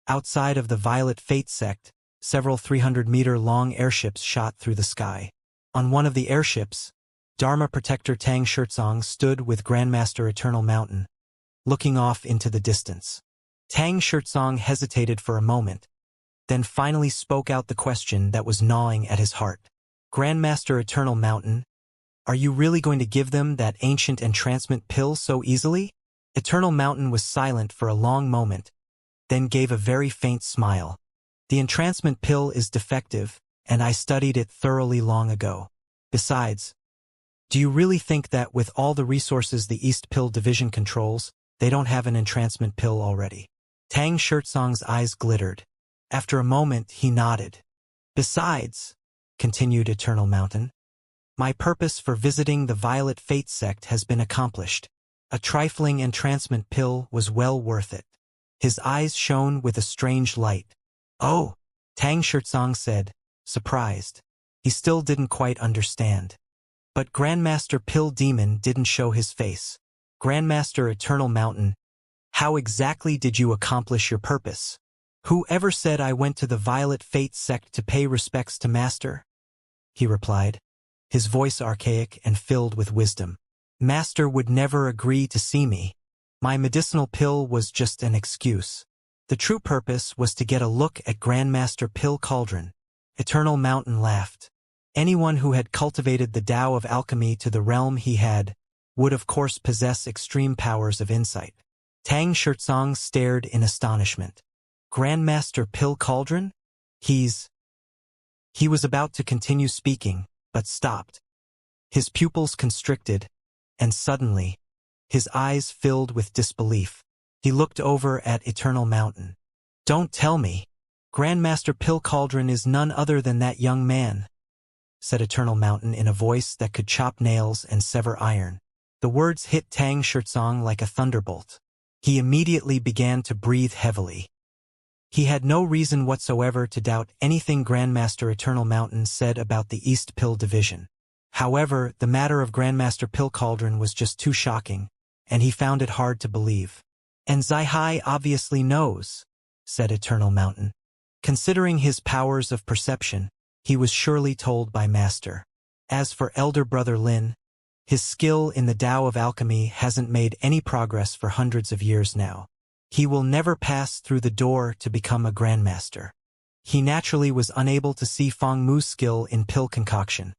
Outside of the Violet Fate sect, several 300-meter-long airships shot through the sky. On one of the airships, Dharma Protector Tang Shirtsong stood with Grandmaster Eternal Mountain, looking off into the distance. Tang Shirtsong hesitated for a moment, then finally spoke out the question that was gnawing at his heart. Grandmaster Eternal Mountain, are you really going to give them that ancient entrancement pill so easily? Eternal Mountain was silent for a long moment, then gave a very faint smile. The entrancement pill is defective, and I studied it thoroughly long ago. Besides, do you really think that with all the resources the East Pill Division controls, they don't have an entrancement pill already? Tang Shirtsong's eyes glittered. After a moment, he nodded. Besides, continued Eternal Mountain, my purpose for visiting the Violet Fate sect has been accomplished. A trifling entrancement pill was well worth it. His eyes shone with a strange light. Oh, Tang Shirtsong said, surprised. He still didn't quite understand. But Grandmaster Pill Demon didn't show his face. Grandmaster Eternal Mountain, how exactly did you accomplish your purpose? Whoever said I went to the Violet Fate sect to pay respects to Master? He replied, his voice archaic and filled with wisdom. Master would never agree to see me. My medicinal pill was just an excuse. The true purpose was to get a look at Grandmaster Pill Cauldron. Eternal Mountain laughed. Anyone who had cultivated the Tao of alchemy to the realm he had would of course possess extreme powers of insight. Tang Shirtsong stared in astonishment. Grandmaster Pill Cauldron? He was about to continue speaking, but stopped. His pupils constricted, and suddenly, his eyes filled with disbelief. He looked over at Eternal Mountain. Don't tell me. Grandmaster Pill Cauldron is none other than that young man, said Eternal Mountain in a voice that could chop nails and sever iron. The words hit Tang Shirtsong like a thunderbolt. He immediately began to breathe heavily. He had no reason whatsoever to doubt anything Grandmaster Eternal Mountain said about the East Pill Division. However, the matter of Grandmaster Pill Cauldron was just too shocking, and he found it hard to believe. And Sci-Fi obviously knows, said Eternal Mountain. Considering his powers of perception, he was surely told by Master. As for Elder Brother Lin, his skill in the Tao of alchemy hasn't made any progress for hundreds of years now. He will never pass through the door to become a Grandmaster. He naturally was unable to see Feng Mu's skill in pill concoction,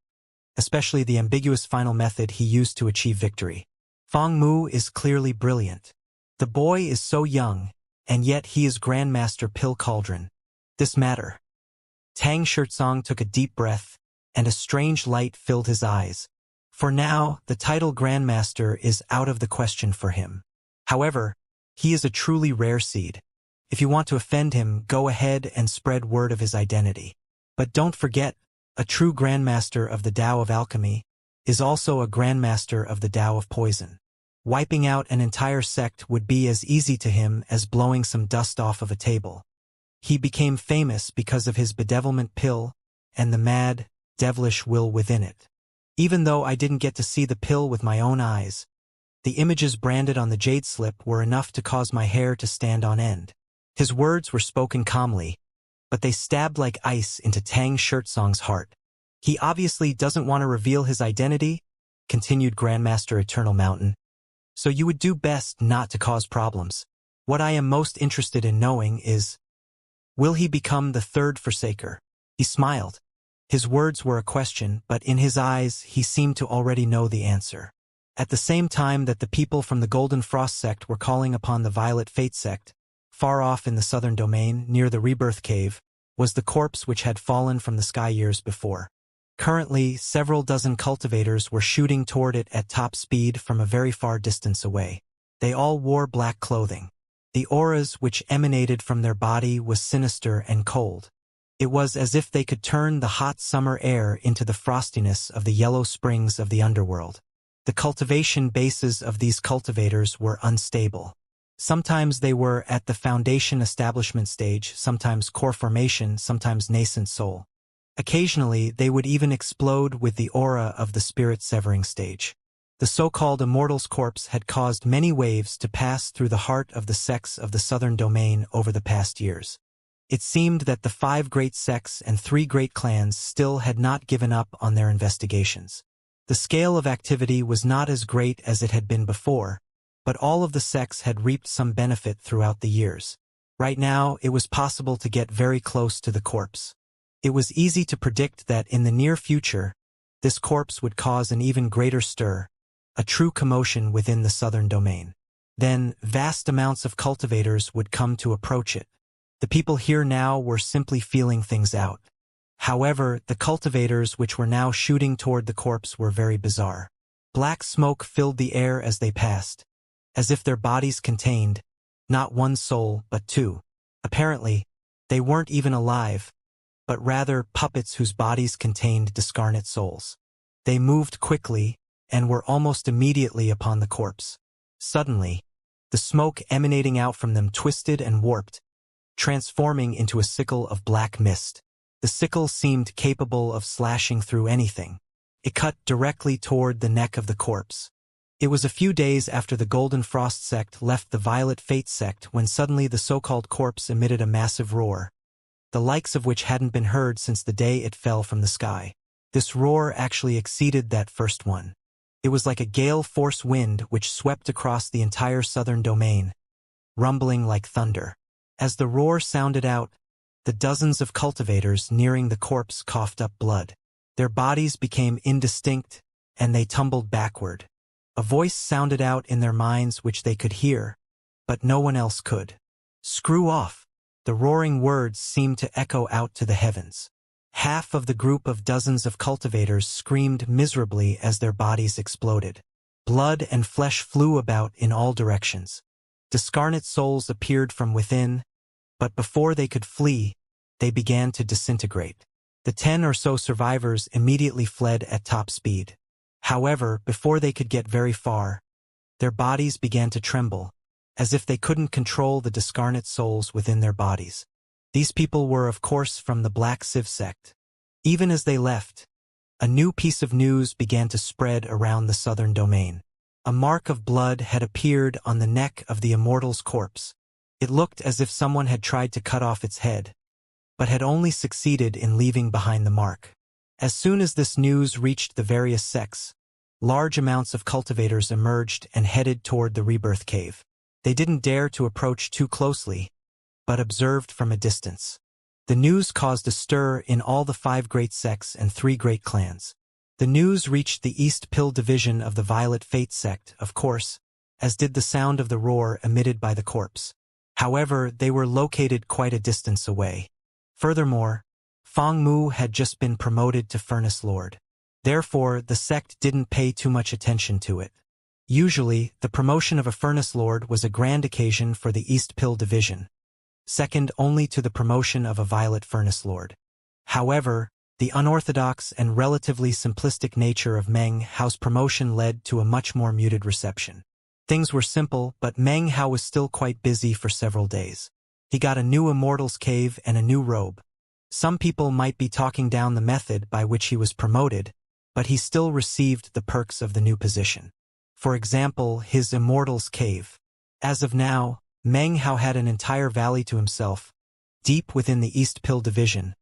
especially the ambiguous final method he used to achieve victory. Feng Mu is clearly brilliant. The boy is so young, and yet he is Grandmaster Pill Cauldron. This matter. Tang Shirtsong took a deep breath, and a strange light filled his eyes. For now, the title Grandmaster is out of the question for him. However, he is a truly rare seed. If you want to offend him, go ahead and spread word of his identity. But don't forget, a true Grandmaster of the Tao of alchemy is also a Grandmaster of the Tao of poison. Wiping out an entire sect would be as easy to him as blowing some dust off of a table. He became famous because of his bedevilment pill and the mad, devilish will within it. Even though I didn't get to see the pill with my own eyes, the images branded on the jade slip were enough to cause my hair to stand on end. His words were spoken calmly, but they stabbed like ice into Tang Shirtsong's heart. He obviously doesn't want to reveal his identity, continued Grandmaster Eternal Mountain. So you would do best not to cause problems. What I am most interested in knowing is, will he become the third Forsaker? He smiled. His words were a question, but in his eyes he seemed to already know the answer. At the same time that the people from the Golden Frost sect were calling upon the Violet Fate sect, far off in the southern domain, near the Rebirth Cave, was the corpse which had fallen from the sky years before. Currently, several dozen cultivators were shooting toward it at top speed from a very far distance away. They all wore black clothing. The auras which emanated from their body was sinister and cold. It was as if they could turn the hot summer air into the frostiness of the yellow springs of the underworld. The cultivation bases of these cultivators were unstable. Sometimes they were at the foundation establishment stage, sometimes core formation, sometimes nascent soul. Occasionally, they would even explode with the aura of the spirit severing stage. The so-called Immortal's corpse had caused many waves to pass through the heart of the sects of the southern domain over the past years. It seemed that the 5 great sects and 3 great clans still had not given up on their investigations. The scale of activity was not as great as it had been before, but all of the sects had reaped some benefit throughout the years. Right now, it was possible to get very close to the corpse. It was easy to predict that in the near future, this corpse would cause an even greater stir, a true commotion within the southern domain. Then, vast amounts of cultivators would come to approach it. The people here now were simply feeling things out. However, the cultivators which were now shooting toward the corpse were very bizarre. Black smoke filled the air as they passed, as if their bodies contained, not 1 soul, but 2. Apparently, they weren't even alive, but rather puppets whose bodies contained discarnate souls. They moved quickly, and were almost immediately upon the corpse. Suddenly, the smoke emanating out from them twisted and warped, transforming into a sickle of black mist. The sickle seemed capable of slashing through anything. It cut directly toward the neck of the corpse. It was a few days after the Golden Frost sect left the Violet Fate sect when suddenly the so-called corpse emitted a massive roar, the likes of which hadn't been heard since the day it fell from the sky. This roar actually exceeded that first one. It was like a gale force wind which swept across the entire southern domain, rumbling like thunder. As the roar sounded out, the dozens of cultivators nearing the corpse coughed up blood. Their bodies became indistinct, and they tumbled backward. A voice sounded out in their minds which they could hear, but no one else could. "Screw off!" The roaring words seemed to echo out to the heavens. Half of the group of dozens of cultivators screamed miserably as their bodies exploded. Blood and flesh flew about in all directions. Discarnate souls appeared from within, but before they could flee, they began to disintegrate. The 10 or so survivors immediately fled at top speed. However, before they could get very far, their bodies began to tremble, as if they couldn't control the discarnate souls within their bodies. These people were, of course, from the Black Civ sect. Even as they left, a new piece of news began to spread around the southern domain. A mark of blood had appeared on the neck of the Immortal's corpse. It looked as if someone had tried to cut off its head, but had only succeeded in leaving behind the mark. As soon as this news reached the various sects, large amounts of cultivators emerged and headed toward the rebirth cave. They didn't dare to approach too closely, but observed from a distance. The news caused a stir in all the 5 great sects and 3 great clans. The news reached the East Pill division of the Violet Fate sect, of course, as did the sound of the roar emitted by the corpse. However, they were located quite a distance away. Furthermore, Feng Mu had just been promoted to Furnace Lord. Therefore, the sect didn't pay too much attention to it. Usually, the promotion of a Furnace Lord was a grand occasion for the East Pill division, second only to the promotion of a Violet Furnace Lord. However, the unorthodox and relatively simplistic nature of Meng Hao's promotion led to a much more muted reception. Things were simple, but Meng Hao was still quite busy for several days. He got a new Immortal's cave and a new robe. Some people might be talking down the method by which he was promoted, but he still received the perks of the new position. For example, his Immortal's cave. As of now, Meng Hao had an entire valley to himself, deep within the East Pill division,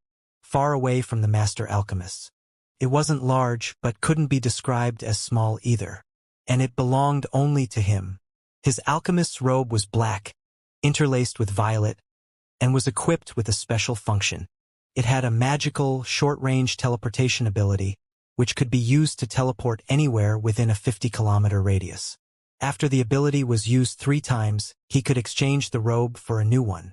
far away from the master alchemists. It wasn't large, but couldn't be described as small either, and it belonged only to him. His alchemist's robe was black, interlaced with violet, and was equipped with a special function. It had a magical, short-range teleportation ability, which could be used to teleport anywhere within a 50-kilometer radius. After the ability was used 3 times, he could exchange the robe for a new one.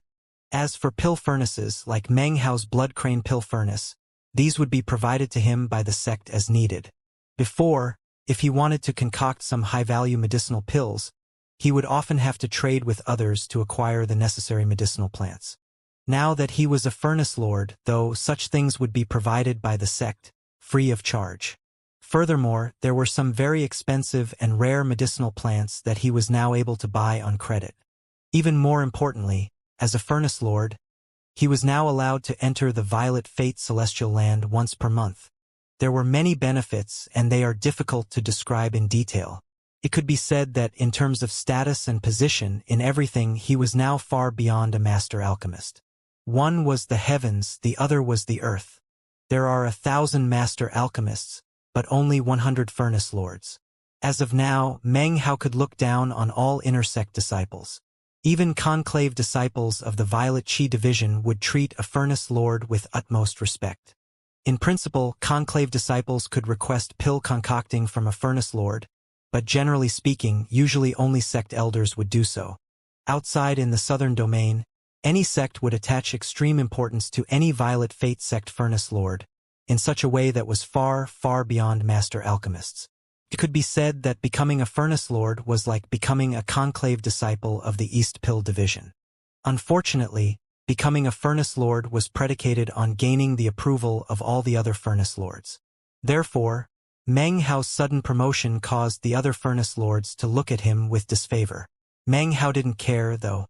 As for pill furnaces, like Meng Hao's Blood Crane pill furnace, these would be provided to him by the sect as needed. Before, if he wanted to concoct some high-value medicinal pills, he would often have to trade with others to acquire the necessary medicinal plants. Now that he was a Furnace Lord, though, such things would be provided by the sect, free of charge. Furthermore, there were some very expensive and rare medicinal plants that he was now able to buy on credit. Even more importantly, as a Furnace Lord, he was now allowed to enter the Violet Fate Celestial Land once per month. There were many benefits, and they are difficult to describe in detail. It could be said that in terms of status and position in everything he was now far beyond a master alchemist. One was the heavens, the other was the earth. There are 1,000 master alchemists, but only 100 furnace lords. As of now, Meng Hao could look down on all intersect disciples. Even conclave disciples of the Violet Qi division would treat a furnace lord with utmost respect. In principle, conclave disciples could request pill concocting from a furnace lord, but generally speaking, usually only sect elders would do so. Outside in the southern domain, any sect would attach extreme importance to any Violet Fate sect furnace lord, in such a way that was far, far beyond master alchemists. It could be said that becoming a furnace lord was like becoming a conclave disciple of the East Pill division. Unfortunately, becoming a furnace lord was predicated on gaining the approval of all the other furnace lords. Therefore, Meng Hao's sudden promotion caused the other furnace lords to look at him with disfavor. Meng Hao didn't care, though.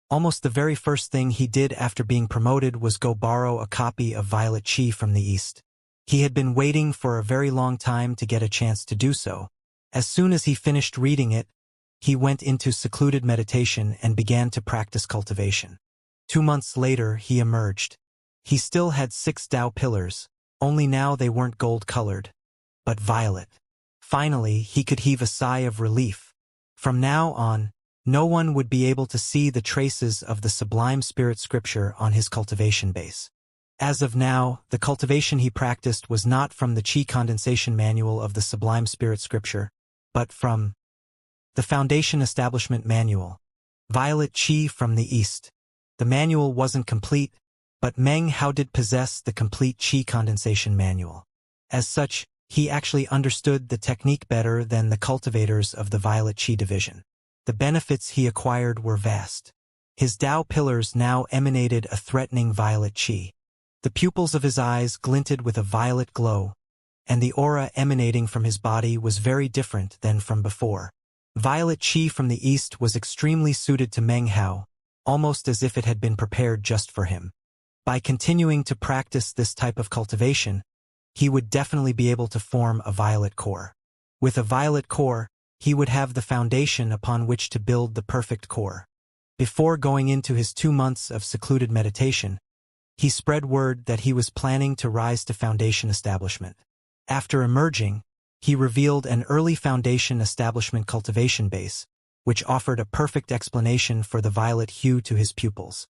Almost the very first thing he did after being promoted was go borrow a copy of Violet Qi from the East. He had been waiting for a very long time to get a chance to do so. As soon as he finished reading it, he went into secluded meditation and began to practice cultivation. 2 months later, he emerged. He still had 6 Tao pillars, only now they weren't gold-colored, but violet. Finally, he could heave a sigh of relief. From now on, no one would be able to see the traces of the sublime spirit scripture on his cultivation base. As of now, the cultivation he practiced was not from the Qi condensation manual of the Sublime Spirit Scripture, but from the Foundation Establishment Manual, Violet Qi from the East. The manual wasn't complete, but Meng Hao did possess the complete Qi condensation manual. As such, he actually understood the technique better than the cultivators of the Violet Qi division. The benefits he acquired were vast. His Tao pillars now emanated a threatening violet Qi. The pupils of his eyes glinted with a violet glow, and the aura emanating from his body was very different than from before. Violet Qi from the East was extremely suited to Meng Hao, almost as if it had been prepared just for him. By continuing to practice this type of cultivation, he would definitely be able to form a violet core. With a violet core, he would have the foundation upon which to build the perfect core. Before going into his 2 months of secluded meditation, he spread word that he was planning to rise to foundation establishment. After emerging, he revealed an early foundation establishment cultivation base, which offered a perfect explanation for the violet hue to his pupils.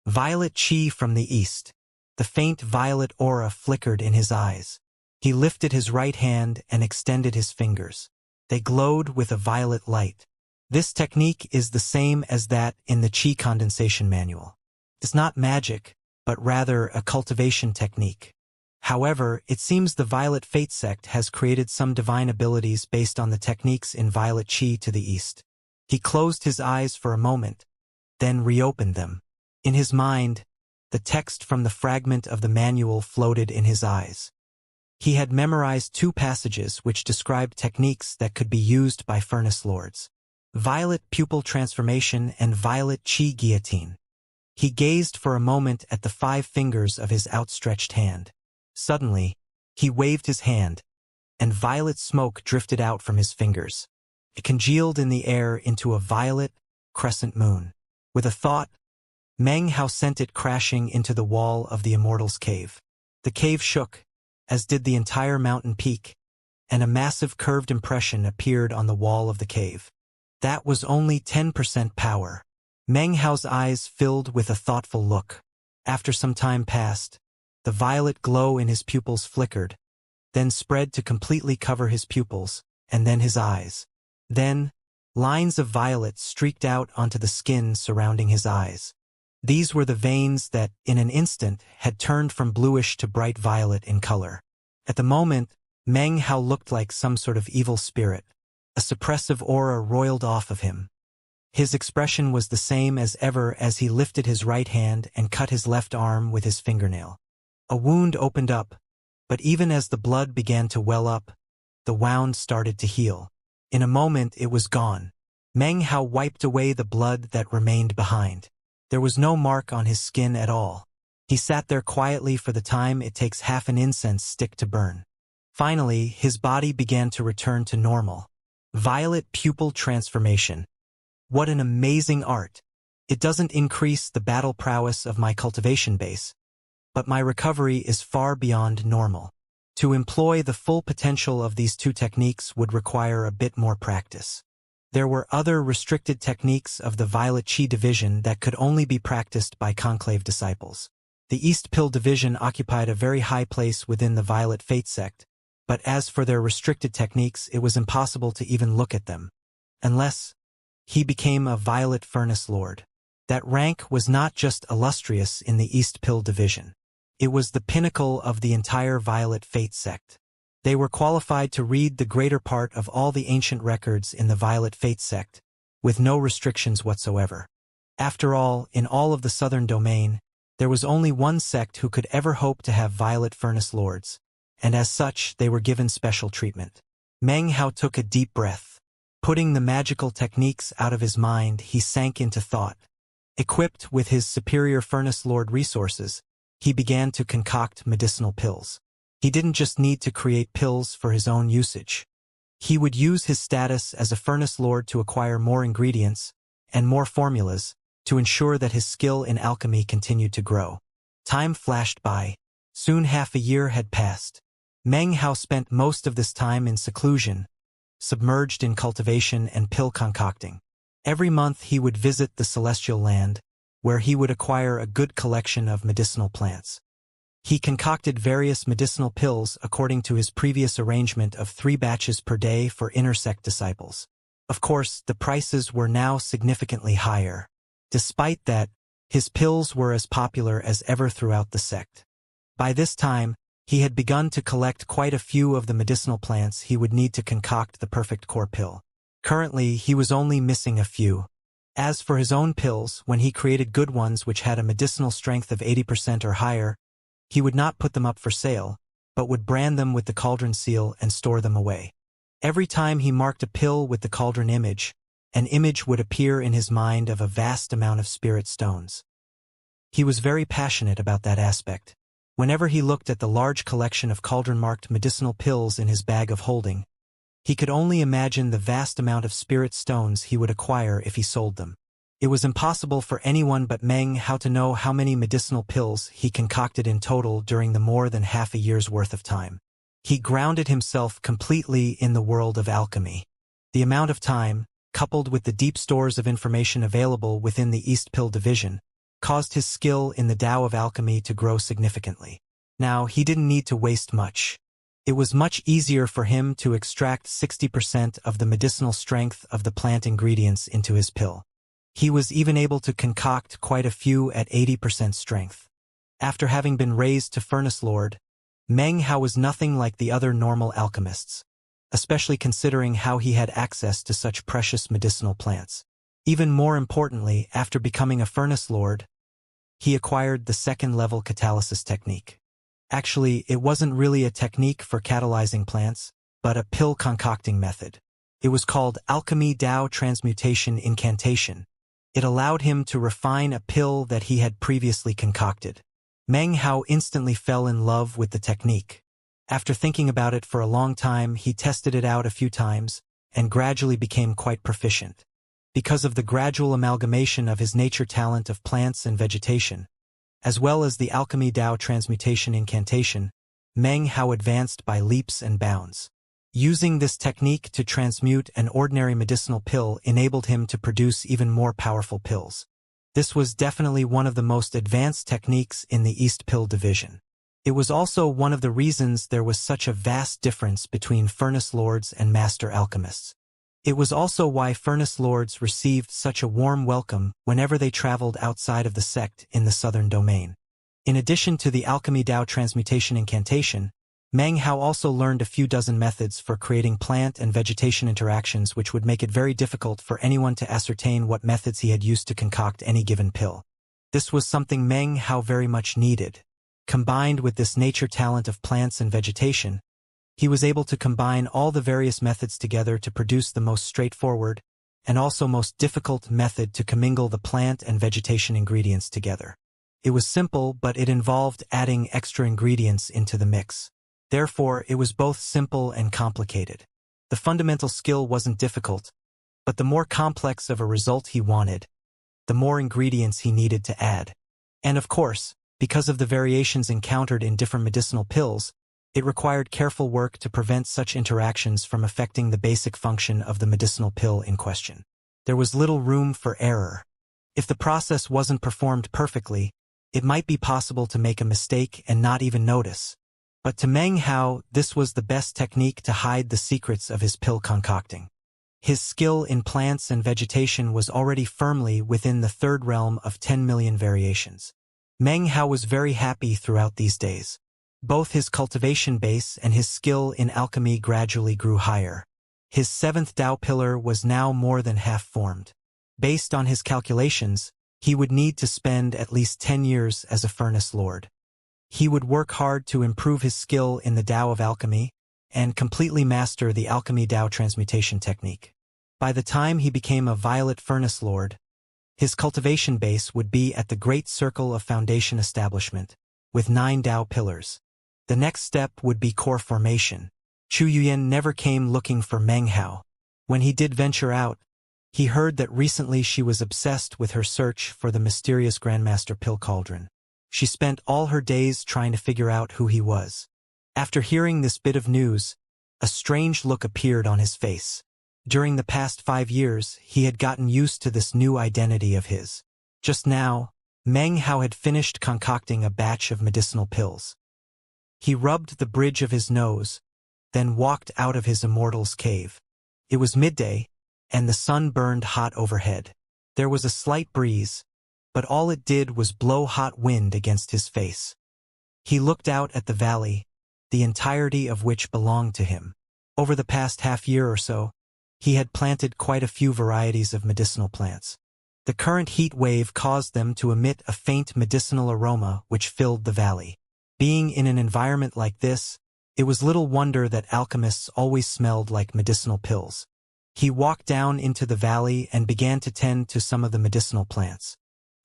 Violet Qi from the East. The faint violet aura flickered in his eyes. He lifted his right hand and extended his fingers. They glowed with a violet light. This technique is the same as that in the Qi condensation manual. It's not magic, but rather a cultivation technique. However, it seems the Violet Fate sect has created some divine abilities based on the techniques in Violet Qi to the East. He closed his eyes for a moment, then reopened them. In his mind, the text from the fragment of the manual floated in his eyes. He had memorized 2 passages which described techniques that could be used by furnace lords: Violet Pupil Transformation and Violet Qi Guillotine. He gazed for a moment at the 5 fingers of his outstretched hand. Suddenly, he waved his hand, and violet smoke drifted out from his fingers. It congealed in the air into a violet, crescent moon. With a thought, Meng Hao sent it crashing into the wall of the Immortal's cave. The cave shook, as did the entire mountain peak, and a massive curved impression appeared on the wall of the cave. That was only 10% power. Meng Hao's eyes filled with a thoughtful look. After some time passed, the violet glow in his pupils flickered, then spread to completely cover his pupils, and then his eyes. Then, lines of violet streaked out onto the skin surrounding his eyes. These were the veins that, in an instant, had turned from bluish to bright violet in color. At the moment, Meng Hao looked like some sort of evil spirit. A suppressive aura roiled off of him. His expression was the same as ever as he lifted his right hand and cut his left arm with his fingernail. A wound opened up, but even as the blood began to well up, the wound started to heal. In a moment it was gone. Meng Hao wiped away the blood that remained behind. There was no mark on his skin at all. He sat there quietly for the time it takes half an incense stick to burn. Finally, his body began to return to normal. Violet pupil transformation. What an amazing art! It doesn't increase the battle prowess of my cultivation base, but my recovery is far beyond normal. To employ the full potential of these two techniques would require a bit more practice. There were other restricted techniques of the Violet Chi division that could only be practiced by conclave disciples. The East Pill division occupied a very high place within the Violet Fate sect, but as for their restricted techniques, it was impossible to even look at them. Unless he became a Violet Furnace Lord. That rank was not just illustrious in the East Pill division. It was the pinnacle of the entire Violet Fate sect. They were qualified to read the greater part of all the ancient records in the Violet Fate sect, with no restrictions whatsoever. After all, in all of the southern domain, there was only one sect who could ever hope to have Violet Furnace Lords, and as such they were given special treatment. Meng Hao took a deep breath. Putting the magical techniques out of his mind, he sank into thought. Equipped with his superior Furnace Lord resources, he began to concoct medicinal pills. He didn't just need to create pills for his own usage. He would use his status as a Furnace Lord to acquire more ingredients and more formulas to ensure that his skill in alchemy continued to grow. Time flashed by. Soon half a year had passed. Meng Hao spent most of this time in seclusion, submerged in cultivation and pill concocting. Every month he would visit the Celestial Land, where he would acquire a good collection of medicinal plants. He concocted various medicinal pills according to his previous arrangement of 3 batches per day for inner sect disciples. Of course, the prices were now significantly higher. Despite that, his pills were as popular as ever throughout the sect. By this time, he had begun to collect quite a few of the medicinal plants he would need to concoct the perfect core pill. Currently, he was only missing a few. As for his own pills, when he created good ones which had a medicinal strength of 80% or higher, he would not put them up for sale, but would brand them with the cauldron seal and store them away. Every time he marked a pill with the cauldron image, an image would appear in his mind of a vast amount of spirit stones. He was very passionate about that aspect. Whenever he looked at the large collection of cauldron-marked medicinal pills in his bag of holding, he could only imagine the vast amount of spirit stones he would acquire if he sold them. It was impossible for anyone but Meng Hao to know how many medicinal pills he concocted in total during the more than half a year's worth of time. He grounded himself completely in the world of alchemy. The amount of time, coupled with the deep stores of information available within the East Pill division, caused his skill in the Tao of alchemy to grow significantly. Now, he didn't need to waste much. It was much easier for him to extract 60% of the medicinal strength of the plant ingredients into his pill. He was even able to concoct quite a few at 80% strength. After having been raised to Furnace Lord, Meng Hao was nothing like the other normal alchemists, especially considering how he had access to such precious medicinal plants. Even more importantly, after becoming a Furnace Lord, he acquired the second-level catalysis technique. Actually, it wasn't really a technique for catalyzing plants, but a pill concocting method. It was called Alchemy Tao Transmutation Incantation. It allowed him to refine a pill that he had previously concocted. Meng Hao instantly fell in love with the technique. After thinking about it for a long time, he tested it out a few times, and gradually became quite proficient. Because of the gradual amalgamation of his nature talent of plants and vegetation, as well as the Alchemy Tao Transmutation Incantation, Meng Hao advanced by leaps and bounds. Using this technique to transmute an ordinary medicinal pill enabled him to produce even more powerful pills. This was definitely one of the most advanced techniques in the East Pill division. It was also one of the reasons there was such a vast difference between Furnace Lords and Master Alchemists. It was also why Furnace Lords received such a warm welcome whenever they traveled outside of the sect in the southern domain. In addition to the Alchemy Tao Transmutation Incantation, Meng Hao also learned a few dozen methods for creating plant and vegetation interactions which would make it very difficult for anyone to ascertain what methods he had used to concoct any given pill. This was something Meng Hao very much needed. Combined with this nature talent of plants and vegetation, he was able to combine all the various methods together to produce the most straightforward and also most difficult method to commingle the plant and vegetation ingredients together. It was simple, but it involved adding extra ingredients into the mix. Therefore, it was both simple and complicated. The fundamental skill wasn't difficult, but the more complex of a result he wanted, the more ingredients he needed to add. And of course, because of the variations encountered in different medicinal pills, it required careful work to prevent such interactions from affecting the basic function of the medicinal pill in question. There was little room for error. If the process wasn't performed perfectly, it might be possible to make a mistake and not even notice. But to Meng Hao, this was the best technique to hide the secrets of his pill concocting. His skill in plants and vegetation was already firmly within the third realm of 10 million variations. Meng Hao was very happy throughout these days. Both his cultivation base and his skill in alchemy gradually grew higher. His seventh Tao pillar was now more than half formed. Based on his calculations, he would need to spend at least 10 years as a furnace lord. He would work hard to improve his skill in the Tao of alchemy and completely master the alchemy Tao transmutation technique. By the time he became a violet furnace lord, his cultivation base would be at the great circle of foundation establishment, with 9 Tao pillars. The next step would be core formation. Chu Yuyan never came looking for Meng Hao. When he did venture out, he heard that recently she was obsessed with her search for the mysterious Grandmaster Pill Cauldron. She spent all her days trying to figure out who he was. After hearing this bit of news, a strange look appeared on his face. During the past 5 years, he had gotten used to this new identity of his. Just now, Meng Hao had finished concocting a batch of medicinal pills. He rubbed the bridge of his nose, then walked out of his Immortal's cave. It was midday, and the sun burned hot overhead. There was a slight breeze, but all it did was blow hot wind against his face. He looked out at the valley, the entirety of which belonged to him. Over the past half year or so, he had planted quite a few varieties of medicinal plants. The current heat wave caused them to emit a faint medicinal aroma which filled the valley. Being in an environment like this, it was little wonder that alchemists always smelled like medicinal pills. He walked down into the valley and began to tend to some of the medicinal plants.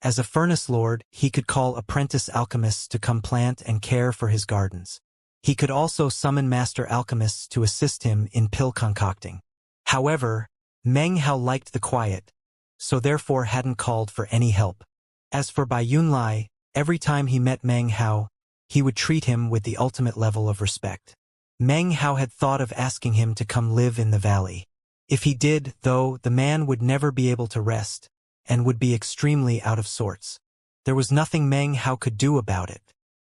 As a furnace lord, he could call apprentice alchemists to come plant and care for his gardens. He could also summon master alchemists to assist him in pill concocting. However, Meng Hao liked the quiet, so therefore hadn't called for any help. As for Bai Yunlai, every time he met Meng Hao, he would treat him with the ultimate level of respect. Meng Hao had thought of asking him to come live in the valley. If he did, though, the man would never be able to rest, and would be extremely out of sorts. There was nothing Meng Hao could do about it.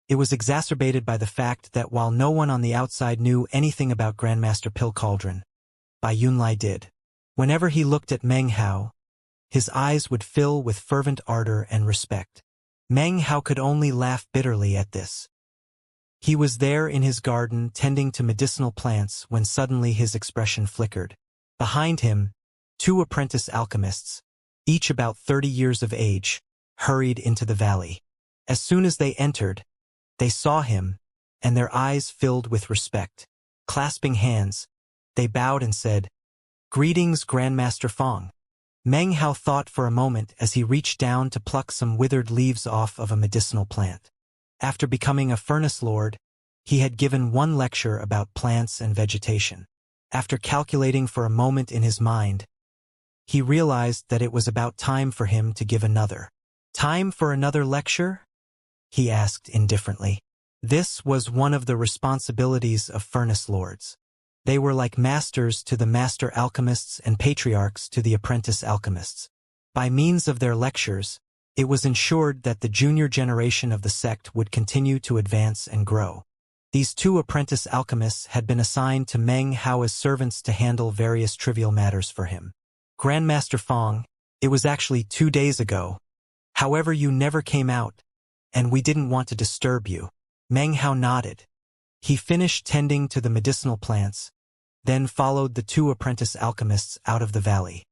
It was exacerbated by the fact that while no one on the outside knew anything about Grandmaster Pill Cauldron, Bai Yunlai did. Whenever he looked at Meng Hao, his eyes would fill with fervent ardor and respect. Meng Hao could only laugh bitterly at this. He was there in his garden tending to medicinal plants when suddenly his expression flickered. Behind him, 2 apprentice alchemists, each about 30 years of age, hurried into the valley. As soon as they entered, they saw him, and their eyes filled with respect. Clasping hands, they bowed and said, "Greetings, Grandmaster Fong." Meng Hao thought for a moment as he reached down to pluck some withered leaves off of a medicinal plant. After becoming a furnace lord, he had given one lecture about plants and vegetation. After calculating for a moment in his mind, he realized that it was about time for him to give another. "Time for another lecture?" he asked indifferently. This was one of the responsibilities of furnace lords. They were like masters to the master alchemists and patriarchs to the apprentice alchemists. By means of their lectures, it was ensured that the junior generation of the sect would continue to advance and grow. These 2 apprentice alchemists had been assigned to Meng Hao as servants to handle various trivial matters for him. "Grandmaster Fong, it was actually 2 days ago. However, you never came out, and we didn't want to disturb you." Meng Hao nodded. He finished tending to the medicinal plants, then followed the 2 apprentice alchemists out of the valley.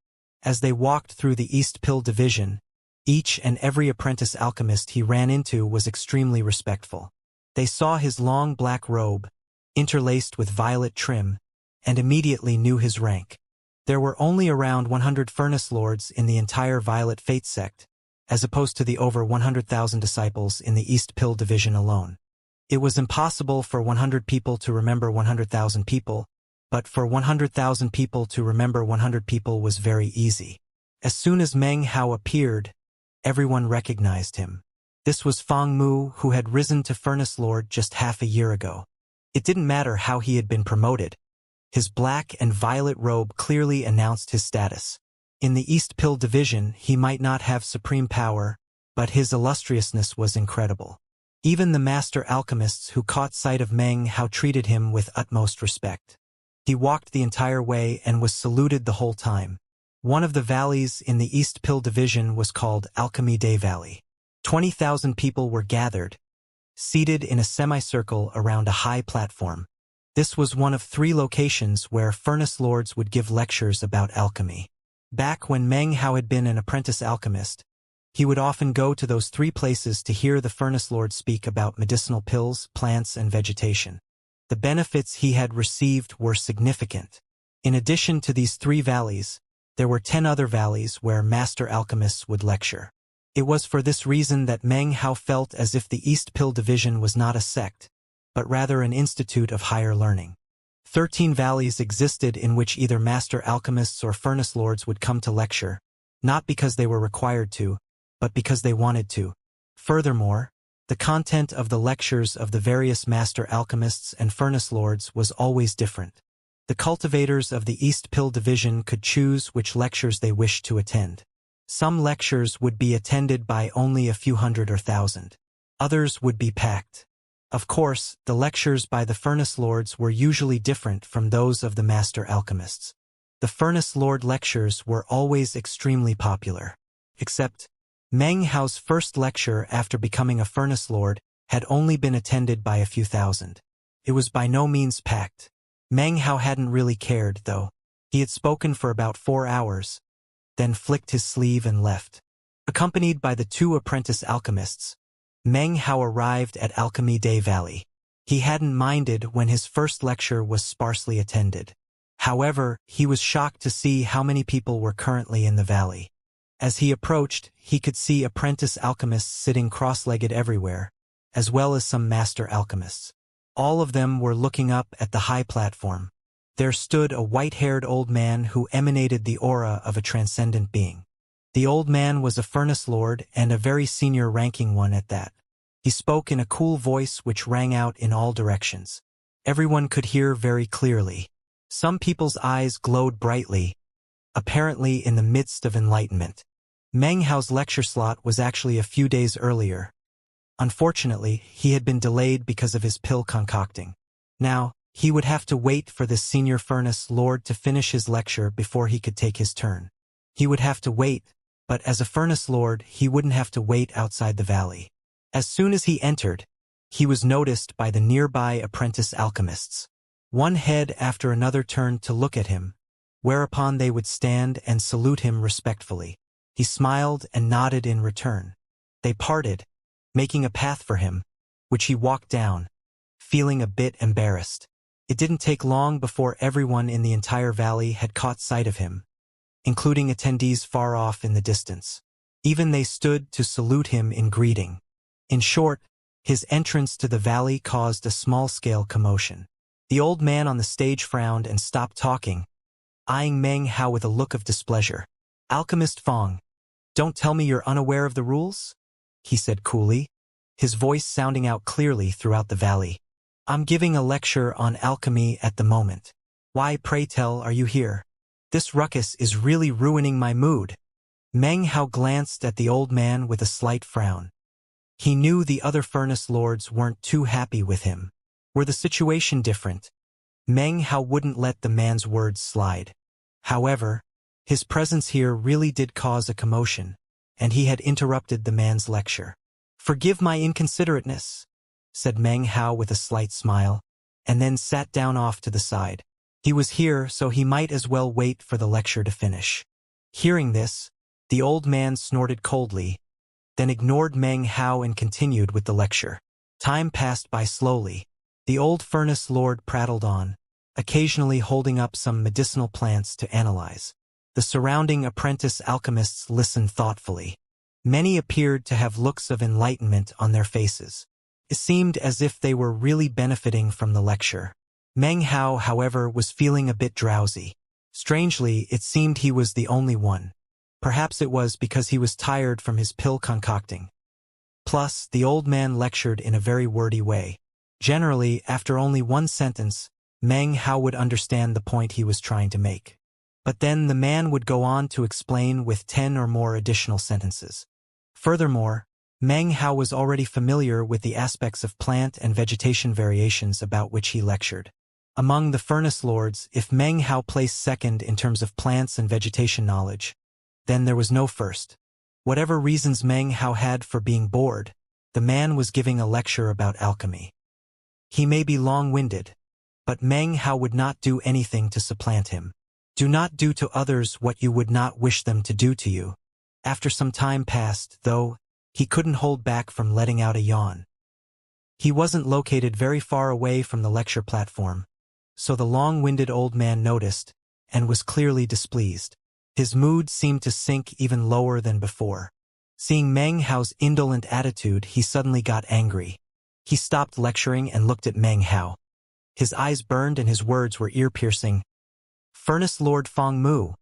As they walked through the East Pill Division, each and every apprentice alchemist he ran into was extremely respectful. They saw his long black robe, interlaced with violet trim, and immediately knew his rank. There were only around 100 furnace lords in the entire Violet Fate sect, as opposed to the over 100,000 disciples in the East Pill Division alone. It was impossible for 100 people to remember 100,000 people, but for 100,000 people to remember 100 people was very easy. As soon as Meng Hao appeared, everyone recognized him. This was Fang Mu, who had risen to Furnace Lord just half a year ago. It didn't matter how he had been promoted. His black and violet robe clearly announced his status. In the East Pill Division, he might not have supreme power, but his illustriousness was incredible. Even the master alchemists who caught sight of Meng Hao treated him with utmost respect. He walked the entire way and was saluted the whole time. One of the valleys in the East Pill Division was called Alchemy Day Valley. 20,000 people were gathered, seated in a semicircle around a high platform. This was one of 3 locations where Furnace Lords would give lectures about alchemy. Back when Meng Hao had been an apprentice alchemist, he would often go to those 3 places to hear the Furnace Lord speak about medicinal pills, plants, and vegetation. The benefits he had received were significant. In addition to these 3 valleys, there were 10 other valleys where master alchemists would lecture. It was for this reason that Meng Hao felt as if the East Pill Division was not a sect, but rather an institute of higher learning. 13 valleys existed in which either master alchemists or furnace lords would come to lecture, not because they were required to, but because they wanted to. Furthermore, the content of the lectures of the various master alchemists and furnace lords was always different. The cultivators of the East Pill Division could choose which lectures they wished to attend. Some lectures would be attended by only a few hundred or thousand. Others would be packed. Of course, the lectures by the Furnace Lords were usually different from those of the Master Alchemists. The Furnace Lord lectures were always extremely popular. Except, Meng Hao's first lecture after becoming a Furnace Lord had only been attended by a few thousand. It was by no means packed. Meng Hao hadn't really cared, though. He had spoken for about 4 hours, then flicked his sleeve and left. Accompanied by the 2 apprentice alchemists, Meng Hao arrived at Alchemy Day Valley. He hadn't minded when his first lecture was sparsely attended. However, he was shocked to see how many people were currently in the valley. As he approached, he could see apprentice alchemists sitting cross-legged everywhere, as well as some master alchemists. All of them were looking up at the high platform. There stood a white-haired old man who emanated the aura of a transcendent being. The old man was a Furnace Lord and a very senior-ranking one at that. He spoke in a cool voice which rang out in all directions. Everyone could hear very clearly. Some people's eyes glowed brightly, apparently in the midst of enlightenment. Meng Hao's lecture slot was actually a few days earlier. Unfortunately, he had been delayed because of his pill concocting. Now, he would have to wait for the senior Furnace Lord to finish his lecture before he could take his turn. He would have to wait, but as a Furnace Lord, he wouldn't have to wait outside the valley. As soon as he entered, he was noticed by the nearby apprentice alchemists. One head after another turned to look at him, whereupon they would stand and salute him respectfully. He smiled and nodded in return. They parted, making a path for him, which he walked down, feeling a bit embarrassed. It didn't take long before everyone in the entire valley had caught sight of him, including attendees far off in the distance. Even they stood to salute him in greeting. In short, his entrance to the valley caused a small-scale commotion. The old man on the stage frowned and stopped talking, eyeing Meng Hao with a look of displeasure. "Alchemist Fang, don't tell me you're unaware of the rules?" he said coolly, his voice sounding out clearly throughout the valley. "I'm giving a lecture on alchemy at the moment. Why, pray tell, are you here? This ruckus is really ruining my mood." Meng Hao glanced at the old man with a slight frown. He knew the other Furnace Lords weren't too happy with him. Were the situation different, Meng Hao wouldn't let the man's words slide. However, his presence here really did cause a commotion, and he had interrupted the man's lecture. "Forgive my inconsiderateness," said Meng Hao with a slight smile, and then sat down off to the side. He was here, so he might as well wait for the lecture to finish. Hearing this, the old man snorted coldly, then ignored Meng Hao and continued with the lecture. Time passed by slowly. The old Furnace Lord prattled on, occasionally holding up some medicinal plants to analyze. The surrounding apprentice alchemists listened thoughtfully. Many appeared to have looks of enlightenment on their faces. It seemed as if they were really benefiting from the lecture. Meng Hao, however, was feeling a bit drowsy. Strangely, it seemed he was the only one. Perhaps it was because he was tired from his pill concocting. Plus, the old man lectured in a very wordy way. Generally, after only one sentence, Meng Hao would understand the point he was trying to make. But then the man would go on to explain with 10 or more additional sentences. Furthermore, Meng Hao was already familiar with the aspects of plant and vegetation variations about which he lectured. Among the Furnace Lords, if Meng Hao placed second in terms of plants and vegetation knowledge, then there was no first. Whatever reasons Meng Hao had for being bored, the man was giving a lecture about alchemy. He may be long-winded, but Meng Hao would not do anything to supplant him. Do not do to others what you would not wish them to do to you. After some time passed, though, he couldn't hold back from letting out a yawn. He wasn't located very far away from the lecture platform, so the long-winded old man noticed, and was clearly displeased. His mood seemed to sink even lower than before. Seeing Meng Hao's indolent attitude, he suddenly got angry. He stopped lecturing and looked at Meng Hao. His eyes burned and his words were ear-piercing. "Furnace Lord Feng Mu,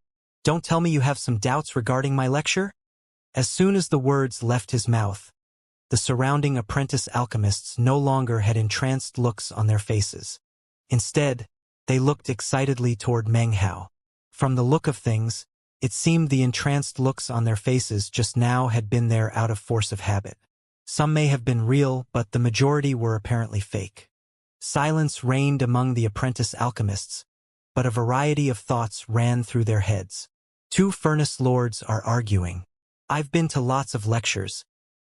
don't tell me you have some doubts regarding my lecture?" As soon as the words left his mouth, the surrounding apprentice alchemists no longer had entranced looks on their faces. Instead, they looked excitedly toward Meng Hao. From the look of things, it seemed the entranced looks on their faces just now had been there out of force of habit. Some may have been real, but the majority were apparently fake. Silence reigned among the apprentice alchemists, but a variety of thoughts ran through their heads. Two Furnace Lords are arguing. I've been to lots of lectures,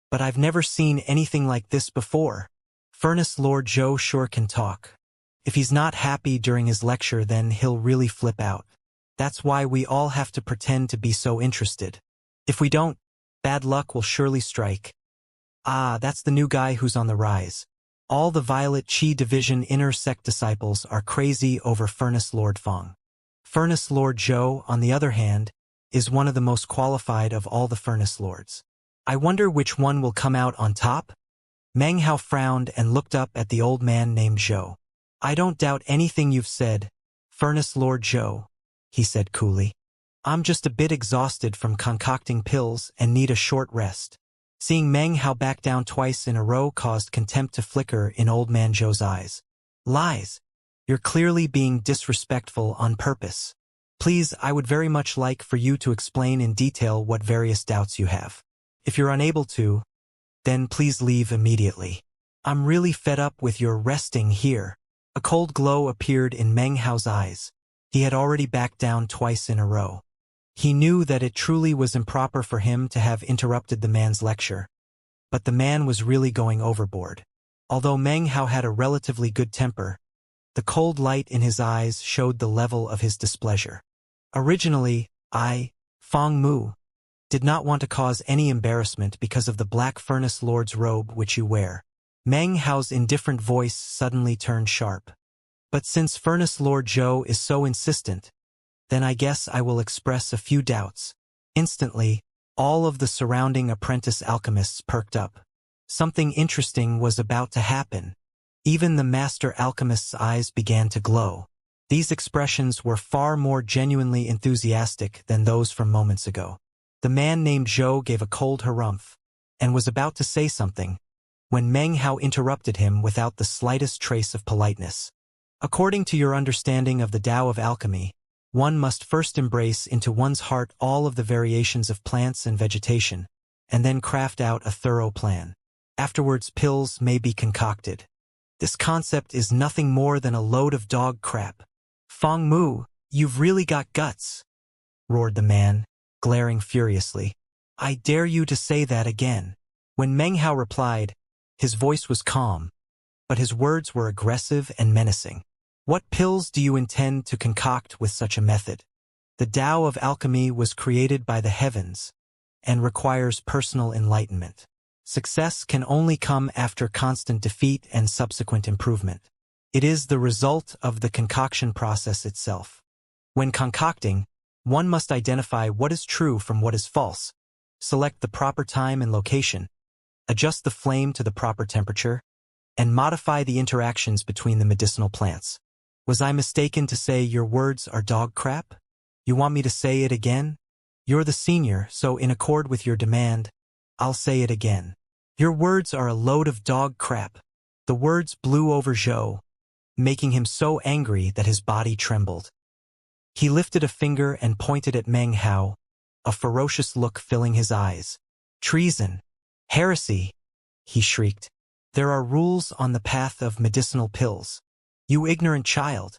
but I've never seen anything like this before. Furnace Lord Zhou sure can talk. If he's not happy during his lecture, then he'll really flip out. That's why we all have to pretend to be so interested. If we don't, bad luck will surely strike. Ah, that's the new guy who's on the rise. All the Violet Qi Division inner sect disciples are crazy over Furnace Lord Feng. Furnace Lord Zhou, on the other hand, is one of the most qualified of all the Furnace Lords. I wonder which one will come out on top? Meng Hao frowned and looked up at the old man named Zhou. I don't doubt anything you've said, Furnace Lord Zhou, he said coolly. I'm just a bit exhausted from concocting pills and need a short rest. Seeing Meng Hao back down twice in a row caused contempt to flicker in old man Zhou's eyes. Lies. You're clearly being disrespectful on purpose. Please, I would very much like for you to explain in detail what various doubts you have. If you're unable to, then please leave immediately. I'm really fed up with your resting here. A cold glow appeared in Meng Hao's eyes. He had already backed down twice in a row. He knew that it truly was improper for him to have interrupted the man's lecture. But the man was really going overboard. Although Meng Hao had a relatively good temper, the cold light in his eyes showed the level of his displeasure. Originally, I, Feng Mu, did not want to cause any embarrassment because of the Black Furnace Lord's robe which you wear. Meng Hao's indifferent voice suddenly turned sharp. But since Furnace Lord Zhou is so insistent, then I guess I will express a few doubts. Instantly, all of the surrounding apprentice alchemists perked up. Something interesting was about to happen. Even the master alchemist's eyes began to glow. These expressions were far more genuinely enthusiastic than those from moments ago. The man named Zhou gave a cold harumph, and was about to say something, when Meng Hao interrupted him without the slightest trace of politeness. According to your understanding of the Tao of alchemy, one must first embrace into one's heart all of the variations of plants and vegetation, and then craft out a thorough plan. Afterwards, pills may be concocted. This concept is nothing more than a load of dog crap. Feng Mu, you've really got guts, roared the man, glaring furiously. I dare you to say that again. When Meng Hao replied, his voice was calm, but his words were aggressive and menacing. What pills do you intend to concoct with such a method? The Tao of alchemy was created by the heavens and requires personal enlightenment. Success can only come after constant defeat and subsequent improvement. It is the result of the concoction process itself. When concocting, one must identify what is true from what is false, select the proper time and location, adjust the flame to the proper temperature, and modify the interactions between the medicinal plants. Was I mistaken to say your words are dog crap? You want me to say it again? You're the senior, so in accord with your demand, I'll say it again. Your words are a load of dog crap. The words blew over Zhou, making him so angry that his body trembled. He lifted a finger and pointed at Meng Hao, a ferocious look filling his eyes. Treason! Heresy! He shrieked. There are rules on the path of medicinal pills. You ignorant child!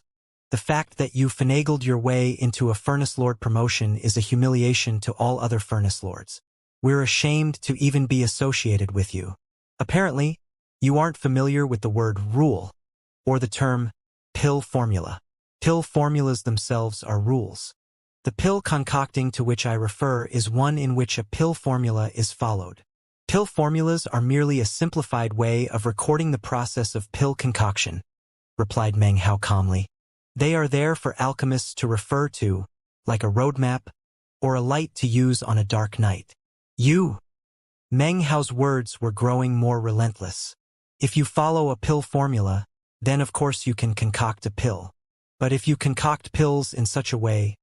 The fact that you finagled your way into a Furnace Lord promotion is a humiliation to all other Furnace Lords. We're ashamed to even be associated with you. Apparently, you aren't familiar with the word rule, or the term pill formula. Pill formulas themselves are rules. The pill concocting to which I refer is one in which a pill formula is followed. Pill formulas are merely a simplified way of recording the process of pill concoction, replied Meng Hao calmly. They are there for alchemists to refer to, like a roadmap, or a light to use on a dark night. You! Meng Hao's words were growing more relentless. If you follow a pill formula, then of course you can concoct a pill. But if you concoct pills in such a way,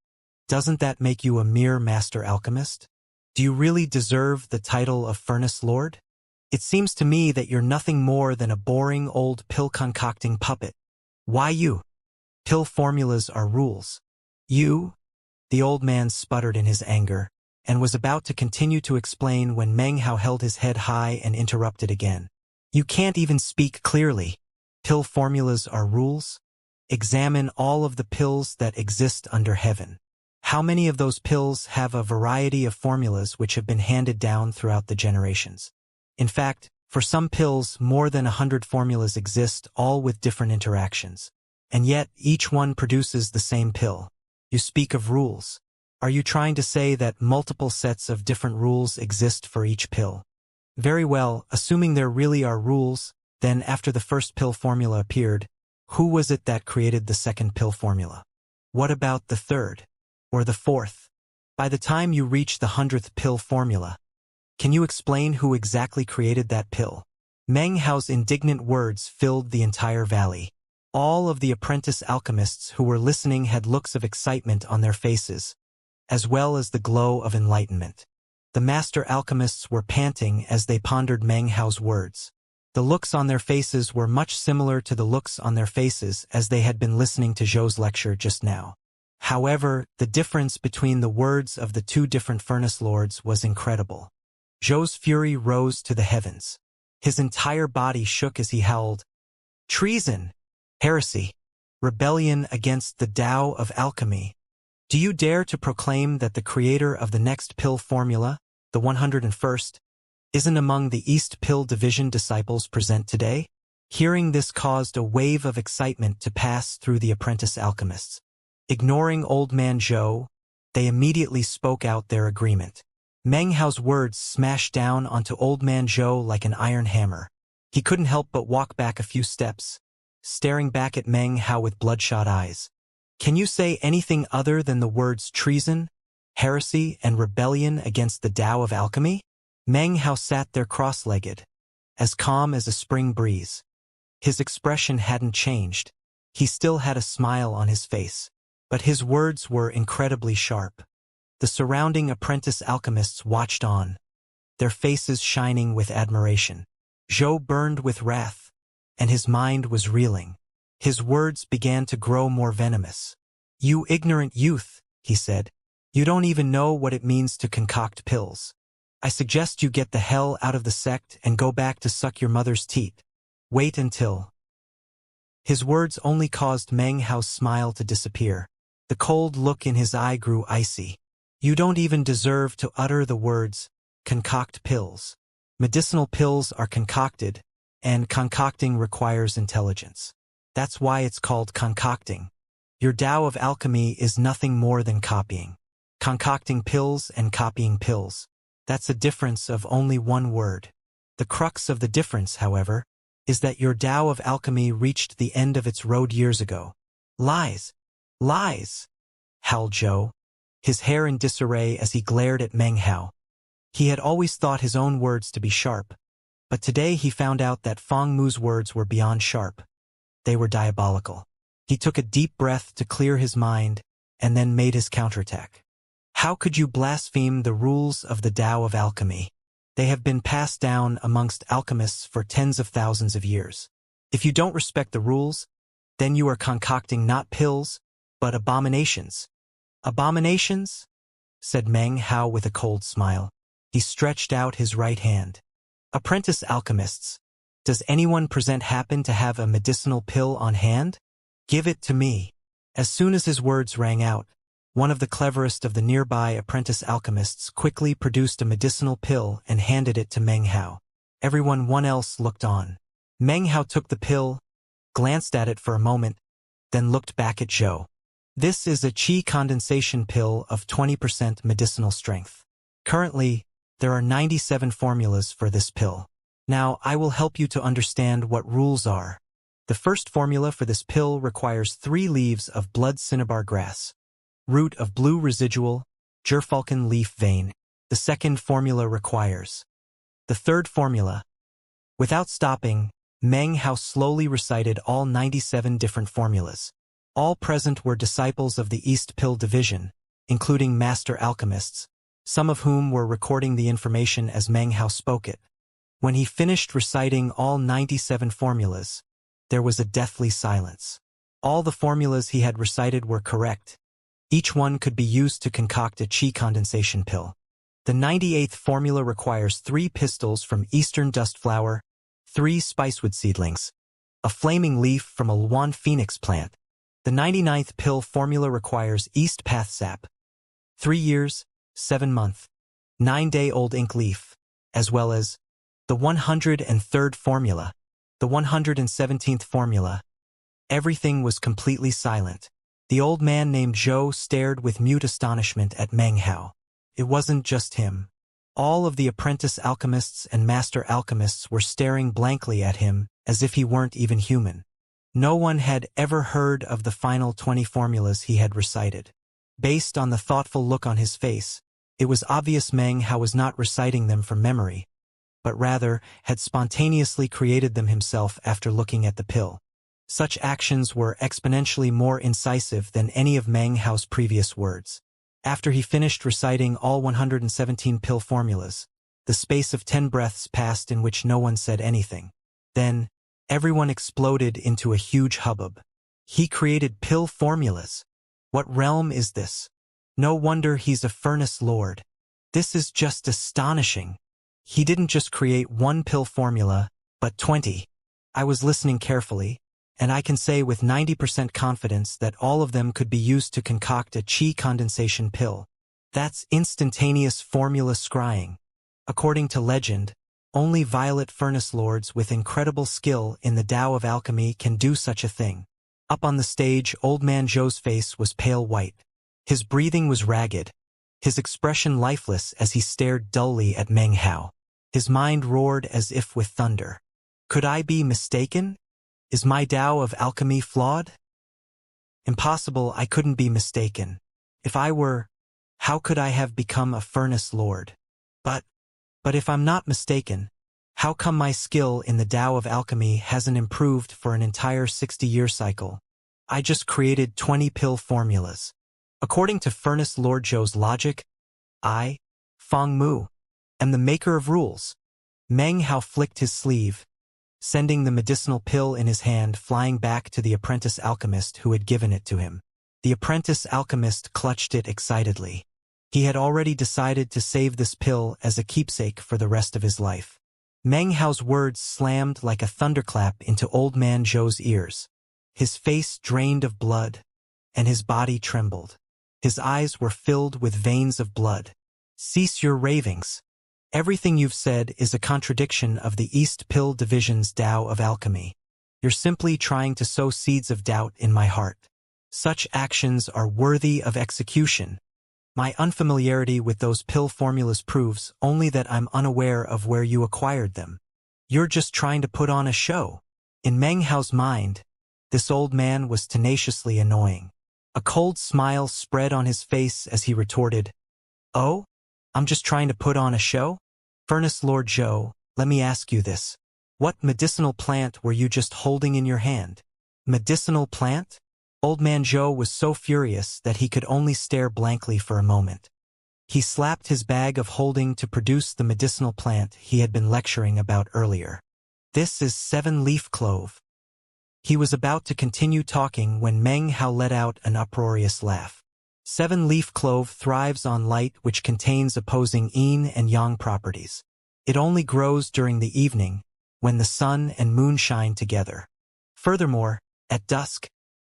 doesn't that make you a mere master alchemist? Do you really deserve the title of Furnace Lord? It seems to me that you're nothing more than a boring old pill-concocting puppet. Why you? Pill formulas are rules. You? The old man sputtered in his anger, and was about to continue to explain when Meng Hao held his head high and interrupted again. You can't even speak clearly. Pill formulas are rules? Examine all of the pills that exist under heaven. How many of those pills have a variety of formulas which have been handed down throughout the generations? In fact, for some pills, more than 100 formulas exist, all with different interactions. And yet, each one produces the same pill. You speak of rules. Are you trying to say that multiple sets of different rules exist for each pill? Very well, assuming there really are rules, then after the first pill formula appeared, who was it that created the second pill formula? What about the third? Or the fourth? By the time you reach the 100th pill formula, can you explain who exactly created that pill? Meng Hao's indignant words filled the entire valley. All of the apprentice alchemists who were listening had looks of excitement on their faces, as well as the glow of enlightenment. The master alchemists were panting as they pondered Meng Hao's words. The looks on their faces were much similar to the looks on their faces as they had been listening to Zhou's lecture just now. However, the difference between the words of the two different Furnace Lords was incredible. Zhou's fury rose to the heavens. His entire body shook as he howled, "Treason! Heresy! Rebellion against the Tao of alchemy! Do you dare to proclaim that the creator of the next pill formula, the 101st, isn't among the East Pill Division disciples present today?" Hearing this caused a wave of excitement to pass through the apprentice alchemists. Ignoring Old Man Zhou, they immediately spoke out their agreement. Meng Hao's words smashed down onto Old Man Zhou like an iron hammer. He couldn't help but walk back a few steps, staring back at Meng Hao with bloodshot eyes. Can you say anything other than the words treason, heresy, and rebellion against the Tao of alchemy? Meng Hao sat there cross-legged, as calm as a spring breeze. His expression hadn't changed. He still had a smile on his face. But his words were incredibly sharp. The surrounding apprentice alchemists watched on, their faces shining with admiration. Zhou burned with wrath, and his mind was reeling. His words began to grow more venomous. "You ignorant youth," he said. "You don't even know what it means to concoct pills. I suggest you get the hell out of the sect and go back to suck your mother's teat. Wait until—" His words only caused Meng Hao's smile to disappear. The cold look in his eye grew icy. "You don't even deserve to utter the words, concoct pills. Medicinal pills are concocted, and concocting requires intelligence. That's why it's called concocting. Your Tao of alchemy is nothing more than copying. Concocting pills and copying pills. That's a difference of only one word. The crux of the difference, however, is that your Tao of alchemy reached the end of its road years ago." "Lies! Lies!" howled Zhou, his hair in disarray as he glared at Meng Hao. He had always thought his own words to be sharp, but today he found out that Feng Mu's words were beyond sharp. They were diabolical. He took a deep breath to clear his mind, and then made his counterattack. How could you blaspheme the rules of the Tao of alchemy? They have been passed down amongst alchemists for tens of thousands of years. If you don't respect the rules, then you are concocting not pills, but abominations. Abominations? Said Meng Hao with a cold smile. He stretched out his right hand. Apprentice alchemists, does anyone present happen to have a medicinal pill on hand? Give it to me. As soon as his words rang out, one of the cleverest of the nearby apprentice alchemists quickly produced a medicinal pill and handed it to Meng Hao. Everyone else looked on. Meng Hao took the pill, glanced at it for a moment, then looked back at Zhou. This is a qi condensation pill of 20% medicinal strength. Currently, there are 97 formulas for this pill. Now, I will help you to understand what rules are. The first formula for this pill requires 3 leaves of blood cinnabar grass, root of blue residual, gerfalcon leaf vein. The second formula requires. The third formula. Without stopping, Meng Hao slowly recited all 97 different formulas. All present were disciples of the East Pill Division, including master alchemists, some of whom were recording the information as Meng Hao spoke it. When he finished reciting all 97 formulas, there was a deathly silence. All the formulas he had recited were correct. Each one could be used to concoct a qi condensation pill. The 98th formula requires 3 pistils from eastern dust flower, 3 spicewood seedlings, a flaming leaf from a Luan phoenix plant. The 99th pill formula requires east path sap, 3 years, 7 month, 9-day-old ink leaf, as well as the 103rd formula, the 117th formula. Everything was completely silent. The old man named Zhou stared with mute astonishment at Meng Hao. It wasn't just him. All of the apprentice alchemists and master alchemists were staring blankly at him as if he weren't even human. No one had ever heard of the final 20 formulas he had recited. Based on the thoughtful look on his face, it was obvious Meng Hao was not reciting them from memory, but rather had spontaneously created them himself after looking at the pill. Such actions were exponentially more incisive than any of Meng Hao's previous words. After he finished reciting all 117 pill formulas, the space of 10 breaths passed in which no one said anything. Then, everyone exploded into a huge hubbub. He created pill formulas. What realm is this? No wonder he's a furnace lord. This is just astonishing. He didn't just create 1 pill formula, but 20. I was listening carefully, and I can say with 90% confidence that all of them could be used to concoct a qi condensation pill. That's instantaneous formula scrying. According to legend, only violet furnace lords with incredible skill in the Tao of alchemy can do such a thing. Up on the stage, old man Zhou's face was pale white. His breathing was ragged, his expression lifeless as he stared dully at Meng Hao. His mind roared as if with thunder. Could I be mistaken? Is my Tao of alchemy flawed? Impossible, I couldn't be mistaken. If I were, how could I have become a furnace lord? But if I'm not mistaken, how come my skill in the Tao of alchemy hasn't improved for an entire 60-year cycle? I just created 20 pill formulas. According to Furnace Lord Zhou's logic, I, Feng Mu, am the maker of rules. Meng Hao flicked his sleeve, sending the medicinal pill in his hand flying back to the apprentice alchemist who had given it to him. The apprentice alchemist clutched it excitedly. He had already decided to save this pill as a keepsake for the rest of his life. Meng Hao's words slammed like a thunderclap into old man Zhou's ears. His face drained of blood, and his body trembled. His eyes were filled with veins of blood. Cease your ravings. Everything you've said is a contradiction of the East Pill Division's Tao of alchemy. You're simply trying to sow seeds of doubt in my heart. Such actions are worthy of execution. My unfamiliarity with those pill formulas proves only that I'm unaware of where you acquired them. You're just trying to put on a show. In Meng Hao's mind, this old man was tenaciously annoying. A cold smile spread on his face as he retorted, "Oh? I'm just trying to put on a show? Furnace Lord Zhou, let me ask you this. What medicinal plant were you just holding in your hand?" Medicinal plant? Old Man Zhou was so furious that he could only stare blankly for a moment. He slapped his bag of holding to produce the medicinal plant he had been lecturing about earlier. This is 7-leaf clove. He was about to continue talking when Meng Hao let out an uproarious laugh. 7-leaf clove thrives on light which contains opposing yin and yang properties. It only grows during the evening, when the sun and moon shine together. Furthermore, at dusk,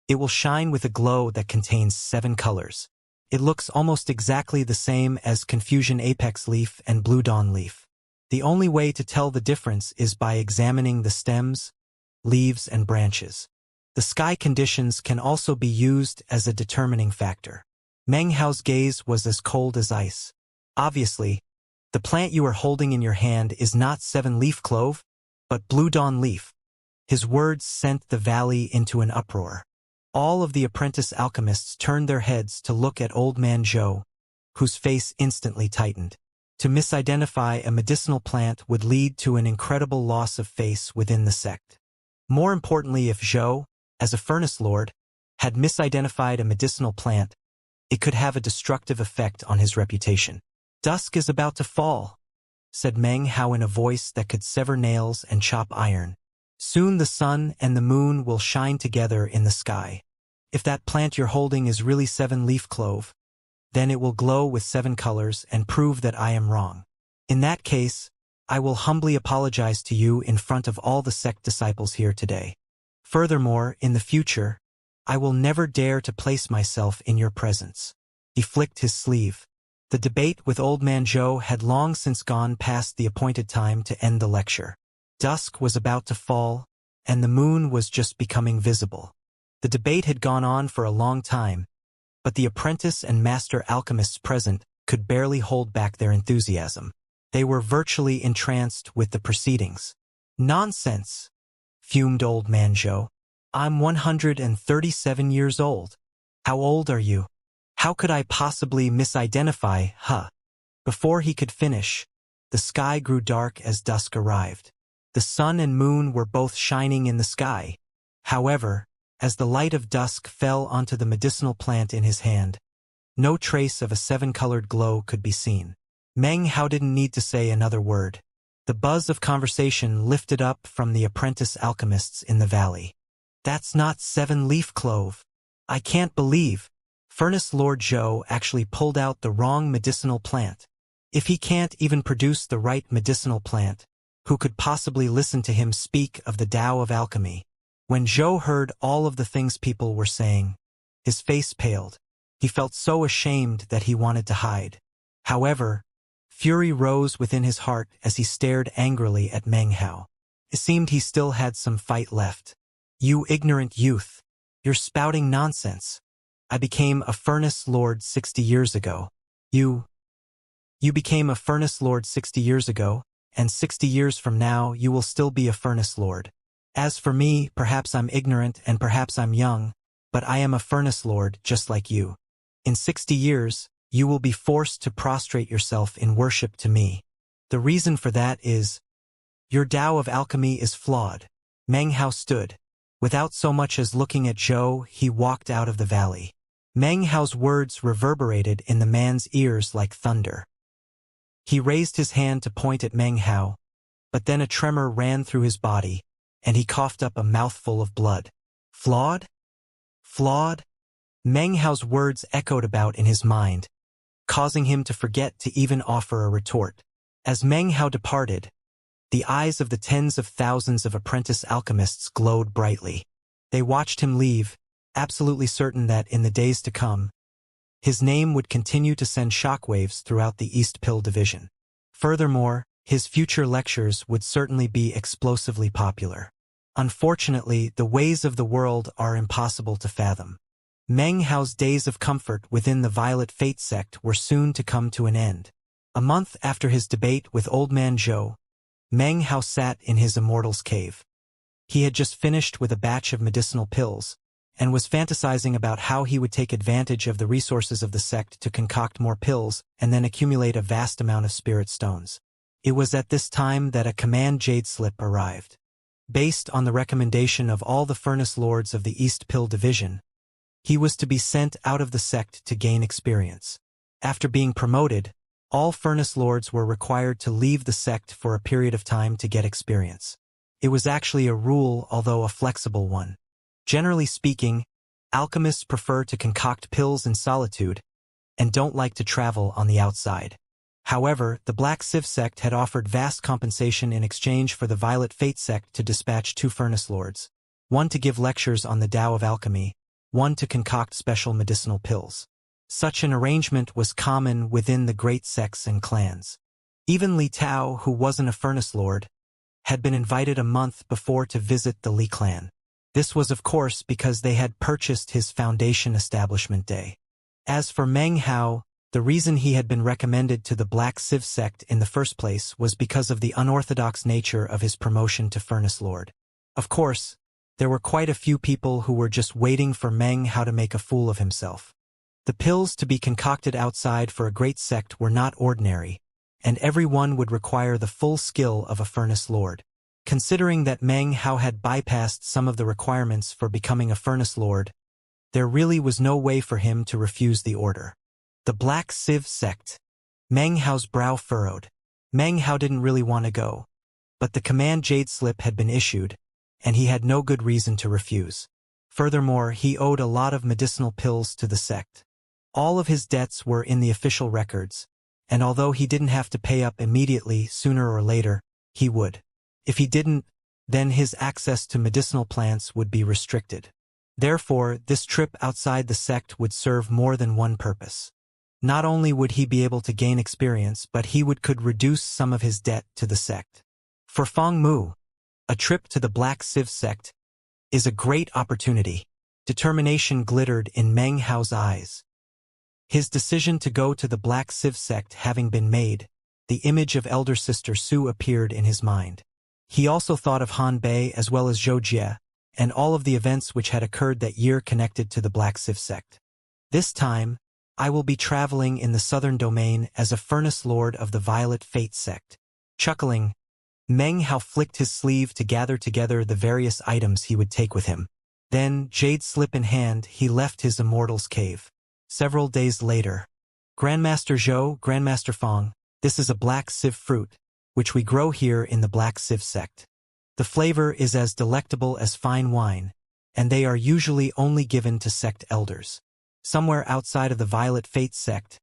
it will shine with a glow that contains 7 colors. It looks almost exactly the same as Confusion Apex leaf and Blue Dawn leaf. The only way to tell the difference is by examining the stems, leaves, and branches. The sky conditions can also be used as a determining factor. Meng Hao's gaze was as cold as ice. Obviously, the plant you are holding in your hand is not 7-leaf clove, but Blue Dawn leaf. His words sent the valley into an uproar. All of the apprentice alchemists turned their heads to look at Old Man Zhou, whose face instantly tightened. To misidentify a medicinal plant would lead to an incredible loss of face within the sect. More importantly, if Zhou, as a furnace lord, had misidentified a medicinal plant, it could have a destructive effect on his reputation. "Dusk is about to fall," said Meng Hao in a voice that could sever nails and chop iron. "Soon the sun and the moon will shine together in the sky. If that plant you're holding is really 7-leaf clove, then it will glow with 7 colors and prove that I am wrong. In that case, I will humbly apologize to you in front of all the sect disciples here today. Furthermore, in the future, I will never dare to place myself in your presence." He flicked his sleeve. The debate with Old Man Zhou had long since gone past the appointed time to end the lecture. Dusk was about to fall, and the moon was just becoming visible. The debate had gone on for a long time, but the apprentice and master alchemists present could barely hold back their enthusiasm. They were virtually entranced with the proceedings. "Nonsense," fumed Old Man Zhou. "I'm 137 years old. How old are you? How could I possibly misidentify, huh?" Before he could finish, the sky grew dark as dusk arrived. The sun and moon were both shining in the sky. However, as the light of dusk fell onto the medicinal plant in his hand, no trace of a 7-colored glow could be seen. Meng Hao didn't need to say another word. The buzz of conversation lifted up from the apprentice alchemists in the valley. "That's not 7-leaf clove. I can't believe Furnace Lord Zhou actually pulled out the wrong medicinal plant. If he can't even produce the right medicinal plant, who could possibly listen to him speak of the Tao of alchemy?" When Zhou heard all of the things people were saying, his face paled. He felt so ashamed that he wanted to hide. However, fury rose within his heart as he stared angrily at Meng Hao. It seemed he still had some fight left. "You ignorant youth. You're spouting nonsense. I became a furnace lord 60 years ago. You became a furnace lord 60 years ago, and 60 years from now you will still be a furnace lord. As for me, perhaps I'm ignorant and perhaps I'm young, but I am a furnace lord just like you. In 60 years, you will be forced to prostrate yourself in worship to me. The reason for that is, your Tao of alchemy is flawed." Meng Hao stood. Without so much as looking at Zhou, he walked out of the valley. Meng Hao's words reverberated in the man's ears like thunder. He raised his hand to point at Meng Hao, but then a tremor ran through his body, and he coughed up a mouthful of blood. "Flawed? Flawed?" Meng Hao's words echoed about in his mind, causing him to forget to even offer a retort. As Meng Hao departed, the eyes of the tens of thousands of apprentice alchemists glowed brightly. They watched him leave, absolutely certain that in the days to come, his name would continue to send shockwaves throughout the East Pill division. Furthermore, his future lectures would certainly be explosively popular. Unfortunately, the ways of the world are impossible to fathom. Meng Hao's days of comfort within the Violet Fate sect were soon to come to an end. A month after his debate with Old Man Zhou, Meng Hao sat in his Immortal's cave. He had just finished with a batch of medicinal pills, and was fantasizing about how he would take advantage of the resources of the sect to concoct more pills and then accumulate a vast amount of spirit stones. It was at this time that a command jade slip arrived. Based on the recommendation of all the furnace lords of the East Pill division, He was to be sent out of the sect to gain experience. After being promoted, all Furnace Lords were required to leave the sect for a period of time to get experience. It was actually a rule, although a flexible one. Generally speaking, alchemists prefer to concoct pills in solitude and don't like to travel on the outside. However, the Black Civ sect had offered vast compensation in exchange for the Violet Fate sect to dispatch 2 Furnace Lords, one to give lectures on the Tao of alchemy, one to concoct special medicinal pills. Such an arrangement was common within the great sects and clans. Even Li Tao, who wasn't a Furnace Lord, had been invited a month before to visit the Li clan. This was of course because they had purchased his Foundation Establishment Day. As for Meng Hao, the reason he had been recommended to the Black Civ sect in the first place was because of the unorthodox nature of his promotion to Furnace Lord. Of course, there were quite a few people who were just waiting for Meng Hao to make a fool of himself. The pills to be concocted outside for a great sect were not ordinary, and everyone would require the full skill of a Furnace Lord. Considering that Meng Hao had bypassed some of the requirements for becoming a Furnace Lord, there really was no way for him to refuse the order. The Black Civ sect. Meng Hao's brow furrowed. Meng Hao didn't really want to go, but the command Jade slip had been issued, and he had no good reason to refuse. Furthermore, he owed a lot of medicinal pills to the sect. All of his debts were in the official records, and although he didn't have to pay up immediately, sooner or later, he would. If he didn't, then his access to medicinal plants would be restricted. Therefore, this trip outside the sect would serve more than one purpose. Not only would he be able to gain experience, but he could reduce some of his debt to the sect. For Feng Mu, a trip to the Black Civ sect is a great opportunity. Determination glittered in Meng Hao's eyes. His decision to go to the Black Civ sect having been made, the image of elder sister Su appeared in his mind. He also thought of Han Bei as well as Zhou Jie, and all of the events which had occurred that year connected to the Black Civ sect. This time, I will be traveling in the southern domain as a Furnace Lord of the Violet Fate sect. Chuckling, Meng Hao flicked his sleeve to gather together the various items he would take with him. Then, jade slip in hand, he left his Immortal's cave. Several days later, Grandmaster Zhou, Grandmaster Feng, this is a Black Civ fruit, which we grow here in the Black Civ sect. The flavor is as delectable as fine wine, and they are usually only given to sect elders. Somewhere outside of the Violet Fate sect,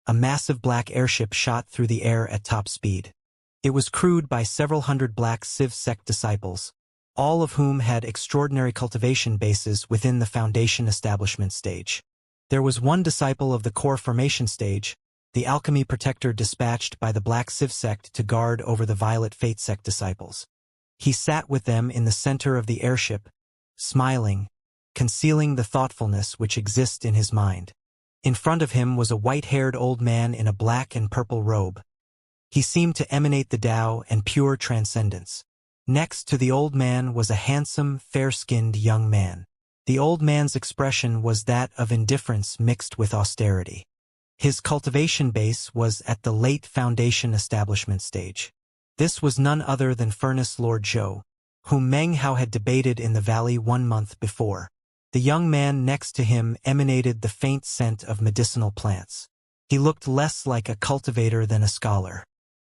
a massive black airship shot through the air at top speed. It was crewed by several hundred Black Civ sect disciples, all of whom had extraordinary cultivation bases within the Foundation Establishment stage. There was one disciple of the core formation stage, the alchemy protector dispatched by the Black Civ sect to guard over the Violet Fate sect disciples. He sat with them in the center of the airship, smiling, concealing the thoughtfulness which exists in his mind. In front of him was a white-haired old man in a black and purple robe. He seemed to emanate the Tao and pure transcendence. Next to the old man was a handsome, fair-skinned young man. The old man's expression was that of indifference mixed with austerity. His cultivation base was at the late Foundation Establishment stage. This was none other than Furnace Lord Zhou, whom Meng Hao had debated in the valley 1 month before. The young man next to him emanated the faint scent of medicinal plants. He looked less like a cultivator than a scholar.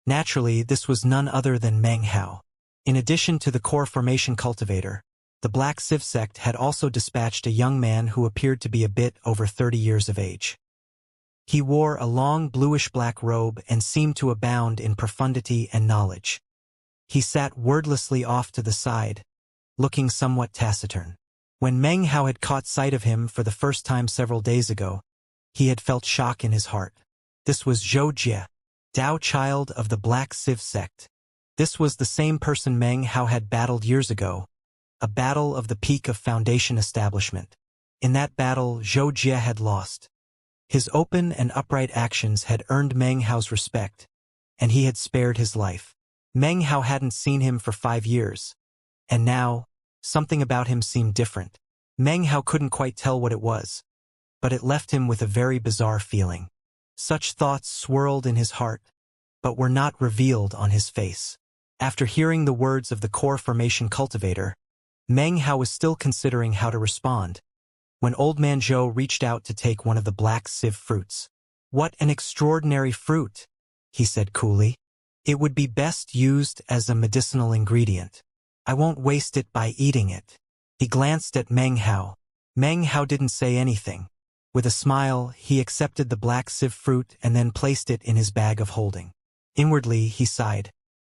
Naturally, this was none other than Meng Hao. In addition to the core formation cultivator, the Black Civ sect had also dispatched a young man who appeared to be a bit over 30 years of age. He wore a long bluish-black robe and seemed to abound in profundity and knowledge. He sat wordlessly off to the side, looking somewhat taciturn. When Meng Hao had caught sight of him for the first time several days ago, he had felt shock in his heart. This was Zhou Jie, Tao child of the Black Civ sect. This was the same person Meng Hao had battled years ago, a battle of the peak of Foundation Establishment. In that battle, Zhou Jie had lost. His open and upright actions had earned Meng Hao's respect, and he had spared his life. Meng Hao hadn't seen him for 5 years, and now, something about him seemed different. Meng Hao couldn't quite tell what it was, but it left him with a very bizarre feeling. Such thoughts swirled in his heart, but were not revealed on his face. After hearing the words of the core formation cultivator, Meng Hao was still considering how to respond. when Old Man Zhou reached out to take one of the black sieve fruits. "What an extraordinary fruit," he said coolly. "It would be best used as a medicinal ingredient. I won't waste it by eating it." He glanced at Meng Hao. Meng Hao didn't say anything. With a smile, he accepted the black sieve fruit and then placed it in his bag of holding. Inwardly, he sighed.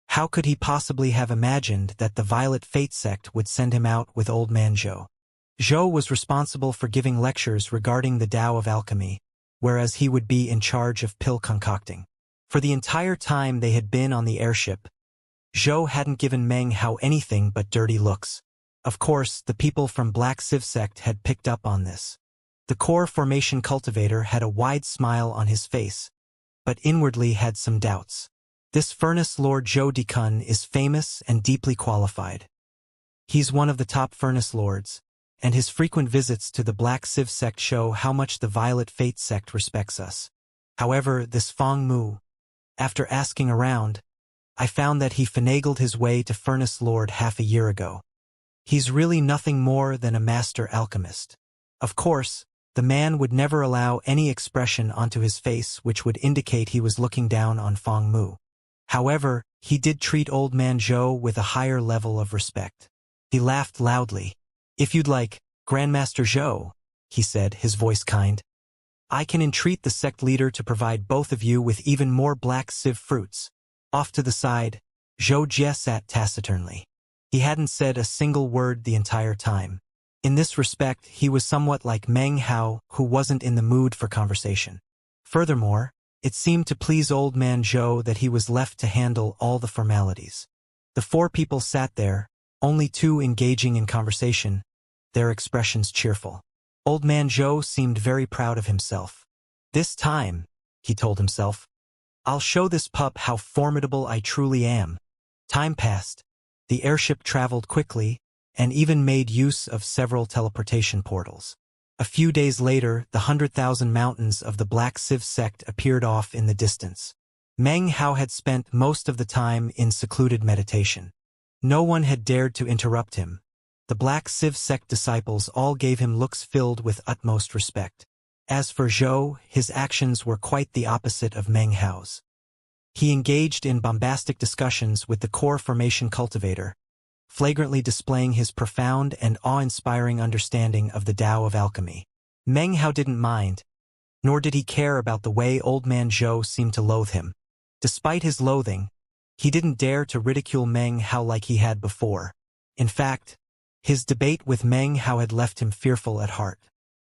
How could he possibly have imagined that the Violet Fate sect would send him out with Old Man Zhou? Zhou was responsible for giving lectures regarding the Tao of alchemy, whereas he would be in charge of pill concocting. For the entire time they had been on the airship, Zhou hadn't given Meng Hao anything but dirty looks. Of course, the people from Black Civ sect had picked up on this. The core formation cultivator had a wide smile on his face, but inwardly had some doubts. This Furnace Lord Zhou Dikun is famous and deeply qualified. He's one of the top Furnace Lords, and his frequent visits to the Black Civ sect show how much the Violet Fate sect respects us. However, this Fong Mu, after asking around, I found that he finagled his way to Furnace Lord half a year ago. He's really nothing more than a master alchemist. Of course, the man would never allow any expression onto his face which would indicate he was looking down on Fong Mu. However, he did treat Old Man Zhou with a higher level of respect. He laughed loudly. "If you'd like, Grandmaster Zhou," he said, his voice kind, "I can entreat the sect leader to provide both of you with even more black civ fruits." Off to the side, Zhou Jie sat taciturnly. He hadn't said a single word the entire time. In this respect, he was somewhat like Meng Hao, who wasn't in the mood for conversation. Furthermore, it seemed to please Old Man Zhou that he was left to handle all the formalities. The four people sat there, only two engaging in conversation, their expressions cheerful. Old Man Zhou seemed very proud of himself. "This time," he told himself, "I'll show this pup how formidable I truly am." Time passed. The airship traveled quickly, and even made use of several teleportation portals. A few days later, the 100,000 mountains of the Black Civ sect appeared off in the distance. Meng Hao had spent most of the time in secluded meditation. No one had dared to interrupt him. The Black Civ sect disciples all gave him looks filled with utmost respect. As for Zhou, his actions were quite the opposite of Meng Hao's. He engaged in bombastic discussions with the core formation cultivator, flagrantly displaying his profound and awe-inspiring understanding of the Tao of alchemy. Meng Hao didn't mind, nor did he care about the way Old Man Zhou seemed to loathe him. Despite his loathing, he didn't dare to ridicule Meng Hao like he had before. In fact, his debate with Meng Hao had left him fearful at heart.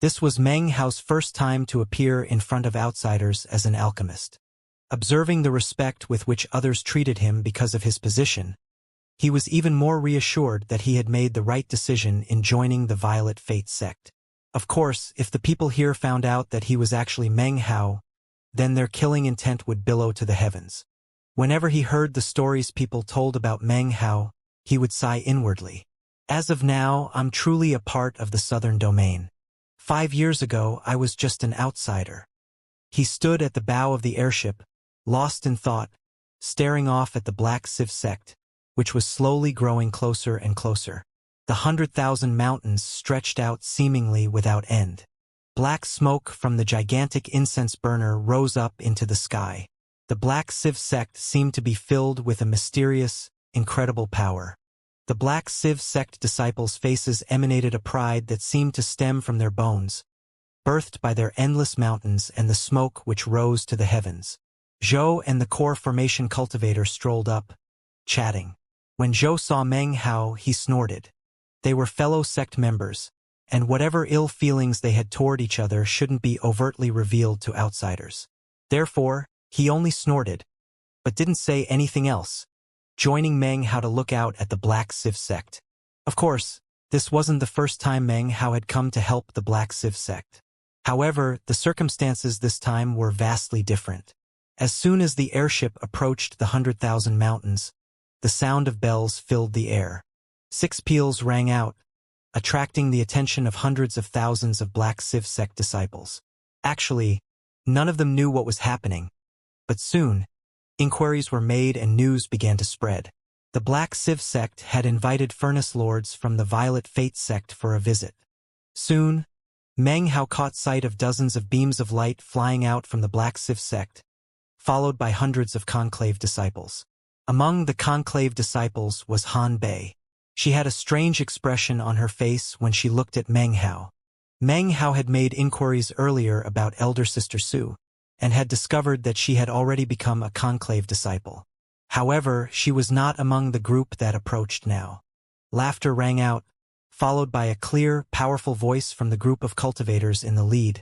This was Meng Hao's first time to appear in front of outsiders as an alchemist. Observing the respect with which others treated him because of his position, he was even more reassured that he had made the right decision in joining the Violet Fate sect. Of course, if the people here found out that he was actually Meng Hao, then their killing intent would billow to the heavens. Whenever he heard the stories people told about Meng Hao, he would sigh inwardly. As of now, I'm truly a part of the Southern Domain. 5 years ago, I was just an outsider. He stood at the bow of the airship, lost in thought, staring off at the Black Civ sect, which was slowly growing closer and closer. The 100,000 mountains stretched out seemingly without end. Black smoke from the gigantic incense burner rose up into the sky. The Black Civ sect seemed to be filled with a mysterious, incredible power. The Black Civ sect disciples' faces emanated a pride that seemed to stem from their bones, birthed by their endless mountains and the smoke which rose to the heavens. Zhou and the core formation cultivator strolled up, chatting. When Zhou saw Meng Hao, he snorted. They were fellow sect members, and whatever ill feelings they had toward each other shouldn't be overtly revealed to outsiders. Therefore, he only snorted, but didn't say anything else, joining Meng Hao to look out at the Black Civ sect. Of course, this wasn't the first time Meng Hao had come to help the Black Civ sect. However, the circumstances this time were vastly different. As soon as the airship approached the 100,000 mountains, the sound of bells filled the air. 6 peals rang out, attracting the attention of hundreds of thousands of Black Civ sect disciples. Actually, none of them knew what was happening, but soon, inquiries were made and news began to spread. The Black Civ sect had invited Furnace Lords from the Violet Fate sect for a visit. Soon, Meng Hao caught sight of dozens of beams of light flying out from the Black Sieve sect, followed by hundreds of conclave disciples. Among the conclave disciples was Han Bei. She had a strange expression on her face when she looked at Meng Hao. Meng Hao had made inquiries earlier about elder sister Su, and had discovered that she had already become a conclave disciple. However, she was not among the group that approached now. Laughter rang out, followed by a clear, powerful voice from the group of cultivators in the lead,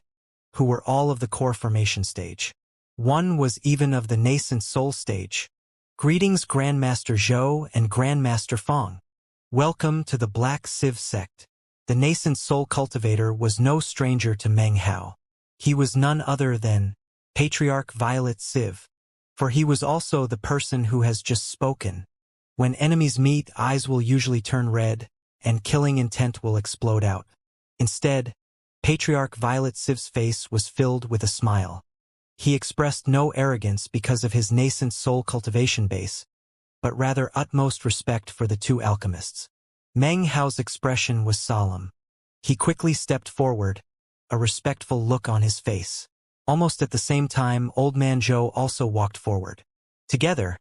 who were all of the core formation stage. One was even of the nascent soul stage. Greetings Grandmaster Zhou and Grandmaster Fong. Welcome to the Black Sieve sect. The nascent soul cultivator was no stranger to Meng Hao. He was none other than Patriarch Violet Sieve, for he was also the person who has just spoken. When enemies meet, eyes will usually turn red, and killing intent will explode out. Instead, Patriarch Violet Sieve's face was filled with a smile. He expressed no arrogance because of his nascent soul cultivation base, but rather utmost respect for the two alchemists. Meng Hao's expression was solemn. He quickly stepped forward, a respectful look on his face. Almost at the same time, Old Man Zhou also walked forward. Together,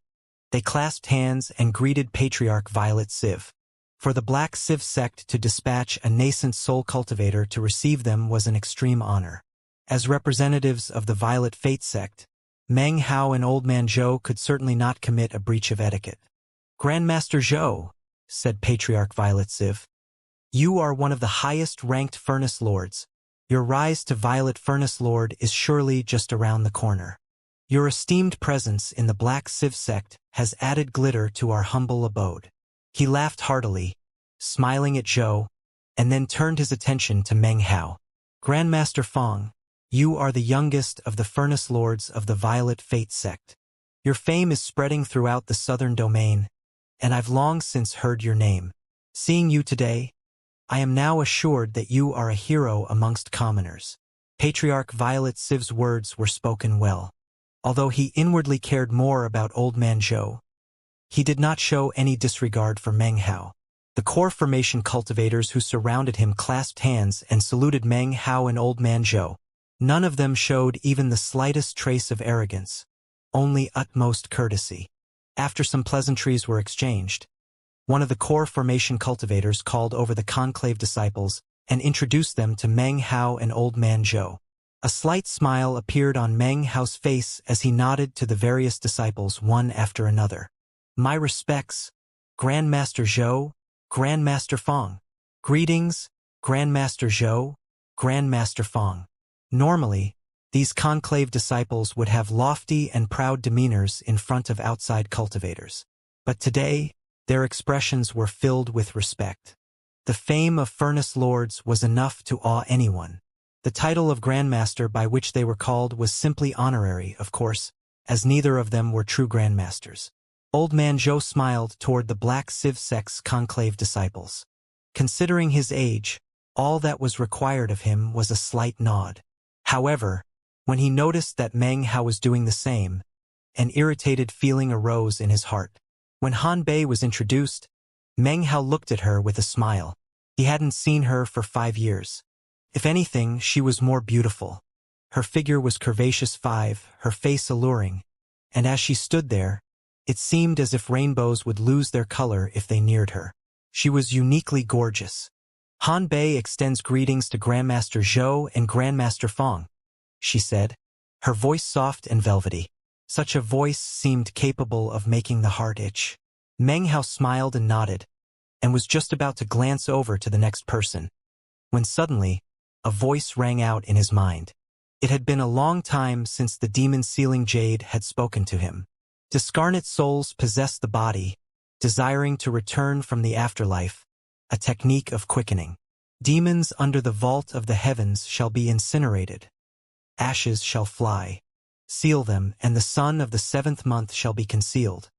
they clasped hands and greeted Patriarch Violet Sieve. For the Black Sieve sect to dispatch a nascent soul cultivator to receive them was an extreme honor. As representatives of the Violet Fate sect, Meng Hao and Old Man Zhou could certainly not commit a breach of etiquette. Grandmaster Zhou, said Patriarch Violet Sieve, you are one of the highest-ranked Furnace Lords. Your rise to Violet Furnace Lord is surely just around the corner. Your esteemed presence in the Black Sieve sect has added glitter to our humble abode. He laughed heartily, smiling at Zhou, and then turned his attention to Meng Hao. Grandmaster Fong, you are the youngest of the Furnace Lords of the Violet Fate sect. Your fame is spreading throughout the southern domain, and I've long since heard your name. Seeing you today, I am now assured that you are a hero amongst commoners. Patriarch Violet Sieve's words were spoken well. Although he inwardly cared more about Old Man Zhou, he did not show any disregard for Meng Hao. The core formation cultivators who surrounded him clasped hands and saluted Meng Hao and Old Man Zhou. None of them showed even the slightest trace of arrogance, only utmost courtesy. After some pleasantries were exchanged, one of the core formation cultivators called over the conclave disciples and introduced them to Meng Hao and Old Man Zhou. A slight smile appeared on Meng Hao's face as he nodded to the various disciples one after another. My respects, Grandmaster Zhou, Grandmaster Fong. Greetings, Grandmaster Zhou, Grandmaster Fong. Normally, these conclave disciples would have lofty and proud demeanors in front of outside cultivators. But today, their expressions were filled with respect. The fame of Furnace Lords was enough to awe anyone. The title of Grandmaster by which they were called was simply honorary, of course, as neither of them were true Grandmasters. Old Man Zhou smiled toward the Black Sieve sect's conclave disciples. Considering his age, all that was required of him was a slight nod. However, when he noticed that Meng Hao was doing the same, an irritated feeling arose in his heart. When Han Bei was introduced, Meng Hao looked at her with a smile. He hadn't seen her for 5 years. If anything, she was more beautiful. Her figure was curvaceous, her face alluring, and as she stood there, it seemed as if rainbows would lose their color if they neared her. She was uniquely gorgeous. Han Bei extends greetings to Grandmaster Zhou and Grandmaster Fong, she said, her voice soft and velvety. Such a voice seemed capable of making the heart itch. Meng Hao smiled and nodded, and was just about to glance over to the next person, when suddenly, a voice rang out in his mind. It had been a long time since the demon Sealing Jade had spoken to him. Discarnate souls possess the body, desiring to return from the afterlife, a technique of quickening. Demons under the vault of the heavens shall be incinerated. Ashes shall fly. Seal them, and the sun of the 7th month shall be concealed.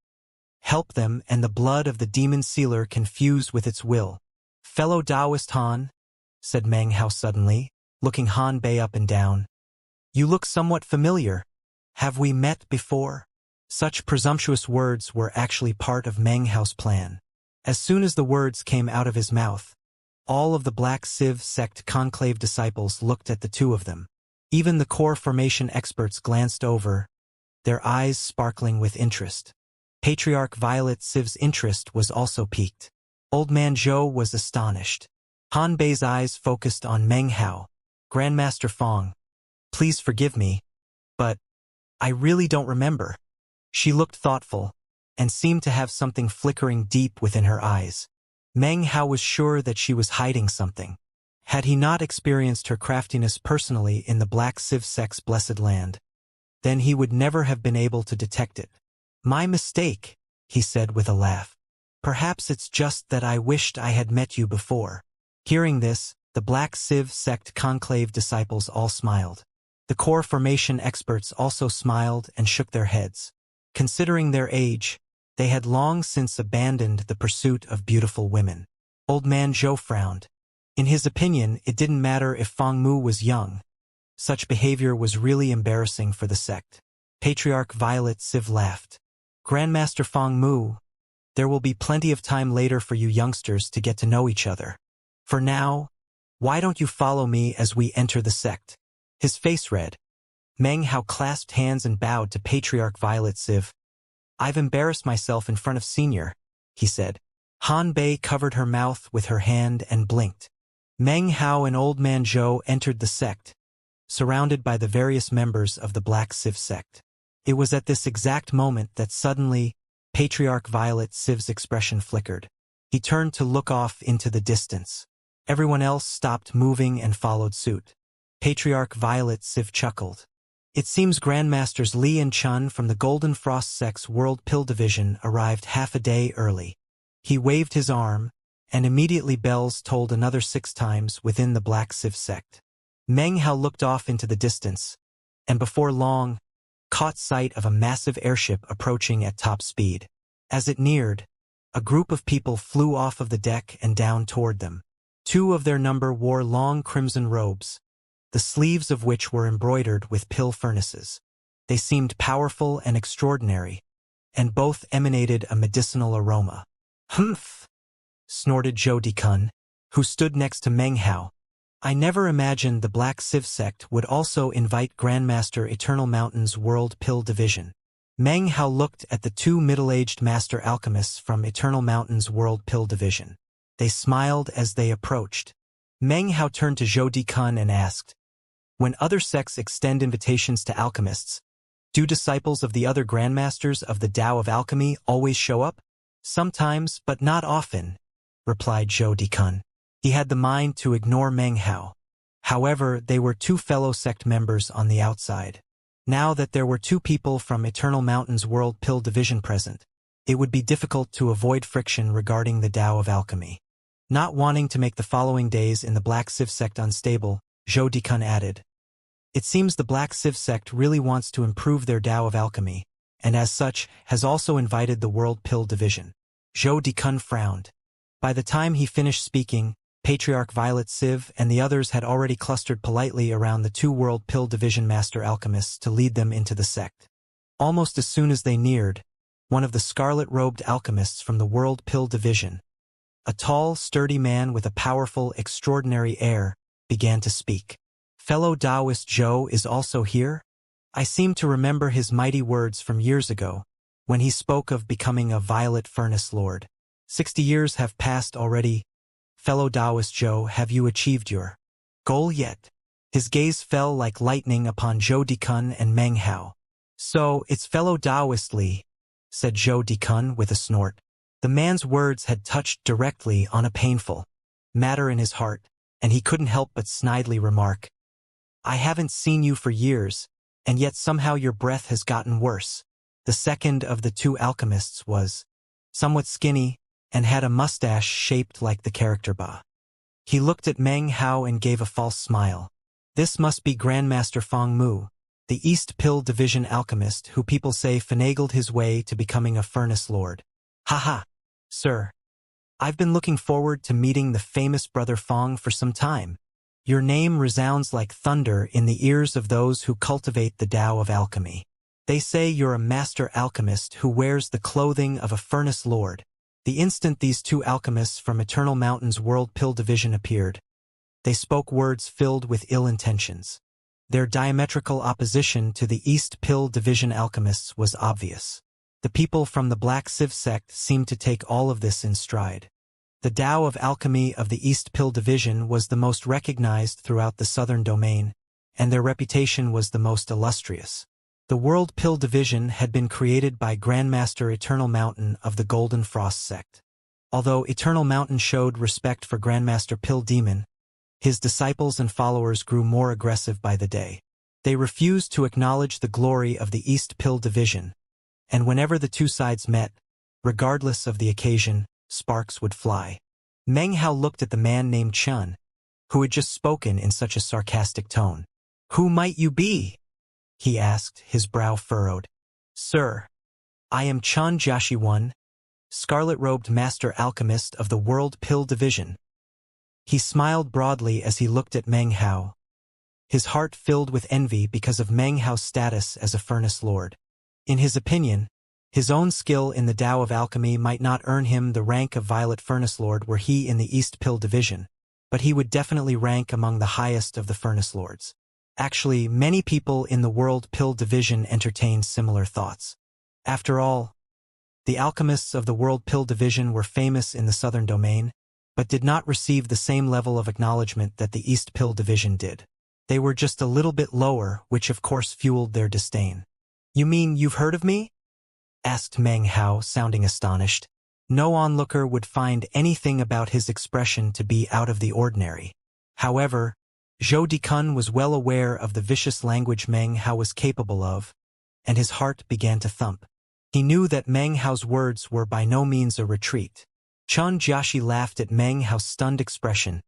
Help them, and the blood of the demon sealer can fuse with its will. Fellow Taoist Han, said Meng Hao suddenly, looking Han Bei up and down. You look somewhat familiar. Have we met before? Such presumptuous words were actually part of Meng Hao's plan. As soon as the words came out of his mouth, All of the Black Civ sect conclave disciples looked at the two of them. Even the core formation experts glanced over, their eyes sparkling with interest. Patriarch Violet Civ's interest was also piqued. Old Man Zhou was astonished. Han Bei's eyes focused on Meng Hao. Grandmaster Fong, please forgive me, but I really don't remember. She looked thoughtful, and seemed to have something flickering deep within her eyes. Meng Hao was sure that she was hiding something. Had he not experienced her craftiness personally in the Black Civ sect's blessed land, then he would never have been able to detect it. My mistake, he said with a laugh. Perhaps it's just that I wished I had met you before. Hearing this, the Black Civ sect conclave disciples all smiled. The core formation experts also smiled and shook their heads. Considering their age, they had long since abandoned the pursuit of beautiful women. Old Man Zhou frowned. In his opinion, it didn't matter if Fong Mu was young. Such behavior was really embarrassing for the sect. Patriarch Violet Civ laughed. Grandmaster Fong Mu, there will be plenty of time later for you youngsters to get to know each other. For now, why don't you follow me as we enter the sect? His face read. Meng Hao clasped hands and bowed to Patriarch Violet Civ. I've embarrassed myself in front of Senior, he said. Han Bei covered her mouth with her hand and blinked. Meng Hao and Old Man Zhou entered the sect, surrounded by the various members of the Black Civ sect. It was at this exact moment that suddenly, Patriarch Violet Civ's expression flickered. He turned to look off into the distance. Everyone else stopped moving and followed suit. Patriarch Violet Civ chuckled. It seems Grandmasters Li and Chun from the Golden Frost Sect's World Pill Division arrived half a day early. He waved his arm, and immediately bells tolled another 6 times within the Black Civ sect. Meng Hao looked off into the distance, and before long, caught sight of a massive airship approaching at top speed. As it neared, a group of people flew off of the deck and down toward them. 2 of their number wore long crimson robes, the sleeves of which were embroidered with pill furnaces. They seemed powerful and extraordinary, and both emanated a medicinal aroma. Humph! Snorted Zhou Dikun, who stood next to Meng Hao. I never imagined the Black Civ sect would also invite Grandmaster Eternal Mountain's World Pill Division. Meng Hao looked at the 2 middle-aged master alchemists from Eternal Mountain's World Pill Division. They smiled as they approached. Meng Hao turned to Zhou Dikun and asked, when other sects extend invitations to alchemists, do disciples of the other grandmasters of the Tao of Alchemy always show up? Sometimes, but not often, replied Zhou Dikun. He had the mind to ignore Meng Hao. However, they were 2 fellow sect members on the outside. Now that there were 2 people from Eternal Mountain's World Pill Division present, it would be difficult to avoid friction regarding the Tao of Alchemy. Not wanting to make the following days in the Black Civ sect unstable, Zhou Dikun added, it seems the Black Civ sect really wants to improve their Tao of Alchemy, and as such, has also invited the World Pill Division. Zhou Dikun frowned. By the time he finished speaking, Patriarch Violet Civ and the others had already clustered politely around the 2 World Pill Division Master Alchemists to lead them into the sect. Almost as soon as they neared, one of the scarlet-robed alchemists from the World Pill Division, a tall, sturdy man with a powerful, extraordinary air, began to speak. Fellow Taoist Zhou is also here? I seem to remember his mighty words from years ago, when he spoke of becoming a Violet Furnace Lord. 60 years have passed already. Fellow Taoist Zhou, have you achieved your goal yet? His gaze fell like lightning upon Zhou Dikun and Meng Hao. So, it's fellow Taoist Li, said Zhou Dikun with a snort. The man's words had touched directly on a painful matter in his heart, and he couldn't help but snidely remark, I haven't seen you for years, and yet somehow your breath has gotten worse. The second of the 2 alchemists was somewhat skinny and had a mustache shaped like the character Ba. He looked at Meng Hao and gave a false smile. This must be Grandmaster Fong Mu, the East Pill Division alchemist who people say finagled his way to becoming a Furnace Lord. Haha, sir. I've been looking forward to meeting the famous brother Fong for some time. Your name resounds like thunder in the ears of those who cultivate the Tao of Alchemy. They say you're a master alchemist who wears the clothing of a Furnace Lord. The instant these two alchemists from Eternal Mountain's World Pill Division appeared, they spoke words filled with ill intentions. Their diametrical opposition to the East Pill Division alchemists was obvious. The people from the Black Civ sect seemed to take all of this in stride. The Tao of Alchemy of the East Pill Division was the most recognized throughout the Southern Domain, and their reputation was the most illustrious. The World Pill Division had been created by Grandmaster Eternal Mountain of the Golden Frost sect. Although Eternal Mountain showed respect for Grandmaster Pill Demon, his disciples and followers grew more aggressive by the day. They refused to acknowledge the glory of the East Pill Division, and whenever the two sides met, regardless of the occasion, sparks would fly. Meng Hao looked at the man named Chun, who had just spoken in such a sarcastic tone. "Who might you be?" he asked, his brow furrowed. "Sir, I am Chun Jiashi-1, scarlet-robed master alchemist of the World Pill Division." He smiled broadly as he looked at Meng Hao, his heart filled with envy because of Meng Hao's status as a furnace lord. In his opinion, his own skill in the Tao of alchemy might not earn him the rank of Violet Furnace Lord were he in the East Pill Division, but he would definitely rank among the highest of the Furnace Lords. Actually, many people in the World Pill Division entertained similar thoughts. After all, the alchemists of the World Pill Division were famous in the Southern Domain, but did not receive the same level of acknowledgement that the East Pill Division did. They were just a little bit lower, which of course fueled their disdain. "You mean you've heard of me?" asked Meng Hao, sounding astonished. No onlooker would find anything about his expression to be out of the ordinary. However, Zhou Dikun was well aware of the vicious language Meng Hao was capable of, and his heart began to thump. He knew that Meng Hao's words were by no means a retreat. Chun Jiashi laughed at Meng Hao's stunned expression,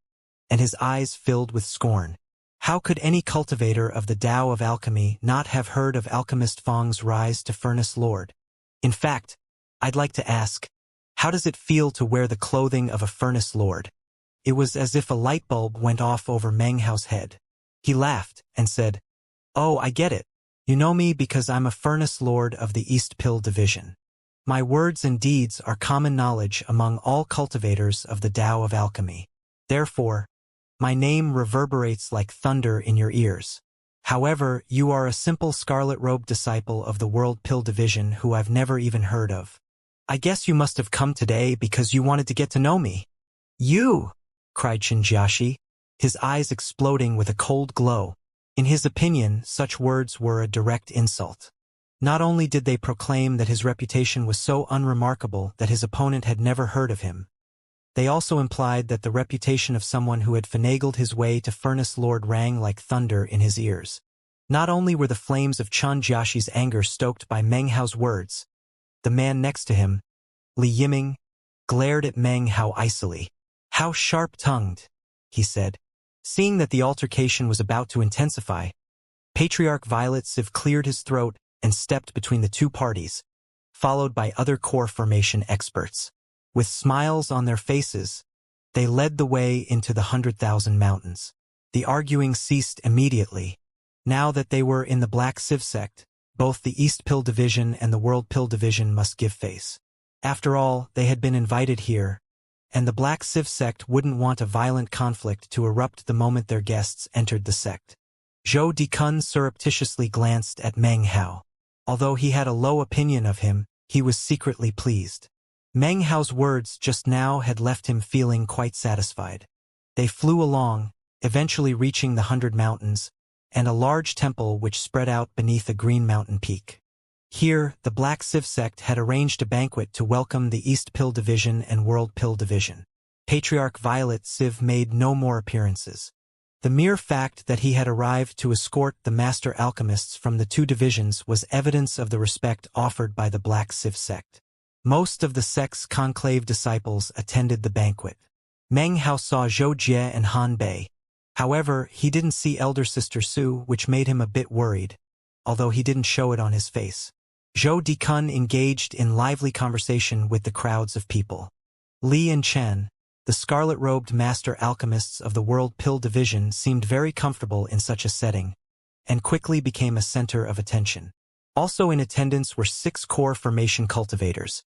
and his eyes filled with scorn. How could any cultivator of the Tao of alchemy not have heard of Alchemist Feng's rise to Furnace Lord? In fact, I'd like to ask, how does it feel to wear the clothing of a Furnace Lord? It was as if a light bulb went off over Meng Hao's head. He laughed and said, "Oh, I get it. You know me because I'm a Furnace Lord of the East Pill Division. My words and deeds are common knowledge among all cultivators of the Tao of alchemy. Therefore, my name reverberates like thunder in your ears. However, you are a simple scarlet-robed disciple of the World Pill Division who I've never even heard of. I guess you must have come today because you wanted to get to know me." "You!" cried Xianxia, his eyes exploding with a cold glow. In his opinion, such words were a direct insult. Not only did they proclaim that his reputation was so unremarkable that his opponent had never heard of him, they also implied that the reputation of someone who had finagled his way to Furnace Lord rang like thunder in his ears. Not only were the flames of Chun Jiashi's anger stoked by Meng Hao's words, the man next to him, Li Yiming, glared at Meng Hao icily. "How sharp-tongued," he said. Seeing that the altercation was about to intensify, Patriarch Violet Civ cleared his throat and stepped between the two parties, followed by other core formation experts. With smiles on their faces, they led the way into the 100,000 Mountains. The arguing ceased immediately. Now that they were in the Black Civ sect, both the East Pill Division and the World Pill Division must give face. After all, they had been invited here, and the Black Civ sect wouldn't want a violent conflict to erupt the moment their guests entered the sect. Zhou Dikun surreptitiously glanced at Meng Hao. Although he had a low opinion of him, he was secretly pleased. Meng Hao's words just now had left him feeling quite satisfied. They flew along, eventually reaching the 100 Mountains, and a large temple which spread out beneath a green mountain peak. Here, the Black Civ sect had arranged a banquet to welcome the East Pill Division and World Pill Division. Patriarch Violet Civ made no more appearances. The mere fact that he had arrived to escort the master alchemists from the two divisions was evidence of the respect offered by the Black Civ sect. Most of the sect's conclave disciples attended the banquet. Meng Hao saw Zhou Jie and Han Bei. However, he didn't see elder sister Su, which made him a bit worried, although he didn't show it on his face. Zhou Dikun engaged in lively conversation with the crowds of people. Li and Chen, the scarlet-robed master alchemists of the World Pill Division, seemed very comfortable in such a setting, and quickly became a center of attention. Also in attendance were 6 core formation cultivators,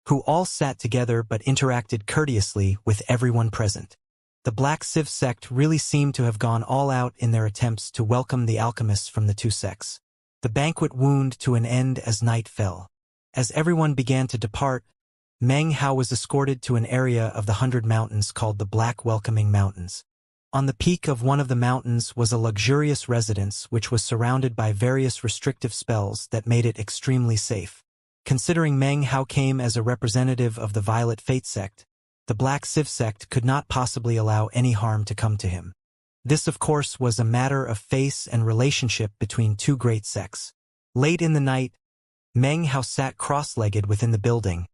who all sat together but interacted courteously with everyone present. The Black Civ sect really seemed to have gone all out in their attempts to welcome the alchemists from the two sects. The banquet wound to an end as night fell. As everyone began to depart, Meng Hao was escorted to an area of the 100 Mountains called the Black Welcoming Mountains. On the peak of one of the mountains was a luxurious residence which was surrounded by various restrictive spells that made it extremely safe. Considering Meng Hao came as a representative of the Violet Fate sect, the Black Civ sect could not possibly allow any harm to come to him. This, of course, was a matter of face and relationship between two great sects. Late in the night, Meng Hao sat cross-legged within the building,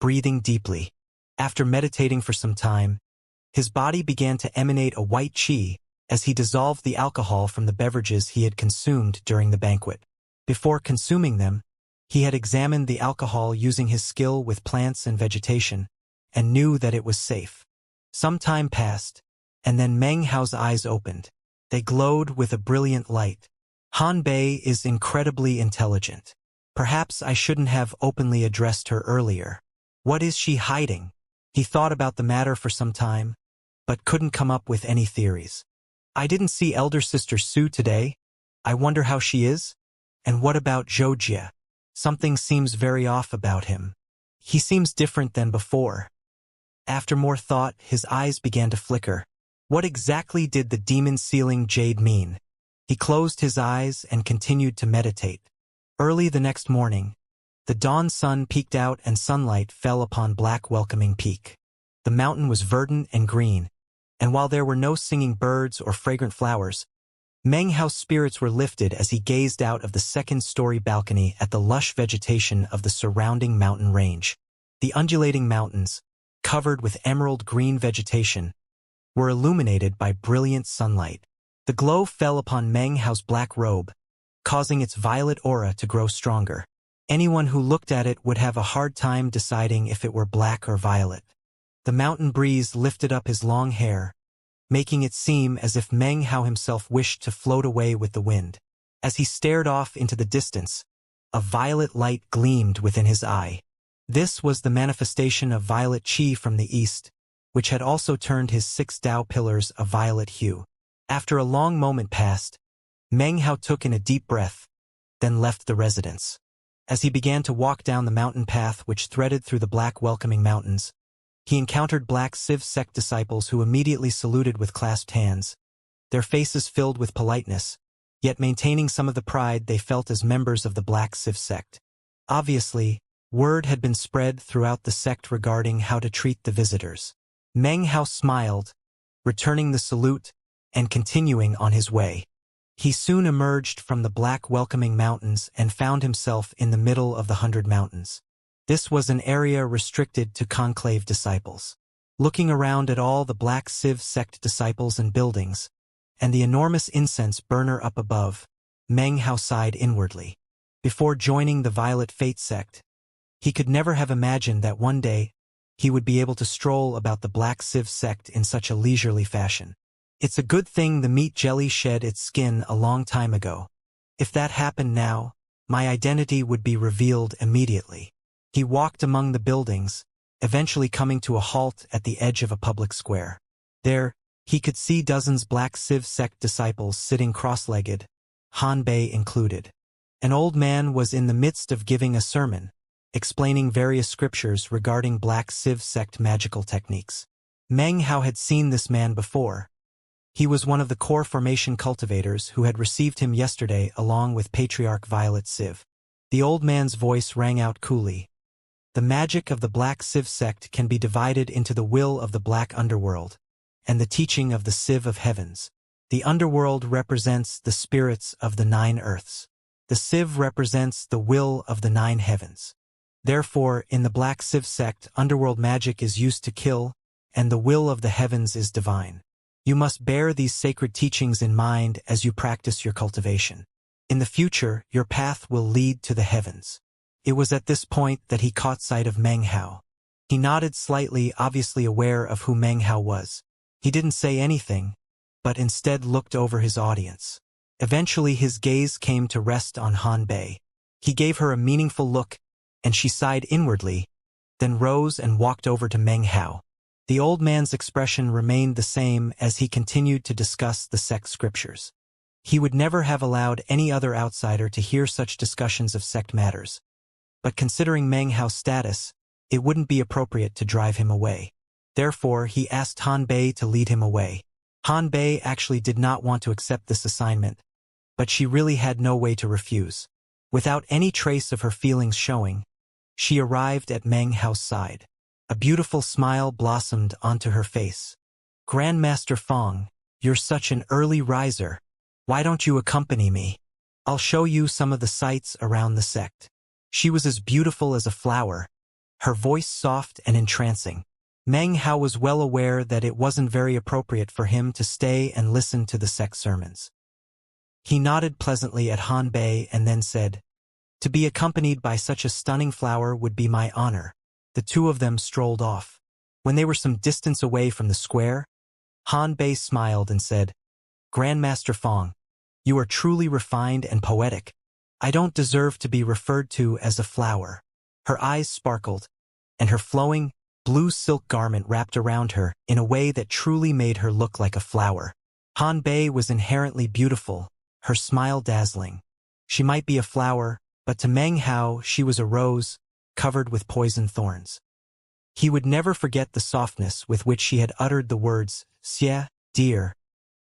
breathing deeply. After meditating for some time, his body began to emanate a white qi as he dissolved the alcohol from the beverages he had consumed during the banquet. Before consuming them, he had examined the alcohol using his skill with plants and vegetation, and knew that it was safe. Some time passed, and then Meng Hao's eyes opened. They glowed with a brilliant light. Han Bei is incredibly intelligent. Perhaps I shouldn't have openly addressed her earlier. What is she hiding? He thought about the matter for some time, but couldn't come up with any theories. I didn't see elder sister Su today. I wonder how she is? And what about Zhou? Something seems very off about him. He seems different than before. After more thought, his eyes began to flicker. What exactly did the demon-sealing jade mean? He closed his eyes and continued to meditate. Early the next morning, the dawn sun peeked out and sunlight fell upon Black Welcoming Peak. The mountain was verdant and green, and while there were no singing birds or fragrant flowers, Meng Hao's spirits were lifted as he gazed out of the second-story balcony at the lush vegetation of the surrounding mountain range. The undulating mountains, covered with emerald green vegetation, were illuminated by brilliant sunlight. The glow fell upon Meng Hao's black robe, causing its violet aura to grow stronger. Anyone who looked at it would have a hard time deciding if it were black or violet. The mountain breeze lifted up his long hair, making it seem as if Meng Hao himself wished to float away with the wind. As he stared off into the distance, a violet light gleamed within his eye. This was the manifestation of violet qi from the east, which had also turned his 6 Dao pillars a violet hue. After a long moment passed, Meng Hao took in a deep breath, then left the residence. As he began to walk down the mountain path which threaded through the Black Welcoming Mountains, he encountered Black Civ sect disciples who immediately saluted with clasped hands, their faces filled with politeness, yet maintaining some of the pride they felt as members of the Black Civ sect. Obviously, word had been spread throughout the sect regarding how to treat the visitors. Meng Hao smiled, returning the salute, and continuing on his way. He soon emerged from the Black Welcoming Mountains and found himself in the middle of the 100 Mountains. This was an area restricted to conclave disciples. Looking around at all the Black Civ sect disciples and buildings, and the enormous incense burner up above, Meng Hao sighed inwardly. Before joining the Violet Fate sect, he could never have imagined that one day he would be able to stroll about the Black Civ sect in such a leisurely fashion. It's a good thing the meat jelly shed its skin a long time ago. If that happened now, my identity would be revealed immediately. He walked among the buildings, eventually coming to a halt at the edge of a public square. There, he could see dozens Black Civ sect disciples sitting cross-legged, Han Bei included. An old man was in the midst of giving a sermon, explaining various scriptures regarding Black Civ sect magical techniques. Meng Hao had seen this man before. He was one of the core formation cultivators who had received him yesterday along with Patriarch Violet Civ. The old man's voice rang out coolly. The magic of the Black Civ sect can be divided into the will of the Black Underworld, and the teaching of the Civ of Heavens. The Underworld represents the spirits of the 9 earths. The Civ represents the will of the 9 heavens. Therefore, in the Black Civ sect, underworld magic is used to kill, and the will of the heavens is divine. You must bear these sacred teachings in mind as you practice your cultivation. In the future, your path will lead to the heavens. It was at this point that he caught sight of Meng Hao. He nodded slightly, obviously aware of who Meng Hao was. He didn't say anything, but instead looked over his audience. Eventually his gaze came to rest on Han Bei. He gave her a meaningful look, and she sighed inwardly, then rose and walked over to Meng Hao. The old man's expression remained the same as he continued to discuss the sect scriptures. He would never have allowed any other outsider to hear such discussions of sect matters. But considering Meng Hao's status, it wouldn't be appropriate to drive him away. Therefore, he asked Han Bei to lead him away. Han Bei actually did not want to accept this assignment, but she really had no way to refuse. Without any trace of her feelings showing, she arrived at Meng Hao's side. A beautiful smile blossomed onto her face. "Grandmaster Fong, you're such an early riser. Why don't you accompany me? I'll show you some of the sights around the sect." She was as beautiful as a flower, her voice soft and entrancing. Meng Hao was well aware that it wasn't very appropriate for him to stay and listen to the sect sermons. He nodded pleasantly at Han Bei and then said, "To be accompanied by such a stunning flower would be my honor." The two of them strolled off. When they were some distance away from the square, Han Bei smiled and said, "Grandmaster Fong, you are truly refined and poetic. I don't deserve to be referred to as a flower." Her eyes sparkled, and her flowing, blue silk garment wrapped around her in a way that truly made her look like a flower. Han Bei was inherently beautiful, her smile dazzling. She might be a flower, but to Meng Hao she was a rose, covered with poison thorns. He would never forget the softness with which she had uttered the words, "Xie, dear,"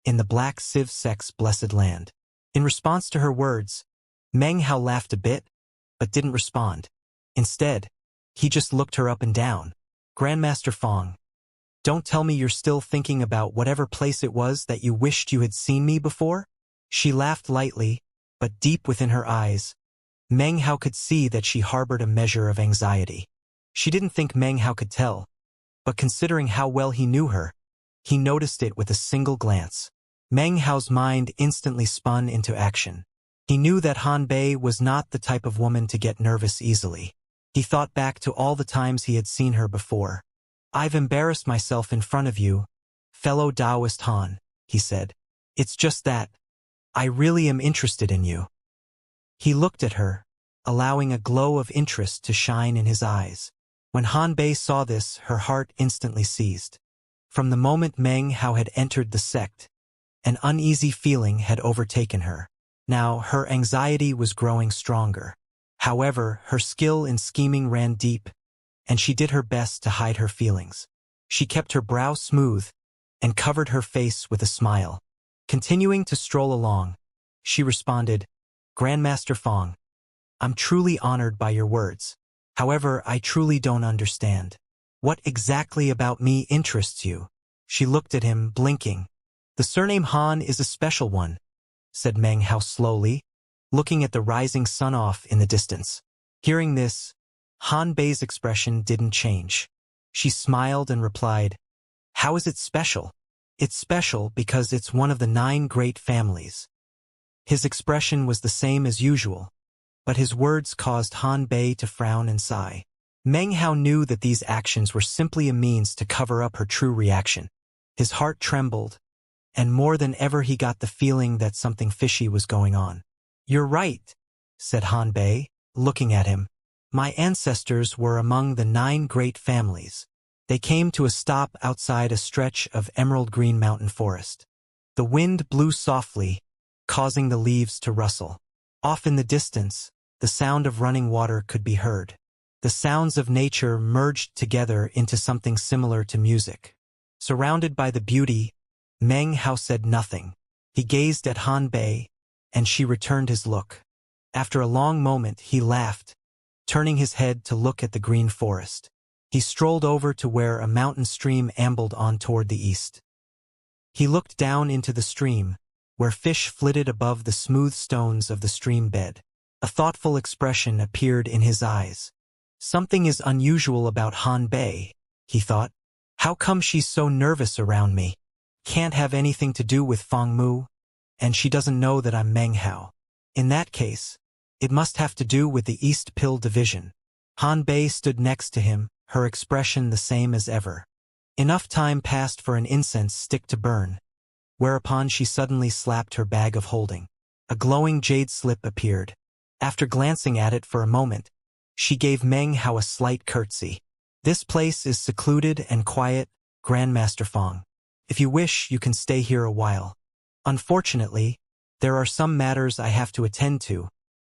in the Black Civ sect's blessed land. In response to her words, Meng Hao laughed a bit, but didn't respond. Instead, he just looked her up and down. "Grandmaster Fong, don't tell me you're still thinking about whatever place it was that you wished you had seen me before?" She laughed lightly, but deep within her eyes, Meng Hao could see that she harbored a measure of anxiety. She didn't think Meng Hao could tell, but considering how well he knew her, he noticed it with a single glance. Meng Hao's mind instantly spun into action. He knew that Han Bei was not the type of woman to get nervous easily. He thought back to all the times he had seen her before. "I've embarrassed myself in front of you, fellow Taoist Han," he said. "It's just that I really am interested in you." He looked at her, allowing a glow of interest to shine in his eyes. When Han Bei saw this, her heart instantly seized. From the moment Meng Hao had entered the sect, an uneasy feeling had overtaken her. Now, her anxiety was growing stronger. However, her skill in scheming ran deep, and she did her best to hide her feelings. She kept her brow smooth and covered her face with a smile. Continuing to stroll along, she responded, "Grandmaster Fong, I'm truly honored by your words. However, I truly don't understand. What exactly about me interests you?" She looked at him, blinking. "The surname Han is a special one," said Meng Hao slowly, looking at the rising sun off in the distance. Hearing this, Han Bei's expression didn't change. She smiled and replied, "How is it special?" "It's special because it's one of the 9 great families." His expression was the same as usual, but his words caused Han Bei to frown and sigh. Meng Hao knew that these actions were simply a means to cover up her true reaction. His heart trembled, and more than ever he got the feeling that something fishy was going on. "You're right," said Han Bei, looking at him. "My ancestors were among the 9 great families." They came to a stop outside a stretch of emerald green mountain forest. The wind blew softly, causing the leaves to rustle. Off in the distance, the sound of running water could be heard. The sounds of nature merged together into something similar to music. Surrounded by the beauty, Meng Hao said nothing. He gazed at Han Bei, and she returned his look. After a long moment, he laughed, turning his head to look at the green forest. He strolled over to where a mountain stream ambled on toward the east. He looked down into the stream, where fish flitted above the smooth stones of the stream bed. A thoughtful expression appeared in his eyes. "Something is unusual about Han Bei," he thought. "How come she's so nervous around me? Can't have anything to do with Fong Mu, and she doesn't know that I'm Meng Hao. In that case, it must have to do with the East Pill Division." Han Bei stood next to him, her expression the same as ever. Enough time passed for an incense stick to burn, whereupon she suddenly slapped her bag of holding. A glowing jade slip appeared. After glancing at it for a moment, she gave Meng Hao a slight curtsy. This place is secluded and quiet, Grandmaster Fong. If you wish, you can stay here a while. Unfortunately, there are some matters I have to attend to,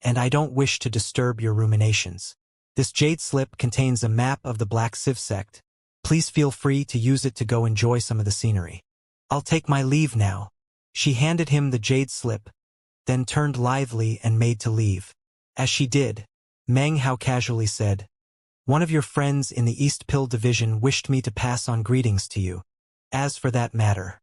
and I don't wish to disturb your ruminations. This jade slip contains a map of the Black Civ sect. Please feel free to use it to go enjoy some of the scenery. I'll take my leave now. She handed him the jade slip, then turned lithely and made to leave. As she did, Meng Hao casually said, "One of your friends in the East Pill Division wished me to pass on greetings to you. As for that matter."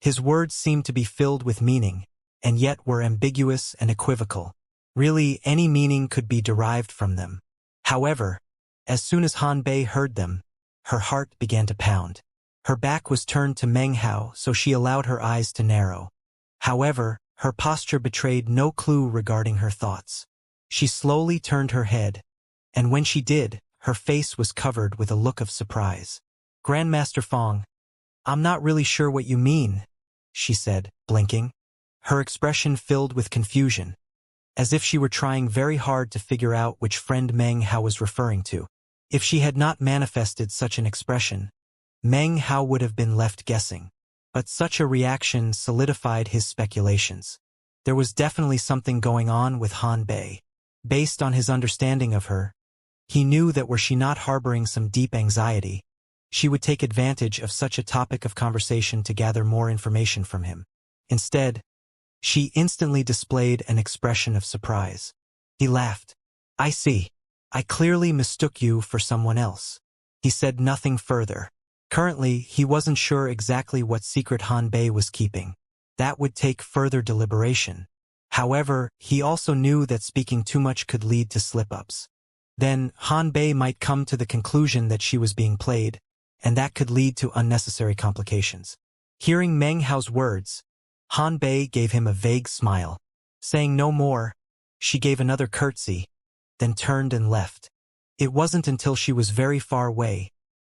His words seemed to be filled with meaning, and yet were ambiguous and equivocal. Really, any meaning could be derived from them. However, as soon as Han Bei heard them, her heart began to pound. Her back was turned to Meng Hao, so she allowed her eyes to narrow. However, her posture betrayed no clue regarding her thoughts. She slowly turned her head, and when she did, her face was covered with a look of surprise. "Grandmaster Fong, I'm not really sure what you mean," she said, blinking. Her expression filled with confusion, as if she were trying very hard to figure out which friend Meng Hao was referring to. If she had not manifested such an expression, Meng Hao would have been left guessing. But such a reaction solidified his speculations. There was definitely something going on with Han Bei. Based on his understanding of her, he knew that were she not harboring some deep anxiety, she would take advantage of such a topic of conversation to gather more information from him. Instead, she instantly displayed an expression of surprise. He laughed. "I see. I clearly mistook you for someone else." He said nothing further. Currently, he wasn't sure exactly what secret Han Bei was keeping. That would take further deliberation. However, he also knew that speaking too much could lead to slip-ups. Then, Han Bei might come to the conclusion that she was being played, and that could lead to unnecessary complications. Hearing Meng Hao's words, Han Bei gave him a vague smile. Saying no more, she gave another curtsy, then turned and left. It wasn't until she was very far away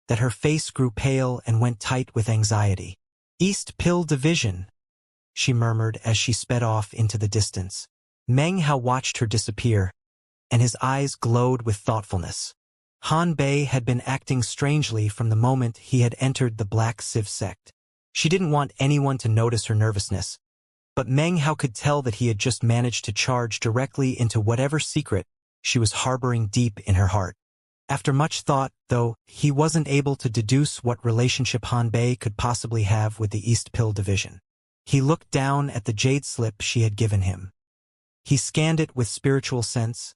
that her face grew pale and went tight with anxiety. "East Pill Division," she murmured as she sped off into the distance. Meng Hao watched her disappear, and his eyes glowed with thoughtfulness. Han Bei had been acting strangely from the moment he had entered the Black Civ sect. She didn't want anyone to notice her nervousness, but Meng Hao could tell that he had just managed to charge directly into whatever secret she was harboring deep in her heart. After much thought, though, he wasn't able to deduce what relationship Han Bei could possibly have with the East Pill Division. He looked down at the jade slip she had given him. He scanned it with spiritual sense,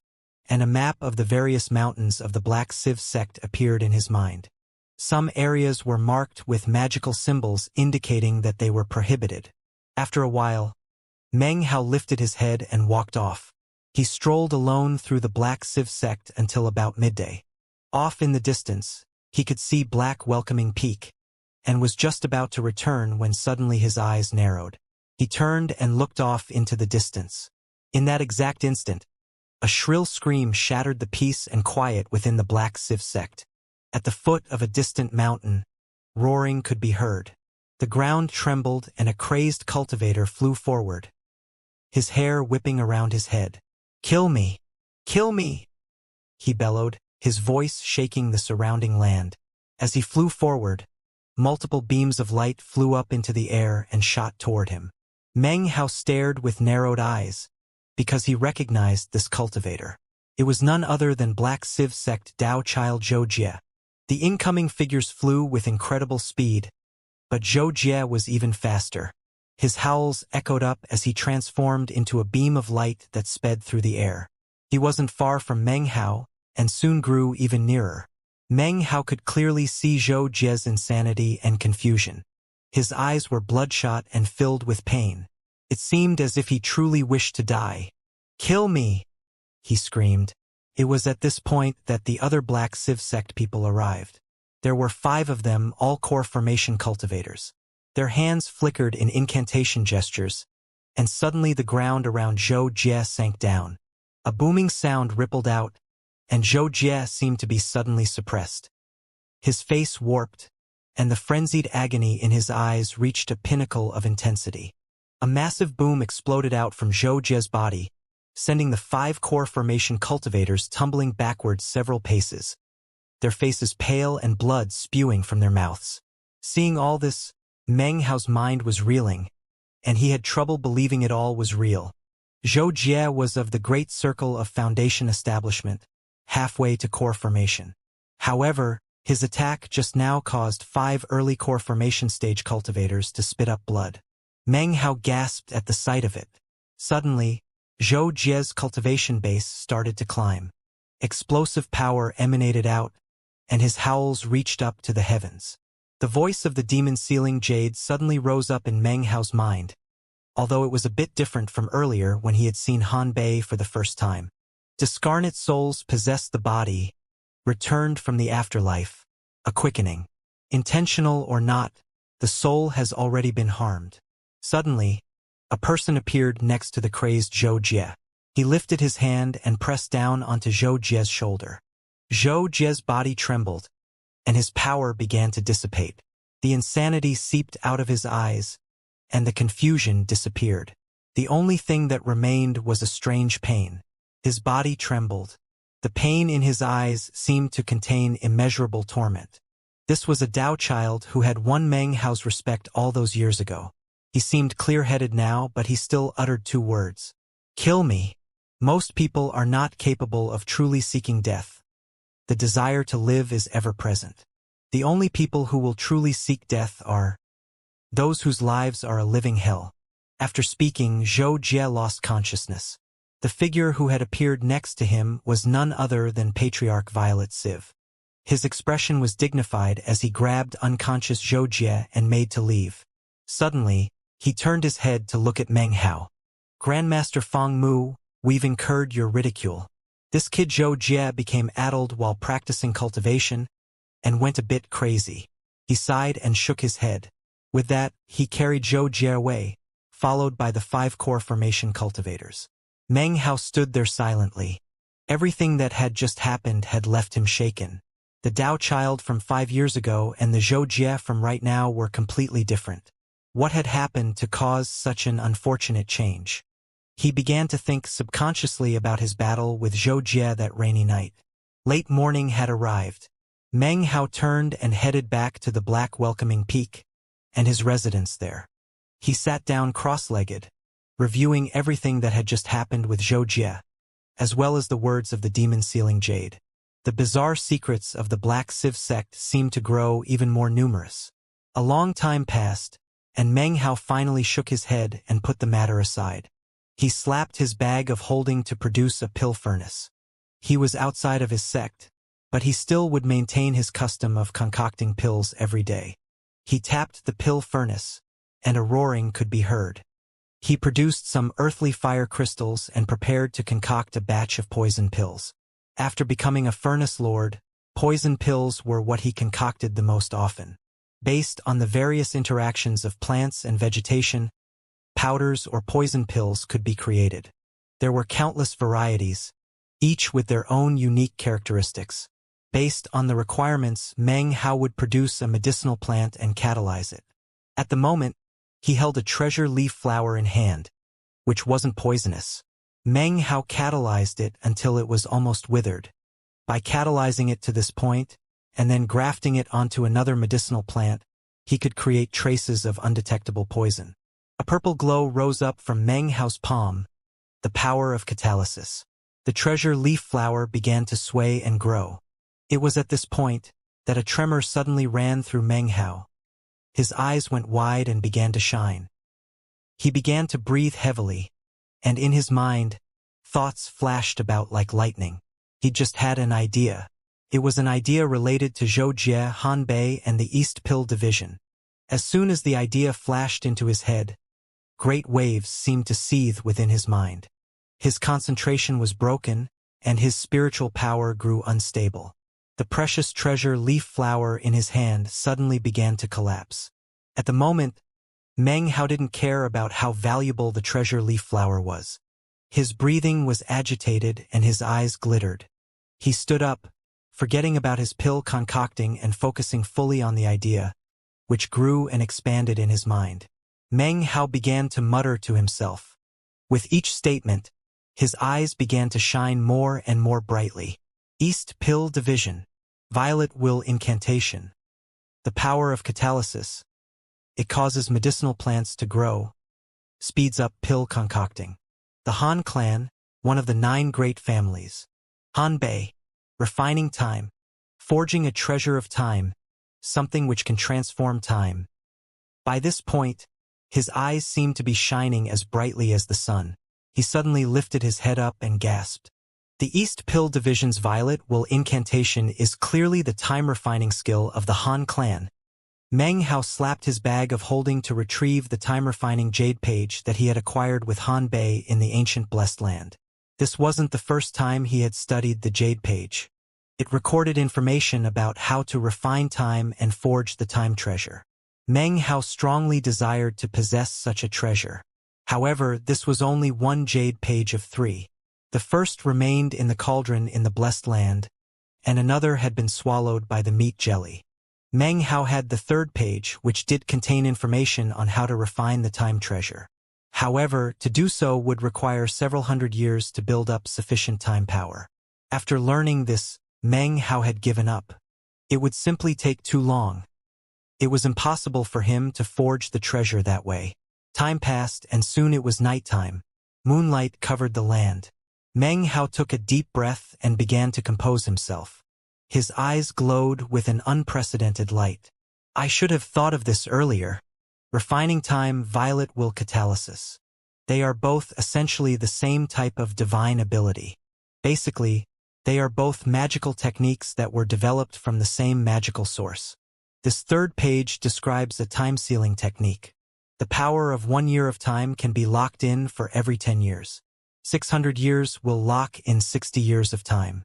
and a map of the various mountains of the Black Civ sect appeared in his mind. Some areas were marked with magical symbols indicating that they were prohibited. After a while, Meng Hao lifted his head and walked off. He strolled alone through the Black Civ sect until about midday. Off in the distance, he could see Black Welcoming Peak, and was just about to return when suddenly his eyes narrowed. He turned and looked off into the distance. In that exact instant, a shrill scream shattered the peace and quiet within the Black Civ sect. At the foot of a distant mountain, roaring could be heard. The ground trembled and a crazed cultivator flew forward, his hair whipping around his head. "Kill me! Kill me!" he bellowed, his voice shaking the surrounding land. As he flew forward, multiple beams of light flew up into the air and shot toward him. Meng Hao stared with narrowed eyes, because he recognized this cultivator. It was none other than Black Civ sect Dao Child Zhou Jie. The incoming figures flew with incredible speed, but Zhou Jie was even faster. His howls echoed up as he transformed into a beam of light that sped through the air. He wasn't far from Meng Hao, and soon grew even nearer. Meng Hao could clearly see Zhou Jie's insanity and confusion. His eyes were bloodshot and filled with pain. It seemed as if he truly wished to die. "Kill me!" he screamed. It was at this point that the other Black Civ sect people arrived. There were 5 of them, all core formation cultivators. Their hands flickered in incantation gestures, and suddenly the ground around Zhou Jie sank down. A booming sound rippled out, and Zhou Jie seemed to be suddenly suppressed. His face warped, and the frenzied agony in his eyes reached a pinnacle of intensity. A massive boom exploded out from Zhou Jie's body, sending the 5 core formation cultivators tumbling backwards several paces. their faces pale and blood spewing from their mouths. Seeing all this, Meng Hao's mind was reeling, and he had trouble believing it all was real. Zhou Jie was of the great circle of Foundation establishment, halfway to core formation. However, his attack just now caused 5 early core formation stage cultivators to spit up blood. Meng Hao gasped at the sight of it. Suddenly, Zhou Jie's cultivation base started to climb. Explosive power emanated out, and his howls reached up to the heavens. The voice of the demon-sealing jade suddenly rose up in Meng Hao's mind, although it was a bit different from earlier when he had seen Han Bei for the first time. Discarnate souls possessed the body, returned from the afterlife, a quickening. Intentional or not, the soul has already been harmed. Suddenly, a person appeared next to the crazed Zhou Jie. He lifted his hand and pressed down onto Zhou Jie's shoulder. Zhou Jie's body trembled, and his power began to dissipate. The insanity seeped out of his eyes, and the confusion disappeared. The only thing that remained was a strange pain. His body trembled. The pain in his eyes seemed to contain immeasurable torment. This was a Tao child who had won Meng Hao's respect all those years ago. He seemed clear-headed now, but he still uttered 2 words. "Kill me." Most people are not capable of truly seeking death. The desire to live is ever present. The only people who will truly seek death are those whose lives are a living hell. After speaking, Zhou Jie lost consciousness. The figure who had appeared next to him was none other than Patriarch Violet Civ. His expression was dignified as he grabbed unconscious Zhou Jie and made to leave. Suddenly, he turned his head to look at Meng Hao. "Grandmaster Feng Mu, we've incurred your ridicule." This kid Zhou Jie became addled while practicing cultivation, and went a bit crazy. He sighed and shook his head. With that, he carried Zhou Jie away, followed by the 5 core formation cultivators. Meng Hao stood there silently. Everything that had just happened had left him shaken. The Tao child from 5 years ago and the Zhou Jie from right now were completely different. What had happened to cause such an unfortunate change? He began to think subconsciously about his battle with Zhou Jie that rainy night. Late morning had arrived. Meng Hao turned and headed back to the black welcoming peak, and his residence there. He sat down cross-legged, reviewing everything that had just happened with Zhou Jie, as well as the words of the demon-sealing jade. The bizarre secrets of the Black Civ sect seemed to grow even more numerous. A long time passed, and Meng Hao finally shook his head and put the matter aside. He slapped his bag of holding to produce a pill furnace. He was outside of his sect, but he still would maintain his custom of concocting pills every day. He tapped the pill furnace, and a roaring could be heard. He produced some earthly fire crystals and prepared to concoct a batch of poison pills. After becoming a furnace lord, poison pills were what he concocted the most often. Based on the various interactions of plants and vegetation, powders or poison pills could be created. There were countless varieties, each with their own unique characteristics. Based on the requirements, Meng Hao would produce a medicinal plant and catalyze it. At the moment, he held a treasure leaf flower in hand, which wasn't poisonous. Meng Hao catalyzed it until it was almost withered. By catalyzing it to this point, and then grafting it onto another medicinal plant, he could create traces of undetectable poison. A purple glow rose up from Meng Hao's palm, the power of catalysis. The treasure leaf flower began to sway and grow. It was at this point that a tremor suddenly ran through Meng Hao. His eyes went wide and began to shine. He began to breathe heavily, and in his mind, thoughts flashed about like lightning. He just had an idea. It was an idea related to Zhou Jie, Han Bei, and the East Pill Division. As soon as the idea flashed into his head, great waves seemed to seethe within his mind. His concentration was broken, and his spiritual power grew unstable. The precious treasure leaf flower in his hand suddenly began to collapse. At the moment, Meng Hao didn't care about how valuable the treasure leaf flower was. His breathing was agitated and his eyes glittered. He stood up, forgetting about his pill concocting and focusing fully on the idea, which grew and expanded in his mind. Meng Hao began to mutter to himself. With each statement, his eyes began to shine more and more brightly. East Pill Division. Violet will incantation. The power of catalysis. It causes medicinal plants to grow, speeds up pill concocting. The Han clan, one of the 9 great families. Han Bei, refining time, forging a treasure of time, something which can transform time. By this point, his eyes seemed to be shining as brightly as the sun. He suddenly lifted his head up and gasped. The East Pill Division's Violet will incantation is clearly the time-refining skill of the Han clan. Meng Hao slapped his bag of holding to retrieve the time-refining jade page that he had acquired with Han Bei in the ancient Blessed Land. This wasn't the first time he had studied the jade page. It recorded information about how to refine time and forge the time treasure. Meng Hao strongly desired to possess such a treasure. However, this was only one jade page of 3. The first remained in the cauldron in the Blessed Land, and another had been swallowed by the meat jelly. Meng Hao had the third page, which did contain information on how to refine the time treasure. However, to do so would require several hundred years to build up sufficient time power. After learning this, Meng Hao had given up. It would simply take too long. It was impossible for him to forge the treasure that way. Time passed, and soon it was nighttime. Moonlight covered the land. Meng Hao took a deep breath and began to compose himself. His eyes glowed with an unprecedented light. I should have thought of this earlier. Refining time, Violet will catalysis. They are both essentially the same type of divine ability. Basically, they are both magical techniques that were developed from the same magical source. This third page describes a time-sealing technique. The power of 1 year of time can be locked in for every 10 years. 600 years will lock in 60 years of time.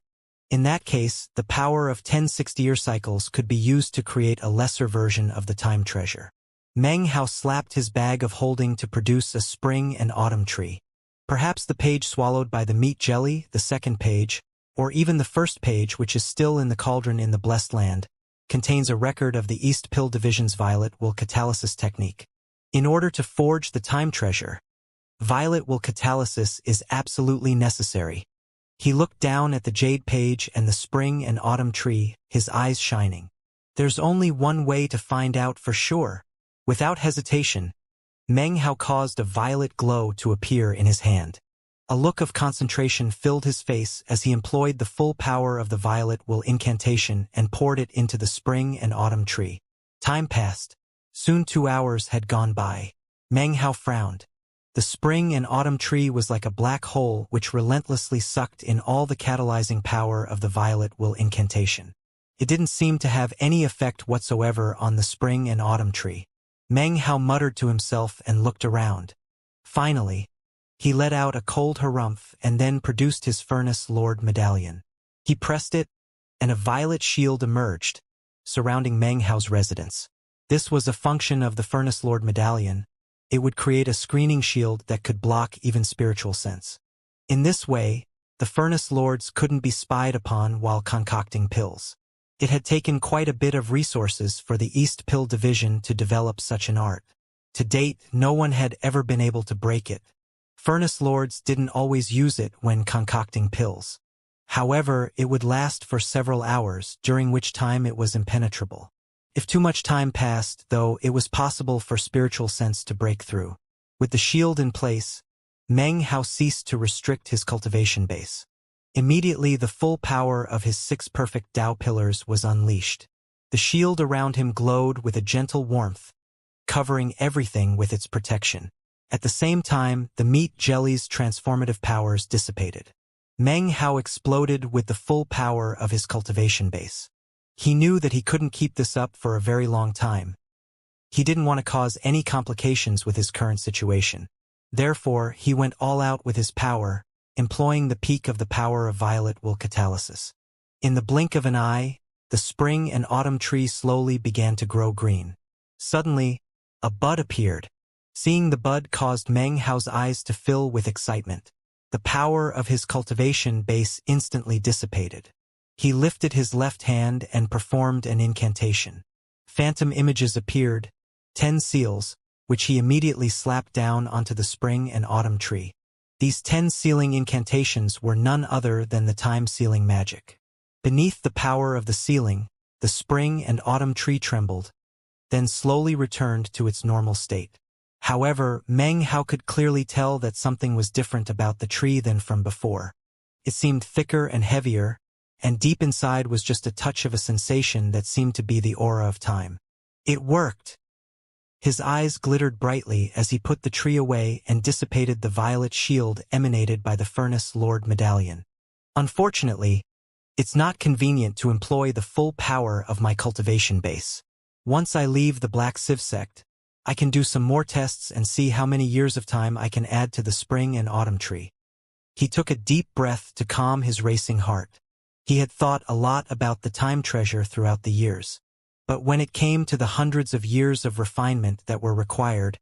In that case, the power of 10 60-year cycles could be used to create a lesser version of the time treasure. Meng Hao slapped his bag of holding to produce a spring and autumn tree. Perhaps the page swallowed by the meat jelly, the second page, or even the first page, which is still in the cauldron in the Blessed Land, contains a record of the East Pill Division's Violet will catalysis technique. In order to forge the time treasure, Violet will catalysis is absolutely necessary. He looked down at the jade page and the spring and autumn tree, his eyes shining. There's only one way to find out for sure. Without hesitation, Meng Hao caused a violet glow to appear in his hand. A look of concentration filled his face as he employed the full power of the Violet will incantation and poured it into the spring and autumn tree. Time passed. Soon 2 hours had gone by. Meng Hao frowned. The spring and autumn tree was like a black hole which relentlessly sucked in all the catalyzing power of the Violet will incantation. It didn't seem to have any effect whatsoever on the spring and autumn tree. Meng Hao muttered to himself and looked around. Finally, he let out a cold harumph and then produced his Furnace Lord medallion. He pressed it, and a violet shield emerged, surrounding Meng Hao's residence. This was a function of the Furnace Lord medallion. It would create a screening shield that could block even spiritual sense. In this way, the Furnace Lords couldn't be spied upon while concocting pills. It had taken quite a bit of resources for the East Pill Division to develop such an art. To date, no one had ever been able to break it. Furnace Lords didn't always use it when concocting pills. However, it would last for several hours, during which time it was impenetrable. If too much time passed, though, it was possible for spiritual sense to break through. With the shield in place, Meng Hao ceased to restrict his cultivation base. Immediately the full power of his 6 perfect Tao pillars was unleashed. The shield around him glowed with a gentle warmth, covering everything with its protection. At the same time, the meat jelly's transformative powers dissipated. Meng Hao exploded with the full power of his cultivation base. He knew that he couldn't keep this up for a very long time. He didn't want to cause any complications with his current situation. Therefore, he went all out with his power, employing the peak of the power of Violet will catalysis. In the blink of an eye, the spring and autumn tree slowly began to grow green. Suddenly, a bud appeared. Seeing the bud caused Meng Hao's eyes to fill with excitement. The power of his cultivation base instantly dissipated. He lifted his left hand and performed an incantation. Phantom images appeared, 10 seals, which he immediately slapped down onto the spring and autumn tree. These 10 sealing incantations were none other than the time-sealing magic. Beneath the power of the ceiling, the spring and autumn tree trembled, then slowly returned to its normal state. However, Meng Hao could clearly tell that something was different about the tree than from before. It seemed thicker and heavier, and deep inside was just a touch of a sensation that seemed to be the aura of time. It worked! His eyes glittered brightly as he put the tree away and dissipated the violet shield emanated by the Furnace Lord Medallion. Unfortunately, it's not convenient to employ the full power of my cultivation base. Once I leave the Black Civ sect, I can do some more tests and see how many years of time I can add to the spring and autumn tree. He took a deep breath to calm his racing heart. He had thought a lot about the time treasure throughout the years. But when it came to the hundreds of years of refinement that were required,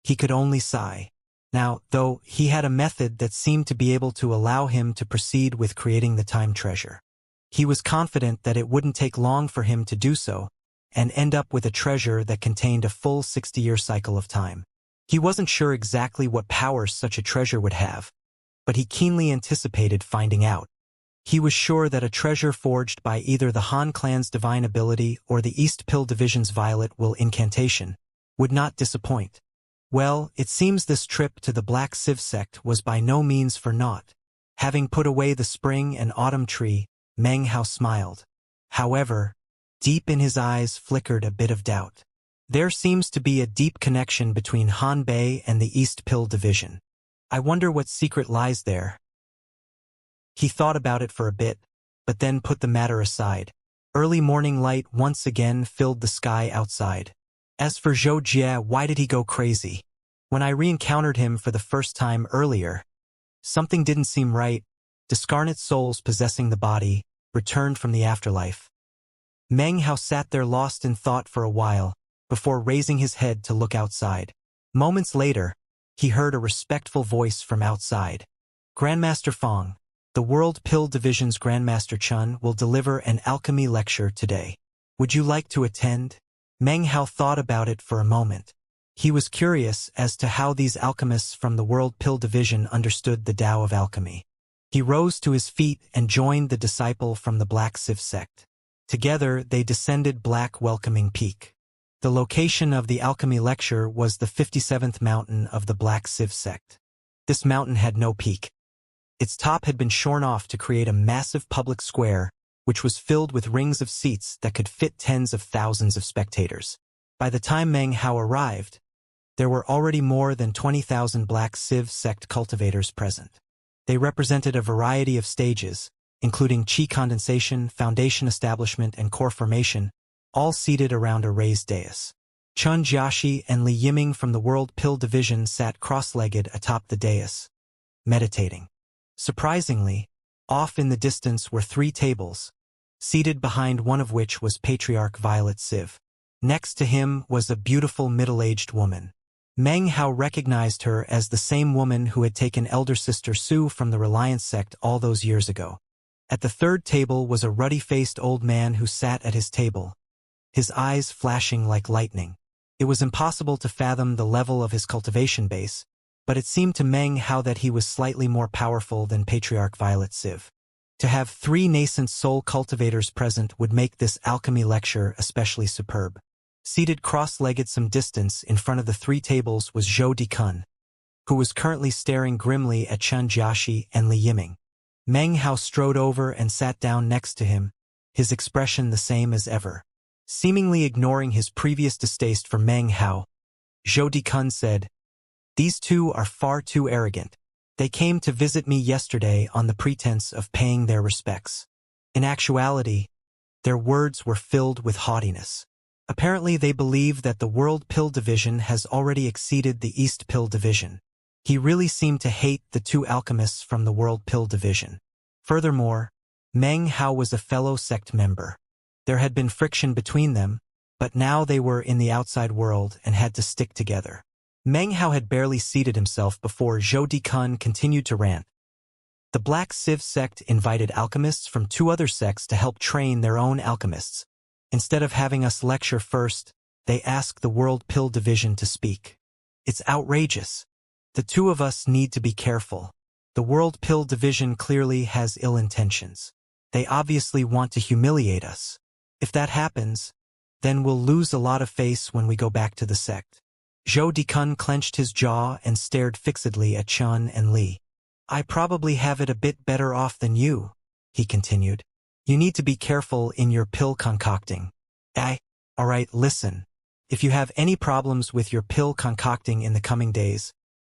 he could only sigh. Now, though, he had a method that seemed to be able to allow him to proceed with creating the time treasure. He was confident that it wouldn't take long for him to do so, and end up with a treasure that contained a full 60-year cycle of time. He wasn't sure exactly what powers such a treasure would have, but he keenly anticipated finding out. He was sure that a treasure forged by either the Han clan's divine ability or the East Pill Division's Violet Will incantation would not disappoint. Well, it seems this trip to the Black Civ sect was by no means for naught. Having put away the spring and autumn tree, Meng Hao smiled. However, deep in his eyes flickered a bit of doubt. There seems to be a deep connection between Han Bei and the East Pill Division. I wonder what secret lies there. He thought about it for a bit, but then put the matter aside. Early morning light once again filled the sky outside. As for Zhou Jie, why did he go crazy? When I re-encountered him for the first time earlier, something didn't seem right. Discarnate souls possessing the body returned from the afterlife. Meng Hao sat there lost in thought for a while, before raising his head to look outside. Moments later, he heard a respectful voice from outside. Grandmaster Fong, the World Pill Division's Grandmaster Chun will deliver an alchemy lecture today. Would you like to attend? Meng Hao thought about it for a moment. He was curious as to how these alchemists from the World Pill Division understood the Tao of alchemy. He rose to his feet and joined the disciple from the Black Civ sect. Together, they descended Black Welcoming Peak. The location of the alchemy lecture was the 57th mountain of the Black Civ sect. This mountain had no peak. Its top had been shorn off to create a massive public square, which was filled with rings of seats that could fit tens of thousands of spectators. By the time Meng Hao arrived, there were already more than 20,000 Black Civ sect cultivators present. They represented a variety of stages, including Qi condensation, foundation establishment, and core formation, all seated around a raised dais. Chun Jiaxi and Li Yiming from the World Pill Division sat cross-legged atop the dais, meditating. Surprisingly, off in the distance were 3 tables, seated behind one of which was Patriarch Violet Civ. Next to him was a beautiful middle-aged woman. Meng Hao recognized her as the same woman who had taken elder sister Su from the Reliance sect all those years ago. At the 3rd table was a ruddy-faced old man who sat at his table, his eyes flashing like lightning. It was impossible to fathom the level of his cultivation base, but it seemed to Meng Hao that he was slightly more powerful than Patriarch Violet Civ. To have 3 nascent soul cultivators present would make this alchemy lecture especially superb. Seated cross-legged some distance in front of the 3 tables was Zhou Dikun, who was currently staring grimly at Chun Jiaxi and Li Yiming. Meng Hao strode over and sat down next to him, his expression the same as ever. Seemingly ignoring his previous distaste for Meng Hao, Zhou Dikun said, "These two are far too arrogant. They came to visit me yesterday on the pretense of paying their respects. In actuality, their words were filled with haughtiness. Apparently they believe that the World Pill Division has already exceeded the East Pill Division. He really seemed to hate the 2 alchemists from the World Pill Division. Furthermore, Meng Hao was a fellow sect member. There had been friction between them, but now they were in the outside world and had to stick together." Meng Hao had barely seated himself before Zhou Dikun continued to rant. The Black Civ sect invited alchemists from 2 other sects to help train their own alchemists. Instead of having us lecture first, they asked the World Pill Division to speak. It's outrageous. The 2 of us need to be careful. The World Pill Division clearly has ill intentions. They obviously want to humiliate us. If that happens, then we'll lose a lot of face when we go back to the sect. Zhou Dikun clenched his jaw and stared fixedly at Chun and Li. I probably have it a bit better off than you, he continued. You need to be careful in your pill concocting. Alright, listen. If you have any problems with your pill concocting in the coming days,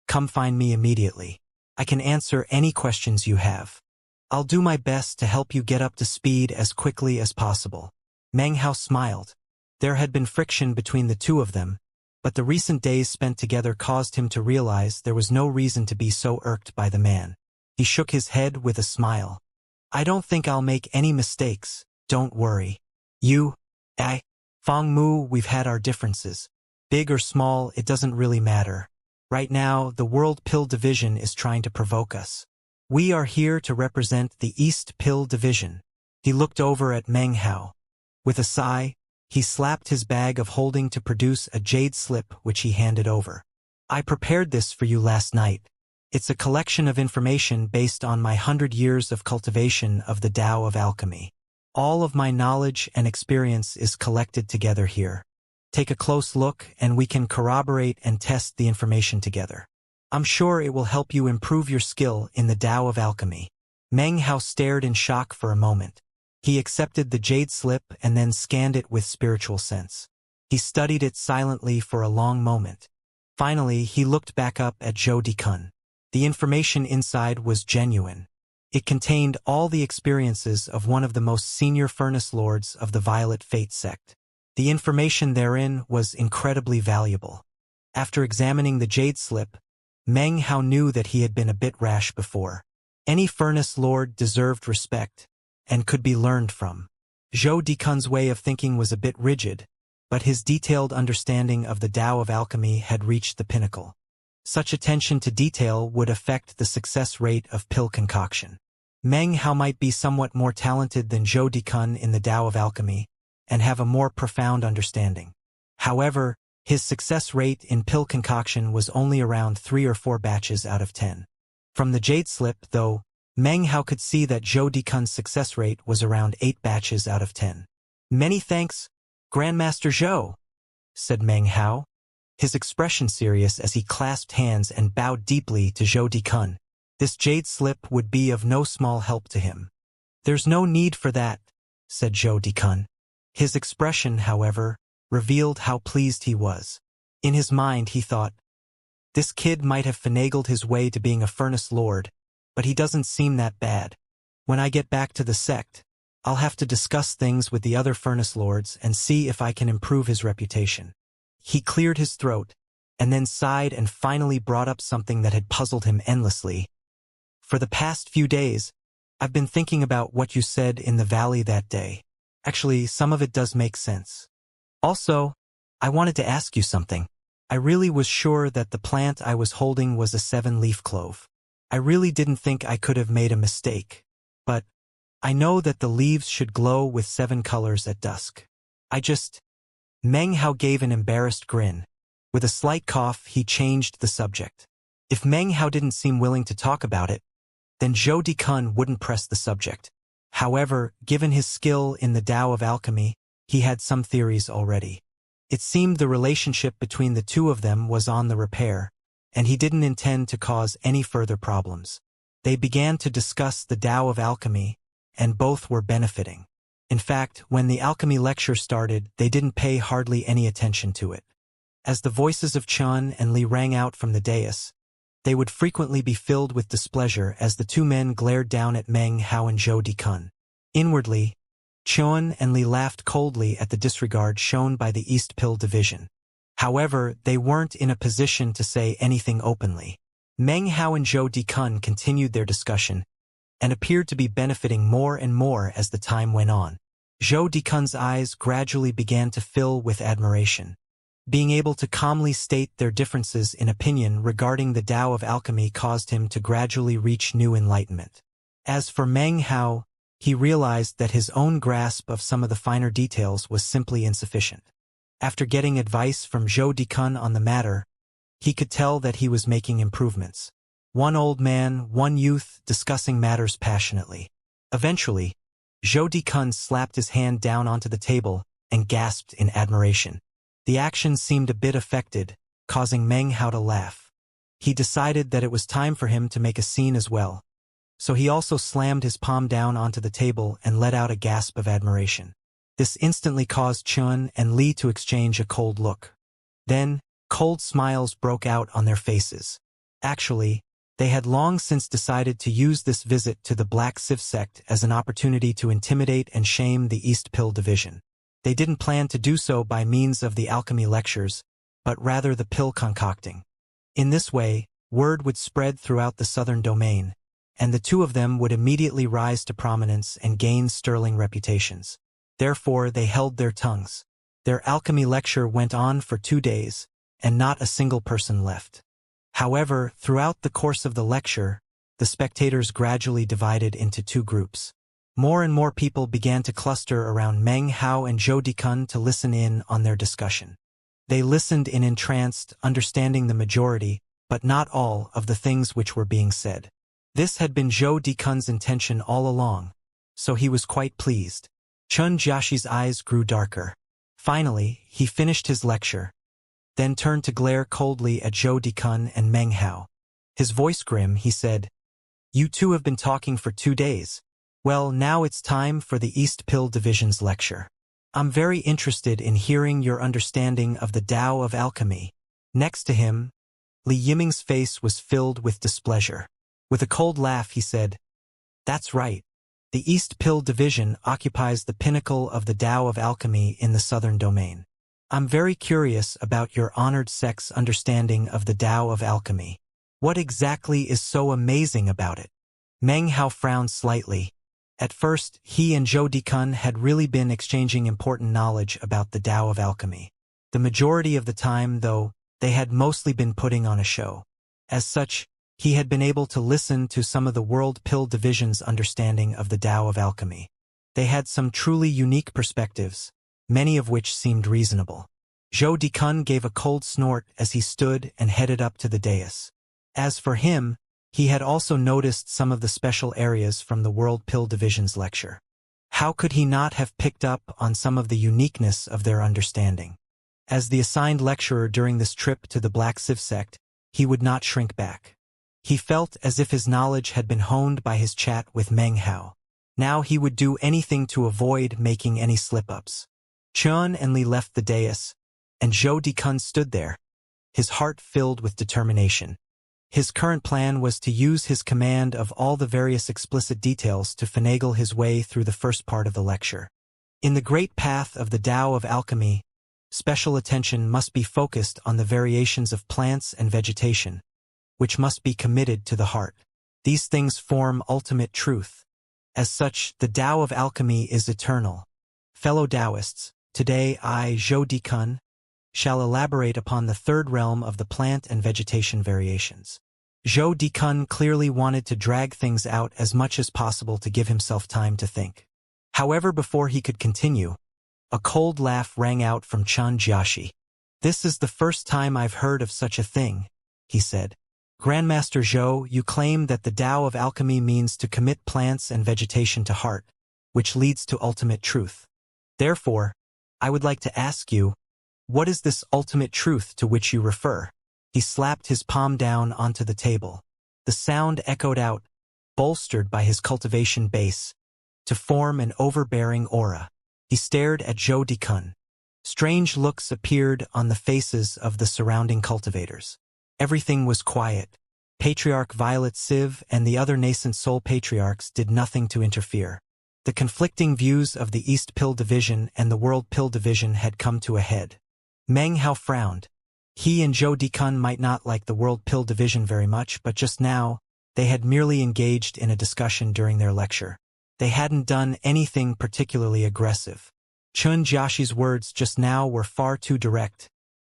come find me immediately. I can answer any questions you have. I'll do my best to help you get up to speed as quickly as possible. Meng Hao smiled. There had been friction between the two of them, but the recent days spent together caused him to realize there was no reason to be so irked by the man. He shook his head with a smile. I don't think I'll make any mistakes, don't worry. Fang Mu, we've had our differences. Big or small, it doesn't really matter. Right now, the World Pill Division is trying to provoke us. We are here to represent the East Pill Division. He looked over at Meng Hao. With a sigh, he slapped his bag of holding to produce a jade slip which he handed over. I prepared this for you last night. It's a collection of information based on my 100 years of cultivation of the Tao of Alchemy. All of my knowledge and experience is collected together here. Take a close look and we can corroborate and test the information together. I'm sure it will help you improve your skill in the Tao of Alchemy. Meng Hao stared in shock for a moment. He accepted the jade slip and then scanned it with spiritual sense. He studied it silently for a long moment. Finally, he looked back up at Zhou Dikun. The information inside was genuine. It contained all the experiences of one of the most senior furnace lords of the Violet Fate sect. The information therein was incredibly valuable. After examining the jade slip, Meng Hao knew that he had been a bit rash before. Any furnace lord deserved respect and could be learned from. Zhou Dikun's way of thinking was a bit rigid, but his detailed understanding of the Tao of Alchemy had reached the pinnacle. Such attention to detail would affect the success rate of pill concoction. Meng Hao might be somewhat more talented than Zhou Dikun in the Tao of Alchemy and have a more profound understanding. However, his success rate in pill concoction was only around 3 or 4 batches out of 10. From the jade slip, though, Meng Hao could see that Zhou Dikun's success rate was around 8 batches out of 10. Many thanks, Grandmaster Zhou, said Meng Hao, his expression serious as he clasped hands and bowed deeply to Zhou Dikun. This jade slip would be of no small help to him. There's no need for that, said Zhou Dikun. His expression, however, revealed how pleased he was. In his mind he thought, this kid might have finagled his way to being a furnace lord, but he doesn't seem that bad. When I get back to the sect, I'll have to discuss things with the other furnace lords and see if I can improve his reputation. He cleared his throat, and then sighed and finally brought up something that had puzzled him endlessly. For the past few days, I've been thinking about what you said in the valley that day. Actually, some of it does make sense. Also, I wanted to ask you something. I really was sure that the plant I was holding was a 7-leaf clove. I really didn't think I could have made a mistake. But I know that the leaves should glow with 7 colors at dusk. Meng Hao gave an embarrassed grin. With a slight cough, he changed the subject. If Meng Hao didn't seem willing to talk about it, then Zhou Dikun wouldn't press the subject. However, given his skill in the Tao of Alchemy, he had some theories already. It seemed the relationship between the two of them was on the repair, and he didn't intend to cause any further problems. They began to discuss the Tao of Alchemy, and both were benefiting. In fact, when the alchemy lecture started, they didn't pay hardly any attention to it. As the voices of Chun and Li rang out from the dais, they would frequently be filled with displeasure as the two men glared down at Meng Hao and Zhou Dikun. Inwardly, Chun and Li laughed coldly at the disregard shown by the East Pill Division. However, they weren't in a position to say anything openly. Meng Hao and Zhou Dikun continued their discussion, and appeared to be benefiting more and more as the time went on. Zhou Dikun's eyes gradually began to fill with admiration. Being able to calmly state their differences in opinion regarding the Tao of Alchemy caused him to gradually reach new enlightenment. As for Meng Hao, he realized that his own grasp of some of the finer details was simply insufficient. After getting advice from Zhou Dikun on the matter, he could tell that he was making improvements. One old man, one youth, discussing matters passionately. Eventually, Zhou Dikun slapped his hand down onto the table and gasped in admiration. The action seemed a bit affected, causing Meng Hao to laugh. He decided that it was time for him to make a scene as well. So he also slammed his palm down onto the table and let out a gasp of admiration. This instantly caused Chun and Li to exchange a cold look. Then, cold smiles broke out on their faces. Actually, they had long since decided to use this visit to the Black Civ sect as an opportunity to intimidate and shame the East Pill division. They didn't plan to do so by means of the alchemy lectures, but rather the pill concocting. In this way, word would spread throughout the southern domain, and the two of them would immediately rise to prominence and gain sterling reputations. Therefore, they held their tongues. Their alchemy lecture went on for 2 days, and not a single person left. However, throughout the course of the lecture, the spectators gradually divided into 2 groups. More and more people began to cluster around Meng Hao and Zhou Dikun to listen in on their discussion. They listened in entranced, understanding the majority, but not all, of the things which were being said. This had been Zhou Dikun's intention all along, so he was quite pleased. Chun Jiaxi's eyes grew darker. Finally, he finished his lecture, then turned to glare coldly at Zhou Dikun and Meng Hao. His voice grim, he said, "You two have been talking for 2 days. Well, now it's time for the East Pill Division's lecture. I'm very interested in hearing your understanding of the Tao of Alchemy." Next to him, Li Yiming's face was filled with displeasure. With a cold laugh, he said, "That's right. The East Pill Division occupies the pinnacle of the Tao of Alchemy in the southern domain. I'm very curious about your honored sect's understanding of the Tao of Alchemy. What exactly is so amazing about it?" Meng Hao frowned slightly. At first, he and Zhou Dikun had really been exchanging important knowledge about the Tao of Alchemy. The majority of the time, though, they had mostly been putting on a show. As such, he had been able to listen to some of the World Pill Division's understanding of the Tao of Alchemy. They had some truly unique perspectives, many of which seemed reasonable. Zhou Dikun gave a cold snort as he stood and headed up to the dais. As for him, he had also noticed some of the special areas from the World Pill Division's lecture. How could he not have picked up on some of the uniqueness of their understanding? As the assigned lecturer during this trip to the Black Civ sect, he would not shrink back. He felt as if his knowledge had been honed by his chat with Meng Hao. Now he would do anything to avoid making any slip-ups. Chun and Li left the dais, and Zhou Dikun stood there, his heart filled with determination. His current plan was to use his command of all the various explicit details to finagle his way through the first part of the lecture. In the great path of the Tao of Alchemy, special attention must be focused on the variations of plants and vegetation, which must be committed to the heart. These things form ultimate truth. As such, the Tao of Alchemy is eternal. Fellow Taoists, today I, Zhou Dikun, shall elaborate upon the third realm of the plant and vegetation variations. Zhou Dikun clearly wanted to drag things out as much as possible to give himself time to think. However, before he could continue, a cold laugh rang out from Chun Jiaxi. "This is the first time I've heard of such a thing," he said. "Grandmaster Zhou, you claim that the Tao of Alchemy means to commit plants and vegetation to heart, which leads to ultimate truth. Therefore, I would like to ask you, what is this ultimate truth to which you refer?" He slapped his palm down onto the table. The sound echoed out, bolstered by his cultivation base, to form an overbearing aura. He stared at Zhou Dikun. Strange looks appeared on the faces of the surrounding cultivators. Everything was quiet. Patriarch Violet Civ and the other nascent soul patriarchs did nothing to interfere. The conflicting views of the East Pill Division and the World Pill Division had come to a head. Meng Hao frowned. He and Zhou Dikun might not like the World Pill Division very much, but just now, they had merely engaged in a discussion during their lecture. They hadn't done anything particularly aggressive. Chun Jiaxi's words just now were far too direct,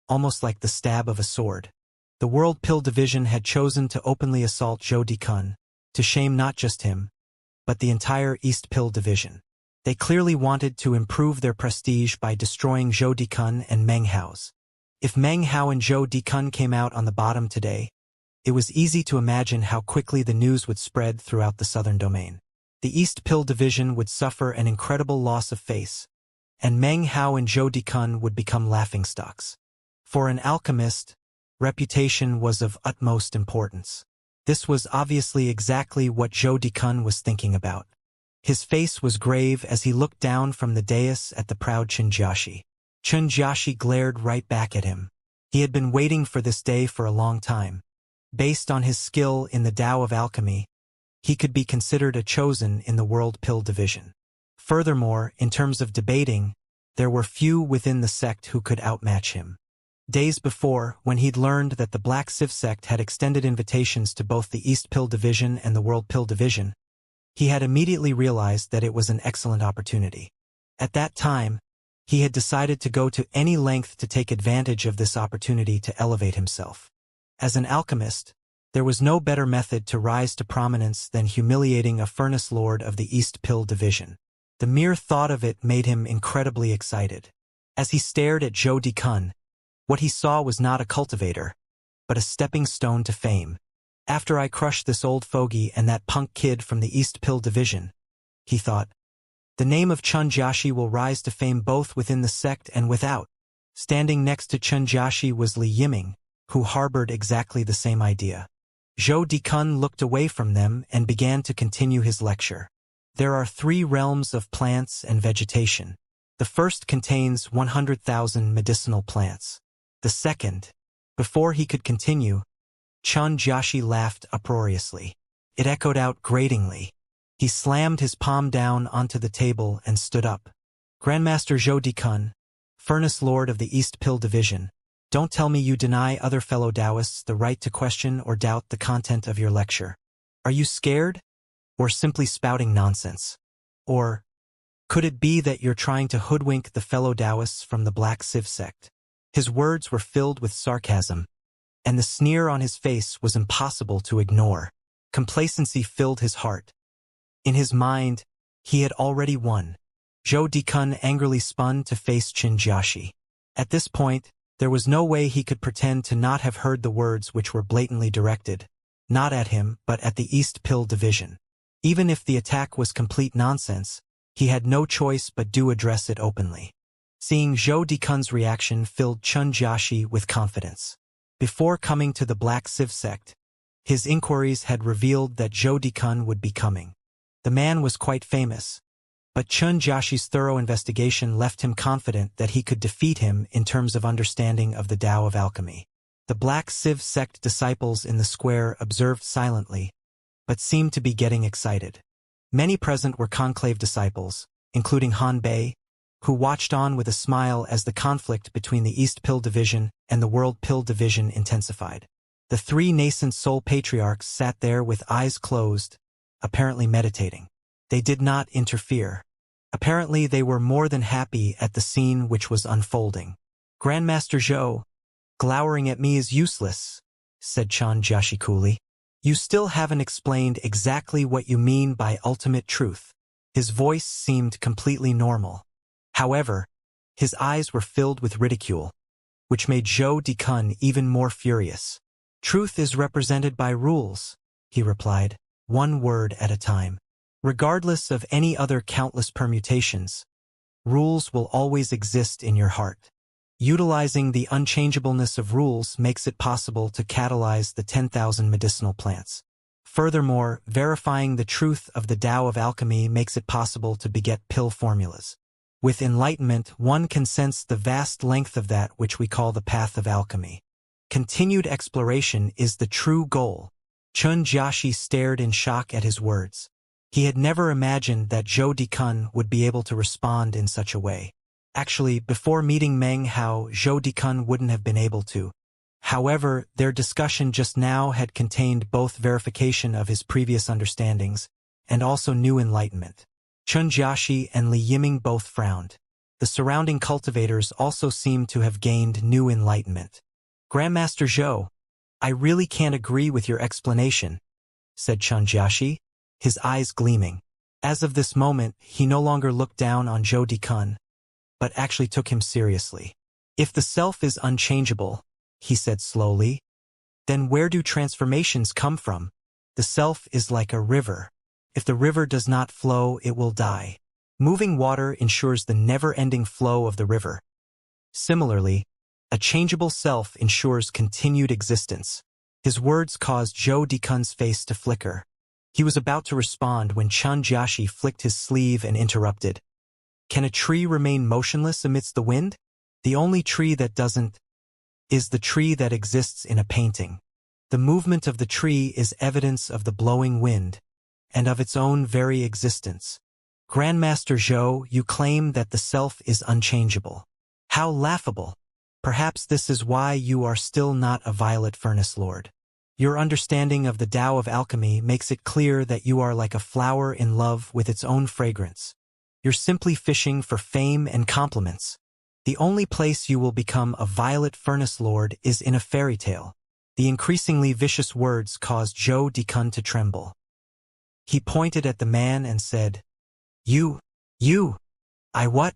almost like the stab of a sword. The World Pill Division had chosen to openly assault Zhou Dikun, to shame not just him, but the entire East Pill Division. They clearly wanted to improve their prestige by destroying Zhou Dikun and Meng Hao's. If Meng Hao and Zhou Dikun came out on the bottom today, it was easy to imagine how quickly the news would spread throughout the southern domain. the East Pill Division would suffer an incredible loss of face, and Meng Hao and Zhou Dikun would become laughingstocks. For an alchemist, reputation was of utmost importance. This was obviously exactly what Zhou Dikun was thinking about. His face was grave as he looked down from the dais at the proud Xianxia. Xianxia glared right back at him. He had been waiting for this day for a long time. Based on his skill in the Tao of alchemy, he could be considered a chosen in the World Pill Division. Furthermore, in terms of debating, there were few within the sect who could outmatch him. Days before, when he'd learned that the Black Civ sect had extended invitations to both the East Pill Division and the World Pill Division, he had immediately realized that it was an excellent opportunity. At that time, he had decided to go to any length to take advantage of this opportunity to elevate himself. As an alchemist, there was no better method to rise to prominence than humiliating a furnace lord of the East Pill Division. The mere thought of it made him incredibly excited. As he stared at Zhou Dikun, what he saw was not a cultivator, but a stepping stone to fame. After I crush this old fogey and that punk kid from the East Pill Division, he thought, the name of Xianxia will rise to fame both within the sect and without. Standing next to Xianxia was Li Yiming, who harbored exactly the same idea. Zhou Dikun looked away from them and began to continue his lecture. There are 3 realms of plants and vegetation. The first contains 100,000 medicinal plants. The second, before he could continue, Xianxia laughed uproariously. It echoed out gratingly. He slammed his palm down onto the table and stood up. Grandmaster Zhou Dikun, Furnace Lord of the East Pill Division, don't tell me you deny other fellow Taoists the right to question or doubt the content of your lecture. Are you scared? Or simply spouting nonsense? Or could it be that you're trying to hoodwink the fellow Taoists from the Black Civ sect? His words were filled with sarcasm, and the sneer on his face was impossible to ignore. Complacency filled his heart. In his mind, he had already won. Zhou Dikun angrily spun to face Xianxia. At this point, there was no way he could pretend to not have heard the words which were blatantly directed, not at him but at the East Pill Division. Even if the attack was complete nonsense, he had no choice but to address it openly. Seeing Zhou Dikun's reaction filled Xianxia with confidence. Before coming to the Black Civ sect, his inquiries had revealed that Zhou Dikun would be coming. The man was quite famous, but Xianxia's thorough investigation left him confident that he could defeat him in terms of understanding of the Tao of alchemy. The Black Civ sect disciples in the square observed silently, but seemed to be getting excited. Many present were conclave disciples, including Han Bei, who watched on with a smile as the conflict between the East Pill Division and the World Pill Division intensified. The 3 nascent soul patriarchs sat there with eyes closed, apparently meditating. They did not interfere. Apparently they were more than happy at the scene which was unfolding. Grandmaster Zhou, glowering at me is useless, said Xianxia coolly. You still haven't explained exactly what you mean by ultimate truth. His voice seemed completely normal. However, his eyes were filled with ridicule, which made Zhou Dikun even more furious. Truth is represented by rules, he replied, one word at a time. Regardless of any other countless permutations, rules will always exist in your heart. Utilizing the unchangeableness of rules makes it possible to catalyze the 10,000 medicinal plants. Furthermore, verifying the truth of the Tao of alchemy makes it possible to beget pill formulas. With enlightenment, one can sense the vast length of that which we call the path of alchemy. Continued exploration is the true goal. Xianxia stared in shock at his words. He had never imagined that Zhou Dikun would be able to respond in such a way. Actually, before meeting Meng Hao, Zhou Dikun wouldn't have been able to. However, their discussion just now had contained both verification of his previous understandings and also new enlightenment. Xianxia and Li Yiming both frowned. The surrounding cultivators also seemed to have gained new enlightenment. Grandmaster Zhou, I really can't agree with your explanation, said Xianxia, his eyes gleaming. As of this moment, he no longer looked down on Zhou Dikun, but actually took him seriously. If the self is unchangeable, he said slowly, then where do transformations come from? The self is like a river. If the river does not flow, it will die. Moving water ensures the never-ending flow of the river. Similarly, a changeable self ensures continued existence. His words caused Zhou Dikun's face to flicker. He was about to respond when Chen Jiaxi flicked his sleeve and interrupted. Can a tree remain motionless amidst the wind? The only tree that doesn't is the tree that exists in a painting. The movement of the tree is evidence of the blowing wind, and of its own very existence. Grandmaster Zhou, you claim that the self is unchangeable. How laughable! Perhaps this is why you are still not a Violet Furnace Lord. Your understanding of the Tao of alchemy makes it clear that you are like a flower in love with its own fragrance. You're simply fishing for fame and compliments. The only place you will become a Violet Furnace Lord is in a fairy tale. The increasingly vicious words caused Zhou Dikun to tremble. He pointed at the man and said, You, I what?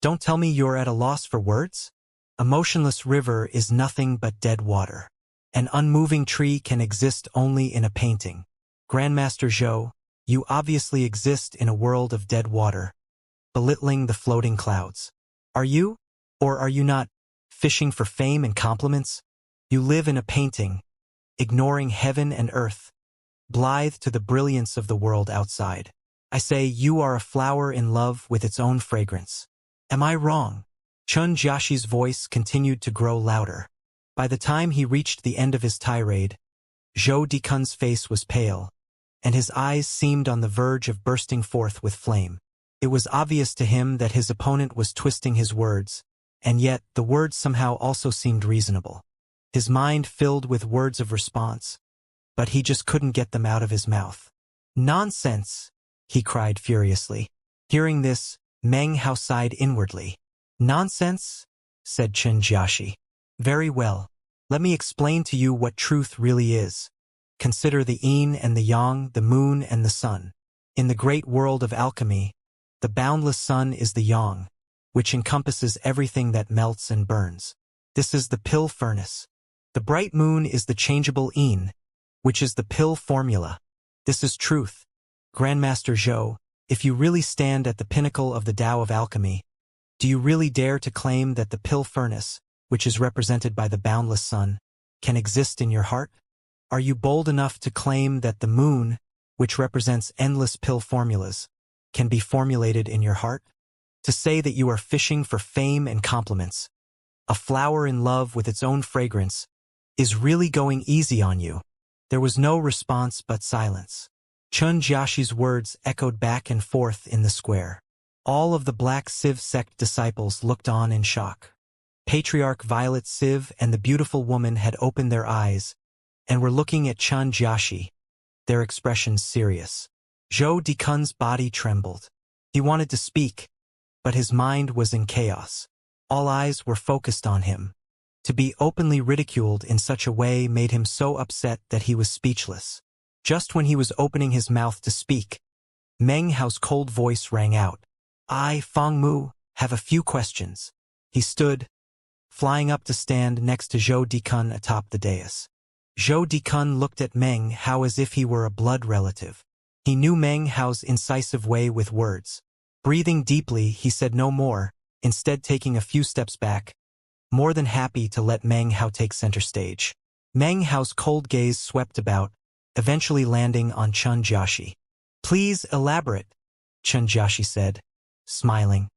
Don't tell me you're at a loss for words? A motionless river is nothing but dead water. An unmoving tree can exist only in a painting. Grandmaster Zhou, you obviously exist in a world of dead water, belittling the floating clouds. Are you, or are you not, fishing for fame and compliments? You live in a painting, ignoring heaven and earth, blithe to the brilliance of the world outside. I say you are a flower in love with its own fragrance. Am I wrong? Chen Jiaxi's voice continued to grow louder. By the time he reached the end of his tirade, Zhou Dikun's face was pale, and his eyes seemed on the verge of bursting forth with flame. It was obvious to him that his opponent was twisting his words, and yet the words somehow also seemed reasonable. His mind filled with words of response, but he just couldn't get them out of his mouth. Nonsense! He cried furiously. Hearing this, Meng Hao sighed inwardly. Nonsense? Said Chen Jiaxi. Very well. Let me explain to you what truth really is. Consider the yin and the yang, the moon and the sun. In the great world of alchemy, the boundless sun is the yang, which encompasses everything that melts and burns. This is the pill furnace. The bright moon is the changeable yin, which is the pill formula. This is truth. Grandmaster Zhou, if you really stand at the pinnacle of the Tao of alchemy, do you really dare to claim that the pill furnace, which is represented by the boundless sun, can exist in your heart? Are you bold enough to claim that the moon, which represents endless pill formulas, can be formulated in your heart? To say that you are fishing for fame and compliments, a flower in love with its own fragrance, is really going easy on you. There was no response but silence. Chen Jiaxi's words echoed back and forth in the square. All of the Black Sieve sect disciples looked on in shock. Patriarch Violet Sieve and the beautiful woman had opened their eyes and were looking at Chen Jiaxi, their expressions serious. Zhou Dikun's body trembled. He wanted to speak, but his mind was in chaos. All eyes were focused on him. To be openly ridiculed in such a way made him so upset that he was speechless. Just when he was opening his mouth to speak, Meng Hao's cold voice rang out. I, Fang Mu, have a few questions. He stood, flying up to stand next to Zhou Dikun atop the dais. Zhou Dikun looked at Meng Hao as if he were a blood relative. He knew Meng Hao's incisive way with words. Breathing deeply, he said no more, instead taking a few steps back, more than happy to let Meng Hao take center stage. Meng Hao's cold gaze swept about, eventually landing on Chen Jiaxi. Please elaborate, Chen Jiaxi said, smiling.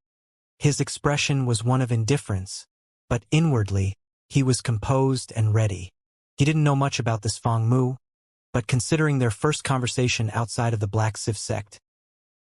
His expression was one of indifference, but inwardly, he was composed and ready. He didn't know much about this Fang Mu, but considering their first conversation outside of the Black Sieve sect,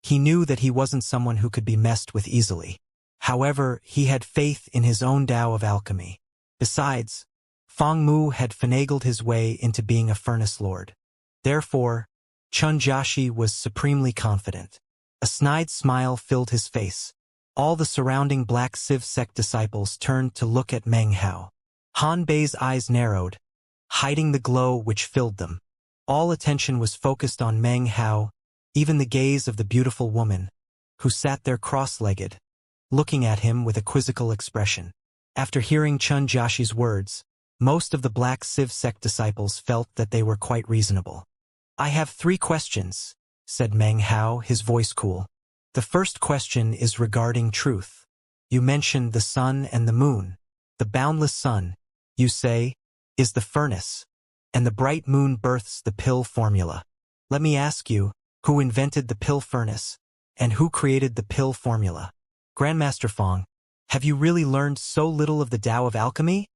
he knew that he wasn't someone who could be messed with easily. However, he had faith in his own Tao of alchemy. Besides, Fang Mu had finagled his way into being a furnace lord. Therefore, Chen Jiaxi was supremely confident. A snide smile filled his face. All the surrounding Black Sieve sect disciples turned to look at Meng Hao. Han Bei's eyes narrowed, hiding the glow which filled them. All attention was focused on Meng Hao, even the gaze of the beautiful woman, who sat there cross-legged, looking at him with a quizzical expression. After hearing Chen Jiaxi's words, most of the Black Sieve sect disciples felt that they were quite reasonable. I have 3 questions, said Meng Hao, his voice cool. The first question is regarding truth. You mentioned the sun and the moon. The boundless sun, you say, is the furnace, and the bright moon births the pill formula. Let me ask you, who invented the pill furnace, and who created the pill formula? Grandmaster Fong, have you really learned so little of the Tao of alchemy?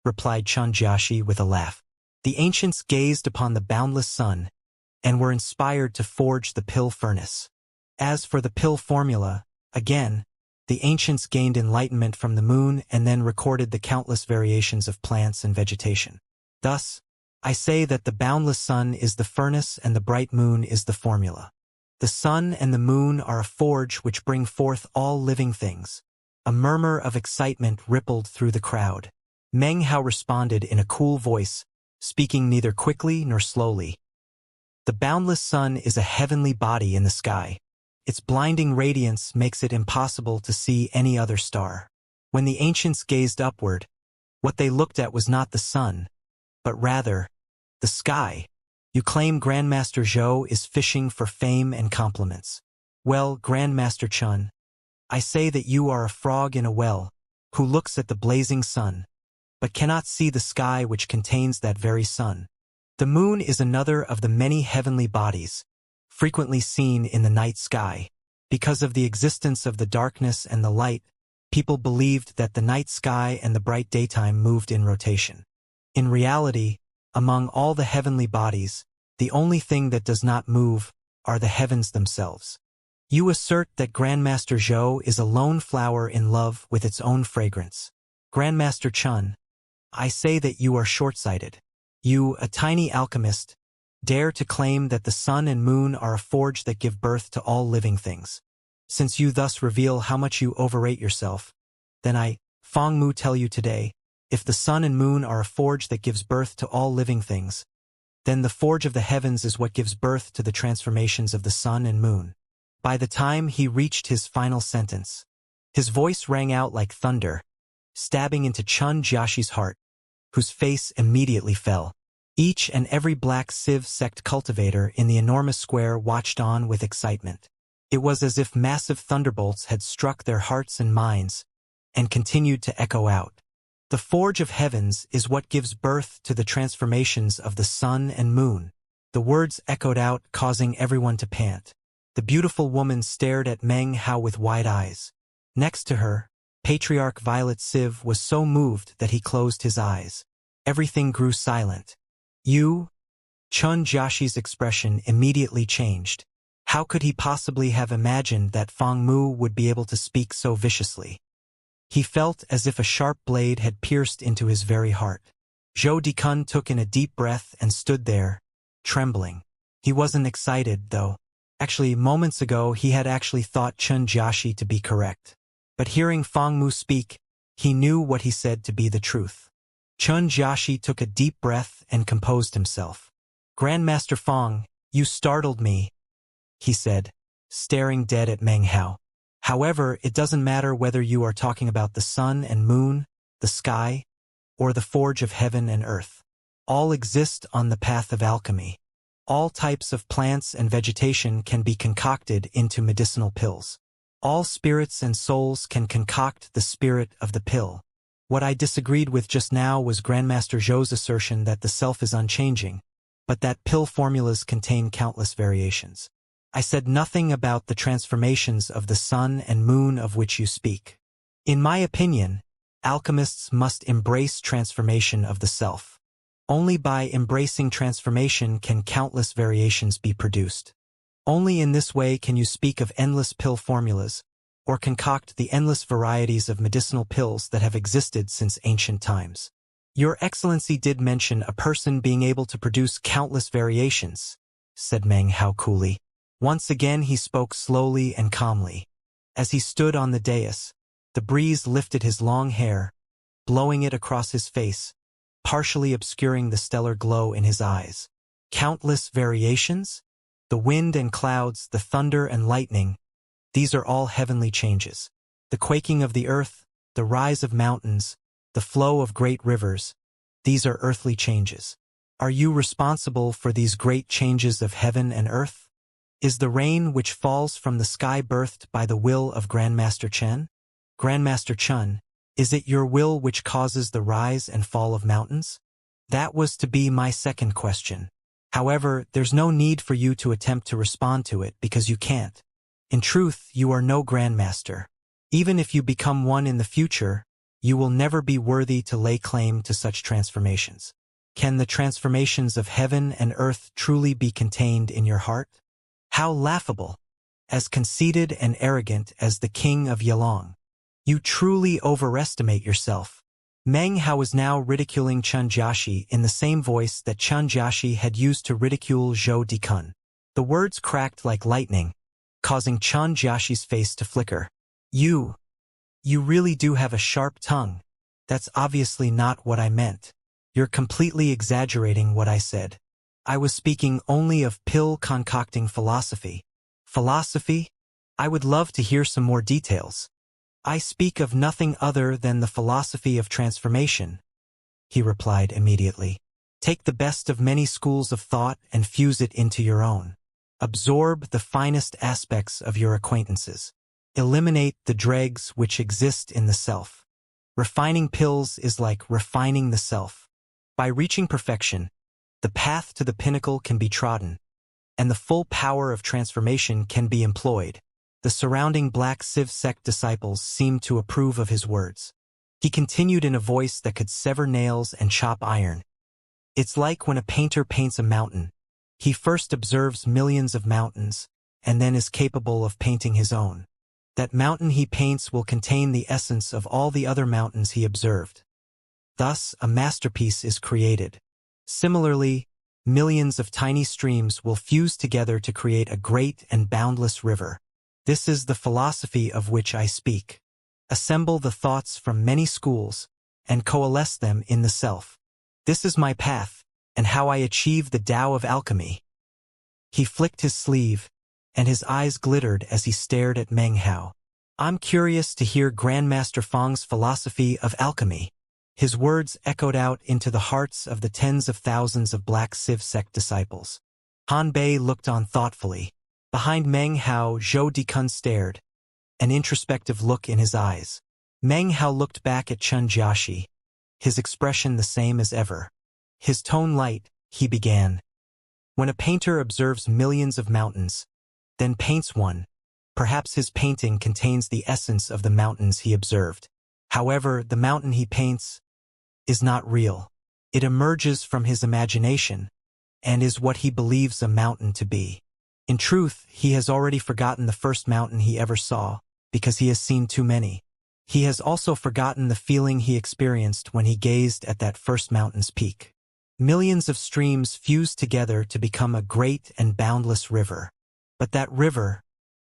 Replied Chun Jiaxi with a laugh. The ancients gazed upon the boundless sun, and were inspired to forge the pill furnace. As for the pill formula, again, the ancients gained enlightenment from the moon and then recorded the countless variations of plants and vegetation. Thus, I say that the boundless sun is the furnace and the bright moon is the formula. The sun and the moon are a forge which bring forth all living things. A murmur of excitement rippled through the crowd. Meng Hao responded in a cool voice, speaking neither quickly nor slowly. The boundless sun is a heavenly body in the sky. Its blinding radiance makes it impossible to see any other star. When the ancients gazed upward, what they looked at was not the sun, but rather, the sky. You claim Grandmaster Zhou is fishing for fame and compliments. Well, Grandmaster Chun, I say that you are a frog in a well, who looks at the blazing sun, but cannot see the sky which contains that very sun. The moon is another of the many heavenly bodies, frequently seen in the night sky. Because of the existence of the darkness and the light, people believed that the night sky and the bright daytime moved in rotation. In reality, among all the heavenly bodies, the only thing that does not move are the heavens themselves. You assert that Grandmaster Zhou is a lone flower in love with its own fragrance. Grandmaster Chun, I say that you are short-sighted. You, a tiny alchemist, dare to claim that the sun and moon are a forge that give birth to all living things. Since you thus reveal how much you overrate yourself, then I, Fong Mu, tell you today, if the sun and moon are a forge that gives birth to all living things, then the forge of the heavens is what gives birth to the transformations of the sun and moon. By the time he reached his final sentence, his voice rang out like thunder, stabbing into Chun Jiaxi's heart, whose face immediately fell. Each and every Black Civ sect cultivator in the enormous square watched on with excitement. It was as if massive thunderbolts had struck their hearts and minds, and continued to echo out. The forge of heavens is what gives birth to the transformations of the sun and moon. The words echoed out, causing everyone to pant. The beautiful woman stared at Meng Hao with wide eyes. Next to her, Patriarch Violet Civ was so moved that he closed his eyes. Everything grew silent. You? Chun Jiaxi's expression immediately changed. How could he possibly have imagined that Fong Mu would be able to speak so viciously? He felt as if a sharp blade had pierced into his very heart. Zhou Dikun took in a deep breath and stood there, trembling. He wasn't excited, though. Actually, moments ago he had actually thought Chun Jiaxi to be correct. But hearing Fong Mu speak, he knew what he said to be the truth. Chun Jiaxi took a deep breath and composed himself. Grandmaster Fong, you startled me, he said, staring dead at Meng Hao. However, it doesn't matter whether you are talking about the sun and moon, the sky, or the forge of heaven and earth. All exist on the path of alchemy. All types of plants and vegetation can be concocted into medicinal pills. All spirits and souls can concoct the spirit of the pill. What I disagreed with just now was Grandmaster Zhou's assertion that the self is unchanging, but that pill formulas contain countless variations. I said nothing about the transformations of the sun and moon of which you speak. In my opinion, alchemists must embrace transformation of the self. Only by embracing transformation can countless variations be produced. Only in this way can you speak of endless pill formulas, or concoct the endless varieties of medicinal pills that have existed since ancient times. Your Excellency did mention a person being able to produce countless variations, said Meng Hao coolly. Once again he spoke slowly and calmly. As he stood on the dais, the breeze lifted his long hair, blowing it across his face, partially obscuring the stellar glow in his eyes. Countless variations? The wind and clouds, the thunder and lightning, these are all heavenly changes. The quaking of the earth, the rise of mountains, the flow of great rivers, these are earthly changes. Are you responsible for these great changes of heaven and earth? Is the rain which falls from the sky birthed by the will of Grandmaster Chen? Grandmaster Chen, is it your will which causes the rise and fall of mountains? That was to be my second question. However, there's no need for you to attempt to respond to it because you can't. In truth, you are no Grandmaster. Even if you become one in the future, you will never be worthy to lay claim to such transformations. Can the transformations of heaven and earth truly be contained in your heart? How laughable! As conceited and arrogant as the king of Yelong. You truly overestimate yourself. Meng Hao was now ridiculing Chen Jiaxi in the same voice that Chen Jiaxi had used to ridicule Zhou Dikun. The words cracked like lightning, causing Chen Jiaxi's face to flicker. You really do have a sharp tongue. That's obviously not what I meant. You're completely exaggerating what I said. I was speaking only of pill concocting philosophy. Philosophy? I would love to hear some more details. I speak of nothing other than the philosophy of transformation, he replied immediately. Take the best of many schools of thought and fuse it into your own. Absorb the finest aspects of your acquaintances. Eliminate the dregs which exist in the self. Refining pills is like refining the self. By reaching perfection, the path to the pinnacle can be trodden, and the full power of transformation can be employed. The surrounding Black Civ sect disciples seemed to approve of his words. He continued in a voice that could sever nails and chop iron. It's like when a painter paints a mountain. He first observes millions of mountains, and then is capable of painting his own. That mountain he paints will contain the essence of all the other mountains he observed. Thus, a masterpiece is created. Similarly, millions of tiny streams will fuse together to create a great and boundless river. This is the philosophy of which I speak. Assemble the thoughts from many schools and coalesce them in the self. This is my path, and how I achieve the Tao of alchemy. He flicked his sleeve, and his eyes glittered as he stared at Meng Hao. I'm curious to hear Grandmaster Feng's philosophy of alchemy. His words echoed out into the hearts of the tens of thousands of Black Civ sect disciples. Han Bei looked on thoughtfully. Behind Meng Hao, Zhou Dikun stared, an introspective look in his eyes. Meng Hao looked back at Chen Jiaxi, his expression the same as ever. His tone light, he began. When a painter observes millions of mountains, then paints one, perhaps his painting contains the essence of the mountains he observed. However, the mountain he paints is not real. It emerges from his imagination, and is what he believes a mountain to be. In truth, he has already forgotten the first mountain he ever saw, because he has seen too many. He has also forgotten the feeling he experienced when he gazed at that first mountain's peak. Millions of streams fused together to become a great and boundless river. But that river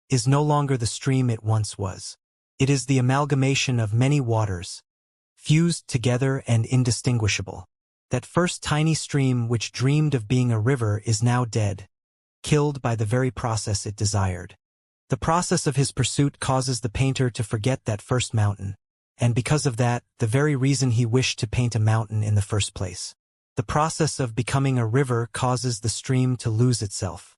is no longer the stream it once was. It is the amalgamation of many waters, fused together and indistinguishable. That first tiny stream which dreamed of being a river is now dead, killed by the very process it desired. The process of his pursuit causes the painter to forget that first mountain, and because of that, the very reason he wished to paint a mountain in the first place. The process of becoming a river causes the stream to lose itself.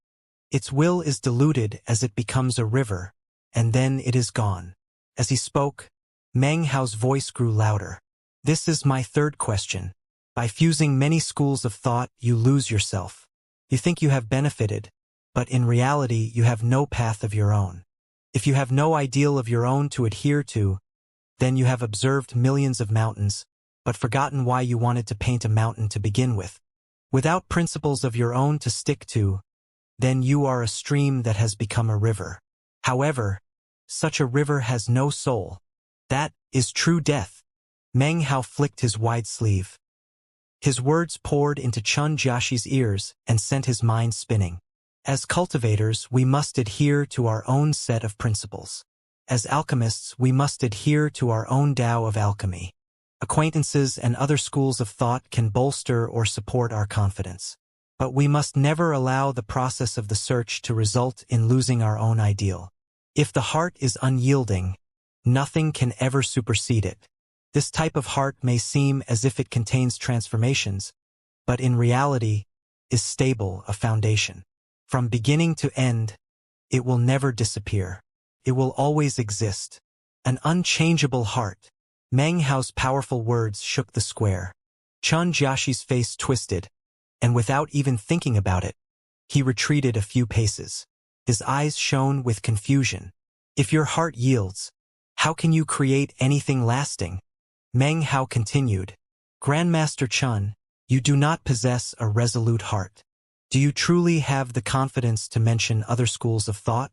Its will is diluted as it becomes a river, and then it is gone. As he spoke, Meng Hao's voice grew louder. This is my third question. By fusing many schools of thought, you lose yourself. You think you have benefited, but in reality you have no path of your own. If you have no ideal of your own to adhere to, then you have observed millions of mountains, but forgotten why you wanted to paint a mountain to begin with. Without principles of your own to stick to, then you are a stream that has become a river. However, such a river has no soul. That is true death. Meng Hao flicked his wide sleeve. His words poured into Chen Jiaxi's ears and sent his mind spinning. As cultivators, we must adhere to our own set of principles. As alchemists, we must adhere to our own Tao of alchemy. Acquaintances and other schools of thought can bolster or support our confidence. But we must never allow the process of the search to result in losing our own ideal. If the heart is unyielding, nothing can ever supersede it. This type of heart may seem as if it contains transformations, but in reality is stable, a foundation. From beginning to end, it will never disappear. It will always exist. An unchangeable heart. Meng Hao's powerful words shook the square. Chun Jiaxi's face twisted, and without even thinking about it, he retreated a few paces. His eyes shone with confusion. If your heart yields, how can you create anything lasting? Meng Hao continued. Grandmaster Chun, you do not possess a resolute heart. Do you truly have the confidence to mention other schools of thought?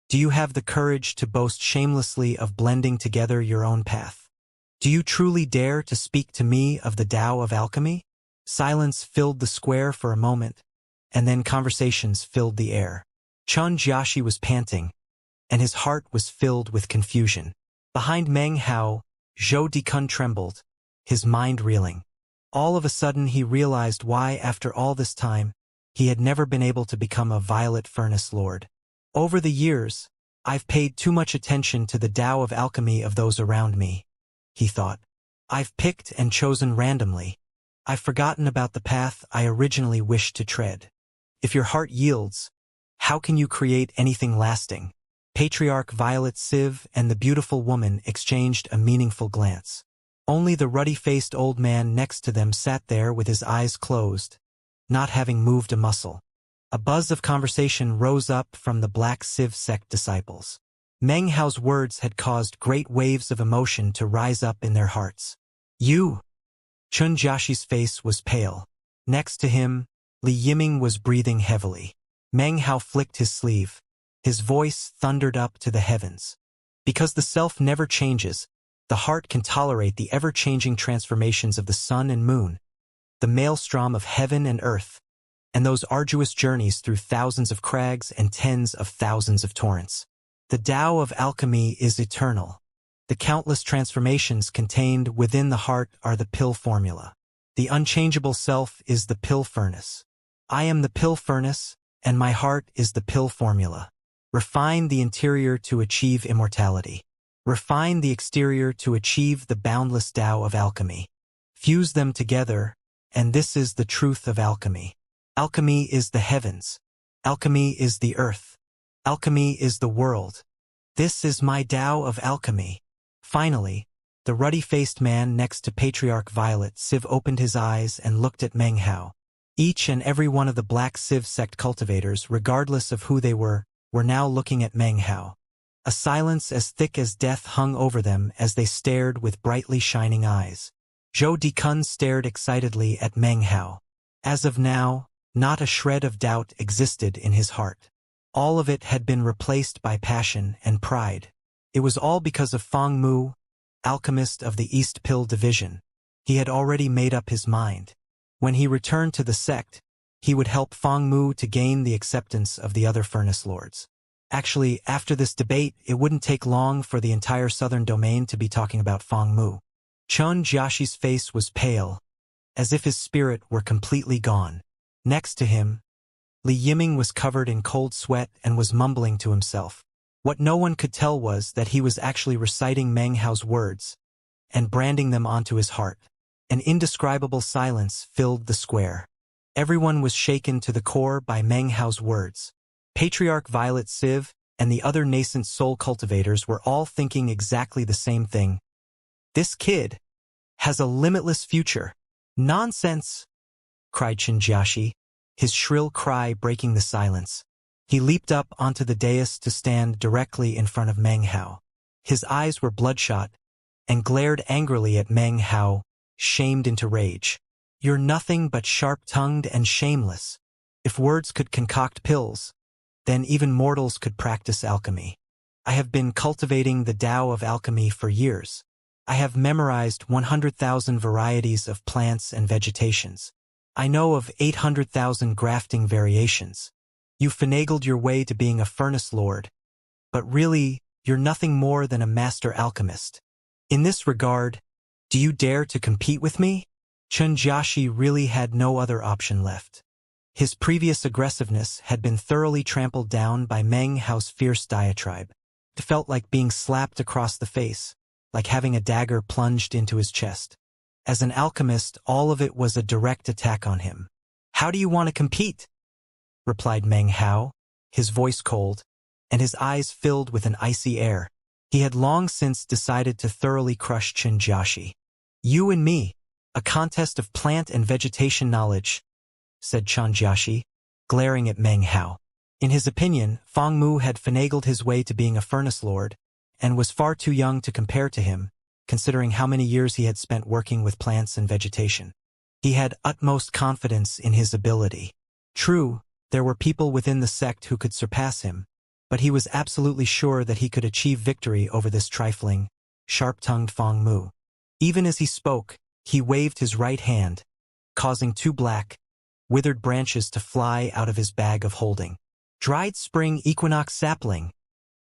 Do you have the courage to boast shamelessly of blending together your own path? Do you truly dare to speak to me of the Tao of alchemy? Silence filled the square for a moment, and then conversations filled the air. Chun Jiaxi was panting, and his heart was filled with confusion. Behind Meng Hao, Zhou Dikun trembled, his mind reeling. All of a sudden he realized why, after all this time, he had never been able to become a Violet Furnace Lord. Over the years, I've paid too much attention to the Tao of alchemy of those around me, he thought. I've picked and chosen randomly. I've forgotten about the path I originally wished to tread. If your heart yields, how can you create anything lasting? Patriarch Violet Civ and the beautiful woman exchanged a meaningful glance. Only the ruddy-faced old man next to them sat there with his eyes closed, not having moved a muscle. A buzz of conversation rose up from the Black Civ sect disciples. Meng Hao's words had caused great waves of emotion to rise up in their hearts. You! Chun Jiaxi's face was pale. Next to him, Li Yiming was breathing heavily. Meng Hao flicked his sleeve. His voice thundered up to the heavens. Because the self never changes, the heart can tolerate the ever-changing transformations of the sun and moon, the maelstrom of heaven and earth, and those arduous journeys through thousands of crags and tens of thousands of torrents. The Tao of alchemy is eternal. The countless transformations contained within the heart are the pill formula. The unchangeable self is the pill furnace. I am the pill furnace, and my heart is the pill formula. Refine the interior to achieve immortality. Refine the exterior to achieve the boundless Tao of alchemy. Fuse them together, and this is the truth of alchemy. Alchemy is the heavens. Alchemy is the earth. Alchemy is the world. This is my Tao of alchemy. Finally, the ruddy-faced man next to Patriarch Violet Civ opened his eyes and looked at Meng Hao. Each and every one of the Black Civ sect cultivators, regardless of who they were now looking at Meng Hao. A silence as thick as death hung over them as they stared with brightly shining eyes. Zhou Dikun stared excitedly at Meng Hao. As of now, not a shred of doubt existed in his heart. All of it had been replaced by passion and pride. It was all because of Feng Mu, alchemist of the East Pill Division. He had already made up his mind. When he returned to the sect, he would help Feng Mu to gain the acceptance of the other Furnace Lords. Actually, after this debate, it wouldn't take long for the entire southern domain to be talking about Feng Mu. Chun Jiaxi's face was pale, as if his spirit were completely gone. Next to him, Li Yiming was covered in cold sweat and was mumbling to himself. What no one could tell was that he was actually reciting Meng Hao's words and branding them onto his heart. An indescribable silence filled the square. Everyone was shaken to the core by Meng Hao's words. Patriarch Violet Civ and the other nascent soul cultivators were all thinking exactly the same thing. This kid has a limitless future. Nonsense! Cried Chun Jiaxi, his shrill cry breaking the silence. He leaped up onto the dais to stand directly in front of Meng Hao. His eyes were bloodshot and glared angrily at Meng Hao, shamed into rage. You're nothing but sharp-tongued and shameless. If words could concoct pills, then even mortals could practice alchemy. I have been cultivating the Tao of alchemy for years. I have memorized 100,000 varieties of plants and vegetations. I know of 800,000 grafting variations. You finagled your way to being a Furnace Lord, but really, you're nothing more than a master alchemist. In this regard, do you dare to compete with me? Chun Jiaxi really had no other option left. His previous aggressiveness had been thoroughly trampled down by Meng Hao's fierce diatribe. It felt like being slapped across the face, like having a dagger plunged into his chest. As an alchemist, all of it was a direct attack on him. How do you want to compete? replied Meng Hao, his voice cold, and his eyes filled with an icy air. He had long since decided to thoroughly crush Xianxia. You and me, a contest of plant and vegetation knowledge, said Xianxia, glaring at Meng Hao. In his opinion, Fang Mu had finagled his way to being a furnace lord, and was far too young to compare to him, considering how many years he had spent working with plants and vegetation. He had utmost confidence in his ability. True, there were people within the sect who could surpass him, but he was absolutely sure that he could achieve victory over this trifling, sharp-tongued Fang Mu. Even as he spoke, he waved his right hand, causing two black, withered branches to fly out of his bag of holding. Dried spring equinox sapling,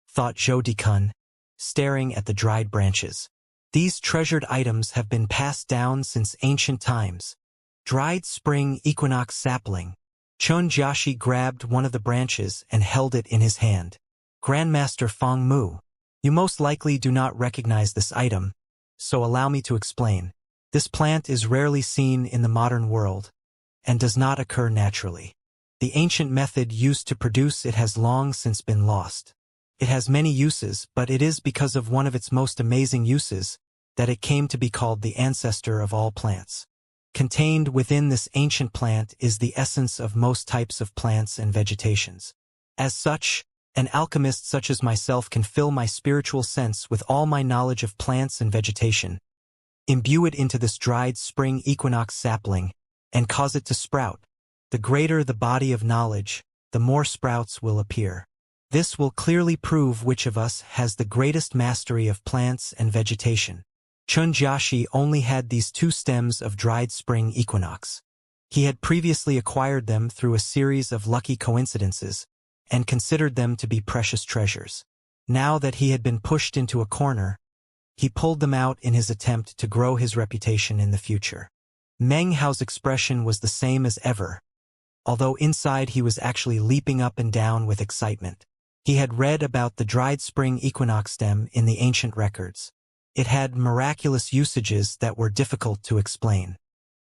thought Zhou Dikun, staring at the dried branches. These treasured items have been passed down since ancient times. Dried spring equinox sapling. Xianxia grabbed one of the branches and held it in his hand. Grandmaster Fang Mu, you most likely do not recognize this item, so allow me to explain. This plant is rarely seen in the modern world, and does not occur naturally. The ancient method used to produce it has long since been lost. It has many uses, but it is because of one of its most amazing uses that it came to be called the ancestor of all plants. Contained within this ancient plant is the essence of most types of plants and vegetations. As such, an alchemist such as myself can fill my spiritual sense with all my knowledge of plants and vegetation, imbue it into this dried spring equinox sapling, and cause it to sprout. The greater the body of knowledge, the more sprouts will appear. This will clearly prove which of us has the greatest mastery of plants and vegetation. Xianxia only had these two stems of dried spring equinox. He had previously acquired them through a series of lucky coincidences, and considered them to be precious treasures. Now that he had been pushed into a corner, he pulled them out in his attempt to grow his reputation in the future. Meng Hao's expression was the same as ever, although inside he was actually leaping up and down with excitement. He had read about the dried spring equinox stem in the ancient records. It had miraculous usages that were difficult to explain.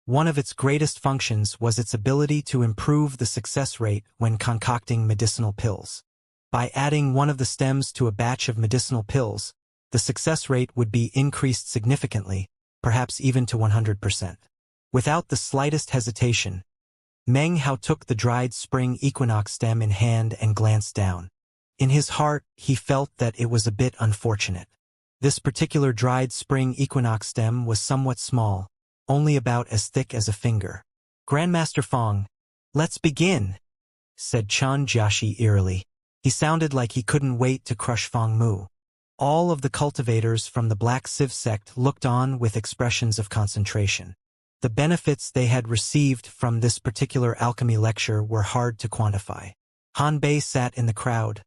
One of its greatest functions was its ability to improve the success rate when concocting medicinal pills. By adding one of the stems to a batch of medicinal pills, the success rate would be increased significantly, perhaps even to 100%. Without the slightest hesitation, Meng Hao took the dried spring equinox stem in hand and glanced down. In his heart, he felt that it was a bit unfortunate. This particular dried spring equinox stem was somewhat small, only about as thick as a finger. Grandmaster Fang, let's begin, said Xianxia eerily. He sounded like he couldn't wait to crush Fang Mu. All of the cultivators from the Black Civ sect looked on with expressions of concentration. The benefits they had received from this particular alchemy lecture were hard to quantify. Han Bei sat in the crowd,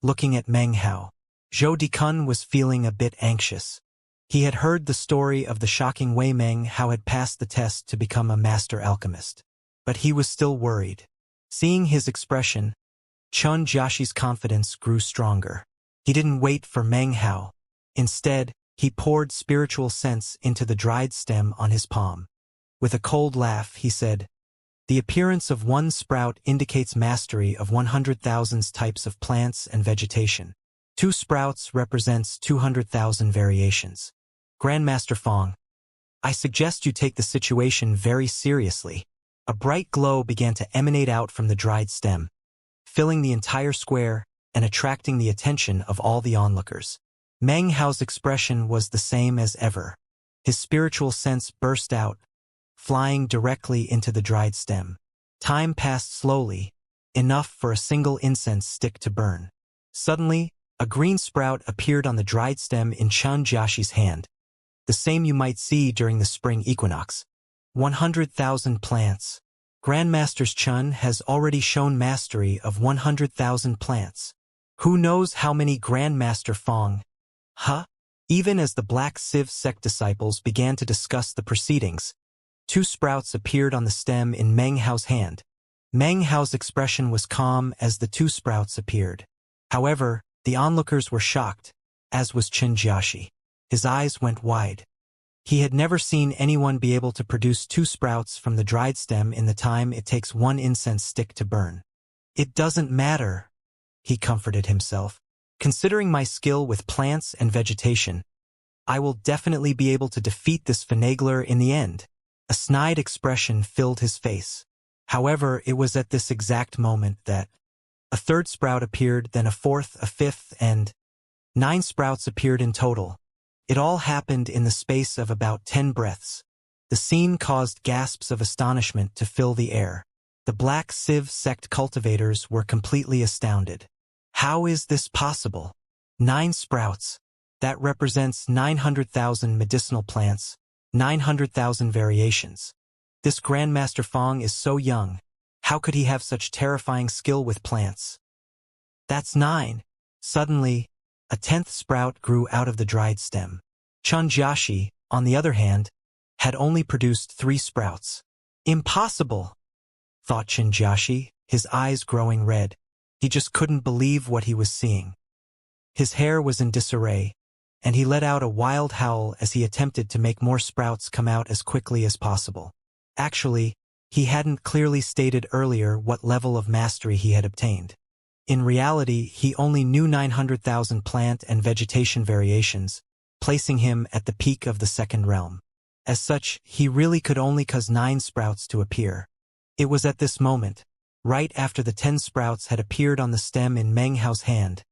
looking at Meng Hao. Zhou Dikun was feeling a bit anxious. He had heard the story of the shocking way Meng Hao had passed the test to become a master alchemist. But he was still worried. Seeing his expression, Xianxia's confidence grew stronger. He didn't wait for Meng Hao. Instead, he poured spiritual sense into the dried stem on his palm. With a cold laugh, he said, "The appearance of one sprout indicates mastery of 100,000 types of plants and vegetation. 2 sprouts represents 200,000 variations. Grandmaster Fang, I suggest you take the situation very seriously." A bright glow began to emanate out from the dried stem, filling the entire square and attracting the attention of all the onlookers. Meng Hao's expression was the same as ever. His spiritual sense burst out, flying directly into the dried stem. Time passed slowly, enough for a single incense stick to burn. Suddenly, a green sprout appeared on the dried stem in Xianxia's hand, the same you might see during the spring equinox. 100,000 plants. Grandmaster Chun has already shown mastery of 100,000 plants. Who knows how many Grandmaster Fang? Huh? Even as the Black Civ sect disciples began to discuss the proceedings, 2 sprouts appeared on the stem in Meng Hao's hand. Meng Hao's expression was calm as the 2 sprouts appeared. However, the onlookers were shocked, as was Xianxia. His eyes went wide. He had never seen anyone be able to produce 2 sprouts from the dried stem in the time it takes 1 incense stick to burn. It doesn't matter, he comforted himself. Considering my skill with plants and vegetation, I will definitely be able to defeat this finagler in the end. A snide expression filled his face. However, it was at this exact moment that a third sprout appeared, then a fourth, a fifth, and 9 sprouts appeared in total. It all happened in the space of about 10 breaths. The scene caused gasps of astonishment to fill the air. The Black Civ sect cultivators were completely astounded. How is this possible? 9 sprouts. That represents 900,000 medicinal plants, 900,000 variations. This Grandmaster Fong is so young. How could he have such terrifying skill with plants? That's 9. Suddenly, a 10th sprout grew out of the dried stem. Xianxia, on the other hand, had only produced 3 sprouts. Impossible, thought Xianxia, his eyes growing red. He just couldn't believe what he was seeing. His hair was in disarray, and he let out a wild howl as he attempted to make more sprouts come out as quickly as possible. Actually, he hadn't clearly stated earlier what level of mastery he had obtained. In reality, he only knew 900,000 plant and vegetation variations, placing him at the peak of the second realm. As such, he really could only cause 9 sprouts to appear. It was at this moment, right after the 10 sprouts had appeared on the stem in Meng Hao's hand,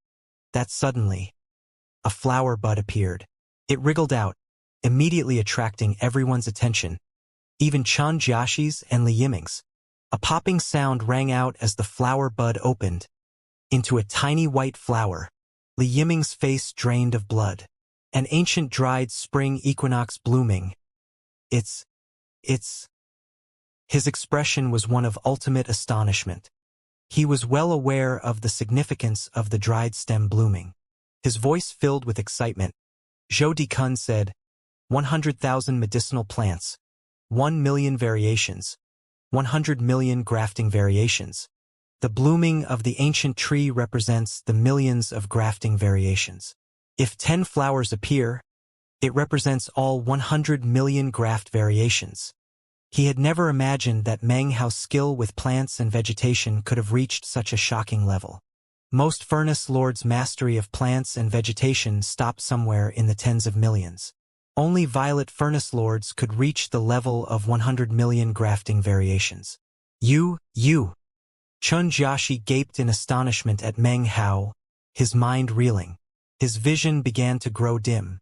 that suddenly, a flower bud appeared. It wriggled out, immediately attracting everyone's attention, even Xianxia's and Li Yiming's. A popping sound rang out as the flower bud opened into a tiny white flower. Li Yiming's face drained of blood. An ancient dried spring equinox blooming. It's... His expression was one of ultimate astonishment. He was well aware of the significance of the dried stem blooming. His voice filled with excitement. Zhou Dikun said, 100,000 medicinal plants, 1 million variations, 100 million grafting variations. The blooming of the ancient tree represents the millions of grafting variations. If 10 flowers appear, it represents all 100 million graft variations. He had never imagined that Meng Hao's skill with plants and vegetation could have reached such a shocking level. Most Furnace Lords' mastery of plants and vegetation stopped somewhere in the tens of millions. Only Violet Furnace Lords could reach the level of 100 million grafting variations. You. Xianxia gaped in astonishment at Meng Hao, his mind reeling. His vision began to grow dim.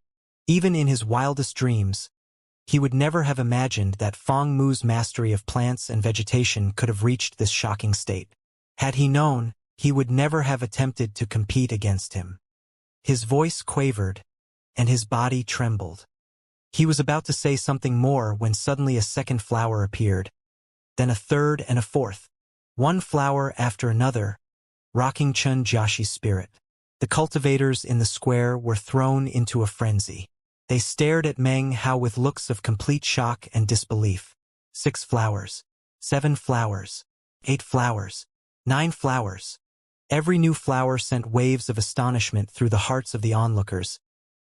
Even in his wildest dreams, he would never have imagined that Fong Mu's mastery of plants and vegetation could have reached this shocking state. Had he known, he would never have attempted to compete against him. His voice quavered, and his body trembled. He was about to say something more when suddenly a second flower appeared, then a third and a fourth, one flower after another, rocking Xianxia's spirit. The cultivators in the square were thrown into a frenzy. They stared at Meng Hao with looks of complete shock and disbelief. 6 flowers, 7 flowers, 8 flowers, 9 flowers. Every new flower sent waves of astonishment through the hearts of the onlookers.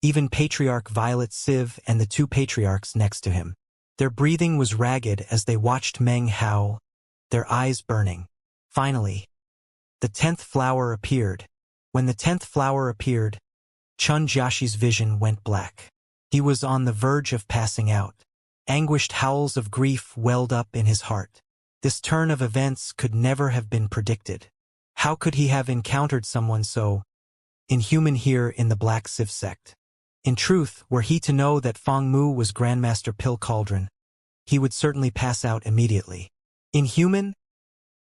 Even Patriarch Violet Civ and the 2 patriarchs next to him. Their breathing was ragged as they watched Meng Hao, their eyes burning. Finally, the 10th flower appeared. When the 10th flower appeared, Xianxia's vision went black. He was on the verge of passing out. Anguished howls of grief welled up in his heart. This turn of events could never have been predicted. How could he have encountered someone so inhuman here in the Black Civ sect? In truth, were he to know that Fong Mu was Grandmaster Pill Cauldron, he would certainly pass out immediately. Inhuman?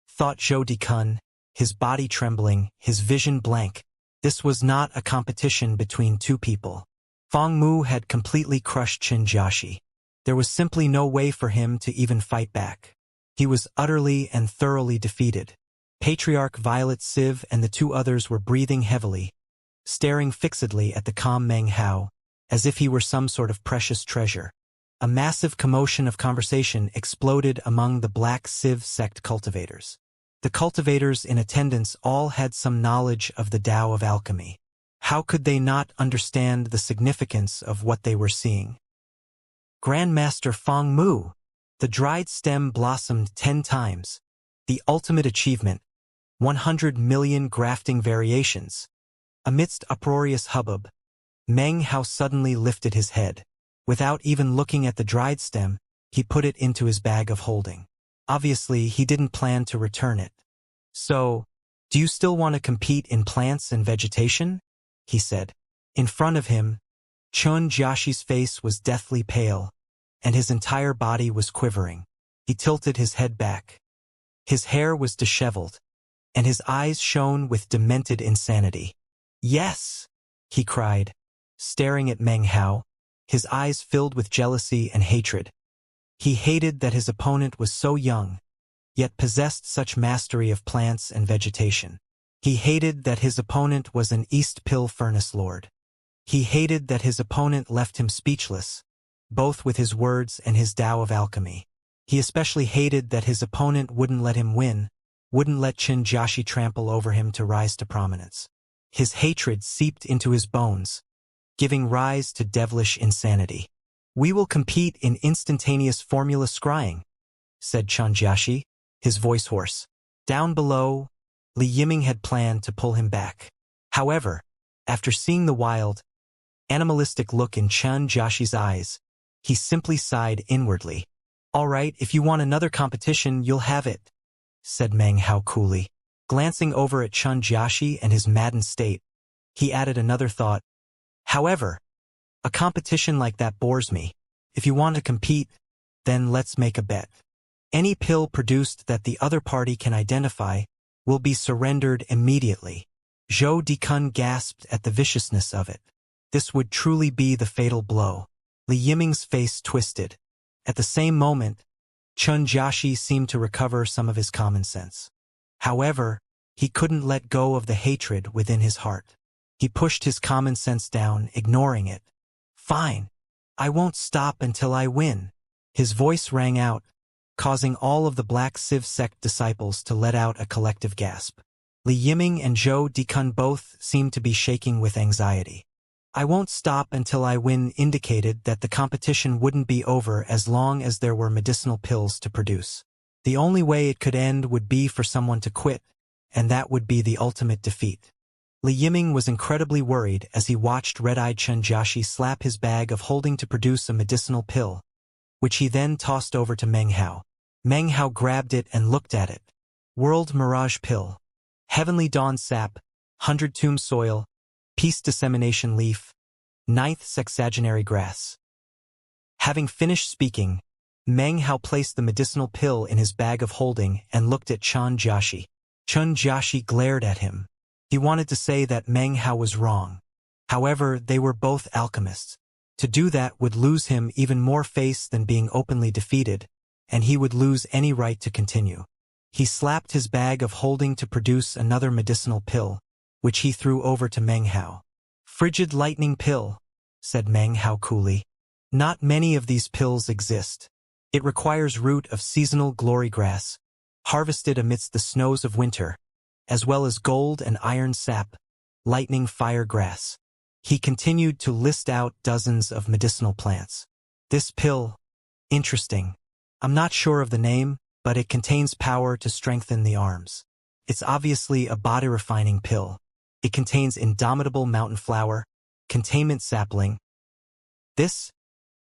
Thought Zhou Dikun, his body trembling, his vision blank. This was not a competition between 2 people. Fong Mu had completely crushed Xianxia. There was simply no way for him to even fight back. He was utterly and thoroughly defeated. Patriarch Violet Civ and the 2 others were breathing heavily, staring fixedly at the calm Meng Hao, as if he were some sort of precious treasure. A massive commotion of conversation exploded among the Black Civ sect cultivators. The cultivators in attendance all had some knowledge of the Tao of alchemy. How could they not understand the significance of what they were seeing? Grandmaster Fong Mu! The dried stem blossomed 10 times. The ultimate achievement. 100 million grafting variations. Amidst uproarious hubbub, Meng Hao suddenly lifted his head. Without even looking at the dried stem, he put it into his bag of holding. Obviously, he didn't plan to return it. So, do you still want to compete in plants and vegetation? He said. In front of him, Chun Jiaxi's face was deathly pale, and his entire body was quivering. He tilted his head back. His hair was disheveled, and his eyes shone with demented insanity. Yes! He cried, staring at Meng Hao, his eyes filled with jealousy and hatred. He hated that his opponent was so young, yet possessed such mastery of plants and vegetation. He hated that his opponent was an East Pill Furnace Lord. He hated that his opponent left him speechless, both with his words and his Tao of alchemy. He especially hated that his opponent wouldn't let him win, wouldn't let Qin Jiaxi trample over him to rise to prominence. His hatred seeped into his bones, giving rise to devilish insanity. We will compete in instantaneous formula scrying, said Qin Jiaxi, his voice hoarse. Down below, Li Yiming had planned to pull him back. However, after seeing the wild, animalistic look in Qin Jiaxi's eyes, he simply sighed inwardly. All right, if you want another competition, you'll have it, said Meng Hao coolly. Glancing over at Qin Jiaxi and his maddened state, he added another thought. However, a competition like that bores me. If you want to compete, then let's make a bet. Any pill produced that the other party can identify will be surrendered immediately. Zhou Dikun gasped at the viciousness of it. This would truly be the fatal blow. Li Yiming's face twisted. At the same moment, Qin Jiaxi seemed to recover some of his common sense. However, he couldn't let go of the hatred within his heart. He pushed his common sense down, ignoring it. Fine. I won't stop until I win. His voice rang out, causing all of the Black Civ sect disciples to let out a collective gasp. Li Yiming and Zhou Dikun both seemed to be shaking with anxiety. I won't stop until I win indicated that the competition wouldn't be over as long as there were medicinal pills to produce. The only way it could end would be for someone to quit, and that would be the ultimate defeat. Li Yiming was incredibly worried as he watched red-eyed Qin Jiaxi slap his bag of holding to produce a medicinal pill, which he then tossed over to Meng Hao. Meng Hao grabbed it and looked at it. World Mirage Pill. Heavenly Dawn Sap, 100 Tomb Soil, Peace Dissemination Leaf, 9th Sexagenary Grass. Having finished speaking, Meng Hao placed the medicinal pill in his bag of holding and looked at Qin Jiaxi. Qin Jiaxi glared at him. He wanted to say that Meng Hao was wrong. However, they were both alchemists. To do that would lose him even more face than being openly defeated, and he would lose any right to continue. He slapped his bag of holding to produce another medicinal pill, which he threw over to Meng Hao. Frigid Lightning Pill, said Meng Hao coolly. Not many of these pills exist. It requires root of seasonal glory grass, harvested amidst the snows of winter, as well as gold and iron sap, lightning fire grass. He continued to list out dozens of medicinal plants. This pill, interesting. I'm not sure of the name, but it contains power to strengthen the arms. It's obviously a body-refining pill. It contains indomitable mountain flower, containment sapling. This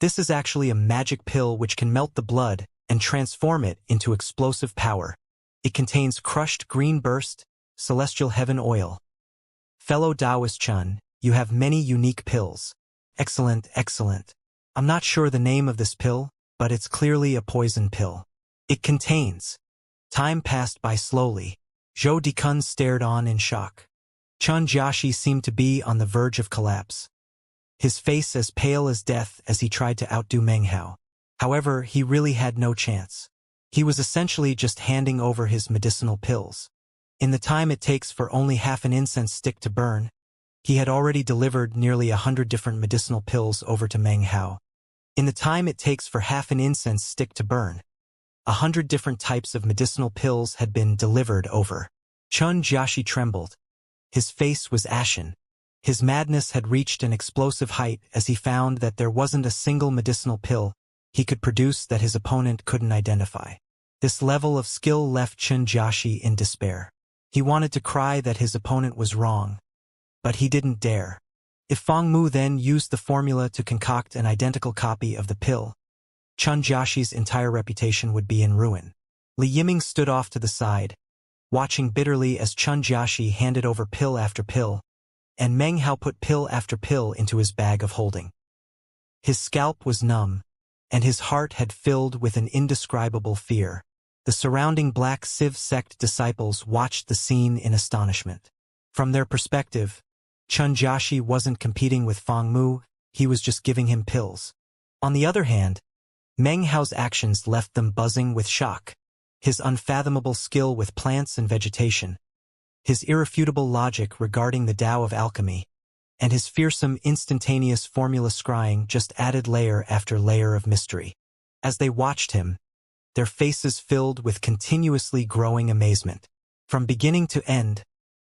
is actually a magic pill which can melt the blood and transform it into explosive power. It contains crushed green burst, celestial heaven oil. Fellow Taoist Chun, you have many unique pills. Excellent, excellent. I'm not sure the name of this pill, but it's clearly a poison pill. It contains. Time passed by slowly. Zhou Dikun stared on in shock. Qin Jiaxi seemed to be on the verge of collapse, his face as pale as death as he tried to outdo Meng Hao. However, he really had no chance. He was essentially just handing over his medicinal pills. In the time it takes for only half an incense stick to burn, he had already delivered nearly 100 different medicinal pills over to Meng Hao. In the time it takes for half an incense stick to burn, 100 different types of medicinal pills had been delivered over. Qin Jiaxi trembled. His face was ashen. His madness had reached an explosive height as he found that there wasn't a single medicinal pill he could produce that his opponent couldn't identify. This level of skill left Qin Jiaxi in despair. He wanted to cry that his opponent was wrong, but he didn't dare. If Feng Mu then used the formula to concoct an identical copy of the pill, Chen Jiaxi's entire reputation would be in ruin. Li Yiming stood off to the side, watching bitterly as Chen Jiaxi handed over pill after pill, and Meng Hao put pill after pill into his bag of holding. His scalp was numb, and his heart had filled with an indescribable fear. The surrounding Black Civ sect disciples watched the scene in astonishment. From their perspective, Chen Jiaxi wasn't competing with Feng Mu, he was just giving him pills. On the other hand, Meng Hao's actions left them buzzing with shock. His unfathomable skill with plants and vegetation, his irrefutable logic regarding the Tao of alchemy, and his fearsome instantaneous formula scrying just added layer after layer of mystery. As they watched him, their faces filled with continuously growing amazement. From beginning to end,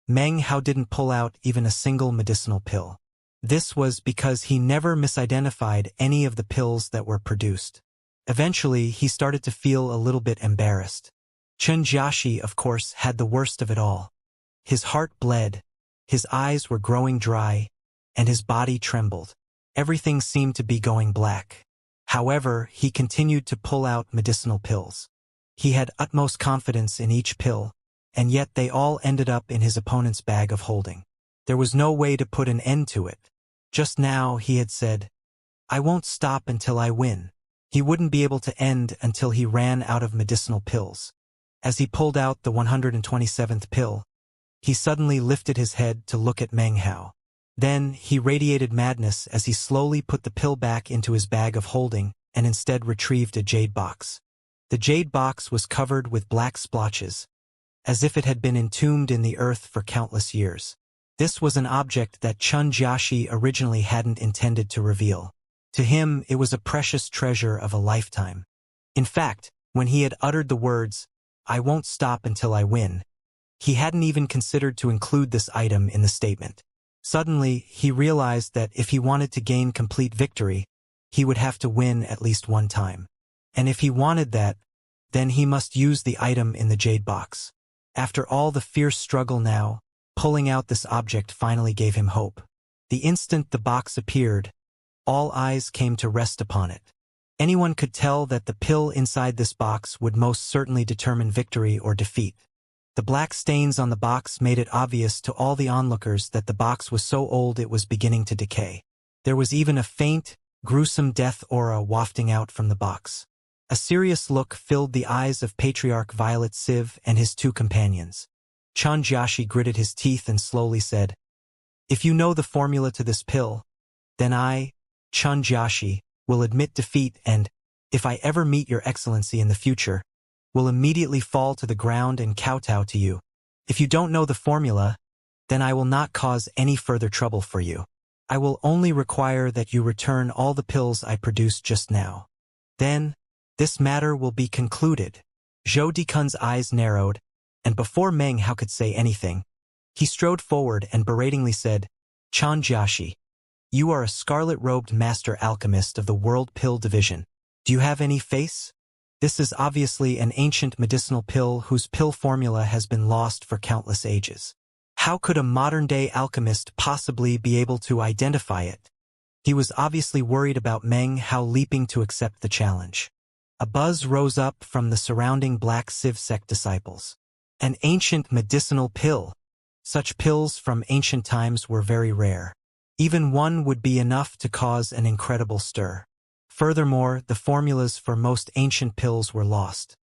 Meng Hao didn't pull out even a single medicinal pill. This was because he never misidentified any of the pills that were produced. Eventually, he started to feel a little bit embarrassed. Chen Jiaxi, of course, had the worst of it all. His heart bled, his eyes were growing dry, and his body trembled. Everything seemed to be going black. However, he continued to pull out medicinal pills. He had utmost confidence in each pill, and yet they all ended up in his opponent's bag of holding. There was no way to put an end to it. Just now, he had said, "I won't stop until I win." He wouldn't be able to end until he ran out of medicinal pills. As he pulled out the 127th pill, he suddenly lifted his head to look at Meng Hao. Then, he radiated madness as he slowly put the pill back into his bag of holding and instead retrieved a jade box. The jade box was covered with black splotches, as if it had been entombed in the earth for countless years. This was an object that Chen Jiaxi originally hadn't intended to reveal. To him, it was a precious treasure of a lifetime. In fact, when he had uttered the words, "I won't stop until I win," he hadn't even considered to include this item in the statement. Suddenly, he realized that if he wanted to gain complete victory, he would have to win at least one time. And if he wanted that, then he must use the item in the jade box. After all the fierce struggle now, pulling out this object finally gave him hope. The instant the box appeared, all eyes came to rest upon it. Anyone could tell that the pill inside this box would most certainly determine victory or defeat. The black stains on the box made it obvious to all the onlookers that the box was so old it was beginning to decay. There was even a faint, gruesome death aura wafting out from the box. A serious look filled the eyes of Patriarch Violet Civ and his two companions. Chen Jiaxi gritted his teeth and slowly said, "If you know the formula to this pill, then I, Chen Jiaxi, will admit defeat and, if I ever meet your excellency in the future, will immediately fall to the ground and kowtow to you. If you don't know the formula, then I will not cause any further trouble for you. I will only require that you return all the pills I produced just now. Then, this matter will be concluded." Zhou Dikun's eyes narrowed, and before Meng Hao could say anything, he strode forward and beratingly said, "Chen Jiaxi, you are a scarlet-robed master alchemist of the World Pill Division. Do you have any face? This is obviously an ancient medicinal pill whose pill formula has been lost for countless ages. How could a modern-day alchemist possibly be able to identify it?" He was obviously worried about Meng Hao leaping to accept the challenge. A buzz rose up from the surrounding Black Civ sect disciples. An ancient medicinal pill. Such pills from ancient times were very rare. Even one would be enough to cause an incredible stir. Furthermore, the formulas for most ancient pills were lost.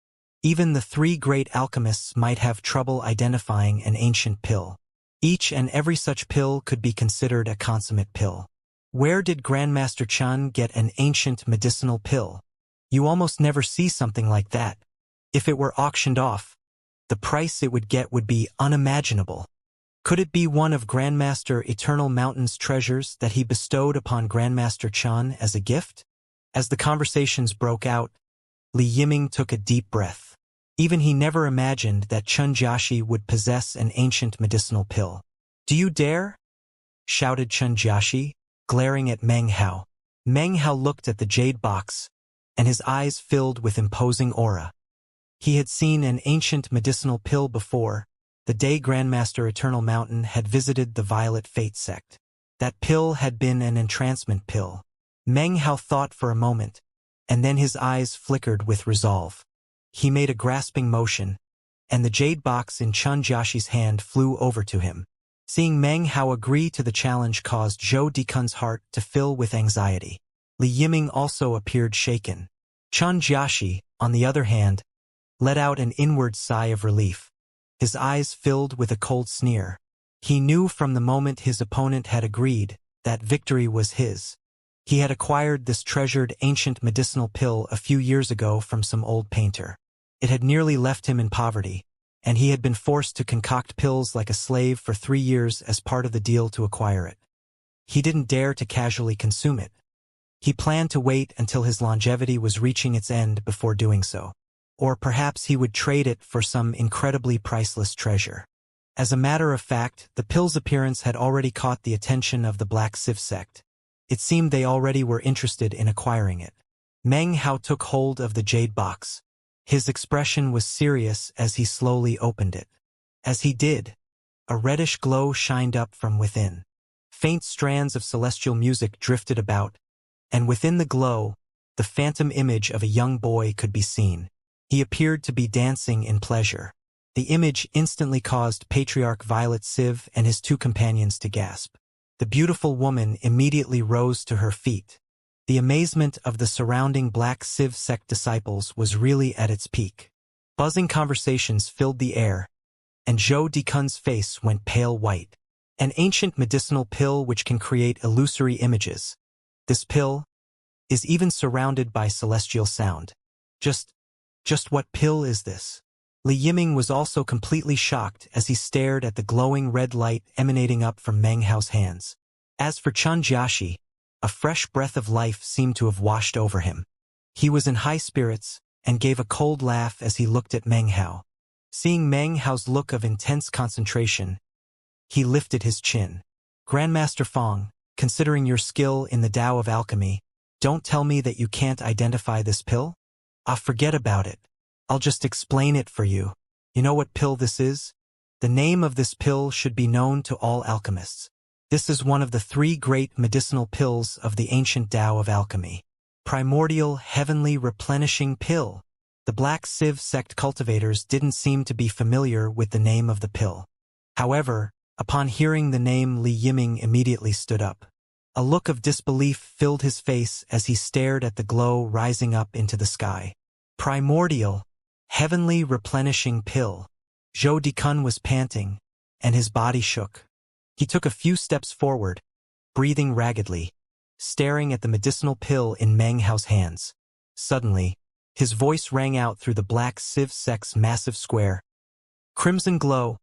Even the three great alchemists might have trouble identifying an ancient pill. Each and every such pill could be considered a consummate pill. Where did Grandmaster Chen get an ancient medicinal pill? You almost never see something like that. If it were auctioned off, the price it would get would be unimaginable. Could it be one of Grandmaster Eternal Mountain's treasures that he bestowed upon Grandmaster Chen as a gift? As the conversations broke out, Li Yiming took a deep breath. Even he never imagined that Chen Jiaxi would possess an ancient medicinal pill. "Do you dare?" shouted Chen Jiaxi, glaring at Meng Hao. Meng Hao looked at the jade box, and his eyes filled with imposing aura. He had seen an ancient medicinal pill before, the day Grandmaster Eternal Mountain had visited the Violet Fate sect. That pill had been an entrancement pill. Meng Hao thought for a moment, and then his eyes flickered with resolve. He made a grasping motion, and the jade box in Chun Jiaxi's hand flew over to him. Seeing Meng Hao agree to the challenge caused Zhou Dikun's heart to fill with anxiety. Li Yiming also appeared shaken. Chun Jiaxi, on the other hand, let out an inward sigh of relief. His eyes filled with a cold sneer. He knew from the moment his opponent had agreed that victory was his. He had acquired this treasured ancient medicinal pill a few years ago from some old painter. It had nearly left him in poverty, and he had been forced to concoct pills like a slave for 3 years as part of the deal to acquire it. He didn't dare to casually consume it. He planned to wait until his longevity was reaching its end before doing so. Or perhaps he would trade it for some incredibly priceless treasure. As a matter of fact, the pill's appearance had already caught the attention of the Black Civ sect. It seemed they already were interested in acquiring it. Meng Hao took hold of the jade box. His expression was serious as he slowly opened it. As he did, a reddish glow shined up from within. Faint strands of celestial music drifted about, and within the glow, the phantom image of a young boy could be seen. He appeared to be dancing in pleasure. The image instantly caused Patriarch Violet Civ and his 2 companions to gasp. The beautiful woman immediately rose to her feet. The amazement of the surrounding Black Civ sect disciples was really at its peak. Buzzing conversations filled the air, and Zhou Dikun's face went pale white. An ancient medicinal pill which can create illusory images. This pill is even surrounded by celestial sound. Just what pill is this? Li Yiming was also completely shocked as he stared at the glowing red light emanating up from Meng Hao's hands. As for Chun Jiaxi, a fresh breath of life seemed to have washed over him. He was in high spirits and gave a cold laugh as he looked at Meng Hao. Seeing Meng Hao's look of intense concentration, he lifted his chin. Grandmaster Fong, considering your skill in the Tao of Alchemy, don't tell me that you can't identify this pill? Forget about it. I'll just explain it for you. You know what pill this is? The name of this pill should be known to all alchemists. This is one of the 3 great medicinal pills of the ancient Tao of Alchemy. Primordial Heavenly Replenishing Pill. The Black Civ sect cultivators didn't seem to be familiar with the name of the pill. However, upon hearing the name, Li Yiming immediately stood up. A look of disbelief filled his face as he stared at the glow rising up into the sky. Primordial Heavenly Replenishing Pill. Zhou Dikun was panting, and his body shook. He took a few steps forward, breathing raggedly, staring at the medicinal pill in Meng Hao's hands. Suddenly, his voice rang out through the Black Civ sect's massive square. Crimson glow,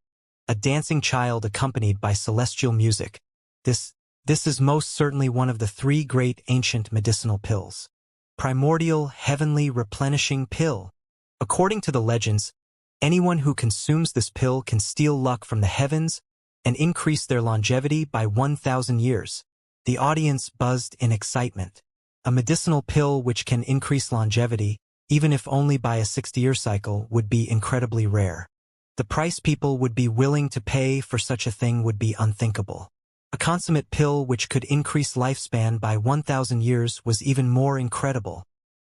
a dancing child accompanied by celestial music. This is most certainly one of the 3 great ancient medicinal pills. Primordial Heavenly Replenishing Pill. According to the legends, anyone who consumes this pill can steal luck from the heavens and increase their longevity by 1,000 years. The audience buzzed in excitement. A medicinal pill which can increase longevity, even if only by a 60-year cycle, would be incredibly rare. The price people would be willing to pay for such a thing would be unthinkable. A consummate pill which could increase lifespan by 1,000 years was even more incredible.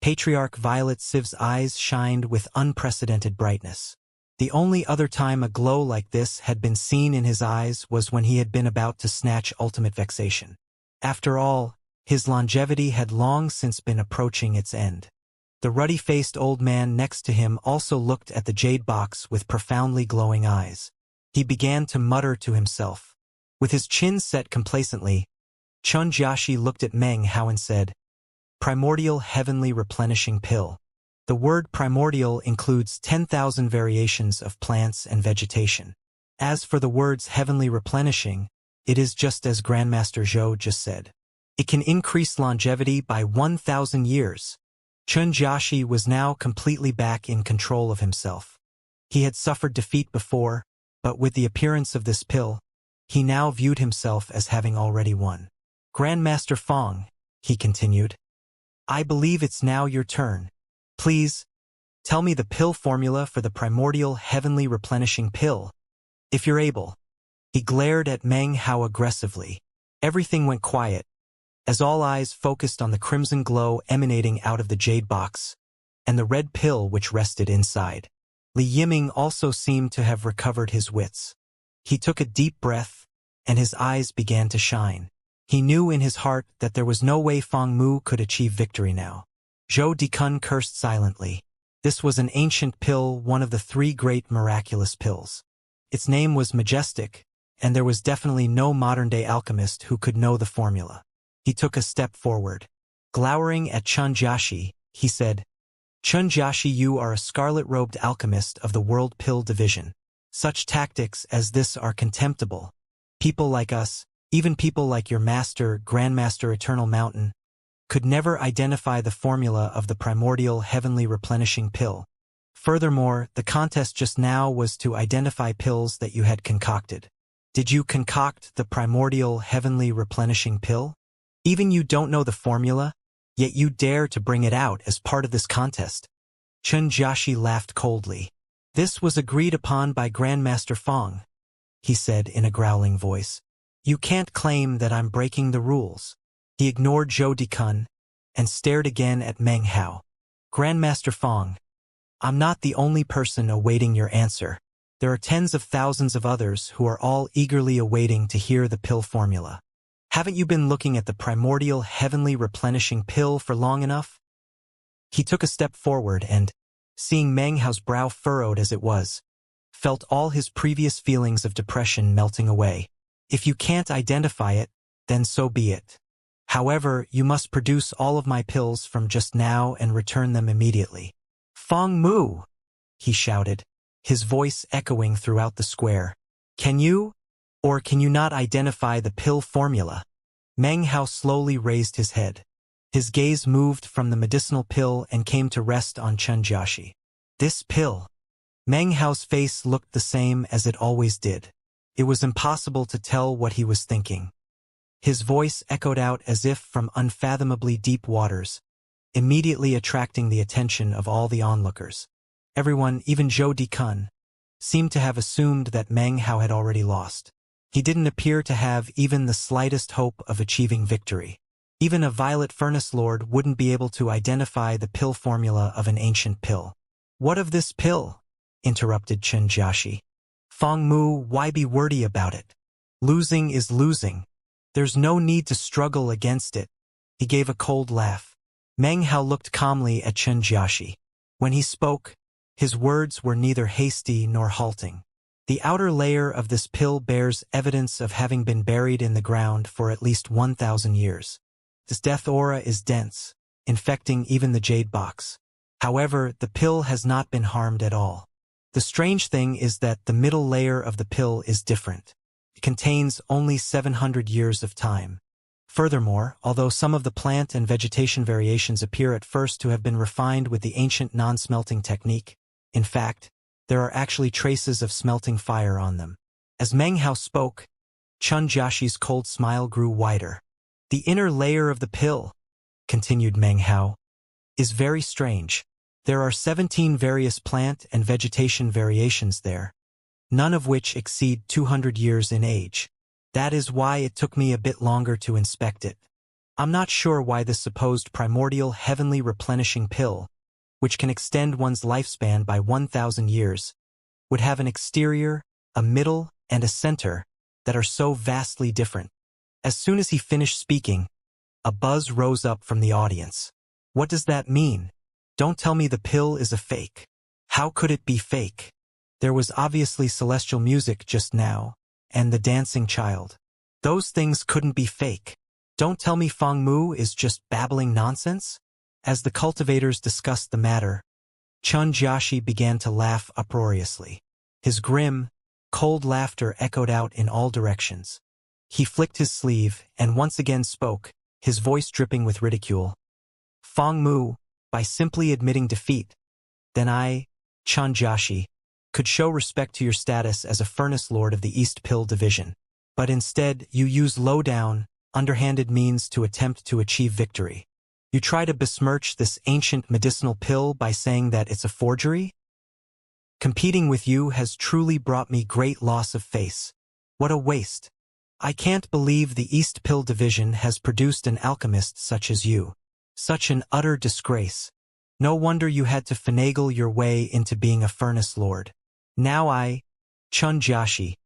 Patriarch Violet Civ's eyes shined with unprecedented brightness. The only other time a glow like this had been seen in his eyes was when he had been about to snatch ultimate vexation. After all, his longevity had long since been approaching its end. The ruddy-faced old man next to him also looked at the jade box with profoundly glowing eyes. He began to mutter to himself. With his chin set complacently, Chun Jiaxi looked at Meng Hao and said, "Primordial Heavenly Replenishing Pill." The word primordial includes 10,000 variations of plants and vegetation. As for the words heavenly replenishing, it is just as Grandmaster Zhou just said. It can increase longevity by 1,000 years. Chun Jiaxi was now completely back in control of himself. He had suffered defeat before, but with the appearance of this pill, he now viewed himself as having already won. "Grandmaster Fong," he continued, "I believe it's now your turn. Please, tell me the pill formula for the primordial heavenly replenishing pill." If you're able. He glared at Meng Hao aggressively. Everything went quiet, as all eyes focused on the crimson glow emanating out of the jade box, and the red pill which rested inside. Li Yiming also seemed to have recovered his wits. He took a deep breath, and his eyes began to shine. He knew in his heart that there was no way Fang Mu could achieve victory now. Zhou Dikun cursed silently. This was an ancient pill, one of the 3 great miraculous pills. Its name was Majestic, and there was definitely no modern-day alchemist who could know the formula. He took a step forward. Glowering at Chun Jiaxi, he said, "Chun Jiaxi, you are a scarlet-robed alchemist of the World Pill Division. Such tactics as this are contemptible. People like us, even people like your master, Grandmaster Eternal Mountain, could never identify the formula of the primordial heavenly replenishing pill. Furthermore, the contest just now was to identify pills that you had concocted. Did you concoct the primordial heavenly replenishing pill? Even you don't know the formula, yet you dare to bring it out as part of this contest." Chun Jiaxi laughed coldly. "This was agreed upon by Grandmaster Fang," he said in a growling voice. "You can't claim that I'm breaking the rules." He ignored Zhou Dikun and stared again at Meng Hao. "Grandmaster Fang, I'm not the only person awaiting your answer. There are tens of thousands of others who are all eagerly awaiting to hear the pill formula. Haven't you been looking at the primordial heavenly replenishing pill for long enough?" He took a step forward and, seeing Meng Hao's brow furrowed as it was, felt all his previous feelings of depression melting away. "If you can't identify it, then so be it. However, you must produce all of my pills from just now and return them immediately." "Fang Mu!" he shouted, his voice echoing throughout the square. "Can you, or can you not identify the pill formula?" Meng Hao slowly raised his head. His gaze moved from the medicinal pill and came to rest on Chun Jiaxi. "This pill." Meng Hao's face looked the same as it always did. It was impossible to tell what he was thinking. His voice echoed out as if from unfathomably deep waters, immediately attracting the attention of all the onlookers. Everyone, even Zhou Dikun, seemed to have assumed that Meng Hao had already lost. He didn't appear to have even the slightest hope of achieving victory. Even a Violet Furnace Lord wouldn't be able to identify the pill formula of an ancient pill. "What of this pill?" interrupted Chun Jiaxi. "Fang Mu, why be wordy about it? Losing is losing. There's no need to struggle against it." He gave a cold laugh. Meng Hao looked calmly at Chun Jiaxi. When he spoke, his words were neither hasty nor halting. "The outer layer of this pill bears evidence of having been buried in the ground for at least 1,000 years. This death aura is dense, infecting even the jade box. However, the pill has not been harmed at all. The strange thing is that the middle layer of the pill is different. It contains only 700 years of time. Furthermore, although some of the plant and vegetation variations appear at first to have been refined with the ancient non-smelting technique, in fact, there are actually traces of smelting fire on them." As Meng Hao spoke, Chun Jiaxi's cold smile grew wider. "The inner layer of the pill," continued Meng Hao, "is very strange. There are 17 various plant and vegetation variations there, none of which exceed 200 years in age. That is why it took me a bit longer to inspect it. I'm not sure why this supposed primordial heavenly replenishing pill, which can extend one's lifespan by 1,000 years, would have an exterior, a middle, and a center that are so vastly different." As soon as he finished speaking, a buzz rose up from the audience. "What does that mean? Don't tell me the pill is a fake. How could it be fake? There was obviously celestial music just now, and the dancing child. Those things couldn't be fake. Don't tell me Fang Mu is just babbling nonsense?" As the cultivators discussed the matter, Chun Jiaxi began to laugh uproariously. His grim, cold laughter echoed out in all directions. He flicked his sleeve and once again spoke, his voice dripping with ridicule. "Fang Mu, by simply admitting defeat, then I, Chun Jiaxi, could show respect to your status as a Furnace Lord of the East Pill Division. But instead, you use low-down, underhanded means to attempt to achieve victory. You try to besmirch this ancient medicinal pill by saying that it's a forgery?" Competing with you has truly brought me great loss of face. What a waste. I can't believe the East Pill Division has produced an alchemist such as you. Such an utter disgrace. No wonder you had to finagle your way into being a furnace lord. Now I, Chun Jiaxi,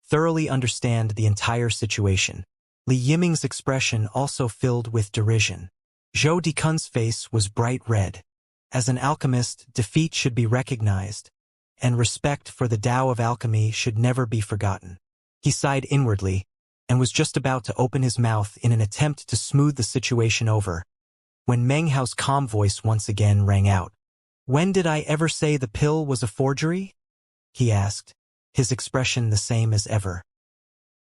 thoroughly understand the entire situation. Li Yiming's expression also filled with derision. Zhou Dekun's face was bright red. As an alchemist, defeat should be recognized, and respect for the Tao of alchemy should never be forgotten. He sighed inwardly, and was just about to open his mouth in an attempt to smooth the situation over, when Meng Hao's calm voice once again rang out. "When did I ever say the pill was a forgery?" he asked, his expression the same as ever.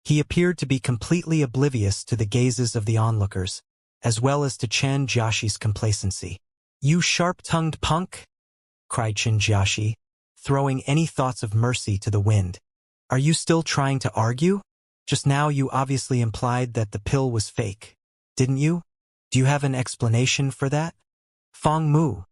He appeared to be completely oblivious to the gazes of the onlookers, as well as to Chen Jiaxi's complacency. "You sharp-tongued punk!" cried Chen Jiaxi, throwing any thoughts of mercy to the wind. "Are you still trying to argue? Just now you obviously implied that the pill was fake, didn't you? Do you have an explanation for that? Feng Mu,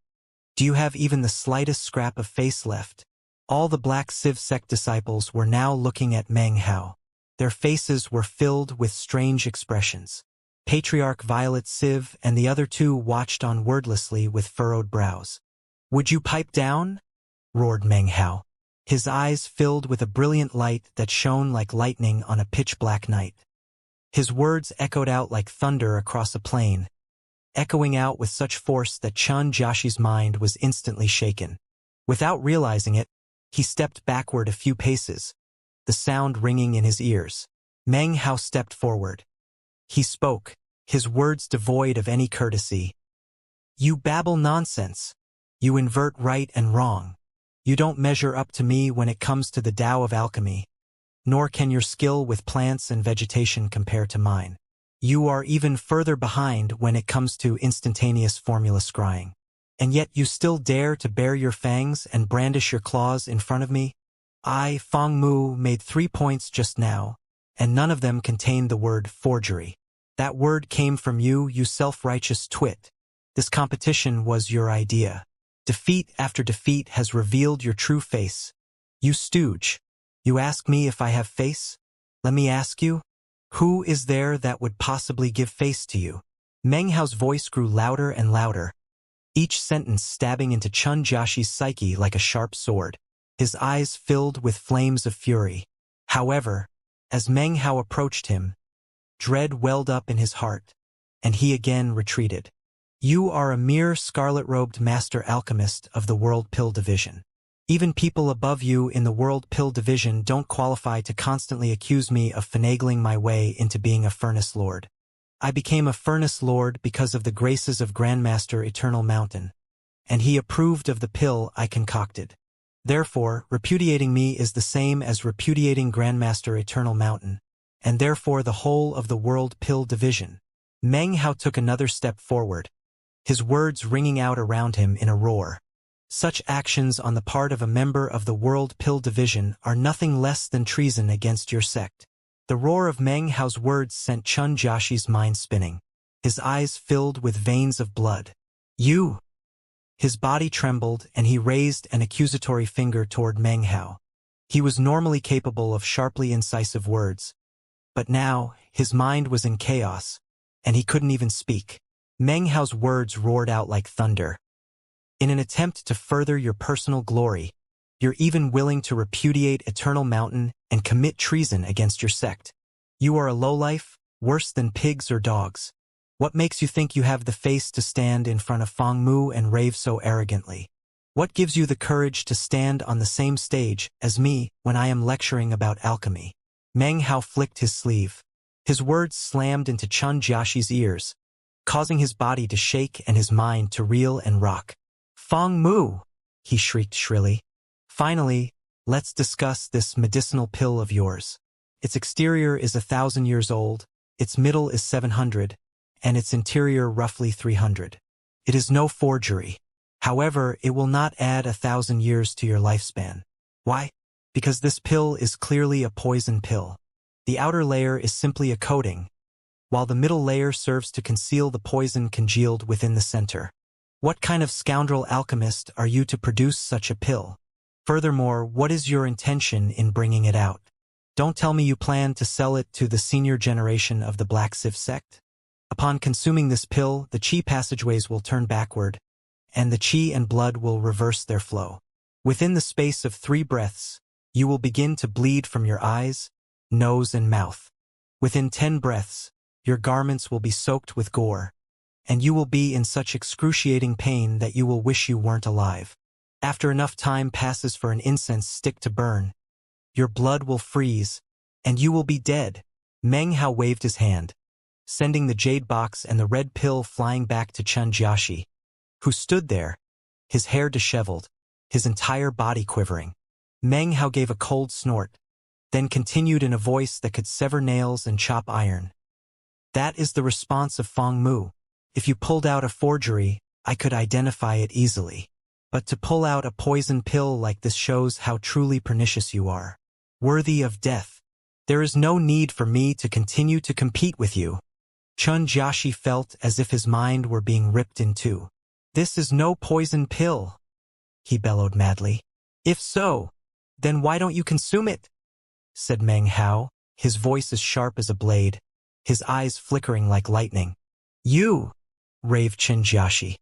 do you have even the slightest scrap of face left?" All the Black Civ sect disciples were now looking at Meng Hao. Their faces were filled with strange expressions. Patriarch Violet Civ and the other two watched on wordlessly with furrowed brows. "Would you pipe down?" roared Meng Hao. His eyes filled with a brilliant light that shone like lightning on a pitch-black night. His words echoed out like thunder across a plain, echoing out with such force that Chun Jiaxi's mind was instantly shaken. Without realizing it, he stepped backward a few paces, the sound ringing in his ears. Meng Hao stepped forward. He spoke, his words devoid of any courtesy. "You babble nonsense. You invert right and wrong. You don't measure up to me when it comes to the Tao of alchemy, nor can your skill with plants and vegetation compare to mine. You are even further behind when it comes to instantaneous formula scrying. And yet you still dare to bare your fangs and brandish your claws in front of me? I, Feng Mu, made 3 points just now, and none of them contained the word forgery. That word came from you, you self-righteous twit. This competition was your idea. Defeat after defeat has revealed your true face. You stooge. You ask me if I have face? Let me ask you, who is there that would possibly give face to you?" Meng Hao's voice grew louder and louder, each sentence stabbing into Chun Jiaxi's psyche like a sharp sword. His eyes filled with flames of fury. However, as Meng Hao approached him, dread welled up in his heart, and he again retreated. "You are a mere scarlet-robed master alchemist of the World Pill Division. Even people above you in the World Pill Division don't qualify to constantly accuse me of finagling my way into being a Furnace Lord. I became a Furnace Lord because of the graces of Grandmaster Eternal Mountain, and he approved of the pill I concocted. Therefore, repudiating me is the same as repudiating Grandmaster Eternal Mountain, and therefore the whole of the World Pill Division." Meng Hao took another step forward, his words ringing out around him in a roar. "Such actions on the part of a member of the World Pill Division are nothing less than treason against your sect." The roar of Meng Hao's words sent Chun Jiaxi's mind spinning. His eyes filled with veins of blood. "You!" His body trembled, and he raised an accusatory finger toward Meng Hao. He was normally capable of sharply incisive words, but now his mind was in chaos, and he couldn't even speak. Meng Hao's words roared out like thunder. "In an attempt to further your personal glory, you're even willing to repudiate Eternal Mountain and commit treason against your sect. You are a lowlife, worse than pigs or dogs. What makes you think you have the face to stand in front of Feng Mu and rave so arrogantly? What gives you the courage to stand on the same stage as me when I am lecturing about alchemy?" Meng Hao flicked his sleeve. His words slammed into Chun Jiaxi's ears, causing his body to shake and his mind to reel and rock. "Feng Mu!" he shrieked shrilly. "Finally, let's discuss this medicinal pill of yours. Its exterior is 1,000 years old, its middle is 700, and its interior roughly 300. It is no forgery. However, it will not add 1,000 years to your lifespan. Why? Because this pill is clearly a poison pill. The outer layer is simply a coating, while the middle layer serves to conceal the poison congealed within the center. What kind of scoundrel alchemist are you to produce such a pill? Furthermore, what is your intention in bringing it out? Don't tell me you plan to sell it to the senior generation of the Black Sieve sect? Upon consuming this pill, the chi passageways will turn backward, and the chi and blood will reverse their flow. Within the space of 3 breaths, you will begin to bleed from your eyes, nose, and mouth. Within 10 breaths, your garments will be soaked with gore, and you will be in such excruciating pain that you will wish you weren't alive. After enough time passes for an incense stick to burn, your blood will freeze, and you will be dead. Meng Hao waved his hand, sending the jade box and the red pill flying back to Xianxia, who stood there, his hair disheveled, his entire body quivering. Meng Hao gave a cold snort, then continued in a voice that could sever nails and chop iron. That is the response of Feng Mu. If you pulled out a forgery, I could identify it easily. But to pull out a poison pill like this shows how truly pernicious you are. Worthy of death. There is no need for me to continue to compete with you. Chun Jiaxi felt as if his mind were being ripped in two. This is no poison pill, he bellowed madly. If so, then why don't you consume it? Said Meng Hao, his voice as sharp as a blade, his eyes flickering like lightning. You, raved Qin Jiaxi.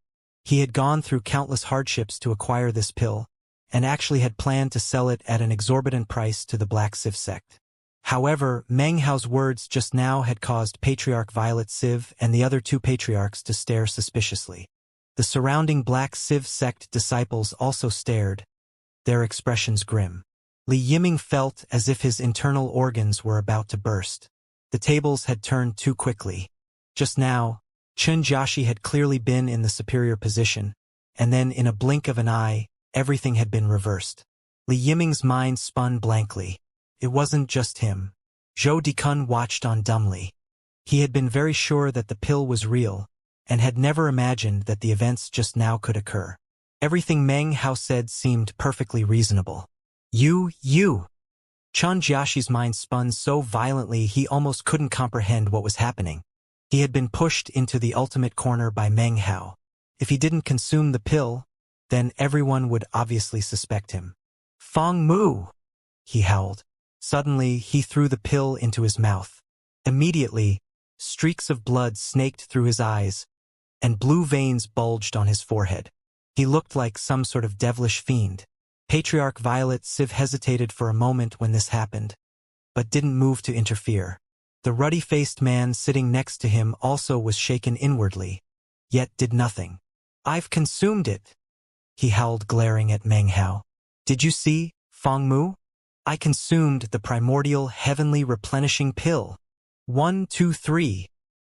He had gone through countless hardships to acquire this pill, and actually had planned to sell it at an exorbitant price to the Black Sieve sect. However, Meng Hao's words just now had caused Patriarch Violet Sieve and the other 2 patriarchs to stare suspiciously. The surrounding Black Sieve sect disciples also stared, their expressions grim. Li Yiming felt as if his internal organs were about to burst. The tables had turned too quickly. Just now, Chun Jiaxi had clearly been in the superior position, and then in a blink of an eye, everything had been reversed. Li Yiming's mind spun blankly. It wasn't just him. Zhou Dikun watched on dumbly. He had been very sure that the pill was real, and had never imagined that the events just now could occur. Everything Meng Hao said seemed perfectly reasonable. You. Chun Jiaxi's mind spun so violently he almost couldn't comprehend what was happening. He had been pushed into the ultimate corner by Meng Hao. If he didn't consume the pill, then everyone would obviously suspect him. Feng Mu, he howled. Suddenly, he threw the pill into his mouth. Immediately, streaks of blood snaked through his eyes, and blue veins bulged on his forehead. He looked like some sort of devilish fiend. Patriarch Violet Sieve hesitated for a moment when this happened, but didn't move to interfere. The ruddy-faced man sitting next to him also was shaken inwardly, yet did nothing. I've consumed it, he howled, glaring at Meng Hao. Did you see, Feng Mu? I consumed the primordial heavenly replenishing pill. 1, 2, 3,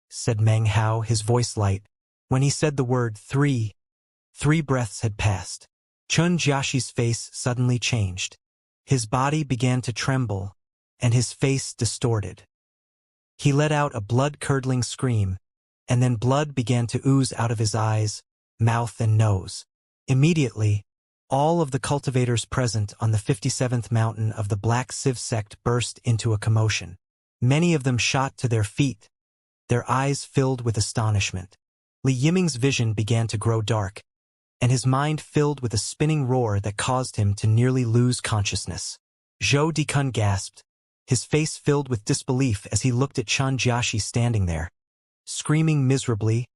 said Meng Hao, his voice light. When he said the word 3, 3 breaths had passed. Chun Jiaxi's face suddenly changed. His body began to tremble, and his face distorted. He let out a blood-curdling scream, and then blood began to ooze out of his eyes, mouth, and nose. Immediately, all of the cultivators present on the 57th mountain of the Black Sieve sect burst into a commotion. Many of them shot to their feet, their eyes filled with astonishment. Li Yiming's vision began to grow dark, and his mind filled with a spinning roar that caused him to nearly lose consciousness. Zhou Dikun gasped, his face filled with disbelief as he looked at Chun Jiaxi standing there, screaming miserably,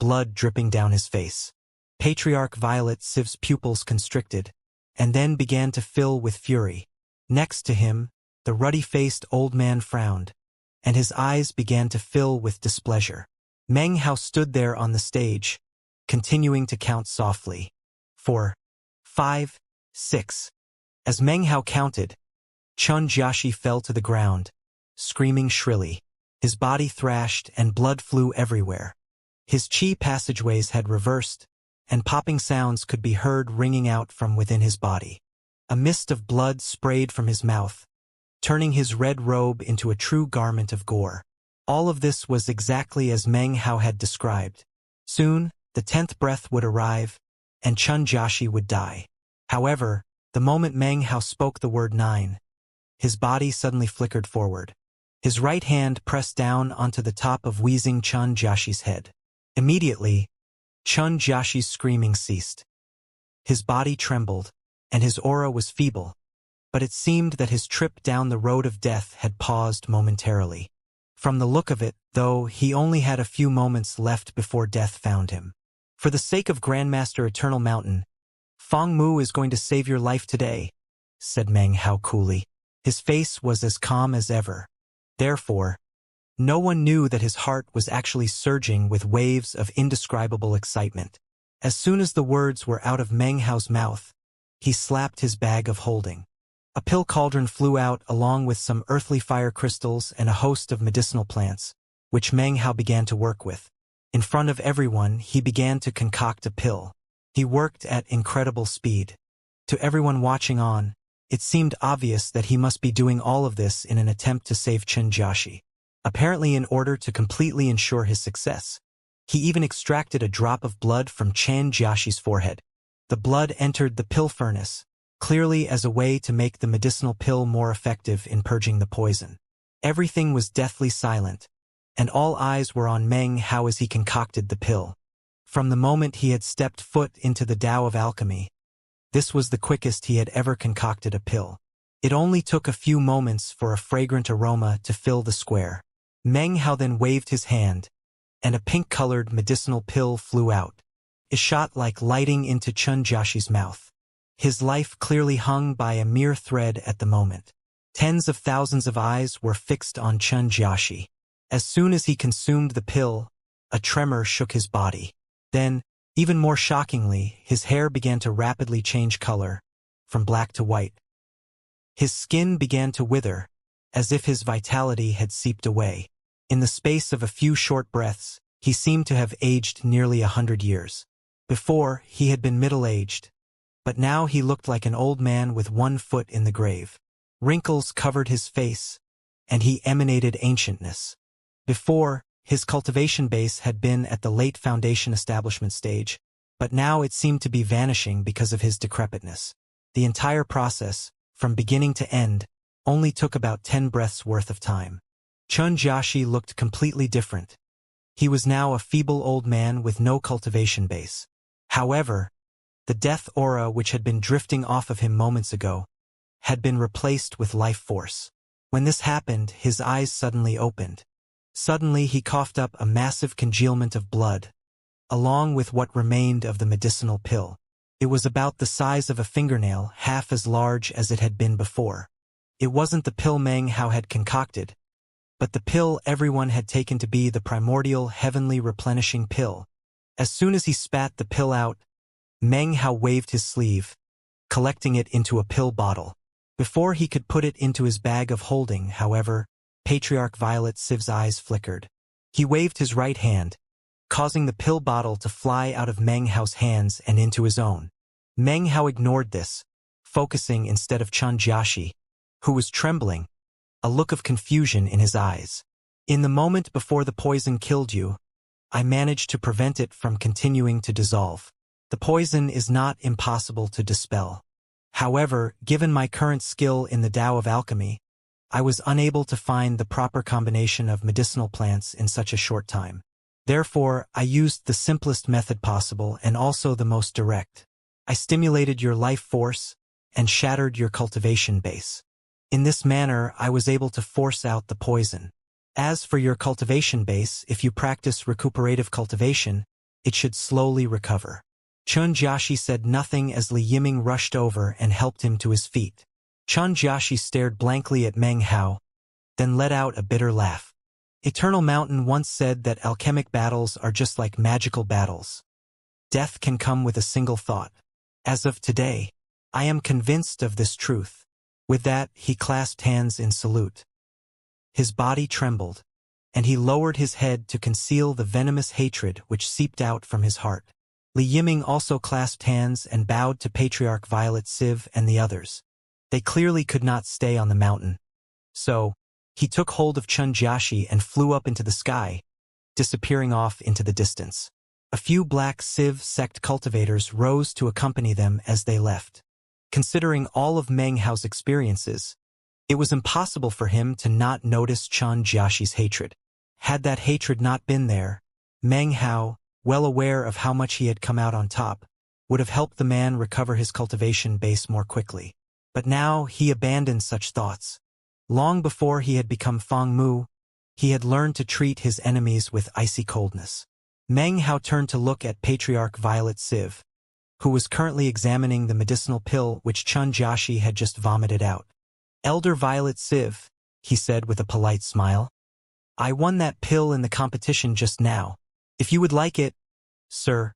blood dripping down his face. Patriarch Violet Sieve's pupils constricted, and then began to fill with fury. Next to him, the ruddy-faced old man frowned, and his eyes began to fill with displeasure. Meng Hao stood there on the stage, continuing to count softly. 4, 5, 6. As Meng Hao counted, Chun Jiaxi fell to the ground, screaming shrilly. His body thrashed and blood flew everywhere. His chi passageways had reversed, and popping sounds could be heard ringing out from within his body. A mist of blood sprayed from his mouth, turning his red robe into a true garment of gore. All of this was exactly as Meng Hao had described. Soon, the 10th breath would arrive, and Chun Jiaxi would die. However, the moment Meng Hao spoke the word 9, his body suddenly flickered forward. His right hand pressed down onto the top of wheezing Chun Jiaxi's head. Immediately, Chun Jiaxi's screaming ceased. His body trembled, and his aura was feeble, but it seemed that his trip down the road of death had paused momentarily. From the look of it, though, he only had a few moments left before death found him. For the sake of Grandmaster Eternal Mountain, Feng Mu is going to save your life today, said Meng Hao coolly. His face was as calm as ever. Therefore, no one knew that his heart was actually surging with waves of indescribable excitement. As soon as the words were out of Meng Hao's mouth, he slapped his bag of holding. A pill cauldron flew out along with some earthly fire crystals and a host of medicinal plants, which Meng Hao began to work with. In front of everyone, he began to concoct a pill. He worked at incredible speed. To everyone watching on, it seemed obvious that he must be doing all of this in an attempt to save Chen Jiaxi. Apparently in order to completely ensure his success, he even extracted a drop of blood from Chen Jiaxi's forehead. The blood entered the pill furnace, clearly as a way to make the medicinal pill more effective in purging the poison. Everything was deathly silent, and all eyes were on Meng Hao as he concocted the pill. From the moment he had stepped foot into the Tao of Alchemy, this was the quickest he had ever concocted a pill. It only took a few moments for a fragrant aroma to fill the square. Meng Hao then waved his hand, and a pink-colored medicinal pill flew out. It shot like lighting into Chen Jiaxi's mouth. His life clearly hung by a mere thread at the moment. Tens of thousands of eyes were fixed on Chen Jiaxi. As soon as he consumed the pill, a tremor shook his body. Then, even more shockingly, his hair began to rapidly change color, from black to white. His skin began to wither, as if his vitality had seeped away. In the space of a few short breaths, he seemed to have aged nearly 100 years. Before, he had been middle-aged, but now he looked like an old man with one foot in the grave. Wrinkles covered his face, and he emanated ancientness. Before, his cultivation base had been at the late foundation establishment stage, but now it seemed to be vanishing because of his decrepitness. The entire process, from beginning to end, only took about 10 breaths worth of time. Chen Jiaxi looked completely different. He was now a feeble old man with no cultivation base. However, the death aura which had been drifting off of him moments ago had been replaced with life force. When this happened, his eyes suddenly opened. Suddenly he coughed up a massive congealment of blood, along with what remained of the medicinal pill. It was about the size of a fingernail, half as large as it had been before. It wasn't the pill Meng Hao had concocted, but the pill everyone had taken to be the primordial heavenly replenishing pill. As soon as he spat the pill out, Meng Hao waved his sleeve, collecting it into a pill bottle. Before he could put it into his bag of holding, however, Patriarch Violet Siv's eyes flickered. He waved his right hand, causing the pill bottle to fly out of Meng Hao's hands and into his own. Meng Hao ignored this, focusing instead of Chen Jiaxi, who was trembling, a look of confusion in his eyes. In the moment before the poison killed you, I managed to prevent it from continuing to dissolve. The poison is not impossible to dispel. However, given my current skill in the Tao of Alchemy, I was unable to find the proper combination of medicinal plants in such a short time. Therefore, I used the simplest method possible and also the most direct. I stimulated your life force and shattered your cultivation base. In this manner, I was able to force out the poison. As for your cultivation base, if you practice recuperative cultivation, it should slowly recover. Chen Jiaxi said nothing as Li Yiming rushed over and helped him to his feet. Chen Jiaxi stared blankly at Meng Hao, then let out a bitter laugh. Eternal Mountain once said that alchemic battles are just like magical battles. Death can come with a single thought. As of today, I am convinced of this truth. With that, he clasped hands in salute. His body trembled, and he lowered his head to conceal the venomous hatred which seeped out from his heart. Li Yiming also clasped hands and bowed to Patriarch Violet Siv and the others. They clearly could not stay on the mountain. So, he took hold of Chen Jiaxi and flew up into the sky, disappearing off into the distance. A few black Civ sect cultivators rose to accompany them as they left. Considering all of Meng Hao's experiences, it was impossible for him to not notice Chen Jiaxi's hatred. Had that hatred not been there, Meng Hao, well aware of how much he had come out on top, would have helped the man recover his cultivation base more quickly. But now he abandoned such thoughts. Long before he had become Feng Mu, he had learned to treat his enemies with icy coldness. Meng Hao turned to look at Patriarch Violet Civ, who was currently examining the medicinal pill which Chun Jiaxi had just vomited out. "Elder Violet Civ," he said with a polite smile, "I won that pill in the competition just now. If you would like it, sir,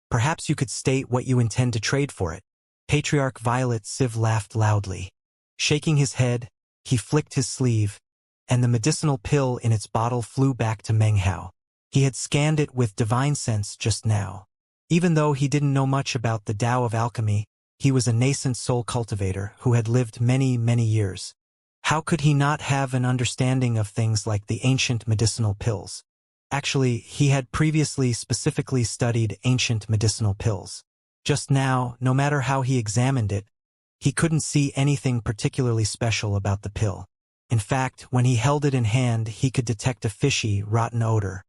perhaps you could state what you intend to trade for it." Patriarch Violet Civ laughed loudly. Shaking his head, he flicked his sleeve, and the medicinal pill in its bottle flew back to Meng Hao. He had scanned it with divine sense just now. Even though he didn't know much about the Tao of alchemy, he was a nascent soul cultivator who had lived many, many years. How could he not have an understanding of things like the ancient medicinal pills? Actually, he had previously specifically studied ancient medicinal pills. Just now, no matter how he examined it, he couldn't see anything particularly special about the pill. In fact, when he held it in hand, he could detect a fishy, rotten odor.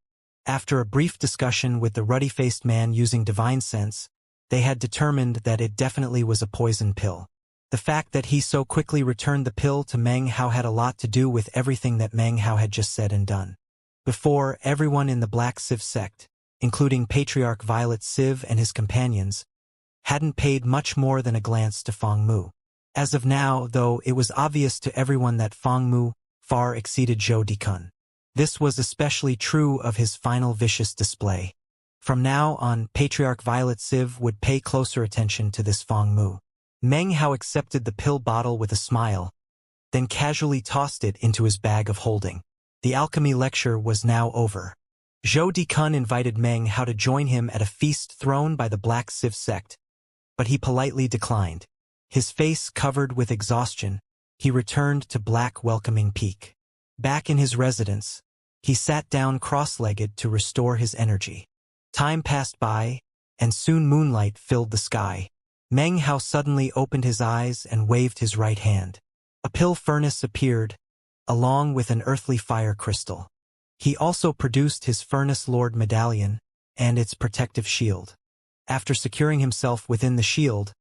After a brief discussion with the ruddy-faced man using divine sense, they had determined that it definitely was a poison pill. The fact that he so quickly returned the pill to Meng Hao had a lot to do with everything that Meng Hao had just said and done. Before, everyone in the Black Civ sect, including Patriarch Violet Civ and his companions, hadn't paid much more than a glance to Feng Mu. As of now, though, it was obvious to everyone that Feng Mu far exceeded Zhou Dikun. This was especially true of his final vicious display. From now on, Patriarch Violet Civ would pay closer attention to this Feng Mu. Meng Hao accepted the pill bottle with a smile, then casually tossed it into his bag of holding. The alchemy lecture was now over. Zhou Dikun invited Meng Hao to join him at a feast thrown by the Black Civ sect, but he politely declined. His face covered with exhaustion, he returned to Black Welcoming Peak. Back in his residence, he sat down cross-legged to restore his energy. Time passed by, and soon moonlight filled the sky. Meng Hao suddenly opened his eyes and waved his right hand. A pill furnace appeared, along with an earthly fire crystal. He also produced his Furnace Lord medallion and its protective shield. After securing himself within the shield,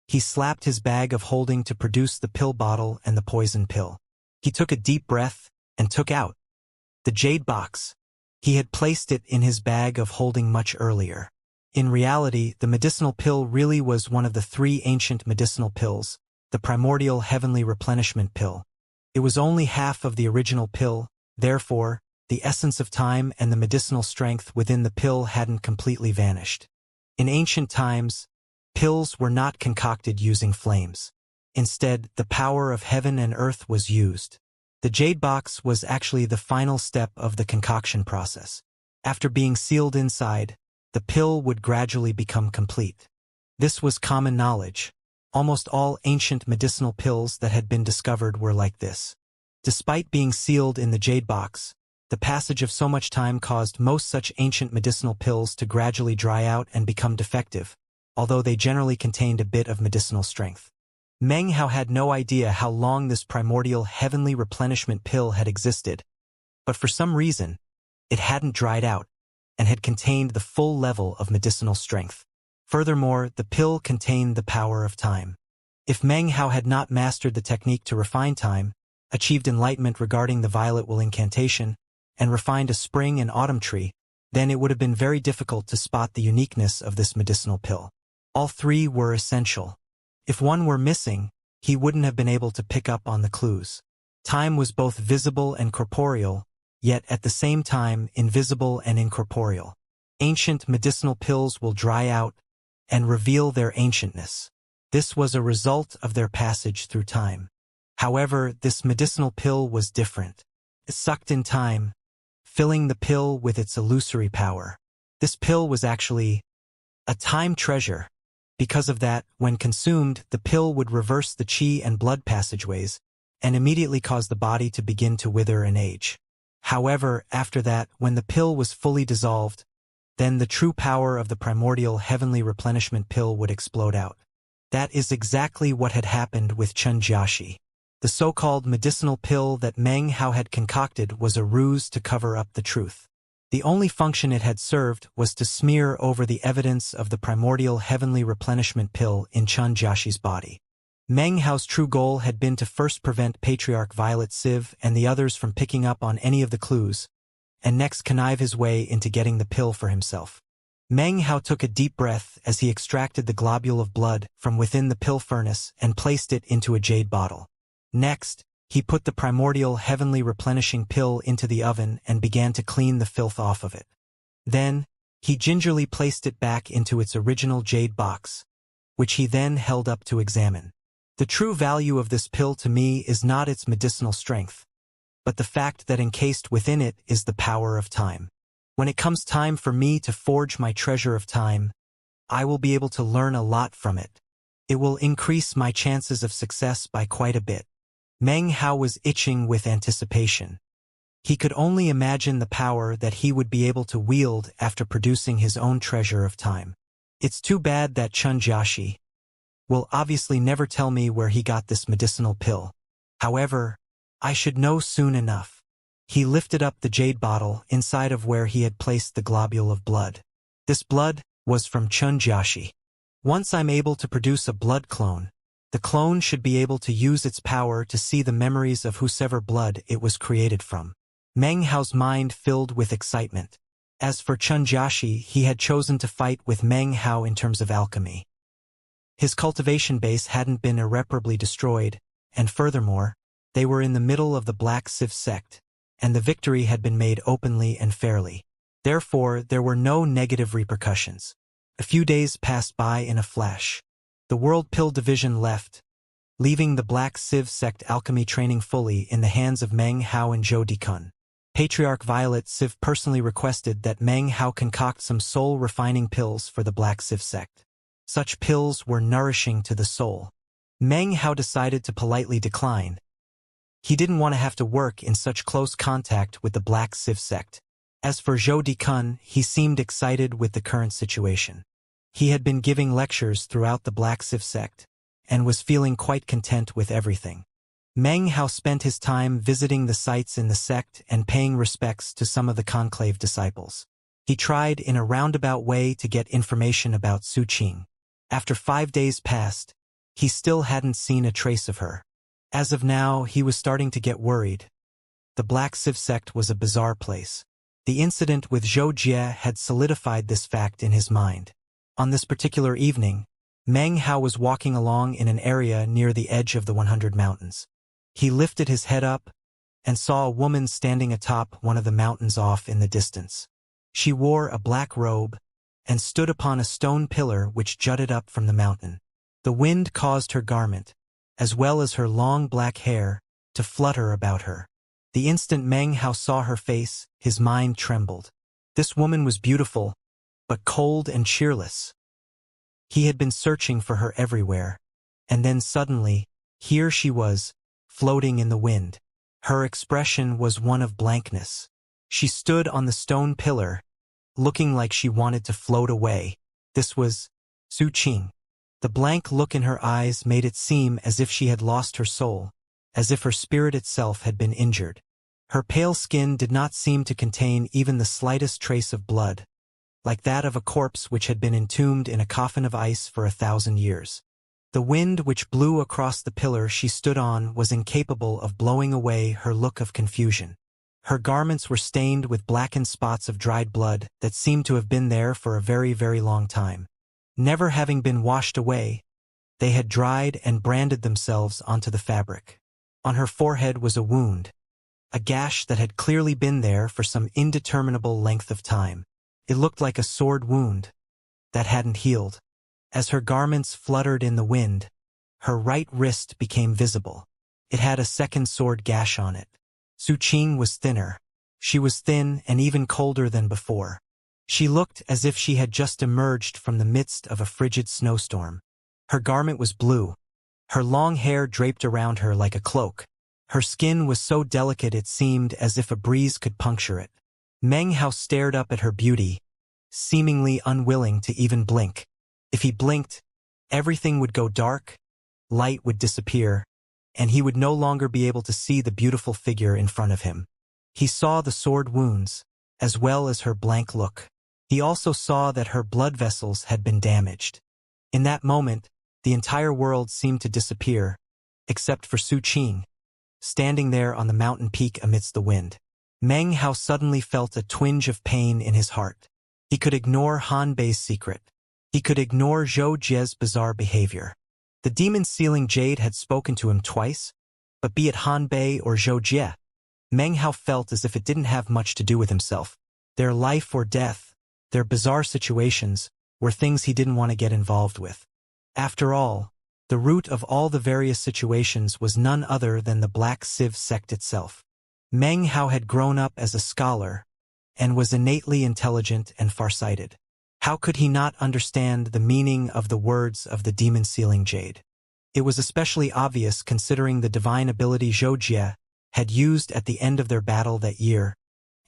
he slapped his bag of holding to produce the pill bottle and the poison pill. He took a deep breath and took out the jade box. He had placed it in his bag of holding much earlier. In reality, the medicinal pill really was one of the 3 ancient medicinal pills, the primordial heavenly replenishment pill. It was only half of the original pill, therefore, the essence of time and the medicinal strength within the pill hadn't completely vanished. In ancient times, pills were not concocted using flames. Instead, the power of heaven and earth was used. The jade box was actually the final step of the concoction process. After being sealed inside, the pill would gradually become complete. This was common knowledge. Almost all ancient medicinal pills that had been discovered were like this. Despite being sealed in the jade box, the passage of so much time caused most such ancient medicinal pills to gradually dry out and become defective, although they generally contained a bit of medicinal strength. Meng Hao had no idea how long this primordial heavenly replenishment pill had existed, but for some reason, it hadn't dried out and had contained the full level of medicinal strength. Furthermore, the pill contained the power of time. If Meng Hao had not mastered the technique to refine time, achieved enlightenment regarding the violet will incantation, and refined a spring and autumn tree, then it would have been very difficult to spot the uniqueness of this medicinal pill. All 3 were essential. If one were missing, he wouldn't have been able to pick up on the clues. Time was both visible and corporeal, yet at the same time invisible and incorporeal. Ancient medicinal pills will dry out and reveal their ancientness. This was a result of their passage through time. However, this medicinal pill was different. It sucked in time, filling the pill with its illusory power. This pill was actually a time treasure. Because of that, when consumed, the pill would reverse the qi and blood passageways, and immediately cause the body to begin to wither and age. However, after that, when the pill was fully dissolved, then the true power of the primordial heavenly replenishment pill would explode out. That is exactly what had happened with Chun Jiaxi. The so-called medicinal pill that Meng Hao had concocted was a ruse to cover up the truth. The only function it had served was to smear over the evidence of the primordial heavenly replenishment pill in Chen Jiaxi's body. Meng Hao's true goal had been to first prevent Patriarch Violet Civ and the others from picking up on any of the clues, and next connive his way into getting the pill for himself. Meng Hao took a deep breath as he extracted the globule of blood from within the pill furnace and placed it into a jade bottle. Next, he put the primordial heavenly replenishing pill into the oven and began to clean the filth off of it. Then, he gingerly placed it back into its original jade box, which he then held up to examine. The true value of this pill to me is not its medicinal strength, but the fact that encased within it is the power of time. When it comes time for me to forge my treasure of time, I will be able to learn a lot from it. It will increase my chances of success by quite a bit. Meng Hao was itching with anticipation. He could only imagine the power that he would be able to wield after producing his own treasure of time. It's too bad that Chen Jiaxi will obviously never tell me where he got this medicinal pill. However, I should know soon enough. He lifted up the jade bottle inside of where he had placed the globule of blood. This blood was from Chen Jiaxi. Once I'm able to produce a blood clone, the clone should be able to use its power to see the memories of whosever blood it was created from. Meng Hao's mind filled with excitement. As for Chen Jiaxi, he had chosen to fight with Meng Hao in terms of alchemy. His cultivation base hadn't been irreparably destroyed, and furthermore, they were in the middle of the Black Civ sect, and the victory had been made openly and fairly. Therefore, there were no negative repercussions. A few days passed by in a flash. The World Pill Division left, leaving the Black Civ sect alchemy training fully in the hands of Meng Hao and Zhou Dikun. Patriarch Violet Civ personally requested that Meng Hao concoct some soul-refining pills for the Black Civ sect. Such pills were nourishing to the soul. Meng Hao decided to politely decline. He didn't want to have to work in such close contact with the Black Civ sect. As for Zhou Dikun, he seemed excited with the current situation. He had been giving lectures throughout the Black Civ sect, and was feeling quite content with everything. Meng Hao spent his time visiting the sites in the sect and paying respects to some of the conclave disciples. He tried in a roundabout way to get information about Su Qing. After 5 days passed, he still hadn't seen a trace of her. As of now, he was starting to get worried. The Black Civ sect was a bizarre place. The incident with Zhou Jie had solidified this fact in his mind. On this particular evening, Meng Hao was walking along in an area near the edge of the 100 mountains. He lifted his head up and saw a woman standing atop one of the mountains off in the distance. She wore a black robe and stood upon a stone pillar which jutted up from the mountain. The wind caused her garment, as well as her long black hair, to flutter about her. The instant Meng Hao saw her face, his mind trembled. This woman was beautiful, but cold and cheerless. He had been searching for her everywhere, and then suddenly, here she was, floating in the wind. Her expression was one of blankness. She stood on the stone pillar, looking like she wanted to float away. This was Su Qing. The blank look in her eyes made it seem as if she had lost her soul, as if her spirit itself had been injured. Her pale skin did not seem to contain even the slightest trace of blood, like that of a corpse which had been entombed in a coffin of ice for 1,000 years. The wind which blew across the pillar she stood on was incapable of blowing away her look of confusion. Her garments were stained with blackened spots of dried blood that seemed to have been there for a very, very long time. Never having been washed away, they had dried and branded themselves onto the fabric. On her forehead was a wound, a gash that had clearly been there for some indeterminable length of time. It looked like a sword wound that hadn't healed. As her garments fluttered in the wind, her right wrist became visible. It had a second sword gash on it. Su Qing was thinner. She was thin and even colder than before. She looked as if she had just emerged from the midst of a frigid snowstorm. Her garment was blue. Her long hair draped around her like a cloak. Her skin was so delicate it seemed as if a breeze could puncture it. Meng Hao stared up at her beauty, seemingly unwilling to even blink. If he blinked, everything would go dark, light would disappear, and he would no longer be able to see the beautiful figure in front of him. He saw the sword wounds, as well as her blank look. He also saw that her blood vessels had been damaged. In that moment, the entire world seemed to disappear, except for Su Qing, standing there on the mountain peak amidst the wind. Meng Hao suddenly felt a twinge of pain in his heart. He could ignore Han Bei's secret. He could ignore Zhou Jie's bizarre behavior. The demon-sealing jade had spoken to him twice, but be it Han Bei or Zhou Jie, Meng Hao felt as if it didn't have much to do with himself. Their life or death, their bizarre situations, were things he didn't want to get involved with. After all, the root of all the various situations was none other than the Black Civ sect itself. Meng Hao had grown up as a scholar and was innately intelligent and farsighted. How could he not understand the meaning of the words of the demon-sealing jade? It was especially obvious considering the divine ability Zhou Jie had used at the end of their battle that year,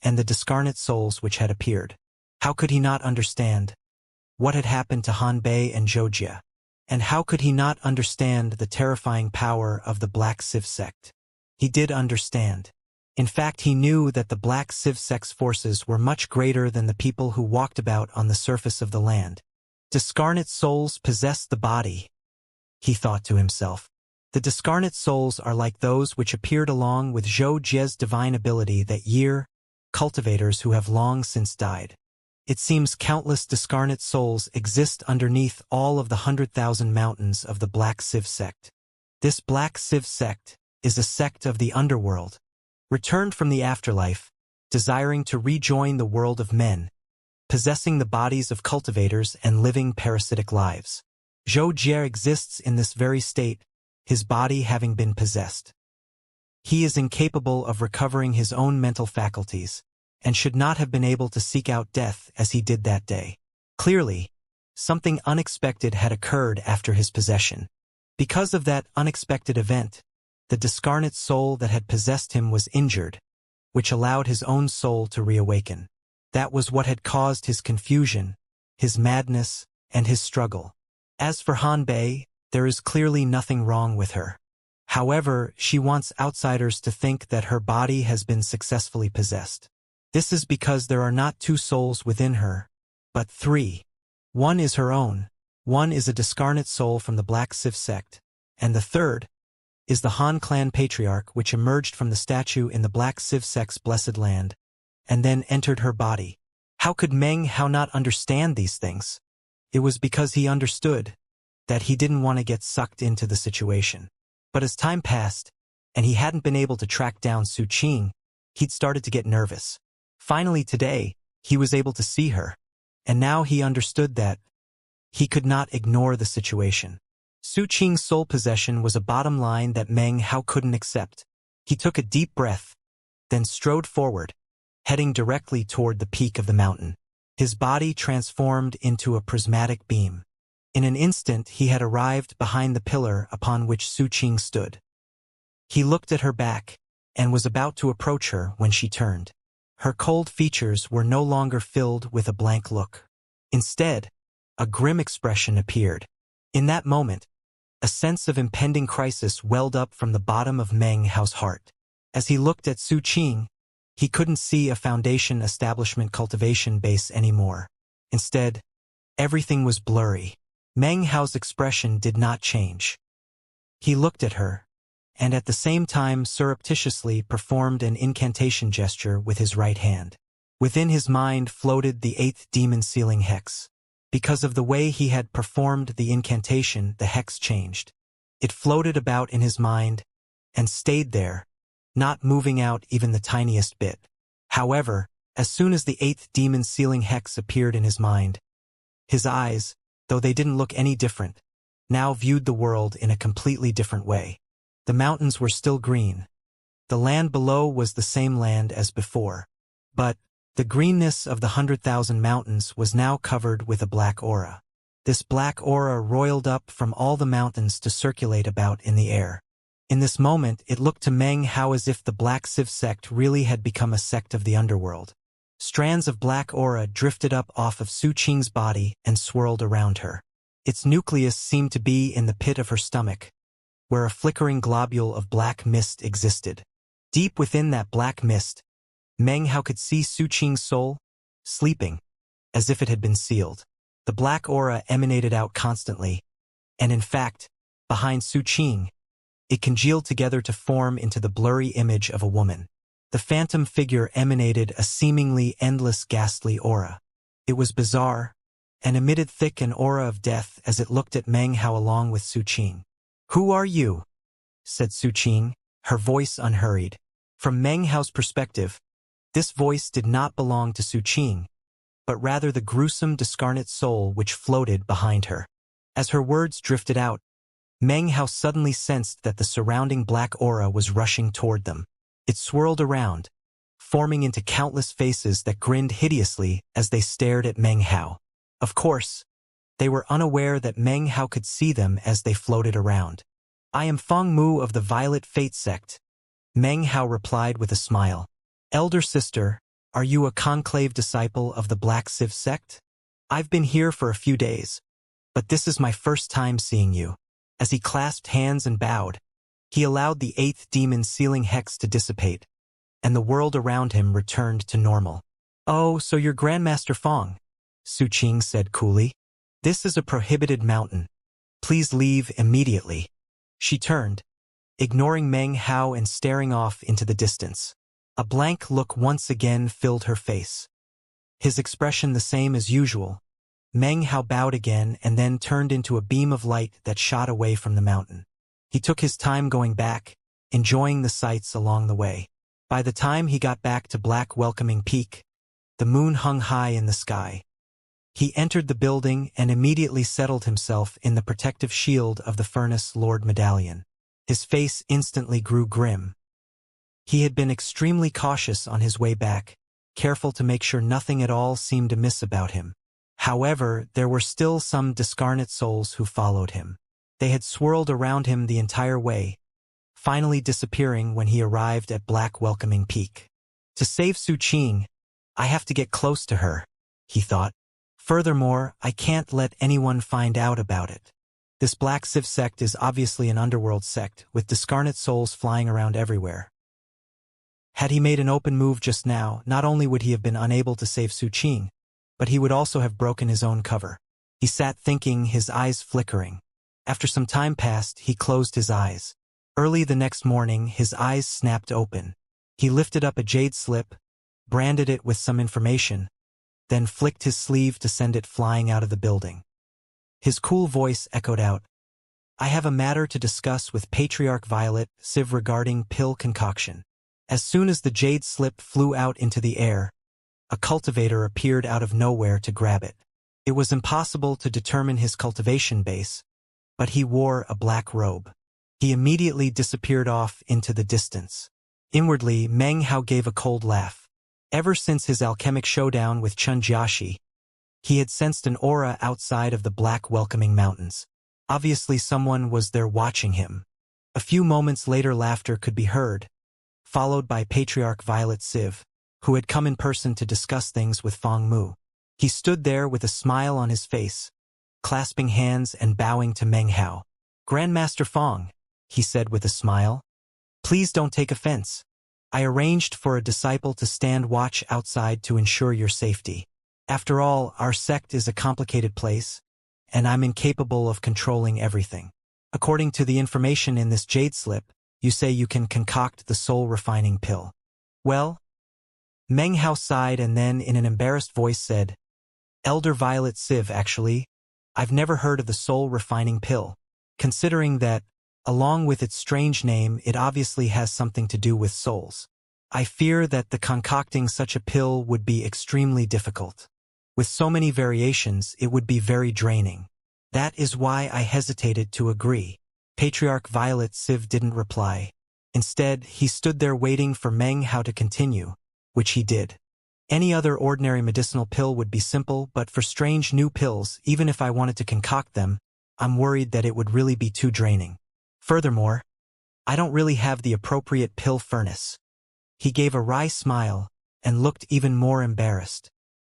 and the discarnate souls which had appeared. How could he not understand what had happened to Han Bei and Zhou Jie? And how could he not understand the terrifying power of the Black Civ sect? He did understand. In fact, he knew that the Black Civ sect's forces were much greater than the people who walked about on the surface of the land. Discarnate souls possess the body, he thought to himself. The discarnate souls are like those which appeared along with Zhou Jie's divine ability that year, cultivators who have long since died. It seems countless discarnate souls exist underneath all of the 100,000 mountains of the Black Civ sect. This Black Civ sect is a sect of the underworld, returned from the afterlife, desiring to rejoin the world of men, possessing the bodies of cultivators and living parasitic lives. Zhou Jie exists in this very state, his body having been possessed. He is incapable of recovering his own mental faculties, and should not have been able to seek out death as he did that day. Clearly, something unexpected had occurred after his possession. Because of that unexpected event, the discarnate soul that had possessed him was injured, which allowed his own soul to reawaken. That was what had caused his confusion, his madness, and his struggle. As for Han Bei, there is clearly nothing wrong with her. However, she wants outsiders to think that her body has been successfully possessed. This is because there are not two souls within her, but three. One is her own, one is a discarnate soul from the Black Civ sect, and the third is the Han clan patriarch which emerged from the statue in the Black Civ sect's blessed land, and then entered her body. How could Meng Hao not understand these things? It was because he understood that he didn't want to get sucked into the situation. But as time passed, and he hadn't been able to track down Su Qing, he'd started to get nervous. Finally today, he was able to see her, and now he understood that he could not ignore the situation. Su Qing's soul possession was a bottom line that Meng Hao couldn't accept. He took a deep breath, then strode forward, heading directly toward the peak of the mountain. His body transformed into a prismatic beam. In an instant he had arrived behind the pillar upon which Su Qing stood. He looked at her back, and was about to approach her when she turned. Her cold features were no longer filled with a blank look. Instead, a grim expression appeared. In that moment, a sense of impending crisis welled up from the bottom of Meng Hao's heart. As he looked at Su Qing, he couldn't see a foundation establishment cultivation base anymore. Instead, everything was blurry. Meng Hao's expression did not change. He looked at her, and at the same time surreptitiously performed an incantation gesture with his right hand. Within his mind floated the 8th demon-sealing hex. Because of the way he had performed the incantation, the hex changed. It floated about in his mind, and stayed there, not moving out even the tiniest bit. However, as soon as the 8th demon-sealing hex appeared in his mind, his eyes, though they didn't look any different, now viewed the world in a completely different way. The mountains were still green. The land below was the same land as before. But the greenness of the 100,000 mountains was now covered with a black aura. This black aura roiled up from all the mountains to circulate about in the air. In this moment, it looked to Meng Hao as if the Black Civ sect really had become a sect of the underworld. Strands of black aura drifted up off of Su Qing's body and swirled around her. Its nucleus seemed to be in the pit of her stomach, where a flickering globule of black mist existed. Deep within that black mist, Meng Hao could see Su Qing's soul, sleeping, as if it had been sealed. The black aura emanated out constantly, and in fact, behind Su Qing, it congealed together to form into the blurry image of a woman. The phantom figure emanated a seemingly endless ghastly aura. It was bizarre, and emitted thick an aura of death as it looked at Meng Hao along with Su Qing. "Who are you?" said Su Qing, her voice unhurried. From Meng Hao's perspective, this voice did not belong to Su Qing, but rather the gruesome discarnate soul which floated behind her. As her words drifted out, Meng Hao suddenly sensed that the surrounding black aura was rushing toward them. It swirled around, forming into countless faces that grinned hideously as they stared at Meng Hao. Of course, they were unaware that Meng Hao could see them as they floated around. "I am Feng Mu of the Violet Fate sect," Meng Hao replied with a smile. "Elder sister, are you a conclave disciple of the Black Sieve sect? I've been here for a few days, but this is my first time seeing you." As he clasped hands and bowed, he allowed the 8th demon sealing hex to dissipate, and the world around him returned to normal. "Oh, so you're Grandmaster Feng," Su Qing said coolly. "This is a prohibited mountain. Please leave immediately." She turned, ignoring Meng Hao and staring off into the distance. A blank look once again filled her face. His expression the same as usual. Meng Hao bowed again and then turned into a beam of light that shot away from the mountain. He took his time going back, enjoying the sights along the way. By the time he got back to Black Welcoming Peak, the moon hung high in the sky. He entered the building and immediately settled himself in the protective shield of the Furnace Lord Medallion. His face instantly grew grim. He had been extremely cautious on his way back, careful to make sure nothing at all seemed amiss about him. However, there were still some discarnate souls who followed him. They had swirled around him the entire way, finally disappearing when he arrived at Black Welcoming Peak. To save Su Qing, I have to get close to her, he thought. Furthermore, I can't let anyone find out about it. This Black Sieve sect is obviously an underworld sect, with discarnate souls flying around everywhere. Had he made an open move just now, not only would he have been unable to save Su Qing, but he would also have broken his own cover. He sat thinking, his eyes flickering. After some time passed, he closed his eyes. Early the next morning, his eyes snapped open. He lifted up a jade slip, branded it with some information, then flicked his sleeve to send it flying out of the building. His cool voice echoed out, "I have a matter to discuss with Patriarch Violet Sieve regarding pill concoction." As soon as the jade slip flew out into the air, a cultivator appeared out of nowhere to grab it. It was impossible to determine his cultivation base, but he wore a black robe. He immediately disappeared off into the distance. Inwardly, Meng Hao gave a cold laugh. Ever since his alchemic showdown with Chun Jiaxi, he had sensed an aura outside of the Black Welcoming Mountains. Obviously someone was there watching him. A few moments later laughter could be heard, followed by Patriarch Violet Sieve, who had come in person to discuss things with Feng Mu. He stood there with a smile on his face, clasping hands and bowing to Meng Hao. "Grandmaster Feng," he said with a smile, "please don't take offense. I arranged for a disciple to stand watch outside to ensure your safety. After all, our sect is a complicated place, and I'm incapable of controlling everything. According to the information in this jade slip, you say you can concoct the soul-refining pill. Well?" Meng Hao sighed and then in an embarrassed voice said, "Elder Violet Sieve, actually. I've never heard of the soul-refining pill. Considering that, along with its strange name, it obviously has something to do with souls. I fear that the concocting such a pill would be extremely difficult. With so many variations, it would be very draining. That is why I hesitated to agree." Patriarch Violet Sieve didn't reply. Instead, he stood there waiting for Meng Hao to continue, which he did. Any other ordinary medicinal pill would be simple, but for strange new pills, even if I wanted to concoct them, I'm worried that it would really be too draining. Furthermore, I don't really have the appropriate pill furnace." He gave a wry smile and looked even more embarrassed.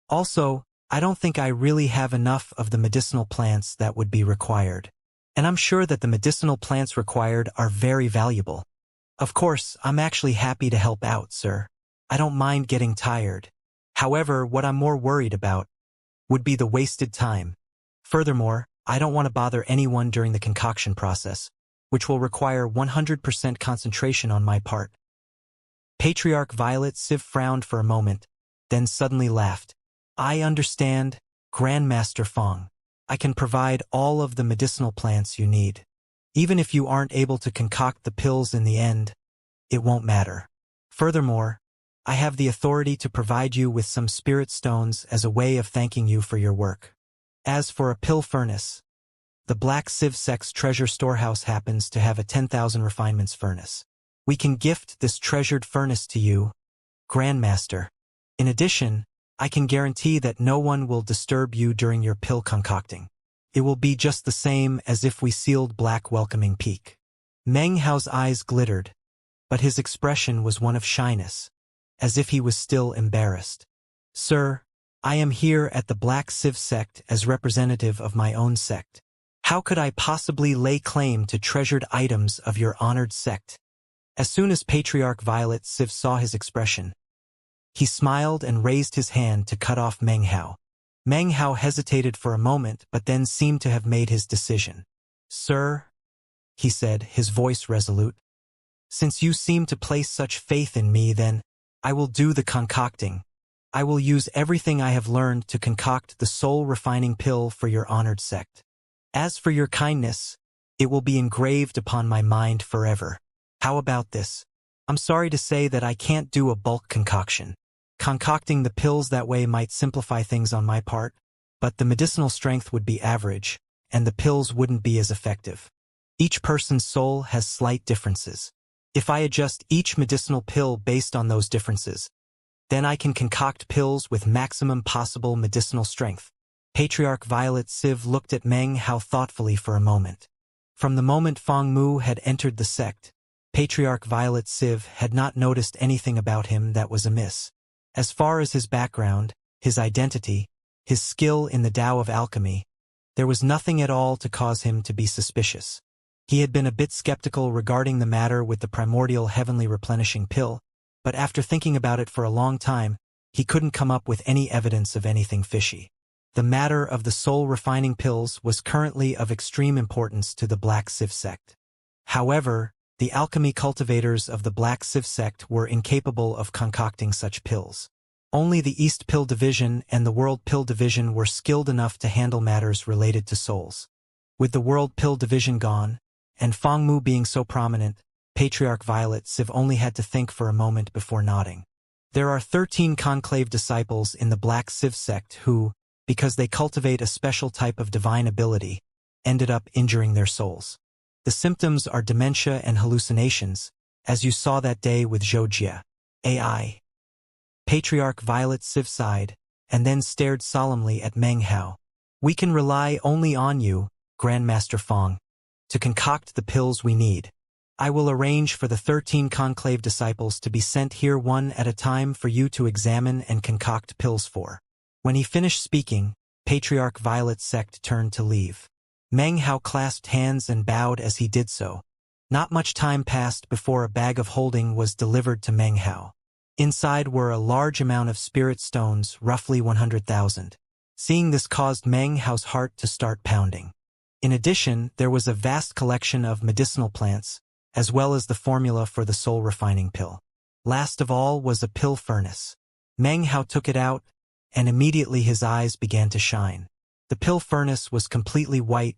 "Also, I don't think I really have enough of the medicinal plants that would be required. And I'm sure that the medicinal plants required are very valuable. Of course, I'm actually happy to help out, sir." I don't mind getting tired. However, what I'm more worried about would be the wasted time. Furthermore, I don't want to bother anyone during the concoction process, which will require 100% concentration on my part. Patriarch Violet Civ frowned for a moment, then suddenly laughed. I understand, Grandmaster Fong. I can provide all of the medicinal plants you need. Even if you aren't able to concoct the pills in the end, it won't matter. Furthermore, I have the authority to provide you with some spirit stones as a way of thanking you for your work. As for a pill furnace, the Black Civ Sect's treasure storehouse happens to have a 10,000 refinements furnace. We can gift this treasured furnace to you, Grandmaster. In addition, I can guarantee that no one will disturb you during your pill concocting. It will be just the same as if we sealed Black Welcoming Peak. Meng Hao's eyes glittered, but his expression was one of shyness, as if he was still embarrassed. Sir, I am here at the Black Civ Sect as representative of my own sect. How could I possibly lay claim to treasured items of your honored sect? As soon as Patriarch Violet Civ saw his expression, he smiled and raised his hand to cut off Meng Hao. Meng Hao hesitated for a moment but then seemed to have made his decision. Sir, he said, his voice resolute, since you seem to place such faith in me, then I will do the concocting. I will use everything I have learned to concoct the soul-refining pill for your honored sect. As for your kindness, it will be engraved upon my mind forever. How about this? I'm sorry to say that I can't do a bulk concoction. Concocting the pills that way might simplify things on my part, but the medicinal strength would be average, and the pills wouldn't be as effective. Each person's soul has slight differences. If I adjust each medicinal pill based on those differences, then I can concoct pills with maximum possible medicinal strength. Patriarch Violet Civ looked at Meng Hao thoughtfully for a moment. From the moment Fong Mu had entered the sect, Patriarch Violet Civ had not noticed anything about him that was amiss. As far as his background, his identity, his skill in the Tao of alchemy, there was nothing at all to cause him to be suspicious. He had been a bit skeptical regarding the matter with the primordial heavenly replenishing pill, but after thinking about it for a long time, he couldn't come up with any evidence of anything fishy. The matter of the soul-refining pills was currently of extreme importance to the Black Civ Sect. However, the alchemy cultivators of the Black Civ Sect were incapable of concocting such pills. Only the East Pill Division and the World Pill Division were skilled enough to handle matters related to souls. With the World Pill Division gone, and Fong Mu being so prominent, Patriarch Violet Civ only had to think for a moment before nodding. There are 13 conclave disciples in the Black Civ Sect who, because they cultivate a special type of divine ability, ended up injuring their souls. The symptoms are dementia and hallucinations, as you saw that day with Zhou AI. Patriarch Violet Civ sighed, and then stared solemnly at Meng Hao. We can rely only on you, Grandmaster Fong, to concoct the pills we need. I will arrange for the 13 conclave disciples to be sent here one at a time for you to examine and concoct pills for. When he finished speaking, Patriarch Violet Sect turned to leave. Meng Hao clasped hands and bowed as he did so. Not much time passed before a bag of holding was delivered to Meng Hao. Inside were a large amount of spirit stones, roughly 100,000. Seeing this caused Meng Hao's heart to start pounding. In addition, there was a vast collection of medicinal plants, as well as the formula for the soul-refining pill. Last of all was a pill furnace. Meng Hao took it out, and immediately his eyes began to shine. The pill furnace was completely white,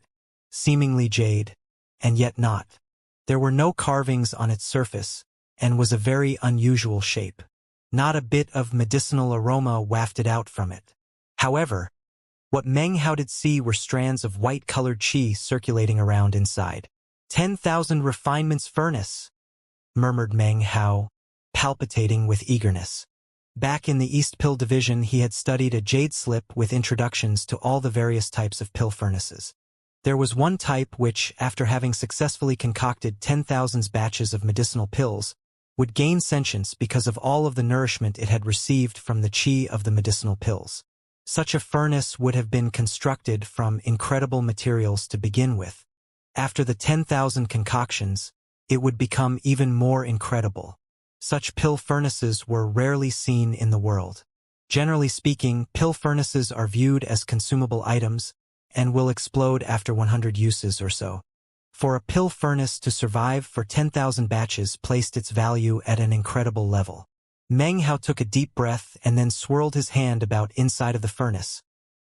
seemingly jade, and yet not. There were no carvings on its surface, and was a very unusual shape. Not a bit of medicinal aroma wafted out from it. However, what Meng Hao did see were strands of white-colored qi circulating around inside. 10,000 refinements furnace, murmured Meng Hao, palpitating with eagerness. Back in the East Pill Division, he had studied a jade slip with introductions to all the various types of pill furnaces. There was one type which, after having successfully concocted 10,000 batches of medicinal pills, would gain sentience because of all of the nourishment it had received from the qi of the medicinal pills. Such a furnace would have been constructed from incredible materials to begin with. After the 10,000 concoctions, it would become even more incredible. Such pill furnaces were rarely seen in the world. Generally speaking, pill furnaces are viewed as consumable items and will explode after 100 uses or so. For a pill furnace to survive for 10,000 batches placed its value at an incredible level. Meng Hao took a deep breath and then swirled his hand about inside of the furnace,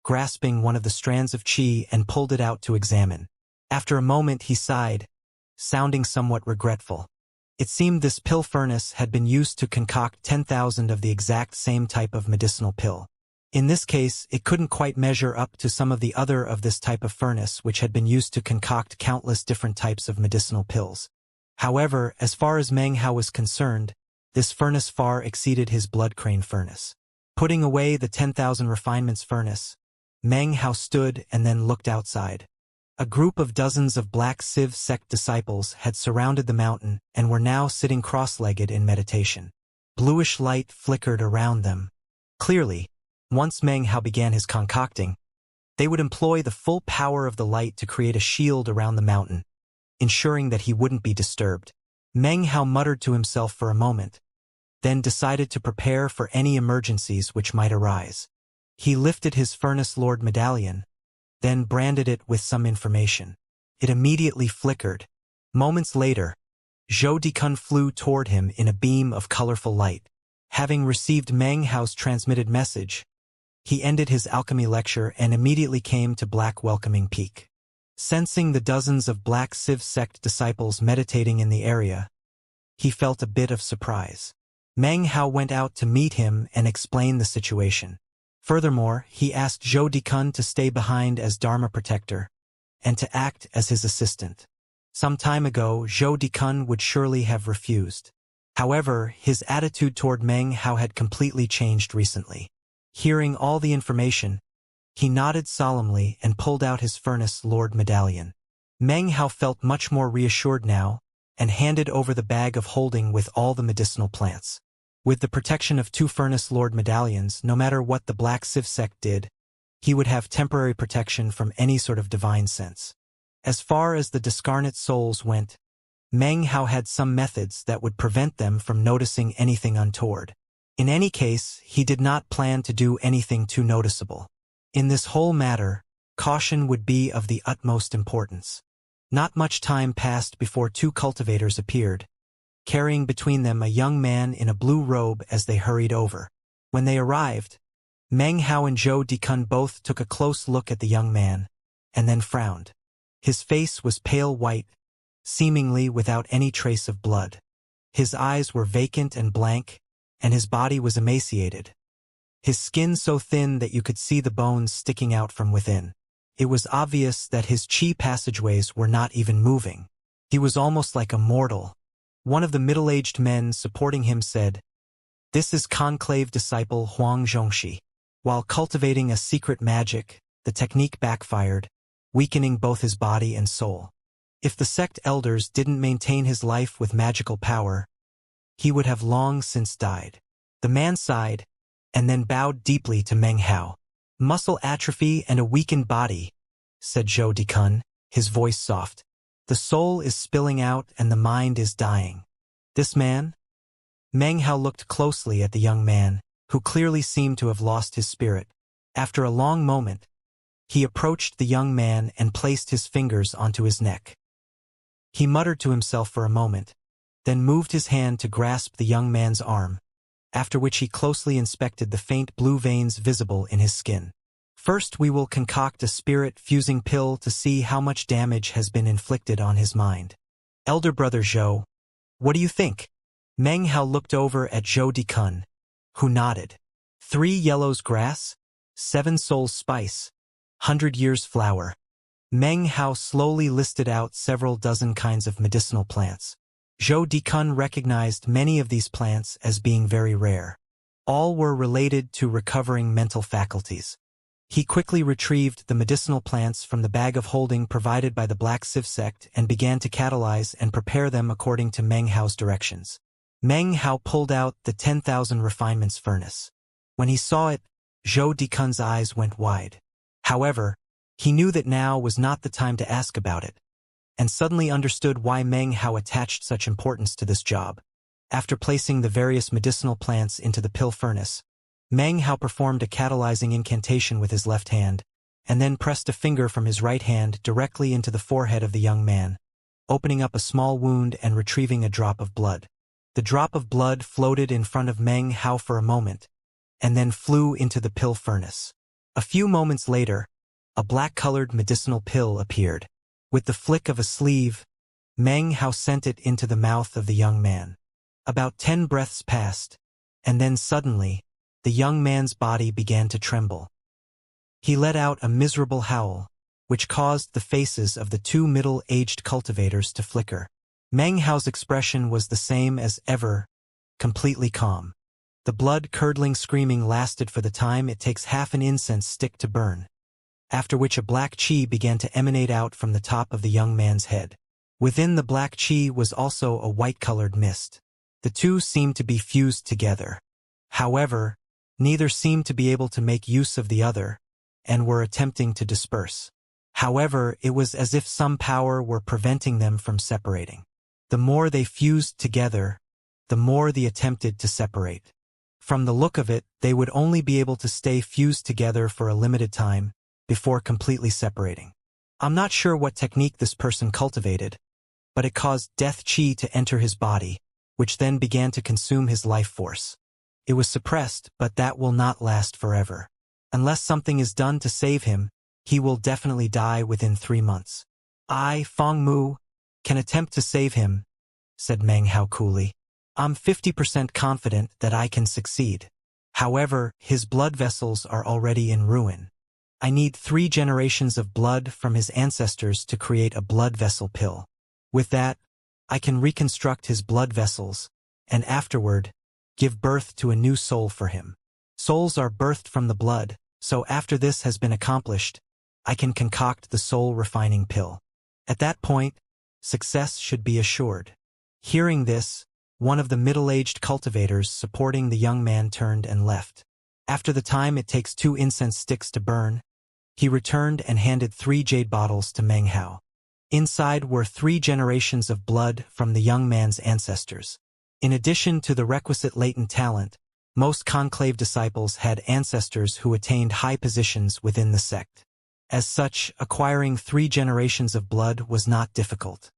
grasping one of the strands of qi and pulled it out to examine. After a moment he sighed, sounding somewhat regretful. It seemed this pill furnace had been used to concoct 10,000 of the exact same type of medicinal pill. In this case, it couldn't quite measure up to some of the other of this type of furnace which had been used to concoct countless different types of medicinal pills. However, as far as Meng Hao was concerned, this furnace far exceeded his blood crane furnace. Putting away the 10,000 refinements furnace, Meng Hao stood and then looked outside. A group of dozens of Black Civ sect disciples had surrounded the mountain and were now sitting cross-legged in meditation. Bluish light flickered around them. Clearly, once Meng Hao began his concocting, they would employ the full power of the light to create a shield around the mountain, ensuring that he wouldn't be disturbed. Meng Hao muttered to himself for a moment, then decided to prepare for any emergencies which might arise. He lifted his Furnace Lord medallion, then branded it with some information. It immediately flickered. Moments later, Zhou Dikun flew toward him in a beam of colorful light. Having received Meng Hao's transmitted message, he ended his alchemy lecture and immediately came to Black Welcoming Peak. Sensing the dozens of Black Civ sect disciples meditating in the area, he felt a bit of surprise. Meng Hao went out to meet him and explain the situation. Furthermore, he asked Zhou Dikun to stay behind as Dharma protector and to act as his assistant. Some time ago, Zhou Dikun would surely have refused. However, his attitude toward Meng Hao had completely changed recently. Hearing all the information, he nodded solemnly and pulled out his Furnace Lord medallion. Meng Hao felt much more reassured now and handed over the bag of holding with all the medicinal plants. With the protection of 2 Furnace Lord medallions, no matter what the Black Civ sect did, he would have temporary protection from any sort of divine sense. As far as the discarnate souls went, Meng Hao had some methods that would prevent them from noticing anything untoward. In any case, he did not plan to do anything too noticeable. In this whole matter, caution would be of the utmost importance. Not much time passed before 2 cultivators appeared, carrying between them a young man in a blue robe as they hurried over. When they arrived, Meng Hao and Zhou Dikun both took a close look at the young man, and then frowned. His face was pale white, seemingly without any trace of blood. His eyes were vacant and blank, and his body was emaciated. His skin so thin that you could see the bones sticking out from within. It was obvious that his qi passageways were not even moving. He was almost like a mortal. One of the middle-aged men supporting him said, "This is conclave disciple Huang Zhongxi." While cultivating a secret magic, the technique backfired, weakening both his body and soul. If the sect elders didn't maintain his life with magical power, he would have long since died. The man sighed, and then bowed deeply to Meng Hao. "Muscle atrophy and a weakened body," said Zhou Dikun, his voice soft. "The soul is spilling out and the mind is dying." This man? Meng Hao looked closely at the young man, who clearly seemed to have lost his spirit. After a long moment, he approached the young man and placed his fingers onto his neck. He muttered to himself for a moment, then moved his hand to grasp the young man's arm, after which he closely inspected the faint blue veins visible in his skin. "First we will concoct a spirit-fusing pill to see how much damage has been inflicted on his mind. Elder brother Zhou, what do you think?" Meng Hao looked over at Zhou Dikun, who nodded. 3 yellows grass, 7 souls spice, 100 years flower. Meng Hao slowly listed out several dozen kinds of medicinal plants. Zhou Dikun recognized many of these plants as being very rare. All were related to recovering mental faculties. He quickly retrieved the medicinal plants from the bag of holding provided by the Black Civ sect and began to catalyze and prepare them according to Meng Hao's directions. Meng Hao pulled out the 10,000 refinements furnace. When he saw it, Zhou Dikun's eyes went wide. However, he knew that now was not the time to ask about it, and suddenly understood why Meng Hao attached such importance to this job. After placing the various medicinal plants into the pill furnace, Meng Hao performed a catalyzing incantation with his left hand, and then pressed a finger from his right hand directly into the forehead of the young man, opening up a small wound and retrieving a drop of blood. The drop of blood floated in front of Meng Hao for a moment, and then flew into the pill furnace. A few moments later, a black-colored medicinal pill appeared. With the flick of a sleeve, Meng Hao sent it into the mouth of the young man. About 10 breaths passed, and then suddenly, the young man's body began to tremble. He let out a miserable howl, which caused the faces of the two middle-aged cultivators to flicker. Meng Hao's expression was the same as ever, completely calm. The blood-curdling screaming lasted for the time it takes half an incense stick to burn, after which a black chi began to emanate out from the top of the young man's head. Within the black chi was also a white-colored mist. The two seemed to be fused together. However, neither seemed to be able to make use of the other, and were attempting to disperse. However, it was as if some power were preventing them from separating. The more they fused together, the more they attempted to separate. From the look of it, they would only be able to stay fused together for a limited time, before completely separating. I'm not sure what technique this person cultivated, but it caused death chi to enter his body, which then began to consume his life force. It was suppressed, but that will not last forever. Unless something is done to save him, he will definitely die within 3 months. I, Feng Mu, can attempt to save him, said Meng Hao coolly. I'm 50% confident that I can succeed. However, his blood vessels are already in ruin. I need 3 generations of blood from his ancestors to create a blood vessel pill. With that, I can reconstruct his blood vessels, and afterward, give birth to a new soul for him. Souls are birthed from the blood, so after this has been accomplished, I can concoct the soul-refining pill. At that point, success should be assured. Hearing this, one of the middle-aged cultivators supporting the young man turned and left. After the time it takes 2 incense sticks to burn, he returned and handed 3 jade bottles to Meng Hao. Inside were 3 generations of blood from the young man's ancestors. In addition to the requisite latent talent, most conclave disciples had ancestors who attained high positions within the sect. As such, acquiring 3 generations of blood was not difficult.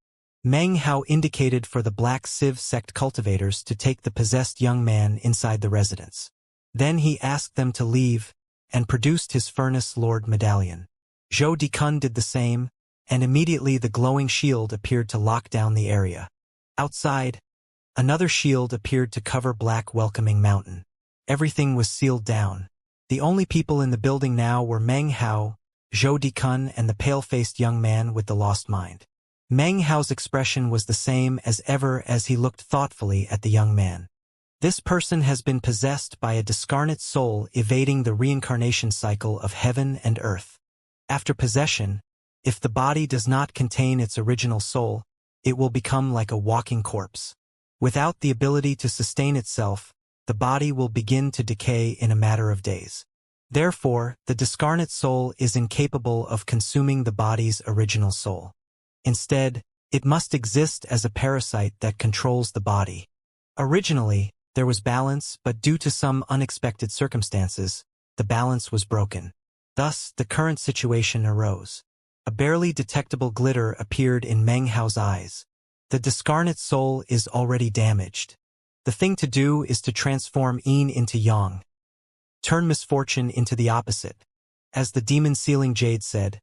Meng Hao indicated for the Black Civ sect cultivators to take the possessed young man inside the residence. Then he asked them to leave, and produced his Furnace Lord medallion. Zhou Dikun did the same, and immediately the glowing shield appeared to lock down the area. Outside, another shield appeared to cover Black Welcoming Mountain. Everything was sealed down. The only people in the building now were Meng Hao, Zhou Dikun, and the pale-faced young man with the lost mind. Meng Hao's expression was the same as ever as he looked thoughtfully at the young man. This person has been possessed by a discarnate soul evading the reincarnation cycle of heaven and earth. After possession, if the body does not contain its original soul, it will become like a walking corpse. Without the ability to sustain itself, the body will begin to decay in a matter of days. Therefore, the discarnate soul is incapable of consuming the body's original soul. Instead, it must exist as a parasite that controls the body. Originally, there was balance, but due to some unexpected circumstances, the balance was broken. Thus, the current situation arose. A barely detectable glitter appeared in Meng Hao's eyes. The discarnate soul is already damaged. The thing to do is to transform yin into yang. Turn misfortune into the opposite. As the demon sealing jade said,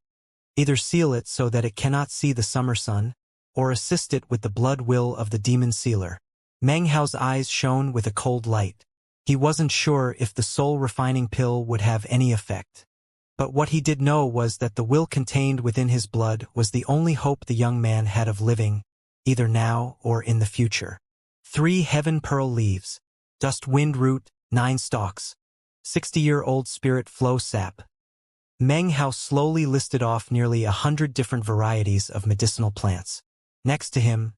either seal it so that it cannot see the summer sun, or assist it with the blood will of the demon sealer. Meng Hao's eyes shone with a cold light. He wasn't sure if the soul-refining pill would have any effect. But what he did know was that the will contained within his blood was the only hope the young man had of living, either now or in the future. 3 heaven pearl leaves, dust wind root, 9 stalks, 60-year-old spirit flow sap. Meng Hao slowly listed off nearly 100 different varieties of medicinal plants. Next to him,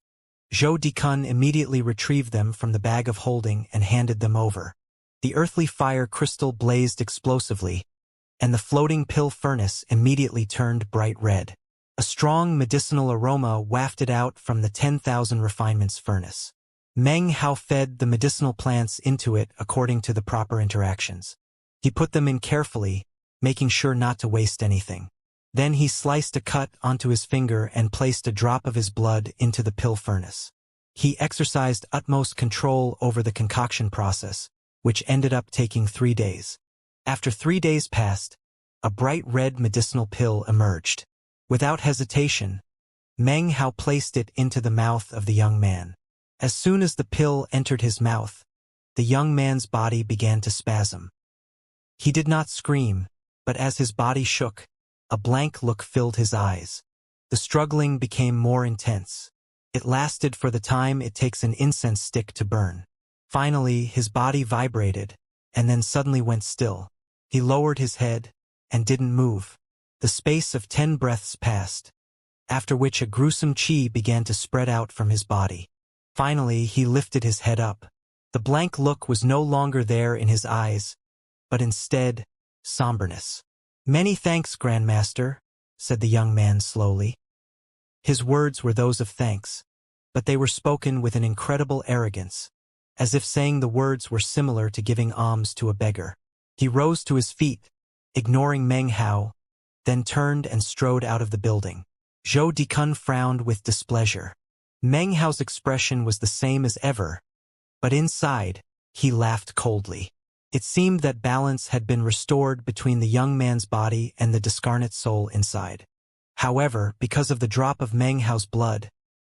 Zhou Dikun immediately retrieved them from the bag of holding and handed them over. The earthly fire crystal blazed explosively, and the floating pill furnace immediately turned bright red. A strong medicinal aroma wafted out from the 10,000 refinements furnace. Meng Hao fed the medicinal plants into it according to the proper interactions. He put them in carefully, making sure not to waste anything. Then he sliced a cut onto his finger and placed a drop of his blood into the pill furnace. He exercised utmost control over the concoction process, which ended up taking 3 days. After 3 days passed, a bright red medicinal pill emerged. Without hesitation, Meng Hao placed it into the mouth of the young man. As soon as the pill entered his mouth, the young man's body began to spasm. He did not scream, but as his body shook, a blank look filled his eyes. The struggling became more intense. It lasted for the time it takes an incense stick to burn. Finally, his body vibrated, and then suddenly went still. He lowered his head, and didn't move. The space of 10 breaths passed, after which a gruesome chi began to spread out from his body. Finally, he lifted his head up. The blank look was no longer there in his eyes, but instead, somberness. "Many thanks, Grandmaster," said the young man slowly. His words were those of thanks, but they were spoken with an incredible arrogance, as if saying the words were similar to giving alms to a beggar. He rose to his feet, ignoring Meng Hao, then turned and strode out of the building. Zhou Dikun frowned with displeasure. Meng Hao's expression was the same as ever, but inside, he laughed coldly. It seemed that balance had been restored between the young man's body and the discarnate soul inside. However, because of the drop of Meng Hao's blood,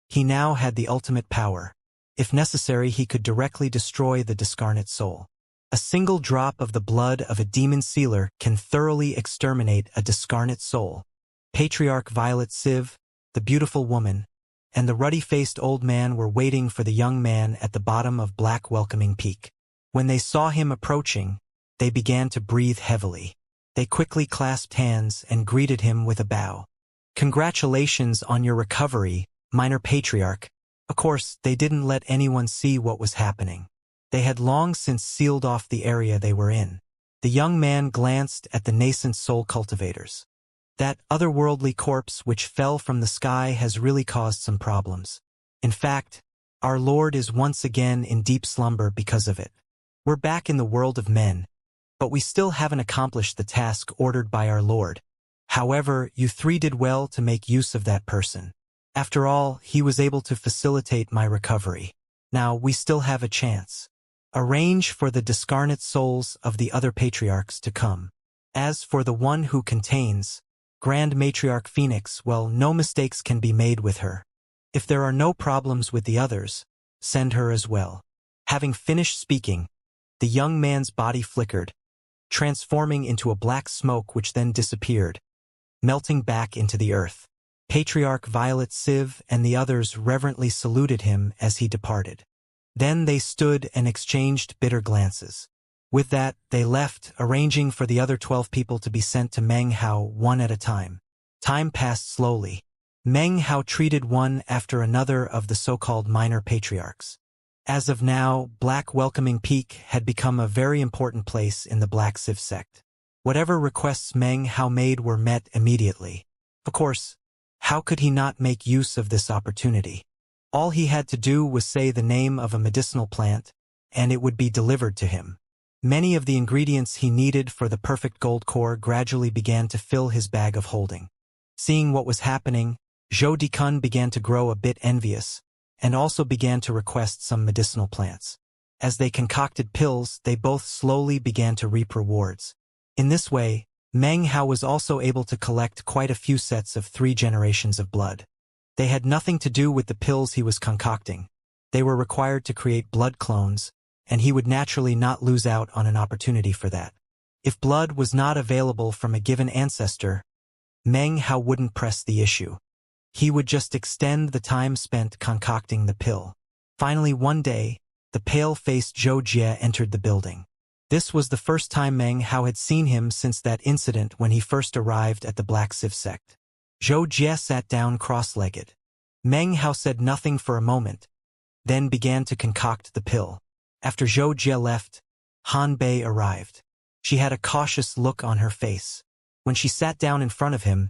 he now had the ultimate power. If necessary, he could directly destroy the discarnate soul. A single drop of the blood of a demon sealer can thoroughly exterminate a discarnate soul. Patriarch Violet Civ, the beautiful woman, and the ruddy-faced old man were waiting for the young man at the bottom of Black Welcoming Peak. When they saw him approaching, they began to breathe heavily. They quickly clasped hands and greeted him with a bow. "Congratulations on your recovery, Minor Patriarch." Of course, they didn't let anyone see what was happening. They had long since sealed off the area they were in. The young man glanced at the nascent soul cultivators. "That otherworldly corpse which fell from the sky has really caused some problems. In fact, our Lord is once again in deep slumber because of it. We're back in the world of men, but we still haven't accomplished the task ordered by our Lord. However, you 3 did well to make use of that person. After all, he was able to facilitate my recovery. Now we still have a chance. Arrange for the discarnate souls of the other patriarchs to come. As for the one who contains Grand Matriarch Phoenix, well, no mistakes can be made with her. If there are no problems with the others, send her as well." Having finished speaking, the young man's body flickered, transforming into a black smoke which then disappeared, melting back into the earth. Patriarch Violet Civ and the others reverently saluted him as he departed. Then they stood and exchanged bitter glances. With that, they left, arranging for the other 12 people to be sent to Meng Hao one at a time. Time passed slowly. Meng Hao treated one after another of the so-called minor patriarchs. As of now, Black Welcoming Peak had become a very important place in the Black Civ sect. Whatever requests Meng Hao made were met immediately. Of course, how could he not make use of this opportunity? All he had to do was say the name of a medicinal plant, and it would be delivered to him. Many of the ingredients he needed for the perfect gold core gradually began to fill his bag of holding. Seeing what was happening, Zhou Dikun began to grow a bit envious, and also began to request some medicinal plants. As they concocted pills, they both slowly began to reap rewards. In this way, Meng Hao was also able to collect quite a few sets of 3 generations of blood. They had nothing to do with the pills he was concocting. They were required to create blood clones, and he would naturally not lose out on an opportunity for that. If blood was not available from a given ancestor, Meng Hao wouldn't press the issue. He would just extend the time spent concocting the pill. Finally, one day, the pale-faced Zhou Jie entered the building. This was the first time Meng Hao had seen him since that incident when he first arrived at the Black Civ sect. Zhou Jie sat down cross-legged. Meng Hao said nothing for a moment, then began to concoct the pill. After Zhou Jie left, Han Bei arrived. She had a cautious look on her face. When she sat down in front of him,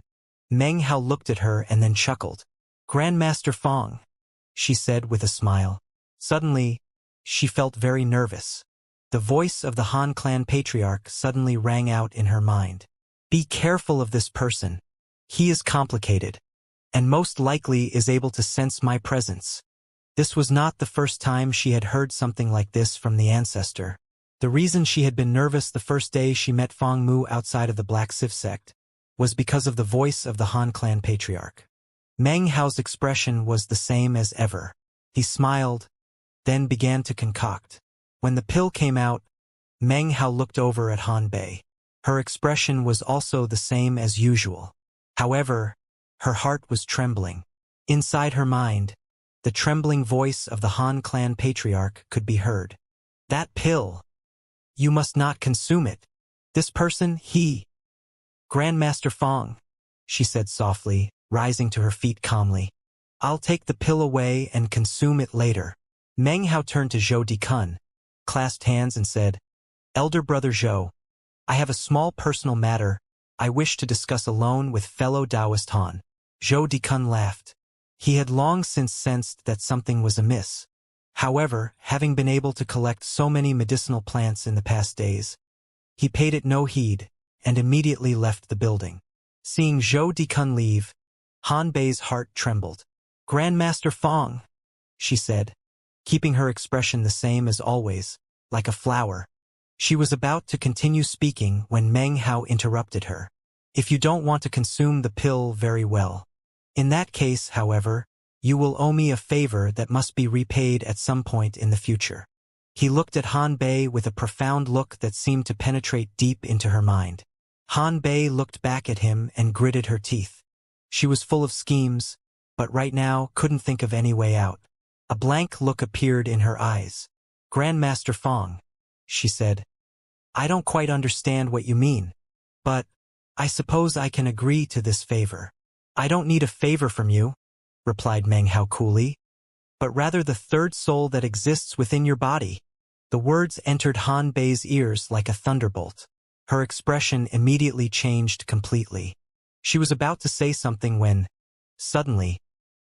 Meng Hao looked at her and then chuckled. "Grandmaster Fong," she said with a smile. Suddenly, she felt very nervous. The voice of the Han clan patriarch suddenly rang out in her mind. Be careful of this person. He is complicated, and most likely is able to sense my presence. This was not the first time she had heard something like this from the ancestor. The reason she had been nervous the first day she met Fong Mu outside of the Black Civ sect was because of the voice of the Han clan patriarch. Meng Hao's expression was the same as ever. He smiled, then began to concoct. When the pill came out, Meng Hao looked over at Han Bei. Her expression was also the same as usual. However, her heart was trembling. Inside her mind, the trembling voice of the Han clan patriarch could be heard. That pill! You must not consume it. This person, he. Grandmaster Fong, she said softly, rising to her feet calmly. I'll take the pill away and consume it later. Meng Hao turned to Zhou Dikun, clasped hands and said, Elder brother Zhou, I have a small personal matter I wish to discuss alone with fellow Taoist Han. Zhou Dikun laughed. He had long since sensed that something was amiss. However, having been able to collect so many medicinal plants in the past days, he paid it no heed and immediately left the building. Seeing Zhou Dikun leave, Han Bei's heart trembled. Grandmaster Fong, she said, keeping her expression the same as always, like a flower. She was about to continue speaking when Meng Hao interrupted her. If you don't want to consume the pill, very well. In that case, however, you will owe me a favor that must be repaid at some point in the future. He looked at Han Bei with a profound look that seemed to penetrate deep into her mind. Han Bei looked back at him and gritted her teeth. She was full of schemes, but right now couldn't think of any way out. A blank look appeared in her eyes. Grandmaster Fong, she said, I don't quite understand what you mean, but I suppose I can agree to this favor. I don't need a favor from you, replied Meng Hao coolly, but rather the third soul that exists within your body. The words entered Han Bei's ears like a thunderbolt. Her expression immediately changed completely. She was about to say something when, suddenly,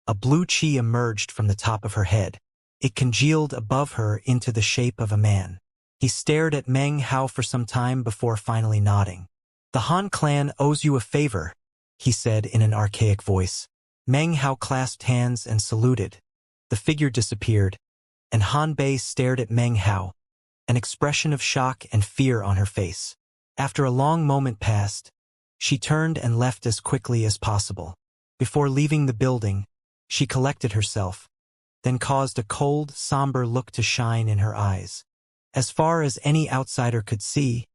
a blue chi emerged from the top of her head. It congealed above her into the shape of a man. He stared at Meng Hao for some time before finally nodding. The Han clan owes you a favor, he said in an archaic voice. Meng Hao clasped hands and saluted. The figure disappeared, and Han Bei stared at Meng Hao, an expression of shock and fear on her face. After a long moment passed, she turned and left as quickly as possible. Before leaving the building, she collected herself, then caused a cold, somber look to shine in her eyes. As far as any outsider could see,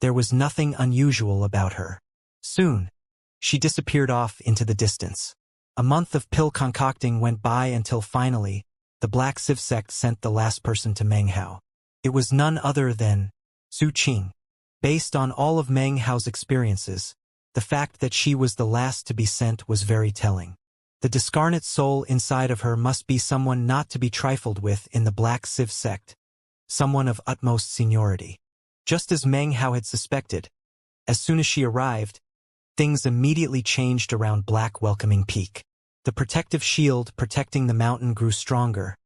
there was nothing unusual about her. Soon, she disappeared off into the distance. A month of pill concocting went by until finally, the Black Civ sect sent the last person to Meng Hao. It was none other than Su Qing. Based on all of Meng Hao's experiences, the fact that she was the last to be sent was very telling. The discarnate soul inside of her must be someone not to be trifled with in the Black Civ sect, someone of utmost seniority. Just as Meng Hao had suspected, as soon as she arrived, things immediately changed around Black Welcoming Peak. The protective shield protecting the mountain grew stronger,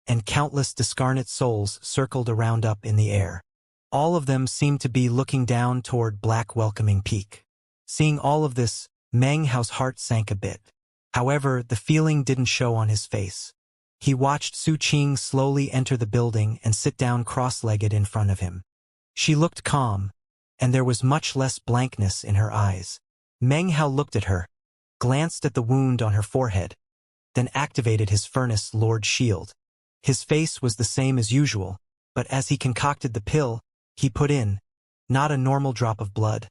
and countless discarnate souls circled around up in the air. All of them seemed to be looking down toward Black Welcoming Peak. Seeing all of this, Meng Hao's heart sank a bit. However, the feeling didn't show on his face. He watched Su Qing slowly enter the building and sit down cross-legged in front of him. She looked calm, and there was much less blankness in her eyes. Meng Hao looked at her, glanced at the wound on her forehead, then activated his Furnace Lord shield. His face was the same as usual, but as he concocted the pill, he put in, not a normal drop of blood,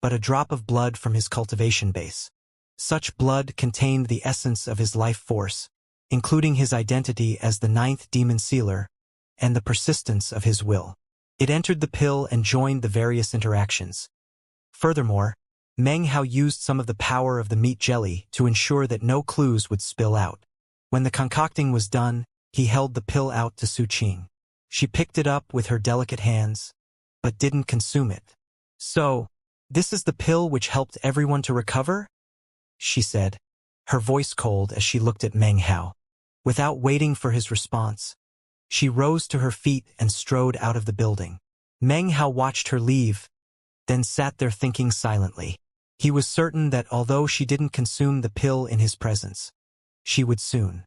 but a drop of blood from his cultivation base. Such blood contained the essence of his life force, including his identity as the 9th demon sealer, and the persistence of his will. It entered the pill and joined the various interactions. Furthermore, Meng Hao used some of the power of the meat jelly to ensure that no clues would spill out. When the concocting was done, he held the pill out to Su Qing. She picked it up with her delicate hands, but didn't consume it. So, this is the pill which helped everyone to recover? She said, her voice cold as she looked at Meng Hao. Without waiting for his response, She rose to her feet and strode out of the building. Meng Hao watched her leave, then sat there thinking silently. He was certain that although she didn't consume the pill in his presence, she would soon.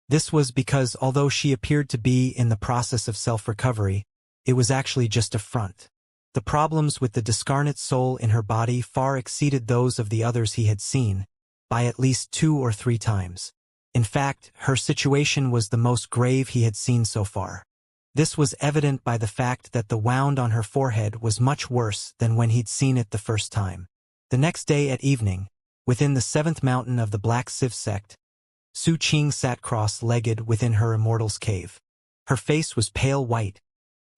This was because although she appeared to be in the process of self-recovery, it was actually just a front. The problems with the discarnate soul in her body far exceeded those of the others he had seen, by at least 2 or 3 times. In fact, her situation was the most grave he had seen so far. This was evident by the fact that the wound on her forehead was much worse than when he'd seen it the first time. The next day at evening, within the 7th mountain of the Black Sieve sect, Su Qing sat cross-legged within her Immortal's cave. Her face was pale white,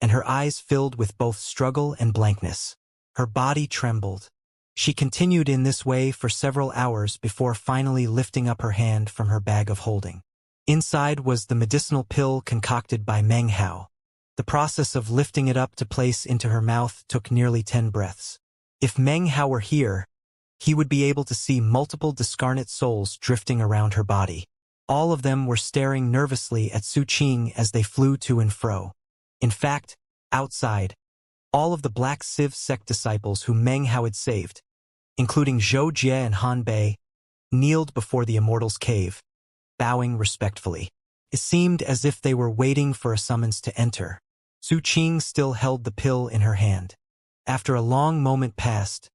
and her eyes filled with both struggle and blankness. Her body trembled. She continued in this way for several hours before finally lifting up her hand from her bag of holding. Inside was the medicinal pill concocted by Meng Hao. The process of lifting it up to place into her mouth took nearly 10 breaths. If Meng Hao were here, he would be able to see multiple discarnate souls drifting around her body. All of them were staring nervously at Su Qing as they flew to and fro. In fact, outside, all of the Black Sieve sect disciples whom Meng Hao had saved, including Zhou Jie and Han Bei, kneeled before the Immortal's cave, bowing respectfully. It seemed as if they were waiting for a summons to enter. Su Qing still held the pill in her hand. After a long moment passed,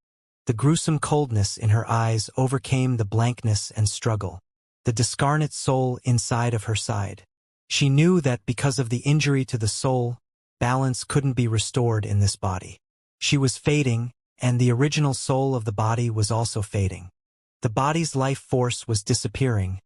the gruesome coldness in her eyes overcame the blankness and struggle. The discarnate soul inside of her sighed. She knew that because of the injury to the soul, balance couldn't be restored in this body. She was fading, and the original soul of the body was also fading. The body's life force was disappearing,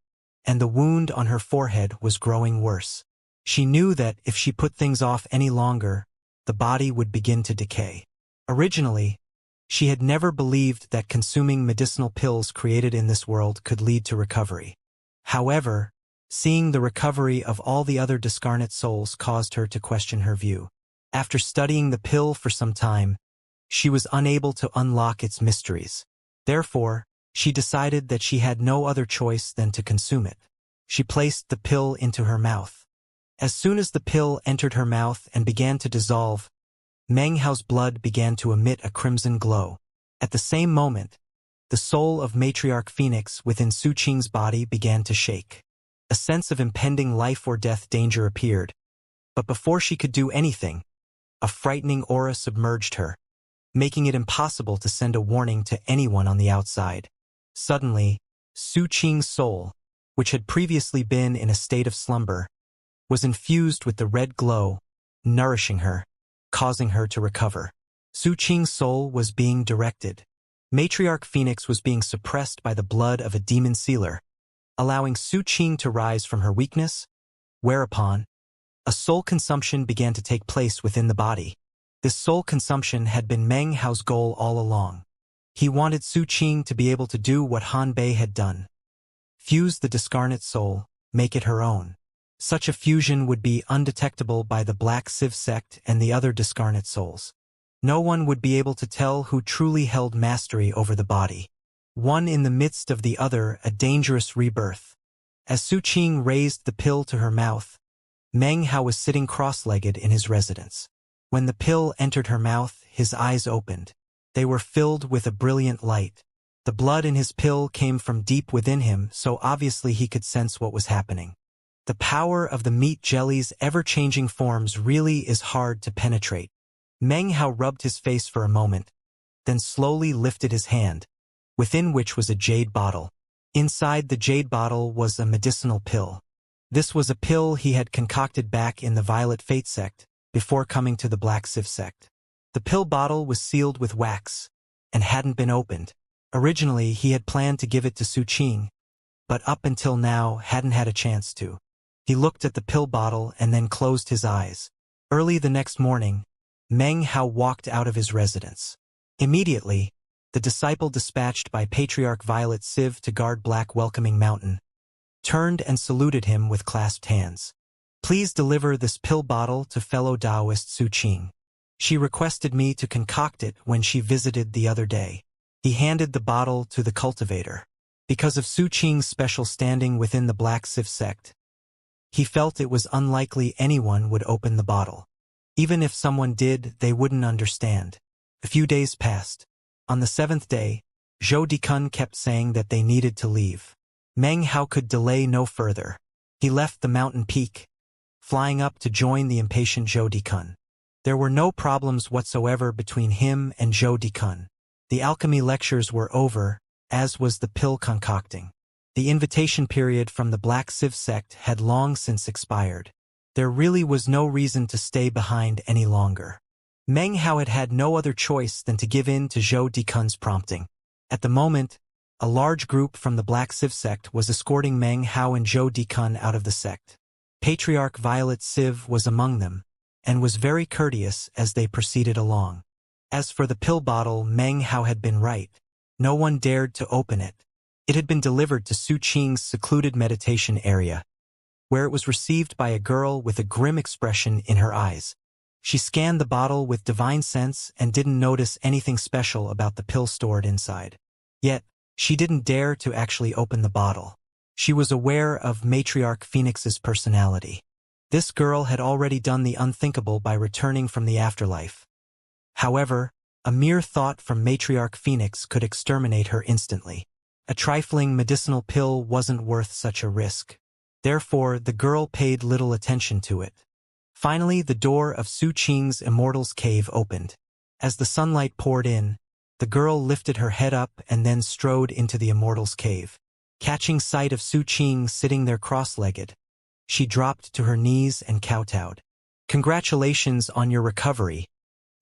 and the wound on her forehead was growing worse. She knew that if she put things off any longer, the body would begin to decay. Originally, she had never believed that consuming medicinal pills created in this world could lead to recovery. However, seeing the recovery of all the other discarnate souls caused her to question her view. After studying the pill for some time, she was unable to unlock its mysteries. Therefore, she decided that she had no other choice than to consume it. She placed the pill into her mouth. As soon as the pill entered her mouth and began to dissolve, Meng Hao's blood began to emit a crimson glow. At the same moment, the soul of Matriarch Phoenix within Su Qing's body began to shake. A sense of impending life or death danger appeared, but before she could do anything, a frightening aura submerged her, making it impossible to send a warning to anyone on the outside. Suddenly, Su Qing's soul, which had previously been in a state of slumber, was infused with the red glow, nourishing her, causing her to recover. Su Qing's soul was being directed. Matriarch Phoenix was being suppressed by the blood of a demon sealer, allowing Su Qing to rise from her weakness, whereupon a soul consumption began to take place within the body. This soul consumption had been Meng Hao's goal all along. He wanted Su Qing to be able to do what Han Bei had done. Fuse the discarnate soul, make it her own. Such a fusion would be undetectable by the Black Sieve sect and the other discarnate souls. No one would be able to tell who truly held mastery over the body. One in the midst of the other, a dangerous rebirth. As Su Qing raised the pill to her mouth, Meng Hao was sitting cross-legged in his residence. When the pill entered her mouth, his eyes opened. They were filled with a brilliant light. The blood in his pill came from deep within him, so obviously he could sense what was happening. The power of the meat jelly's ever-changing forms really is hard to penetrate. Meng Hao rubbed his face for a moment, then slowly lifted his hand, within which was a jade bottle. Inside the jade bottle was a medicinal pill. This was a pill he had concocted back in the Violet Fate sect, before coming to the Black Sieve sect. The pill bottle was sealed with wax, and hadn't been opened. Originally, he had planned to give it to Su Qing, but up until now hadn't had a chance to. He looked at the pill bottle and then closed his eyes. Early the next morning, Meng Hao walked out of his residence. Immediately, the disciple dispatched by Patriarch Violet Sieve to guard Black Welcoming Mountain turned and saluted him with clasped hands. Please deliver this pill bottle to fellow Taoist Su Qing. She requested me to concoct it when she visited the other day. He handed the bottle to the cultivator. Because of Su Qing's special standing within the Black Sieve sect, He felt it was unlikely anyone would open the bottle. Even if someone did, they wouldn't understand. A few days passed. On the 7th day, Zhou Dikun kept saying that they needed to leave. Meng Hao could delay no further. He left the mountain peak, flying up to join the impatient Zhou Dikun. There were no problems whatsoever between him and Zhou Dikun. The alchemy lectures were over, as was the pill concocting. The invitation period from the Black Sieve sect had long since expired. There really was no reason to stay behind any longer. Meng Hao had had no other choice than to give in to Zhou Dikun's prompting. At the moment, a large group from the Black Sieve sect was escorting Meng Hao and Zhou Dikun out of the sect. Patriarch Violet Sieve was among them, and was very courteous as they proceeded along. As for the pill bottle, Meng Hao had been right. No one dared to open it. It had been delivered to Su Qing's secluded meditation area, where it was received by a girl with a grim expression in her eyes. She scanned the bottle with divine sense and didn't notice anything special about the pill stored inside. Yet, she didn't dare to actually open the bottle. She was aware of Matriarch Phoenix's personality. This girl had already done the unthinkable by returning from the afterlife. However, a mere thought from Matriarch Phoenix could exterminate her instantly. A trifling medicinal pill wasn't worth such a risk. Therefore, the girl paid little attention to it. Finally, the door of Su Qing's Immortal's cave opened. As the sunlight poured in, the girl lifted her head up and then strode into the Immortal's cave. Catching sight of Su Qing sitting there cross-legged, she dropped to her knees and kowtowed. "Congratulations on your recovery,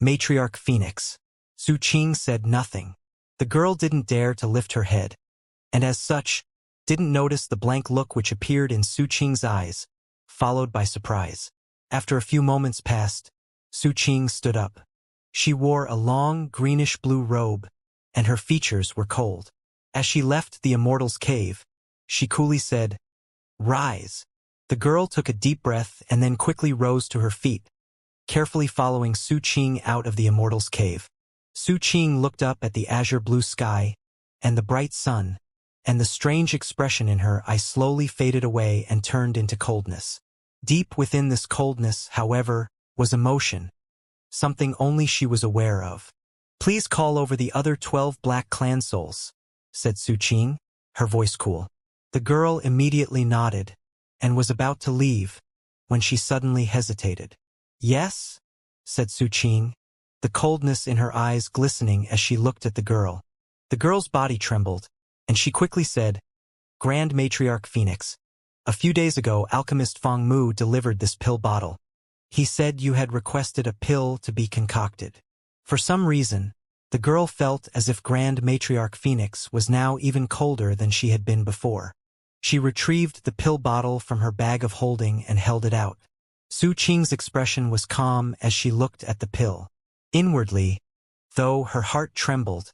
Matriarch Phoenix." Su Qing said nothing. The girl didn't dare to lift her head, and as such, didn't notice the blank look which appeared in Su Qing's eyes, followed by surprise. After a few moments passed, Su Qing stood up. She wore a long, greenish-blue robe, and her features were cold. As she left the Immortal's cave, she coolly said, "Rise." The girl took a deep breath and then quickly rose to her feet, carefully following Su Qing out of the Immortal's cave. Su Qing looked up at the azure-blue sky and the bright sun, and the strange expression in her eyes slowly faded away and turned into coldness. Deep within this coldness, however, was emotion, something only she was aware of. "Please call over the other 12 black clan souls," said Su Qing, her voice cool. The girl immediately nodded, and was about to leave, when she suddenly hesitated. "Yes?" said Su Qing, the coldness in her eyes glistening as she looked at the girl. The girl's body trembled, and she quickly said, "Grand Matriarch Phoenix, a few days ago alchemist Feng Mu delivered this pill bottle. He said you had requested a pill to be concocted." For some reason, the girl felt as if Grand Matriarch Phoenix was now even colder than she had been before. She retrieved the pill bottle from her bag of holding and held it out. Su Qing's expression was calm as she looked at the pill. Inwardly, though, her heart trembled,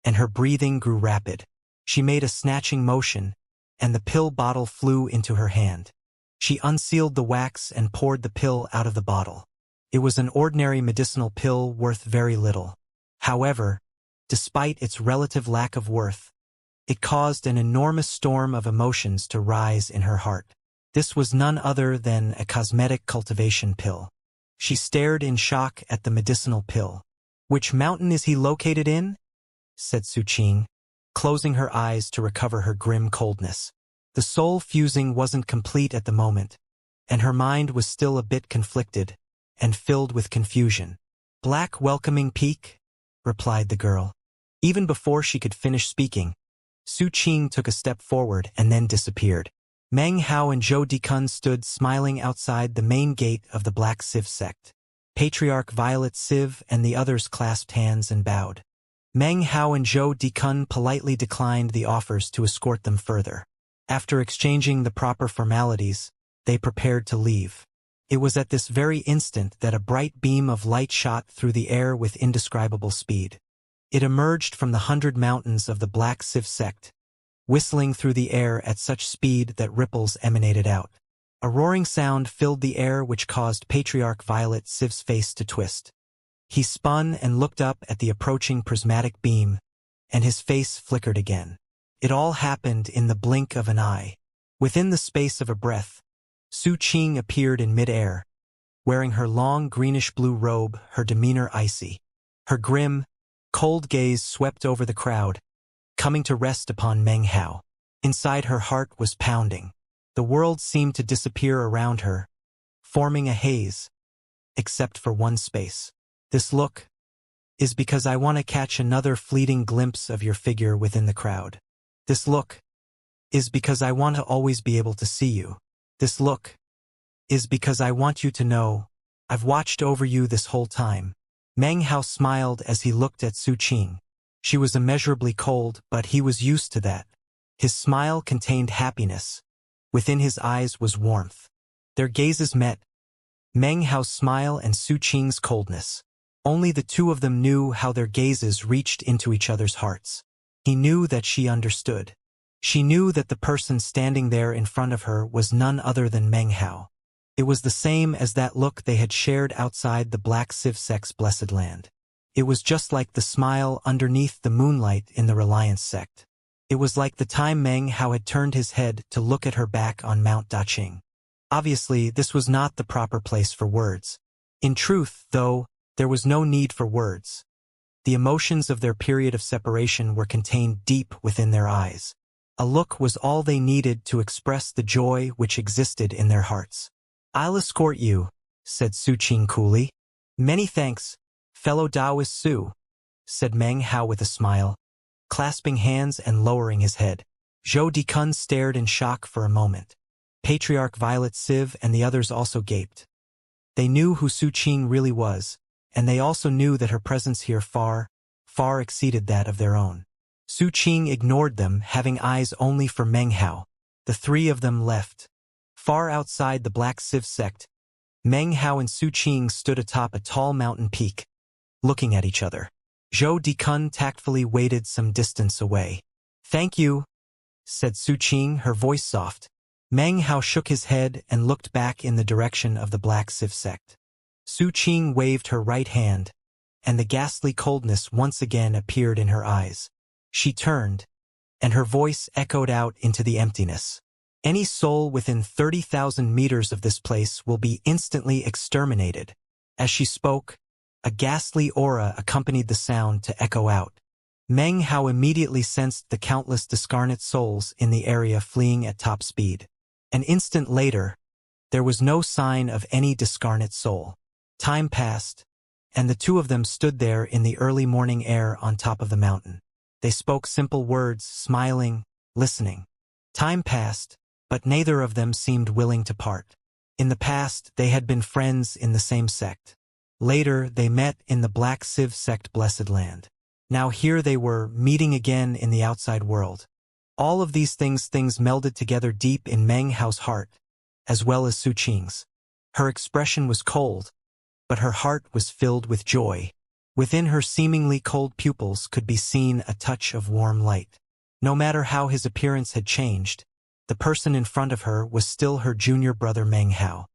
and her breathing grew rapid. She made a snatching motion, and the pill bottle flew into her hand. She unsealed the wax and poured the pill out of the bottle. It was an ordinary medicinal pill worth very little. However, despite its relative lack of worth, it caused an enormous storm of emotions to rise in her heart. This was none other than a cosmetic cultivation pill. She stared in shock at the medicinal pill. "Which mountain is he located in?" said Su Qing, closing her eyes to recover her grim coldness. The soul fusing wasn't complete at the moment, and her mind was still a bit conflicted and filled with confusion. "Black Welcoming Peak," replied the girl. Even before she could finish speaking, Su Qing took a step forward and then disappeared. Meng Hao and Zhou Dikun stood smiling outside the main gate of the Black Sieve sect. Patriarch Violet Sieve and the others clasped hands and bowed. Meng Hao and Zhou Dikun politely declined the offers to escort them further. After exchanging the proper formalities, they prepared to leave. It was at this very instant that a bright beam of light shot through the air with indescribable speed. It emerged from the 100 mountains of the Black Sieve sect, whistling through the air at such speed that ripples emanated out. A roaring sound filled the air which caused Patriarch Violet Sieve's face to twist. He spun and looked up at the approaching prismatic beam, and his face flickered again. It all happened in the blink of an eye. Within the space of a breath, Su Qing appeared in mid-air, wearing her long greenish-blue robe, her demeanor icy. Her grim, cold gaze swept over the crowd, coming to rest upon Meng Hao. Inside her heart was pounding. The world seemed to disappear around her, forming a haze, except for one space. This look is because I want to catch another fleeting glimpse of your figure within the crowd. This look is because I want to always be able to see you. This look is because I want you to know I've watched over you this whole time. Meng Hao smiled as he looked at Su Qing. She was immeasurably cold, but he was used to that. His smile contained happiness. Within his eyes was warmth. Their gazes met, Meng Hao's smile and Su Qing's coldness. Only the two of them knew how their gazes reached into each other's hearts. He knew that she understood. She knew that the person standing there in front of her was none other than Meng Hao. It was the same as that look they had shared outside the Black Civ sect's blessed land. It was just like the smile underneath the moonlight in the Reliance sect. It was like the time Meng Hao had turned his head to look at her back on Mount Daqing. Obviously, this was not the proper place for words. In truth, though, there was no need for words. The emotions of their period of separation were contained deep within their eyes. A look was all they needed to express the joy which existed in their hearts. "I'll escort you," said Su Qing coolly. "Many thanks, fellow Taoist Su," said Meng Hao with a smile, clasping hands and lowering his head. Zhou Dikun stared in shock for a moment. Patriarch Violet Civ and the others also gaped. They knew who Su Qing really was, and they also knew that her presence here far exceeded that of their own. Su Qing ignored them, having eyes only for Meng Hao. The three of them left. Far outside the Black Civ sect, Meng Hao and Su Qing stood atop a tall mountain peak, looking at each other. Zhou Dikun tactfully waited some distance away. "Thank you," said Su Qing, her voice soft. Meng Hao shook his head and looked back in the direction of the Black Civ sect. Su Qing waved her right hand, and the ghastly coldness once again appeared in her eyes. She turned, and her voice echoed out into the emptiness. "Any soul within 30,000 meters of this place will be instantly exterminated." As she spoke, a ghastly aura accompanied the sound to echo out. Meng Hao immediately sensed the countless discarnate souls in the area fleeing at top speed. An instant later, there was no sign of any discarnate soul. Time passed, and the two of them stood there in the early morning air on top of the mountain. They spoke simple words, smiling, listening. Time passed, but neither of them seemed willing to part. In the past, they had been friends in the same sect. Later, they met in the Black Civ sect blessed land. Now here they were, meeting again in the outside world. All of these things melded together deep in Meng Hao's heart, as well as Su Qing's. Her expression was cold, but her heart was filled with joy. Within her seemingly cold pupils could be seen a touch of warm light. No matter how his appearance had changed, the person in front of her was still her junior brother Meng Hao.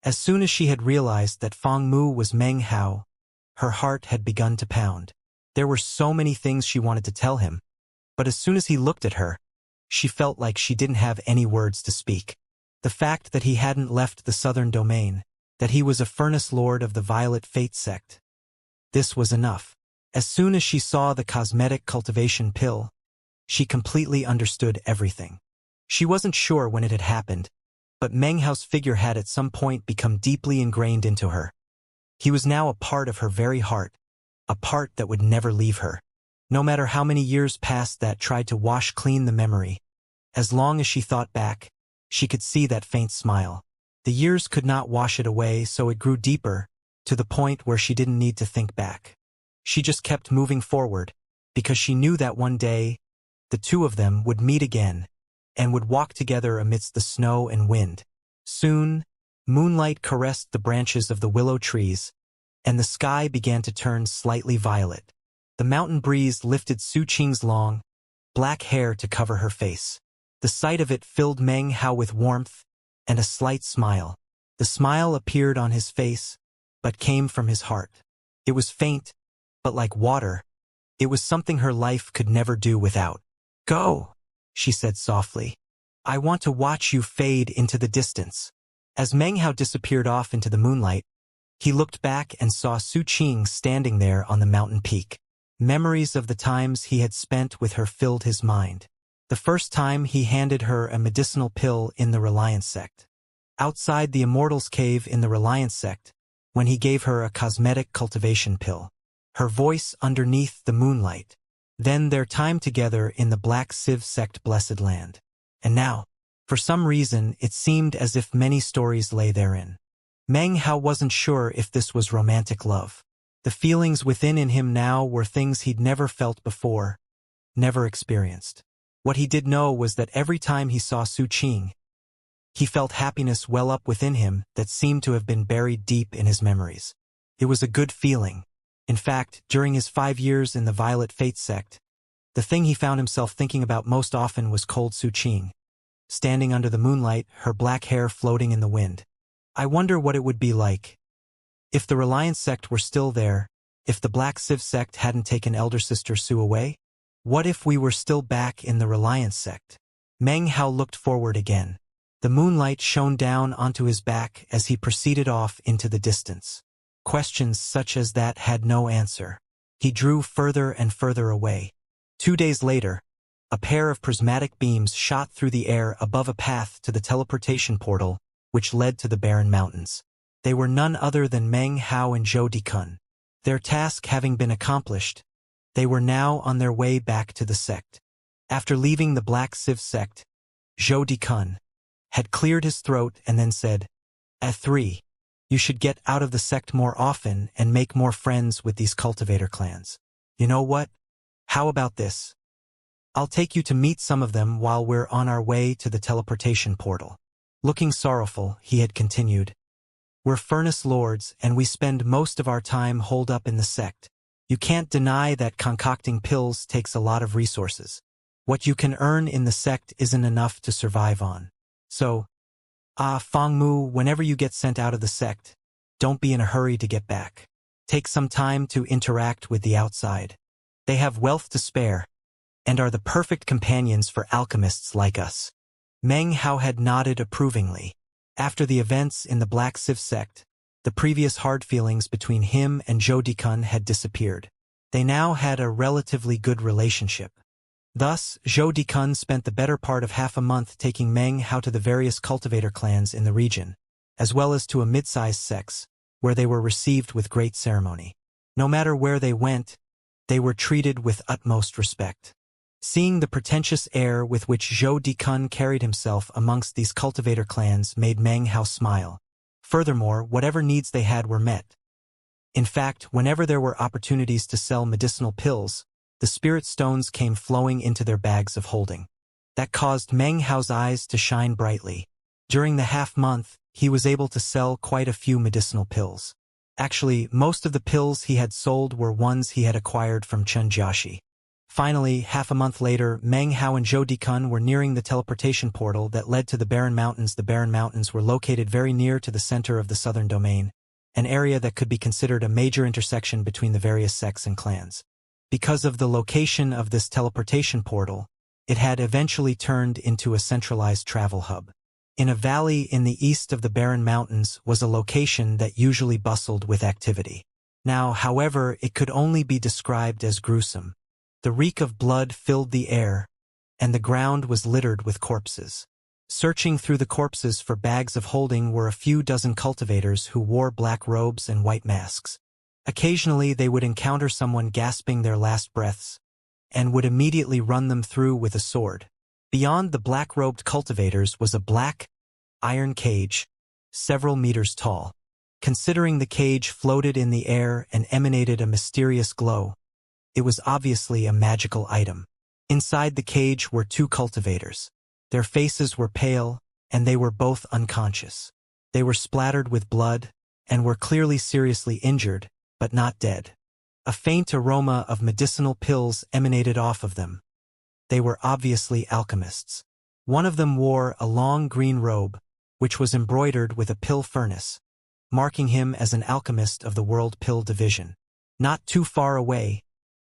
As soon as she had realized that Feng Mu was Meng Hao, her heart had begun to pound. There were so many things she wanted to tell him, but as soon as he looked at her, she felt like she didn't have any words to speak. The fact that he hadn't left the southern domain, that he was a furnace lord of the Violet Fate sect. This was enough. As soon as she saw the cosmetic cultivation pill, she completely understood everything. She wasn't sure when it had happened, but Meng Hao's figure had at some point become deeply ingrained into her. He was now a part of her very heart, a part that would never leave her. No matter how many years passed that tried to wash clean the memory, as long as she thought back, she could see that faint smile. The years could not wash it away, so it grew deeper, to the point where she didn't need to think back. She just kept moving forward, because she knew that one day, the two of them would meet again, and would walk together amidst the snow and wind. Soon, moonlight caressed the branches of the willow trees, and the sky began to turn slightly violet. The mountain breeze lifted Su Qing's long, black hair to cover her face. The sight of it filled Meng Hao with warmth and a slight smile. The smile appeared on his face, but came from his heart. It was faint, but like water. It was something her life could never do without. "Go," she said softly. "I want to watch you fade into the distance." As Meng Hao disappeared off into the moonlight, he looked back and saw Su Qing standing there on the mountain peak. Memories of the times he had spent with her filled his mind. The first time he handed her a medicinal pill in the Reliance sect. Outside the Immortal's cave in the Reliance sect, when he gave her a cosmetic cultivation pill. Her voice underneath the moonlight. Then their time together in the Black Civ sect Blessed Land. And now, for some reason, it seemed as if many stories lay therein. Meng Hao wasn't sure if this was romantic love. The feelings within in him now were things he'd never felt before, never experienced. What he did know was that every time he saw Su Qing, he felt happiness well up within him that seemed to have been buried deep in his memories. It was a good feeling. In fact, during his 5 years in the Violet Fate sect, the thing he found himself thinking about most often was cold Su Qing. Standing under the moonlight, her black hair floating in the wind. I wonder what it would be like. If the Reliance sect were still there, if the Black Civ sect hadn't taken Elder Sister Su away? What if we were still back in the Reliance sect? Meng Hao looked forward again. The moonlight shone down onto his back as he proceeded off into the distance. Questions such as that had no answer. He drew further and further away. 2 days later, a pair of prismatic beams shot through the air above a path to the teleportation portal, which led to the barren mountains. They were none other than Meng Hao and Zhou Dikun. Their task having been accomplished, they were now on their way back to the sect. After leaving the Black Civ sect, Zhou Dikun had cleared his throat and then said, "3. You should get out of the sect more often and make more friends with these cultivator clans. You know what? How about this? I'll take you to meet some of them while we're on our way to the teleportation portal." Looking sorrowful, he had continued, "We're furnace lords and we spend most of our time holed up in the sect. You can't deny that concocting pills takes a lot of resources. What you can earn in the sect isn't enough to survive on. So, Fangmu, whenever you get sent out of the sect, don't be in a hurry to get back. Take some time to interact with the outside. They have wealth to spare, and are the perfect companions for alchemists like us." Meng Hao had nodded approvingly. After the events in the Black Civ sect, the previous hard feelings between him and Zhou Dikun had disappeared. They now had a relatively good relationship. Thus, Zhou Dikun spent the better part of half a month taking Meng Hao to the various cultivator clans in the region, as well as to a mid-sized sects, where they were received with great ceremony. No matter where they went, they were treated with utmost respect. Seeing the pretentious air with which Zhou Dikun carried himself amongst these cultivator clans made Meng Hao smile. Furthermore, whatever needs they had were met. In fact, whenever there were opportunities to sell medicinal pills, the spirit stones came flowing into their bags of holding. That caused Meng Hao's eyes to shine brightly. During the half-month, he was able to sell quite a few medicinal pills. Actually, most of the pills he had sold were ones he had acquired from Chen Jiaxi. Finally, half a month later, Meng Hao and Zhou Dikun were nearing the teleportation portal that led to the Barren Mountains. The Barren Mountains were located very near to the center of the southern domain, an area that could be considered a major intersection between the various sects and clans. Because of the location of this teleportation portal, it had eventually turned into a centralized travel hub. In a valley in the east of the Barren Mountains was a location that usually bustled with activity. Now, however, it could only be described as gruesome. The reek of blood filled the air, and the ground was littered with corpses. Searching through the corpses for bags of holding were a few dozen cultivators who wore black robes and white masks. Occasionally they would encounter someone gasping their last breaths, and would immediately run them through with a sword. Beyond the black-robed cultivators was a black, iron cage, several meters tall. Considering the cage floated in the air and emanated a mysterious glow, it was obviously a magical item. Inside the cage were 2 cultivators. Their faces were pale, and they were both unconscious. They were splattered with blood, and were clearly seriously injured, but not dead. A faint aroma of medicinal pills emanated off of them. They were obviously alchemists. One of them wore a long green robe, which was embroidered with a pill furnace, marking him as an alchemist of the World Pill Division. Not too far away,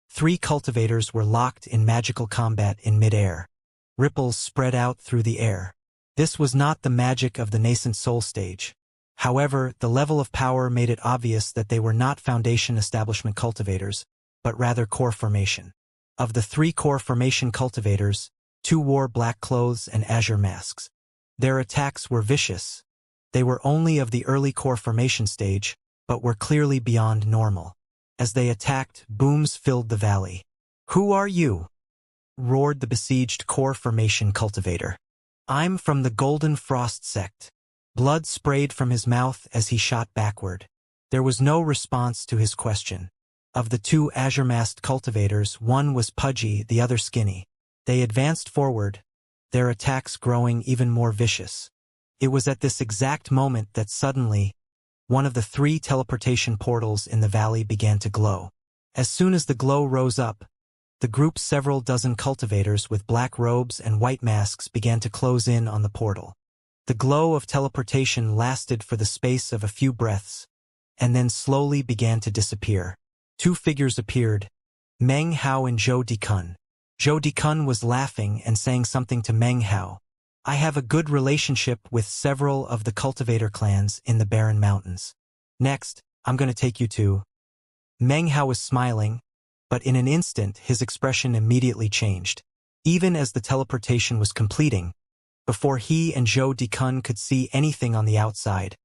3 cultivators were locked in magical combat in mid-air. Ripples spread out through the air. This was not the magic of the nascent soul stage. However, the level of power made it obvious that they were not foundation establishment cultivators, but rather core formation. Of the 3 core formation cultivators, 2 wore black clothes and azure masks. Their attacks were vicious. They were only of the early core formation stage, but were clearly beyond normal. As they attacked, booms filled the valley. "Who are you?" roared the besieged core formation cultivator. "I'm from the Golden Frost sect." Blood sprayed from his mouth as he shot backward. There was no response to his question. Of the 2 azure-masked cultivators, one was pudgy, the other skinny. They advanced forward, their attacks growing even more vicious. It was at this exact moment that suddenly, one of the 3 teleportation portals in the valley began to glow. As soon as the glow rose up, the group's several dozen cultivators with black robes and white masks began to close in on the portal. The glow of teleportation lasted for the space of a few breaths, and then slowly began to disappear. 2 figures appeared, Meng Hao and Zhou Dikun. Zhou Dikun was laughing and saying something to Meng Hao. "I have a good relationship with several of the cultivator clans in the Barren Mountains. Next, I'm going to take you to..." Meng Hao was smiling, but in an instant his expression immediately changed. Even as the teleportation was completing, before he and Zhou Dikun could see anything on the outside,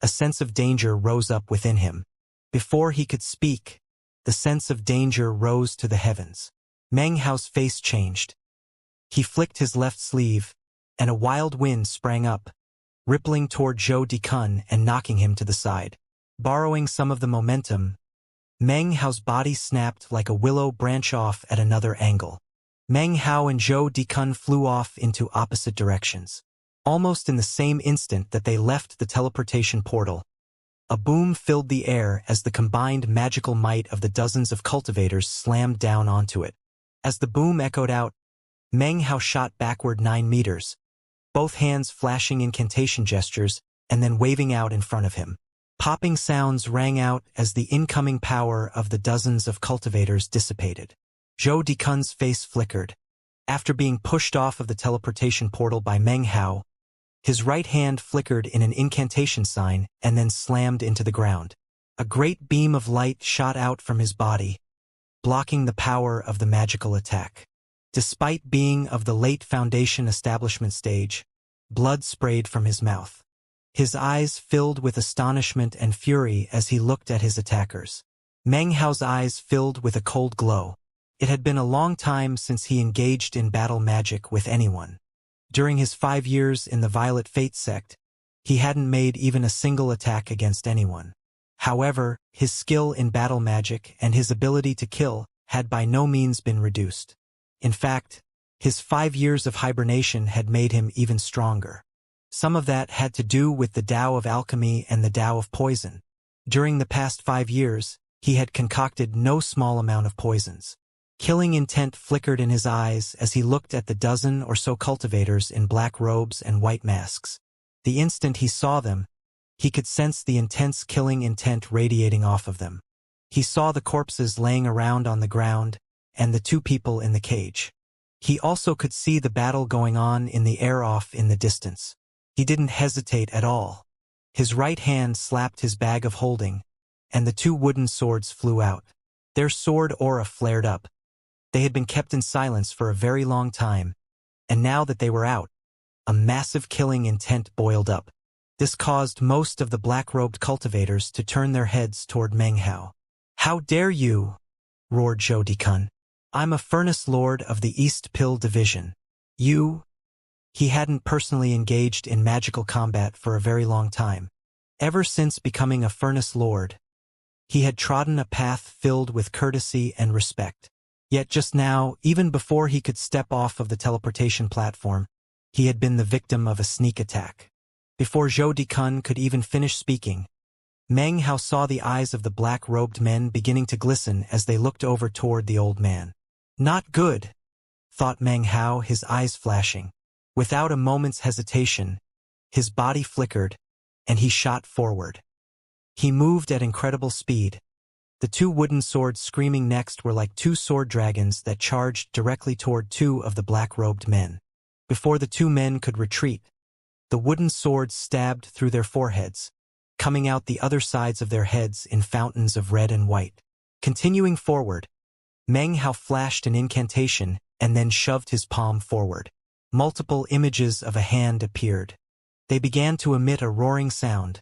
a sense of danger rose up within him. Before he could speak, the sense of danger rose to the heavens. Meng Hao's face changed. He flicked his left sleeve, and a wild wind sprang up, rippling toward Zhou Dikun and knocking him to the side. Borrowing some of the momentum, Meng Hao's body snapped like a willow branch off at another angle. Meng Hao and Zhou Dikun flew off into opposite directions. Almost in the same instant that they left the teleportation portal, a boom filled the air as the combined magical might of the dozens of cultivators slammed down onto it. As the boom echoed out, Meng Hao shot backward 9 meters, both hands flashing incantation gestures and then waving out in front of him. Popping sounds rang out as the incoming power of the dozens of cultivators dissipated. Zhou Dikun's face flickered. After being pushed off of the teleportation portal by Meng Hao, his right hand flickered in an incantation sign and then slammed into the ground. A great beam of light shot out from his body, blocking the power of the magical attack. Despite being of the late Foundation establishment stage, blood sprayed from his mouth. His eyes filled with astonishment and fury as he looked at his attackers. Meng Hao's eyes filled with a cold glow. It had been a long time since he engaged in battle magic with anyone. During his 5 years in the Violet Fate sect, he hadn't made even a single attack against anyone. However, his skill in battle magic and his ability to kill had by no means been reduced. In fact, his 5 years of hibernation had made him even stronger. Some of that had to do with the Tao of alchemy and the Tao of poison. During the past 5 years, he had concocted no small amount of poisons. Killing intent flickered in his eyes as he looked at the dozen or so cultivators in black robes and white masks. The instant he saw them, he could sense the intense killing intent radiating off of them. He saw the corpses laying around on the ground and the 2 people in the cage. He also could see the battle going on in the air off in the distance. He didn't hesitate at all. His right hand slapped his bag of holding, and the 2 wooden swords flew out. Their sword aura flared up. They had been kept in silence for a very long time, and now that they were out, a massive killing intent boiled up. This caused most of the black-robed cultivators to turn their heads toward Meng Hao. "How dare you?" roared Zhou Dikun. "I'm a Furnace Lord of the East Pill Division. You..." He hadn't personally engaged in magical combat for a very long time. Ever since becoming a Furnace Lord, he had trodden a path filled with courtesy and respect. Yet just now, even before he could step off of the teleportation platform, he had been the victim of a sneak attack. Before Zhou Dikun could even finish speaking, Meng Hao saw the eyes of the black-robed men beginning to glisten as they looked over toward the old man. "Not good," thought Meng Hao, his eyes flashing. Without a moment's hesitation, his body flickered, and he shot forward. He moved at incredible speed. The 2 wooden swords screaming next were like 2 sword dragons that charged directly toward 2 of the black-robed men. Before the 2 men could retreat, The wooden swords stabbed through their foreheads, coming out the other sides of their heads in fountains of red and white. Continuing forward, Meng Hao flashed an incantation and then shoved his palm forward. Multiple images of a hand appeared. They began to emit a roaring sound,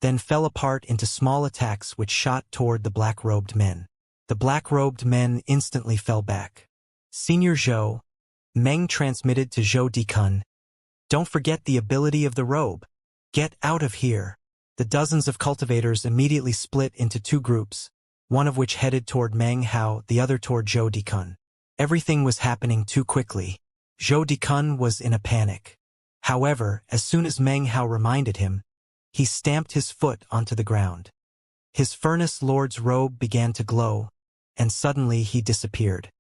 then fell apart into small attacks which shot toward the black-robed men. The black-robed men instantly fell back. Senior Zhou, Meng transmitted to Zhou Dikun, "Don't forget the ability of the robe. Get out of here." The dozens of cultivators immediately split into two groups, one of which headed toward Meng Hao, the other toward Zhou Dikun. Everything was happening too quickly. Zhou Dikun was in a panic. However, as soon as Meng Hao reminded him, he stamped his foot onto the ground. His Furnace Lord's robe began to glow, and suddenly he disappeared.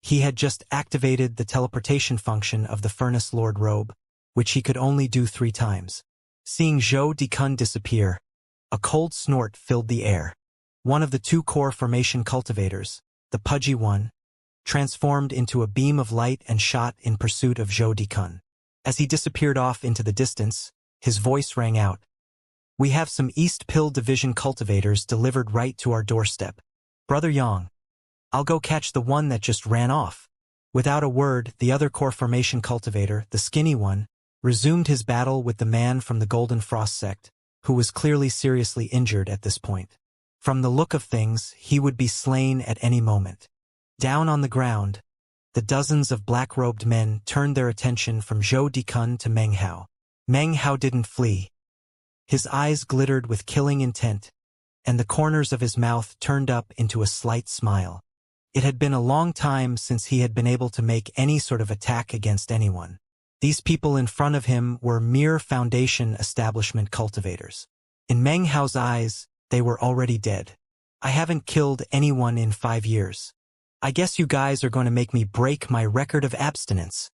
He had just activated the teleportation function of the Furnace Lord robe, which he could only do 3 times. Seeing Zhou Dikun disappear, a cold snort filled the air. One of the 2 core formation cultivators, the pudgy one, transformed into a beam of light and shot in pursuit of Zhou Dikun. As he disappeared off into the distance, his voice rang out. "We have some East Pill Division cultivators delivered right to our doorstep. Brother Yang, I'll go catch the one that just ran off." Without a word, the other core formation cultivator, the skinny one, resumed his battle with the man from the Golden Frost sect, who was clearly seriously injured at this point. From the look of things, he would be slain at any moment. Down on the ground, the dozens of black-robed men turned their attention from Zhou Dikun to Meng Hao. Meng Hao didn't flee. His eyes glittered with killing intent, and the corners of his mouth turned up into a slight smile. It had been a long time since he had been able to make any sort of attack against anyone. These people in front of him were mere Foundation establishment cultivators. In Meng Hao's eyes, they were already dead. "I haven't killed anyone in 5 years. I guess you guys are going to make me break my record of abstinence."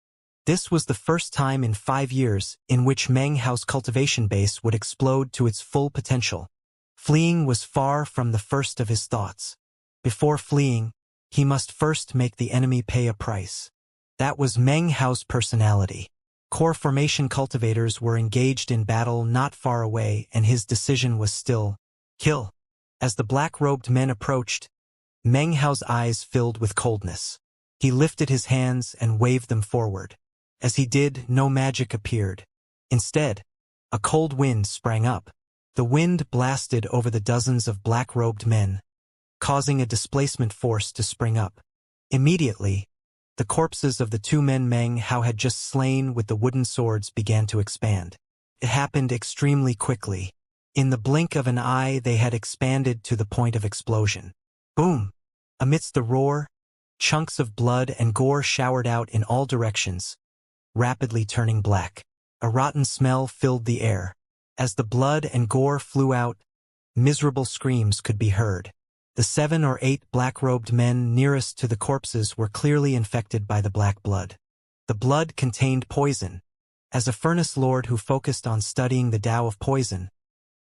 This was the first time in 5 years in which Meng Hao's cultivation base would explode to its full potential. Fleeing was far from the first of his thoughts. Before fleeing, he must first make the enemy pay a price. That was Meng Hao's personality. Core formation cultivators were engaged in battle not far away, and his decision was still, kill. As the black-robed men approached, Meng Hao's eyes filled with coldness. He lifted his hands and waved them forward. As he did, no magic appeared. Instead, a cold wind sprang up. The wind blasted over the dozens of black-robed men, causing a displacement force to spring up. Immediately, the corpses of the 2 men Meng Hao had just slain with the wooden swords began to expand. It happened extremely quickly. In the blink of an eye, they had expanded to the point of explosion. Boom! Amidst the roar, chunks of blood and gore showered out in all directions, rapidly turning black. A rotten smell filled the air. As the blood and gore flew out, miserable screams could be heard. The 7 or 8 black-robed men nearest to the corpses were clearly infected by the black blood. The blood contained poison. As a Furnace Lord who focused on studying the Tao of poison,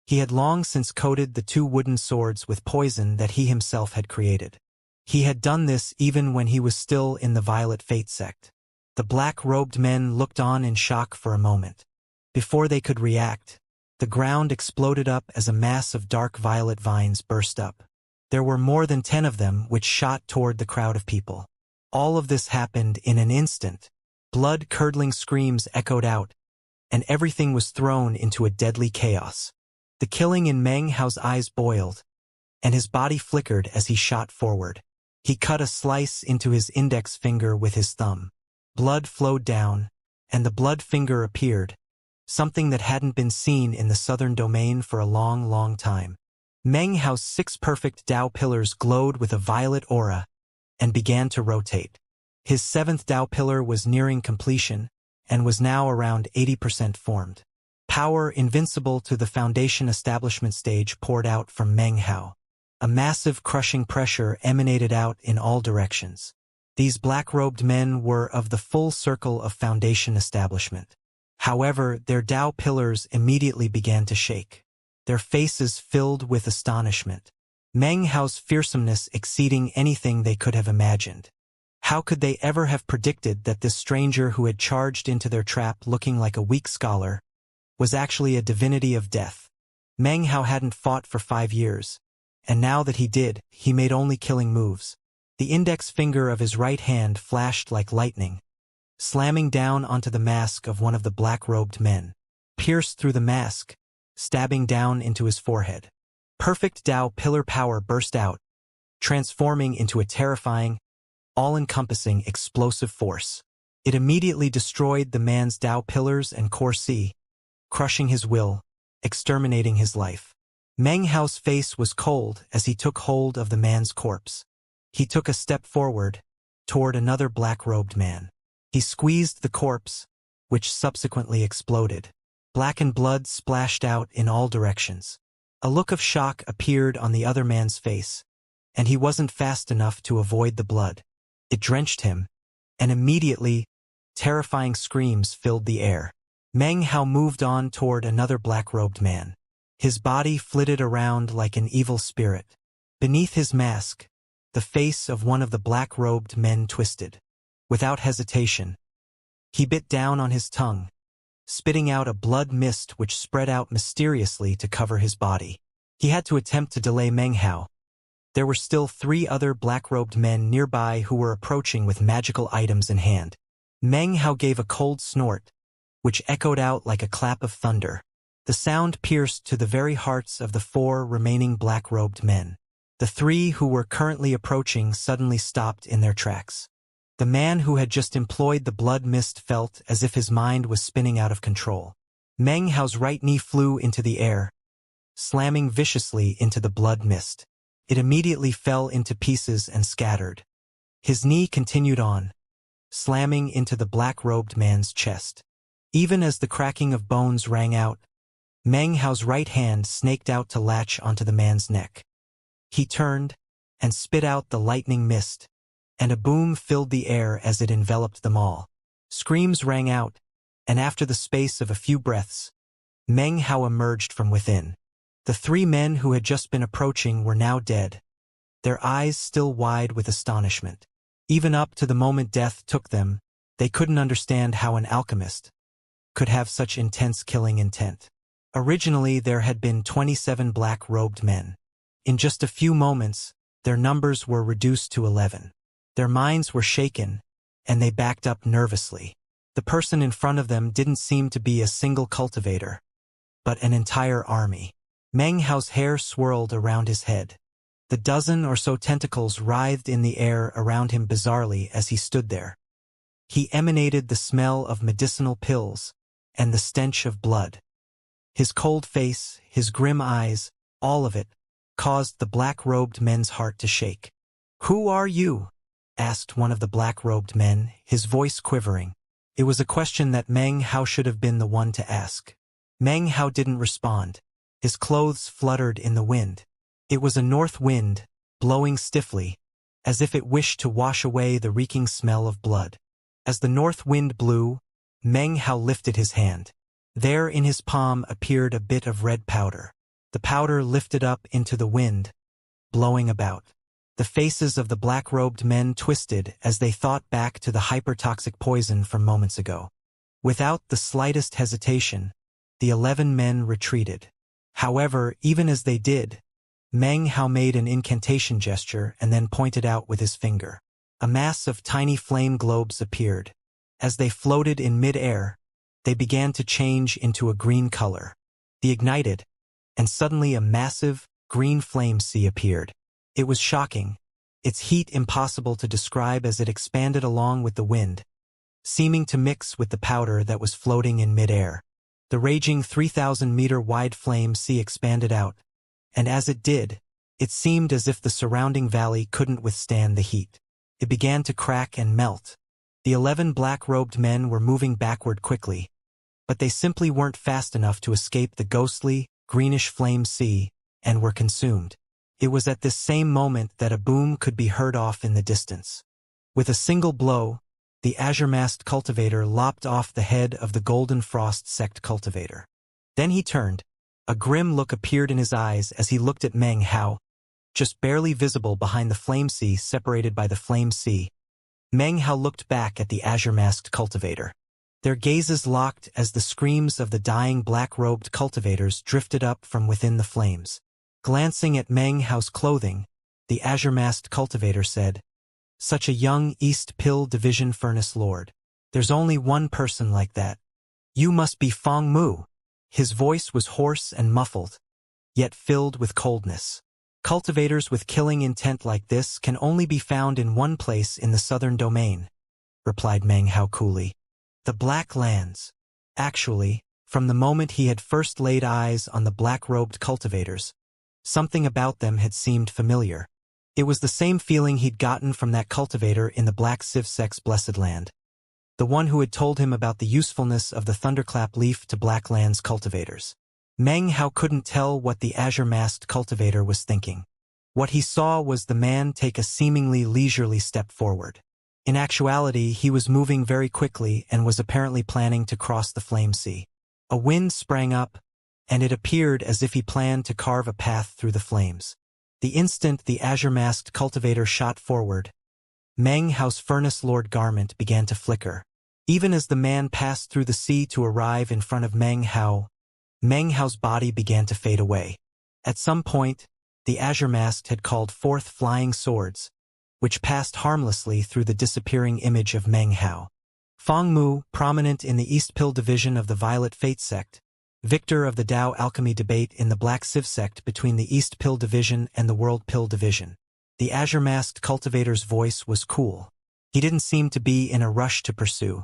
he had long since coated the 2 wooden swords with poison that he himself had created. He had done this even when he was still in the Violet Fate sect. The black-robed men looked on in shock for a moment. Before they could react, the ground exploded up as a mass of dark violet vines burst up. There were more than 10 of them which shot toward the crowd of people. All of this happened in an instant. Blood-curdling screams echoed out, and everything was thrown into a deadly chaos. The killing in Meng Hao's eyes boiled, and his body flickered as he shot forward. He cut a slice into his index finger with his thumb. Blood flowed down, and the blood finger appeared, something that hadn't been seen in the southern domain for a long, long time. Meng Hao's 6 perfect Tao pillars glowed with a violet aura and began to rotate. His 7th Tao pillar was nearing completion and was now around 80% formed. Power invincible to the Foundation establishment stage poured out from Meng Hao. A massive crushing pressure emanated out in all directions. These black-robed men were of the full circle of Foundation establishment. However, their Tao pillars immediately began to shake, their faces filled with astonishment. Meng Hao's fearsomeness exceeding anything they could have imagined. How could they ever have predicted that this stranger who had charged into their trap looking like a weak scholar was actually a divinity of death. Meng Hao hadn't fought for 5 years, and now that he did, he made only killing moves. The index finger of his right hand flashed like lightning, slamming down onto the mask of one of the black-robed men, pierced through the mask, stabbing down into his forehead. Perfect Dao pillar power burst out, transforming into a terrifying, all-encompassing explosive force. It immediately destroyed the man's Dao pillars and core C, crushing his will, exterminating his life. Meng Hao's face was cold as he took hold of the man's corpse. He took a step forward, toward another black-robed man. He squeezed the corpse, which subsequently exploded. Blackened blood splashed out in all directions. A look of shock appeared on the other man's face, and he wasn't fast enough to avoid the blood. It drenched him, and immediately, terrifying screams filled the air. Meng Hao moved on toward another black-robed man. His body flitted around like an evil spirit. Beneath his mask, the face of one of the black-robed men twisted. Without hesitation, he bit down on his tongue, spitting out a blood mist which spread out mysteriously to cover his body. He had to attempt to delay Meng Hao. There were still 3 other black-robed men nearby who were approaching with magical items in hand. Meng Hao gave a cold snort, which echoed out like a clap of thunder. The sound pierced to the very hearts of the 4 remaining black-robed men. The 3 who were currently approaching suddenly stopped in their tracks. The man who had just employed the blood mist felt as if his mind was spinning out of control. Meng Hao's right knee flew into the air, slamming viciously into the blood mist. It immediately fell into pieces and scattered. His knee continued on, slamming into the black-robed man's chest. Even as the cracking of bones rang out, Meng Hao's right hand snaked out to latch onto the man's neck. He turned and spit out the lightning mist, and a boom filled the air as it enveloped them all. Screams rang out, and after the space of a few breaths, Meng Hao emerged from within. The 3 men who had just been approaching were now dead, their eyes still wide with astonishment. Even up to the moment death took them, they couldn't understand how an alchemist could have such intense killing intent. Originally, there had been 27 black-robed men. In just a few moments, their numbers were reduced to 11. Their minds were shaken, and they backed up nervously. The person in front of them didn't seem to be a single cultivator, but an entire army. Meng Hao's hair swirled around his head. The dozen or so tentacles writhed in the air around him bizarrely as he stood there. He emanated the smell of medicinal pills and the stench of blood. His cold face, his grim eyes, all of it, caused the black-robed men's heart to shake. "Who are you?" asked one of the black-robed men, his voice quivering. It was a question that Meng Hao should have been the one to ask. Meng Hao didn't respond. His clothes fluttered in the wind. It was a north wind, blowing stiffly, as if it wished to wash away the reeking smell of blood. As the north wind blew, Meng Hao lifted his hand. There in his palm appeared a bit of red powder. The powder lifted up into the wind, blowing about. The faces of the black-robed men twisted as they thought back to the hypertoxic poison from moments ago. Without the slightest hesitation, the 11 men retreated. However, even as they did, Meng Hao made an incantation gesture and then pointed out with his finger. A mass of tiny flame globes appeared. As they floated in mid-air, they began to change into a green color. They ignited, and suddenly a massive, green flame sea appeared. It was shocking, its heat impossible to describe as it expanded along with the wind, seeming to mix with the powder that was floating in mid-air. The raging 3,000-meter-wide flame sea expanded out, and as it did, it seemed as if the surrounding valley couldn't withstand the heat. It began to crack and melt. The 11 black-robed men were moving backward quickly, but they simply weren't fast enough to escape the ghostly, greenish flame sea, and were consumed. It was at this same moment that a boom could be heard off in the distance. With a single blow, the azure-masked cultivator lopped off the head of the Golden Frost sect cultivator. Then he turned. A grim look appeared in his eyes as he looked at Meng Hao, just barely visible behind the flame sea separated by the flame sea. Meng Hao looked back at the azure-masked cultivator. Their gazes locked as the screams of the dying black-robed cultivators drifted up from within the flames. Glancing at Meng Hao's clothing, the azure-masked cultivator said, "Such a young East Pill Division Furnace Lord. There's only one person like that. You must be Feng Mu." His voice was hoarse and muffled, yet filled with coldness. "Cultivators with killing intent like this can only be found in one place in the southern domain," replied Meng Hao coolly. "The Black Lands." Actually, from the moment he had first laid eyes on the black-robed cultivators, something about them had seemed familiar. It was the same feeling he'd gotten from that cultivator in the Black Sivsek's Blessed Land. The one who had told him about the usefulness of the thunderclap leaf to Black Lands cultivators. Meng Hao couldn't tell what the azure-masked cultivator was thinking. What he saw was the man take a seemingly leisurely step forward. In actuality, he was moving very quickly and was apparently planning to cross the flame sea. A wind sprang up, and it appeared as if he planned to carve a path through the flames. The instant the azure-masked cultivator shot forward, Meng Hao's Furnace Lord garment began to flicker. Even as the man passed through the sea to arrive in front of Meng Hao's body began to fade away. At some point, the azure-masked had called forth flying swords, which passed harmlessly through the disappearing image of Meng Hao. Feng Mu, prominent in the East Pill Division of the Violet Fate Sect, victor of the Tao Alchemy debate in the Black Civ Sect between the East Pill Division and the World Pill Division. The azure-masked cultivator's voice was cool. He didn't seem to be in a rush to pursue.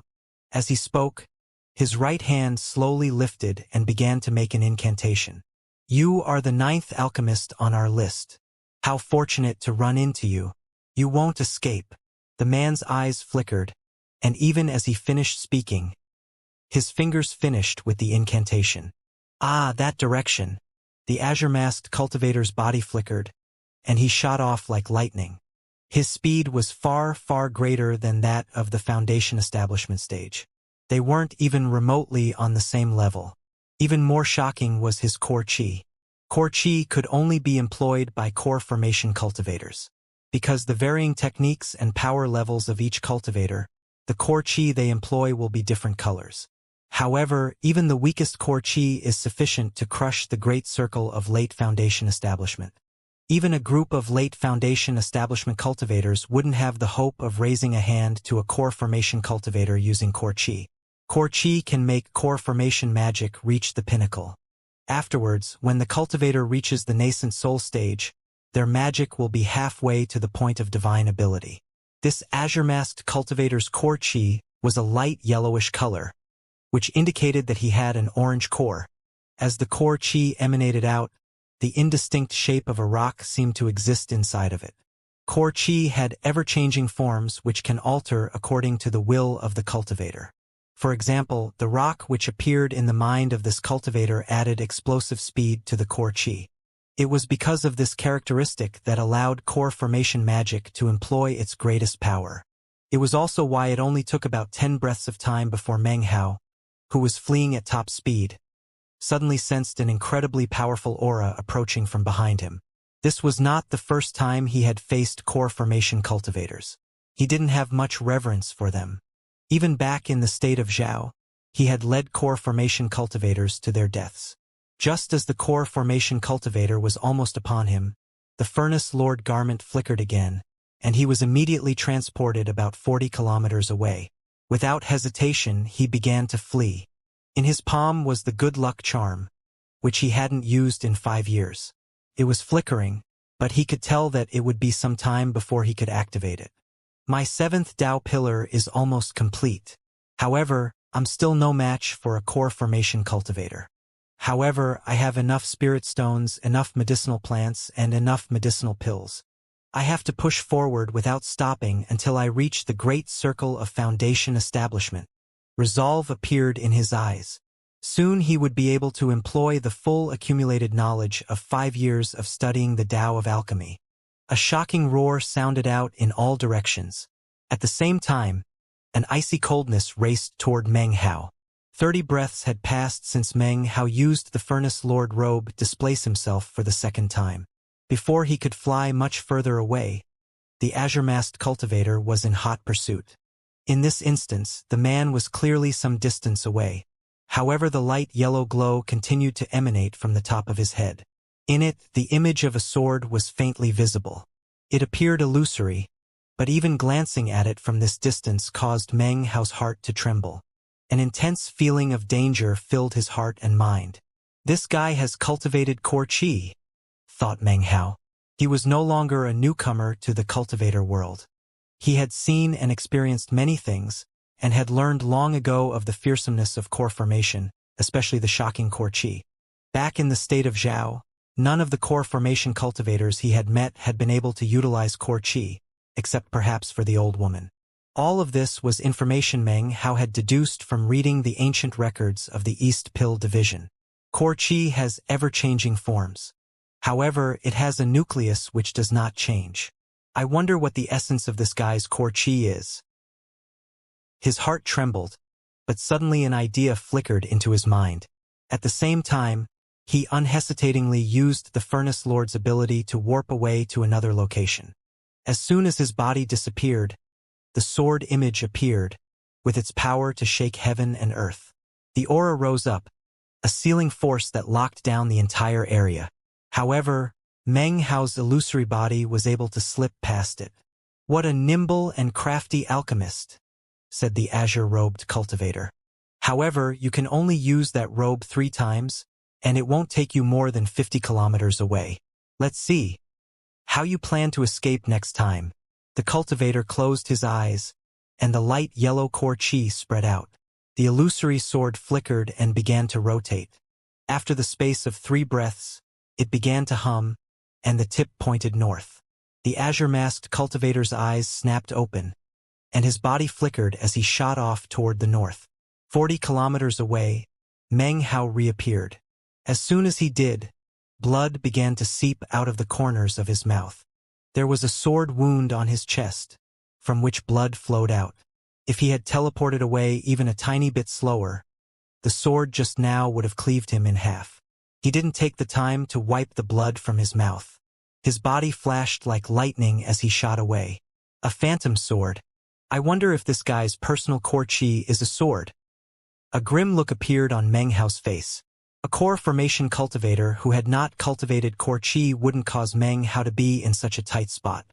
As he spoke, his right hand slowly lifted and began to make an incantation. "You are the 9th alchemist on our list. How fortunate to run into you. You won't escape." The man's eyes flickered, and even as he finished speaking, his fingers finished with the incantation. "Ah, that direction." The azure-masked cultivator's body flickered, and he shot off like lightning. His speed was far, far greater than that of the Foundation establishment stage. They weren't even remotely on the same level. Even more shocking was his core chi. Core chi could only be employed by core formation cultivators. Because the varying techniques and power levels of each cultivator, the core chi they employ will be different colors. However, even the weakest core chi is sufficient to crush the great circle of late Foundation establishment. Even a group of late Foundation establishment cultivators wouldn't have the hope of raising a hand to a core formation cultivator using core chi. Core chi can make core formation magic reach the pinnacle. Afterwards, when the cultivator reaches the nascent soul stage, their magic will be halfway to the point of divine ability. This azure-masked cultivator's core chi was a light yellowish color, which indicated that he had an orange core. As the core chi emanated out, the indistinct shape of a rock seemed to exist inside of it. Core chi had ever-changing forms which can alter according to the will of the cultivator. For example, the rock which appeared in the mind of this cultivator added explosive speed to the core chi. It was because of this characteristic that allowed core formation magic to employ its greatest power. It was also why it only took about 10 breaths of time before Meng Hao, who was fleeing at top speed, suddenly sensed an incredibly powerful aura approaching from behind him. This was not the first time he had faced core formation cultivators. He didn't have much reverence for them. Even back in the state of Zhao, he had led core formation cultivators to their deaths. Just as the core formation cultivator was almost upon him, the Furnace Lord garment flickered again, and he was immediately transported about 40 kilometers away. Without hesitation, he began to flee. In his palm was the good luck charm, which he hadn't used in 5 years. It was flickering, but he could tell that it would be some time before he could activate it. "My 7th Tao pillar is almost complete. However, I'm still no match for a core formation cultivator. However, I have enough spirit stones, enough medicinal plants, and enough medicinal pills. I have to push forward without stopping until I reach the great circle of Foundation establishment." Resolve appeared in his eyes. Soon he would be able to employ the full accumulated knowledge of 5 years of studying the Tao of alchemy. A shocking roar sounded out in all directions. At the same time, an icy coldness raced toward Meng Hao. 30 breaths had passed since Meng Hao used the Furnace Lord robe to displace himself for the second time. Before he could fly much further away, the azure-masked cultivator was in hot pursuit. In this instance, the man was clearly some distance away. However, the light yellow glow continued to emanate from the top of his head. In it, the image of a sword was faintly visible. It appeared illusory, but even glancing at it from this distance caused Meng Hao's heart to tremble. An intense feeling of danger filled his heart and mind. This guy has cultivated core qi, thought Meng Hao. He was no longer a newcomer to the cultivator world. He had seen and experienced many things, and had learned long ago of the fearsomeness of core formation, especially the shocking core qi. Back in the state of Zhao, none of the core formation cultivators he had met had been able to utilize core qi, except perhaps for the old woman. All of this was information Meng Hao had deduced from reading the ancient records of the East Pill Division. Core qi has ever-changing forms. However, it has a nucleus which does not change. I wonder what the essence of this guy's core qi is. His heart trembled, but suddenly an idea flickered into his mind. At the same time, he unhesitatingly used the Furnace Lord's ability to warp away to another location. As soon as his body disappeared, the sword image appeared, with its power to shake heaven and earth. The aura rose up, a sealing force that locked down the entire area. However, Meng Hao's illusory body was able to slip past it. "What a nimble and crafty alchemist," said the azure-robed cultivator. "However, you can only use that robe 3 times, and it won't take you more than 50 kilometers away. Let's see how you plan to escape next time." The cultivator closed his eyes, and the light yellow core qi spread out. The illusory sword flickered and began to rotate. After the space of 3 breaths, it began to hum, and the tip pointed north. The azure-masked cultivator's eyes snapped open, and his body flickered as he shot off toward the north. 40 kilometers away, Meng Hao reappeared. As soon as he did, blood began to seep out of the corners of his mouth. There was a sword wound on his chest, from which blood flowed out. If he had teleported away even a tiny bit slower, the sword just now would have cleaved him in half. He didn't take the time to wipe the blood from his mouth. His body flashed like lightning as he shot away. A phantom sword. I wonder if this guy's personal core qi is a sword. A grim look appeared on Meng Hao's face. A core formation cultivator who had not cultivated core qi wouldn't cause Meng Hao to be in such a tight spot.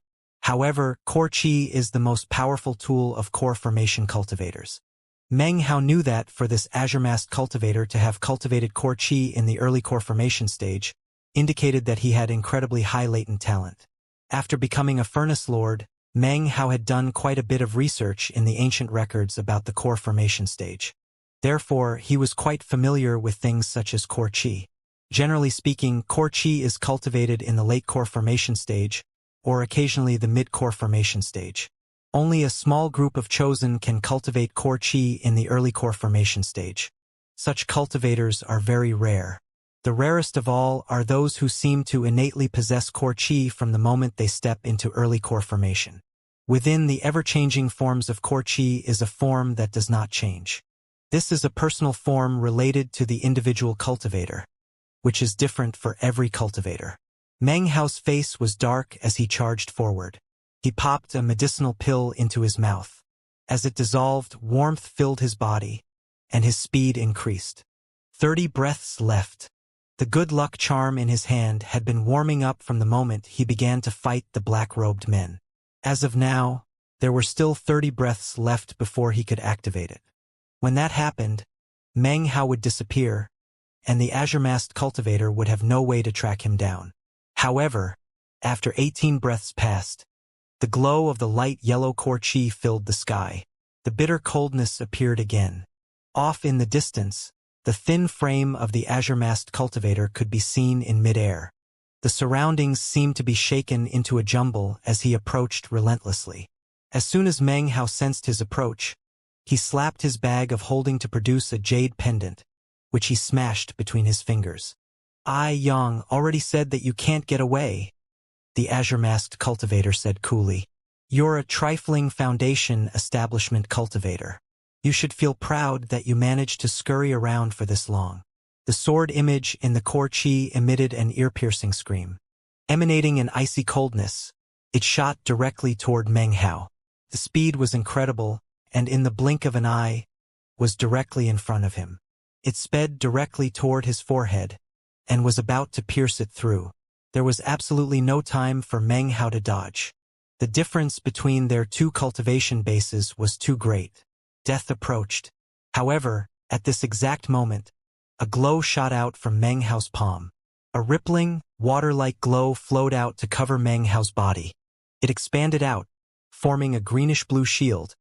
However, core qi is the most powerful tool of core formation cultivators. Meng Hao knew that for this azure-masked cultivator to have cultivated core qi in the early core formation stage indicated that he had incredibly high latent talent. After becoming a Furnace Lord, Meng Hao had done quite a bit of research in the ancient records about the core formation stage. Therefore, he was quite familiar with things such as core qi. Generally speaking, core qi is cultivated in the late core formation stage, or occasionally the mid-core formation stage. Only a small group of chosen can cultivate core qi in the early core formation stage. Such cultivators are very rare. The rarest of all are those who seem to innately possess core qi from the moment they step into early core formation. Within the ever-changing forms of core qi is a form that does not change. This is a personal form related to the individual cultivator, which is different for every cultivator. Meng Hao's face was dark as he charged forward. He popped a medicinal pill into his mouth. As it dissolved, warmth filled his body, and his speed increased. 30 breaths left. The good luck charm in his hand had been warming up from the moment he began to fight the black-robed men. As of now, there were still 30 breaths left before he could activate it. When that happened, Meng Hao would disappear, and the azure-masked cultivator would have no way to track him down. However, after 18 breaths passed, the glow of the light yellow core qi filled the sky. The bitter coldness appeared again. Off in the distance, the thin frame of the azure-masked cultivator could be seen in midair. The surroundings seemed to be shaken into a jumble as he approached relentlessly. As soon as Meng Hao sensed his approach, he slapped his bag of holding to produce a jade pendant, which he smashed between his fingers. "I, Yang, already said that you can't get away," the azure-masked cultivator said coolly. "You're a trifling foundation establishment cultivator. You should feel proud that you managed to scurry around for this long." The sword image in the core qi emitted an ear-piercing scream. Emanating an icy coldness, it shot directly toward Meng Hao. The speed was incredible, and in the blink of an eye, was directly in front of him. It sped directly toward his forehead, and was about to pierce it through. There was absolutely no time for Meng Hao to dodge. The difference between their two cultivation bases was too great. Death approached. However, at this exact moment, a glow shot out from Meng Hao's palm. A rippling, water-like glow flowed out to cover Meng Hao's body. It expanded out, forming a greenish-blue shield,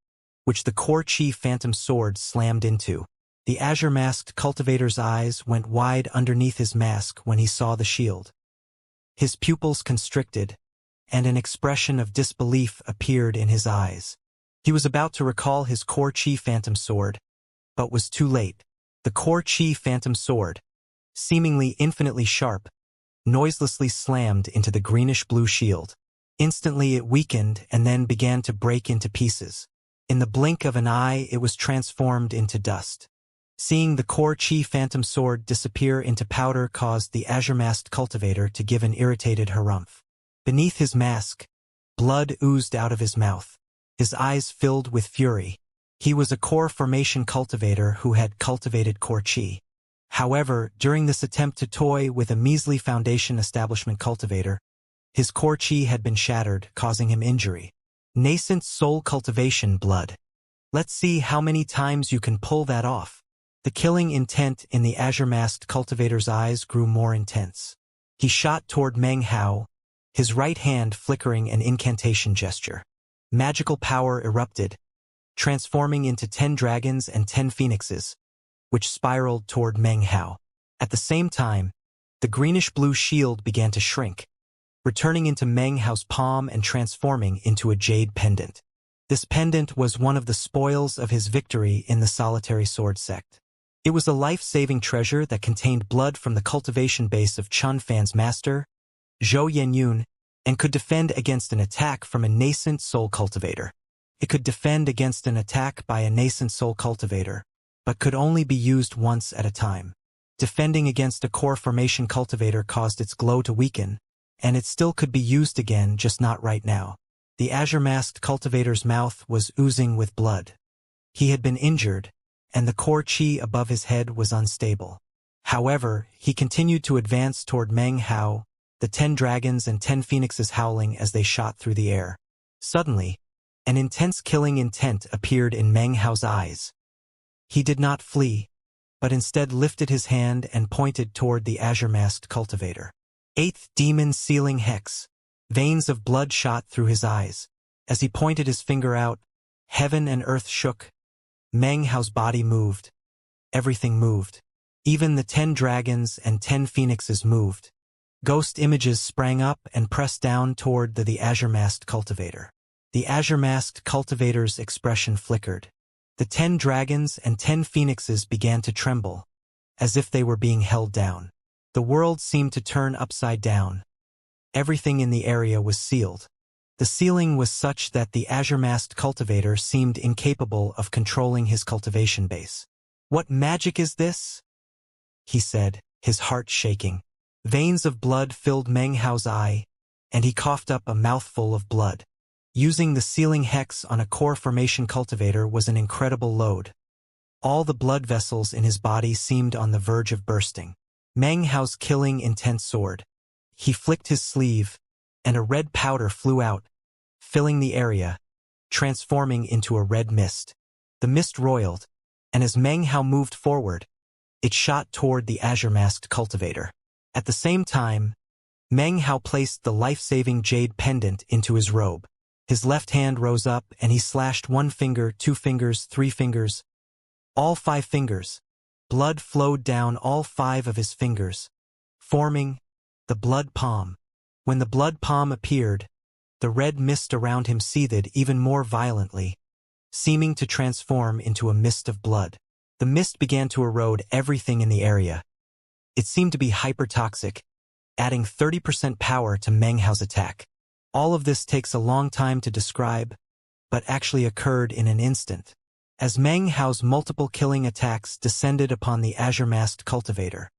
which the core chi phantom sword slammed into. The azure-masked cultivator's eyes went wide underneath his mask when he saw the shield. His pupils constricted, and an expression of disbelief appeared in his eyes. He was about to recall his core chi phantom sword, but was too late. The core chi phantom sword, seemingly infinitely sharp, noiselessly slammed into the greenish-blue shield. Instantly it weakened and then began to break into pieces. In the blink of an eye it was transformed into dust. Seeing the core chi phantom sword disappear into powder caused the azure-masked cultivator to give an irritated harumph. Beneath his mask, blood oozed out of his mouth. His eyes filled with fury. He was a core formation cultivator who had cultivated core chi. However, during this attempt to toy with a measly foundation establishment cultivator, his core chi had been shattered, causing him injury. Nascent soul cultivation blood. Let's see how many times you can pull that off. The killing intent in the azure-masked cultivator's eyes grew more intense. He shot toward Meng Hao, his right hand flickering an incantation gesture. Magical power erupted, transforming into 10 dragons and 10 phoenixes, which spiraled toward Meng Hao. At the same time, the greenish-blue shield began to shrink, returning into Meng Hao's palm and transforming into a jade pendant. This pendant was one of the spoils of his victory in the solitary sword sect. It was a life-saving treasure that contained blood from the cultivation base of Chun Fan's master, Zhou Yenyun, and could defend against an attack from a nascent soul cultivator. It could defend against an attack by a nascent soul cultivator, but could only be used once at a time. Defending against a core formation cultivator caused its glow to weaken, and it still could be used again, just not right now. The azure-masked cultivator's mouth was oozing with blood. He had been injured, and the core chi above his head was unstable. However, he continued to advance toward Meng Hao, the 10 dragons and 10 phoenixes howling as they shot through the air. Suddenly, an intense killing intent appeared in Meng Hao's eyes. He did not flee, but instead lifted his hand and pointed toward the azure-masked cultivator. 8th Demon Sealing Hex. Veins of blood shot through his eyes. As he pointed his finger out, heaven and earth shook. Meng Hao's body moved. Everything moved. Even the 10 dragons and 10 phoenixes moved. Ghost images sprang up and pressed down toward the azure-masked cultivator. The azure-masked cultivator's expression flickered. The 10 dragons and 10 phoenixes began to tremble, as if they were being held down. The world seemed to turn upside down. Everything in the area was sealed. The sealing was such that the azure-masked cultivator seemed incapable of controlling his cultivation base. "What magic is this?" he said, his heart shaking. Veins of blood filled Meng Hao's eye, and he coughed up a mouthful of blood. Using the sealing hex on a core formation cultivator was an incredible load. All the blood vessels in his body seemed on the verge of bursting. Meng Hao's killing intent soared. He flicked his sleeve, and a red powder flew out, filling the area, transforming into a red mist. The mist roiled, and as Meng Hao moved forward, it shot toward the azure-masked cultivator. At the same time, Meng Hao placed the life-saving jade pendant into his robe. His left hand rose up and he slashed 1 finger, 2 fingers, 3 fingers, all 5 fingers. Blood flowed down all 5 of his fingers, forming the blood palm. When the blood palm appeared, the red mist around him seethed even more violently, seeming to transform into a mist of blood. The mist began to erode everything in the area. It seemed to be hyper-toxic, adding 30% power to Meng Hao's attack. All of this takes a long time to describe, but actually occurred in an instant. As Meng Hao's multiple killing attacks descended upon the azure-masked cultivator,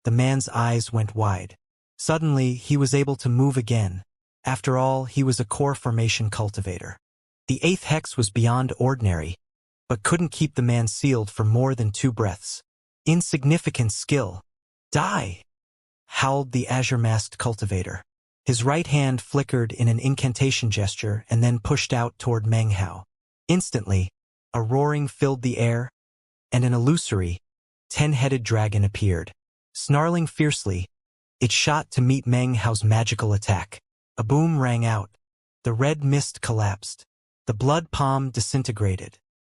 the man's eyes went wide. Suddenly, he was able to move again. After all, he was a core formation cultivator. The 8th hex was beyond ordinary. but couldn't keep the man sealed for more than 2 breaths. Insignificant skill. Die! Howled the azure-masked cultivator. His right hand flickered in an incantation gesture and then pushed out toward Meng Hao. Instantly, a roaring filled the air, and an illusory, 10-headed dragon appeared. Snarling fiercely, it shot to meet Meng Hao's magical attack. A boom rang out. The red mist collapsed. The blood palm disintegrated.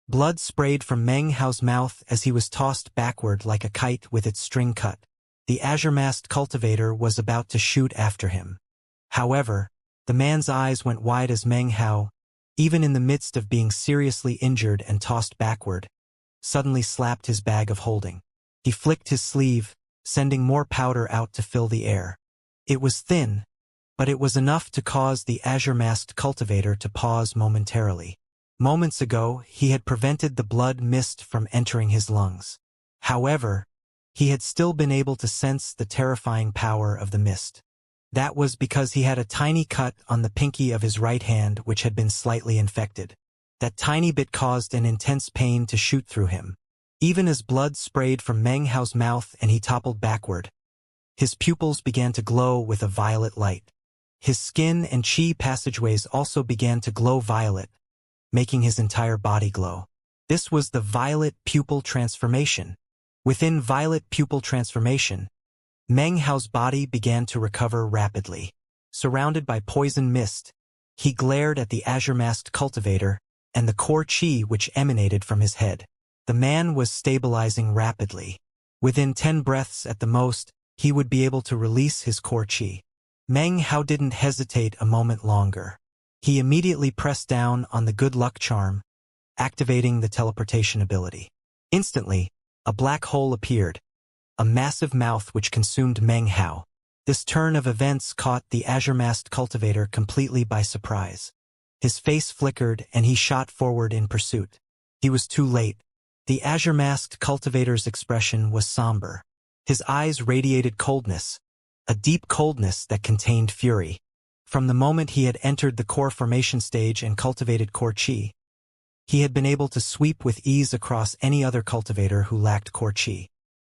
Blood sprayed from Meng Hao's mouth as he was tossed backward like a kite with its string cut. The azure-masked cultivator was about to shoot after him. However, the man's eyes went wide as Meng Hao, even in the midst of being seriously injured and tossed backward, suddenly slapped his bag of holding. He flicked his sleeve, sending more powder out to fill the air. It was thin, but it was enough to cause the azure-masked cultivator to pause momentarily. Moments ago, he had prevented the blood mist from entering his lungs. However, he had still been able to sense the terrifying power of the mist. That was because he had a tiny cut on the pinky of his right hand which had been slightly infected. That tiny bit caused an intense pain to shoot through him. Even as blood sprayed from Meng Hao's mouth and he toppled backward, his pupils began to glow with a violet light. His skin and qi passageways also began to glow violet, making his entire body glow. This was the violet pupil transformation. Within violet pupil transformation, Meng Hao's body began to recover rapidly. Surrounded by poison mist, he glared at the azure-masked cultivator and the core qi which emanated from his head. The man was stabilizing rapidly. Within 10 breaths at the most, he would be able to release his core qi. Meng Hao didn't hesitate a moment longer. He immediately pressed down on the good luck charm, activating the teleportation ability. Instantly, a black hole appeared, a massive mouth which consumed Meng Hao. This turn of events caught the azure-masked cultivator completely by surprise. His face flickered and he shot forward in pursuit. He was too late. The azure-masked cultivator's expression was somber. His eyes radiated coldness, a deep coldness that contained fury. From the moment he had entered the core formation stage and cultivated core qi, he had been able to sweep with ease across any other cultivator who lacked core qi.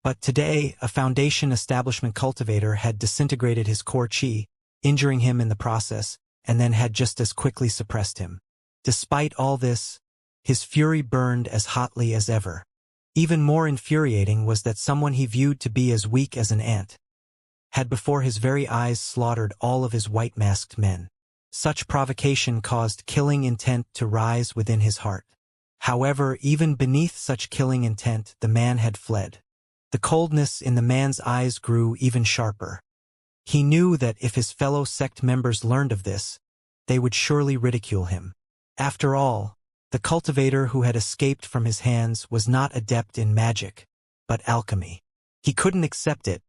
But today, a foundation establishment cultivator had disintegrated his core qi, injuring him in the process, and then had just as quickly suppressed him. Despite all this, his fury burned as hotly as ever. Even more infuriating was that someone he viewed to be as weak as an ant had before his very eyes slaughtered all of his white-masked men. Such provocation caused killing intent to rise within his heart. However, even beneath such killing intent, the man had fled. The coldness in the man's eyes grew even sharper. He knew that if his fellow sect members learned of this, they would surely ridicule him. After all, the cultivator who had escaped from his hands was not adept in magic, but alchemy. He couldn't accept it,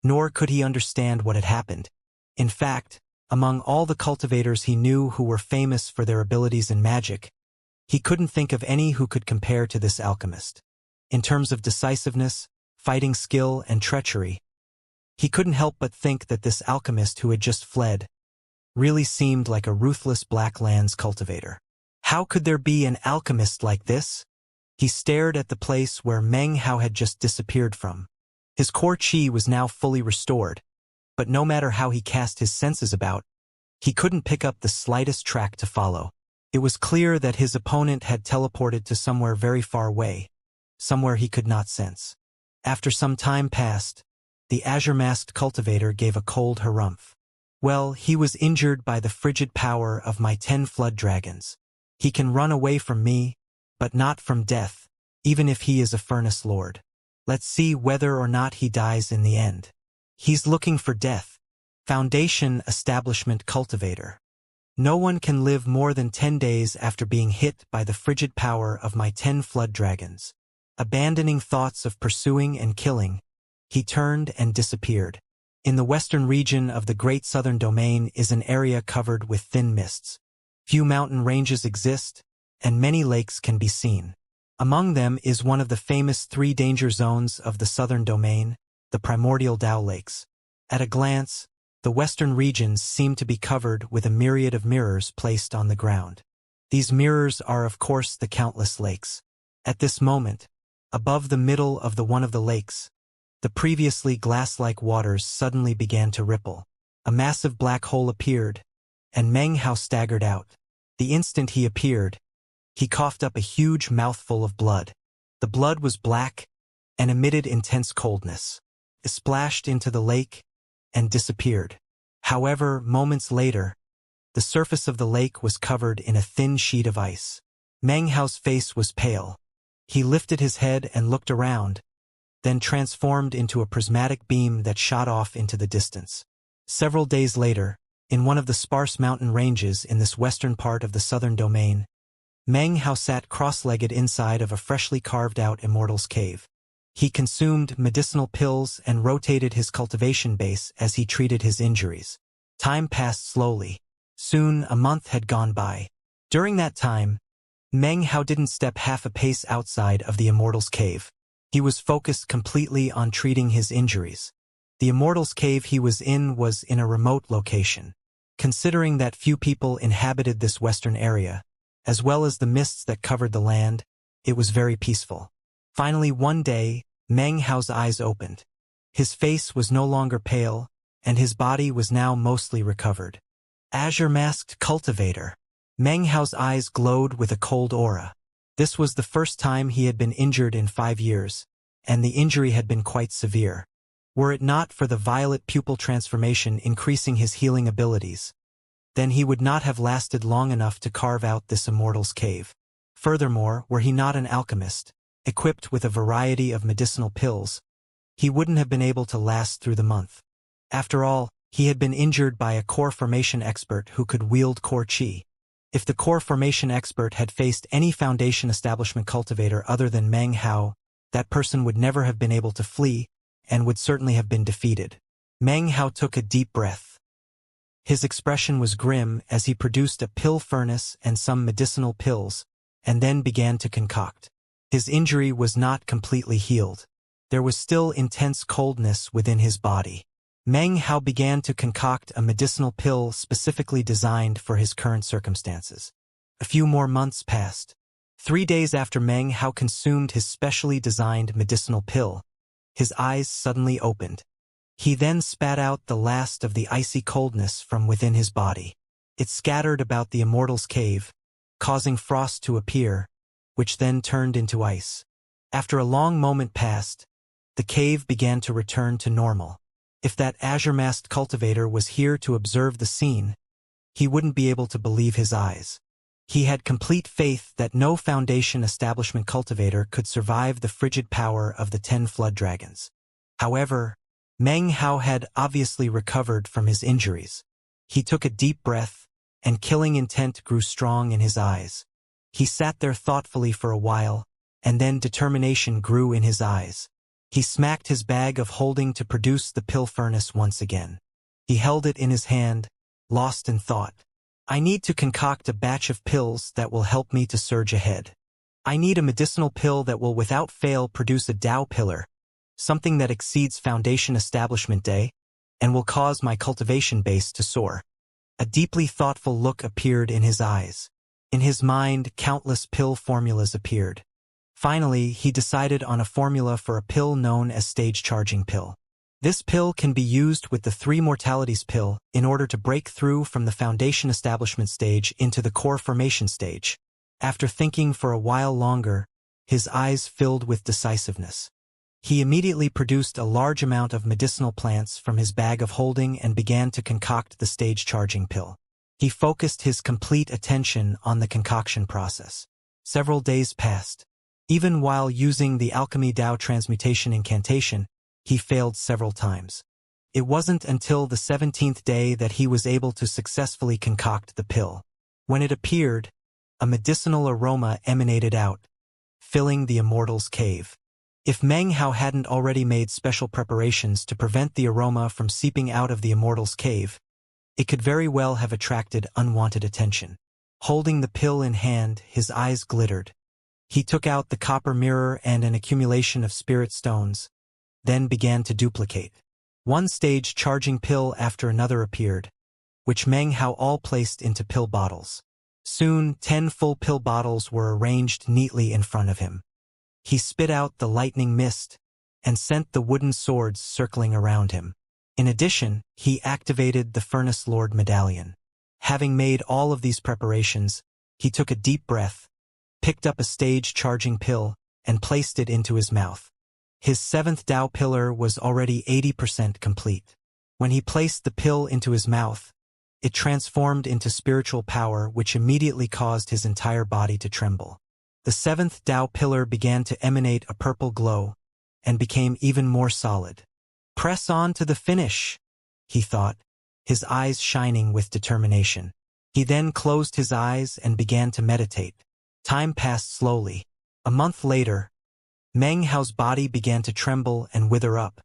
nor could he understand what had happened. In fact, among all the cultivators he knew who were famous for their abilities in magic, he couldn't think of any who could compare to this alchemist. In terms of decisiveness, fighting skill, and treachery, he couldn't help but think that this alchemist who had just fled really seemed like a ruthless Black Lands cultivator. How could there be an alchemist like this? He stared at the place where Meng Hao had just disappeared from. His core qi was now fully restored, but no matter how he cast his senses about, he couldn't pick up the slightest track to follow. It was clear that his opponent had teleported to somewhere very far away, somewhere he could not sense. After some time passed, the azure-masked cultivator gave a cold harumph. Well, he was injured by the frigid power of my 10 flood dragons. He can run away from me, but not from death, even if he is a furnace lord. Let's see whether or not he dies in the end. He's looking for death. Foundation Establishment Cultivator. No one can live more than 10 days after being hit by the frigid power of my 10 flood dragons. Abandoning thoughts of pursuing and killing, he turned and disappeared. In the western region of the Great Southern Domain is an area covered with thin mists. Few mountain ranges exist, and many lakes can be seen. Among them is one of the famous 3 danger zones of the Southern Domain, the primordial Tao Lakes. At a glance, the western regions seem to be covered with a myriad of mirrors placed on the ground. These mirrors are of course the countless lakes. At this moment, above the middle of one of the lakes, the previously glass-like waters suddenly began to ripple. A massive black hole appeared, and Meng Hao staggered out. The instant he appeared, he coughed up a huge mouthful of blood. The blood was black and emitted intense coldness. It splashed into the lake and disappeared. However, moments later, the surface of the lake was covered in a thin sheet of ice. Meng Hao's face was pale. He lifted his head and looked around, then transformed into a prismatic beam that shot off into the distance. Several days later, in one of the sparse mountain ranges in this western part of the southern domain, Meng Hao sat cross-legged inside of a freshly carved-out Immortal's cave. He consumed medicinal pills and rotated his cultivation base as he treated his injuries. Time passed slowly. Soon, a month had gone by. During that time, Meng Hao didn't step half a pace outside of the Immortal's cave. He was focused completely on treating his injuries. The Immortal's cave he was in a remote location. Considering that few people inhabited this western area, as well as the mists that covered the land, it was very peaceful. Finally, one day, Meng Hao's eyes opened. His face was no longer pale, and his body was now mostly recovered. Azure-masked cultivator. Meng Hao's eyes glowed with a cold aura. This was the first time he had been injured in 5 years, and the injury had been quite severe. Were it not for the violet pupil transformation increasing his healing abilities, then he would not have lasted long enough to carve out this Immortal's cave. Furthermore, were he not an alchemist, equipped with a variety of medicinal pills, he wouldn't have been able to last through the month. After all, he had been injured by a core formation expert who could wield core chi. If the core formation expert had faced any Foundation establishment cultivator other than Meng Hao, that person would never have been able to flee, and would certainly have been defeated. Meng Hao took a deep breath. His expression was grim as he produced a pill furnace and some medicinal pills, and then began to concoct. His injury was not completely healed. There was still intense coldness within his body. Meng Hao began to concoct a medicinal pill specifically designed for his current circumstances. A few more months passed. 3 days after Meng Hao consumed his specially designed medicinal pill, his eyes suddenly opened. He then spat out the last of the icy coldness from within his body. It scattered about the Immortal's cave, causing frost to appear, which then turned into ice. After a long moment passed, the cave began to return to normal. If that azure-masked cultivator was here to observe the scene, he wouldn't be able to believe his eyes. He had complete faith that no Foundation establishment cultivator could survive the frigid power of the 10 flood dragons. However, Meng Hao had obviously recovered from his injuries. He took a deep breath, and killing intent grew strong in his eyes. He sat there thoughtfully for a while, and then determination grew in his eyes. He smacked his bag of holding to produce the pill furnace once again. He held it in his hand, lost in thought. I need to concoct a batch of pills that will help me to surge ahead. I need a medicinal pill that will without fail produce a Tao pillar, something that exceeds Foundation establishment day, and will cause my cultivation base to soar. A deeply thoughtful look appeared in his eyes. In his mind, countless pill formulas appeared. Finally, he decided on a formula for a pill known as stage charging pill. This pill can be used with the 3 mortalities pill in order to break through from the Foundation establishment stage into the core formation stage. After thinking for a while longer, his eyes filled with decisiveness. He immediately produced a large amount of medicinal plants from his bag of holding and began to concoct the stage charging pill. He focused his complete attention on the concoction process. Several days passed. Even while using the Alchemy Tao transmutation incantation, he failed several times. It wasn't until the 17th day that he was able to successfully concoct the pill. When it appeared, a medicinal aroma emanated out, filling the Immortal's cave. If Meng Hao hadn't already made special preparations to prevent the aroma from seeping out of the Immortal's cave, it could very well have attracted unwanted attention. Holding the pill in hand, his eyes glittered. He took out the copper mirror and an accumulation of spirit stones, then began to duplicate. One stage charging pill after another appeared, which Meng Hao all placed into pill bottles. Soon, 10 full pill bottles were arranged neatly in front of him. He spit out the lightning mist and sent the wooden swords circling around him. In addition, he activated the Furnace Lord Medallion. Having made all of these preparations, he took a deep breath, picked up a stage-charging pill, and placed it into his mouth. His 7th Dao pillar was already 80% complete. When he placed the pill into his mouth, it transformed into spiritual power which immediately caused his entire body to tremble. The 7th Dao pillar began to emanate a purple glow and became even more solid. "Press on to the finish," he thought, his eyes shining with determination. He then closed his eyes and began to meditate. Time passed slowly. A month later, Meng Hao's body began to tremble and wither up.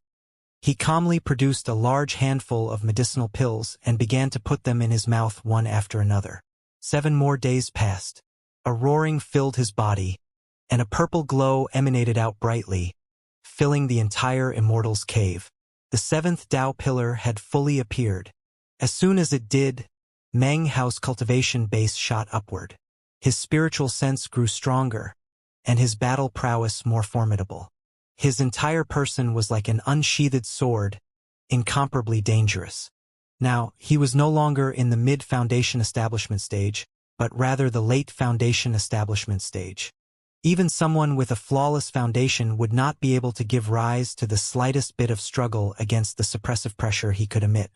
He calmly produced a large handful of medicinal pills and began to put them in his mouth one after another. 7 more days passed. A roaring filled his body, and a purple glow emanated out brightly, filling the entire Immortal's cave. The 7th Dao pillar had fully appeared. As soon as it did, Meng Hao's cultivation base shot upward. His spiritual sense grew stronger, and his battle prowess more formidable. His entire person was like an unsheathed sword, incomparably dangerous. Now, he was no longer in the mid-foundation establishment stage, but rather the late foundation establishment stage. Even someone with a flawless foundation would not be able to give rise to the slightest bit of struggle against the suppressive pressure he could emit.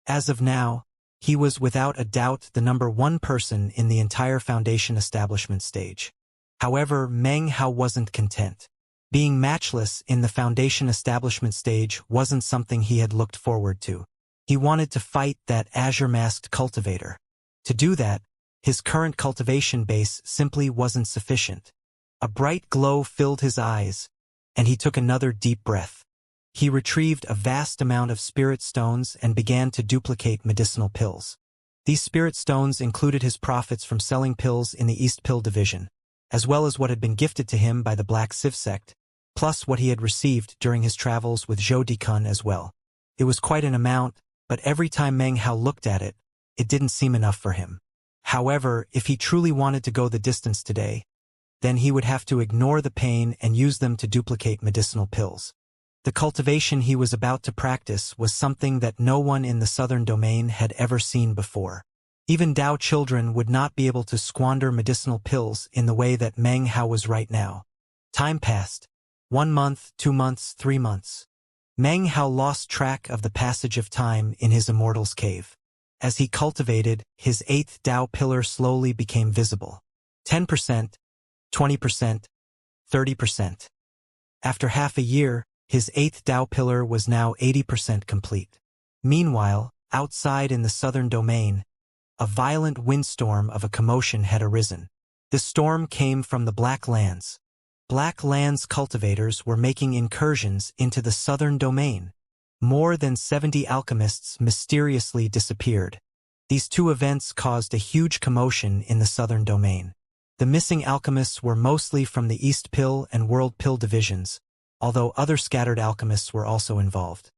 As of now, he was without a doubt the number 1 person in the entire foundation establishment stage. However, Meng Hao wasn't content. Being matchless in the foundation establishment stage wasn't something he had looked forward to. He wanted to fight that azure-masked cultivator. To do that, his current cultivation base simply wasn't sufficient. A bright glow filled his eyes, and he took another deep breath. He retrieved a vast amount of spirit stones and began to duplicate medicinal pills. These spirit stones included his profits from selling pills in the East Pill Division, as well as what had been gifted to him by the Black Civ sect, plus what he had received during his travels with Zhou Dikun as well. It was quite an amount, but every time Meng Hao looked at it, it didn't seem enough for him. However, if he truly wanted to go the distance today, then he would have to ignore the pain and use them to duplicate medicinal pills. The cultivation he was about to practice was something that no one in the southern domain had ever seen before. Even Dao children would not be able to squander medicinal pills in the way that Meng Hao was right now. Time passed. 1 month, 2 months, 3 months. Meng Hao lost track of the passage of time in his Immortal's cave. As he cultivated, his 8th Dao pillar slowly became visible. 10%, 20%, 30%. After half a year, his 8th Dao pillar was now 80% complete. Meanwhile, outside in the southern domain, a violent windstorm of a commotion had arisen. This storm came from the Black Lands. Black Lands cultivators were making incursions into the southern domain. More than 70 alchemists mysteriously disappeared. These 2 events caused a huge commotion in the southern domain. The missing alchemists were mostly from the East Pill and World Pill divisions, although other scattered alchemists were also involved.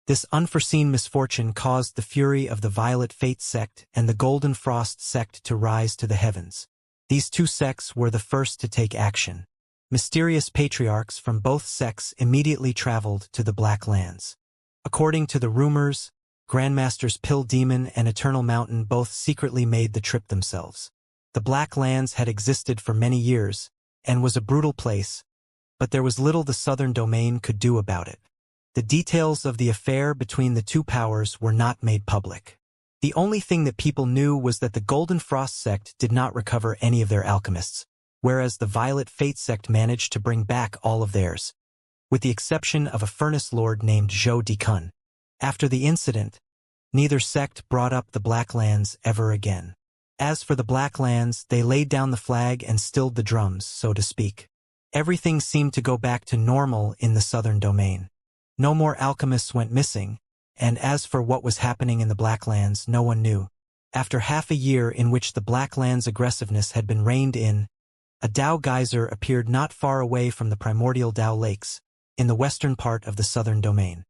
This unforeseen misfortune caused the fury of the Violet Fate sect and the Golden Frost sect to rise to the heavens. These 2 sects were the first to take action. Mysterious patriarchs from both sects immediately traveled to the Black Lands. According to the rumors, Grandmasters Pill Demon and Eternal Mountain both secretly made the trip themselves. The Black Lands had existed for many years, and was a brutal place, but there was little the southern domain could do about it. The details of the affair between the 2 powers were not made public. The only thing that people knew was that the Golden Frost sect did not recover any of their alchemists, whereas the Violet Fate sect managed to bring back all of theirs, with the exception of a furnace lord named Zhou Dikun. After the incident, neither sect brought up the Black Lands ever again. As for the Black Lands, they laid down the flag and stilled the drums, so to speak. Everything seemed to go back to normal in the southern domain. No more alchemists went missing, and as for what was happening in the Black Lands, no one knew. After half a year in which the Black Lands' aggressiveness had been reined in, a Dao geyser appeared not far away from the primordial Dao lakes, in the western part of the southern domain.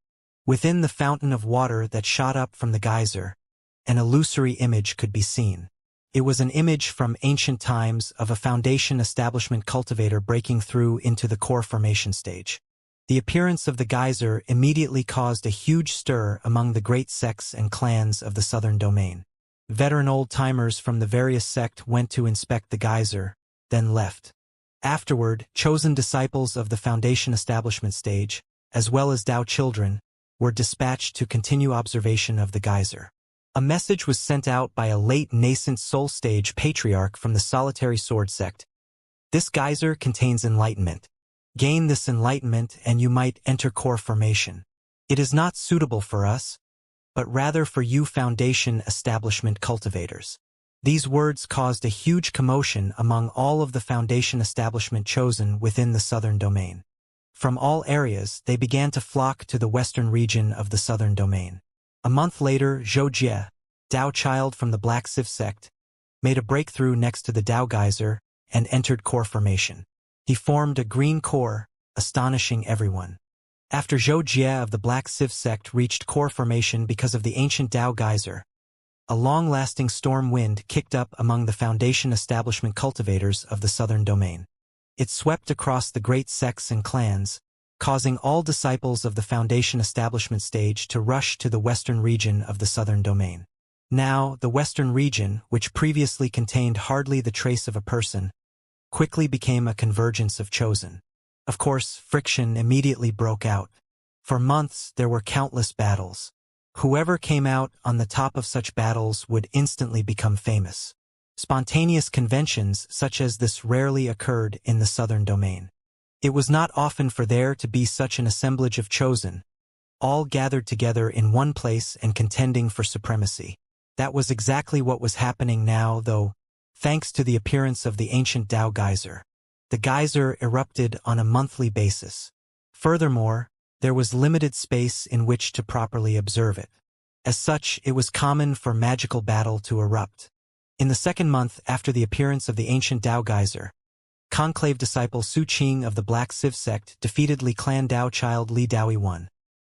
Within the fountain of water that shot up from the geyser, an illusory image could be seen. It was an image from ancient times of a Foundation establishment cultivator breaking through into the core formation stage. The appearance of the geyser immediately caused a huge stir among the great sects and clans of the southern domain. Veteran old-timers from the various sects went to inspect the geyser, then left. Afterward, chosen disciples of the Foundation establishment stage, as well as Dao children, were dispatched to continue observation of the geyser. A message was sent out by a late nascent soul stage patriarch from the solitary sword sect. This geyser contains enlightenment. Gain this enlightenment and you might enter core formation. It is not suitable for us, but rather for you Foundation establishment cultivators. These words caused a huge commotion among all of the Foundation establishment chosen within the southern domain. From all areas, they began to flock to the western region of the southern domain. A month later, Zhou Jie, Dao child from the Black Civ sect, made a breakthrough next to the Dao geyser and entered core formation. He formed a green core, astonishing everyone. After Zhou Jie of the Black Civ sect reached core formation because of the ancient Dao geyser, a long-lasting storm wind kicked up among the Foundation establishment cultivators of the southern domain. It swept across the great sects and clans, causing all disciples of the Foundation establishment stage to rush to the western region of the southern domain. Now, the western region, which previously contained hardly the trace of a person, quickly became a convergence of chosen. Of course, friction immediately broke out. For months, there were countless battles. Whoever came out on the top of such battles would instantly become famous. Spontaneous conventions such as this rarely occurred in the southern domain. It was not often for there to be such an assemblage of chosen, all gathered together in one place and contending for supremacy. That was exactly what was happening now, though, thanks to the appearance of the ancient Dao geyser. The geyser erupted on a monthly basis. Furthermore, there was limited space in which to properly observe it. As such, it was common for magical battle to erupt. In the second month after the appearance of the ancient Dao geyser, conclave disciple Su Qing of the Black Civ sect defeated Li clan Dao child Li Daoi I,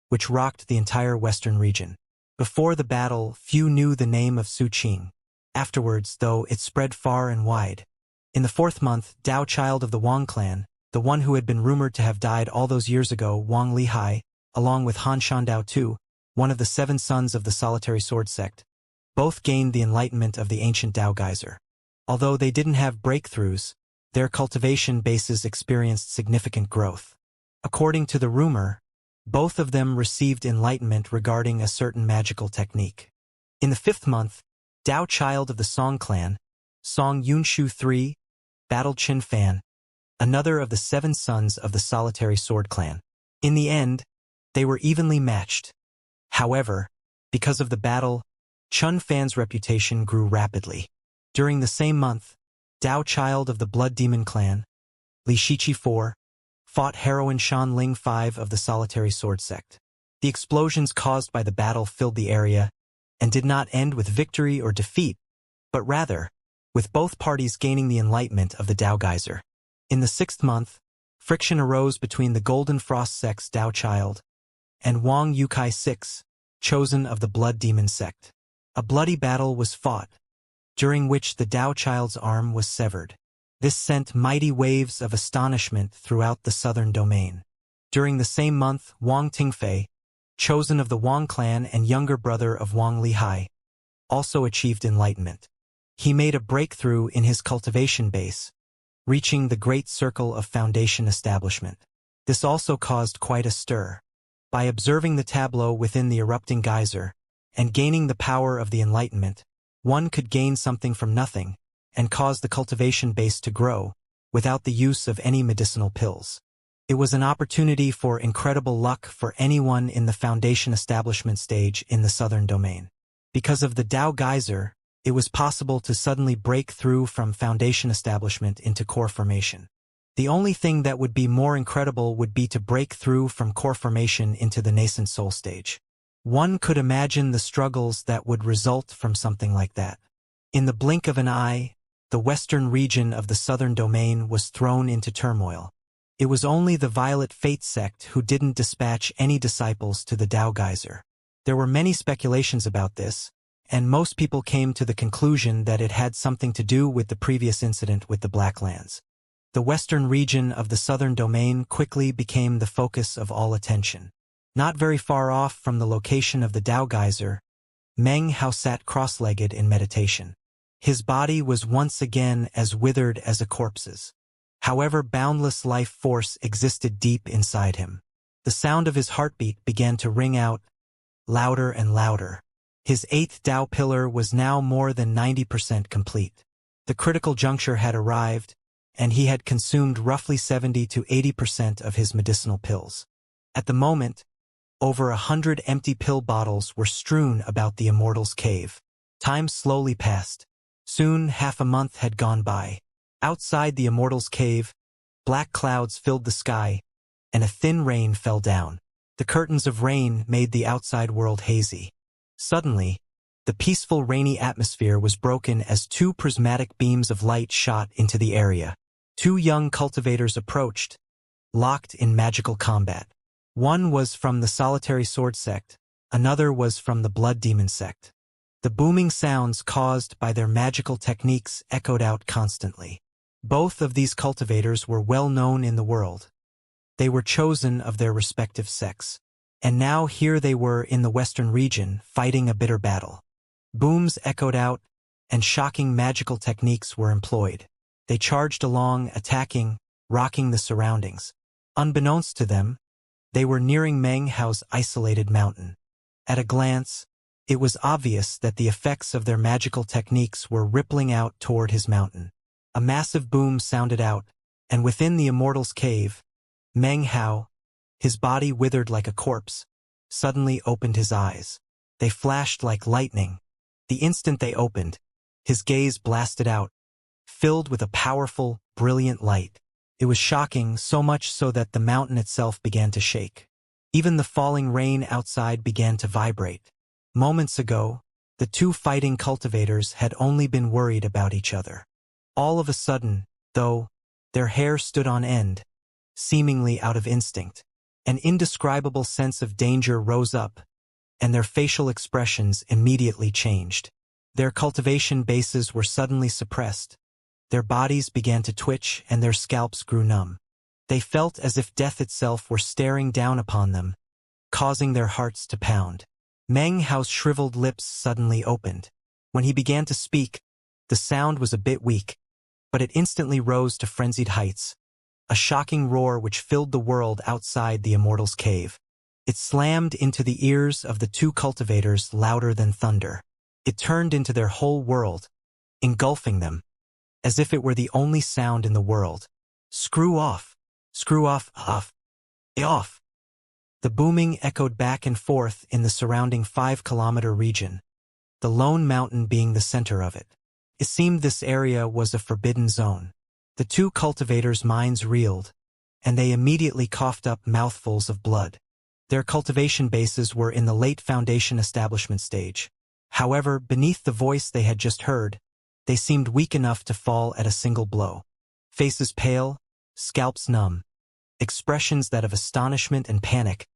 which rocked the entire western region. Before the battle, few knew the name of Su Qing. Afterwards, though, it spread far and wide. In the fourth month, Dao child of the Wang clan, the one who had been rumored to have died all those years ago, Wang Lihai, along with Han Shandao II, one of the 7 sons of the solitary sword sect, both gained the enlightenment of the ancient Dao geyser. Although they didn't have breakthroughs, their cultivation bases experienced significant growth. According to the rumor, both of them received enlightenment regarding a certain magical technique. In the 5th month, Dao child of the Song clan, Song Yunshu III, battled Qin Fan, another of the 7 sons of the solitary sword clan. In the end, they were evenly matched. However, because of the battle, Chun Fan's reputation grew rapidly. During the same month, Dao child of the Blood Demon clan, Li Shiqi IV, fought heroine Shan Ling V of the solitary sword sect. The explosions caused by the battle filled the area and did not end with victory or defeat, but rather, with both parties gaining the enlightenment of the Dao geyser. In the 6th month, friction arose between the Golden Frost sect's Dao child and Wang Yukai VI, chosen of the Blood Demon sect. A bloody battle was fought, during which the Dao child's arm was severed. This sent mighty waves of astonishment throughout the southern domain. During the same month, Wang Tingfei, chosen of the Wang clan and younger brother of Wang Lihai, also achieved enlightenment. He made a breakthrough in his cultivation base, reaching the great circle of Foundation establishment. This also caused quite a stir. By observing the tableau within the erupting geyser and gaining the power of the enlightenment, one could gain something from nothing and cause the cultivation base to grow without the use of any medicinal pills. It was an opportunity for incredible luck for anyone in the Foundation establishment stage in the southern domain. Because of the Dao geyser, it was possible to suddenly break through from Foundation establishment into core formation. The only thing that would be more incredible would be to break through from core formation into the nascent soul stage. One could imagine the struggles that would result from something like that. In the blink of an eye, the western region of the southern domain was thrown into turmoil. It was only the Violet Fate sect who didn't dispatch any disciples to the Dao geyser. There were many speculations about this, and most people came to the conclusion that it had something to do with the previous incident with the Blacklands. The western region of the southern domain quickly became the focus of all attention. Not very far off from the location of the Dao geyser, Meng Hao sat cross-legged in meditation. His body was once again as withered as a corpse's. However, boundless life force existed deep inside him. The sound of his heartbeat began to ring out, louder and louder. His eighth Dao pillar was now more than 90% complete. The critical juncture had arrived, and he had consumed roughly 70 to 80% of his medicinal pills. At the moment, over 100 empty pill bottles were strewn about the Immortal's cave. Time slowly passed. Soon half a month had gone by. Outside the Immortal's cave, black clouds filled the sky, and a thin rain fell down. The curtains of rain made the outside world hazy. Suddenly, the peaceful rainy atmosphere was broken as two prismatic beams of light shot into the area. Two young cultivators approached, locked in magical combat. One was from the Solitary Sword sect, another was from the Blood Demon sect. The booming sounds caused by their magical techniques echoed out constantly. Both of these cultivators were well known in the world. They were chosen of their respective sects. And now here they were in the western region, fighting a bitter battle. Booms echoed out, and shocking magical techniques were employed. They charged along, attacking, rocking the surroundings. Unbeknownst to them, they were nearing Meng Hao's isolated mountain. At a glance, it was obvious that the effects of their magical techniques were rippling out toward his mountain. A massive boom sounded out, and within the Immortal's cave, Meng Hao, his body withered like a corpse, suddenly opened his eyes. They flashed like lightning. The instant they opened, his gaze blasted out, filled with a powerful, brilliant light. It was shocking, so much so that the mountain itself began to shake. Even the falling rain outside began to vibrate. Moments ago, the two fighting cultivators had only been worried about each other. All of a sudden, though, their hair stood on end, seemingly out of instinct. An indescribable sense of danger rose up, and their facial expressions immediately changed. Their cultivation bases were suddenly suppressed. Their bodies began to twitch and their scalps grew numb. They felt as if death itself were staring down upon them, causing their hearts to pound. Meng Hao's shriveled lips suddenly opened. When he began to speak, the sound was a bit weak, but it instantly rose to frenzied heights. A shocking roar which filled the world outside the Immortal's cave. It slammed into the ears of the two cultivators louder than thunder. It turned into their whole world, engulfing them, as if it were the only sound in the world. Screw off! Screw off! Off! Off! The booming echoed back and forth in the surrounding 5-kilometer region, the lone mountain being the center of it. It seemed this area was a forbidden zone. The two cultivators' minds reeled, and they immediately coughed up mouthfuls of blood. Their cultivation bases were in the late foundation establishment stage. However, beneath the voice they had just heard, they seemed weak enough to fall at a single blow. Faces pale, scalps numb, expressions that of astonishment and panic.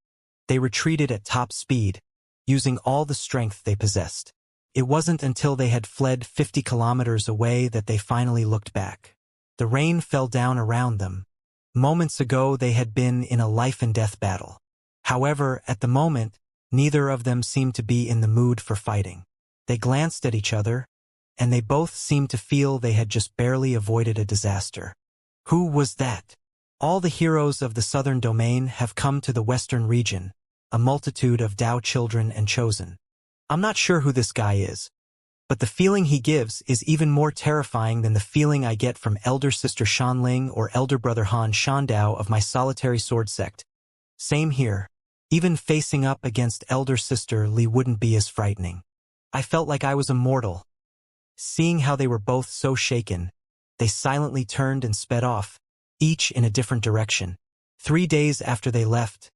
They retreated at top speed, using all the strength they possessed. It wasn't until they had fled 50 kilometers away that they finally looked back. The rain fell down around them. Moments ago they had been in a life-and-death battle. However, at the moment, neither of them seemed to be in the mood for fighting. They glanced at each other, and they both seemed to feel they had just barely avoided a disaster. Who was that? All the heroes of the southern domain have come to the western region, a multitude of Dao children and chosen. I'm not sure who this guy is, but the feeling he gives is even more terrifying than the feeling I get from elder sister Shanling or elder brother Han Shandao of my Solitary Sword sect. Same here. Even facing up against elder sister Li wouldn't be as frightening. I felt like I was immortal. Seeing how they were both so shaken, they silently turned and sped off, each in a different direction. 3 days after they left,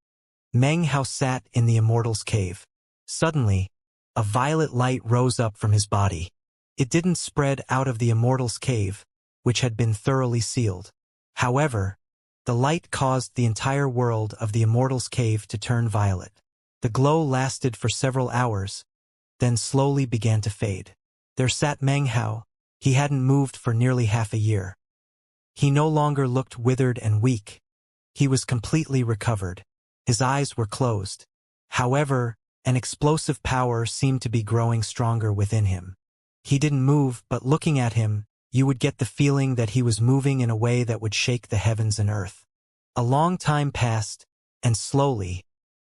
Meng Hao sat in the Immortal's cave. Suddenly, a violet light rose up from his body. It didn't spread out of the Immortal's cave, which had been thoroughly sealed. However, the light caused the entire world of the Immortal's cave to turn violet. The glow lasted for several hours, then slowly began to fade. There sat Meng Hao. He hadn't moved for nearly half a year. He no longer looked withered and weak. He was completely recovered. His eyes were closed. However, an explosive power seemed to be growing stronger within him. He didn't move, but looking at him, you would get the feeling that he was moving in a way that would shake the heavens and earth. A long time passed, and slowly,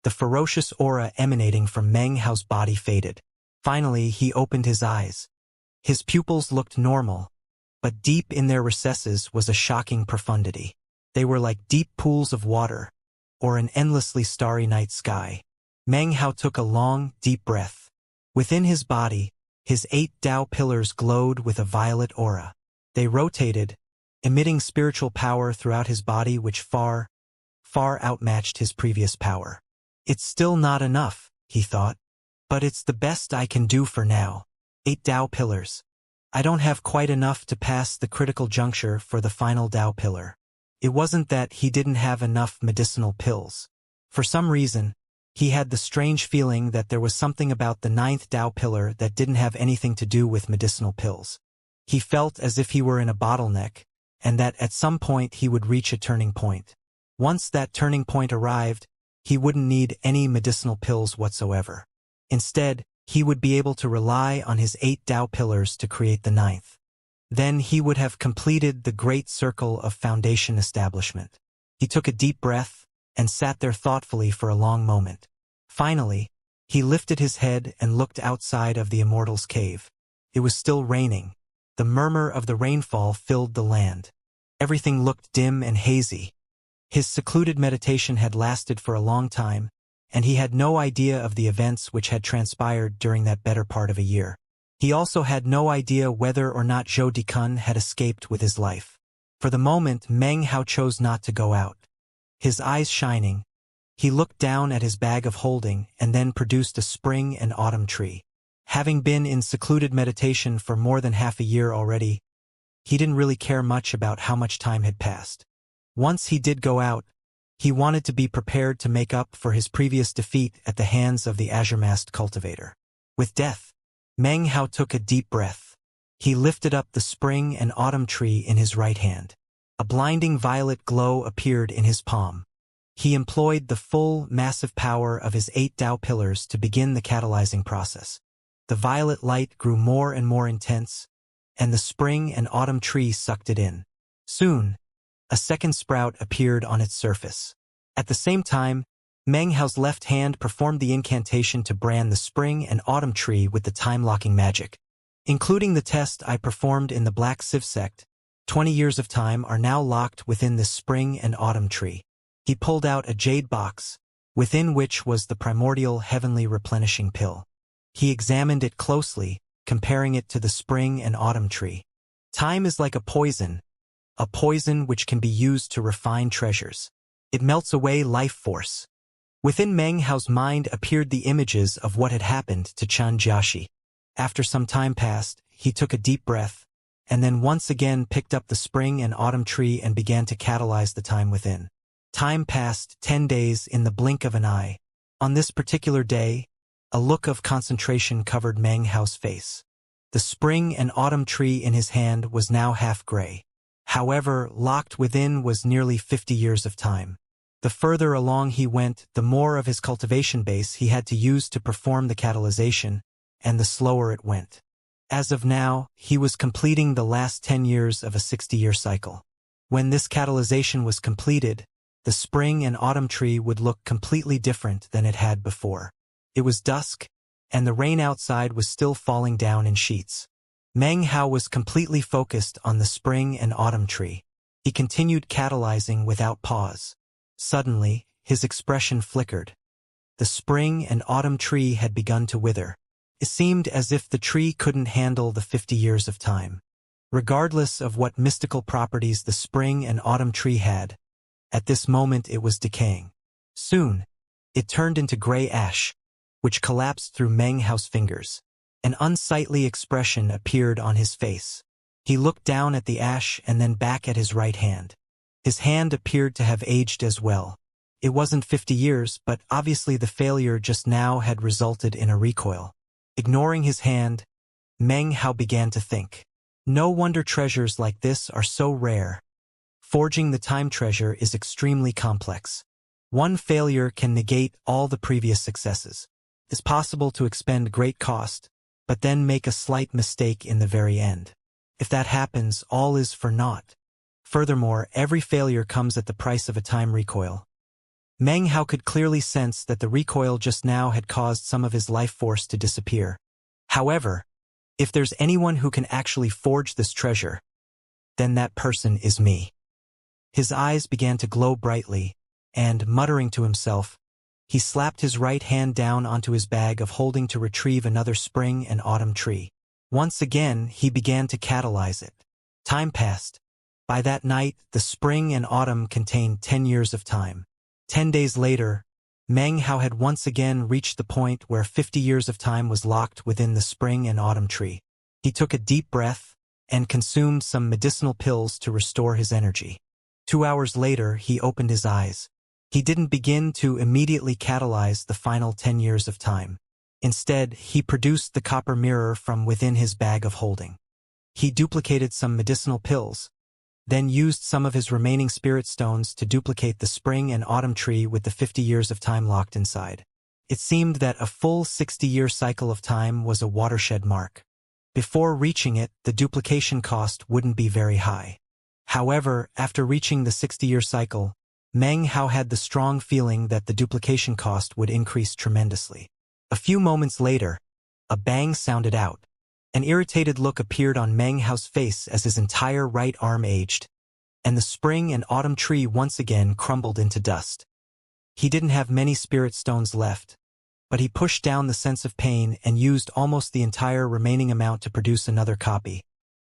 the ferocious aura emanating from Meng Hao's body faded. Finally, he opened his eyes. His pupils looked normal, but deep in their recesses was a shocking profundity. They were like deep pools of water, or an endlessly starry night sky. Meng Hao took a long, deep breath. Within his body, his 8 Tao pillars glowed with a violet aura. They rotated, emitting spiritual power throughout his body which far, far outmatched his previous power. It's still not enough, he thought. But it's the best I can do for now. 8 Tao pillars. I don't have quite enough to pass the critical juncture for the final Tao pillar. It wasn't that he didn't have enough medicinal pills. For some reason, he had the strange feeling that there was something about the 9th Tao pillar that didn't have anything to do with medicinal pills. He felt as if he were in a bottleneck, and that at some point he would reach a turning point. Once that turning point arrived, he wouldn't need any medicinal pills whatsoever. Instead, he would be able to rely on his 8 Tao pillars to create the 9th. Then he would have completed the great circle of foundation establishment. He took a deep breath and sat there thoughtfully for a long moment. Finally, he lifted his head and looked outside of the Immortal's cave. It was still raining. The murmur of the rainfall filled the land. Everything looked dim and hazy. His secluded meditation had lasted for a long time, and he had no idea of the events which had transpired during that better part of a year. He also had no idea whether or not Zhou Dikun had escaped with his life. For the moment, Meng Hao chose not to go out. His eyes shining, he looked down at his bag of holding and then produced a spring and autumn tree. Having been in secluded meditation for more than half a year already, he didn't really care much about how much time had passed. Once he did go out, he wanted to be prepared to make up for his previous defeat at the hands of the azure-masked cultivator. With death, Meng Hao took a deep breath. He lifted up the spring and autumn tree in his right hand. A blinding violet glow appeared in his palm. He employed the full, massive power of his 8 Tao pillars to begin the catalyzing process. The violet light grew more and more intense, and the spring and autumn tree sucked it in. Soon, a second sprout appeared on its surface. At the same time, Meng Hao's left hand performed the incantation to brand the spring and autumn tree with the time-locking magic. Including the test I performed in the Black Civ sect, 20 years of time are now locked within this spring and autumn tree. He pulled out a jade box, within which was the primordial heavenly replenishing pill. He examined it closely, comparing it to the spring and autumn tree. Time is like a poison which can be used to refine treasures. It melts away life force. Within Meng Hao's mind appeared the images of what had happened to Chen Jiaxi. After some time passed, he took a deep breath, and then once again picked up the spring and autumn tree and began to catalyze the time within. Time passed 10 days in the blink of an eye. On this particular day, a look of concentration covered Meng Hao's face. The spring and autumn tree in his hand was now half gray. However, locked within was nearly 50 years of time. The further along he went, the more of his cultivation base he had to use to perform the catalyzation, and the slower it went. As of now, he was completing the last 10 years of a 60-year cycle. When this catalyzation was completed, the spring and autumn tree would look completely different than it had before. It was dusk, and the rain outside was still falling down in sheets. Meng Hao was completely focused on the spring and autumn tree. He continued catalyzing without pause. Suddenly, his expression flickered. The spring and autumn tree had begun to wither. It seemed as if the tree couldn't handle the 50 years of time. Regardless of what mystical properties the spring and autumn tree had, at this moment it was decaying. Soon, it turned into gray ash, which collapsed through Meng Hao's fingers. An unsightly expression appeared on his face. He looked down at the ash and then back at his right hand. His hand appeared to have aged as well. It wasn't 50 years, but obviously the failure just now had resulted in a recoil. Ignoring his hand, Meng Hao began to think. No wonder treasures like this are so rare. Forging the time treasure is extremely complex. One failure can negate all the previous successes. It's possible to expend great cost, but then make a slight mistake in the very end. If that happens, all is for naught. Furthermore, every failure comes at the price of a time recoil. Meng Hao could clearly sense that the recoil just now had caused some of his life force to disappear. However, if there's anyone who can actually forge this treasure, then that person is me. His eyes began to glow brightly, and, muttering to himself, he slapped his right hand down onto his bag of holding to retrieve another spring and autumn tree. Once again, he began to catalyze it. Time passed. By that night, the spring and autumn contained 10 years of time. 10 days later, Meng Hao had once again reached the point where 50 years of time was locked within the spring and autumn tree. He took a deep breath and consumed some medicinal pills to restore his energy. 2 hours later, he opened his eyes. He didn't begin to immediately catalyze the final 10 years of time. Instead, he produced the copper mirror from within his bag of holding. He duplicated some medicinal pills, then used some of his remaining spirit stones to duplicate the spring and autumn tree with the 50 years of time locked inside. It seemed that a full 60-year cycle of time was a watershed mark. Before reaching it, the duplication cost wouldn't be very high. However, after reaching the 60-year cycle, Meng Hao had the strong feeling that the duplication cost would increase tremendously. A few moments later, a bang sounded out. An irritated look appeared on Meng Hao's face as his entire right arm aged, and the spring and autumn tree once again crumbled into dust. He didn't have many spirit stones left, but he pushed down the sense of pain and used almost the entire remaining amount to produce another copy,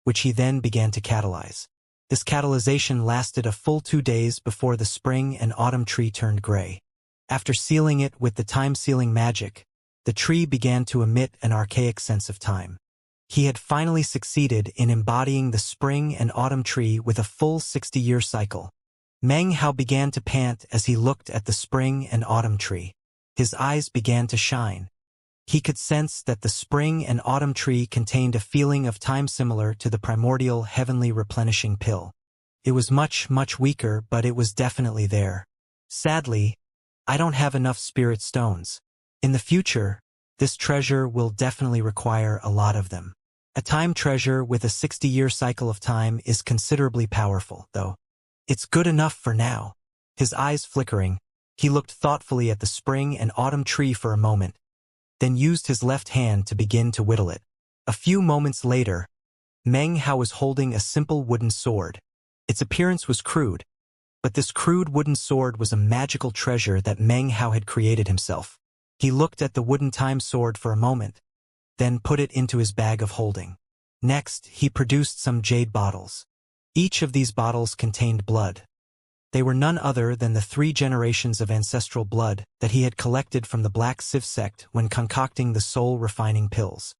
which he then began to catalyze. This catalyzation lasted a full 2 days before the spring and autumn tree turned gray. After sealing it with the time-sealing magic, the tree began to emit an archaic sense of time. He had finally succeeded in embodying the spring and autumn tree with a full 60-year cycle. Meng Hao began to pant as he looked at the spring and autumn tree. His eyes began to shine. He could sense that the spring and autumn tree contained a feeling of time similar to the primordial heavenly replenishing pill. It was much, much weaker, but it was definitely there. Sadly, I don't have enough spirit stones. In the future, this treasure will definitely require a lot of them. A time treasure with a 60-year cycle of time is considerably powerful, though. It's good enough for now. His eyes flickering, he looked thoughtfully at the spring and autumn tree for a moment, then used his left hand to begin to whittle it. A few moments later, Meng Hao was holding a simple wooden sword. Its appearance was crude, but this crude wooden sword was a magical treasure that Meng Hao had created himself. He looked at the wooden time sword for a moment, then put it into his bag of holding. Next, he produced some jade bottles. Each of these bottles contained blood. They were none other than the 3 generations of ancestral blood that he had collected from the Black Sieve sect when concocting the soul-refining pills.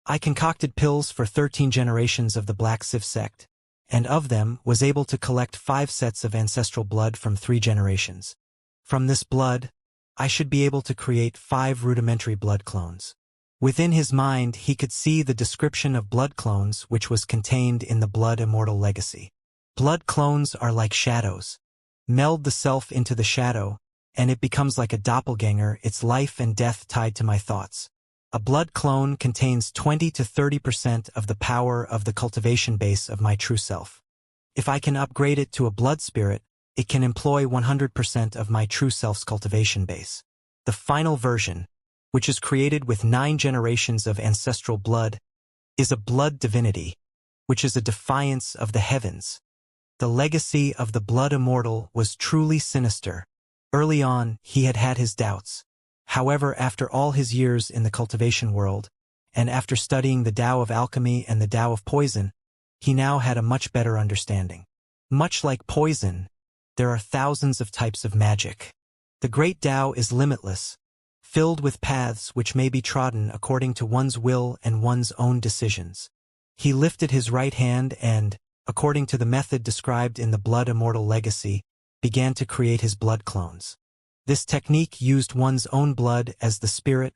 I concocted pills for 13 generations of the Black Sieve sect, and of them was able to collect 5 sets of ancestral blood from 3 generations. From this blood, I should be able to create 5 rudimentary blood clones. Within his mind, he could see the description of blood clones which was contained in the Blood Immortal legacy. Blood clones are like shadows. Meld the self into the shadow, and it becomes like a doppelganger, its life and death tied to my thoughts. A blood clone contains 20 to 30% of the power of the cultivation base of my true self. If I can upgrade it to a blood spirit, it can employ 100% of my true self's cultivation base. The final version, which is created with 9 generations of ancestral blood, is a blood divinity, which is a defiance of the heavens. The legacy of the Blood Immortal was truly sinister. Early on, he had had his doubts. However, after all his years in the cultivation world, and after studying the Tao of alchemy and the Tao of poison, he now had a much better understanding. Much like poison, there are thousands of types of magic. The great Tao is limitless, filled with paths which may be trodden according to one's will and one's own decisions. He lifted his right hand and, according to the method described in the Blood Immortal legacy, began to create his blood clones. This technique used one's own blood as the spirit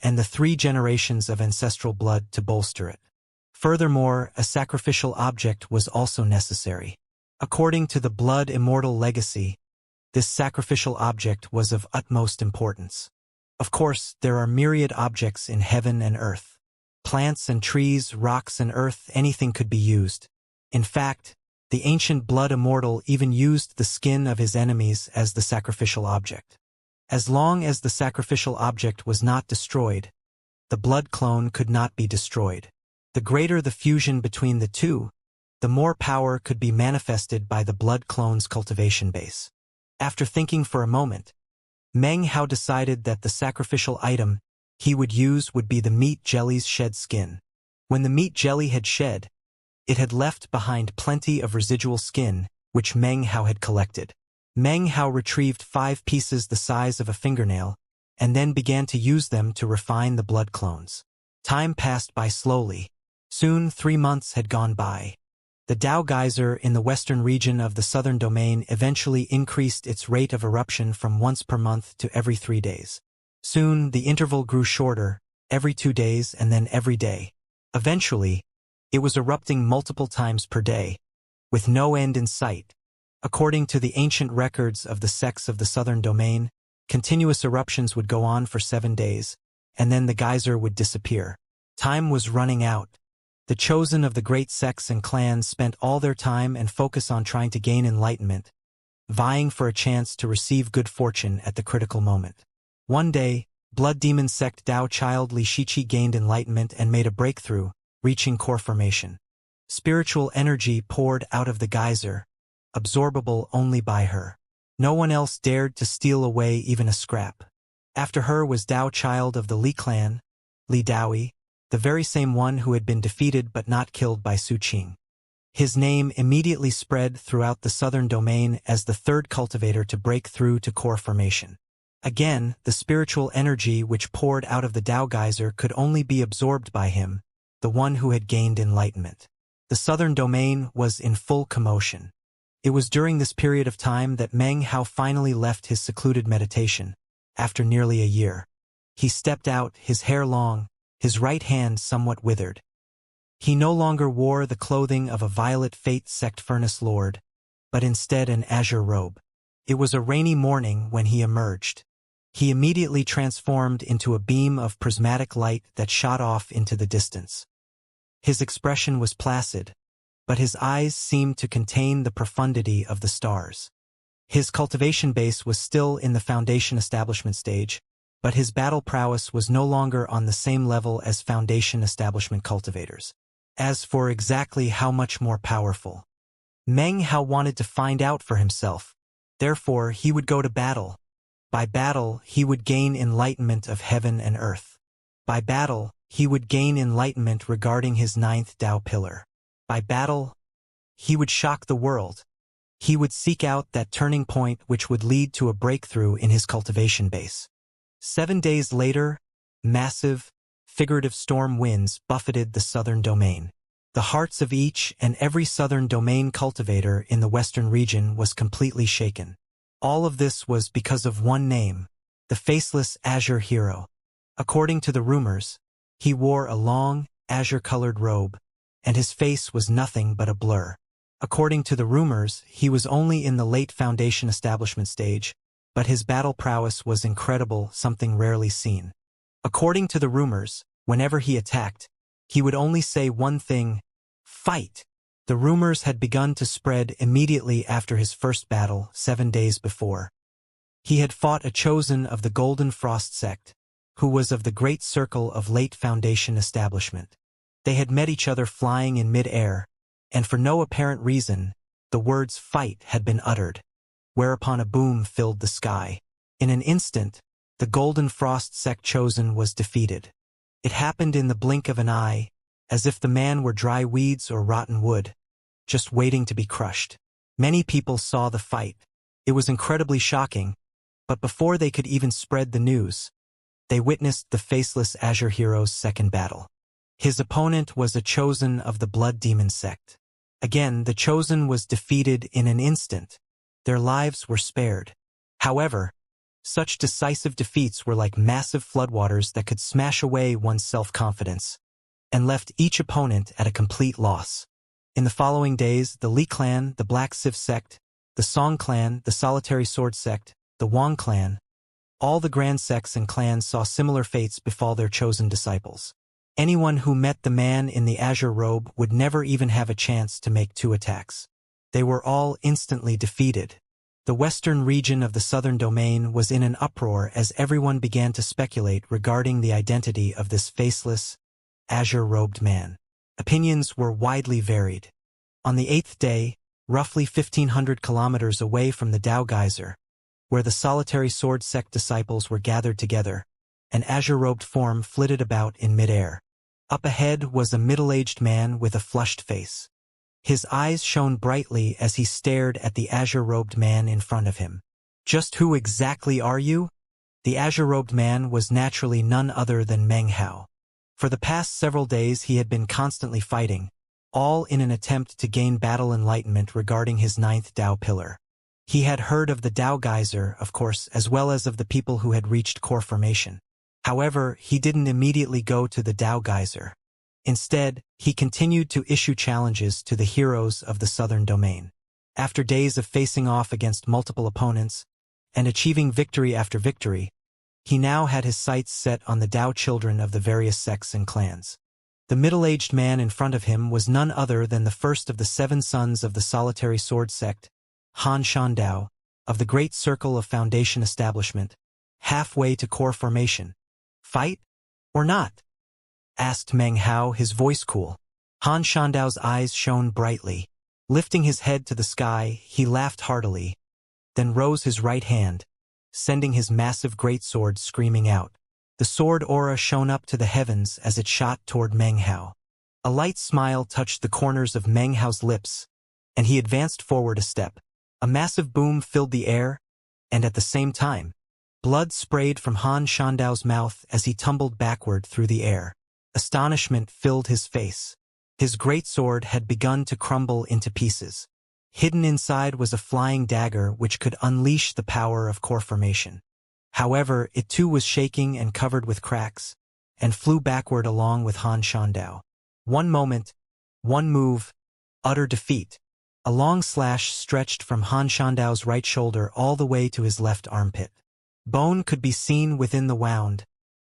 and the 3 generations of ancestral blood to bolster it. Furthermore, a sacrificial object was also necessary. According to the blood immortal legacy, this sacrificial object was of utmost importance. Of course, there are myriad objects in heaven and earth. Plants and trees, rocks and earth, anything could be used. In fact, the ancient blood immortal even used the skin of his enemies as the sacrificial object. As long as the sacrificial object was not destroyed, the blood clone could not be destroyed. The greater the fusion between the two, the more power could be manifested by the blood clone's cultivation base. After thinking for a moment, Meng Hao decided that the sacrificial item he would use would be the meat jelly's shed skin. When the meat jelly had shed, it had left behind plenty of residual skin, which Meng Hao had collected. Meng Hao retrieved 5 pieces the size of a fingernail, and then began to use them to refine the blood clones. Time passed by slowly. Soon 3 months had gone by. The Dao geyser in the western region of the southern domain eventually increased its rate of eruption from once per month to every 3 days. Soon the interval grew shorter, every 2 days and then every day. Eventually, it was erupting multiple times per day, with no end in sight. According to the ancient records of the sects of the southern domain, continuous eruptions would go on for 7 days, and then the geyser would disappear. Time was running out. The chosen of the great sects and clans spent all their time and focus on trying to gain enlightenment, vying for a chance to receive good fortune at the critical moment. One day, blood demon sect Dao child Li Shiqi gained enlightenment and made a breakthrough, reaching core formation. Spiritual energy poured out of the geyser, absorbable only by her. No one else dared to steal away even a scrap. After her was Dao child of the Li clan, Li Daoi, the very same one who had been defeated but not killed by Su Qing. His name immediately spread throughout the southern domain as the 3rd cultivator to break through to core formation. Again, the spiritual energy which poured out of the Dao geyser could only be absorbed by him, the one who had gained enlightenment. The southern domain was in full commotion. It was during this period of time that Meng Hao finally left his secluded meditation, after nearly a year. He stepped out, his hair long, his right hand somewhat withered. He no longer wore the clothing of a violet fate sect furnace lord, but instead an azure robe. It was a rainy morning when he emerged. He immediately transformed into a beam of prismatic light that shot off into the distance. His expression was placid, but his eyes seemed to contain the profundity of the stars. His cultivation base was still in the foundation establishment stage, but his battle prowess was no longer on the same level as foundation establishment cultivators. As for exactly how much more powerful, Meng Hao wanted to find out for himself. Therefore, he would go to battle. By battle, he would gain enlightenment of heaven and earth. By battle, he would gain enlightenment regarding his 9th Dao pillar. By battle, he would shock the world. He would seek out that turning point which would lead to a breakthrough in his cultivation base. 7 days later, massive, figurative storm winds buffeted the southern domain. The hearts of each and every southern domain cultivator in the western region was completely shaken. All of this was because of one name, the faceless azure hero. According to the rumors, he wore a long, azure-colored robe, and his face was nothing but a blur. According to the rumors, he was only in the late foundation establishment stage, but his battle prowess was incredible, something rarely seen. According to the rumors, whenever he attacked, he would only say one thing: fight! The rumors had begun to spread immediately after his first battle, 7 days before. He had fought a chosen of the Golden Frost sect, who was of the great circle of late foundation establishment. They had met each other flying in mid-air, and for no apparent reason, the words fight had been uttered, whereupon a boom filled the sky. In an instant, the Golden Frost sect chosen was defeated. It happened in the blink of an eye, as if the man were dry weeds or rotten wood, just waiting to be crushed. Many people saw the fight. It was incredibly shocking, but before they could even spread the news, they witnessed the faceless Azure Hero's second battle. His opponent was a chosen of the Blood Demon sect. Again, the chosen was defeated in an instant. Their lives were spared. However, Such decisive defeats were like massive floodwaters that could smash away one's self-confidence, and left each opponent at a complete loss. In the following days, the Li clan, the Black Civ sect, the Song clan, the Solitary Sword sect, the Wang clan, all the grand sects and clans saw similar fates befall their chosen disciples. Anyone who met the man in the azure robe would never even have a chance to make 2 attacks. They were all instantly defeated. The western region of the southern domain was in an uproar as everyone began to speculate regarding the identity of this faceless, azure-robed man. Opinions were widely varied. On the 8th day, roughly 1,500 kilometers away from the Dao Geyser, where the Solitary Sword sect disciples were gathered together, an azure-robed form flitted about in midair. Up ahead was a middle-aged man with a flushed face. His eyes shone brightly as he stared at the azure-robed man in front of him. "Just who exactly are you?" The azure-robed man was naturally none other than Meng Hao. For the past several days he had been constantly fighting, all in an attempt to gain battle enlightenment regarding his 9th Dao pillar. He had heard of the Dao Geyser, of course, as well as of the people who had reached core formation. However, he didn't immediately go to the Dao Geyser. Instead, he continued to issue challenges to the heroes of the southern domain. After days of facing off against multiple opponents and achieving victory after victory, he now had his sights set on the Dao children of the various sects and clans. The middle-aged man in front of him was none other than the first of the 7 sons of the Solitary Sword sect, Han Shandao, of the Great Circle of Foundation Establishment, halfway to core formation. "Fight? Or not?" asked Meng Hao, his voice cool. Han Shandao's eyes shone brightly. Lifting his head to the sky, he laughed heartily, then rose his right hand, sending his massive greatsword screaming out. The sword aura shone up to the heavens as it shot toward Meng Hao. A light smile touched the corners of Meng Hao's lips, and he advanced forward a step. A massive boom filled the air, and at the same time, blood sprayed from Han Shandao's mouth as he tumbled backward through the air. Astonishment filled his face. His greatsword had begun to crumble into pieces. Hidden inside was a flying dagger which could unleash the power of core formation. However, it too was shaking and covered with cracks, and flew backward along with Han Shandao. One moment, one move, utter defeat. A long slash stretched from Han Shandao's right shoulder all the way to his left armpit. Bone could be seen within the wound,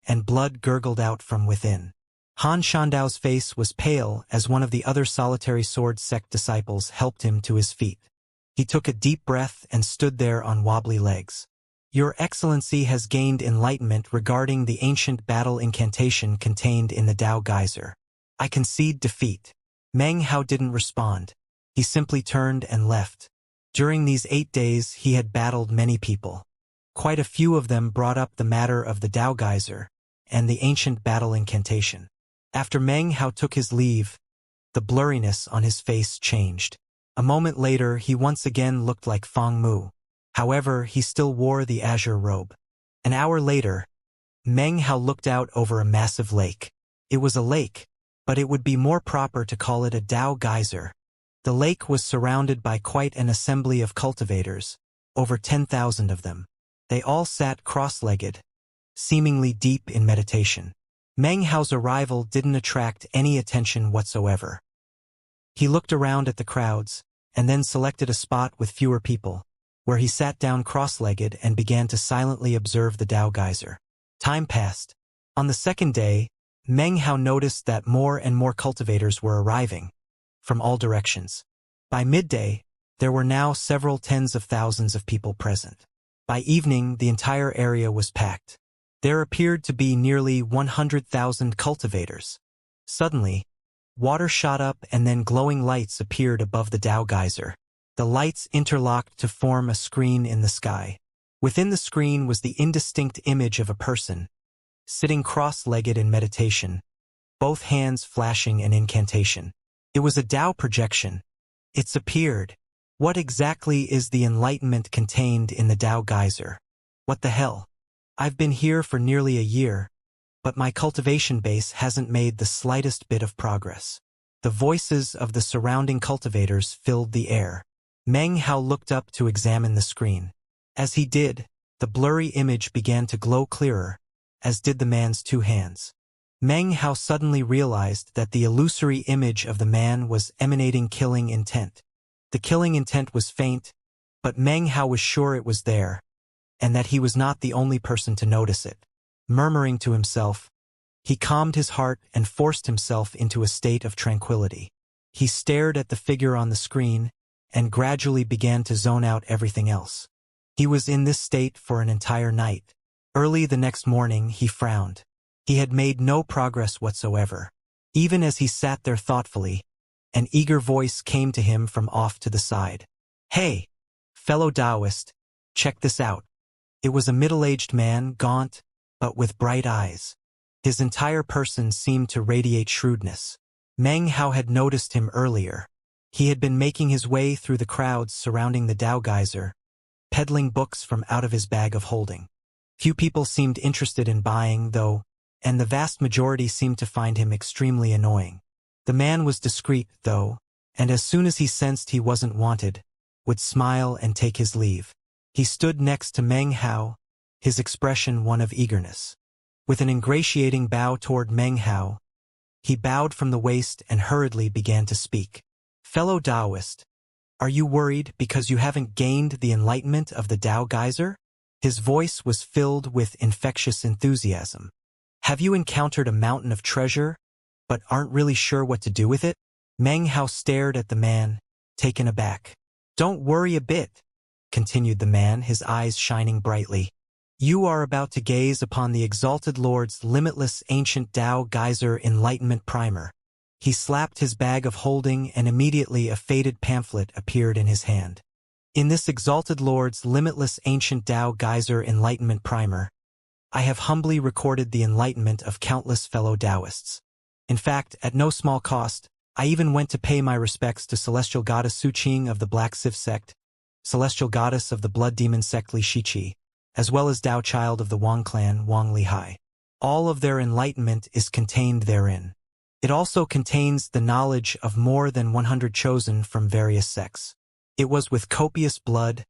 and blood gurgled out from within. Han Shandao's face was pale as one of the other Solitary Sword sect disciples helped him to his feet. He took a deep breath and stood there on wobbly legs. "Your Excellency has gained enlightenment regarding the ancient battle incantation contained in the Dao Geyser. I concede defeat." Meng Hao didn't respond. He simply turned and left. During these 8 days he had battled many people. Quite a few of them brought up the matter of the Dao Geyser and the ancient battle incantation. After Meng Hao took his leave, the blurriness on his face changed. A moment later he once again looked like Feng Mu. However, he still wore the azure robe. An hour later, Meng Hao looked out over a massive lake. It was a lake, but it would be more proper to call it a Dao Geyser. The lake was surrounded by quite an assembly of cultivators, over 10,000 of them. They all sat cross-legged, seemingly deep in meditation. Meng Hao's arrival didn't attract any attention whatsoever. He looked around at the crowds, and then selected a spot with fewer people, where he sat down cross-legged and began to silently observe the Dao Geyser. Time passed. On the 2nd day, Meng Hao noticed that more and more cultivators were arriving, from all directions. By midday, there were now several tens of thousands of people present. By evening, the entire area was packed. There appeared to be nearly 100,000 cultivators. Suddenly, water shot up and then glowing lights appeared above the Dao Geyser. The lights interlocked to form a screen in the sky. Within the screen was the indistinct image of a person, sitting cross-legged in meditation, both hands flashing an incantation. It was a Dao projection. It's appeared. What exactly is the enlightenment contained in the Dao Geyser? What the hell? I've been here for nearly a year, but my cultivation base hasn't made the slightest bit of progress. The voices of the surrounding cultivators filled the air. Meng Hao looked up to examine the screen. As he did, The blurry image began to glow clearer, as did the man's two hands. Meng Hao suddenly realized that the illusory image of the man was emanating killing intent. The killing intent was faint, but Meng Hao was sure it was there, and that he was not the only person to notice it. Murmuring to himself, he calmed his heart and forced himself into a state of tranquility. He stared at the figure on the screen and gradually began to zone out everything else. He was in this state for an entire night. Early the next morning, he frowned. He had made no progress whatsoever. Even as he sat there thoughtfully, an eager voice came to him from off to the side. "Hey, fellow Taoist, check this out." It was a middle-aged man, gaunt, but with bright eyes. His entire person seemed to radiate shrewdness. Meng Hao had noticed him earlier. He had been making his way through the crowds surrounding the Tao Geyser, peddling books from out of his bag of holding. Few people seemed interested in buying, though, and the vast majority seemed to find him extremely annoying. The man was discreet, though, and as soon as he sensed he wasn't wanted, would smile and take his leave. He stood next to Meng Hao, his expression one of eagerness. With an ingratiating bow toward Meng Hao, he bowed from the waist and hurriedly began to speak. "Fellow Taoist, are you worried because you haven't gained the enlightenment of the Tao Geyser?" His voice was filled with infectious enthusiasm. "Have you encountered a mountain of treasure, but aren't really sure what to do with it?" Meng Hao stared at the man, taken aback. "Don't worry a bit," continued the man, his eyes shining brightly. "You are about to gaze upon the Exalted Lord's limitless ancient Tao Geyser Enlightenment Primer." He slapped his bag of holding and immediately a faded pamphlet appeared in his hand. "In this Exalted Lord's limitless ancient Tao Geyser Enlightenment Primer, I have humbly recorded the enlightenment of countless fellow Taoists. In fact, at no small cost, I even went to pay my respects to Celestial Goddess Su Qing of the Black Civ sect, Celestial Goddess of the Blood Demon sect Li Shiqi, as well as Tao Child of the Wang clan Wang Lihai. All of their enlightenment is contained therein. It also contains the knowledge of more than 100 chosen from various sects. It was with copious blood,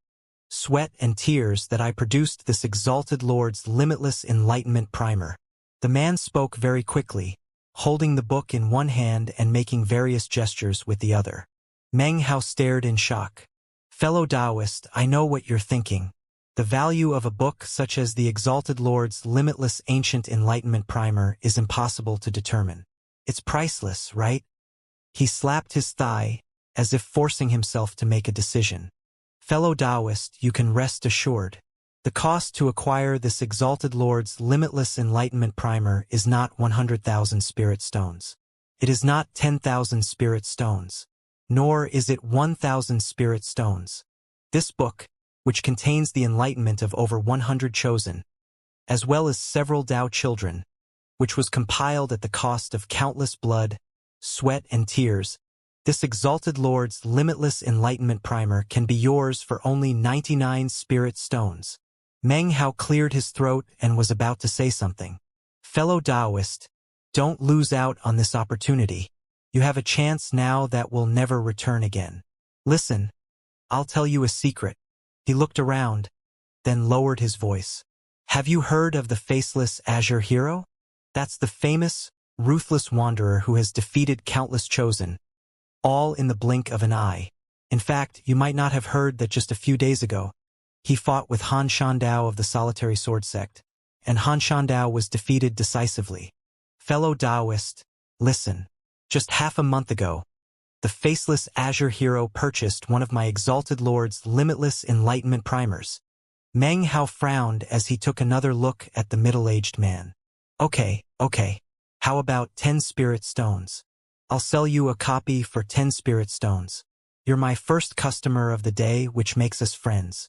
sweat, and tears that I produced this Exalted Lord's limitless enlightenment primer." The man spoke very quickly, holding the book in one hand and making various gestures with the other. Meng Hao stared in shock. "Fellow Taoist, I know what you're thinking. The value of a book such as the Exalted Lord's limitless ancient enlightenment primer is impossible to determine. It's priceless, right?" He slapped his thigh, as if forcing himself to make a decision. "Fellow Taoist, you can rest assured. The cost to acquire this Exalted Lord's limitless enlightenment primer is not 100,000 spirit stones. It is not 10,000 spirit stones. Nor is it 1,000 spirit stones. This book, which contains the enlightenment of over 100 chosen, as well as several Tao children, which was compiled at the cost of countless blood, sweat, and tears, this Exalted Lord's limitless enlightenment primer can be yours for only 99 spirit stones." Meng Hao cleared his throat and was about to say something. "Fellow Taoist, don't lose out on this opportunity. You have a chance now that will never return again. Listen, I'll tell you a secret." He looked around, then lowered his voice. "Have you heard of the faceless Azure Hero? That's the famous, ruthless wanderer who has defeated countless chosen, all in the blink of an eye. In fact, you might not have heard that just a few days ago, he fought with Han Shandao of the Solitary Sword sect, and Han Shandao was defeated decisively. Fellow Taoist, listen. Just half a month ago, the faceless Azure Hero purchased one of my Exalted Lord's limitless enlightenment primers." Meng Hao frowned as he took another look at the middle-aged man. Okay. How about 10 spirit stones? I'll sell you a copy for 10 spirit stones. You're my first customer of the day, which makes us friends.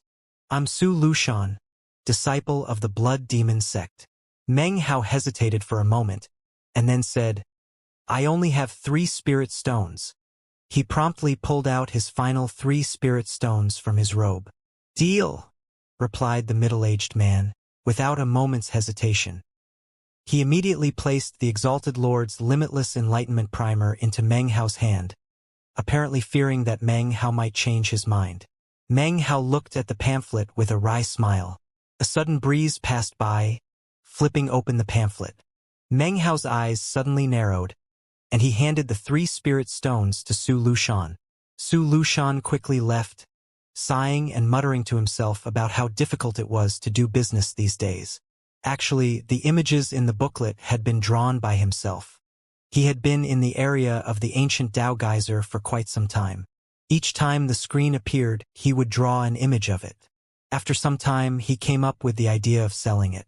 I'm Su Lushan, disciple of the Blood Demon sect." Meng Hao hesitated for a moment, and then said, "I only have 3 spirit stones." He promptly pulled out his final 3 spirit stones from his robe. "Deal," replied the middle-aged man, without a moment's hesitation. He immediately placed the Exalted Lord's limitless enlightenment primer into Meng Hao's hand, apparently fearing that Meng Hao might change his mind. Meng Hao looked at the pamphlet with a wry smile. A sudden breeze passed by, flipping open the pamphlet. Meng Hao's eyes suddenly narrowed, and he handed the 3 spirit stones to Su Lushan. Su Lushan quickly left, sighing and muttering to himself about how difficult it was to do business these days. Actually, the images in the booklet had been drawn by himself. He had been in the area of the ancient Dao geyser for quite some time. Each time the screen appeared, he would draw an image of it. After some time, he came up with the idea of selling it.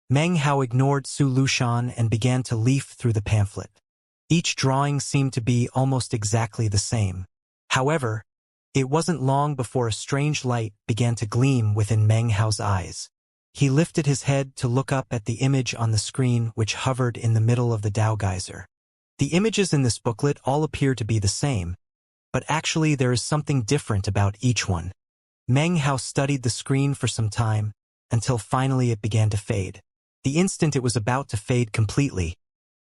Meng Hao ignored Su Lushan and began to leaf through the pamphlet. Each drawing seemed to be almost exactly the same. However, it wasn't long before a strange light began to gleam within Meng Hao's eyes. He lifted his head to look up at the image on the screen which hovered in the middle of the Dao geyser. The images in this booklet all appear to be the same, but actually there is something different about each one. Meng Hao studied the screen for some time, until finally it began to fade. The instant it was about to fade completely,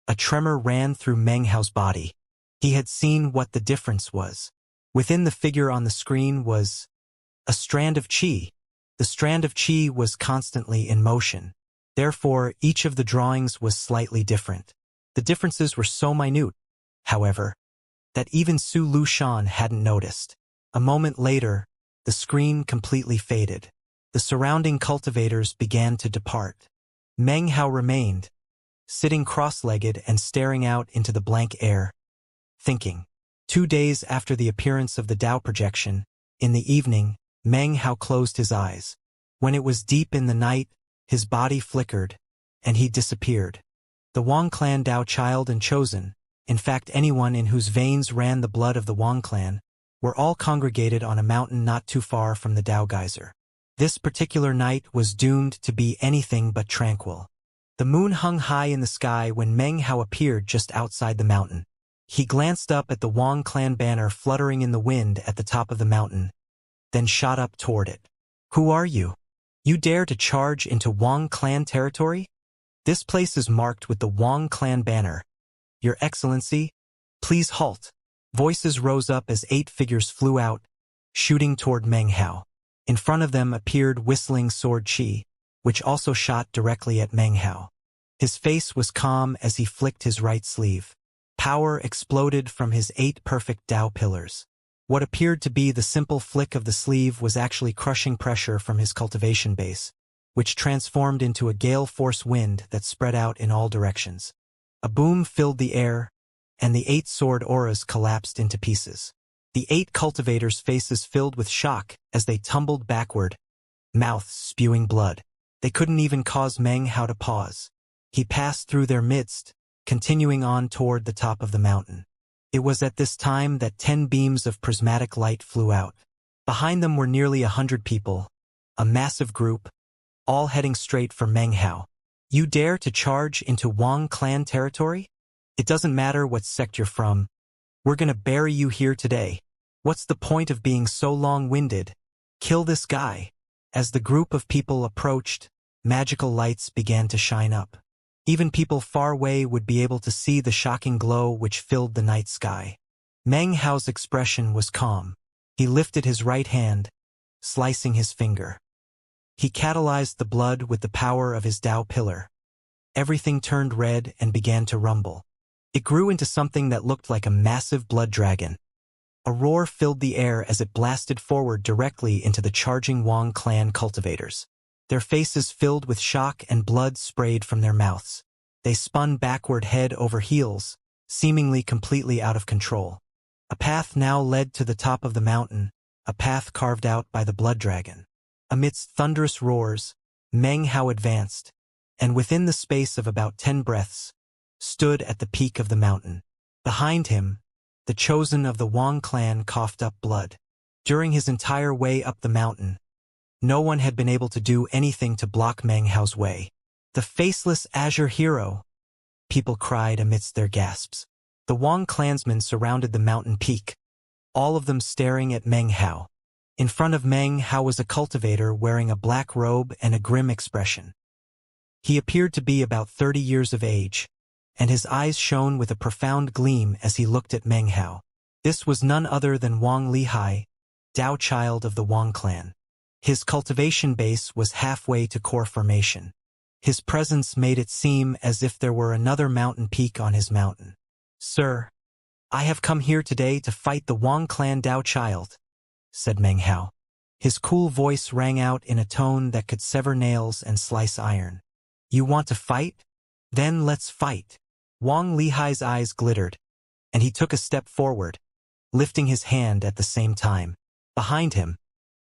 a tremor ran through Meng Hao's body. He had seen what the difference was. Within the figure on the screen was a strand of qi. The strand of qi was constantly in motion. Therefore, each of the drawings was slightly different. The differences were so minute, however, that even Su Lushan hadn't noticed. A moment later, the screen completely faded. The surrounding cultivators began to depart. Meng Hao remained, sitting cross-legged and staring out into the blank air, thinking. 2 days after the appearance of the Dao projection, in the evening, Meng Hao closed his eyes. When it was deep in the night, his body flickered, and he disappeared. The Wang clan Dao child and chosen, in fact anyone in whose veins ran the blood of the Wang clan, were all congregated on a mountain not too far from the Dao geyser. This particular night was doomed to be anything but tranquil. The moon hung high in the sky when Meng Hao appeared just outside the mountain. He glanced up at the Wang clan banner fluttering in the wind at the top of the mountain, then shot up toward it. "Who are you? You dare to charge into Wang clan territory? This place is marked with the Wang clan banner. Your Excellency, please halt." Voices rose up as 8 figures flew out, shooting toward Meng Hao. In front of them appeared whistling sword Qi, which also shot directly at Meng Hao. His face was calm as he flicked his right sleeve. Power exploded from his 8 perfect Dao pillars. What appeared to be the simple flick of the sleeve was actually crushing pressure from his cultivation base, which transformed into a gale force wind that spread out in all directions. A boom filled the air, and the 8 sword auras collapsed into pieces. The 8 cultivators' faces filled with shock as they tumbled backward, mouths spewing blood. They couldn't even cause Meng Hao to pause. He passed through their midst, continuing on toward the top of the mountain. It was at this time that 10 beams of prismatic light flew out. Behind them were nearly 100 people, a massive group, all heading straight for Meng Hao. "You dare to charge into Wang clan territory? It doesn't matter what sect you're from. We're gonna bury you here today. What's the point of being so long-winded? Kill this guy." As the group of people approached, magical lights began to shine up. Even people far away would be able to see the shocking glow which filled the night sky. Meng Hao's expression was calm. He lifted his right hand, slicing his finger. He catalyzed the blood with the power of his Dao pillar. Everything turned red and began to rumble. It grew into something that looked like a massive blood dragon. A roar filled the air as it blasted forward directly into the charging Wang clan cultivators. Their faces filled with shock and blood sprayed from their mouths. They spun backward head over heels, seemingly completely out of control. A path now led to the top of the mountain, a path carved out by the blood dragon. Amidst thunderous roars, Meng Hao advanced, and within the space of about 10 breaths, stood at the peak of the mountain. Behind him, the chosen of the Wang clan coughed up blood. During his entire way up the mountain, no one had been able to do anything to block Meng Hao's way. "The faceless azure hero!" people cried amidst their gasps. The Wang clansmen surrounded the mountain peak, all of them staring at Meng Hao. In front of Meng Hao was a cultivator wearing a black robe and a grim expression. He appeared to be about 30 years of age, and his eyes shone with a profound gleam as he looked at Meng Hao. This was none other than Wang Lihai, Dao child of the Wang clan. His cultivation base was halfway to core formation. His presence made it seem as if there were another mountain peak on his mountain. "Sir, I have come here today to fight the Wang clan Dao child," said Meng Hao. His cool voice rang out in a tone that could sever nails and slice iron. "You want to fight? Then let's fight." Wang Lihai's eyes glittered, and he took a step forward, lifting his hand at the same time. Behind him,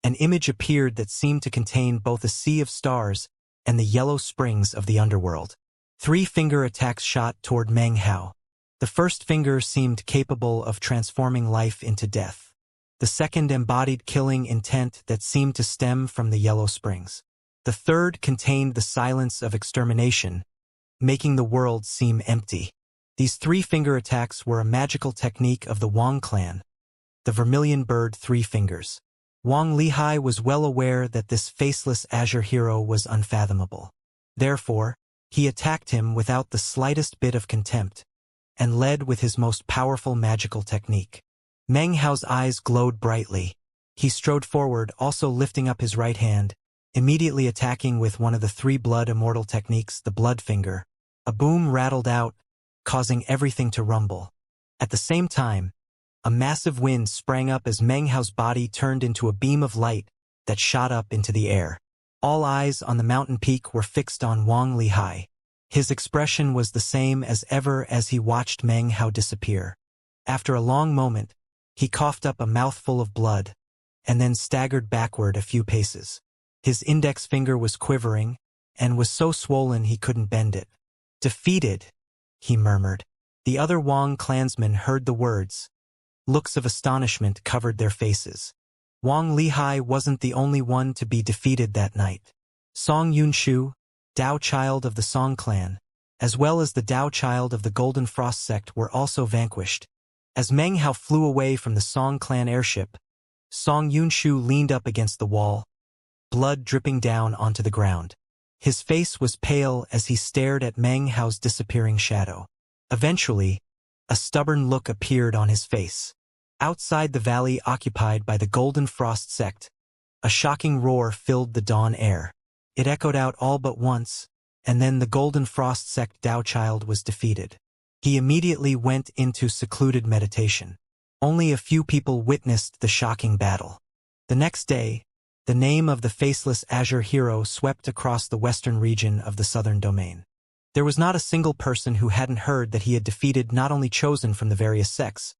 an image appeared that seemed to contain both a sea of stars and the yellow springs of the underworld. 3-finger attacks shot toward Meng Hao. The first finger seemed capable of transforming life into death. The second embodied killing intent that seemed to stem from the yellow springs. The third contained the silence of extermination, making the world seem empty. These 3-finger attacks were a magical technique of the Wang clan, the Vermilion Bird 3 Fingers. Wang Lihai was well aware that this faceless azure hero was unfathomable. Therefore, he attacked him without the slightest bit of contempt, and led with his most powerful magical technique. Meng Hao's eyes glowed brightly. He strode forward, also lifting up his right hand, immediately attacking with one of the 3 blood immortal techniques, the blood finger. A boom rattled out, causing everything to rumble. At the same time, a massive wind sprang up as Meng Hao's body turned into a beam of light that shot up into the air. All eyes on the mountain peak were fixed on Wang Lihai. His expression was the same as ever as he watched Meng Hao disappear. After a long moment, he coughed up a mouthful of blood, and then staggered backward a few paces. His index finger was quivering, and was so swollen he couldn't bend it. "Defeated," he murmured. The other Wang clansmen heard the words. Looks of astonishment covered their faces. Wang Lihai wasn't the only one to be defeated that night. Song Yunshu, Dao child of the Song clan, as well as the Dao child of the Golden Frost sect were also vanquished. As Meng Hao flew away from the Song clan airship, Song Yunshu leaned up against the wall, blood dripping down onto the ground. His face was pale as he stared at Meng Hao's disappearing shadow. Eventually, a stubborn look appeared on his face. Outside the valley occupied by the Golden Frost sect, a shocking roar filled the dawn air. It echoed out all but once, and then the Golden Frost sect Dao child was defeated. He immediately went into secluded meditation. Only a few people witnessed the shocking battle. The next day, the name of the faceless azure hero swept across the western region of the southern domain. There was not a single person who hadn't heard that he had defeated not only chosen from the various sects,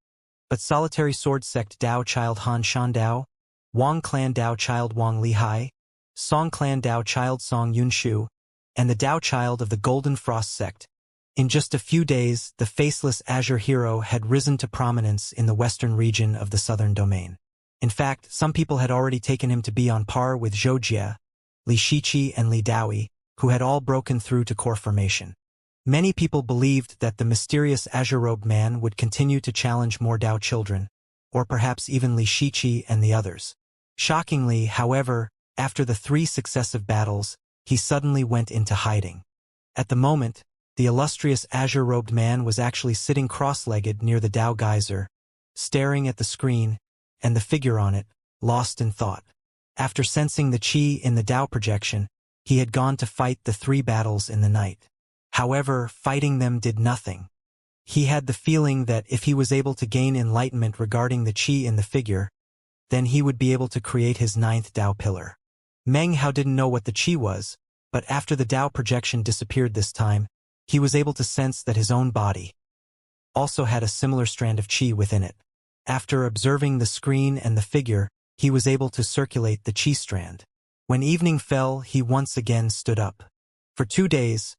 but solitary sword sect Dao child Han Shandao, Wang clan Dao child Wang Lihai, Song clan Dao child Song Yunshu, and the Dao child of the Golden Frost sect. In just a few days, the faceless azure hero had risen to prominence in the western region of the southern domain. In fact, some people had already taken him to be on par with Zhou Jie, Li Shiqi, and Li Daoi, who had all broken through to core formation. Many people believed that the mysterious azure-robed man would continue to challenge more Dao children, or perhaps even Li Shiqi and the others. Shockingly, however, after the 3 successive battles, he suddenly went into hiding. At the moment, the illustrious azure-robed man was actually sitting cross-legged near the Dao geyser, staring at the screen and the figure on it, lost in thought. After sensing the qi in the Dao projection, he had gone to fight the 3 battles in the night. However, fighting them did nothing. He had the feeling that if he was able to gain enlightenment regarding the qi in the figure, then he would be able to create his 9th Dao pillar. Meng Hao didn't know what the qi was, but after the Dao projection disappeared this time, he was able to sense that his own body also had a similar strand of qi within it. After observing the screen and the figure, he was able to circulate the qi strand. When evening fell, he once again stood up. For 2 days,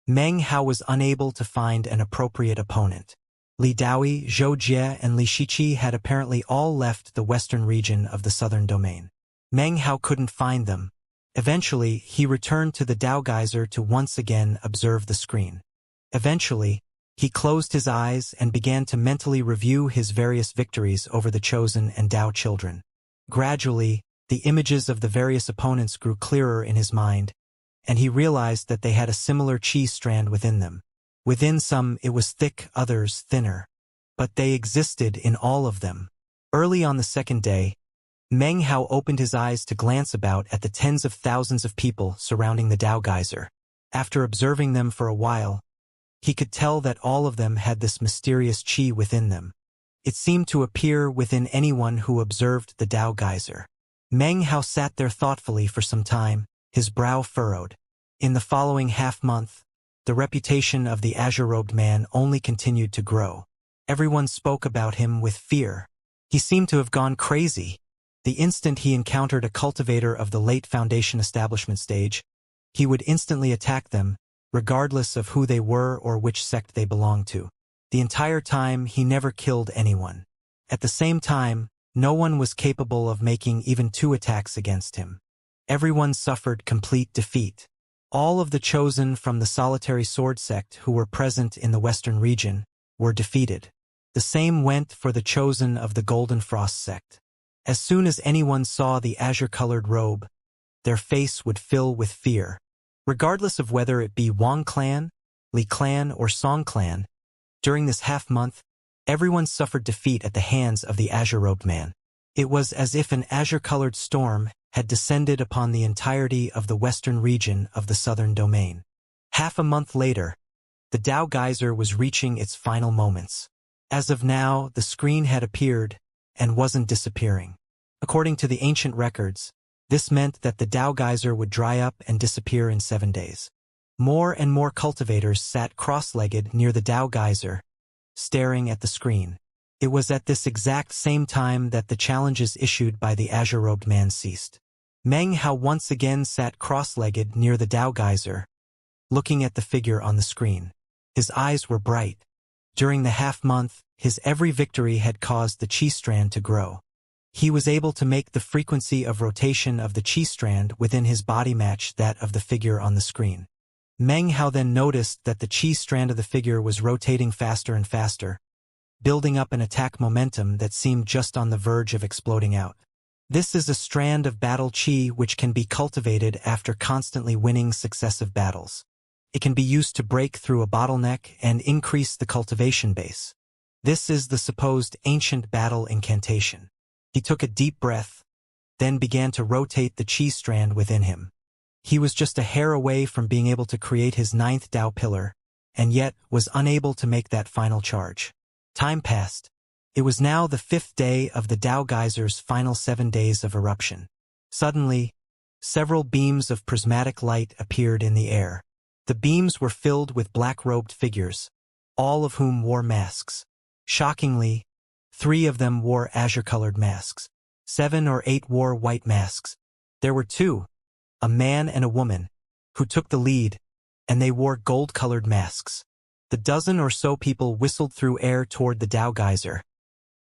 Meng Hao was unable to find an appropriate opponent. Li Daoi, Zhou Jie, and Li Shiqi had apparently all left the western region of the southern domain. Meng Hao couldn't find them. Eventually, he returned to the Dao geyser to once again observe the screen. Eventually, he closed his eyes and began to mentally review his various victories over the Chosen and Dao children. Gradually, the images of the various opponents grew clearer in his mind, and he realized that they had a similar qi strand within them. Within some it was thick, others thinner. But they existed in all of them. Early on the second day, Meng Hao opened his eyes to glance about at the tens of thousands of people surrounding the Dao geyser. After observing them for a while, he could tell that all of them had this mysterious qi within them. It seemed to appear within anyone who observed the Dao geyser. Meng Hao sat there thoughtfully for some time, his brow furrowed. In the following half-month, the reputation of the azure-robed man only continued to grow. Everyone spoke about him with fear. He seemed to have gone crazy. The instant he encountered a cultivator of the late Foundation establishment stage, he would instantly attack them, regardless of who they were or which sect they belonged to. The entire time, he never killed anyone. At the same time, no one was capable of making even 2 attacks against him. Everyone suffered complete defeat. All of the chosen from the solitary sword sect who were present in the western region were defeated. The same went for the chosen of the Golden Frost sect. As soon as anyone saw the azure-colored robe, their face would fill with fear. Regardless of whether it be Wang clan, Li clan, or Song clan, during this half-month, everyone suffered defeat at the hands of the azure-robed man. It was as if an azure-colored storm had descended upon the entirety of the western region of the southern domain. Half a month later, the Dao geyser was reaching its final moments. As of now, the screen had appeared and wasn't disappearing. According to the ancient records, this meant that the Dao geyser would dry up and disappear in 7 days. More and more cultivators sat cross-legged near the Dao geyser, staring at the screen. It was at this exact same time that the challenges issued by the azure-robed man ceased. Meng Hao once again sat cross-legged near the Dao geyser, looking at the figure on the screen. His eyes were bright. During the half-month, his every victory had caused the qi strand to grow. He was able to make the frequency of rotation of the qi strand within his body match that of the figure on the screen. Meng Hao then noticed that the qi strand of the figure was rotating faster and faster, building up an attack momentum that seemed just on the verge of exploding out. This is a strand of battle qi which can be cultivated after constantly winning successive battles. It can be used to break through a bottleneck and increase the cultivation base. This is the supposed ancient battle incantation. He took a deep breath, then began to rotate the qi strand within him. He was just a hair away from being able to create his 9th Dao pillar, and yet was unable to make that final charge. Time passed. It was now the 5th day of the Dao geyser's final 7 days of eruption. Suddenly, several beams of prismatic light appeared in the air. The beams were filled with black-robed figures, all of whom wore masks. Shockingly, 3 of them wore azure-colored masks. 7 or 8 wore white masks. There were 2, a man and a woman, who took the lead, and they wore gold-colored masks. The dozen or so people whistled through air toward the Dao geyser,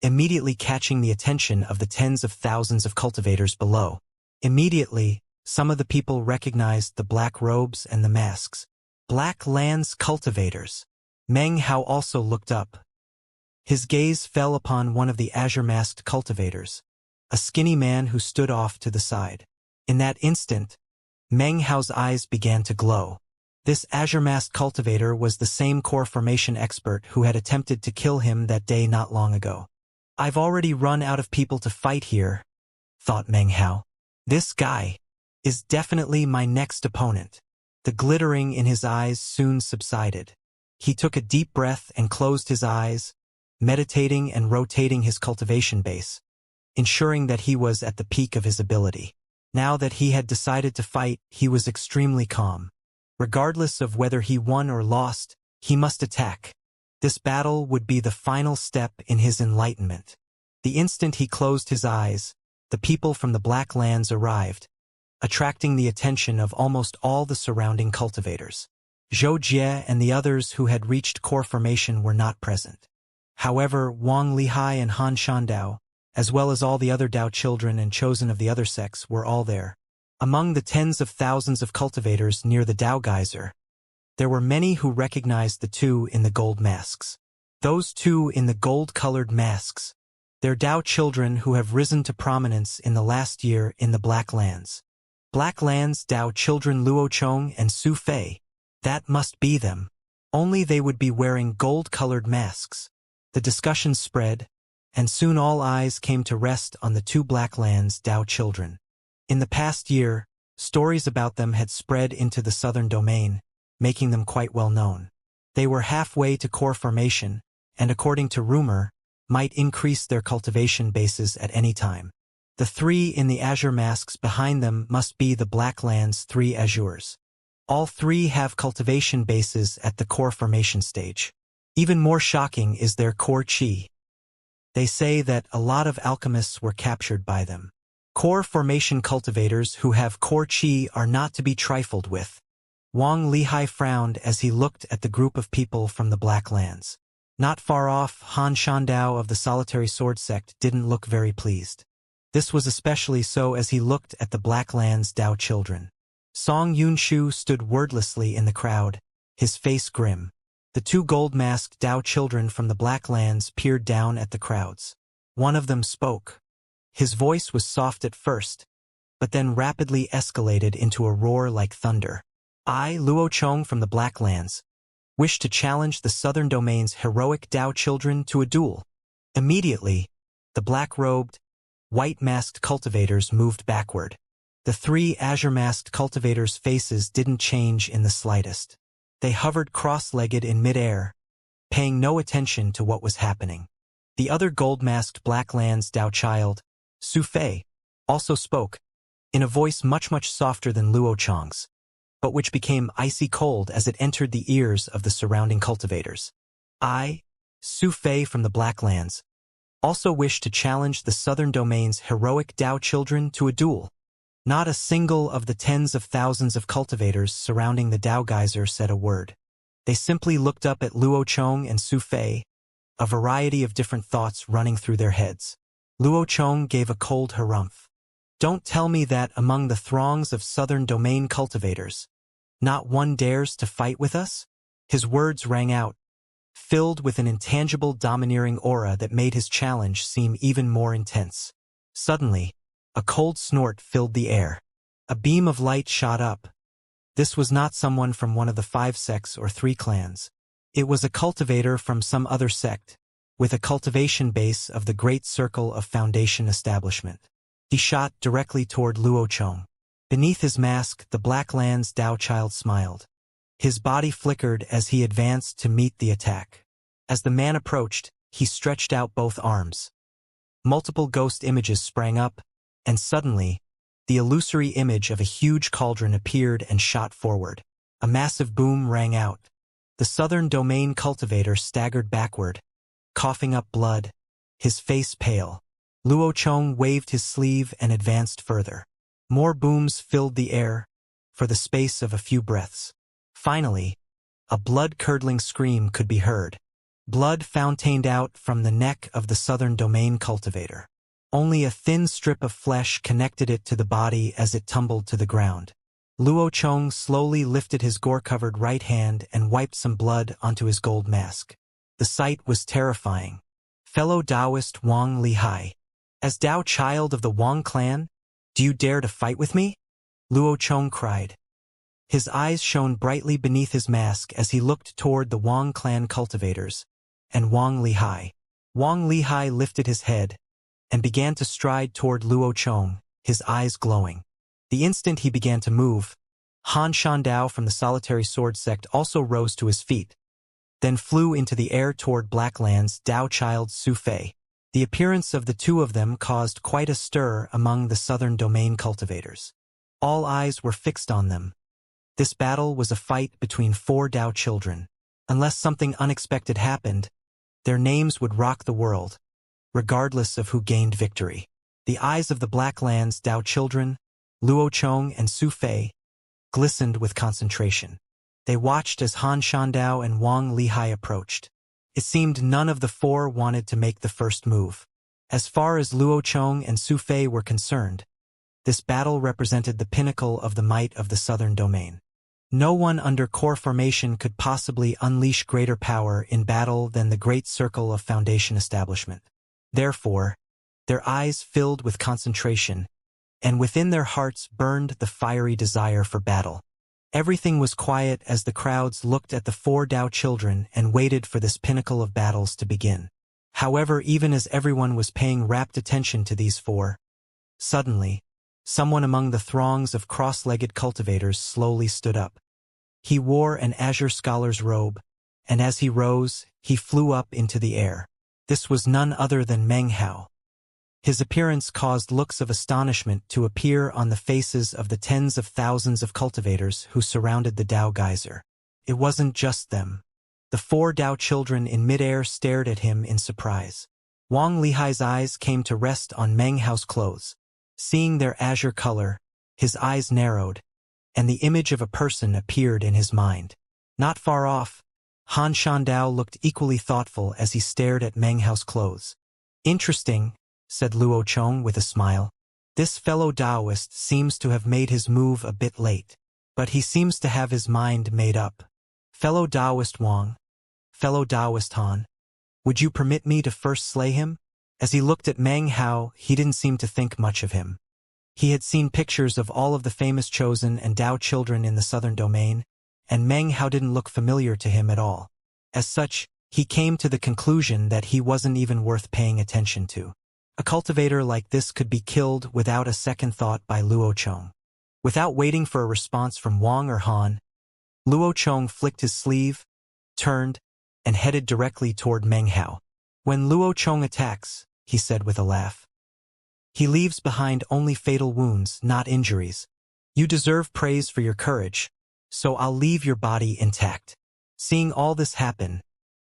immediately catching the attention of the tens of thousands of cultivators below. Immediately, some of the people recognized the black robes and the masks. Black Land's cultivators. Meng Hao also looked up. His gaze fell upon one of the azure-masked cultivators, a skinny man who stood off to the side. In that instant, Meng Hao's eyes began to glow. This azure-masked cultivator was the same core formation expert who had attempted to kill him that day not long ago. I've already run out of people to fight here, thought Meng Hao. This guy is definitely my next opponent. The glittering in his eyes soon subsided. He took a deep breath and closed his eyes, meditating and rotating his cultivation base, ensuring that he was at the peak of his ability. Now that he had decided to fight, he was extremely calm. Regardless of whether he won or lost, he must attack. This battle would be the final step in his enlightenment. The instant he closed his eyes, the people from the Black Lands arrived, attracting the attention of almost all the surrounding cultivators. Zhou Jie and the others who had reached core formation were not present. However, Wang Lihai and Han Shandao, as well as all the other Dao children and chosen of the other sects, were all there. Among the tens of thousands of cultivators near the Dao geyser, there were many who recognized the 2 in the gold masks. Those 2 in the gold-colored masks, they're Dao children who have risen to prominence in the last year in the Black Lands. Black Lands Dao children Luo Chong and Su Fei. That must be them. Only they would be wearing gold-colored masks. The discussion spread, and soon all eyes came to rest on the two Black Lands Dao children. In the past year, stories about them had spread into the southern domain, making them quite well known. They were halfway to core formation, and according to rumor, might increase their cultivation bases at any time. The three in the azure masks behind them must be the Black Lands' three azures. All three have cultivation bases at the core formation stage. Even more shocking is their core chi. They say that a lot of alchemists were captured by them. Core formation cultivators who have core chi are not to be trifled with. Wang Lihai frowned as he looked at the group of people from the Black Lands. Not far off, Han Shandao of the Solitary Sword Sect didn't look very pleased. This was especially so as he looked at the Black Lands Dao children. Song Yunshu stood wordlessly in the crowd, his face grim. The two gold-masked Dao children from the Black Lands peered down at the crowds. One of them spoke. His voice was soft at first, but then rapidly escalated into a roar like thunder. I, Luo Chong from the Black Lands, wish to challenge the Southern Domain's heroic Dao children to a duel. Immediately, the black-robed, white-masked cultivators moved backward. The three azure-masked cultivators' faces didn't change in the slightest. They hovered cross-legged in mid-air, paying no attention to what was happening. The other gold-masked Black Lands Dao child, Su Fei, also spoke, in a voice much softer than Luo Chong's, but which became icy cold as it entered the ears of the surrounding cultivators. I, Su Fei from the Black Lands, also wish to challenge the Southern Domain's heroic Dao children to a duel. Not a single of the tens of thousands of cultivators surrounding the Dao geyser said a word. They simply looked up at Luo Chong and Su Fei, a variety of different thoughts running through their heads. Luo Chong gave a cold harumph. Don't tell me that among the throngs of Southern Domain cultivators, not one dares to fight with us? His words rang out, filled with an intangible domineering aura that made his challenge seem even more intense. Suddenly, a cold snort filled the air. A beam of light shot up. This was not someone from one of the 5 sects or 3 clans. It was a cultivator from some other sect, with a cultivation base of the Great Circle of Foundation Establishment. He shot directly toward Luo Chong. Beneath his mask, the Black Lands Dao child smiled. His body flickered as he advanced to meet the attack. As the man approached, he stretched out both arms. Multiple ghost images sprang up, and suddenly, the illusory image of a huge cauldron appeared and shot forward. A massive boom rang out. The Southern Domain cultivator staggered backward, coughing up blood, his face pale. Luo Chong waved his sleeve and advanced further. More booms filled the air, for the space of a few breaths. Finally, a blood-curdling scream could be heard. Blood fountained out from the neck of the Southern Domain cultivator. Only a thin strip of flesh connected it to the body as it tumbled to the ground. Luo Chong slowly lifted his gore-covered right hand and wiped some blood onto his gold mask. The sight was terrifying. Fellow Taoist Wang Lihai, as Dao child of the Wang clan, do you dare to fight with me? Luo Chong cried. His eyes shone brightly beneath his mask as he looked toward the Wang clan cultivators, and Wang Lihai. Wang Lihai lifted his head and began to stride toward Luo Chong, his eyes glowing. The instant he began to move, Han Shandao from the Solitary Sword Sect also rose to his feet, then flew into the air toward Black Lands Dao child Su Fei. The appearance of the two of them caused quite a stir among the Southern Domain cultivators. All eyes were fixed on them. This battle was a fight between 4 Dao children. Unless something unexpected happened, their names would rock the world, regardless of who gained victory. The eyes of the Black Lands Dao children, Luo Chong and Su Fei, glistened with concentration. They watched as Han Shandao and Wang Lihai approached. It seemed none of the 4 wanted to make the first move. As far as Luo Chong and Su Fei were concerned, this battle represented the pinnacle of the might of the Southern Domain. No one under core formation could possibly unleash greater power in battle than the Great Circle of Foundation Establishment. Therefore, their eyes filled with concentration, and within their hearts burned the fiery desire for battle. Everything was quiet as the crowds looked at the 4 Dao children and waited for this pinnacle of battles to begin. However, even as everyone was paying rapt attention to these four, suddenly, someone among the throngs of cross-legged cultivators slowly stood up. He wore an azure scholar's robe, and as he rose, he flew up into the air. This was none other than Meng Hao. His appearance caused looks of astonishment to appear on the faces of the tens of thousands of cultivators who surrounded the Dao geyser. It wasn't just them. The four Dao children in midair stared at him in surprise. Wang Lihai's eyes came to rest on Meng Hao's clothes. Seeing their azure color, his eyes narrowed, and the image of a person appeared in his mind. Not far off, Han Shandao looked equally thoughtful as he stared at Meng Hao's clothes. Interesting, said Luo Chong with a smile. This fellow Taoist seems to have made his move a bit late, but he seems to have his mind made up. Fellow Taoist Wang, fellow Taoist Han, would you permit me to first slay him? As he looked at Meng Hao, he didn't seem to think much of him. He had seen pictures of all of the famous chosen and Dao children in the southern domain, and Meng Hao didn't look familiar to him at all. As such, he came to the conclusion that he wasn't even worth paying attention to. A cultivator like this could be killed without a second thought by Luo Chong. Without waiting for a response from Wang or Han, Luo Chong flicked his sleeve, turned, and headed directly toward Meng Hao. When Luo Chong attacks, he said with a laugh, he leaves behind only fatal wounds, not injuries. You deserve praise for your courage, so I'll leave your body intact. Seeing all this happen,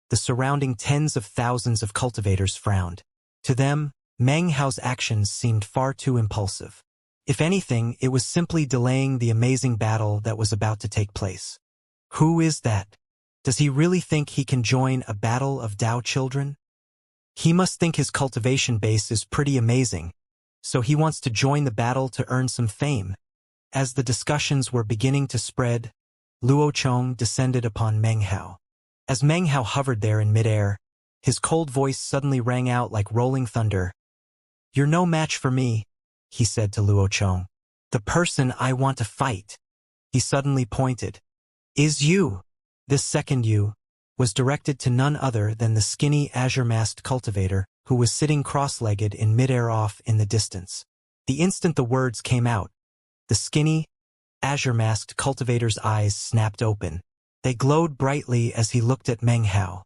the surrounding tens of thousands of cultivators frowned. To them, Meng Hao's actions seemed far too impulsive. If anything, it was simply delaying the amazing battle that was about to take place. Who is that? Does he really think he can join a battle of Dao children? He must think his cultivation base is pretty amazing, so he wants to join the battle to earn some fame. As the discussions were beginning to spread, Luo Chong descended upon Meng Hao. As Meng Hao hovered there in midair, his cold voice suddenly rang out like rolling thunder. You're no match for me, he said to Luo Chong. The person I want to fight, he suddenly pointed, is you. This second you was directed to none other than the skinny azure-masked cultivator who was sitting cross-legged in midair off in the distance. The instant the words came out, the skinny, azure-masked cultivator's eyes snapped open. They glowed brightly as he looked at Meng Hao.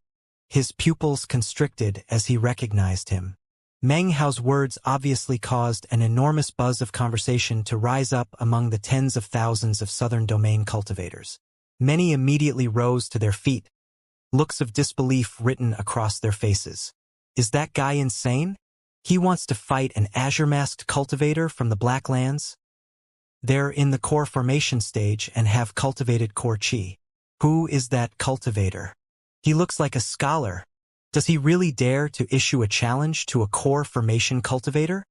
His pupils constricted as he recognized him. Meng Hao's words obviously caused an enormous buzz of conversation to rise up among the tens of thousands of southern domain cultivators. Many immediately rose to their feet, looks of disbelief written across their faces. Is that guy insane? He wants to fight an azure-masked cultivator from the Black Lands? They're in the core formation stage and have cultivated core chi. Who is that cultivator? He looks like a scholar. Does he really dare to issue a challenge to a core formation cultivator?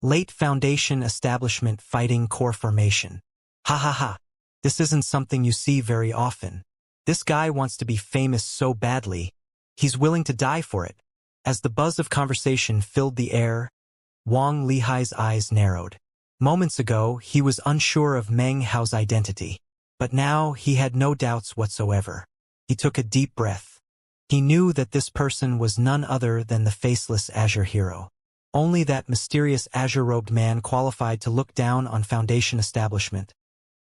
Late Foundation establishment fighting core formation. Ha ha ha. This isn't something you see very often. This guy wants to be famous so badly, he's willing to die for it. As the buzz of conversation filled the air, Wang Lihai's eyes narrowed. Moments ago, he was unsure of Meng Hao's identity, but now he had no doubts whatsoever. He took a deep breath. He knew that this person was none other than the faceless Azure hero. Only that mysterious azure-robed man qualified to look down on Foundation establishment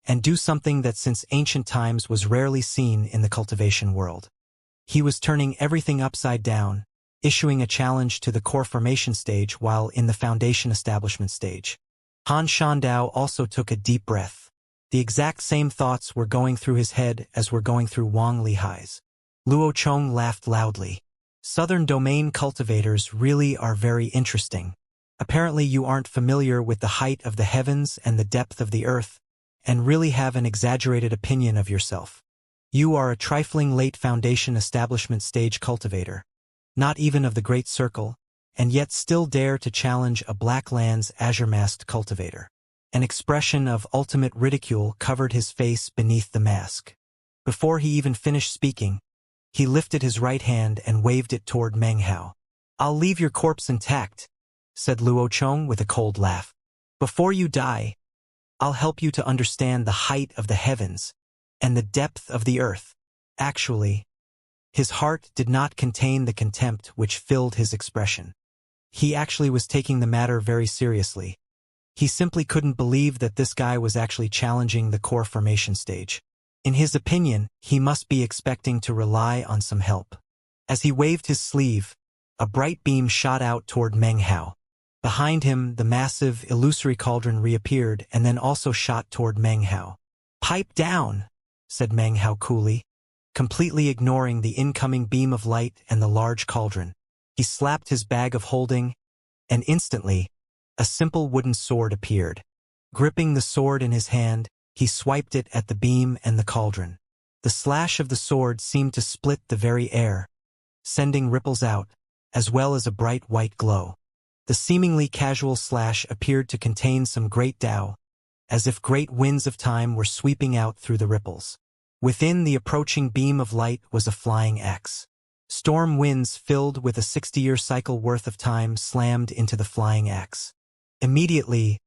and do something that since ancient times was rarely seen in the cultivation world. He was turning everything upside down, issuing a challenge to the core formation stage while in the Foundation establishment stage. Han Shandao also took a deep breath. The exact same thoughts were going through his head as were going through Wang Lihai's. Luo Chong laughed loudly. Southern domain cultivators really are very interesting. Apparently you aren't familiar with the height of the heavens and the depth of the earth, and really have an exaggerated opinion of yourself. You are a trifling late Foundation establishment stage cultivator, not even of the Great Circle, and yet still dare to challenge a Black Lands azure-masked cultivator. An expression of ultimate ridicule covered his face beneath the mask. Before he even finished speaking, he lifted his right hand and waved it toward Meng Hao. I'll leave your corpse intact, said Luo Chong with a cold laugh. Before you die, I'll help you to understand the height of the heavens and the depth of the earth. Actually, His heart did not contain the contempt which filled his expression. He actually was taking the matter very seriously. He simply couldn't believe that this guy was actually challenging the core formation stage. In his opinion, he must be expecting to rely on some help. As he waved his sleeve, a bright beam shot out toward Meng Hao. Behind him, the massive, illusory cauldron reappeared and then also shot toward Meng Hao. "Pipe down," said Meng Hao coolly, completely ignoring the incoming beam of light and the large cauldron. He slapped his bag of holding, and instantly, a simple wooden sword appeared. Gripping the sword in his hand, he swiped it at the beam and the cauldron. The slash of the sword seemed to split the very air, sending ripples out, as well as a bright white glow. The seemingly casual slash appeared to contain some great Tao, as if great winds of time were sweeping out through the ripples. Within the approaching beam of light was a flying axe. Storm winds filled with a 60-year cycle worth of time slammed into the flying axe. Immediately,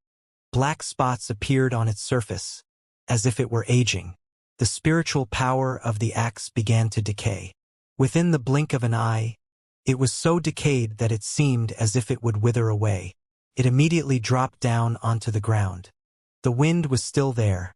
black spots appeared on its surface, as if it were aging. The spiritual power of the axe began to decay. Within the blink of an eye, it was so decayed that it seemed as if it would wither away. It immediately dropped down onto the ground. The wind was still there.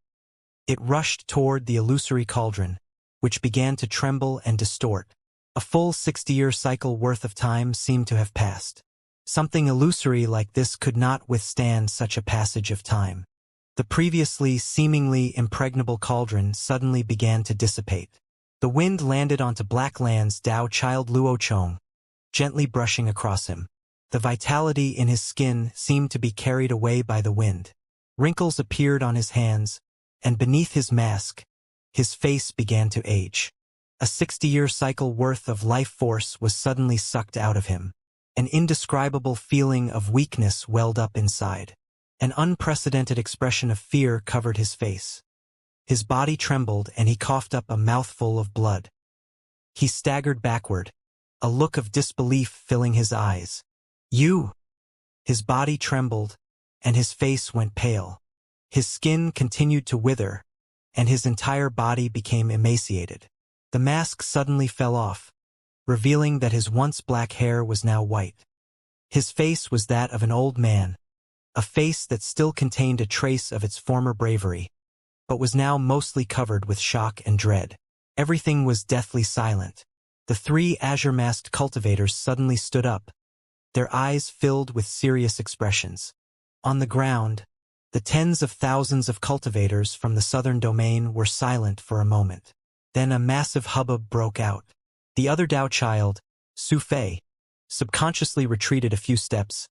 It rushed toward the illusory cauldron, which began to tremble and distort. A full 60-year cycle worth of time seemed to have passed. Something illusory like this could not withstand such a passage of time. The previously seemingly impregnable cauldron suddenly began to dissipate. The wind landed onto Black Land's Tao child Luo Chong, gently brushing across him. The vitality in his skin seemed to be carried away by the wind. Wrinkles appeared on his hands, and beneath his mask, his face began to age. A 60-year cycle worth of life force was suddenly sucked out of him. An indescribable feeling of weakness welled up inside. An unprecedented expression of fear covered his face. His body trembled and he coughed up a mouthful of blood. He staggered backward, a look of disbelief filling his eyes. "You!" His body trembled, and his face went pale. His skin continued to wither, and his entire body became emaciated. The mask suddenly fell off, revealing that his once black hair was now white. His face was that of an old man, a face that still contained a trace of its former bravery, but was now mostly covered with shock and dread. Everything was deathly silent. The three azure-masked cultivators suddenly stood up, their eyes filled with serious expressions. On the ground, the tens of thousands of cultivators from the southern domain were silent for a moment. Then a massive hubbub broke out. The other Tao child, Su Fei, subconsciously retreated a few steps,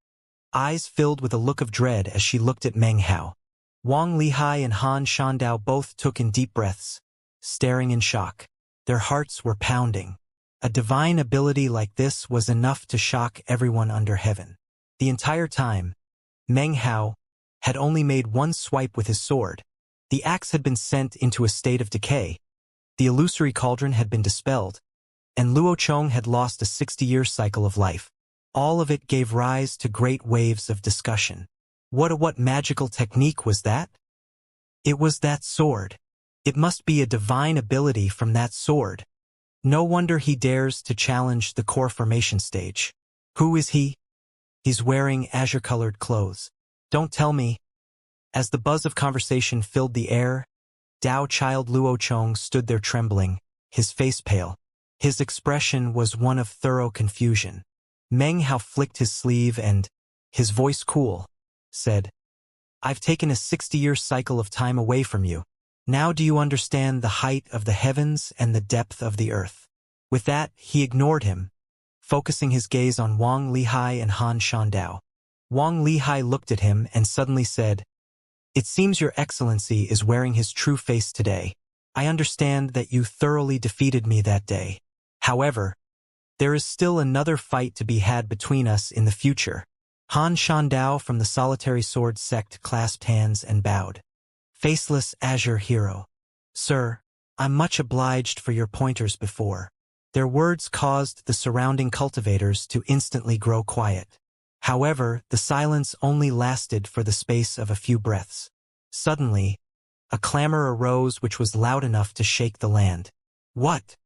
eyes filled with a look of dread as she looked at Meng Hao. Wang Lihai and Han Shandao both took in deep breaths, staring in shock. Their hearts were pounding. A divine ability like this was enough to shock everyone under heaven. The entire time, Meng Hao had only made one swipe with his sword. The axe had been sent into a state of decay. The illusory cauldron had been dispelled, and Luo Chong had lost a 60-year cycle of life. All of it gave rise to great waves of discussion. What magical technique was that? It was that sword. It must be a divine ability from that sword. No wonder he dares to challenge the core formation stage. Who is he? He's wearing azure-colored clothes. Don't tell me. As the buzz of conversation filled the air, Tao child Luo Chong stood there trembling, his face pale. His expression was one of thorough confusion. Meng Hao flicked his sleeve and, his voice cool, said, "I've taken a 60-year cycle of time away from you. Now do you understand the height of the heavens and the depth of the earth?" With that, he ignored him, focusing his gaze on Wang Lihai and Han Shandao. Wang Lihai looked at him and suddenly said, "It seems your excellency is wearing his true face today. I understand that you thoroughly defeated me that day. However, there is still another fight to be had between us in the future." Han Shandao from the Solitary Sword sect clasped hands and bowed. "Faceless Azure Hero. Sir, I'm much obliged for your pointers before." Their words caused the surrounding cultivators to instantly grow quiet. However, the silence only lasted for the space of a few breaths. Suddenly, a clamor arose which was loud enough to shake the land. "What?"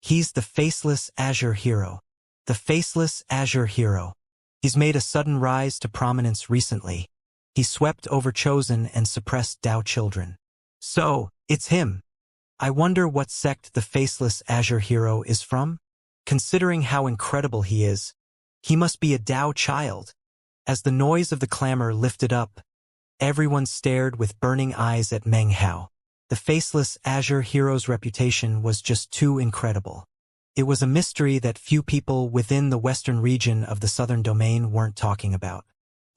He's the faceless azure hero. The faceless azure hero. He's made a sudden rise to prominence recently. He swept over chosen and suppressed Dao children. So, it's him. I wonder what sect the faceless azure hero is from? Considering how incredible he is, he must be a Dao child. As the noise of the clamor lifted up, everyone stared with burning eyes at Meng Hao. The faceless azure hero's reputation was just too incredible. It was a mystery that few people within the western region of the southern domain weren't talking about.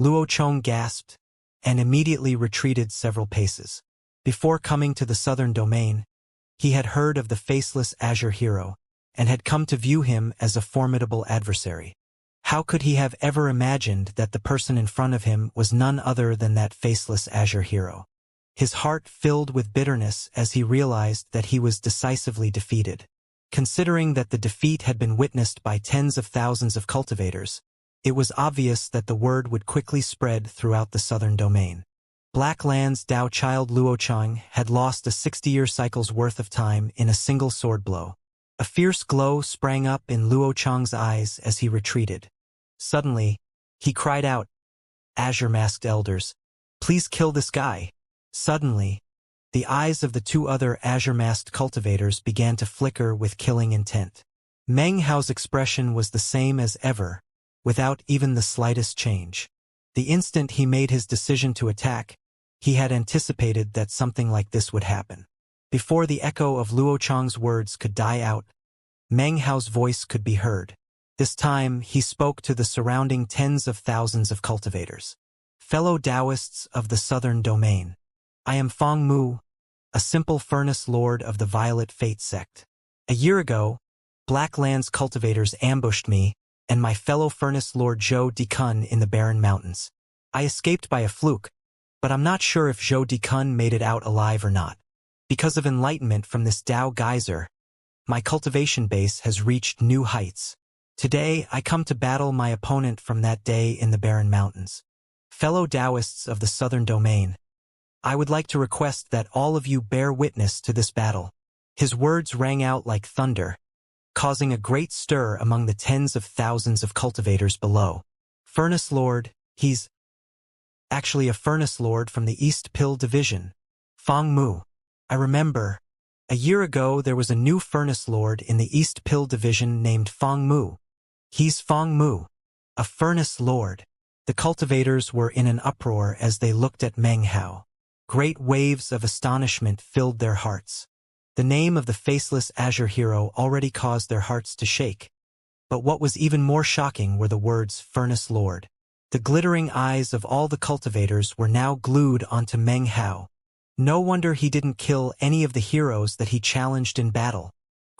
Luo Chong gasped and immediately retreated several paces. Before coming to the southern domain, he had heard of the faceless azure hero and had come to view him as a formidable adversary. How could he have ever imagined that the person in front of him was none other than that faceless azure hero? His heart filled with bitterness as he realized that he was decisively defeated. Considering that the defeat had been witnessed by tens of thousands of cultivators, it was obvious that the word would quickly spread throughout the southern domain. Black Land's Dao child Luochang had lost a 60-year cycle's worth of time in a single sword blow. A fierce glow sprang up in Luochang's eyes as he retreated. Suddenly, he cried out, "Azure-masked elders, please kill this guy." Suddenly, the eyes of the two other azure-masked cultivators began to flicker with killing intent. Meng Hao's expression was the same as ever, without even the slightest change. The instant he made his decision to attack, he had anticipated that something like this would happen. Before the echo of Luochang's words could die out, Meng Hao's voice could be heard. This time, he spoke to the surrounding tens of thousands of cultivators. Fellow Taoists of the southern domain, I am Feng Mu, a simple furnace lord of the Violet Fate sect. A year ago, Black Land's cultivators ambushed me and my fellow furnace lord Zhou Dikun in the Barren Mountains. I escaped by a fluke, but I'm not sure if Zhou Dikun made it out alive or not. Because of enlightenment from this Dao geyser, my cultivation base has reached new heights. Today, I come to battle my opponent from that day in the Barren Mountains. Fellow Taoists of the southern domain, I would like to request that all of you bear witness to this battle. His words rang out like thunder, causing a great stir among the tens of thousands of cultivators below. Furnace Lord, he's actually a Furnace Lord from the East Pill Division. Feng Mu. I remember, a year ago there was a new Furnace Lord in the East Pill Division named Feng Mu. He's Feng Mu, a Furnace Lord. The cultivators were in an uproar as they looked at Meng Hao. Great waves of astonishment filled their hearts. The name of the faceless azure hero already caused their hearts to shake. But what was even more shocking were the words Furnace Lord. The glittering eyes of all the cultivators were now glued onto Meng Hao. No wonder he didn't kill any of the heroes that he challenged in battle.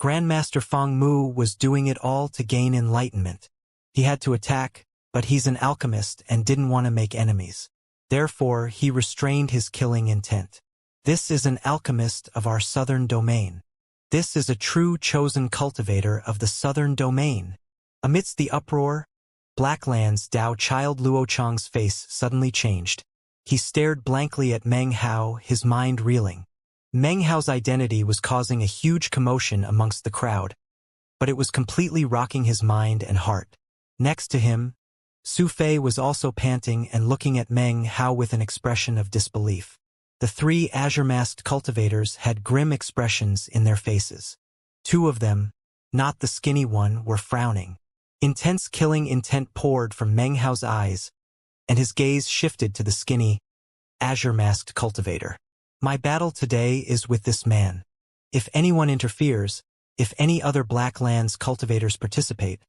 Grandmaster Feng Mu was doing it all to gain enlightenment. He had to attack, but he's an alchemist and didn't want to make enemies. Therefore, he restrained his killing intent. This is an alchemist of our southern domain. This is a true chosen cultivator of the southern domain. Amidst the uproar, Blackland's Dao child Luochang's face suddenly changed. He stared blankly at Meng Hao, his mind reeling. Meng Hao's identity was causing a huge commotion amongst the crowd, but it was completely rocking his mind and heart. Next to him, Su Fei was also panting and looking at Meng Hao with an expression of disbelief. The three azure-masked cultivators had grim expressions in their faces. Two of them, not the skinny one, were frowning. Intense killing intent poured from Meng Hao's eyes, and his gaze shifted to the skinny, azure-masked cultivator. My battle today is with this man. If anyone interferes, if any other Black Lands cultivators participate,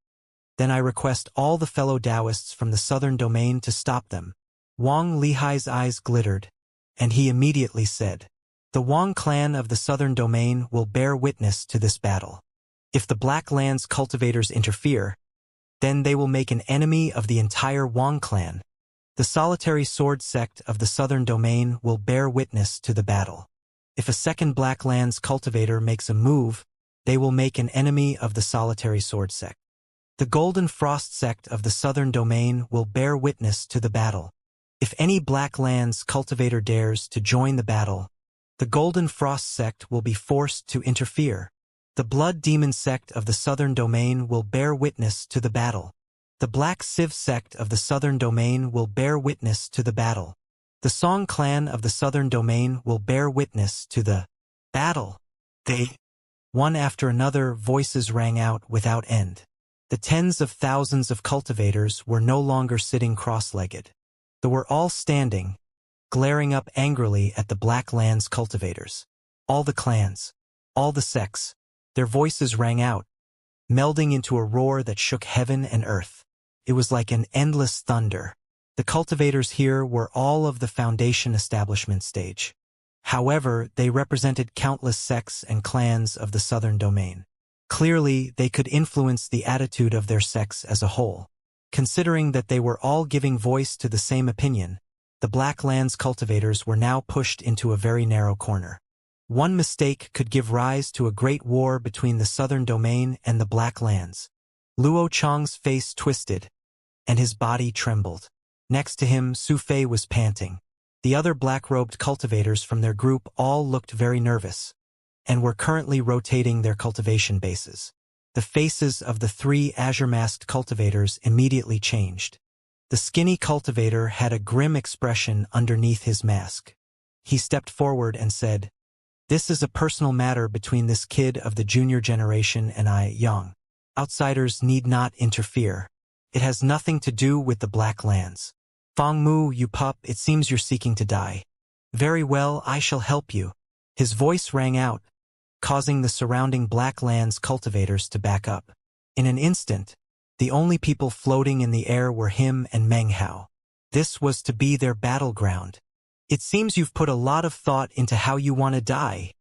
then I request all the fellow Taoists from the southern domain to stop them. Wang Lihai's eyes glittered, and he immediately said, "The Wang clan of the southern domain will bear witness to this battle. If the Black Lands cultivators interfere, then they will make an enemy of the entire Wang clan. The solitary sword sect of the southern domain will bear witness to the battle. If a second Black Lands cultivator makes a move, they will make an enemy of the solitary sword sect. The Golden Frost sect of the southern domain will bear witness to the battle. If any Black Lands cultivator dares to join the battle, the Golden Frost sect will be forced to interfere. The blood demon sect of the southern domain will bear witness to the battle. The black civ sect of the southern domain will bear witness to the battle. The Song clan of the southern domain will bear witness to the battle. They, one after another, voices rang out without end. The tens of thousands of cultivators were no longer sitting cross-legged. They were all standing, glaring up angrily at the Black Lands cultivators. All the clans, all the sects, their voices rang out, melding into a roar that shook heaven and earth. It was like an endless thunder. The cultivators here were all of the Foundation establishment stage. However, they represented countless sects and clans of the southern domain. Clearly, they could influence the attitude of their sects as a whole. Considering that they were all giving voice to the same opinion, the Black Lands cultivators were now pushed into a very narrow corner. One mistake could give rise to a great war between the southern domain and the Black Lands. Luo Chang's face twisted, and his body trembled. Next to him, Su Fei was panting. The other black-robed cultivators from their group all looked very nervous, and were currently rotating their cultivation bases. The faces of the three azure-masked cultivators immediately changed. The skinny cultivator had a grim expression underneath his mask. He stepped forward and said, "This is a personal matter between this kid of the junior generation and I, Yang. Outsiders need not interfere. It has nothing to do with the Black Lands. Fang Mu, you pup, it seems you're seeking to die. Very well, I shall help you." His voice rang out, causing the surrounding Black Lands cultivators to back up. In an instant, the only people floating in the air were him and Meng Hao. This was to be their battleground. "It seems you've put a lot of thought into how you want to die,"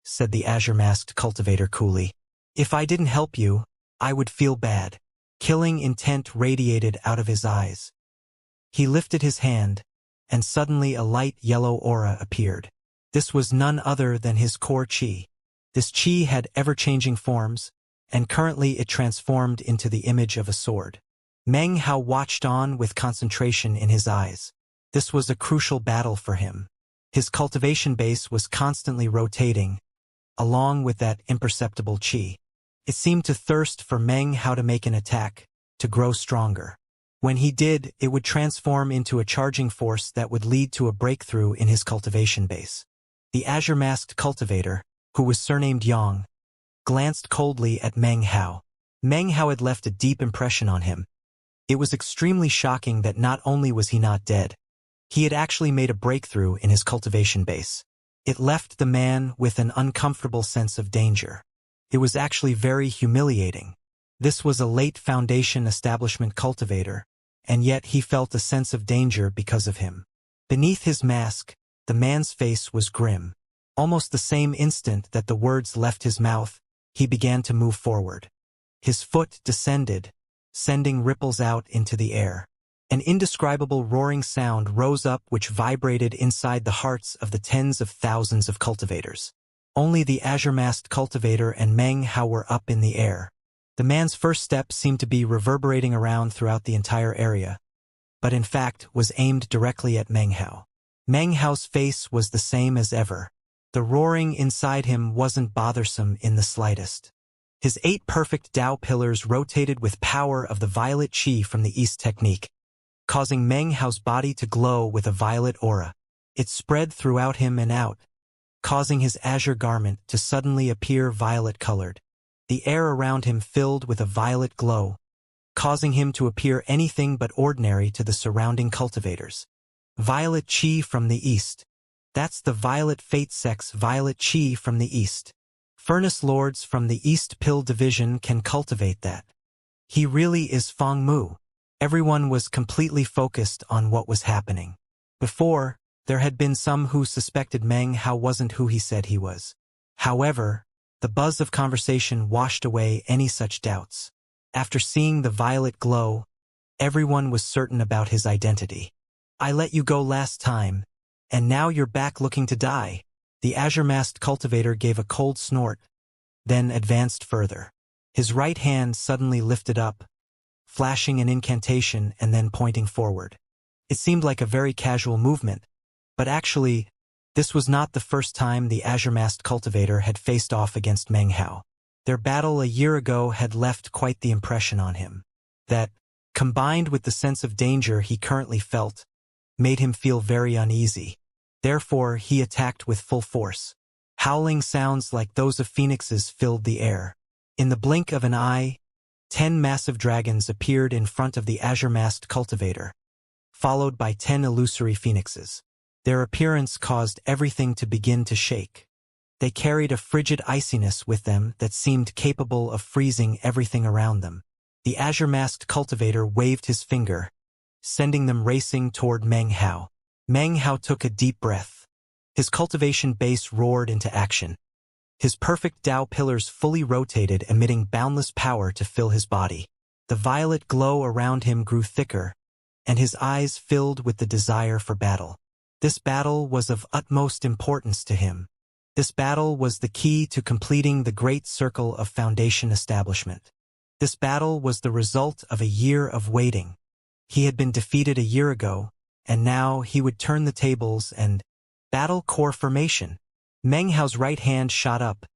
said the azure-masked cultivator coolly. "If I didn't help you, I would feel bad." Killing intent radiated out of his eyes. He lifted his hand, and suddenly a light yellow aura appeared. This was none other than his core chi. This chi had ever-changing forms, and currently it transformed into the image of a sword. Meng Hao watched on with concentration in his eyes. This was a crucial battle for him. His cultivation base was constantly rotating, along with that imperceptible chi. It seemed to thirst for Meng Hao to make an attack, to grow stronger. When he did, it would transform into a charging force that would lead to a breakthrough in his cultivation base. The azure-masked cultivator, who was surnamed Yang, glanced coldly at Meng Hao. Meng Hao had left a deep impression on him. It was extremely shocking that not only was he not dead, he had actually made a breakthrough in his cultivation base. It left the man with an uncomfortable sense of danger. It was actually very humiliating. This was a late Foundation establishment cultivator, and yet he felt a sense of danger because of him. Beneath his mask, the man's face was grim. Almost the same instant that the words left his mouth, he began to move forward. His foot descended, sending ripples out into the air. An indescribable roaring sound rose up which vibrated inside the hearts of the tens of thousands of cultivators. Only the azure-masked cultivator and Meng Hao were up in the air. The man's first step seemed to be reverberating around throughout the entire area, but in fact was aimed directly at Meng Hao. Meng Hao's face was the same as ever. The roaring inside him wasn't bothersome in the slightest. His 8 perfect Dao pillars rotated with power of the violet chi from the East technique, causing Meng Hao's body to glow with a violet aura. It spread throughout him and out, causing his azure garment to suddenly appear violet-colored. The air around him filled with a violet glow, causing him to appear anything but ordinary to the surrounding cultivators. Violet chi from the East. That's the Violet Fate Sect's violet chi from the East. Furnace Lords from the East Pill Division can cultivate that. He really is Fang Mu. Everyone was completely focused on what was happening. Before, there had been some who suspected Meng Hao wasn't who he said he was. However, the buzz of conversation washed away any such doubts. After seeing the violet glow, everyone was certain about his identity. "I let you go last time, and now you're back looking to die." The azure-masked cultivator gave a cold snort, then advanced further. His right hand suddenly lifted up, flashing an incantation and then pointing forward. It seemed like a very casual movement, but actually, this was not the first time the azure-masked cultivator had faced off against Meng Hao. Their battle a year ago had left quite the impression on him. That, combined with the sense of danger he currently felt, made him feel very uneasy. Therefore, he attacked with full force. Howling sounds like those of phoenixes filled the air. In the blink of an eye, 10 massive dragons appeared in front of the azure-masked cultivator, followed by 10 illusory phoenixes. Their appearance caused everything to begin to shake. They carried a frigid iciness with them that seemed capable of freezing everything around them. The azure-masked cultivator waved his finger, sending them racing toward Meng Hao. Meng Hao took a deep breath. His cultivation base roared into action. His perfect Tao pillars fully rotated, emitting boundless power to fill his body. The violet glow around him grew thicker, and his eyes filled with the desire for battle. This battle was of utmost importance to him. This battle was the key to completing the great circle of Foundation establishment. This battle was the result of a year of waiting. He had been defeated a year ago, and now he would turn the tables and battle core formation. Meng Hao's right hand shot up,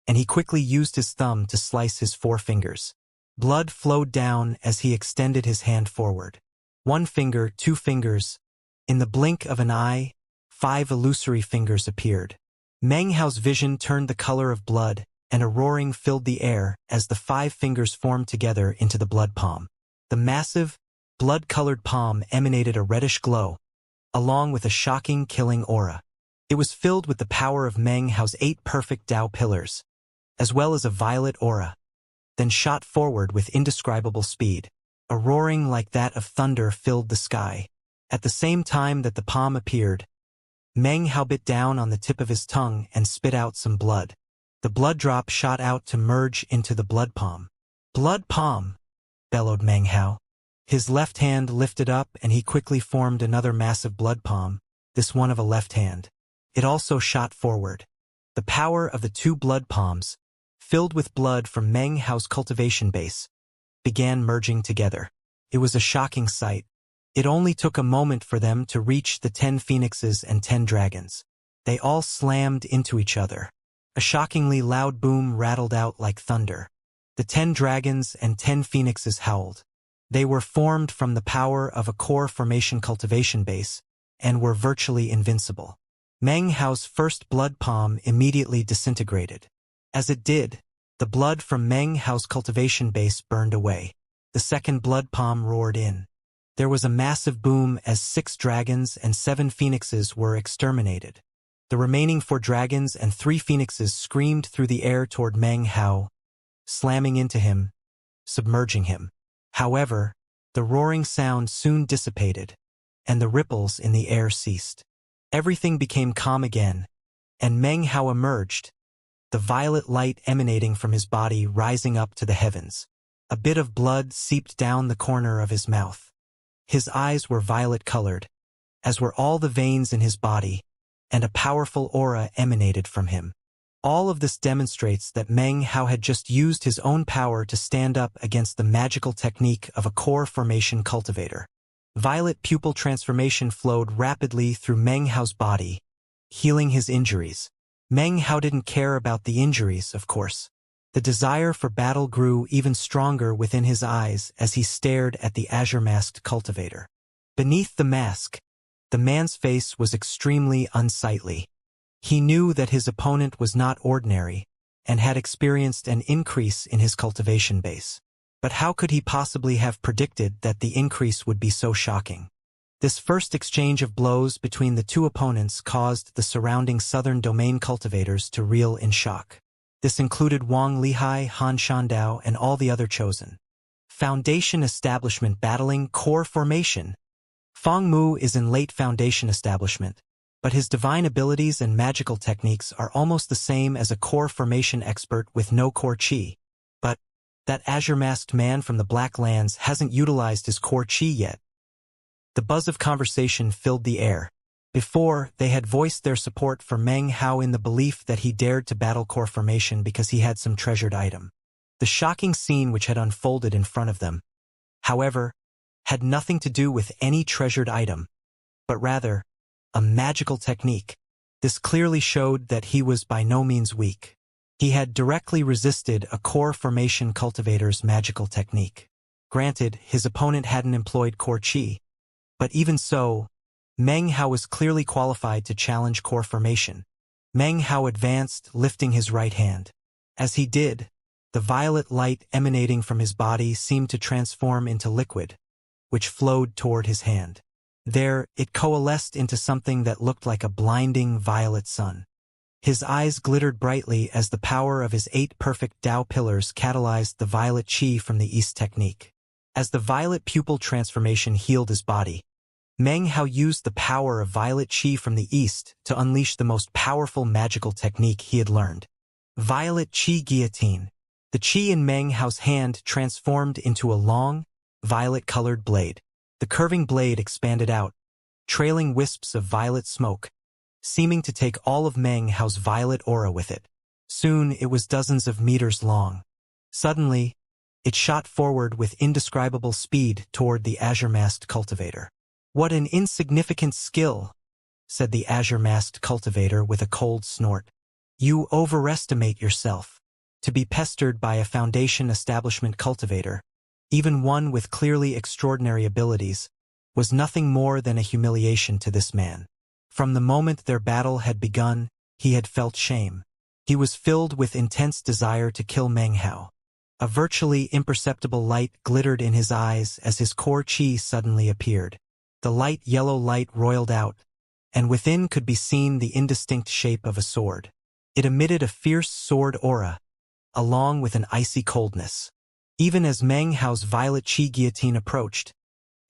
and he quickly used his thumb to slice his 4 fingers. Blood flowed down as he extended his hand forward. 1 finger, 2 fingers. In the blink of an eye, 5 illusory fingers appeared. Meng Hao's vision turned the color of blood, and a roaring filled the air as the 5 fingers formed together into the blood palm. The massive, blood-colored palm emanated a reddish glow, along with a shocking, killing aura. It was filled with the power of Meng Hao's 8 perfect Tao pillars, as well as a violet aura, then shot forward with indescribable speed. A roaring like that of thunder filled the sky. At the same time that the palm appeared, Meng Hao bit down on the tip of his tongue and spit out some blood. The blood drop shot out to merge into the blood palm. "Blood palm!" bellowed Meng Hao. His left hand lifted up and he quickly formed another massive blood palm, this one of a left hand. It also shot forward. The power of the 2 blood palms, filled with blood from Meng Hao's cultivation base, began merging together. It was a shocking sight. It only took a moment for them to reach the 10 phoenixes and 10 dragons. They all slammed into each other. A shockingly loud boom rattled out like thunder. The 10 dragons and 10 phoenixes howled. They were formed from the power of a core formation cultivation base, and were virtually invincible. Meng Hao's first blood palm immediately disintegrated. As it did, the blood from Meng Hao's cultivation base burned away. The second blood palm roared in. There was a massive boom as 6 dragons and 7 phoenixes were exterminated. The remaining 4 dragons and 3 phoenixes screamed through the air toward Meng Hao, slamming into him, submerging him. However, the roaring sound soon dissipated, and the ripples in the air ceased. Everything became calm again, and Meng Hao emerged, the violet light emanating from his body rising up to the heavens. A bit of blood seeped down the corner of his mouth. His eyes were violet-colored, as were all the veins in his body, and a powerful aura emanated from him. All of this demonstrates that Meng Hao had just used his own power to stand up against the magical technique of a core formation cultivator. Violet pupil transformation flowed rapidly through Meng Hao's body, healing his injuries. Meng Hao didn't care about the injuries, of course. The desire for battle grew even stronger within his eyes as he stared at the azure-masked cultivator. Beneath the mask, the man's face was extremely unsightly. He knew that his opponent was not ordinary and had experienced an increase in his cultivation base. But how could he possibly have predicted that the increase would be so shocking? This first exchange of blows between the 2 opponents caused the surrounding southern domain cultivators to reel in shock. This included Wang Lihai, Han Shandao, and all the other chosen. Foundation establishment battling core formation. Feng Mu is in late Foundation establishment, but his divine abilities and magical techniques are almost the same as a core formation expert with no core chi. But that azure-masked man from the Black Lands hasn't utilized his core chi yet. The buzz of conversation filled the air. Before, they had voiced their support for Meng Hao in the belief that he dared to battle core formation because he had some treasured item. The shocking scene which had unfolded in front of them, however, had nothing to do with any treasured item, but rather, a magical technique. This clearly showed that he was by no means weak. He had directly resisted a core formation cultivator's magical technique. Granted, his opponent hadn't employed core chi, but even so, Meng Hao was clearly qualified to challenge core formation. Meng Hao advanced, lifting his right hand. As he did, the violet light emanating from his body seemed to transform into liquid, which flowed toward his hand. There, it coalesced into something that looked like a blinding violet sun. His eyes glittered brightly as the power of his 8 perfect Tao pillars catalyzed the violet chi from the East technique. As the violet pupil transformation healed his body, Meng Hao used the power of violet chi from the East to unleash the most powerful magical technique he had learned. Violet Chi Guillotine. The chi in Meng Hao's hand transformed into a long, violet-colored blade. The curving blade expanded out, trailing wisps of violet smoke, seeming to take all of Meng Hao's violet aura with it. Soon it was dozens of meters long. Suddenly, it shot forward with indescribable speed toward the azure-masked cultivator. "What an insignificant skill," said the azure-masked cultivator with a cold snort. "You overestimate yourself." To be pestered by a Foundation establishment cultivator, even one with clearly extraordinary abilities, was nothing more than a humiliation to this man. From the moment their battle had begun, he had felt shame. He was filled with intense desire to kill Meng Hao. A virtually imperceptible light glittered in his eyes as his core chi suddenly appeared. The light yellow light roiled out, and within could be seen the indistinct shape of a sword. It emitted a fierce sword aura, along with an icy coldness. Even as Meng Hao's violet chi guillotine approached,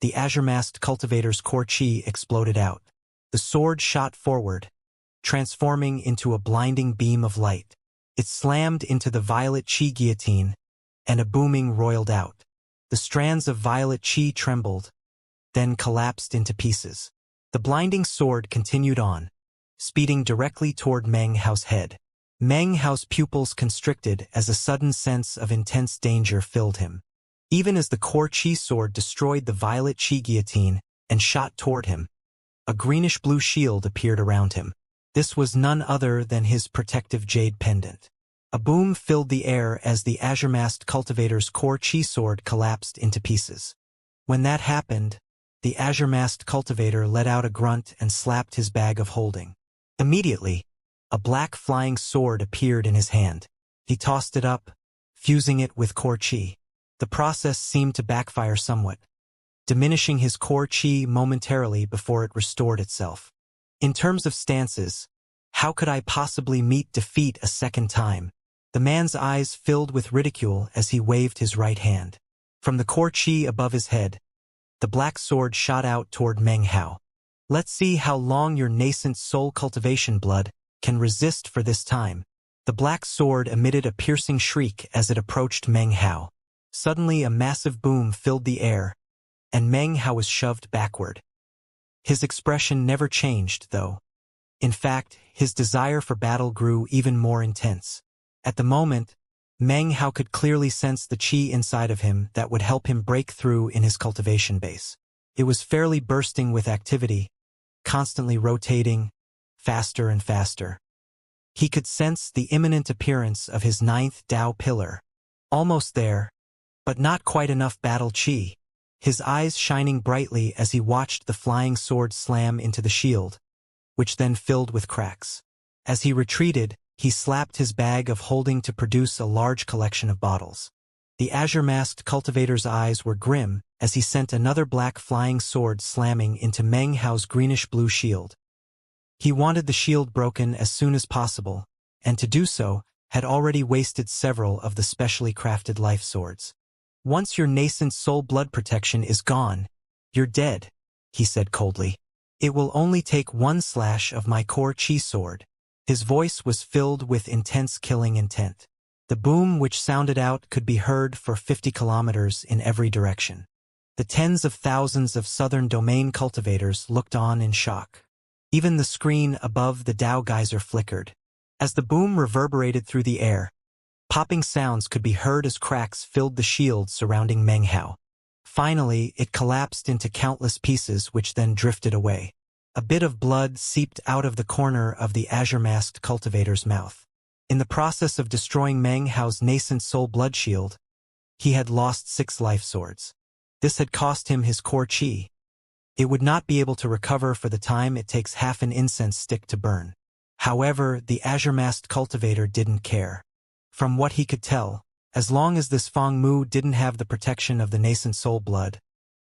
the azure-masked cultivator's core chi exploded out. The sword shot forward, transforming into a blinding beam of light. It slammed into the violet chi guillotine, and a booming roiled out. The strands of violet chi trembled, then collapsed into pieces. The blinding sword continued on, speeding directly toward Meng Hao's head. Meng Hao's pupils constricted as a sudden sense of intense danger filled him. Even as the core chi sword destroyed the violet chi guillotine and shot toward him, a greenish-blue shield appeared around him. This was none other than his protective jade pendant. A boom filled the air as the azure-masked cultivator's core chi sword collapsed into pieces. When that happened, the azure-masked cultivator let out a grunt and slapped his bag of holding. Immediately, a black flying sword appeared in his hand. He tossed it up, fusing it with core chi. The process seemed to backfire somewhat, diminishing his core chi momentarily before it restored itself. In terms of stances, how could I possibly meet defeat a second time? The man's eyes filled with ridicule as he waved his right hand. From the core chi above his head, the black sword shot out toward Meng Hao. "Let's see how long your nascent soul cultivation blood can resist for this time." The black sword emitted a piercing shriek as it approached Meng Hao. Suddenly a massive boom filled the air, and Meng Hao was shoved backward. His expression never changed, though. In fact, his desire for battle grew even more intense. At the moment, Meng Hao could clearly sense the chi inside of him that would help him break through in his cultivation base. It was fairly bursting with activity, constantly rotating, faster and faster. He could sense the imminent appearance of his 9th Tao pillar. Almost there, but not quite enough battle chi. His eyes shining brightly as he watched the flying sword slam into the shield, which then filled with cracks. As he retreated, he slapped his bag of holding to produce a large collection of bottles. The azure-masked cultivator's eyes were grim as he sent another black flying sword slamming into Meng Hao's greenish-blue shield. He wanted the shield broken as soon as possible, and to do so, had already wasted several of the specially crafted life swords. "Once your nascent soul blood protection is gone, you're dead," he said coldly. "It will only take one slash of my core chi sword." His voice was filled with intense killing intent. The boom which sounded out could be heard for 50 kilometers in every direction. The tens of thousands of southern domain cultivators looked on in shock. Even the screen above the Tao geyser flickered. As the boom reverberated through the air, popping sounds could be heard as cracks filled the shield surrounding Meng Hao. Finally, it collapsed into countless pieces which then drifted away. A bit of blood seeped out of the corner of the azure-masked cultivator's mouth. In the process of destroying Meng Hao's nascent soul blood shield, he had lost 6 life swords. This had cost him his core chi. It would not be able to recover for the time it takes half an incense stick to burn. However, the azure-masked cultivator didn't care. From what he could tell, as long as this Feng Mu didn't have the protection of the nascent soul blood,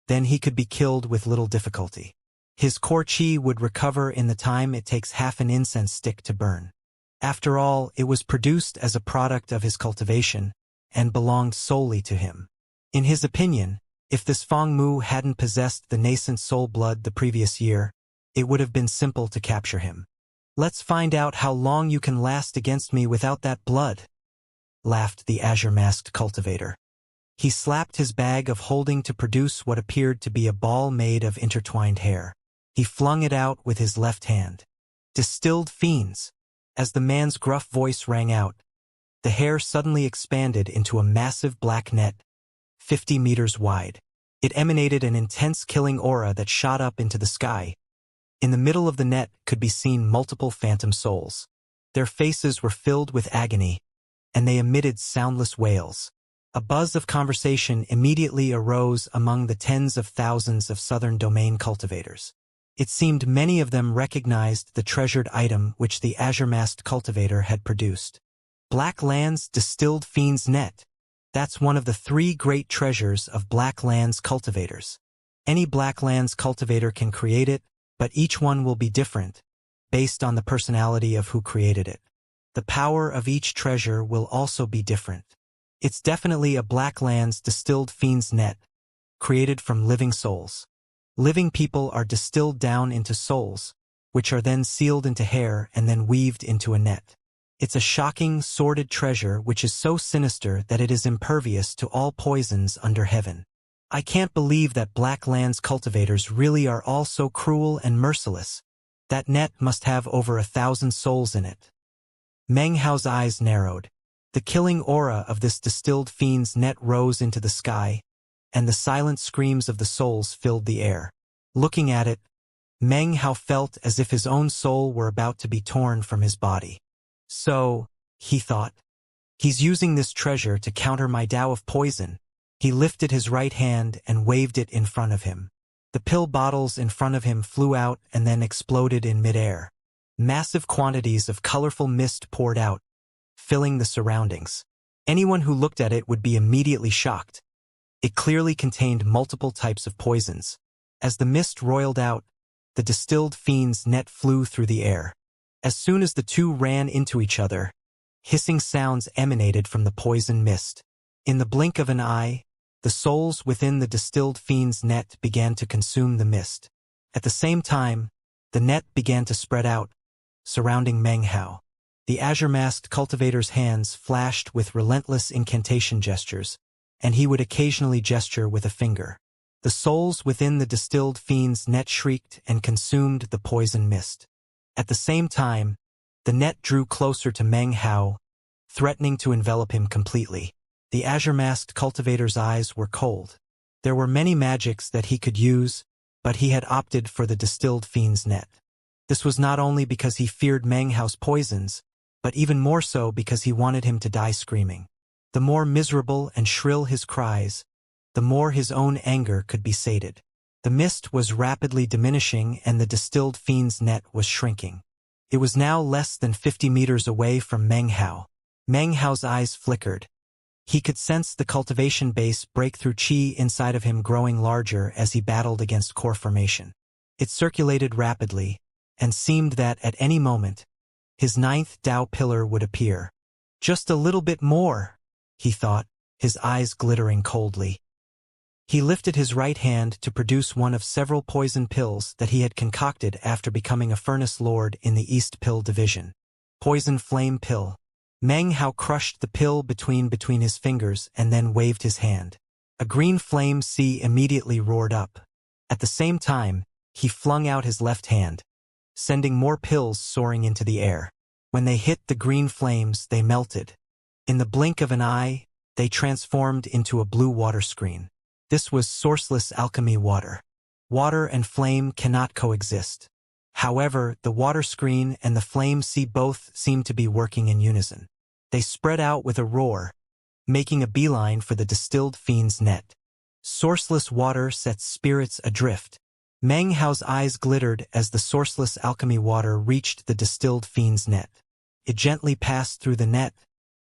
then he could be killed with little difficulty. His core chi would recover in the time it takes half an incense stick to burn. After all, it was produced as a product of his cultivation, and belonged solely to him. In his opinion, if this Feng Mu hadn't possessed the nascent soul blood the previous year, it would have been simple to capture him. "Let's find out how long you can last against me without that blood," laughed the azure-masked cultivator. He slapped his bag of holding to produce what appeared to be a ball made of intertwined hair. He flung it out with his left hand. "Distilled fiends!" As the man's gruff voice rang out, the hair suddenly expanded into a massive black net, 50 meters wide. It emanated an intense killing aura that shot up into the sky. In the middle of the net could be seen multiple phantom souls. Their faces were filled with agony, and they emitted soundless wails. A buzz of conversation immediately arose among the tens of thousands of Southern Domain cultivators. It seemed many of them recognized the treasured item which the azure-masked cultivator had produced. Black Land's Distilled Fiend's Net. That's one of the 3 great treasures of Black Land's cultivators. Any Black Land's cultivator can create it, but each one will be different, based on the personality of who created it. The power of each treasure will also be different. It's definitely a Black Land's Distilled Fiend's Net, created from living souls. Living people are distilled down into souls, which are then sealed into hair and then weaved into a net. It's a shocking, sordid treasure which is so sinister that it is impervious to all poisons under heaven. I can't believe that Black Land's cultivators really are all so cruel and merciless. That net must have over 1,000 souls in it. Meng Hao's eyes narrowed. The killing aura of this distilled fiend's net rose into the sky, and the silent screams of the souls filled the air. Looking at it, Meng Hao felt as if his own soul were about to be torn from his body. So, he thought, he's using this treasure to counter my Tao of poison. He lifted his right hand and waved it in front of him. The pill bottles in front of him flew out and then exploded in midair. Massive quantities of colorful mist poured out, filling the surroundings. Anyone who looked at it would be immediately shocked. It clearly contained multiple types of poisons. As the mist roiled out, the distilled fiend's net flew through the air. As soon as the two ran into each other, hissing sounds emanated from the poison mist. In the blink of an eye, the souls within the distilled fiend's net began to consume the mist. At the same time, the net began to spread out, surrounding Meng Hao. The azure-masked cultivator's hands flashed with relentless incantation gestures, and he would occasionally gesture with a finger. The souls within the distilled fiend's net shrieked and consumed the poison mist. At the same time, the net drew closer to Meng Hao, threatening to envelop him completely. The azure-masked cultivator's eyes were cold. There were many magics that he could use, but he had opted for the distilled fiend's net. This was not only because he feared Meng Hao's poisons, but even more so because he wanted him to die screaming. The more miserable and shrill his cries, the more his own anger could be sated. The mist was rapidly diminishing and the distilled fiend's net was shrinking. It was now less than 50 meters away from Meng Hao. Meng Hao's eyes flickered. He could sense the cultivation base breakthrough chi inside of him growing larger as he battled against core formation. It circulated rapidly, and seemed that at any moment, his 9th Tao pillar would appear. Just a little bit more, he thought, his eyes glittering coldly. He lifted his right hand to produce one of several poison pills that he had concocted after becoming a furnace lord in the East Pill Division. Poison Flame Pill. Meng Hao crushed the pill between his fingers and then waved his hand. A green flame sea immediately roared up. At the same time, he flung out his left hand, sending more pills soaring into the air. When they hit the green flames, they melted. In the blink of an eye, they transformed into a blue water screen. This was sourceless alchemy water. Water and flame cannot coexist. However, the water screen and the flame sea both seemed to be working in unison. They spread out with a roar, making a beeline for the distilled fiend's net. Sourceless water sets spirits adrift. Meng Hao's eyes glittered as the sourceless alchemy water reached the distilled fiend's net. It gently passed through the net,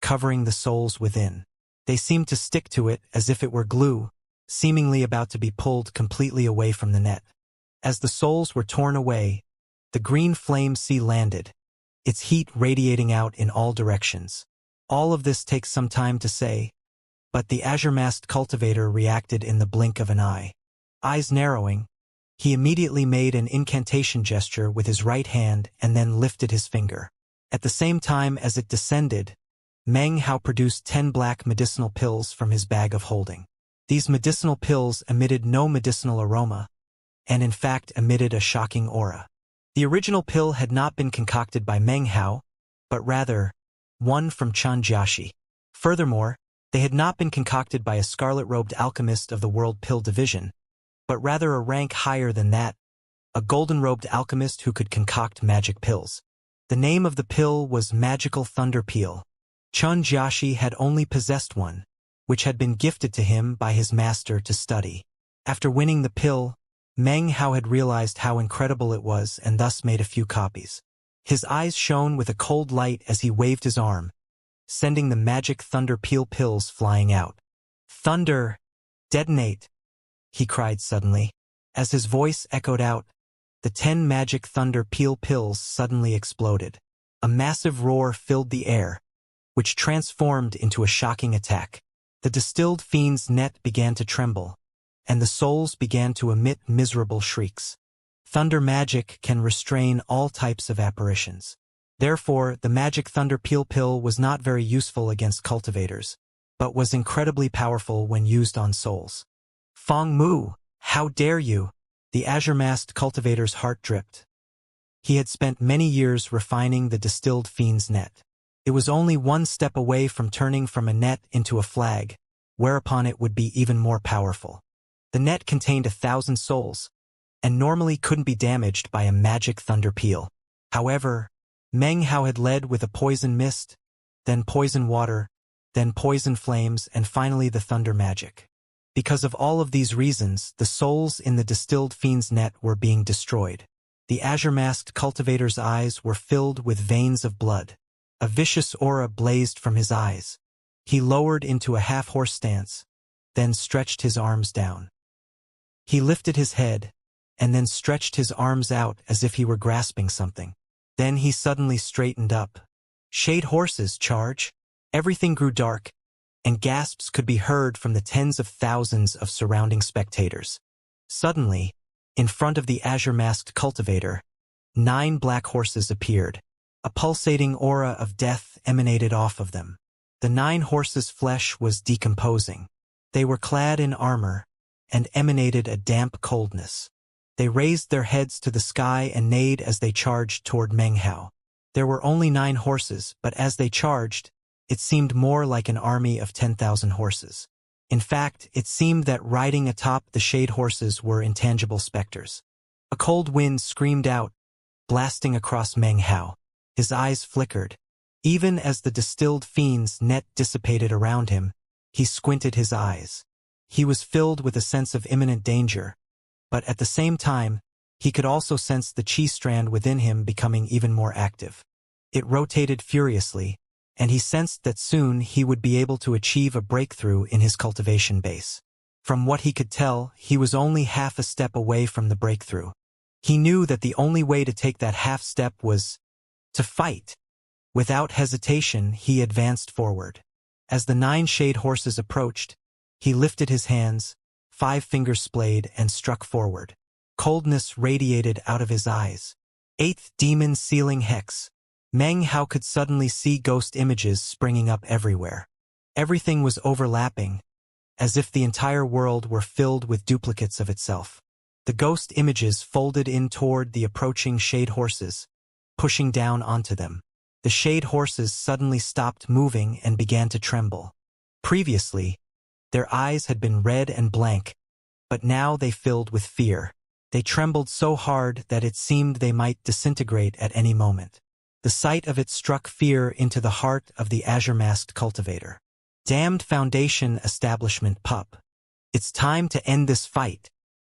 covering the souls within. They seemed to stick to it as if it were glue, seemingly about to be pulled completely away from the net. As the souls were torn away, the green flame sea landed, its heat radiating out in all directions. All of this takes some time to say, but the azure-masked cultivator reacted in the blink of an eye. Eyes narrowing, he immediately made an incantation gesture with his right hand and then lifted his finger. At the same time as it descended, Meng Hao produced 10 black medicinal pills from his bag of holding. These medicinal pills emitted no medicinal aroma, and in fact emitted a shocking aura. The original pill had not been concocted by Meng Hao, but rather, one from Xianxia. Furthermore, they had not been concocted by a scarlet-robed alchemist of the World Pill Division, but rather a rank higher than that, a golden-robed alchemist who could concoct magic pills. The name of the pill was Magical Thunder Peel. Xianxia had only possessed one, which had been gifted to him by his master to study. After winning the pill, Meng Hao had realized how incredible it was and thus made a few copies. His eyes shone with a cold light as he waved his arm, sending the magic thunder peel pills flying out. "Thunder! Detonate!" he cried suddenly. As his voice echoed out, the 10 magic thunder peel pills suddenly exploded. A massive roar filled the air, which transformed into a shocking attack. The distilled fiend's net began to tremble, and the souls began to emit miserable shrieks. Thunder magic can restrain all types of apparitions. Therefore, the magic thunder peel pill was not very useful against cultivators, but was incredibly powerful when used on souls. "Feng Mu, how dare you!" The azure-masked cultivator's heart dripped. He had spent many years refining the distilled fiend's net. It was only one step away from turning from a net into a flag, whereupon it would be even more powerful. The net contained 1,000 souls, and normally couldn't be damaged by a magic thunder peel. However, Meng Hao had led with a poison mist, then poison water, then poison flames, and finally the thunder magic. Because of all of these reasons, the souls in the distilled fiend's net were being destroyed. The azure-masked cultivator's eyes were filled with veins of blood. A vicious aura blazed from his eyes. He lowered into a half-horse stance, then stretched his arms down. He lifted his head, and then stretched his arms out as if he were grasping something. Then he suddenly straightened up. "Shade horses, charge!" Everything grew dark, and gasps could be heard from the tens of thousands of surrounding spectators. Suddenly, in front of the azure-masked cultivator, 9 black horses appeared. A pulsating aura of death emanated off of them. The 9 horses' flesh was decomposing. They were clad in armor, and emanated a damp coldness. They raised their heads to the sky and neighed as they charged toward Meng Hao. There were only 9 horses, but as they charged, it seemed more like an army of 10,000 horses. In fact, it seemed that riding atop the shade horses were intangible specters. A cold wind screamed out, blasting across Meng Hao. His eyes flickered. Even as the distilled fiend's net dissipated around him, he squinted his eyes. He was filled with a sense of imminent danger, but at the same time, he could also sense the chi strand within him becoming even more active. It rotated furiously, and he sensed that soon he would be able to achieve a breakthrough in his cultivation base. From what he could tell, he was only half a step away from the breakthrough. He knew that the only way to take that half step was to fight. Without hesitation, he advanced forward. As the 9 shade horses approached, he lifted his hands, 5 fingers splayed, and struck forward. Coldness radiated out of his eyes. 8th Demon Sealing Hex. Meng Hao could suddenly see ghost images springing up everywhere. Everything was overlapping, as if the entire world were filled with duplicates of itself. The ghost images folded in toward the approaching shade horses, pushing down onto them. The shade horses suddenly stopped moving and began to tremble. Previously, their eyes had been red and blank, but now they filled with fear. They trembled so hard that it seemed they might disintegrate at any moment. The sight of it struck fear into the heart of the azure-masked cultivator. Damned Foundation establishment pup. It's time to end this fight.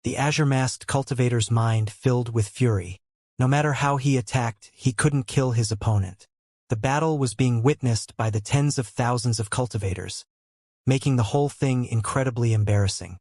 The azure-masked cultivator's mind filled with fury. No matter how he attacked, he couldn't kill his opponent. The battle was being witnessed by the tens of thousands of cultivators, making the whole thing incredibly embarrassing.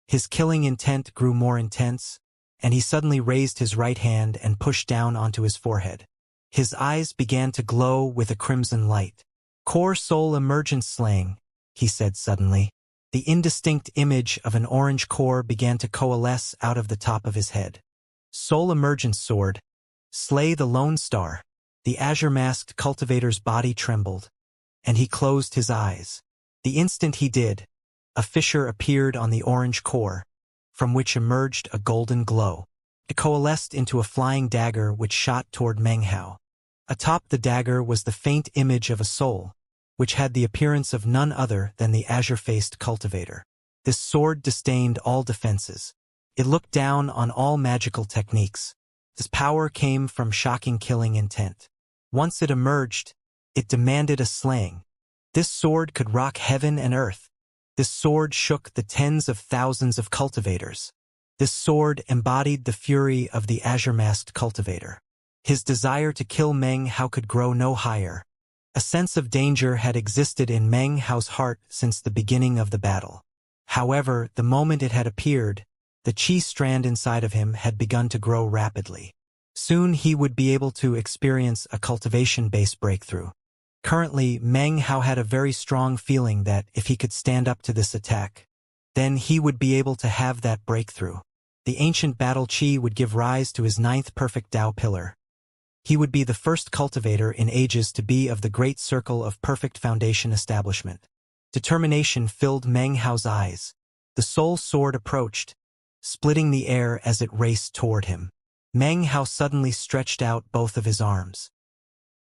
His killing intent grew more intense, and he suddenly raised his right hand and pushed down onto his forehead. His eyes began to glow with a crimson light. Core Soul Emergence Slaying, he said suddenly. The indistinct image of an orange core began to coalesce out of the top of his head. Soul Emergence Sword. Slay the Lone Star. The azure-masked cultivator's body trembled, and he closed his eyes. The instant he did, a fissure appeared on the orange core, from which emerged a golden glow. It coalesced into a flying dagger which shot toward Meng Hao. Atop the dagger was the faint image of a soul, which had the appearance of none other than the azure-faced cultivator. This sword disdained all defenses. It looked down on all magical techniques. This power came from shocking killing intent. Once it emerged, it demanded a slaying. This sword could rock heaven and earth. This sword shook the tens of thousands of cultivators. This sword embodied the fury of the azure-masked cultivator. His desire to kill Meng Hao could grow no higher. A sense of danger had existed in Meng Hao's heart since the beginning of the battle. However, the moment it had appeared, the chi strand inside of him had begun to grow rapidly. Soon he would be able to experience a cultivation-based breakthrough. Currently, Meng Hao had a very strong feeling that if he could stand up to this attack, then he would be able to have that breakthrough. The ancient battle chi would give rise to his 9th perfect Tao pillar. He would be the first cultivator in ages to be of the great circle of perfect foundation establishment. Determination filled Meng Hao's eyes. The soul sword approached, splitting the air as it raced toward him. Meng Hao suddenly stretched out both of his arms.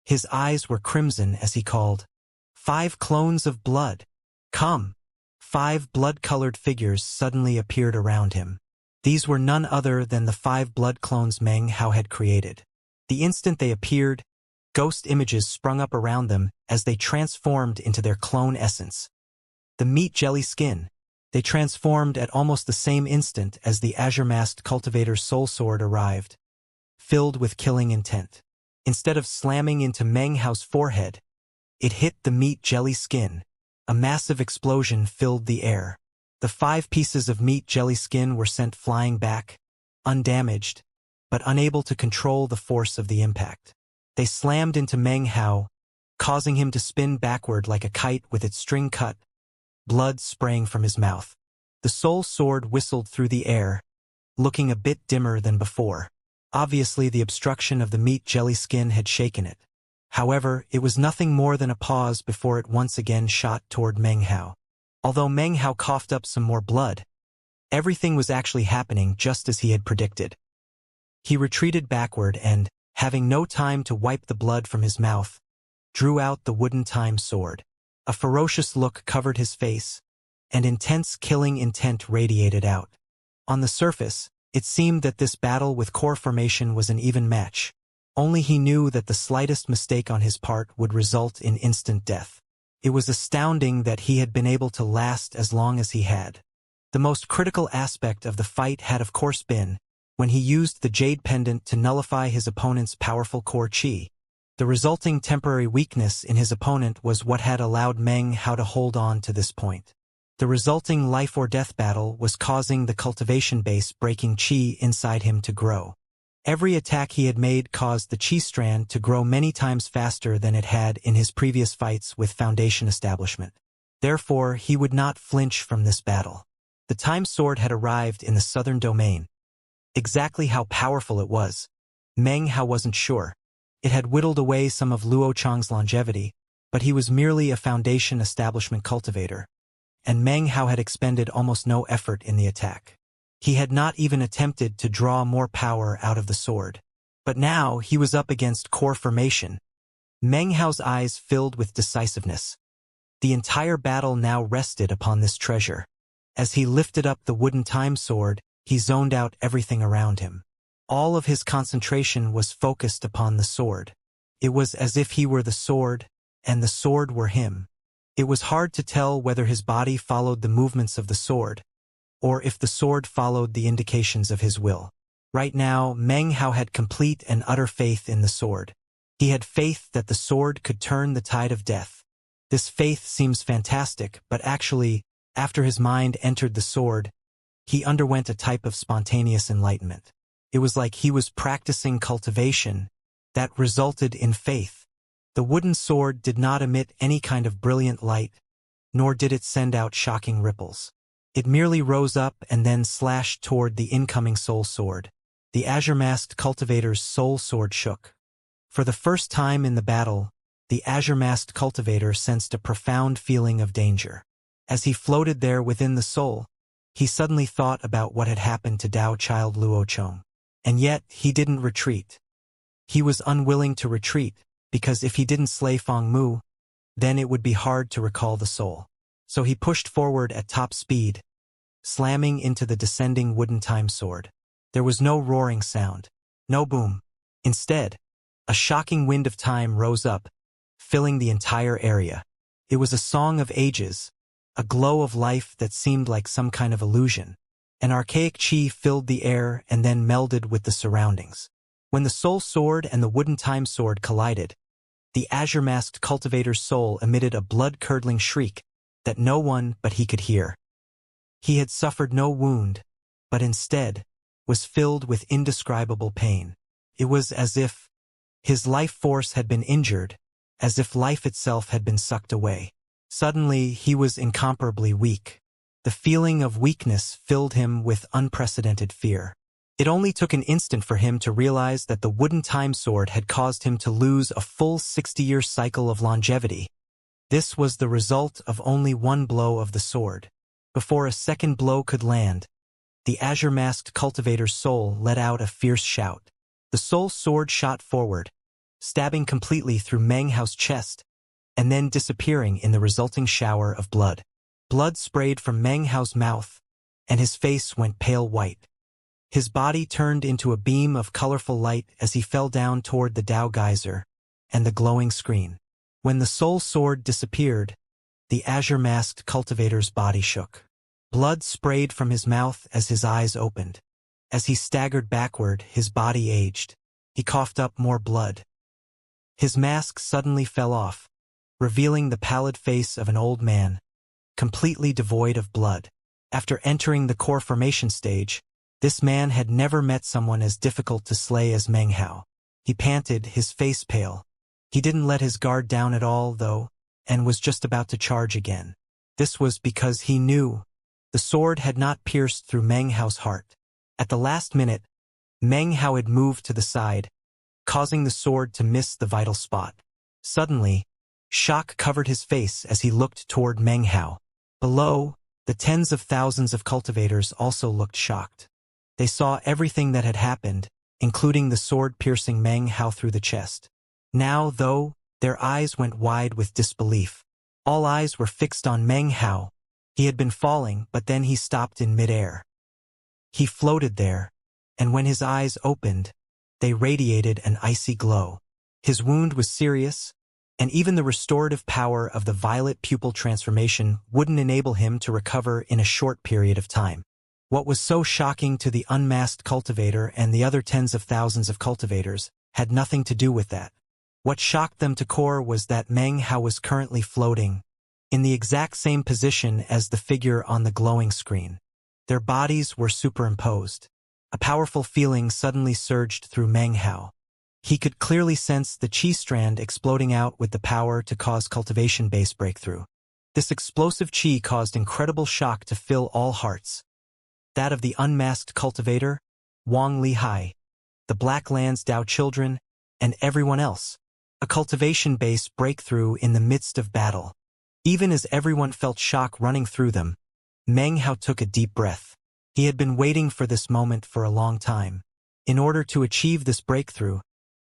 His eyes were crimson as he called, "5 clones of blood! Come!" 5 blood-colored figures suddenly appeared around him. These were none other than the 5 blood clones Meng Hao had created. The instant they appeared, ghost images sprung up around them as they transformed into their clone essence. The meat jelly skin. They transformed at almost the same instant as the azure-masked cultivator's soul sword arrived, filled with killing intent. Instead of slamming into Meng Hao's forehead, it hit the meat jelly skin. A massive explosion filled the air. The 5 pieces of meat jelly skin were sent flying back, undamaged, but unable to control the force of the impact. They slammed into Meng Hao, causing him to spin backward like a kite with its string cut, blood spraying from his mouth. The soul sword whistled through the air, looking a bit dimmer than before. Obviously, the obstruction of the meat jelly skin had shaken it. However, it was nothing more than a pause before it once again shot toward Meng Hao. Although Meng Hao coughed up some more blood, everything was actually happening just as he had predicted. He retreated backward and, having no time to wipe the blood from his mouth, drew out the wooden time sword. A ferocious look covered his face, and intense killing intent radiated out. On the surface, it seemed that this battle with core formation was an even match. Only he knew that the slightest mistake on his part would result in instant death. It was astounding that he had been able to last as long as he had. The most critical aspect of the fight had of course been when he used the jade pendant to nullify his opponent's powerful core chi. The resulting temporary weakness in his opponent was what had allowed Meng Hao to hold on to this point. The resulting life or death battle was causing the cultivation base breaking chi inside him to grow. Every attack he had made caused the chi strand to grow many times faster than it had in his previous fights with Foundation establishment. Therefore, he would not flinch from this battle. The time sword had arrived in the southern domain. Exactly how powerful it was, Meng Hao wasn't sure. It had whittled away some of Luo Chang's longevity, but he was merely a Foundation establishment cultivator, and Meng Hao had expended almost no effort in the attack. He had not even attempted to draw more power out of the sword. But now he was up against core formation. Meng Hao's eyes filled with decisiveness. The entire battle now rested upon this treasure. As he lifted up the wooden time sword, He zoned out everything around him. All of his concentration was focused upon the sword. It was as if he were the sword, and the sword were him. It was hard to tell whether his body followed the movements of the sword, or if the sword followed the indications of his will. Right now, Meng Hao had complete and utter faith in the sword. He had faith that the sword could turn the tide of death. This faith seems fantastic, but actually, after his mind entered the sword, he underwent a type of spontaneous enlightenment. It was like he was practicing cultivation that resulted in faith. The wooden sword did not emit any kind of brilliant light, nor did it send out shocking ripples. It merely rose up and then slashed toward the incoming soul sword. The azure-masked cultivator's soul sword shook. For the first time in the battle, the azure-masked cultivator sensed a profound feeling of danger. As he floated there within the soul, he suddenly thought about what had happened to Dao Child Luochong. And yet, he didn't retreat. He was unwilling to retreat, because if he didn't slay Feng Mu, then it would be hard to recall the soul. So he pushed forward at top speed, slamming into the descending wooden time sword. There was no roaring sound, no boom. Instead, a shocking wind of time rose up, filling the entire area. It was a song of ages, a glow of life that seemed like some kind of illusion. An archaic qi filled the air and then melded with the surroundings. When the soul sword and the wooden time sword collided, the azure-masked cultivator's soul emitted a blood-curdling shriek that no one but he could hear. He had suffered no wound, but instead was filled with indescribable pain. It was as if his life force had been injured, as if life itself had been sucked away. Suddenly, he was incomparably weak. The feeling of weakness filled him with unprecedented fear. It only took an instant for him to realize that the wooden time sword had caused him to lose a full 60-year cycle of longevity. This was the result of only one blow of the sword. Before a second blow could land, the azure-masked cultivator's soul let out a fierce shout. The soul sword shot forward, stabbing completely through Meng Hao's chest, and then disappearing in the resulting shower of blood. Blood sprayed from Meng Hao's mouth, and his face went pale white. His body turned into a beam of colorful light as he fell down toward the Dao geyser and the glowing screen. When the soul sword disappeared, the azure-masked cultivator's body shook. Blood sprayed from his mouth as his eyes opened. As he staggered backward, his body aged. He coughed up more blood. His mask suddenly fell off, revealing the pallid face of an old man, completely devoid of blood. After entering the core formation stage, this man had never met someone as difficult to slay as Meng Hao. He panted, his face pale. He didn't let his guard down at all, though, and was just about to charge again. This was because he knew the sword had not pierced through Meng Hao's heart. At the last minute, Meng Hao had moved to the side, causing the sword to miss the vital spot. Suddenly, shock covered his face as he looked toward Meng Hao. Below, the tens of thousands of cultivators also looked shocked. They saw everything that had happened, including the sword piercing Meng Hao through the chest. Now, though, their eyes went wide with disbelief. All eyes were fixed on Meng Hao. He had been falling, but then he stopped in midair. He floated there, and when his eyes opened, they radiated an icy glow. His wound was serious, and even the restorative power of the violet pupil transformation wouldn't enable him to recover in a short period of time. What was so shocking to the unmasked cultivator and the other tens of thousands of cultivators had nothing to do with that. What shocked them to core was that Meng Hao was currently floating in the exact same position as the figure on the glowing screen. Their bodies were superimposed. A powerful feeling suddenly surged through Meng Hao. He could clearly sense the chi strand exploding out with the power to cause cultivation base breakthrough. This explosive chi caused incredible shock to fill all hearts. That of the unmasked cultivator, Wang Lihai, the Black Lands Dao children, and everyone else. A cultivation base breakthrough in the midst of battle. Even as everyone felt shock running through them, Meng Hao took a deep breath. He had been waiting for this moment for a long time. In order to achieve this breakthrough,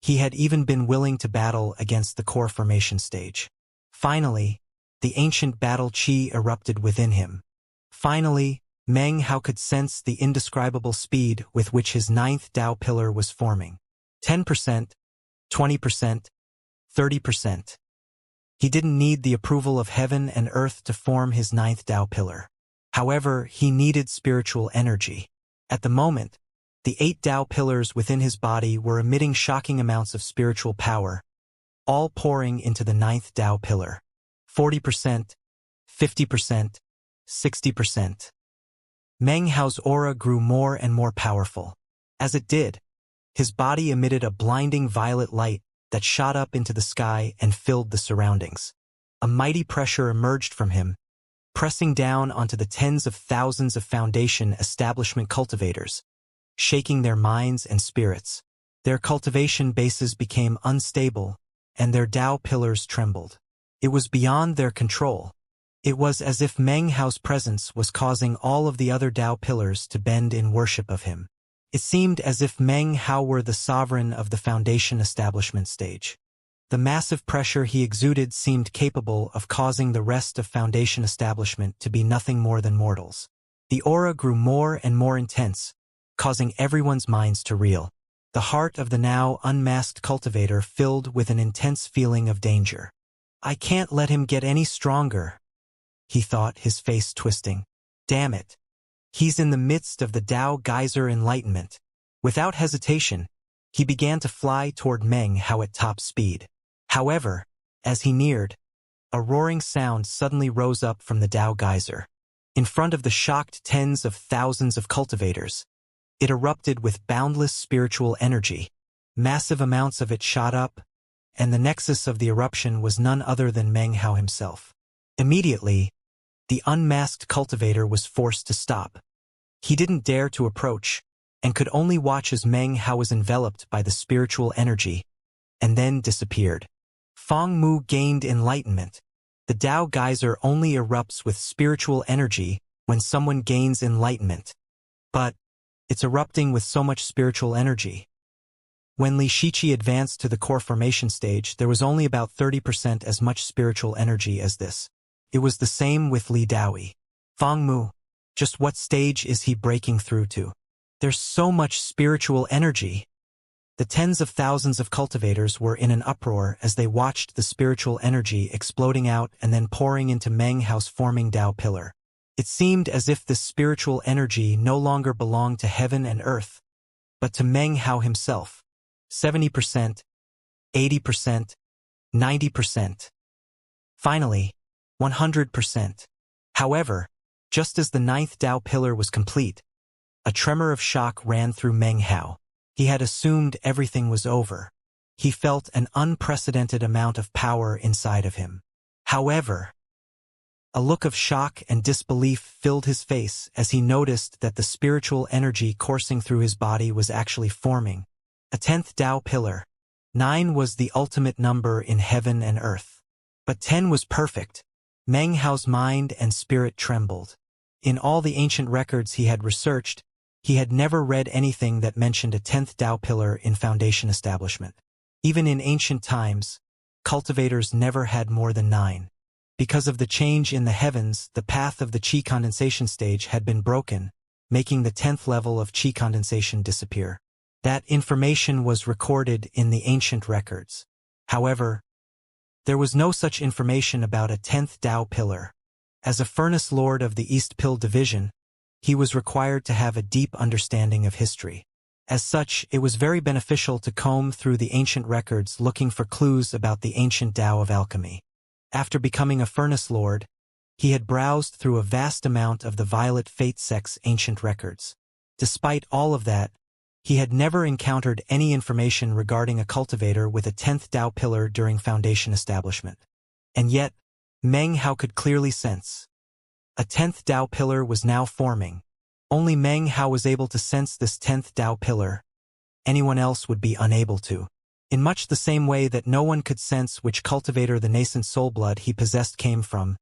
he had even been willing to battle against the core formation stage. Finally, the ancient battle chi erupted within him. Finally, Meng Hao could sense the indescribable speed with which his ninth Tao pillar was forming. 10%, 20%, 30%. He didn't need the approval of heaven and earth to form his ninth Tao pillar. However, he needed spiritual energy. At the moment, the 8 Tao pillars within his body were emitting shocking amounts of spiritual power, all pouring into the ninth Tao pillar. 40%, 50%, 60%. Meng Hao's aura grew more and more powerful. As it did, his body emitted a blinding violet light that shot up into the sky and filled the surroundings. A mighty pressure emerged from him, pressing down onto the tens of thousands of Foundation establishment cultivators, shaking their minds and spirits. Their cultivation bases became unstable, and their Tao pillars trembled. It was beyond their control. It was as if Meng Hao's presence was causing all of the other Tao pillars to bend in worship of him. It seemed as if Meng Hao were the sovereign of the Foundation establishment stage. The massive pressure he exuded seemed capable of causing the rest of Foundation establishment to be nothing more than mortals. The aura grew more and more intense, causing everyone's minds to reel. The heart of the now unmasked cultivator filled with an intense feeling of danger. I can't let him get any stronger, he thought, his face twisting. Damn it. He's in the midst of the Tao geyser enlightenment. Without hesitation, he began to fly toward Meng Hao at top speed. However, as he neared, a roaring sound suddenly rose up from the Tao geyser. In front of the shocked tens of thousands of cultivators, it erupted with boundless spiritual energy. Massive amounts of it shot up, and the nexus of the eruption was none other than Meng Hao himself. Immediately, the unmasked cultivator was forced to stop. He didn't dare to approach, and could only watch as Meng Hao was enveloped by the spiritual energy, and then disappeared. Feng Mu gained enlightenment. The Tao geyser only erupts with spiritual energy when someone gains enlightenment. But it's erupting with so much spiritual energy. When Li Shiqi advanced to the core formation stage, there was only about 30% as much spiritual energy as this. It was the same with Li Daoi. Feng Mu, just what stage is he breaking through to? There's so much spiritual energy. The tens of thousands of cultivators were in an uproar as they watched the spiritual energy exploding out and then pouring into Meng Hao's forming Tao pillar. It seemed as if this spiritual energy no longer belonged to heaven and earth, but to Meng Hao himself. 70%, 80%, 90%. Finally, 100%. However, just as the ninth Tao pillar was complete, a tremor of shock ran through Meng Hao. He had assumed everything was over. He felt an unprecedented amount of power inside of him. However, a look of shock and disbelief filled his face as he noticed that the spiritual energy coursing through his body was actually forming a 10th Tao pillar. 9 was the ultimate number in heaven and earth. But 10 was perfect. Meng Hao's mind and spirit trembled. In all the ancient records he had researched, he had never read anything that mentioned a 10th Tao pillar in Foundation establishment. Even in ancient times, cultivators never had more than 9. Because of the change in the heavens, the path of the Qi condensation stage had been broken, making the 10th level of Qi condensation disappear. That information was recorded in the ancient records. However, there was no such information about a 10th Tao pillar. As a furnace lord of the East Pill division, he was required to have a deep understanding of history. As such, it was very beneficial to comb through the ancient records looking for clues about the ancient Tao of alchemy. After becoming a furnace lord, he had browsed through a vast amount of the Violet Fate sect's ancient records. Despite all of that, he had never encountered any information regarding a cultivator with a 10th Tao pillar during Foundation establishment. And yet, Meng Hao could clearly sense a 10th Tao pillar was now forming. Only Meng Hao was able to sense this 10th Tao pillar. Anyone else would be unable to. In much the same way that no one could sense which cultivator the nascent soul blood he possessed came from,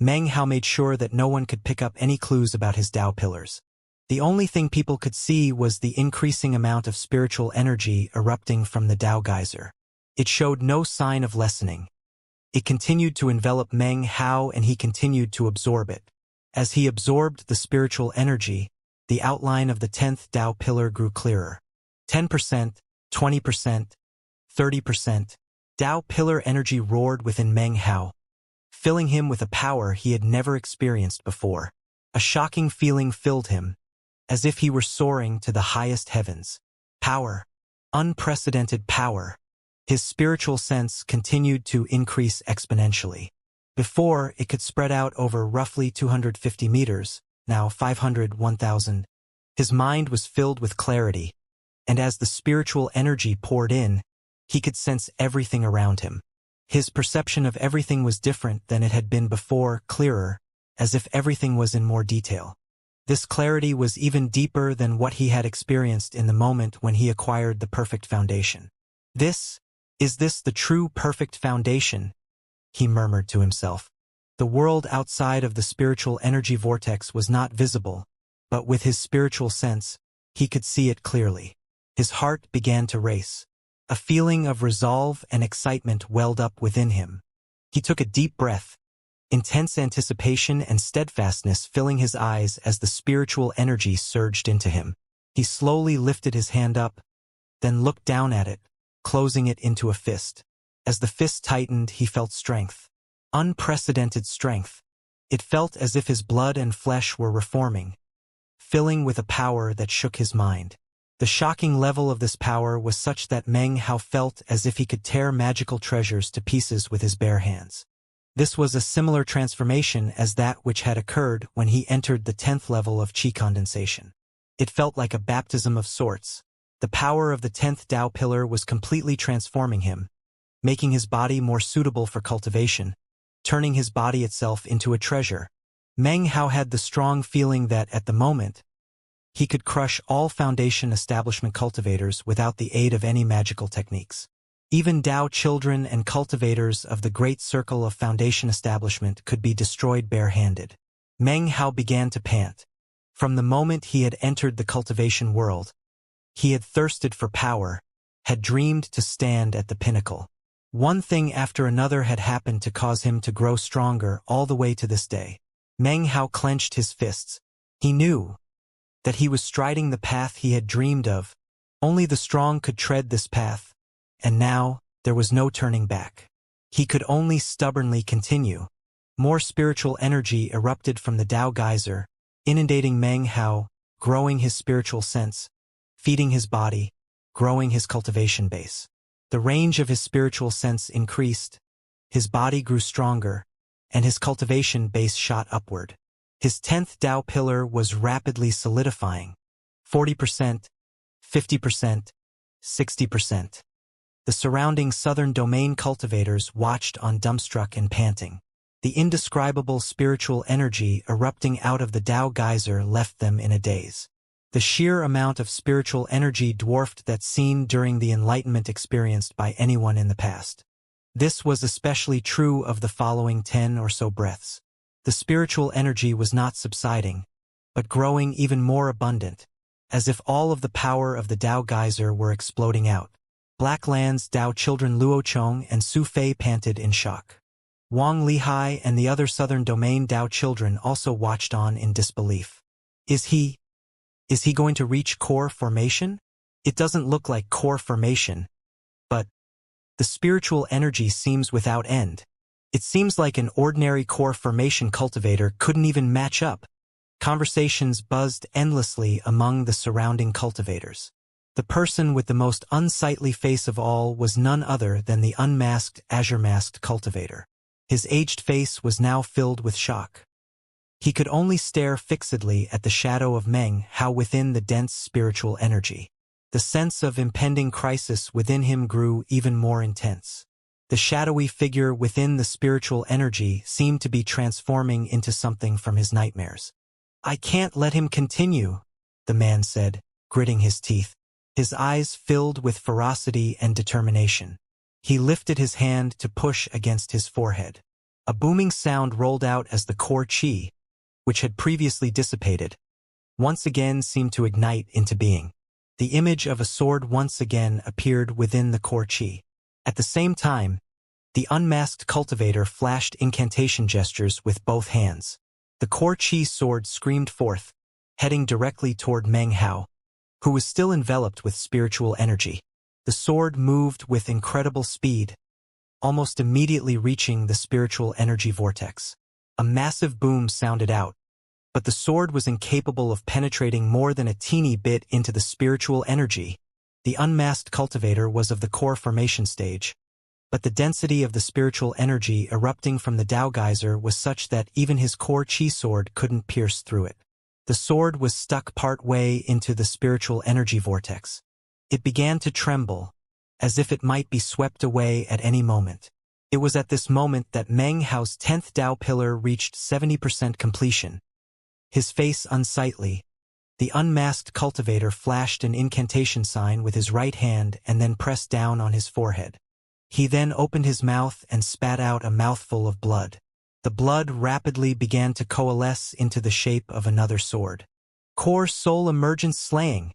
Meng Hao made sure that no one could pick up any clues about his Tao pillars. The only thing people could see was the increasing amount of spiritual energy erupting from the Tao geyser. It showed no sign of lessening. It continued to envelop Meng Hao and he continued to absorb it. As he absorbed the spiritual energy, the outline of the 10th Tao pillar grew clearer. 10%, 20%, 30%. Tao pillar energy roared within Meng Hao, filling him with a power he had never experienced before. A shocking feeling filled him, as if he were soaring to the highest heavens. Power. Unprecedented power. His spiritual sense continued to increase exponentially. Before, it could spread out over roughly 250 meters, now 500, 1,000. His mind was filled with clarity, and as the spiritual energy poured in, he could sense everything around him. His perception of everything was different than it had been before, clearer, as if everything was in more detail. This clarity was even deeper than what he had experienced in the moment when he acquired the perfect foundation. Is this the true perfect foundation? He murmured to himself. The world outside of the spiritual energy vortex was not visible, but with his spiritual sense, he could see it clearly. His heart began to race. A feeling of resolve and excitement welled up within him. He took a deep breath, intense anticipation and steadfastness filling his eyes as the spiritual energy surged into him. He slowly lifted his hand up, then looked down at it, closing it into a fist. As the fist tightened, he felt strength. Unprecedented strength. It felt as if his blood and flesh were reforming, filling with a power that shook his mind. The shocking level of this power was such that Meng Hao felt as if he could tear magical treasures to pieces with his bare hands. This was a similar transformation as that which had occurred when he entered the 10th level of qi condensation. It felt like a baptism of sorts. The power of the 10th Tao pillar was completely transforming him, making his body more suitable for cultivation, turning his body itself into a treasure. Meng Hao had the strong feeling that, at the moment, he could crush all foundation establishment cultivators without the aid of any magical techniques. Even Tao children and cultivators of the great circle of foundation establishment could be destroyed barehanded. Meng Hao began to pant. From the moment he had entered the cultivation world, he had thirsted for power, had dreamed to stand at the pinnacle. One thing after another had happened to cause him to grow stronger all the way to this day. Meng Hao clenched his fists. He knew that he was striding the path he had dreamed of. Only the strong could tread this path, and now there was no turning back. He could only stubbornly continue. More spiritual energy erupted from the Tao geyser, inundating Meng Hao, growing his spiritual sense, feeding his body, growing his cultivation base. The range of his spiritual sense increased, his body grew stronger, and his cultivation base shot upward. His 10th Tao pillar was rapidly solidifying. 40%, 50%, 60%. The surrounding southern domain cultivators watched on dumbstruck and panting. The indescribable spiritual energy erupting out of the Tao geyser left them in a daze. The sheer amount of spiritual energy dwarfed that seen during the enlightenment experienced by anyone in the past. This was especially true of the following 10 or so breaths. The spiritual energy was not subsiding, but growing even more abundant, as if all of the power of the Tao geyser were exploding out. Black Land's Tao children Luo Chong and Su Fei panted in shock. Wang Lihai and the other southern domain Tao children also watched on in disbelief. Is he going to reach core formation? It doesn't look like core formation, but the spiritual energy seems without end. It seems like an ordinary core formation cultivator couldn't even match up. Conversations buzzed endlessly among the surrounding cultivators. The person with the most unsightly face of all was none other than the unmasked, azure-masked cultivator. His aged face was now filled with shock. He could only stare fixedly at the shadow of Meng Hao within the dense spiritual energy. The sense of impending crisis within him grew even more intense. The shadowy figure within the spiritual energy seemed to be transforming into something from his nightmares. "I can't let him continue," the man said, gritting his teeth. His eyes filled with ferocity and determination. He lifted his hand to push against his forehead. A booming sound rolled out as the core qi, which had previously dissipated, once again seemed to ignite into being. The image of a sword once again appeared within the core qi. At the same time, the unmasked cultivator flashed incantation gestures with both hands. The core chi sword screamed forth, heading directly toward Meng Hao, who was still enveloped with spiritual energy. The sword moved with incredible speed, almost immediately reaching the spiritual energy vortex. A massive boom sounded out, but the sword was incapable of penetrating more than a teeny bit into the spiritual energy. The unmasked cultivator was of the core formation stage, but the density of the spiritual energy erupting from the Tao geyser was such that even his core chi sword couldn't pierce through it. The sword was stuck part way into the spiritual energy vortex. It began to tremble, as if it might be swept away at any moment. It was at this moment that Meng Hao's 10th Tao pillar reached 70% completion. His face unsightly, the unmasked cultivator flashed an incantation sign with his right hand and then pressed down on his forehead. He then opened his mouth and spat out a mouthful of blood. The blood rapidly began to coalesce into the shape of another sword. "Core soul emergence slaying!"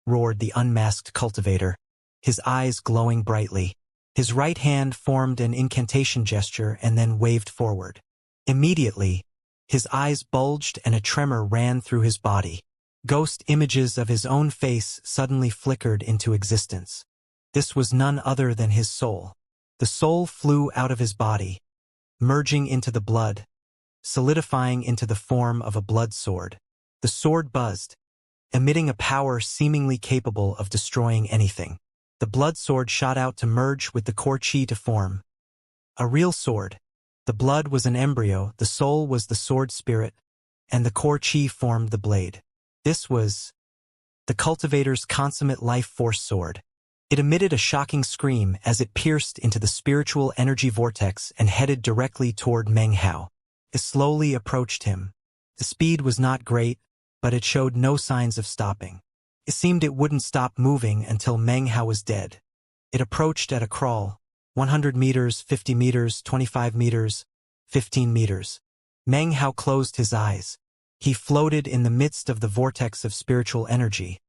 roared the unmasked cultivator, his eyes glowing brightly. His right hand formed an incantation gesture and then waved forward. Immediately, his eyes bulged and a tremor ran through his body. Ghost images of his own face suddenly flickered into existence. This was none other than his soul. The soul flew out of his body, merging into the blood, solidifying into the form of a blood sword. The sword buzzed, emitting a power seemingly capable of destroying anything. The blood sword shot out to merge with the core chi to form a real sword. The blood was an embryo, the soul was the sword spirit, and the core chi formed the blade. This was the cultivator's consummate life force sword. It emitted a shocking scream as it pierced into the spiritual energy vortex and headed directly toward Meng Hao. It slowly approached him. The speed was not great, but it showed no signs of stopping. It seemed it wouldn't stop moving until Meng Hao was dead. It approached at a crawl, 100 meters, 50 meters, 25 meters, 15 meters. Meng Hao closed his eyes. He floated in the midst of the vortex of spiritual energy.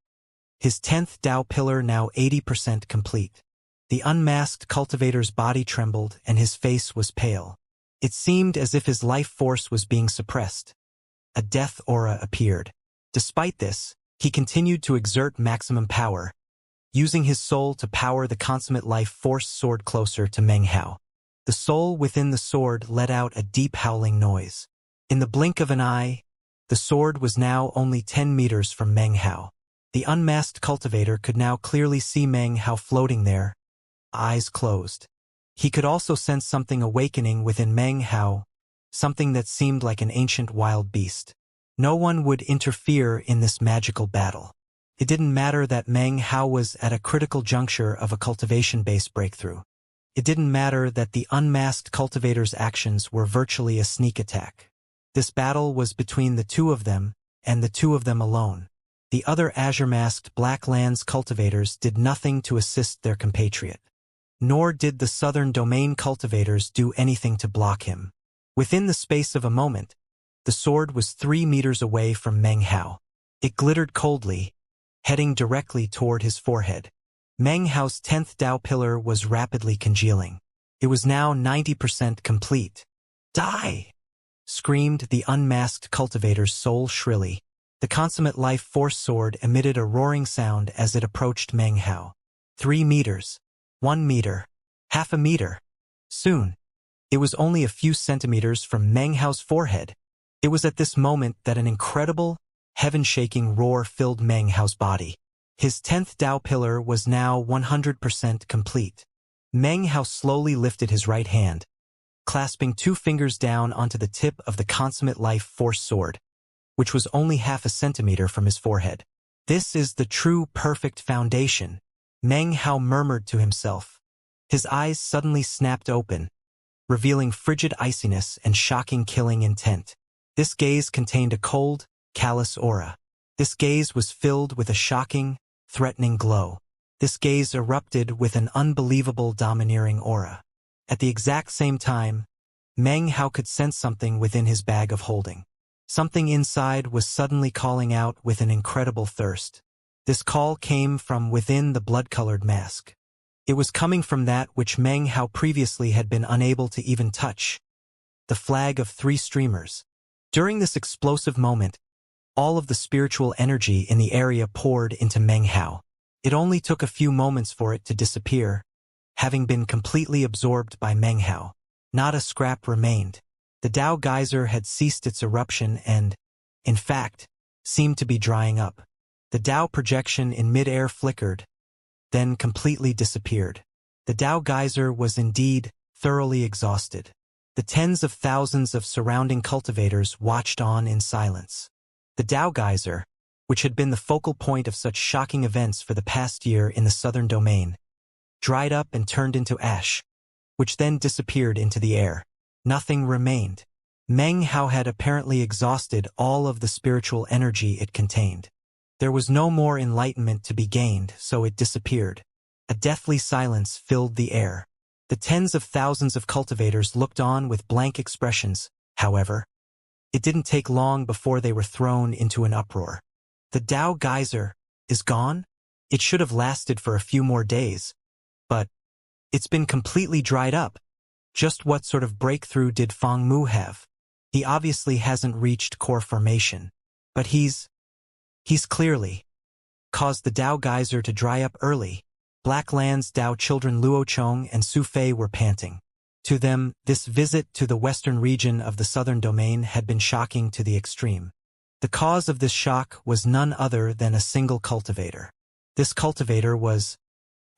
His 10th Tao pillar now 80% complete. The unmasked cultivator's body trembled and his face was pale. It seemed as if his life force was being suppressed. A death aura appeared. Despite this, he continued to exert maximum power, using his soul to power the consummate life force sword closer to Meng Hao. The soul within the sword let out a deep howling noise. In the blink of an eye, the sword was now only 10 meters from Meng Hao. The unmasked cultivator could now clearly see Meng Hao floating there, eyes closed. He could also sense something awakening within Meng Hao, something that seemed like an ancient wild beast. No one would interfere in this magical battle. It didn't matter that Meng Hao was at a critical juncture of a cultivation-based breakthrough. It didn't matter that the unmasked cultivator's actions were virtually a sneak attack. This battle was between the two of them, and the two of them alone. The other azure-masked Black Lands cultivators did nothing to assist their compatriot. Nor did the southern domain cultivators do anything to block him. Within the space of a moment, the sword was 3 meters away from Meng Hao. It glittered coldly, heading directly toward his forehead. Meng Hao's 10th Tao pillar was rapidly congealing. It was now 90% complete. "Die!" screamed the unmasked cultivator's soul shrilly. The consummate life force sword emitted a roaring sound as it approached Meng Hao. 3 meters. 1 meter. Half a meter. Soon, it was only a few centimeters from Meng Hao's forehead. It was at this moment that an incredible, heaven-shaking roar filled Meng Hao's body. His 10th Tao pillar was now 100% complete. Meng Hao slowly lifted his right hand, clasping 2 fingers down onto the tip of the consummate life force sword, which was only half a centimeter from his forehead. "This is the true perfect foundation," Meng Hao murmured to himself. His eyes suddenly snapped open, revealing frigid iciness and shocking killing intent. This gaze contained a cold, callous aura. This gaze was filled with a shocking, threatening glow. This gaze erupted with an unbelievable domineering aura. At the exact same time, Meng Hao could sense something within his bag of holding. Something inside was suddenly calling out with an incredible thirst. This call came from within the blood-colored mask. It was coming from that which Meng Hao previously had been unable to even touch. The flag of 3 streamers. During this explosive moment, all of the spiritual energy in the area poured into Meng Hao. It only took a few moments for it to disappear, having been completely absorbed by Meng Hao. Not a scrap remained. The Dao geyser had ceased its eruption and, in fact, seemed to be drying up. The Dao projection in mid-air flickered, then completely disappeared. The Dao geyser was indeed thoroughly exhausted. The tens of thousands of surrounding cultivators watched on in silence. The Dao geyser, which had been the focal point of such shocking events for the past year in the southern domain, dried up and turned into ash, which then disappeared into the air. Nothing remained. Meng Hao had apparently exhausted all of the spiritual energy it contained. There was no more enlightenment to be gained, so it disappeared. A deathly silence filled the air. The tens of thousands of cultivators looked on with blank expressions. However, it didn't take long before they were thrown into an uproar. The Dao geyser is gone? It should have lasted for a few more days. But it's been completely dried up. Just what sort of breakthrough did Feng Mu have? He obviously hasn't reached core formation. But he's clearly caused the Dao geyser to dry up early. Black Land's Dao children Luo Chong and Su Fei were panting. To them, this visit to the western region of the southern domain had been shocking to the extreme. The cause of this shock was none other than a single cultivator. This cultivator was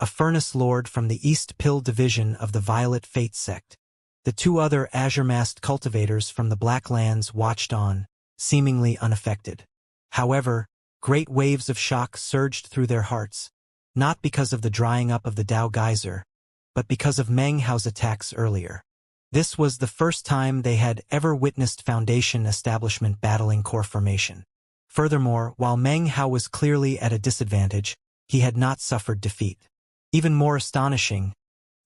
a furnace lord from the East Pill division of the Violet Fate sect. The two other azure-masked cultivators from the Black Lands watched on, seemingly unaffected. However, great waves of shock surged through their hearts, not because of the drying up of the Dao geyser, but because of Meng Hao's attacks earlier. This was the first time they had ever witnessed Foundation establishment battling core formation. Furthermore, while Meng Hao was clearly at a disadvantage, he had not suffered defeat. Even more astonishing,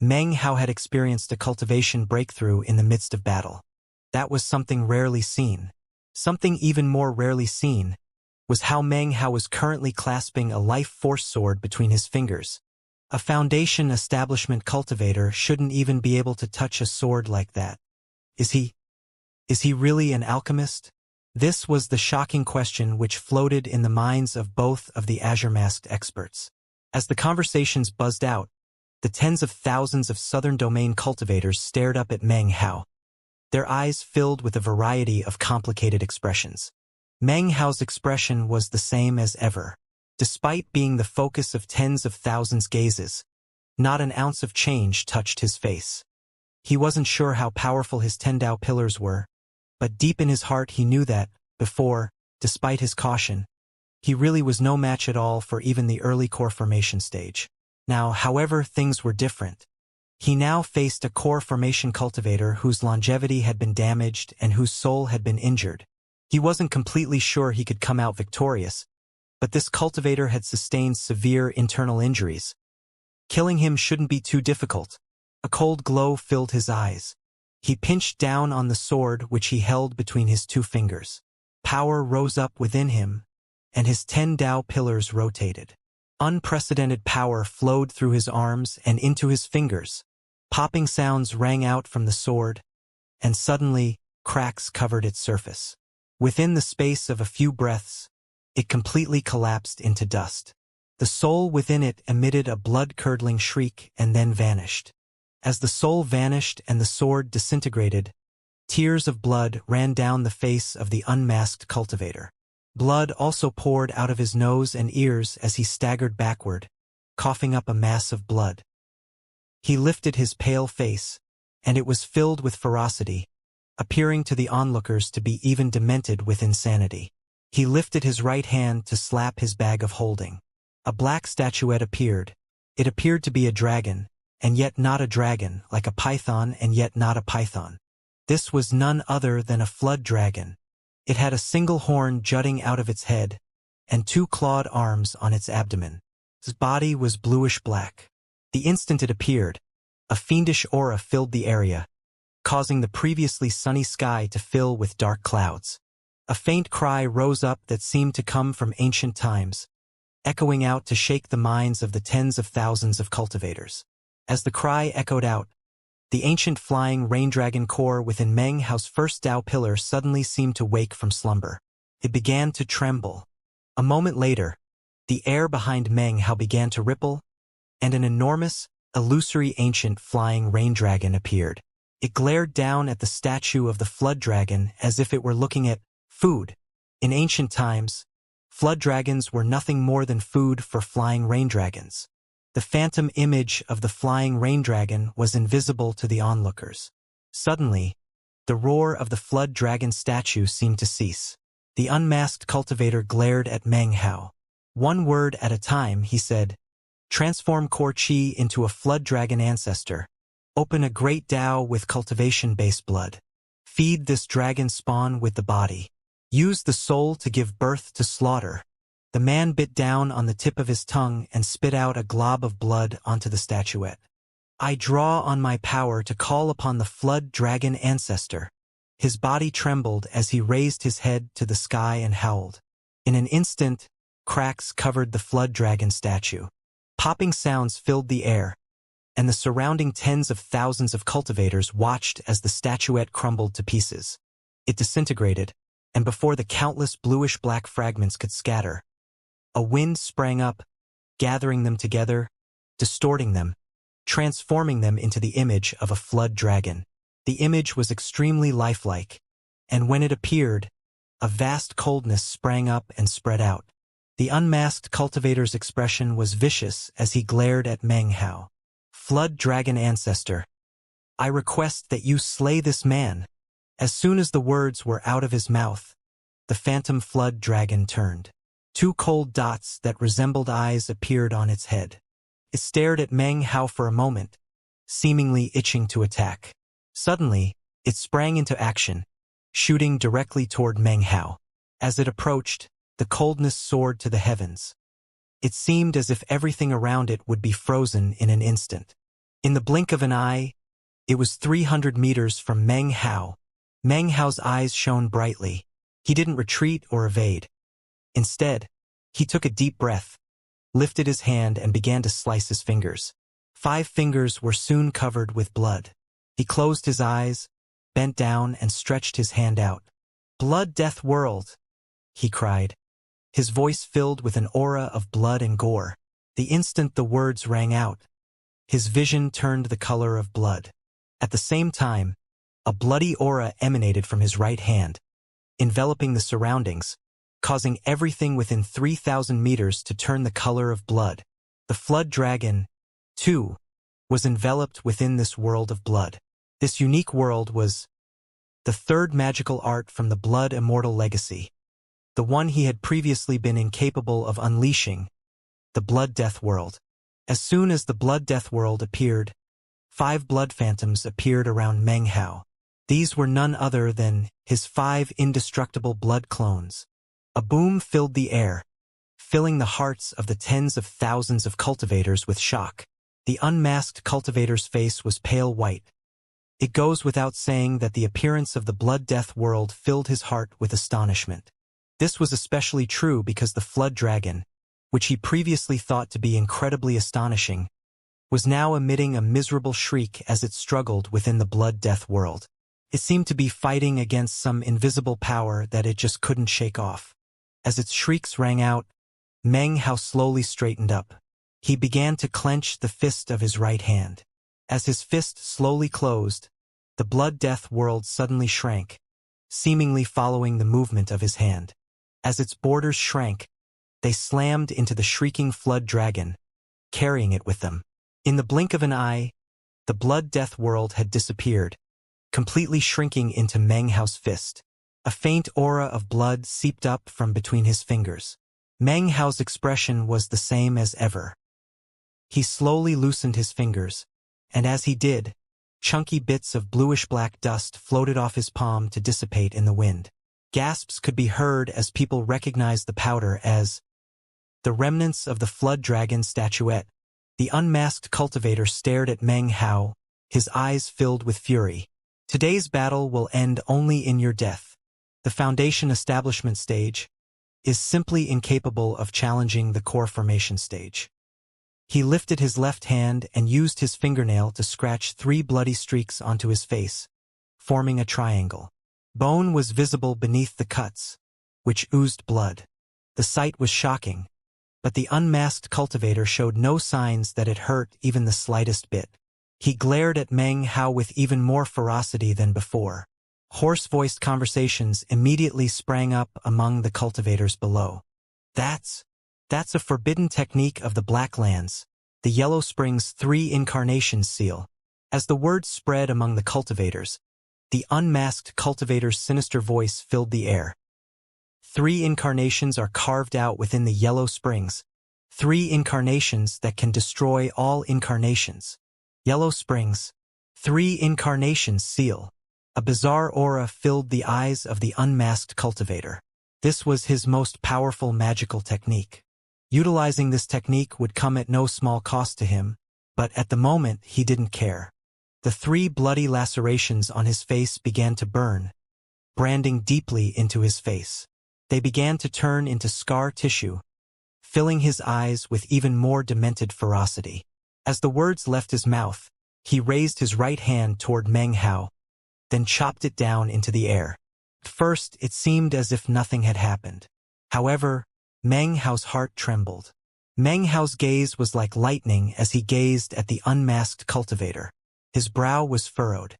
Meng Hao had experienced a cultivation breakthrough in the midst of battle. That was something rarely seen. Something even more rarely seen was how Meng Hao was currently clasping a life force sword between his fingers. A Foundation establishment cultivator shouldn't even be able to touch a sword like that. Is he really an alchemist? This was the shocking question which floated in the minds of both of the azure-masked experts. As the conversations buzzed out, the tens of thousands of southern domain cultivators stared up at Meng Hao, their eyes filled with a variety of complicated expressions. Meng Hao's expression was the same as ever. Despite being the focus of tens of thousands' gazes, not an ounce of change touched his face. He wasn't sure how powerful his 10 Dao pillars were, but deep in his heart he knew that, before, despite his caution, he really was no match at all for even the early core formation stage. Now, however, things were different. He now faced a core formation cultivator whose longevity had been damaged and whose soul had been injured. He wasn't completely sure he could come out victorious, but this cultivator had sustained severe internal injuries. Killing him shouldn't be too difficult. A cold glow filled his eyes. He pinched down on the sword which he held between his two fingers. Power rose up within him, and his 10 Dao pillars rotated. Unprecedented power flowed through his arms and into his fingers. Popping sounds rang out from the sword, and suddenly, cracks covered its surface. Within the space of a few breaths, it completely collapsed into dust. The soul within it emitted a blood-curdling shriek and then vanished. As the soul vanished and the sword disintegrated, tears of blood ran down the face of the unmasked cultivator. Blood also poured out of his nose and ears as he staggered backward, coughing up a mass of blood. He lifted his pale face, and it was filled with ferocity, appearing to the onlookers to be even demented with insanity. He lifted his right hand to slap his bag of holding. A black statuette appeared. It appeared to be a dragon, and yet not a dragon, like a python and yet not a python. This was none other than a flood dragon. It had a single horn jutting out of its head, and 2 clawed arms on its abdomen. Its body was bluish-black. The instant it appeared, a fiendish aura filled the area, causing the previously sunny sky to fill with dark clouds. A faint cry rose up that seemed to come from ancient times, echoing out to shake the minds of the tens of thousands of cultivators. As the cry echoed out, The ancient flying rain dragon core within Meng Hao's first Dao pillar suddenly seemed to wake from slumber. It began to tremble. A moment later, the air behind Meng Hao began to ripple, and an enormous, illusory ancient flying rain dragon appeared. It glared down at the statue of the flood dragon as if it were looking at food. In ancient times, flood dragons were nothing more than food for flying rain dragons. The phantom image of the flying rain dragon was invisible to the onlookers. Suddenly, the roar of the flood dragon statue seemed to cease. The unmasked cultivator glared at Meng Hao. One word at a time, he said, "Transform core chi into a flood dragon ancestor. Open a great Dao with cultivation-based blood. Feed this dragon spawn with the body. Use the soul to give birth to slaughter." The man bit down on the tip of his tongue and spit out a glob of blood onto the statuette. "I draw on my power to call upon the flood dragon ancestor." His body trembled as he raised his head to the sky and howled. In an instant, cracks covered the flood dragon statue. Popping sounds filled the air, and the surrounding tens of thousands of cultivators watched as the statuette crumbled to pieces. It disintegrated, and before the countless bluish-black fragments could scatter, a wind sprang up, gathering them together, distorting them, transforming them into the image of a flood dragon. The image was extremely lifelike, and when it appeared, a vast coldness sprang up and spread out. The unmasked cultivator's expression was vicious as he glared at Meng Hao. "Flood dragon ancestor, I request that you slay this man." As soon as the words were out of his mouth, the phantom flood dragon turned. Two cold dots that resembled eyes appeared on its head. It stared at Meng Hao for a moment, seemingly itching to attack. Suddenly, it sprang into action, shooting directly toward Meng Hao. As it approached, the coldness soared to the heavens. It seemed as if everything around it would be frozen in an instant. In the blink of an eye, it was 300 meters from Meng Hao. Meng Hao's eyes shone brightly. He didn't retreat or evade. Instead, he took a deep breath, lifted his hand and began to slice his fingers. 5 fingers were soon covered with blood. He closed his eyes, bent down and stretched his hand out. "Blood death world," he cried. His voice filled with an aura of blood and gore. The instant the words rang out, his vision turned the color of blood. At the same time, a bloody aura emanated from his right hand, enveloping the surroundings, causing everything within 3,000 meters to turn the color of blood. The flood dragon, too, was enveloped within this world of blood. This unique world was the third magical art from the Blood Immortal legacy, the one he had previously been incapable of unleashing, the Blood Death world. As soon as the Blood Death world appeared, 5 blood phantoms appeared around Meng Hao. These were none other than his 5 indestructible blood clones. A boom filled the air, filling the hearts of the tens of thousands of cultivators with shock. The unmasked cultivator's face was pale white. It goes without saying that the appearance of the Blood Death world filled his heart with astonishment. This was especially true because the flood dragon, which he previously thought to be incredibly astonishing, was now emitting a miserable shriek as it struggled within the Blood Death world. It seemed to be fighting against some invisible power that it just couldn't shake off. As its shrieks rang out, Meng Hao slowly straightened up. He began to clench the fist of his right hand. As his fist slowly closed, the Blood Death world suddenly shrank, seemingly following the movement of his hand. As its borders shrank, they slammed into the shrieking flood dragon, carrying it with them. In the blink of an eye, the Blood Death world had disappeared, completely shrinking into Meng Hao's fist. A faint aura of blood seeped up from between his fingers. Meng Hao's expression was the same as ever. He slowly loosened his fingers, and as he did, chunky bits of bluish-black dust floated off his palm to dissipate in the wind. Gasps could be heard as people recognized the powder as the remnants of the flood dragon statuette. The unmasked cultivator stared at Meng Hao, his eyes filled with fury. "Today's battle will end only in your death. The Foundation establishment stage is simply incapable of challenging the core formation stage." He lifted his left hand and used his fingernail to scratch 3 bloody streaks onto his face, forming a triangle. Bone was visible beneath the cuts, which oozed blood. The sight was shocking, but the unmasked cultivator showed no signs that it hurt even the slightest bit. He glared at Meng Hao with even more ferocity than before. Hoarse-voiced conversations immediately sprang up among the cultivators below. That's a forbidden technique of the Black Lands, the Yellow Springs 3 Incarnations seal. As the word spread among the cultivators, the unmasked cultivator's sinister voice filled the air. 3 incarnations are carved out within the Yellow Springs. 3 incarnations that can destroy all incarnations. Yellow Springs, 3 incarnations seal. A bizarre aura filled the eyes of the unmasked cultivator. This was his most powerful magical technique. Utilizing this technique would come at no small cost to him, but at the moment he didn't care. The 3 bloody lacerations on his face began to burn, branding deeply into his face. They began to turn into scar tissue, filling his eyes with even more demented ferocity. As the words left his mouth, he raised his right hand toward Meng Hao, then chopped it down into the air. At first, it seemed as if nothing had happened. However, Meng Hao's heart trembled. Meng Hao's gaze was like lightning as he gazed at the unmasked cultivator. His brow was furrowed.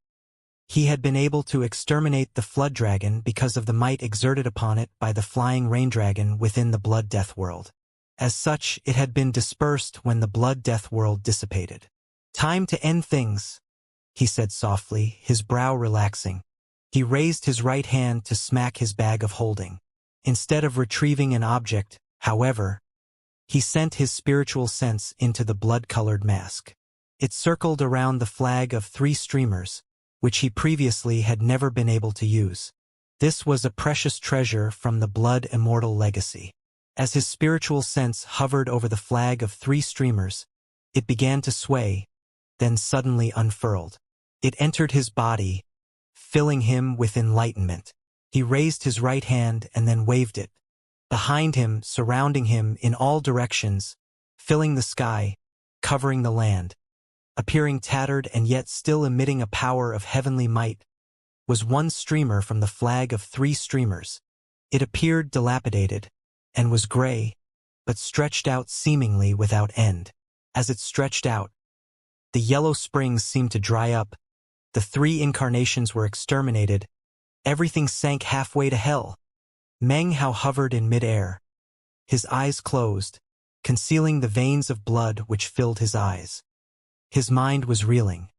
He had been able to exterminate the flood dragon because of the might exerted upon it by the flying rain dragon within the Blood Death world. As such, it had been dispersed when the Blood Death world dissipated. "Time to end things," he said softly, his brow relaxing. He raised his right hand to smack his bag of holding. Instead of retrieving an object, however, he sent his spiritual sense into the blood-colored mask. It circled around the flag of 3 streamers, which he previously had never been able to use. This was a precious treasure from the Blood Immortal legacy. As his spiritual sense hovered over the flag of 3 streamers, it began to sway, then suddenly unfurled. It entered his body, filling him with enlightenment. He raised his right hand and then waved it. Behind him, surrounding him in all directions, filling the sky, covering the land, appearing tattered and yet still emitting a power of heavenly might, was 1 streamer from the flag of 3 streamers. It appeared dilapidated, and was gray, but stretched out seemingly without end. As it stretched out, the Yellow Springs seemed to dry up, the 3 incarnations were exterminated, everything sank halfway to hell. Meng Hao hovered in midair, his eyes closed, concealing the veins of blood which filled his eyes. His mind was reeling.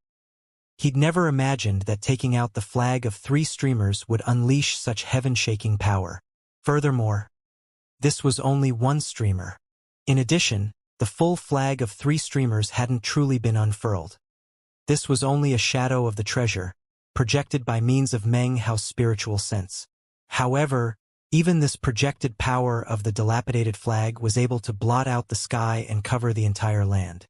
He'd never imagined that taking out the flag of 3 streamers would unleash such heaven-shaking power. Furthermore, this was only 1 streamer. In addition, the full flag of 3 streamers hadn't truly been unfurled. This was only a shadow of the treasure, projected by means of Meng Hao's spiritual sense. However, even this projected power of the dilapidated flag was able to blot out the sky and cover the entire land.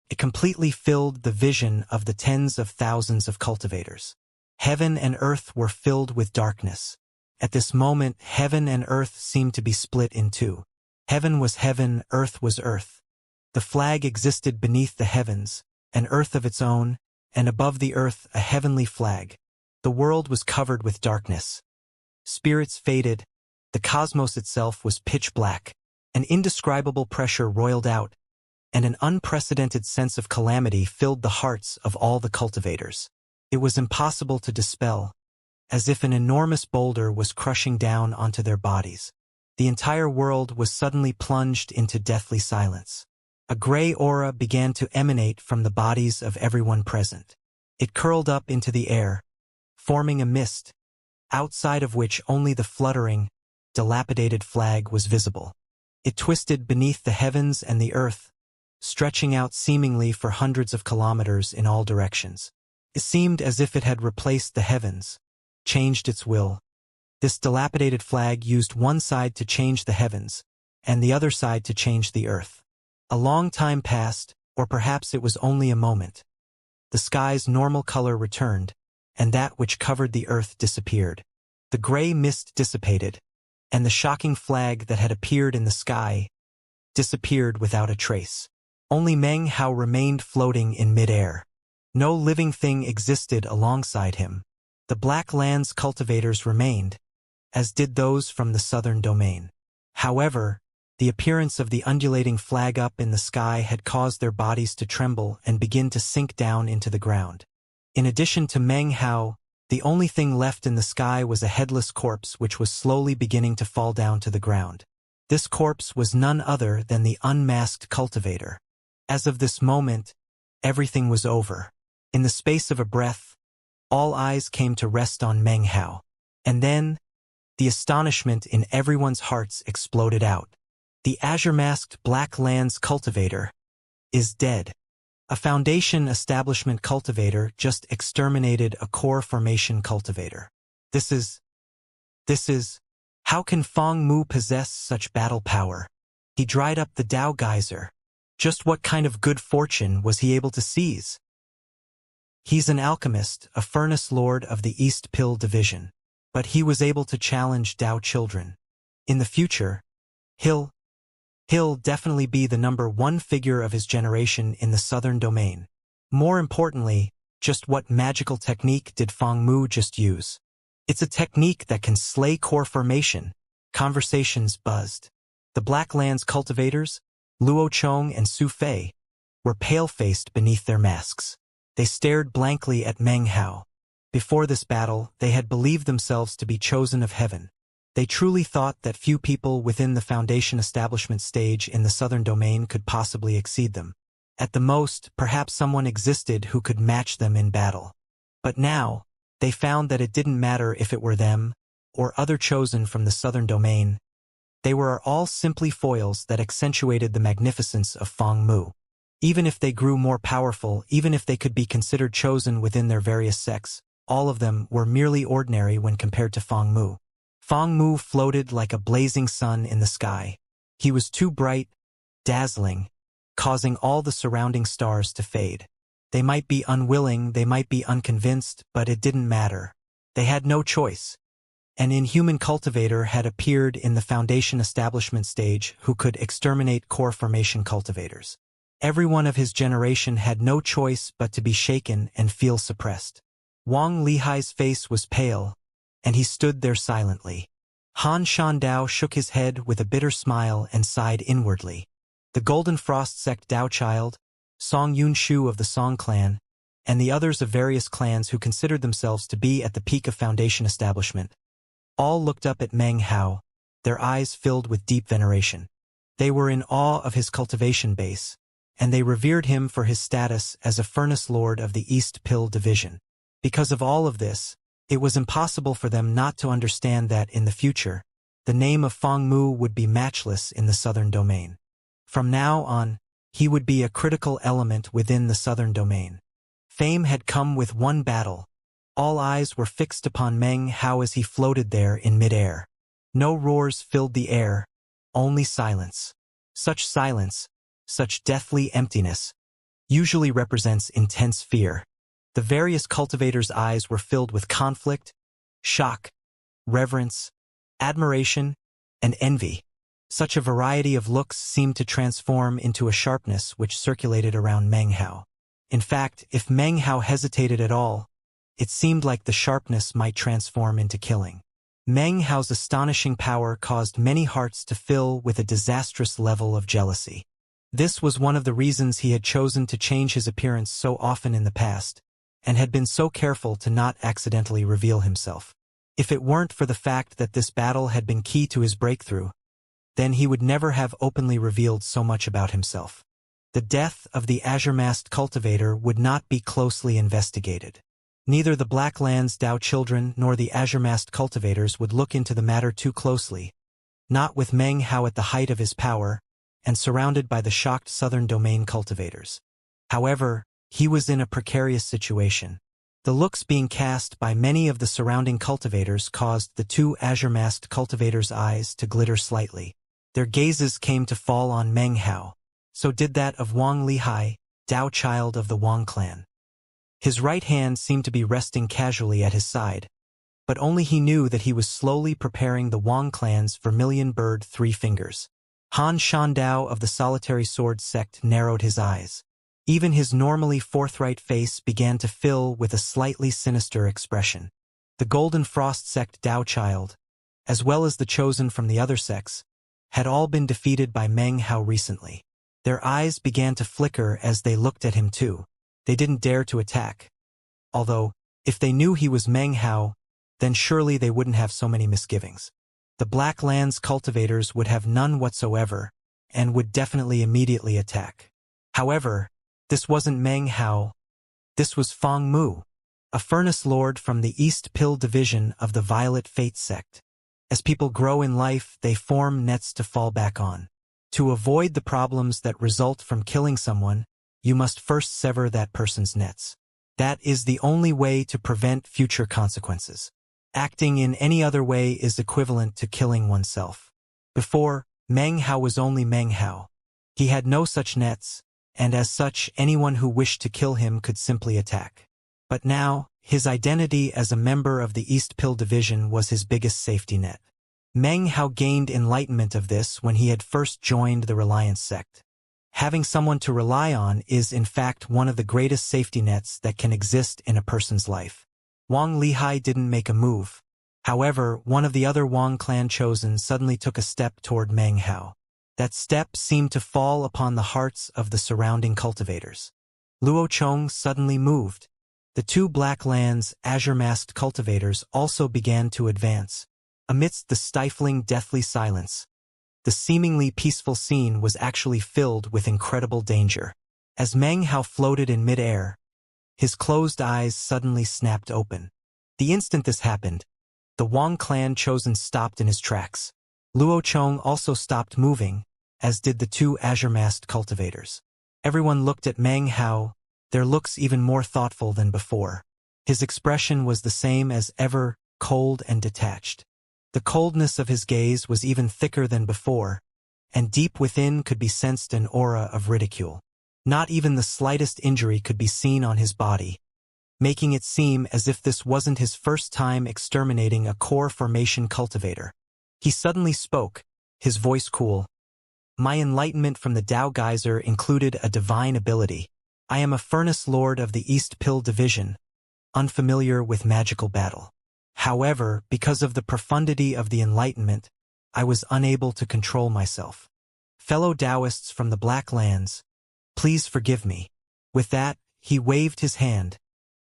It completely filled the vision of the tens of thousands of cultivators. Heaven and earth were filled with darkness. At this moment, heaven and earth seemed to be split in 2. Heaven was heaven, earth was earth. The flag existed beneath the heavens, an earth of its own, and above the earth a heavenly flag. The world was covered with darkness. Spirits faded, the cosmos itself was pitch black. An indescribable pressure roiled out, and an unprecedented sense of calamity filled the hearts of all the cultivators. It was impossible to dispel, as if an enormous boulder was crushing down onto their bodies. The entire world was suddenly plunged into deathly silence. A gray aura began to emanate from the bodies of everyone present. It curled up into the air, forming a mist, outside of which only the fluttering, dilapidated flag was visible. It twisted beneath the heavens and the earth, stretching out seemingly for hundreds of kilometers in all directions. It seemed as if it had replaced the heavens, changed its will. This dilapidated flag used one side to change the heavens, and the other side to change the earth. A long time passed, or perhaps it was only a moment. The sky's normal color returned, and that which covered the earth disappeared. The gray mist dissipated, and the shocking flag that had appeared in the sky disappeared without a trace. Only Meng Hao remained floating in midair. No living thing existed alongside him. The Black Lands cultivators remained, as did those from the southern domain. However, the appearance of the undulating flag up in the sky had caused their bodies to tremble and begin to sink down into the ground. In addition to Meng Hao, the only thing left in the sky was a headless corpse which was slowly beginning to fall down to the ground. This corpse was none other than the unmasked cultivator. As of this moment, everything was over. In the space of a breath, all eyes came to rest on Meng Hao. And then, the astonishment in everyone's hearts exploded out. The azure-masked Black Lands cultivator is dead. A Foundation establishment cultivator just exterminated a core formation cultivator. This is... How can Feng Mu possess such battle power? He dried up the Dao geyser. Just what kind of good fortune was he able to seize? He's an alchemist, a furnace lord of the East Pill Division. But he was able to challenge Dao children. In the future, he'll definitely be the #1 figure of his generation in the southern domain. More importantly, just what magical technique did Feng Mu just use? It's a technique that can slay core formation. Conversations buzzed. The Black Lands cultivators, Luo Chong and Su Fei, were pale-faced beneath their masks. They stared blankly at Meng Hao. Before this battle, they had believed themselves to be chosen of heaven. They truly thought that few people within the Foundation establishment stage in the southern domain could possibly exceed them. At the most, perhaps someone existed who could match them in battle. But now, they found that it didn't matter if it were them, or other chosen from the southern domain. They were all simply foils that accentuated the magnificence of Feng Mu. Even if they grew more powerful, even if they could be considered chosen within their various sects, all of them were merely ordinary when compared to Feng Mu. Feng Mu floated like a blazing sun in the sky. He was too bright, dazzling, causing all the surrounding stars to fade. They might be unwilling, they might be unconvinced, but it didn't matter. They had no choice. An inhuman cultivator had appeared in the Foundation establishment stage who could exterminate core formation cultivators. Everyone of his generation had no choice but to be shaken and feel suppressed. Wang Lihai's face was pale, and he stood there silently. Han Shandao shook his head with a bitter smile and sighed inwardly. The Golden Frost sect Dao child, Song Yunshu of the Song clan, and the others of various clans who considered themselves to be at the peak of Foundation establishment, all looked up at Meng Hao, their eyes filled with deep veneration. They were in awe of his cultivation base, and they revered him for his status as a furnace lord of the East Pill Division. Because of all of this, it was impossible for them not to understand that in the future, the name of Feng Mu would be matchless in the southern domain. From now on, he would be a critical element within the southern domain. Fame had come with one battle. All eyes were fixed upon Meng Hao as he floated there in midair. No roars filled the air, only silence. Such silence, such deathly emptiness, usually represents intense fear. The various cultivators' eyes were filled with conflict, shock, reverence, admiration, and envy. Such a variety of looks seemed to transform into a sharpness which circulated around Meng Hao. In fact, if Meng Hao hesitated at all, it seemed like the sharpness might transform into killing. Meng Hao's astonishing power caused many hearts to fill with a disastrous level of jealousy. This was one of the reasons he had chosen to change his appearance so often in the past, and had been so careful to not accidentally reveal himself. If it weren't for the fact that this battle had been key to his breakthrough, then he would never have openly revealed so much about himself. The death of the azure-masked cultivator would not be closely investigated. Neither the Black Lands Dao children nor the azure-masked cultivators would look into the matter too closely, not with Meng Hao at the height of his power, and surrounded by the shocked southern domain cultivators. However, he was in a precarious situation. The looks being cast by many of the surrounding cultivators caused the two azure-masked cultivators' eyes to glitter slightly. Their gazes came to fall on Meng Hao. So did that of Wang Lihai, Dao child of the Wang clan. His right hand seemed to be resting casually at his side, but only he knew that he was slowly preparing the Wang clan's vermilion bird 3 fingers. Han Shandao of the Solitary Sword sect narrowed his eyes. Even his normally forthright face began to fill with a slightly sinister expression. The Golden Frost sect Dao Child, as well as the chosen from the other sects, had all been defeated by Meng Hao recently. Their eyes began to flicker as they looked at him too. They didn't dare to attack. Although, if they knew he was Meng Hao, then surely they wouldn't have so many misgivings. The Black Lands cultivators would have none whatsoever, and would definitely immediately attack. However, this wasn't Meng Hao. This was Feng Mu, a furnace lord from the East Pill division of the Violet Fate sect. As people grow in life, they form nets to fall back on. To avoid the problems that result from killing someone, you must first sever that person's nets. That is the only way to prevent future consequences. Acting in any other way is equivalent to killing oneself. Before, Meng Hao was only Meng Hao. He had no such nets, and as such anyone who wished to kill him could simply attack. But now, his identity as a member of the East Pill division was his biggest safety net. Meng Hao gained enlightenment of this when he had first joined the Reliance sect. Having someone to rely on is in fact one of the greatest safety nets that can exist in a person's life. Wang Lihai didn't make a move. However, one of the other Wang clan chosen suddenly took a step toward Meng Hao. That step seemed to fall upon the hearts of the surrounding cultivators. Luo Chong suddenly moved. The two Black Lands azure-masked cultivators also began to advance. Amidst the stifling, deathly silence, the seemingly peaceful scene was actually filled with incredible danger. As Meng Hao floated in mid-air, his closed eyes suddenly snapped open. The instant this happened, the Wang clan chosen stopped in his tracks. Luo Chong also stopped moving, as did the two azure-masked cultivators. Everyone looked at Meng Hao, their looks even more thoughtful than before. His expression was the same as ever, cold and detached. The coldness of his gaze was even thicker than before, and deep within could be sensed an aura of ridicule. Not even the slightest injury could be seen on his body, making it seem as if this wasn't his first time exterminating a core formation cultivator. He suddenly spoke, his voice cool. My enlightenment from the Dao Geyser included a divine ability. I am a furnace lord of the East Pill division, unfamiliar with magical battle. However, because of the profundity of the enlightenment, I was unable to control myself. Fellow Taoists from the Black Lands, please forgive me. With that, he waved his hand,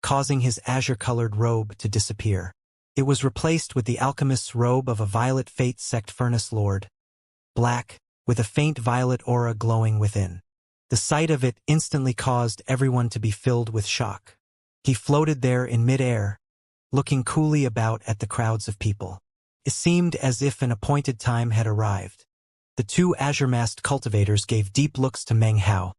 causing his azure-colored robe to disappear. It was replaced with the alchemist's robe of a Violet Fate sect furnace lord, black, with a faint violet aura glowing within. The sight of it instantly caused everyone to be filled with shock. He floated there in mid-air, looking coolly about at the crowds of people. It seemed as if an appointed time had arrived. The two azure-masked cultivators gave deep looks to Meng Hao,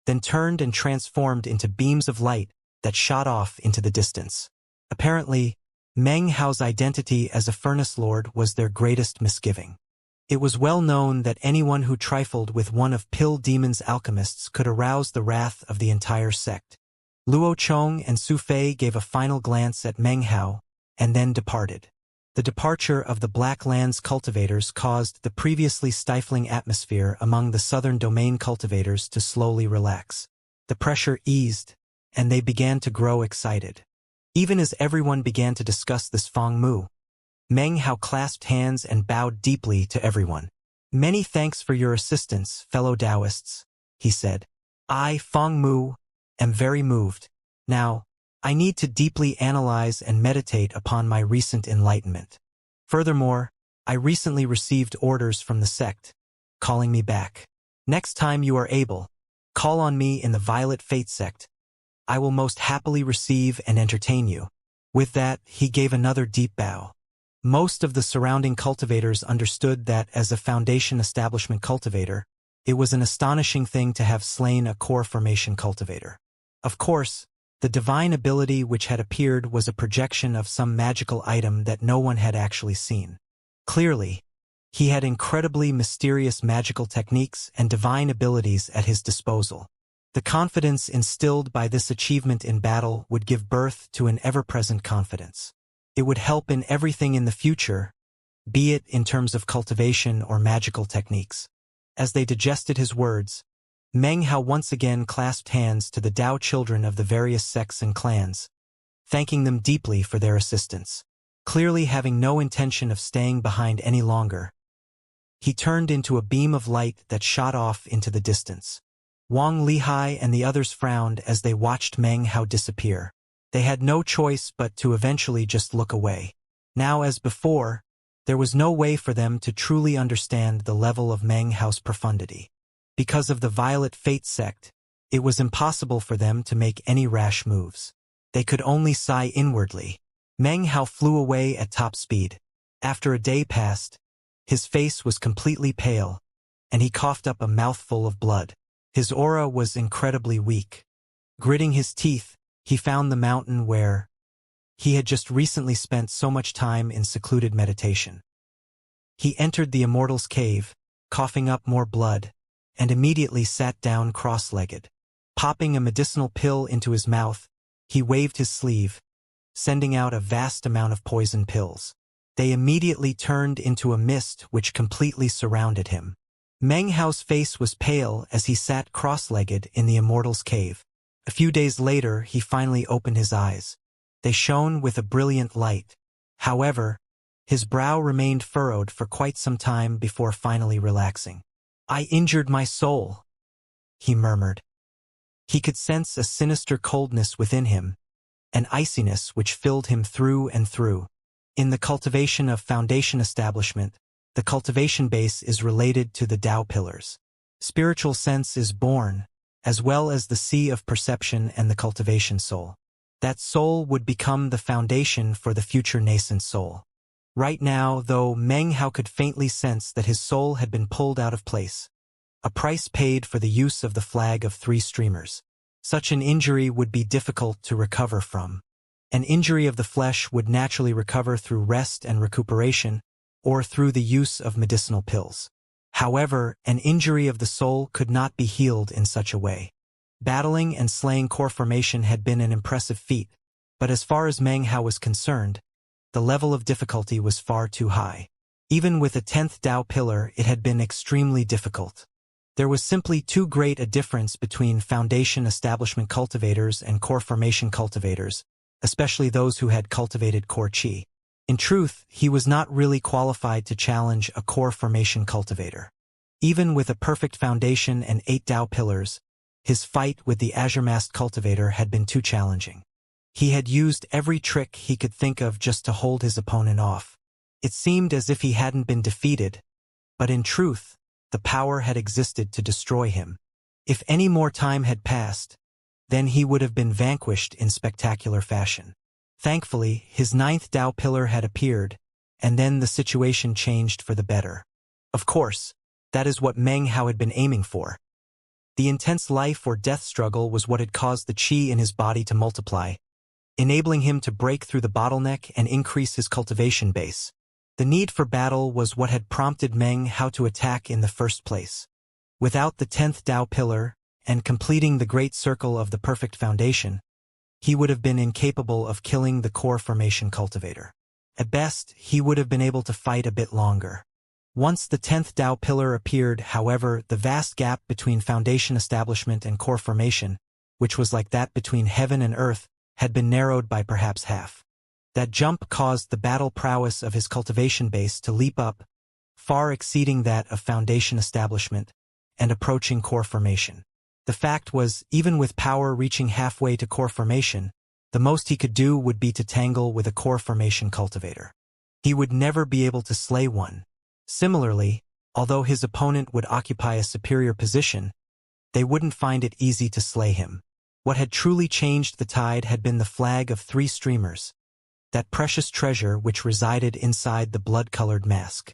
then turned and transformed into beams of light that shot off into the distance. Apparently, Meng Hao's identity as a furnace lord was their greatest misgiving. It was well known that anyone who trifled with one of Pill Demon's alchemists could arouse the wrath of the entire sect. Luo Chong and Su Fei gave a final glance at Meng Hao, and then departed. The departure of the Black Lands cultivators caused the previously stifling atmosphere among the southern domain cultivators to slowly relax. The pressure eased, and they began to grow excited. Even as everyone began to discuss this Feng Mu, Meng Hao clasped hands and bowed deeply to everyone. Many thanks for your assistance, fellow Taoists, he said. I, Feng Mu, am very moved. Now, I need to deeply analyze and meditate upon my recent enlightenment. Furthermore, I recently received orders from the sect, calling me back. Next time you are able, call on me in the Violet Fate sect. I will most happily receive and entertain you. With that, he gave another deep bow. Most of the surrounding cultivators understood that as a foundation establishment cultivator, it was an astonishing thing to have slain a core formation cultivator. Of course, the divine ability which had appeared was a projection of some magical item that no one had actually seen. Clearly, he had incredibly mysterious magical techniques and divine abilities at his disposal. The confidence instilled by this achievement in battle would give birth to an ever-present confidence. It would help in everything in the future, be it in terms of cultivation or magical techniques. As they digested his words, Meng Hao once again clasped hands to the Dao children of the various sects and clans, thanking them deeply for their assistance. Clearly having no intention of staying behind any longer, he turned into a beam of light that shot off into the distance. Wang Lihai and the others frowned as they watched Meng Hao disappear. They had no choice but to eventually just look away. Now, as before, there was no way for them to truly understand the level of Meng Hao's profundity. Because of the Violet Fate sect, it was impossible for them to make any rash moves. They could only sigh inwardly. Meng Hao flew away at top speed. After a day passed, his face was completely pale, and he coughed up a mouthful of blood. His aura was incredibly weak. Gritting his teeth, he found the mountain where he had just recently spent so much time in secluded meditation. He entered the Immortal's cave, coughing up more blood, and immediately sat down cross-legged. Popping a medicinal pill into his mouth, he waved his sleeve, sending out a vast amount of poison pills. They immediately turned into a mist which completely surrounded him. Meng Hao's face was pale as he sat cross-legged in the Immortal's cave. A few days later, he finally opened his eyes. They shone with a brilliant light. However, his brow remained furrowed for quite some time before finally relaxing. "I injured my soul," he murmured. He could sense a sinister coldness within him, an iciness which filled him through and through. In the cultivation of foundation establishment, the cultivation base is related to the Tao pillars. Spiritual sense is born, as well as the sea of perception and the cultivation soul. That soul would become the foundation for the future nascent soul. Right now, though, Meng Hao could faintly sense that his soul had been pulled out of place. A price paid for the use of the flag of 3 streamers. Such an injury would be difficult to recover from. An injury of the flesh would naturally recover through rest and recuperation, or through the use of medicinal pills. However, an injury of the soul could not be healed in such a way. Battling and slaying core formation had been an impressive feat, but as far as Meng Hao was concerned, the level of difficulty was far too high. Even with a 10th Tao pillar, it had been extremely difficult. There was simply too great a difference between foundation establishment cultivators and core formation cultivators, especially those who had cultivated core chi. In truth, he was not really qualified to challenge a core formation cultivator. Even with a perfect foundation and 8 Tao pillars, his fight with the Azure Masked cultivator had been too challenging. He had used every trick he could think of just to hold his opponent off. It seemed as if he hadn't been defeated, but in truth, the power had existed to destroy him. If any more time had passed, then he would have been vanquished in spectacular fashion. Thankfully, his 9th Tao pillar had appeared, and then the situation changed for the better. Of course, that is what Meng Hao had been aiming for. The intense life or death struggle was what had caused the qi in his body to multiply, enabling him to break through the bottleneck and increase his cultivation base. The need for battle was what had prompted Meng Hao to attack in the first place. Without the 10th Tao pillar, and completing the great circle of the perfect foundation, he would have been incapable of killing the core formation cultivator. At best, he would have been able to fight a bit longer. Once the 10th Tao pillar appeared, however, the vast gap between foundation establishment and core formation, which was like that between heaven and earth, had been narrowed by perhaps half. That jump caused the battle prowess of his cultivation base to leap up, far exceeding that of foundation establishment, and approaching core formation. The fact was, even with power reaching halfway to core formation, the most he could do would be to tangle with a core formation cultivator. He would never be able to slay one. Similarly, although his opponent would occupy a superior position, they wouldn't find it easy to slay him. What had truly changed the tide had been the flag of 3 streamers, that precious treasure which resided inside the blood-colored mask.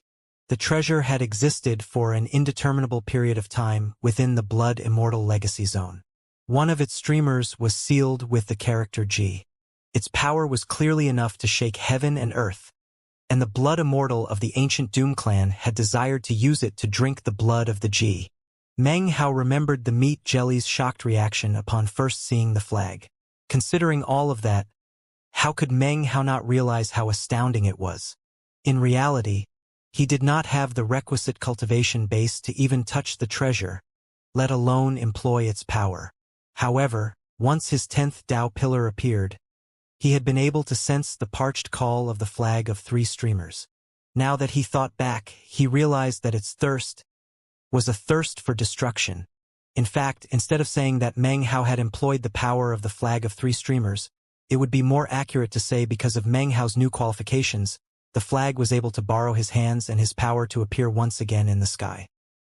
The treasure had existed for an indeterminable period of time within the Blood Immortal Legacy Zone. One of its streamers was sealed with the character G. Its power was clearly enough to shake heaven and earth, and the Blood Immortal of the ancient Doom clan had desired to use it to drink the blood of the G. Meng Hao remembered the meat jelly's shocked reaction upon first seeing the flag. Considering all of that, how could Meng Hao not realize how astounding it was? In reality, He did not have the requisite cultivation base to even touch the treasure, let alone employ its power. However, once his 10th Dao pillar appeared, he had been able to sense the parched call of the flag of 3 streamers. Now that he thought back, he realized that its thirst was a thirst for destruction. In fact, instead of saying that Meng Hao had employed the power of the flag of 3 streamers, it would be more accurate to say because of Meng Hao's new qualifications, the flag was able to borrow his hands and his power to appear once again in the sky.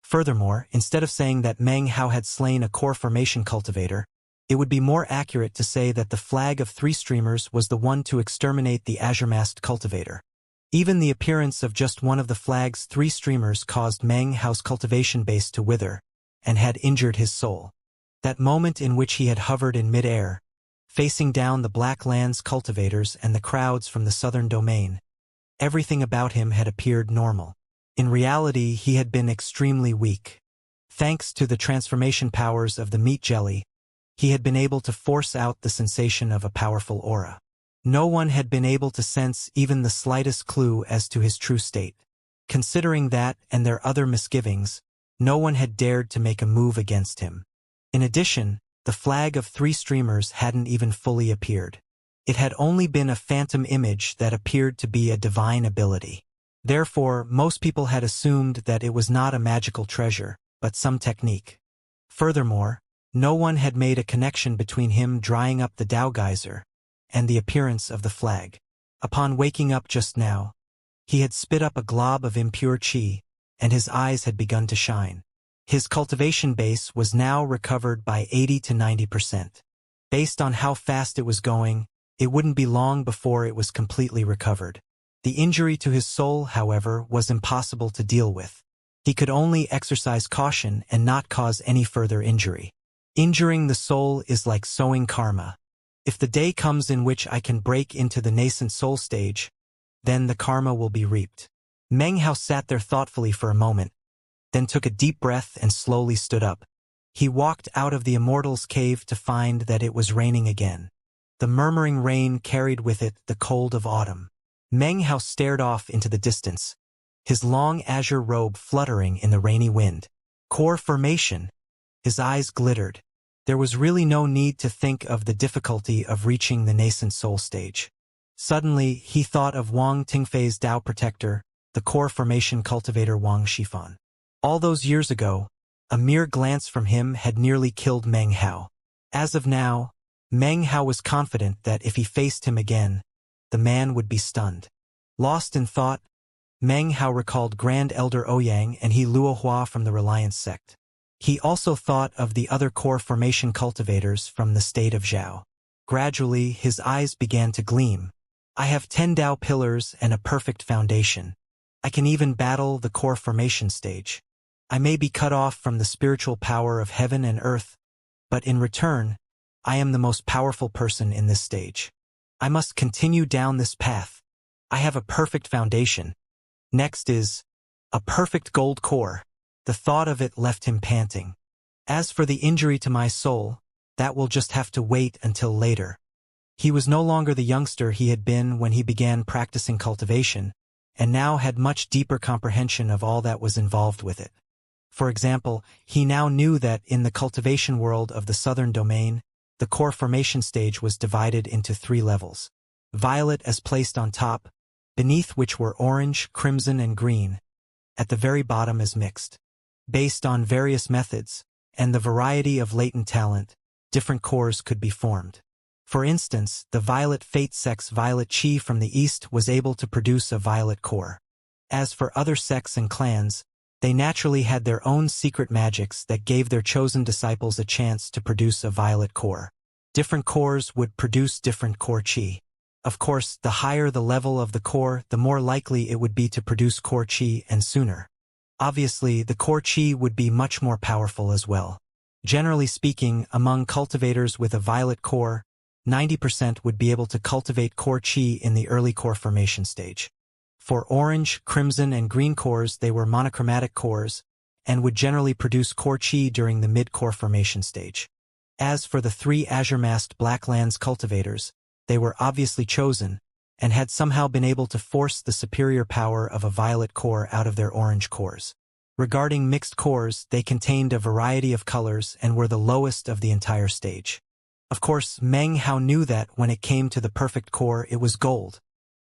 Furthermore, instead of saying that Meng Hao had slain a core formation cultivator, it would be more accurate to say that the flag of 3 streamers was the one to exterminate the azure-masked cultivator. Even the appearance of just one of the flag's 3 streamers caused Meng Hao's cultivation base to wither, and had injured his soul. That moment in which he had hovered in mid-air, facing down the Black Lands cultivators and the crowds from the southern domain, everything about him had appeared normal. In reality, he had been extremely weak. Thanks to the transformation powers of the meat jelly, he had been able to force out the sensation of a powerful aura. No one had been able to sense even the slightest clue as to his true state. Considering that and their other misgivings, no one had dared to make a move against him. In addition, the flag of 3 streamers hadn't even fully appeared. It had only been a phantom image that appeared to be a divine ability. Therefore, most people had assumed that it was not a magical treasure, but some technique. Furthermore, no one had made a connection between him drying up the Dao geyser and the appearance of the flag. Upon waking up just now, he had spit up a glob of impure qi, and his eyes had begun to shine. His cultivation base was now recovered by 80 to 90%. Based on how fast it was going, it wouldn't be long before it was completely recovered. The injury to his soul, however, was impossible to deal with. He could only exercise caution and not cause any further injury. Injuring the soul is like sowing karma. If the day comes in which I can break into the nascent soul stage, then the karma will be reaped. Meng Hao sat there thoughtfully for a moment, then took a deep breath and slowly stood up. He walked out of the Immortal's cave to find that it was raining again. The murmuring rain carried with it the cold of autumn. Meng Hao stared off into the distance, his long azure robe fluttering in the rainy wind. Core formation. His eyes glittered. There was really no need to think of the difficulty of reaching the nascent soul stage. Suddenly, he thought of Wang Tingfei's Dao protector, the core formation cultivator Wang Shifan. All those years ago, a mere glance from him had nearly killed Meng Hao. As of now, Meng Hao was confident that if he faced him again, the man would be stunned. Lost in thought, Meng Hao recalled Grand Elder Ouyang and He Luohua from the Reliance sect. He also thought of the other core formation cultivators from the state of Zhao. Gradually, his eyes began to gleam. I have 10 Dao pillars and a perfect foundation. I can even battle the core formation stage. I may be cut off from the spiritual power of heaven and earth, but in return, I am the most powerful person in this stage. I must continue down this path. I have a perfect foundation. Next is a perfect gold core. The thought of it left him panting. As for the injury to my soul, that will just have to wait until later. He was no longer the youngster he had been when he began practicing cultivation, and now had much deeper comprehension of all that was involved with it. For example, he now knew that in the cultivation world of the southern domain, the core formation stage was divided into 3 levels. Violet as placed on top, beneath which were orange, crimson, and green. At the very bottom is mixed. Based on various methods, and the variety of latent talent, different cores could be formed. For instance, the Violet Fate sect's Violet Qi from the east was able to produce a violet core. As for other sects and clans, they naturally had their own secret magics that gave their chosen disciples a chance to produce a violet core. Different cores would produce different core qi. Of course, the higher the level of the core, the more likely it would be to produce core qi and sooner. Obviously, the core qi would be much more powerful as well. Generally speaking, among cultivators with a violet core, 90% would be able to cultivate core qi in the early core formation stage. For orange, crimson, and green cores, they were monochromatic cores, and would generally produce core qi during the mid-core formation stage. As for the 3 azure-masked Black Lands cultivators, they were obviously chosen, and had somehow been able to force the superior power of a violet core out of their orange cores. Regarding mixed cores, they contained a variety of colors and were the lowest of the entire stage. Of course, Meng Hao knew that when it came to the perfect core, it was gold.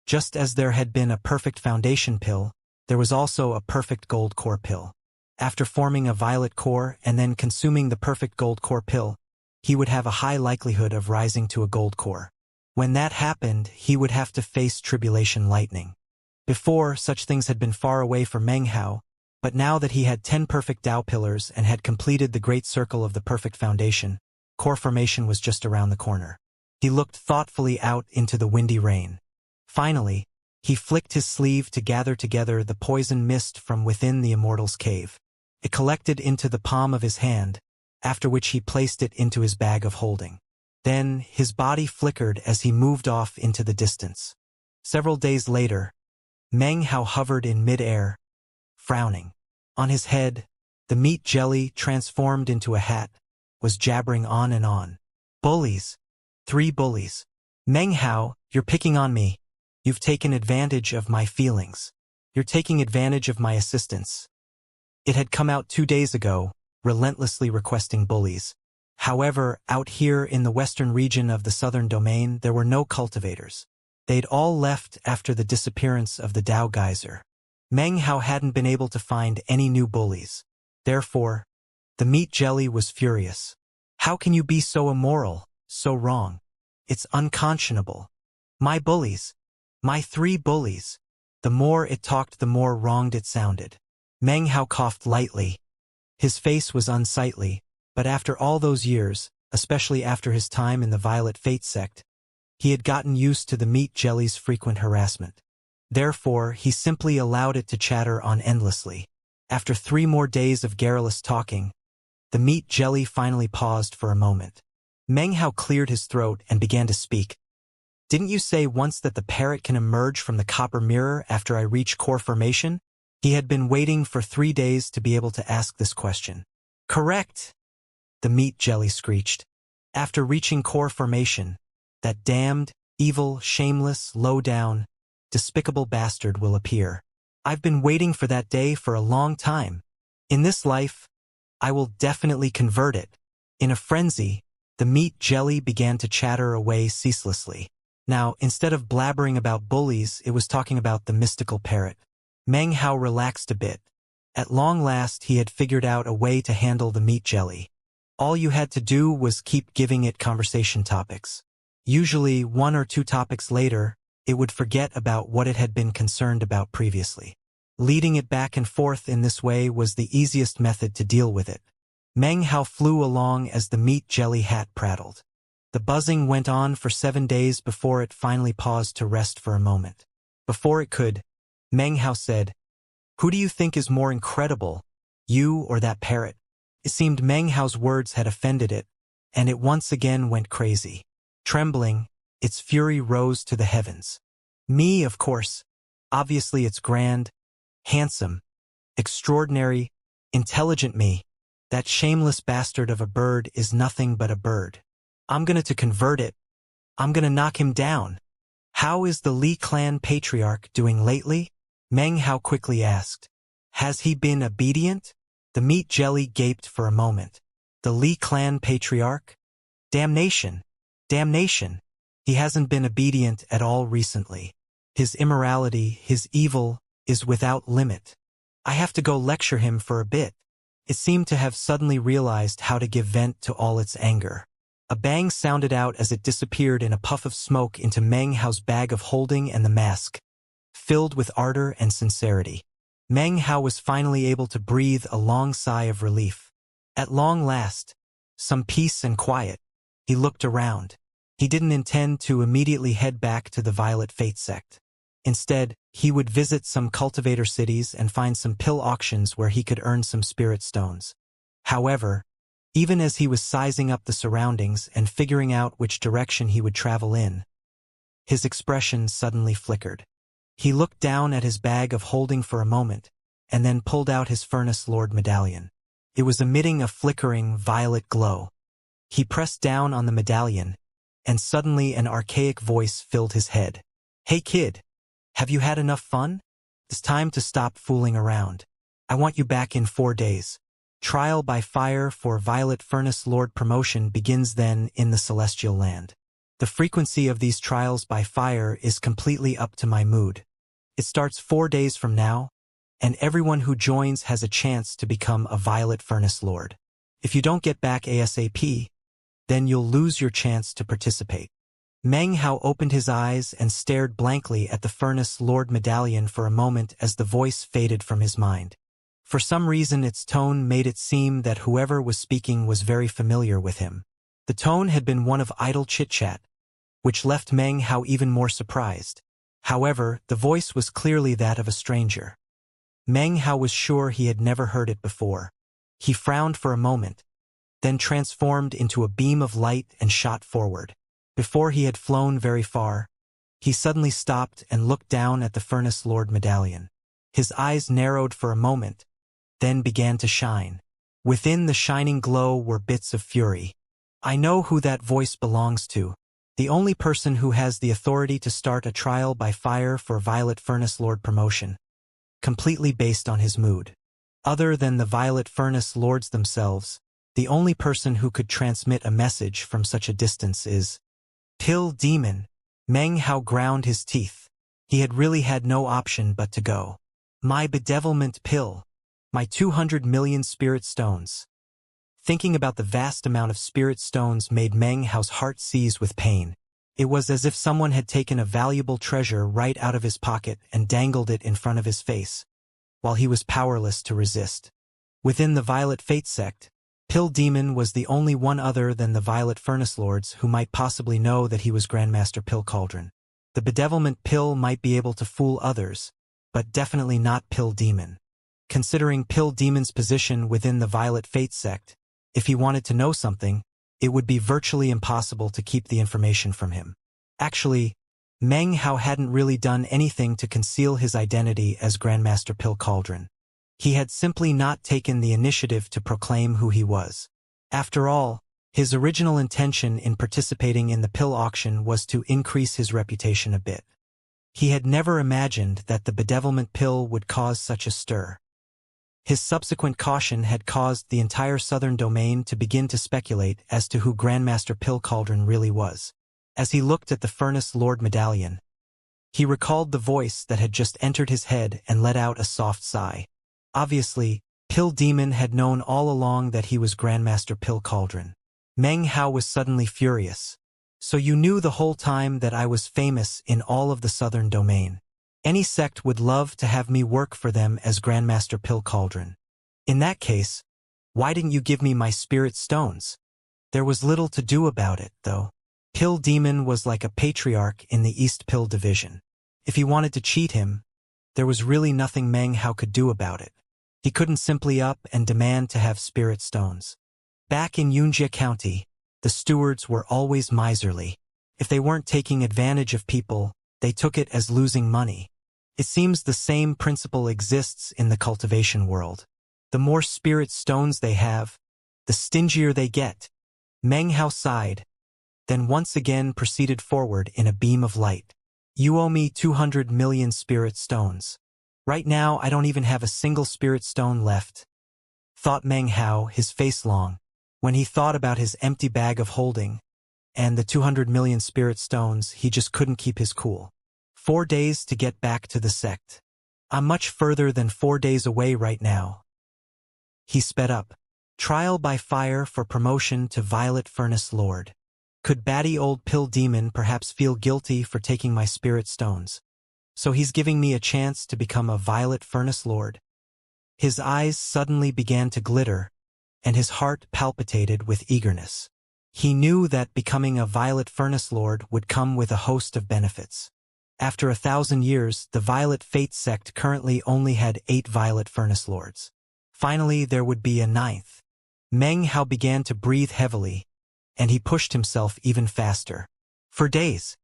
Just as there had been a perfect foundation pill, there was also a perfect gold core pill. After forming a violet core and then consuming the perfect gold core pill, he would have a high likelihood of rising to a gold core. When that happened, he would have to face tribulation lightning. Before, such things had been far away for Meng Hao, but now that he had 10 perfect Tao pillars and had completed the great circle of the perfect foundation, core formation was just around the corner. He looked thoughtfully out into the windy rain. Finally, he flicked his sleeve to gather together the poison mist from within the Immortal's cave. It collected into the palm of his hand, after which he placed it into his bag of holding. Then, his body flickered as he moved off into the distance. Several days later, Meng Hao hovered in mid-air, frowning. On his head, the meat jelly, transformed into a hat, was jabbering on and on. Bullies. 3 bullies. Meng Hao, you're picking on me. You've taken advantage of my feelings. You're taking advantage of my assistance. It had come out 2 days ago, relentlessly requesting bullies. However, out here in the western region of the southern domain, there were no cultivators. They'd all left after the disappearance of the Dao geyser. Meng Hao hadn't been able to find any new bullies. Therefore, the meat jelly was furious. How can you be so immoral, so wrong? It's unconscionable. My bullies. My 3 bullies. The more it talked, the more wronged it sounded. Meng Hao coughed lightly. His face was unsightly, but after all those years, especially after his time in the Violet Fate sect, he had gotten used to the meat jelly's frequent harassment. Therefore, he simply allowed it to chatter on endlessly. After 3 more days of garrulous talking, the meat jelly finally paused for a moment. Meng Hao cleared his throat and began to speak. Didn't you say once that the parrot can emerge from the copper mirror after I reach core formation? He had been waiting for 3 days to be able to ask this question. Correct, the meat jelly screeched. After reaching core formation, that damned, evil, shameless, low-down, despicable bastard will appear. I've been waiting for that day for a long time. In this life, I will definitely convert it. In a frenzy, the meat jelly began to chatter away ceaselessly. Now, instead of blabbering about bullies, it was talking about the mystical parrot. Meng Hao relaxed a bit. At long last, he had figured out a way to handle the meat jelly. All you had to do was keep giving it conversation topics. Usually, 1 or 2 topics later, it would forget about what it had been concerned about previously. Leading it back and forth in this way was the easiest method to deal with it. Meng Hao flew along as the meat jelly hat prattled. The buzzing went on for 7 days before it finally paused to rest for a moment. Before it could, Meng Hao said, "Who do you think is more incredible, you or that parrot?" It seemed Meng Hao's words had offended it, and it once again went crazy. Trembling, its fury rose to the heavens. Me, of course. Obviously it's grand, handsome, extraordinary, intelligent me. That shameless bastard of a bird is nothing but a bird. I'm gonna to convert it. I'm gonna knock him down. How is the Li clan patriarch doing lately? Meng Hao quickly asked. Has he been obedient? The meat jelly gaped for a moment. The Li clan patriarch? Damnation! Damnation! He hasn't been obedient at all recently. His immorality, his evil, is without limit. I have to go lecture him for a bit. It seemed to have suddenly realized how to give vent to all its anger. A bang sounded out as it disappeared in a puff of smoke into Meng Hao's bag of holding, and the mask, filled with ardor and sincerity. Meng Hao was finally able to breathe a long sigh of relief. At long last, some peace and quiet. He looked around. He didn't intend to immediately head back to the Violet Fate sect. Instead, he would visit some cultivator cities and find some pill auctions where he could earn some spirit stones. However, even as he was sizing up the surroundings and figuring out which direction he would travel in, his expression suddenly flickered. He looked down at his bag of holding for a moment, and then pulled out his Furnace Lord medallion. It was emitting a flickering, violet glow. He pressed down on the medallion, and suddenly an archaic voice filled his head. Hey kid, have you had enough fun? It's time to stop fooling around. I want you back in 4 days. Trial by fire for Violet Furnace Lord promotion begins then in the Celestial Land. The frequency of these trials by fire is completely up to my mood. It starts 4 days from now, and everyone who joins has a chance to become a Violet Furnace Lord. If you don't get back ASAP, then you'll lose your chance to participate. Meng Hao opened his eyes and stared blankly at the Furnace Lord medallion for a moment as the voice faded from his mind. For some reason its tone made it seem that whoever was speaking was very familiar with him. The tone had been one of idle chit-chat, which left Meng Hao even more surprised. However, the voice was clearly that of a stranger. Meng Hao was sure he had never heard it before. He frowned for a moment, then transformed into a beam of light and shot forward. Before he had flown very far, he suddenly stopped and looked down at the Furnace Lord medallion. His eyes narrowed for a moment, then began to shine. Within the shining glow were bits of fury. I know who that voice belongs to. The only person who has the authority to start a trial by fire for Violet Furnace Lord promotion, completely based on his mood. Other than the Violet Furnace Lords themselves, the only person who could transmit a message from such a distance is Pill Demon. Meng Hao ground his teeth. He had really had no option but to go. My bedevilment pill. My 200 million spirit stones. Thinking about the vast amount of spirit stones made Meng Hao's heart seize with pain. It was as if someone had taken a valuable treasure right out of his pocket and dangled it in front of his face, while he was powerless to resist. Within the Violet Fate sect, Pill Demon was the only one other than the Violet Furnace Lords who might possibly know that he was Grandmaster Pill Cauldron. The bedevilment pill might be able to fool others, but definitely not Pill Demon. Considering Pill Demon's position within the Violet Fate sect, if he wanted to know something, it would be virtually impossible to keep the information from him. Actually, Meng Hao hadn't really done anything to conceal his identity as Grandmaster Pill Cauldron. He had simply not taken the initiative to proclaim who he was. After all, his original intention in participating in the pill auction was to increase his reputation a bit. He had never imagined that the bedevilment pill would cause such a stir. His subsequent caution had caused the entire southern domain to begin to speculate as to who Grandmaster Pill Cauldron really was. As he looked at the Furnace Lord medallion, he recalled the voice that had just entered his head and let out a soft sigh. Obviously, Pill Demon had known all along that he was Grandmaster Pill Cauldron. Meng Hao was suddenly furious. So you knew the whole time that I was famous in all of the southern domain. Any sect would love to have me work for them as Grandmaster Pill Cauldron. In that case, why didn't you give me my spirit stones? There was little to do about it, though. Pill Demon was like a patriarch in the East Pill Division. If he wanted to cheat him, there was really nothing Meng Hao could do about it. He couldn't simply up and demand to have spirit stones. Back in Xianxia County, the stewards were always miserly. If they weren't taking advantage of people, they took it as losing money. It seems the same principle exists in the cultivation world. The more spirit stones they have, the stingier they get. Meng Hao sighed, then once again proceeded forward in a beam of light. You owe me 200 million spirit stones. Right now I don't even have a single spirit stone left, thought Meng Hao, his face long, when he thought about his empty bag of holding, and the 200 million spirit stones. He just couldn't keep his cool. 4 days to get back to the sect. I'm much further than 4 days away right now. He sped up. Trial by fire for promotion to Violet Furnace Lord. Could batty old Pill Demon perhaps feel guilty for taking my spirit stones? So he's giving me a chance to become a Violet Furnace Lord? His eyes suddenly began to glitter, and his heart palpitated with eagerness. He knew that becoming a Violet Furnace Lord would come with a host of benefits. After 1,000 years, the Violet Fate sect currently only had 8 Violet Furnace Lords. Finally, there would be a 9th. Meng Hao began to breathe heavily, and he pushed himself even faster. For days.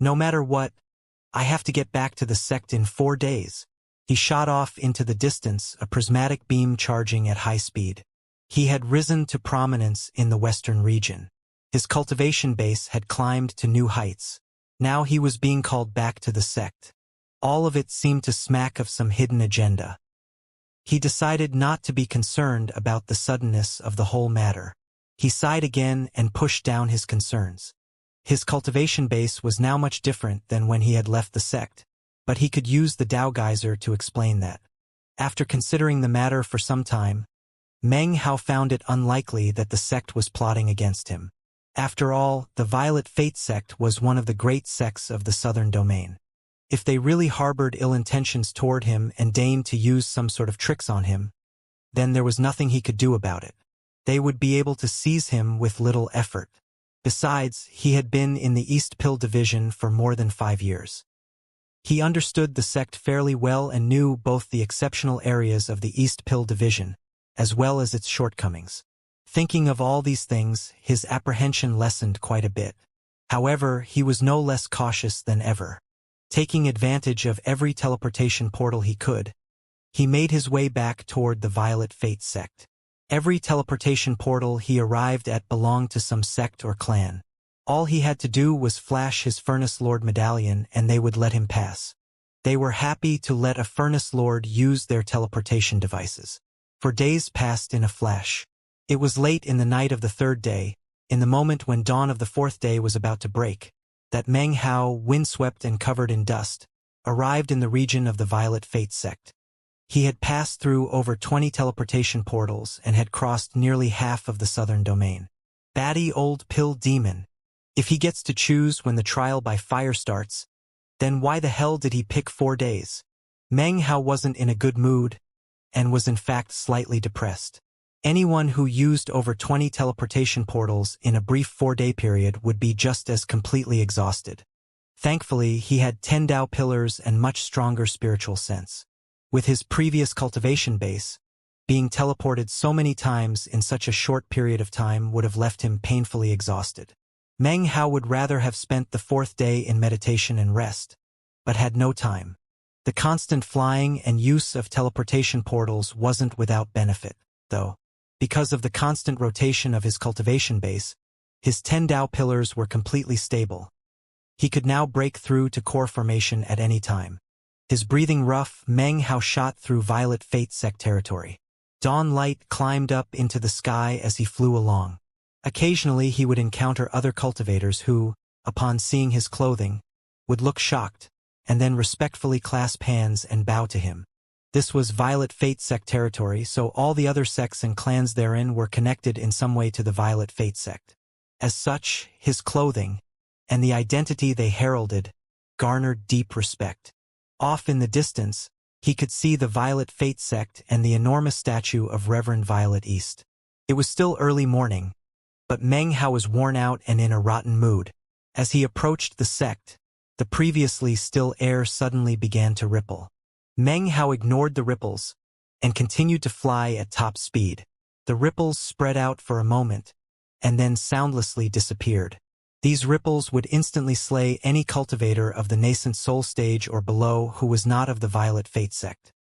No matter what, I have to get back to the sect in 4 days. He shot off into the distance, a prismatic beam charging at high speed. He had risen to prominence in the western region. His cultivation base had climbed to new heights. Now he was being called back to the sect. All of it seemed to smack of some hidden agenda. He decided not to be concerned about the suddenness of the whole matter. He sighed again and pushed down his concerns. His cultivation base was now much different than when he had left the sect, but he could use the Dao Geyser to explain that. After considering the matter for some time, Meng Hao found it unlikely that the sect was plotting against him. After all, the Violet Fate sect was one of the great sects of the Southern Domain. If they really harbored ill intentions toward him and deigned to use some sort of tricks on him, then there was nothing he could do about it. They would be able to seize him with little effort. Besides, he had been in the East Pill Division for more than 5 years. He understood the sect fairly well and knew both the exceptional areas of the East Pill Division, as well as its shortcomings. Thinking of all these things, his apprehension lessened quite a bit. However, he was no less cautious than ever. Taking advantage of every teleportation portal he could, he made his way back toward the Violet Fate sect. Every teleportation portal he arrived at belonged to some sect or clan. All he had to do was flash his Furnace Lord medallion and they would let him pass. They were happy to let a Furnace Lord use their teleportation devices. For days passed in a flash. It was late in the night of the 3rd day, in the moment when dawn of the 4th day was about to break, that Meng Hao, windswept and covered in dust, arrived in the region of the Violet Fate sect. He had passed through over 20 teleportation portals and had crossed nearly half of the Southern Domain. Batty old pill demon. If he gets to choose when the trial by fire starts, then why the hell did he pick 4 days? Meng Hao wasn't in a good mood, and was in fact slightly depressed. Anyone who used over 20 teleportation portals in a brief 4-day period would be just as completely exhausted. Thankfully, he had 10 Dao pillars and much stronger spiritual sense. With his previous cultivation base, being teleported so many times in such a short period of time would have left him painfully exhausted. Meng Hao would rather have spent the 4th day in meditation and rest, but had no time. The constant flying and use of teleportation portals wasn't without benefit, though. Because of the constant rotation of his cultivation base, his 10 Dao pillars were completely stable. He could now break through to core formation at any time. His breathing rough, Meng Hao shot through Violet Fate sect territory. Dawn light climbed up into the sky as he flew along. Occasionally he would encounter other cultivators who, upon seeing his clothing, would look shocked, and then respectfully clasp hands and bow to him. This was Violet Fate sect territory, so all the other sects and clans therein were connected in some way to the Violet Fate sect. As such, his clothing, and the identity they heralded, garnered deep respect. Off in the distance, he could see the Violet Fate sect and the enormous statue of Reverend Violet East. It was still early morning, but Meng Hao was worn out and in a rotten mood. As he approached the sect, the previously still air suddenly began to ripple. Meng Hao ignored the ripples and continued to fly at top speed. The ripples spread out for a moment and then soundlessly disappeared. These ripples would instantly slay any cultivator of the nascent soul stage or below who was not of the Violet Fate sect.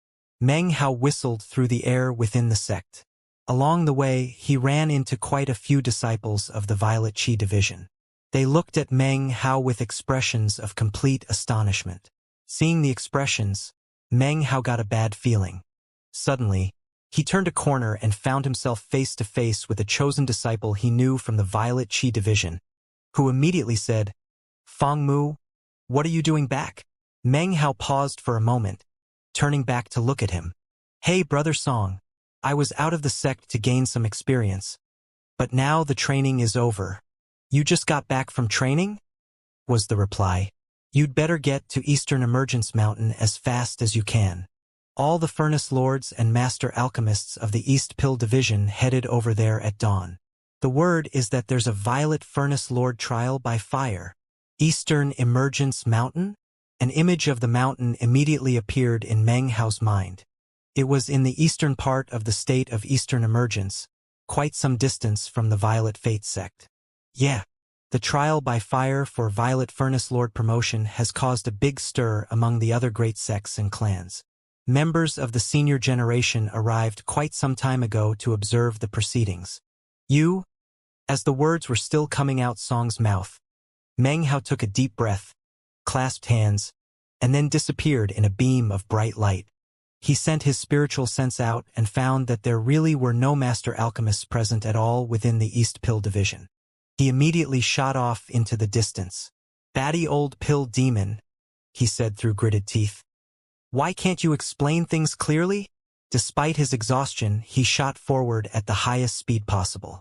Meng Hao whistled through the air within the sect. Along the way, he ran into quite a few disciples of the Violet Chi division. They looked at Meng Hao with expressions of complete astonishment. Seeing the expressions, Meng Hao got a bad feeling. Suddenly, he turned a corner and found himself face to face with a chosen disciple he knew from the Violet Chi division, who immediately said, "Fang Mu, what are you doing back?" Meng Hao paused for a moment, turning back to look at him. "Hey, Brother Song, I was out of the sect to gain some experience, but now the training is over." "You just got back from training?" was the reply. "You'd better get to Eastern Emergence Mountain as fast as you can. All the Furnace Lords and Master Alchemists of the East Pill Division headed over there at dawn. The word is that there's a Violet Furnace Lord trial by fire. Eastern Emergence Mountain?" An image of the mountain immediately appeared in Meng Hao's mind. It was in the eastern part of the state of Eastern Emergence, quite some distance from the Violet Fate sect. Yeah. The trial by fire for Violet Furnace Lord promotion has caused a big stir among the other great sects and clans. Members of the senior generation arrived quite some time ago to observe the proceedings. "You?" As the words were still coming out Song's mouth, Meng Hao took a deep breath, clasped hands, and then disappeared in a beam of bright light. He sent his spiritual sense out and found that there really were no master alchemists present at all within the East Pill division. He immediately shot off into the distance. "Batty old pill demon," he said through gritted teeth. "Why can't you explain things clearly?" Despite his exhaustion, he shot forward at the highest speed possible.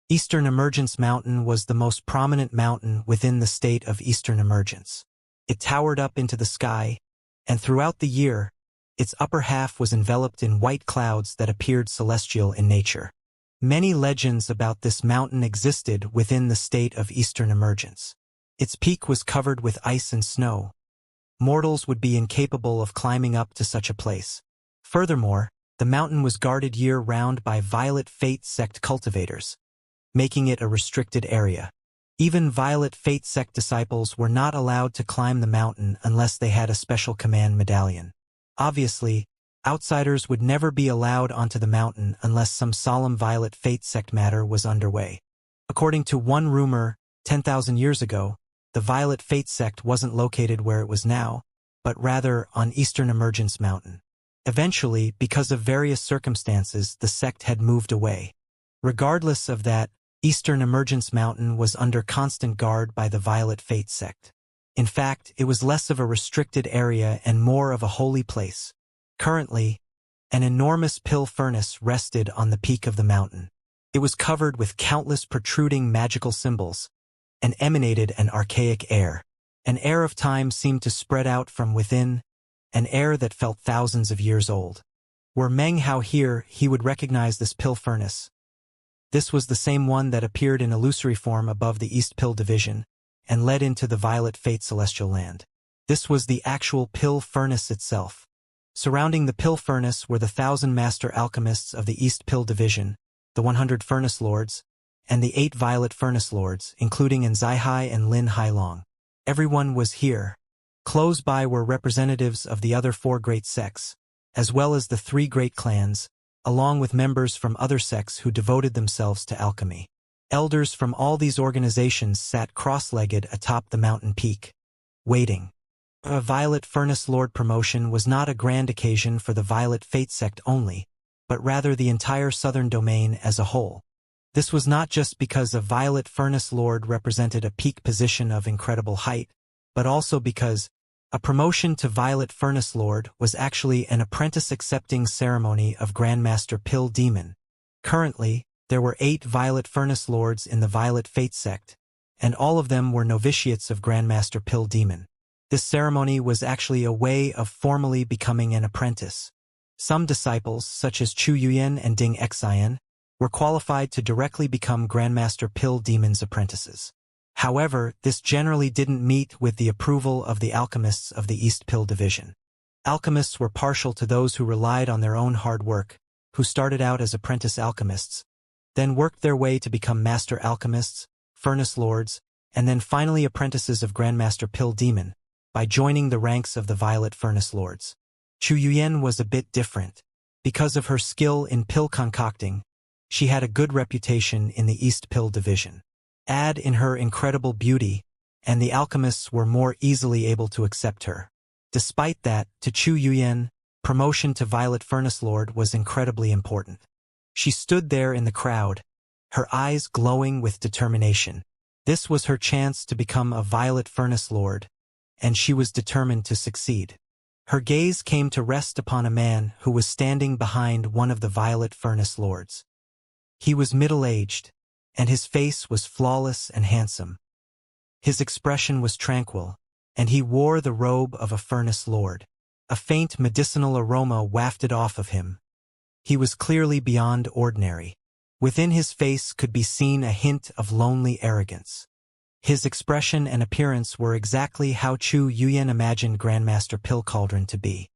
Eastern Emergence Mountain was the most prominent mountain within the state of Eastern Emergence. It towered up into the sky, and throughout the year, its upper half was enveloped in white clouds that appeared celestial in nature. Many legends about this mountain existed within the state of Eastern Emergence. Its peak was covered with ice and snow. Mortals would be incapable of climbing up to such a place. Furthermore, the mountain was guarded year-round by Violet Fate sect cultivators, making it a restricted area. Even Violet Fate sect disciples were not allowed to climb the mountain unless they had a special command medallion. Obviously, outsiders would never be allowed onto the mountain unless some solemn Violet Fate sect matter was underway. According to one rumor, 10,000 years ago, the Violet Fate sect wasn't located where it was now, but rather on Eastern Emergence Mountain. Eventually, because of various circumstances, the sect had moved away. Regardless of that, Eastern Emergence Mountain was under constant guard by the Violet Fate sect. In fact, it was less of a restricted area and more of a holy place. Currently, an enormous pill furnace rested on the peak of the mountain. It was covered with countless protruding magical symbols and emanated an archaic air. An air of time seemed to spread out from within, an air that felt thousands of years old. Were Meng Hao here, he would recognize this pill furnace. This was the same one that appeared in illusory form above the East Pill division and led into the Violet Fate celestial land. This was the actual pill furnace itself. Surrounding the pill furnace were the 1,000 master alchemists of the East Pill division, the 100 furnace lords, and the 8 violet furnace lords, including Zai and Lin Hailong. Everyone was here. Close by were representatives of the other 4 great sects, as well as the 3 great clans, along with members from other sects who devoted themselves to alchemy. Elders from all these organizations sat cross-legged atop the mountain peak, waiting. A Violet Furnace Lord promotion was not a grand occasion for the Violet Fate sect only, but rather the entire southern domain as a whole. This was not just because a Violet Furnace Lord represented a peak position of incredible height, but also because a promotion to Violet Furnace Lord was actually an apprentice-accepting ceremony of Grandmaster Pill Demon. Currently, there were 8 Violet Furnace Lords in the Violet Fate sect, and all of them were novitiates of Grandmaster Pill Demon. This ceremony was actually a way of formally becoming an apprentice. Some disciples, such as Chu Yuyan and Ding Xian, were qualified to directly become Grandmaster Pill Demon's apprentices. However, this generally didn't meet with the approval of the alchemists of the East Pill division. Alchemists were partial to those who relied on their own hard work, who started out as apprentice alchemists, then worked their way to become master alchemists, furnace lords, and then finally apprentices of Grandmaster Pill Demon, by joining the ranks of the Violet Furnace Lords. Chu Yuyan was a bit different. Because of her skill in pill concocting, she had a good reputation in the East Pill division. Add in her incredible beauty, and the alchemists were more easily able to accept her. Despite that, to Chu Yuyan, promotion to Violet Furnace Lord was incredibly important. She stood there in the crowd, her eyes glowing with determination. This was her chance to become a Violet Furnace Lord, and she was determined to succeed. Her gaze came to rest upon a man who was standing behind one of the Violet Furnace Lords. He was middle-aged, and his face was flawless and handsome. His expression was tranquil, and he wore the robe of a Furnace Lord. A faint medicinal aroma wafted off of him. He was clearly beyond ordinary. Within his face could be seen a hint of lonely arrogance. His expression and appearance were exactly how Chu Yuyan imagined Grandmaster Pill Cauldron to be.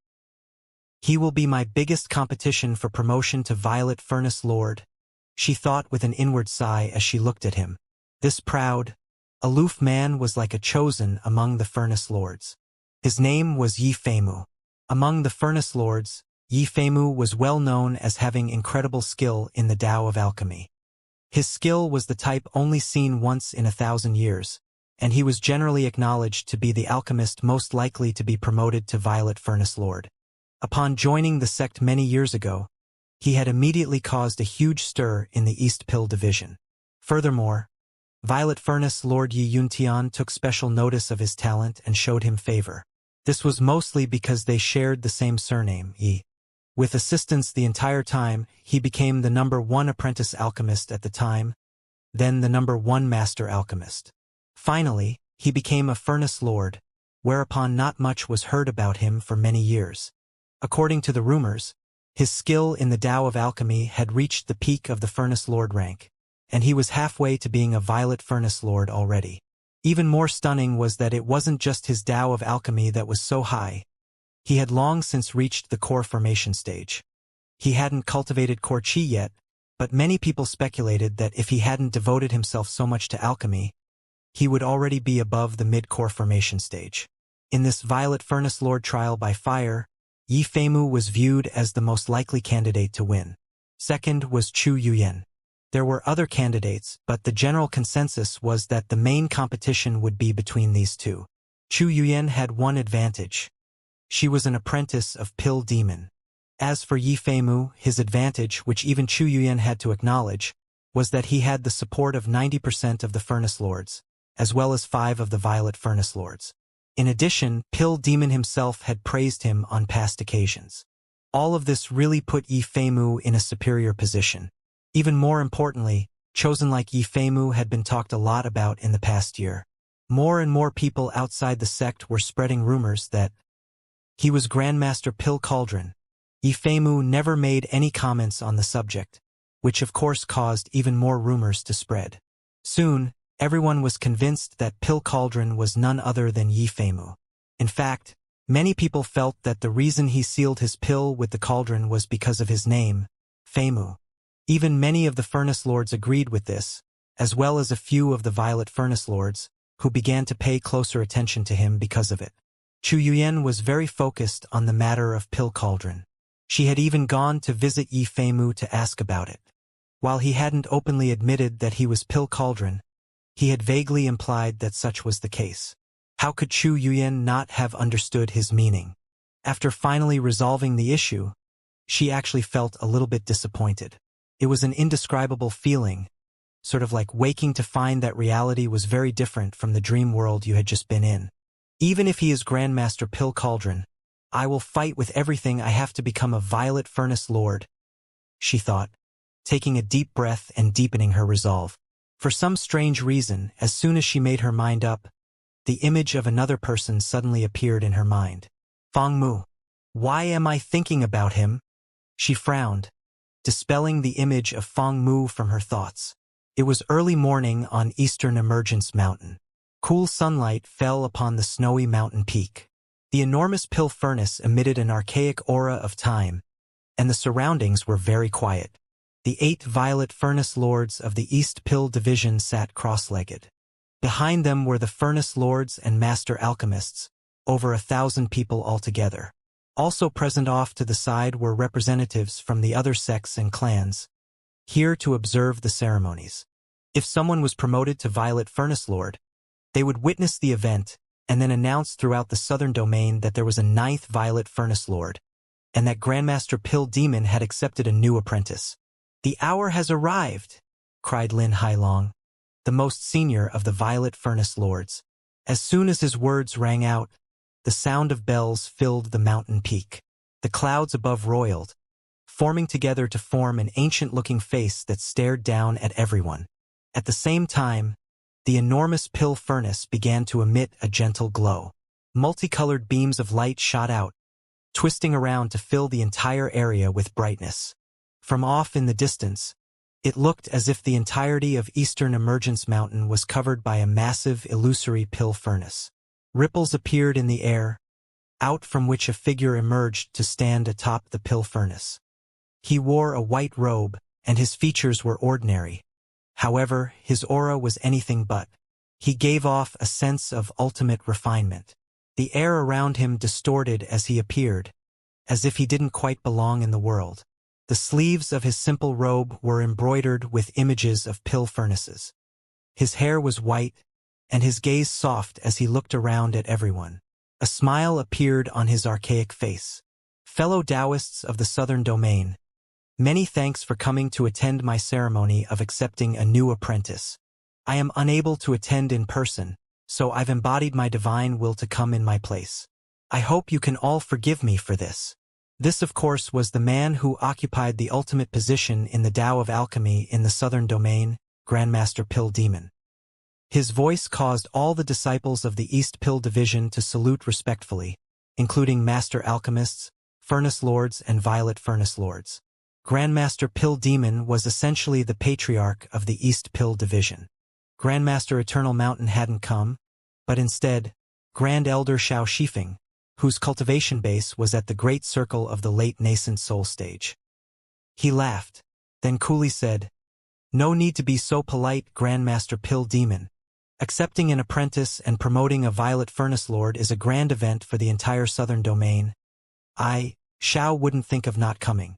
He will be my biggest competition for promotion to Violet Furnace Lord, she thought with an inward sigh as she looked at him. This proud, aloof man was like a chosen among the Furnace Lords. His name was Yi Feimu. Among the Furnace Lords, Yi Feimu was well known as having incredible skill in the Tao of alchemy. His skill was the type only seen once in 1,000 years, and he was generally acknowledged to be the alchemist most likely to be promoted to Violet Furnace Lord. Upon joining the sect many years ago, he had immediately caused a huge stir in the East Pill division. Furthermore, Violet Furnace Lord Yi Yuntian took special notice of his talent and showed him favor. This was mostly because they shared the same surname, Yi. With assistance the entire time, he became the #1 apprentice alchemist at the time, then the #1 master alchemist. Finally, he became a Furnace Lord, whereupon not much was heard about him for many years. According to the rumors, his skill in the Tao of alchemy had reached the peak of the Furnace Lord rank, and he was halfway to being a Violet Furnace Lord already. Even more stunning was that it wasn't just his Tao of alchemy that was so high. He had long since reached the core formation stage. He hadn't cultivated core chi yet, but many people speculated that if he hadn't devoted himself so much to alchemy, he would already be above the mid-core formation stage. In this Violet Furnace Lord trial by fire, Yi Feimu was viewed as the most likely candidate to win. Second was Chu Yuyan. There were other candidates, but the general consensus was that the main competition would be between these two. Chu Yuyan had one advantage. She was an apprentice of Pill Demon. As for Yi Feimu, his advantage, which even Chu Yuyan had to acknowledge, was that he had the support of 90% of the Furnace Lords, as well as 5 of the Violet Furnace Lords. In addition, Pill Demon himself had praised him on past occasions. All of this really put Yi Feimu in a superior position. Even more importantly, chosen like Yi Feimu had been talked a lot about in the past year. More and more people outside the sect were spreading rumors that he was Grandmaster Pill Cauldron. Yi Feimu never made any comments on the subject, which of course caused even more rumors to spread. Soon, everyone was convinced that Pill Cauldron was none other than Yi Feimu. In fact, many people felt that the reason he sealed his pill with the cauldron was because of his name, Feimu. Even many of the Furnace Lords agreed with this, as well as a few of the Violet Furnace Lords, who began to pay closer attention to him because of it. Chu Yuyan was very focused on the matter of Pill Cauldron. She had even gone to visit Yi Feimu to ask about it. While he hadn't openly admitted that he was Pill Cauldron, he had vaguely implied that such was the case. How could Chu Yuyan not have understood his meaning? After finally resolving the issue, she actually felt a little bit disappointed. It was an indescribable feeling, sort of like waking to find that reality was very different from the dream world you had just been in. Even if he is Grandmaster Pill Cauldron, I will fight with everything I have to become a Violet Furnace Lord, she thought, taking a deep breath and deepening her resolve. For some strange reason, as soon as she made her mind up, the image of another person suddenly appeared in her mind. Fang Mu. Why am I thinking about him? She frowned, dispelling the image of Fang Mu from her thoughts. It was early morning on Eastern Emergence Mountain. Cool sunlight fell upon the snowy mountain peak. The enormous pill furnace emitted an archaic aura of time, and the surroundings were very quiet. The 8 Violet Furnace Lords of the East Pill Division sat cross-legged. Behind them were the Furnace Lords and Master Alchemists, over 1,000 people altogether. Also present off to the side were representatives from the other sects and clans, here to observe the ceremonies. If someone was promoted to Violet Furnace Lord, they would witness the event and then announce throughout the southern domain that there was a 9th Violet Furnace Lord, and that Grandmaster Pill Demon had accepted a new apprentice. "The hour has arrived," cried Lin Hailong, the most senior of the Violet Furnace Lords. As soon as his words rang out, the sound of bells filled the mountain peak. The clouds above roiled, forming together to form an ancient-looking face that stared down at everyone. At the same time, the enormous pill furnace began to emit a gentle glow. Multicolored beams of light shot out, twisting around to fill the entire area with brightness. From off in the distance, it looked as if the entirety of Eastern Emergence Mountain was covered by a massive, illusory pill furnace. Ripples appeared in the air, out from which a figure emerged to stand atop the pill furnace. He wore a white robe, and his features were ordinary. However, his aura was anything but. He gave off a sense of ultimate refinement. The air around him distorted as he appeared, as if he didn't quite belong in the world. The sleeves of his simple robe were embroidered with images of pill furnaces. His hair was white, and his gaze soft as he looked around at everyone. A smile appeared on his archaic face. Fellow Taoists of the Southern Domain, many thanks for coming to attend my ceremony of accepting a new apprentice. I am unable to attend in person, so I've embodied my divine will to come in my place. I hope you can all forgive me for this. This, of course, was the man who occupied the ultimate position in the Tao of Alchemy in the Southern Domain, Grandmaster Pill Demon. His voice caused all the disciples of the East Pill Division to salute respectfully, including Master Alchemists, Furnace Lords, and Violet Furnace Lords. Grandmaster Pill Demon was essentially the patriarch of the East Pill Division. Grandmaster Eternal Mountain hadn't come, but instead, Grand Elder Xiao Shifeng, whose cultivation base was at the great circle of the late nascent soul stage. He laughed, then coolly said, "No need to be so polite, Grandmaster Pill Demon. Accepting an apprentice and promoting a Violet Furnace Lord is a grand event for the entire Southern Domain. Xiao wouldn't think of not coming."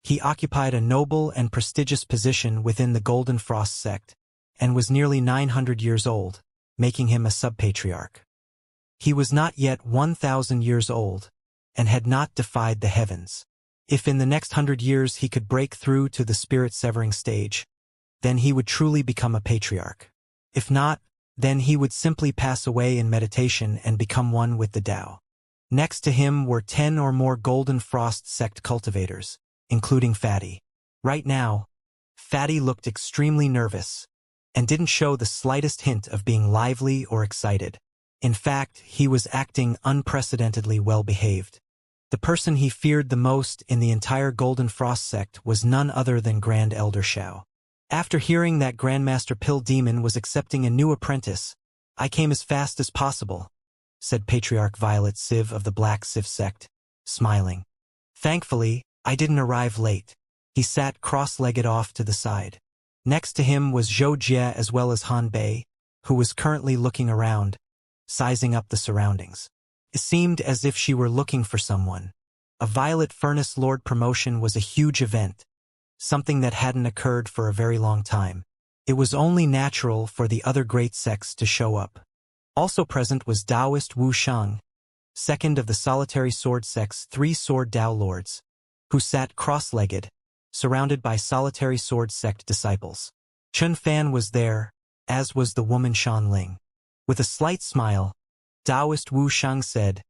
He occupied a noble and prestigious position within the Golden Frost sect, and was nearly 900 years old, making him a subpatriarch. He was not yet 1,000 years old, and had not defied the heavens. If in the next 100 years he could break through to the spirit-severing stage, then he would truly become a patriarch. If not, then he would simply pass away in meditation and become one with the Tao. Next to him were 10 or more Golden Frost sect cultivators, including Fatty. Right now, Fatty looked extremely nervous, and didn't show the slightest hint of being lively or excited. In fact, he was acting unprecedentedly well-behaved. The person he feared the most in the entire Golden Frost sect was none other than Grand Elder Xiao. After hearing that Grandmaster Pill Demon was accepting a new apprentice, "I came as fast as possible," said Patriarch Violet Civ of the Black Civ sect, smiling. "Thankfully, I didn't arrive late." He sat cross-legged off to the side. Next to him was Zhou Jie as well as Han Bei, who was currently looking around, sizing up the surroundings. It seemed as if she were looking for someone. A Violet Furnace Lord promotion was a huge event, something that hadn't occurred for a very long time. It was only natural for the other great sects to show up. Also present was Taoist Wu Shang, second of the Solitary Sword sect's 3 Sword Tao Lords, who sat cross-legged, surrounded by Solitary Sword sect disciples. Chun Fan was there, as was the woman Shan Ling. With a slight smile, Taoist Wu Shang said,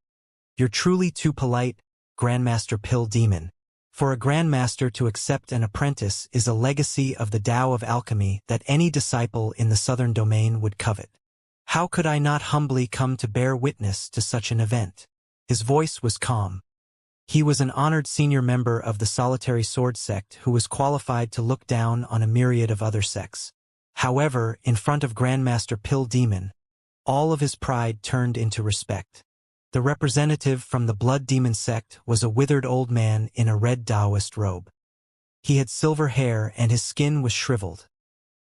"You're truly too polite, Grandmaster Pill Demon. For a Grandmaster to accept an apprentice is a legacy of the Tao of Alchemy that any disciple in the Southern Domain would covet. How could I not humbly come to bear witness to such an event?" His voice was calm. He was an honored senior member of the Solitary Sword sect who was qualified to look down on a myriad of other sects. However, in front of Grandmaster Pill Demon, all of his pride turned into respect. The representative from the Blood Demon sect was a withered old man in a red Taoist robe. He had silver hair and his skin was shriveled.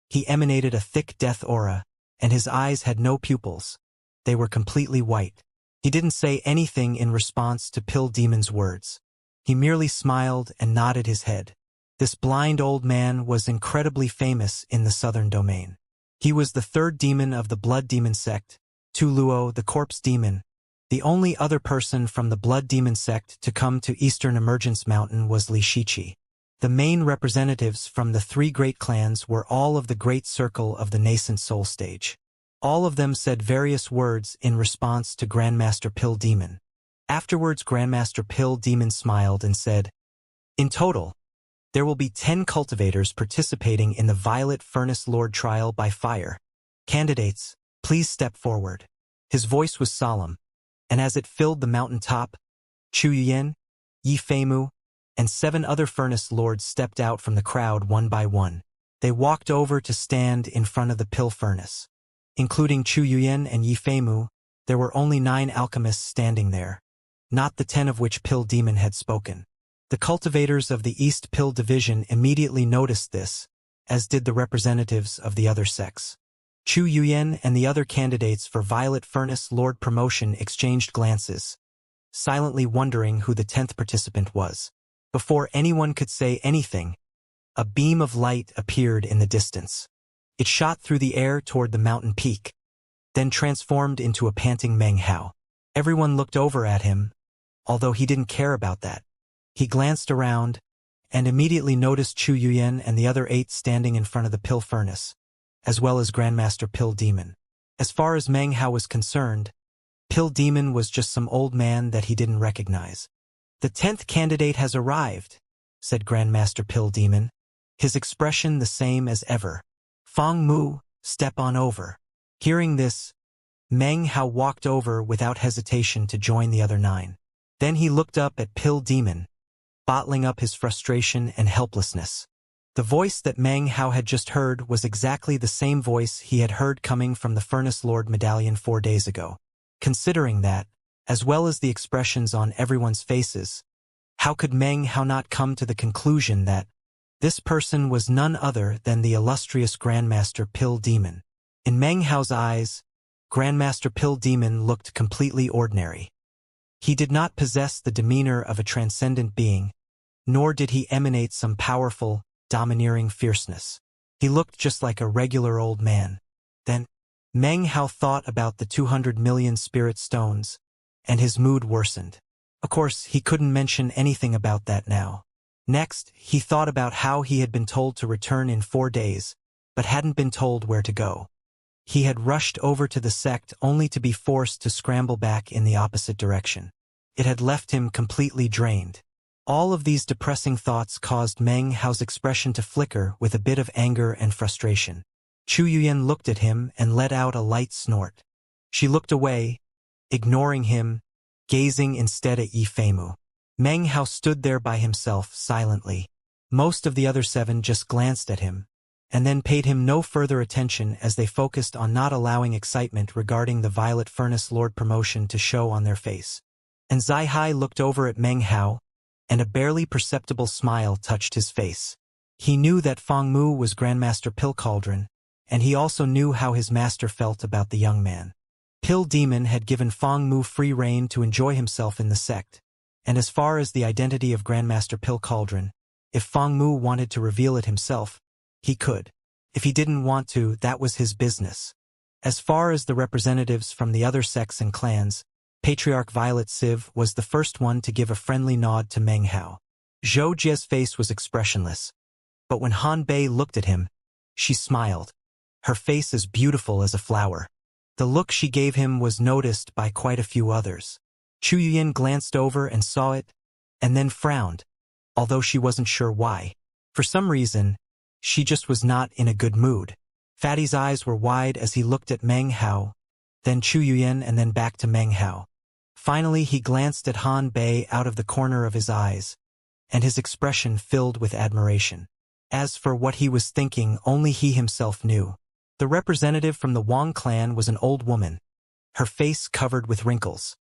He emanated a thick death aura, and his eyes had no pupils. They were completely white. He didn't say anything in response to Pill Demon's words. He merely smiled and nodded his head. This blind old man was incredibly famous in the Southern Domain. He was the 3rd demon of the Blood Demon sect, Tu Luo, the Corpse Demon. The only other person from the Blood Demon sect to come to Eastern Emergence Mountain was Li Shiqi. The main representatives from the 3 great clans were all of the great circle of the nascent soul stage. All of them said various words in response to Grandmaster Pill Demon. Afterwards, Grandmaster Pill Demon smiled and said, "In total, there will be 10 cultivators participating in the Violet Furnace Lord trial by fire. Candidates, please step forward." His voice was solemn, and as it filled the mountain top, Chu Yuyen, Yi Feimu, and 7 other Furnace Lords stepped out from the crowd one by one. They walked over to stand in front of the Pill Furnace. Including Chu Yuyen and Yi Feimu, there were only 9 alchemists standing there, not the 10 of which Pill Demon had spoken. The cultivators of the East Pill Division immediately noticed this, as did the representatives of the other sects. Chu Yuyen and the other candidates for Violet Furnace Lord promotion exchanged glances, silently wondering who the 10th participant was. Before anyone could say anything, a beam of light appeared in the distance. It shot through the air toward the mountain peak. then transformed into a panting Meng Hao. Everyone looked over at him, although he didn't care about that. He glanced around, and immediately noticed Chu Yuyan and the other 8 standing in front of the pill furnace, as well as Grandmaster Pill Demon. As far as Meng Hao was concerned, Pill Demon was just some old man that he didn't recognize. "The 10th candidate has arrived," said Grandmaster Pill Demon, his expression the same as ever. "Fong Mu, step on over." Hearing this, Meng Hao walked over without hesitation to join the other 9. Then he looked up at Pill Demon, bottling up his frustration and helplessness. The voice that Meng Hao had just heard was exactly the same voice he had heard coming from the Furnace Lord Medallion 4 days ago. Considering that, as well as the expressions on everyone's faces, how could Meng Hao not come to the conclusion that this person was none other than the illustrious Grandmaster Pill Demon? In Meng Hao's eyes, Grandmaster Pill Demon looked completely ordinary. He did not possess the demeanor of a transcendent being, nor did he emanate some powerful, domineering fierceness. He looked just like a regular old man. Then, Meng Hao thought about the 200 million spirit stones, and his mood worsened. Of course, he couldn't mention anything about that now. Next, he thought about how he had been told to return in 4 days, but hadn't been told where to go. He had rushed over to the sect only to be forced to scramble back in the opposite direction. It had left him completely drained. All of these depressing thoughts caused Meng Hao's expression to flicker with a bit of anger and frustration. Chu Yuyan looked at him and let out a light snort. She looked away, ignoring him, gazing instead at Yi Feimu. Meng Hao stood there by himself silently. Most of the other 7 just glanced at him, and then paid him no further attention as they focused on not allowing excitement regarding the Violet Furnace Lord promotion to show on their face. And Zai Hai looked over at Meng Hao, and a barely perceptible smile touched his face. He knew that Fong Mu was Grandmaster Pill Cauldron, and he also knew how his master felt about the young man. Pill Demon had given Fong Mu free rein to enjoy himself in the sect, and as far as the identity of Grandmaster Pill Cauldron, if Fong Mu wanted to reveal it himself, he could. If he didn't want to, that was his business. As far as the representatives from the other sects and clans, Patriarch Violet Civ was the first one to give a friendly nod to Meng Hao. Zhou Jie's face was expressionless, but when Han Bei looked at him, she smiled, her face as beautiful as a flower. The look she gave him was noticed by quite a few others. Chu Yuyan glanced over and saw it, and then frowned, although she wasn't sure why. For some reason, she just was not in a good mood. Fatty's eyes were wide as he looked at Meng Hao, then Chu Yuyan and then back to Meng Hao. Finally, he glanced at Han Bei out of the corner of his eyes, and his expression filled with admiration. As for what he was thinking, only he himself knew. The representative from the Wang clan was an old woman, her face covered with wrinkles.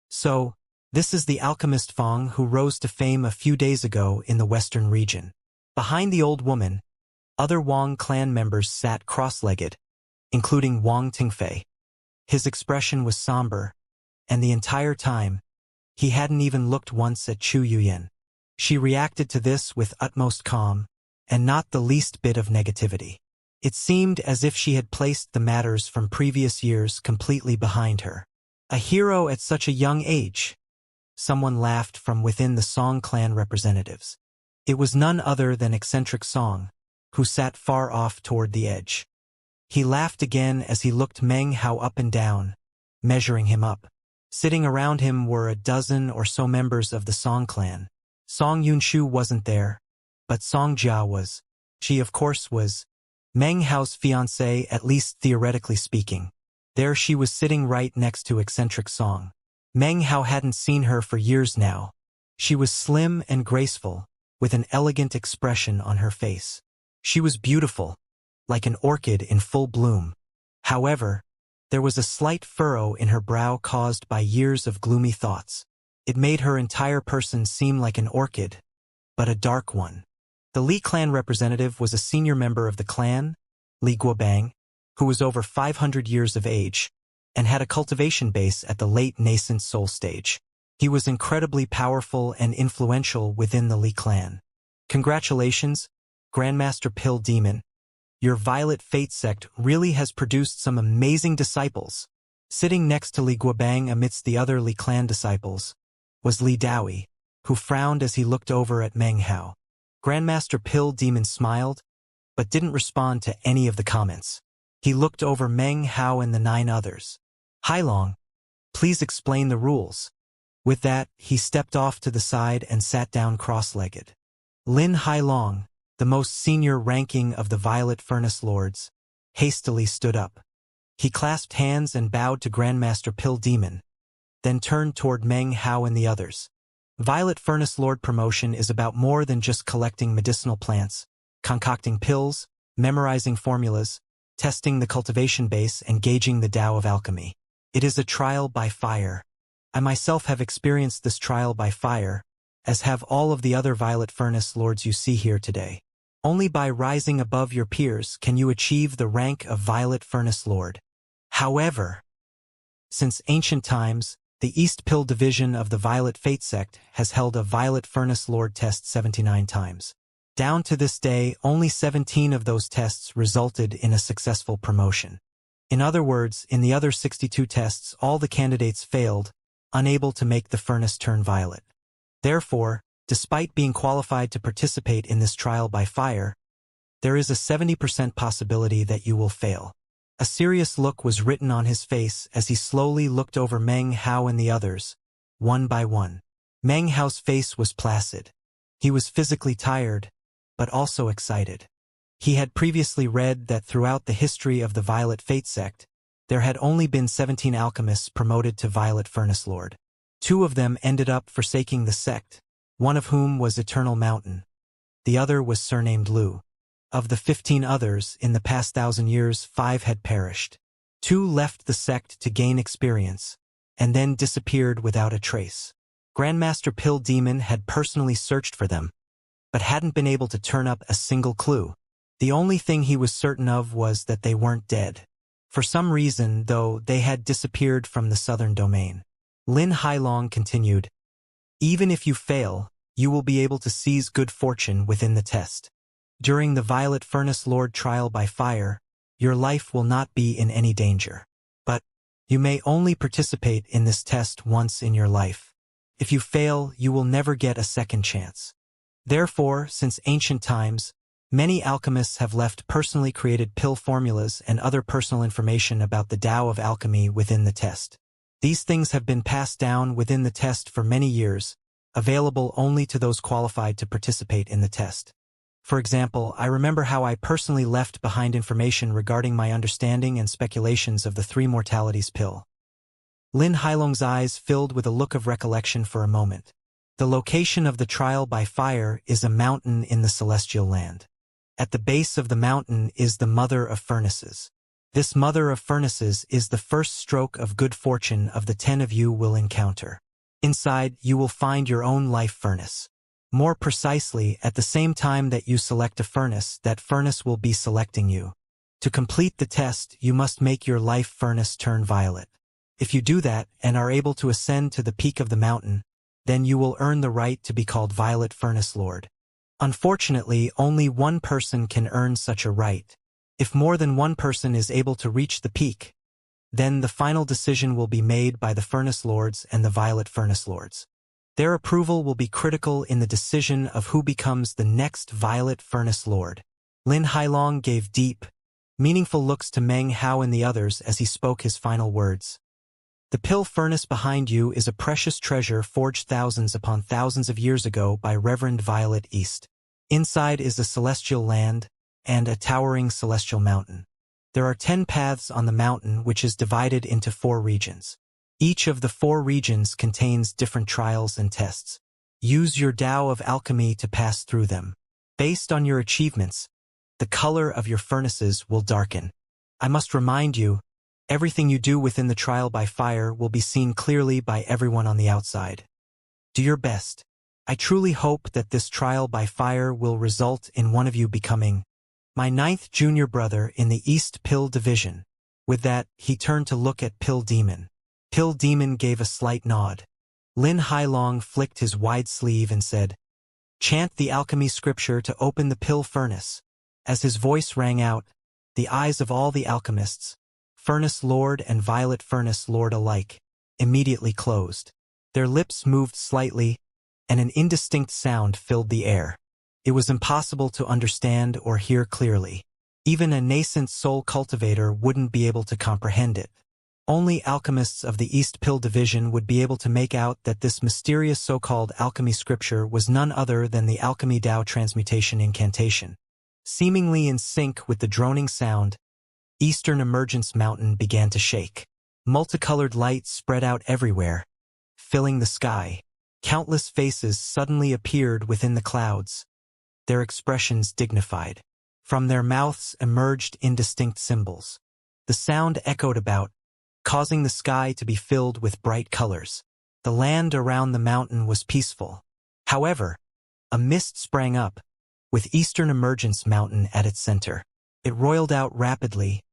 So, this is the alchemist Fong who rose to fame a few days ago in the western region. Behind the old woman, other Wang clan members sat cross-legged, including Wang Tingfei. His expression was somber, and the entire time, he hadn't even looked once at Chu Yuyan. She reacted to this with utmost calm, and not the least bit of negativity. It seemed as if she had placed the matters from previous years completely behind her. A hero at such a young age. Someone laughed from within the Song clan representatives. It was none other than eccentric Song, who sat far off toward the edge. He laughed again as he looked Meng Hao up and down, measuring him up. Sitting around him were a dozen or so members of the Song clan. Song Yunshu wasn't there, but Song Jia was. She, of course, was Meng Hao's fiancée, at least theoretically speaking. There she was sitting right next to eccentric Song. Meng Hao hadn't seen her for years now. She was slim and graceful, with an elegant expression on her face. She was beautiful, like an orchid in full bloom. However, there was a slight furrow in her brow caused by years of gloomy thoughts. It made her entire person seem like an orchid, but a dark one. The Li clan representative was a senior member of the clan, Li Guobang, who was over 500 years of age, and had a cultivation base at the late nascent soul stage. He was incredibly powerful and influential within the Li clan. Congratulations, Grandmaster Pill Demon. Your Violet Fate sect really has produced some amazing disciples. Sitting next to Li Guobang amidst the other Li clan disciples was Li Daoi, who frowned as he looked over at Meng Hao. Grandmaster Pill Demon smiled, but didn't respond to any of the comments. He looked over Meng Hao and the 9 others. Hailong, please explain the rules. With that, he stepped off to the side and sat down cross-legged. Lin Hailong, the most senior ranking of the Violet Furnace Lords, hastily stood up. He clasped hands and bowed to Grandmaster Pill Demon, then turned toward Meng Hao and the others. Violet Furnace Lord promotion is about more than just collecting medicinal plants, concocting pills, memorizing formulas, testing the cultivation base, and gauging the Tao of alchemy. It is a trial by fire. I myself have experienced this trial by fire, as have all of the other Violet Furnace Lords you see here today. Only by rising above your peers can you achieve the rank of Violet Furnace Lord. However, since ancient times, the East Pill Division of the Violet Fate Sect has held a Violet Furnace Lord test 79 times. Down to this day, only 17 of those tests resulted in a successful promotion. In other words, in the other 62 tests, all the candidates failed, unable to make the furnace turn violet. Therefore, despite being qualified to participate in this trial by fire, there is a 70% possibility that you will fail. A serious look was written on his face as he slowly looked over Meng Hao and the others, one by one. Meng Hao's face was placid. He was physically tired, but also excited. He had previously read that throughout the history of the Violet Fate Sect, there had only been 17 alchemists promoted to Violet Furnace Lord. 2 of them ended up forsaking the sect, one of whom was Eternal Mountain. The other was surnamed Lu. Of the 15 others, in the past 1,000 years, 5 had perished. 2 left the sect to gain experience, and then disappeared without a trace. Grandmaster Pill Demon had personally searched for them, but hadn't been able to turn up a single clue. The only thing he was certain of was that they weren't dead. For some reason, though, they had disappeared from the southern domain. Lin Hailong continued, "Even if you fail, you will be able to seize good fortune within the test. During the Violet Furnace Lord trial by fire, your life will not be in any danger. But you may only participate in this test once in your life. If you fail, you will never get a second chance. Therefore, since ancient times, many alchemists have left personally created pill formulas and other personal information about the Tao of alchemy within the test. These things have been passed down within the test for many years, available only to those qualified to participate in the test. For example, I remember how I personally left behind information regarding my understanding and speculations of the 3 mortalities pill." Lin Hailong's eyes filled with a look of recollection for a moment. The location of the trial by fire is a mountain in the celestial land. At the base of the mountain is the Mother of Furnaces. This Mother of Furnaces is the first stroke of good fortune of the 10 of you will encounter. Inside, you will find your own life furnace. More precisely, at the same time that you select a furnace, that furnace will be selecting you. To complete the test, you must make your life furnace turn violet. If you do that and are able to ascend to the peak of the mountain, then you will earn the right to be called Violet Furnace Lord. Unfortunately, only one person can earn such a right. If more than one person is able to reach the peak, then the final decision will be made by the Furnace Lords and the Violet Furnace Lords. Their approval will be critical in the decision of who becomes the next Violet Furnace Lord. Lin Hailong gave deep, meaningful looks to Meng Hao and the others as he spoke his final words. The pill furnace behind you is a precious treasure forged thousands upon thousands of years ago by Reverend Violet East. Inside is a celestial land and a towering celestial mountain. There are 10 paths on the mountain, which is divided into 4 regions. Each of the 4 regions contains different trials and tests. Use your Tao of alchemy to pass through them. Based on your achievements, the color of your furnaces will darken. I must remind you, everything you do within the trial by fire will be seen clearly by everyone on the outside. Do your best. I truly hope that this trial by fire will result in one of you becoming my 9th junior brother in the East Pill Division. With that, he turned to look at Pill Demon. Pill Demon gave a slight nod. Lin Hailong flicked his wide sleeve and said, "Chant the alchemy scripture to open the pill furnace." As his voice rang out, the eyes of all the alchemists, Furnace Lord and Violet Furnace Lord alike, immediately closed. Their lips moved slightly, and an indistinct sound filled the air. It was impossible to understand or hear clearly. Even a nascent soul cultivator wouldn't be able to comprehend it. Only alchemists of the East Pill Division would be able to make out that this mysterious so-called alchemy scripture was none other than the Alchemy Dao Transmutation Incantation. Seemingly in sync with the droning sound, Eastern Emergence Mountain began to shake. Multicolored light spread out everywhere, filling the sky. Countless faces suddenly appeared within the clouds, their expressions dignified. From their mouths emerged indistinct symbols. The sound echoed about, causing the sky to be filled with bright colors. The land around the mountain was peaceful. However, a mist sprang up, with Eastern Emergence Mountain at its center. It roiled out rapidly,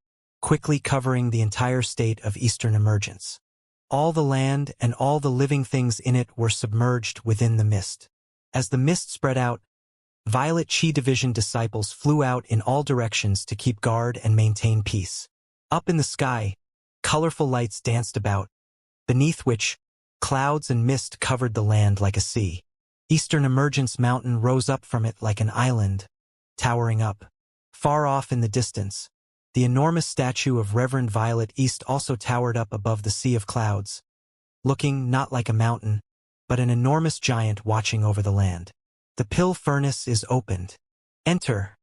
quickly covering the entire state of Eastern Emergence. All the land and all the living things in it were submerged within the mist. As the mist spread out, Violet Chi Division disciples flew out in all directions to keep guard and maintain peace. Up in the sky, colorful lights danced about, beneath which, clouds and mist covered the land like a sea. Eastern Emergence Mountain rose up from it like an island, towering up. Far off in the distance, the enormous statue of Reverend Violet East also towered up above the sea of clouds, looking not like a mountain, but an enormous giant watching over the land. The pill furnace is opened. Enter,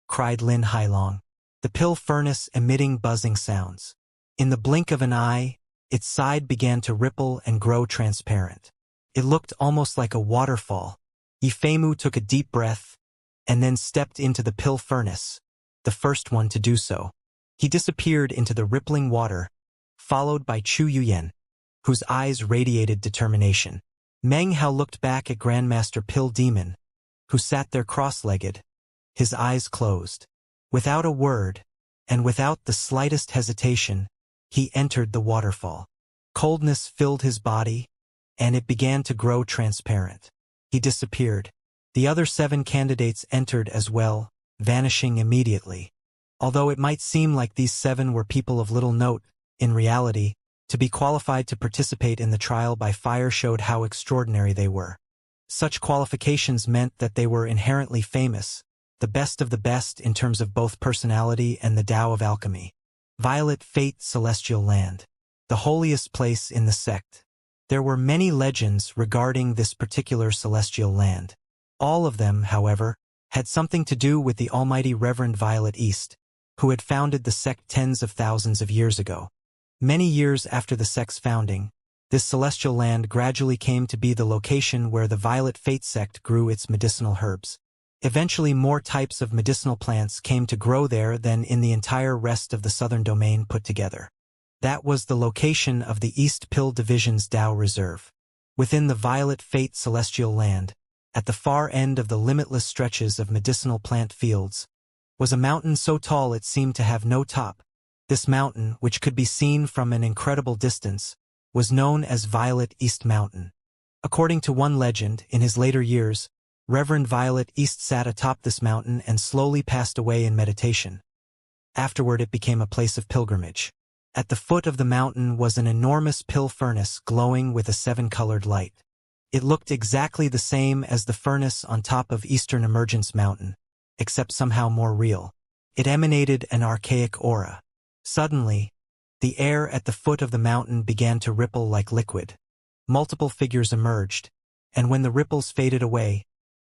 cried Lin Hailong, the pill furnace emitting buzzing sounds. In the blink of an eye, its side began to ripple and grow transparent. It looked almost like a waterfall. Yifeimu took a deep breath, and then stepped into the pill furnace, the first one to do so. He disappeared into the rippling water, followed by Chu Yuyen, whose eyes radiated determination. Meng Hao looked back at Grandmaster Pill Demon, who sat there cross-legged, his eyes closed. Without a word, and without the slightest hesitation, he entered the waterfall. Coldness filled his body, and it began to grow transparent. He disappeared. The other 7 candidates entered as well, vanishing immediately. Although it might seem like these 7 were people of little note, in reality, to be qualified to participate in the trial by fire showed how extraordinary they were. Such qualifications meant that they were inherently famous, the best of the best in terms of both personality and the Tao of alchemy. Violet Fate Celestial Land, the holiest place in the sect. There were many legends regarding this particular celestial land. All of them, however, had something to do with the almighty Reverend Violet East, who had founded the sect tens of thousands of years ago. Many years after the sect's founding, this celestial land gradually came to be the location where the Violet Fate sect grew its medicinal herbs. Eventually more types of medicinal plants came to grow there than in the entire rest of the southern domain put together. That was the location of the East Pill Division's Tao Reserve. Within the Violet Fate Celestial Land, at the far end of the limitless stretches of medicinal plant fields, was a mountain so tall it seemed to have no top. This mountain, which could be seen from an incredible distance, was known as Violet East Mountain. According to one legend, in his later years, Reverend Violet East sat atop this mountain and slowly passed away in meditation. Afterward it became a place of pilgrimage. At the foot of the mountain was an enormous pill furnace glowing with a 7-colored light. It looked exactly the same as the furnace on top of Eastern Emergence Mountain, except somehow more real. It emanated an archaic aura. Suddenly, the air at the foot of the mountain began to ripple like liquid. Multiple figures emerged, and when the ripples faded away,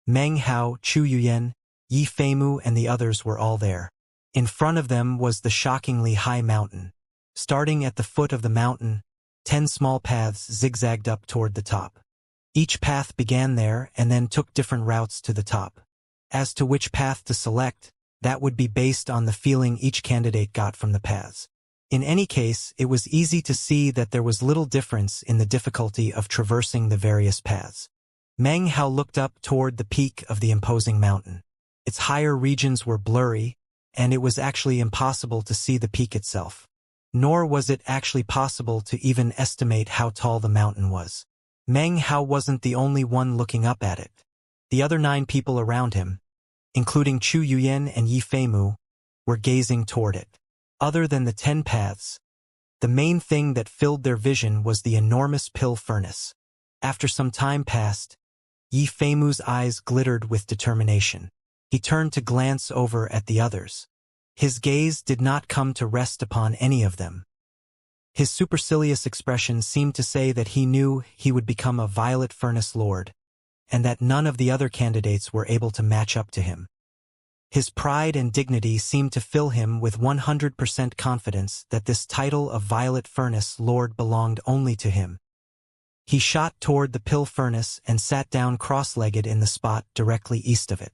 Meng Hao, Chu Yuyen, Yi Feimu and the others were all there. In front of them was the shockingly high mountain. Starting at the foot of the mountain, 10 small paths zigzagged up toward the top. Each path began there and then took different routes to the top. As to which path to select, that would be based on the feeling each candidate got from the paths. In any case, it was easy to see that there was little difference in the difficulty of traversing the various paths. Meng Hao looked up toward the peak of the imposing mountain. Its higher regions were blurry, and it was actually impossible to see the peak itself. Nor was it actually possible to even estimate how tall the mountain was. Meng Hao wasn't the only one looking up at it. The other 9 people around him, including Chu Yuyen and Yi Feimu, were gazing toward it. Other than the 10 paths, the main thing that filled their vision was the enormous pill furnace. After some time passed, Yi Feimu's eyes glittered with determination. He turned to glance over at the others. His gaze did not come to rest upon any of them. His supercilious expression seemed to say that he knew he would become a violet furnace lord, and that none of the other candidates were able to match up to him. His pride and dignity seemed to fill him with 100% confidence that this title of Violet Furnace Lord belonged only to him. He shot toward the pill furnace and sat down cross-legged in the spot directly east of it.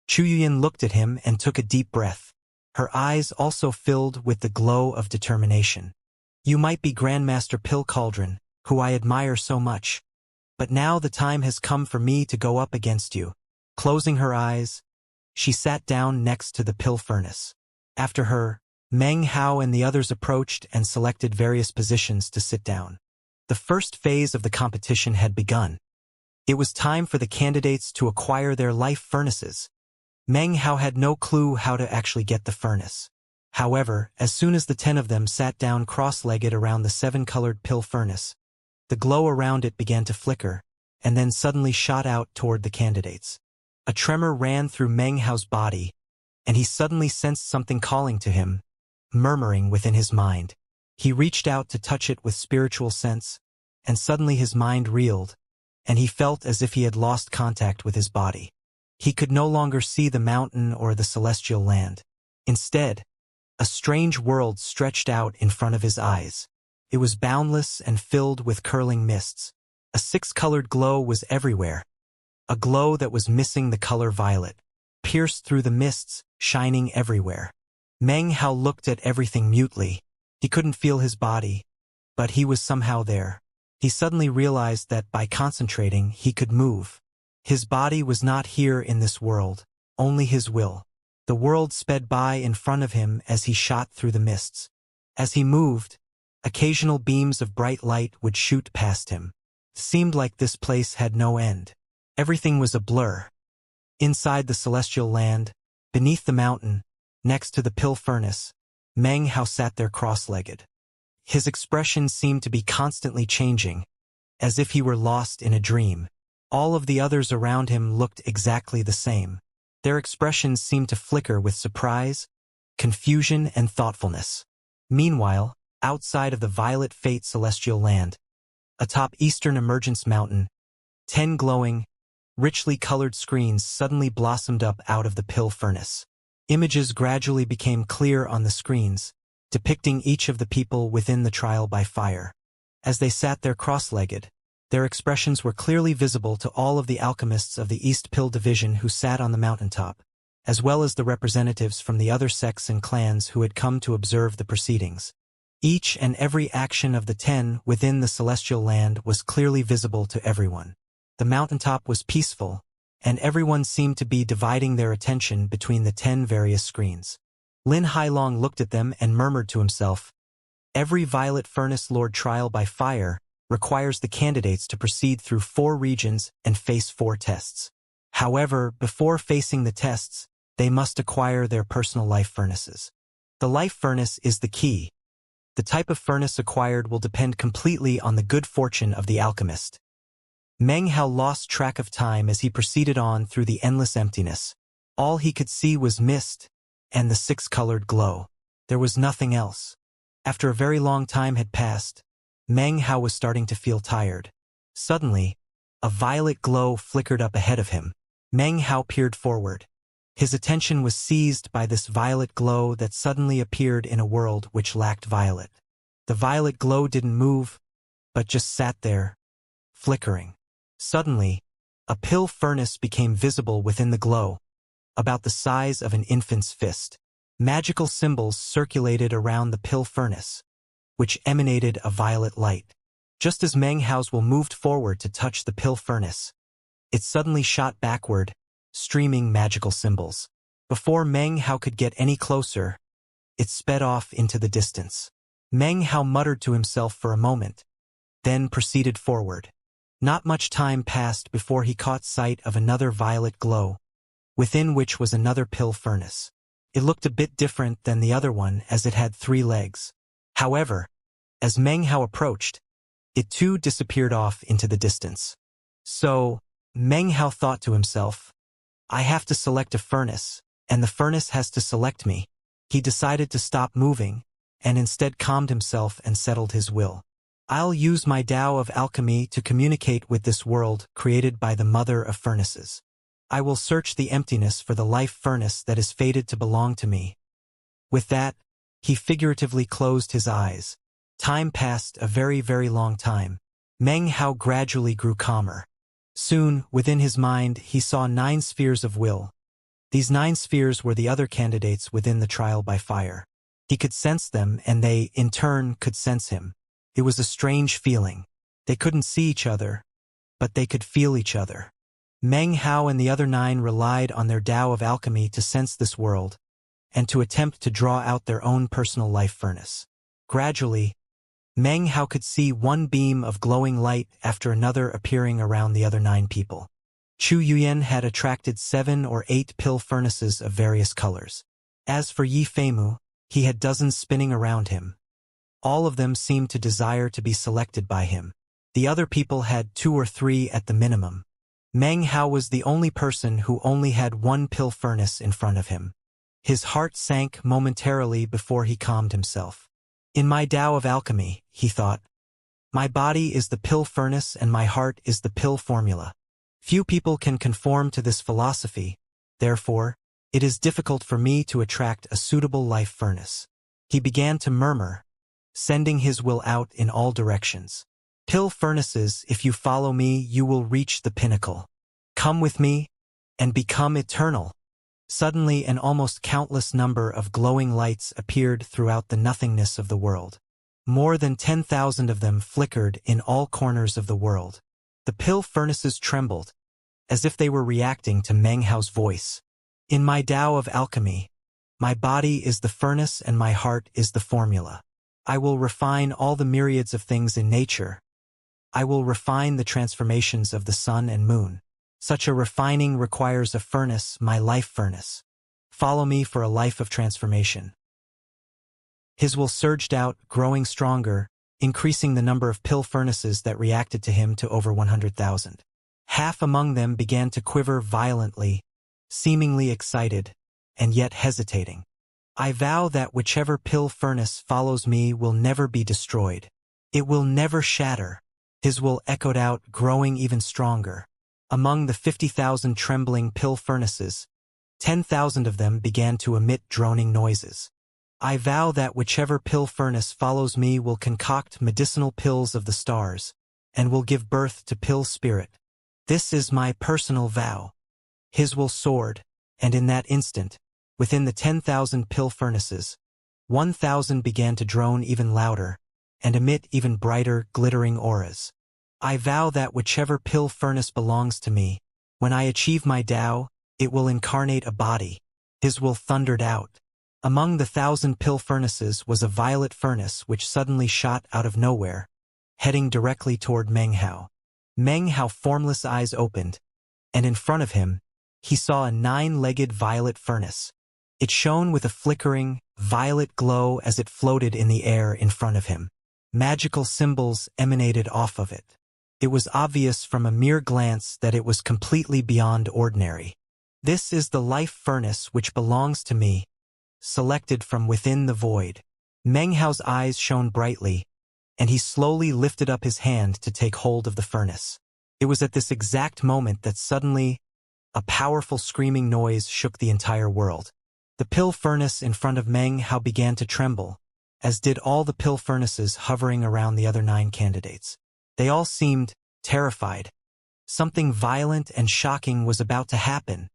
Chu Yuyan looked at him and took a deep breath. Her eyes also filled with the glow of determination. You might be Grandmaster Pill Cauldron, who I admire so much, but now the time has come for me to go up against you. Closing her eyes, she sat down next to the pill furnace. After her, Meng Hao and the others approached and selected various positions to sit down. The first phase of the competition had begun. It was time for the candidates to acquire their life furnaces. Meng Hao had no clue how to actually get the furnace. However, as soon as the 10 of them sat down cross-legged around the 7-colored pill furnace, the glow around it began to flicker, and then suddenly shot out toward the candidates. A tremor ran through Meng Hao's body, and he suddenly sensed something calling to him, murmuring within his mind. He reached out to touch it with spiritual sense, and suddenly his mind reeled, and he felt as if he had lost contact with his body. He could no longer see the mountain or the celestial land. Instead, a strange world stretched out in front of his eyes. It was boundless and filled with curling mists. A 6-colored glow was everywhere. A glow that was missing the color violet, pierced through the mists, shining everywhere. Meng Hao looked at everything mutely. He couldn't feel his body, but he was somehow there. He suddenly realized that by concentrating, he could move. His body was not here in this world, only his will. The world sped by in front of him as he shot through the mists. As he moved, occasional beams of bright light would shoot past him. It seemed like this place had no end. Everything was a blur. Inside the celestial land, beneath the mountain, next to the pill furnace, Meng Hao sat there cross-legged. His expression seemed to be constantly changing, as if he were lost in a dream. All of the others around him looked exactly the same. Their expressions seemed to flicker with surprise, confusion, and thoughtfulness. Meanwhile, outside of the Violet Fate celestial land, atop Eastern Emergence Mountain, 10 glowing, richly colored screens suddenly blossomed up out of the pill furnace. Images gradually became clear on the screens, depicting each of the people within the trial by fire. As they sat there cross-legged, their expressions were clearly visible to all of the alchemists of the East Pill Division who sat on the mountaintop, as well as the representatives from the other sects and clans who had come to observe the proceedings. Each and every action of the 10 within the celestial land was clearly visible to everyone. The mountaintop was peaceful, and everyone seemed to be dividing their attention between the 10 various screens. Lin Hailong looked at them and murmured to himself, "Every Violet Furnace Lord trial by fire requires the candidates to proceed through 4 regions and face 4 tests. However, before facing the tests, they must acquire their personal life furnaces. The life furnace is the key. The type of furnace acquired will depend completely on the good fortune of the alchemist." Meng Hao lost track of time as he proceeded on through the endless emptiness. All he could see was mist and the 6-colored glow. There was nothing else. After a very long time had passed, Meng Hao was starting to feel tired. Suddenly, a violet glow flickered up ahead of him. Meng Hao peered forward. His attention was seized by this violet glow that suddenly appeared in a world which lacked violet. The violet glow didn't move, but just sat there, flickering. Suddenly, a pill furnace became visible within the glow, about the size of an infant's fist. Magical symbols circulated around the pill furnace, which emanated a violet light. Just as Meng Hao's will moved forward to touch the pill furnace, it suddenly shot backward, streaming magical symbols. Before Meng Hao could get any closer, it sped off into the distance. Meng Hao muttered to himself for a moment, then proceeded forward. Not much time passed before he caught sight of another violet glow, within which was another pill furnace. It looked a bit different than the other one as it had 3 legs. However, as Meng Hao approached, it too disappeared off into the distance. So, Meng Hao thought to himself, I have to select a furnace, and the furnace has to select me. He decided to stop moving, and instead calmed himself and settled his will. I'll use my Tao of alchemy to communicate with this world created by the mother of furnaces. I will search the emptiness for the life furnace that is fated to belong to me. With that, he figuratively closed his eyes. Time passed a very, very long time. Meng Hao gradually grew calmer. Soon, within his mind, he saw 9 spheres of will. These 9 spheres were the other candidates within the trial by fire. He could sense them, and they, in turn, could sense him. It was a strange feeling. They couldn't see each other, but they could feel each other. Meng Hao and the other 9 relied on their Tao of alchemy to sense this world, and to attempt to draw out their own personal life furnace. Gradually, Meng Hao could see one beam of glowing light after another appearing around the other 9 people. Chu Yuyan had attracted 7 or 8 pill furnaces of various colors. As for Yi Feimu, he had dozens spinning around him. All of them seemed to desire to be selected by him. The other people had 2 or 3 at the minimum. Meng Hao was the only person who only had 1 pill furnace in front of him. His heart sank momentarily before he calmed himself. In my Tao of alchemy, he thought, my body is the pill furnace and my heart is the pill formula. Few people can conform to this philosophy, therefore, it is difficult for me to attract a suitable life furnace. He began to murmur, sending his will out in all directions. Pill furnaces, if you follow me, you will reach the pinnacle. Come with me, and become eternal. Suddenly an almost countless number of glowing lights appeared throughout the nothingness of the world. More than 10,000 of them flickered in all corners of the world. The pill furnaces trembled, as if they were reacting to Meng Hao's voice. In my Tao of alchemy, my body is the furnace and my heart is the formula. I will refine all the myriads of things in nature. I will refine the transformations of the sun and moon. Such a refining requires a furnace, my life furnace. Follow me for a life of transformation. His will surged out, growing stronger, increasing the number of pill furnaces that reacted to him to over 100,000. Half among them began to quiver violently, seemingly excited, and yet hesitating. I vow that whichever pill furnace follows me will never be destroyed. It will never shatter. His will echoed out, growing even stronger. Among the 50,000 trembling pill furnaces, 10,000 of them began to emit droning noises. I vow that whichever pill furnace follows me will concoct medicinal pills of the stars, and will give birth to pill spirit. This is my personal vow. His will soared, and in that instant, within the 10,000 pill furnaces, 1,000 began to drone even louder, and emit even brighter, glittering auras. I vow that whichever pill furnace belongs to me, when I achieve my Tao, it will incarnate a body. His will thundered out. Among the 1,000 pill furnaces was a violet furnace which suddenly shot out of nowhere, heading directly toward Meng Hao. Meng Hao's formless eyes opened, and in front of him, he saw a 9-legged violet furnace. It shone with a flickering, violet glow as it floated in the air in front of him. Magical symbols emanated off of it. It was obvious from a mere glance that it was completely beyond ordinary. This is the life furnace which belongs to me, selected from within the void. Meng Hao's eyes shone brightly, and he slowly lifted up his hand to take hold of the furnace. It was at this exact moment that suddenly, a powerful screaming noise shook the entire world. The pill furnace in front of Meng Hao began to tremble, as did all the pill furnaces hovering around the other 9 candidates. They all seemed terrified. Something violent and shocking was about to happen.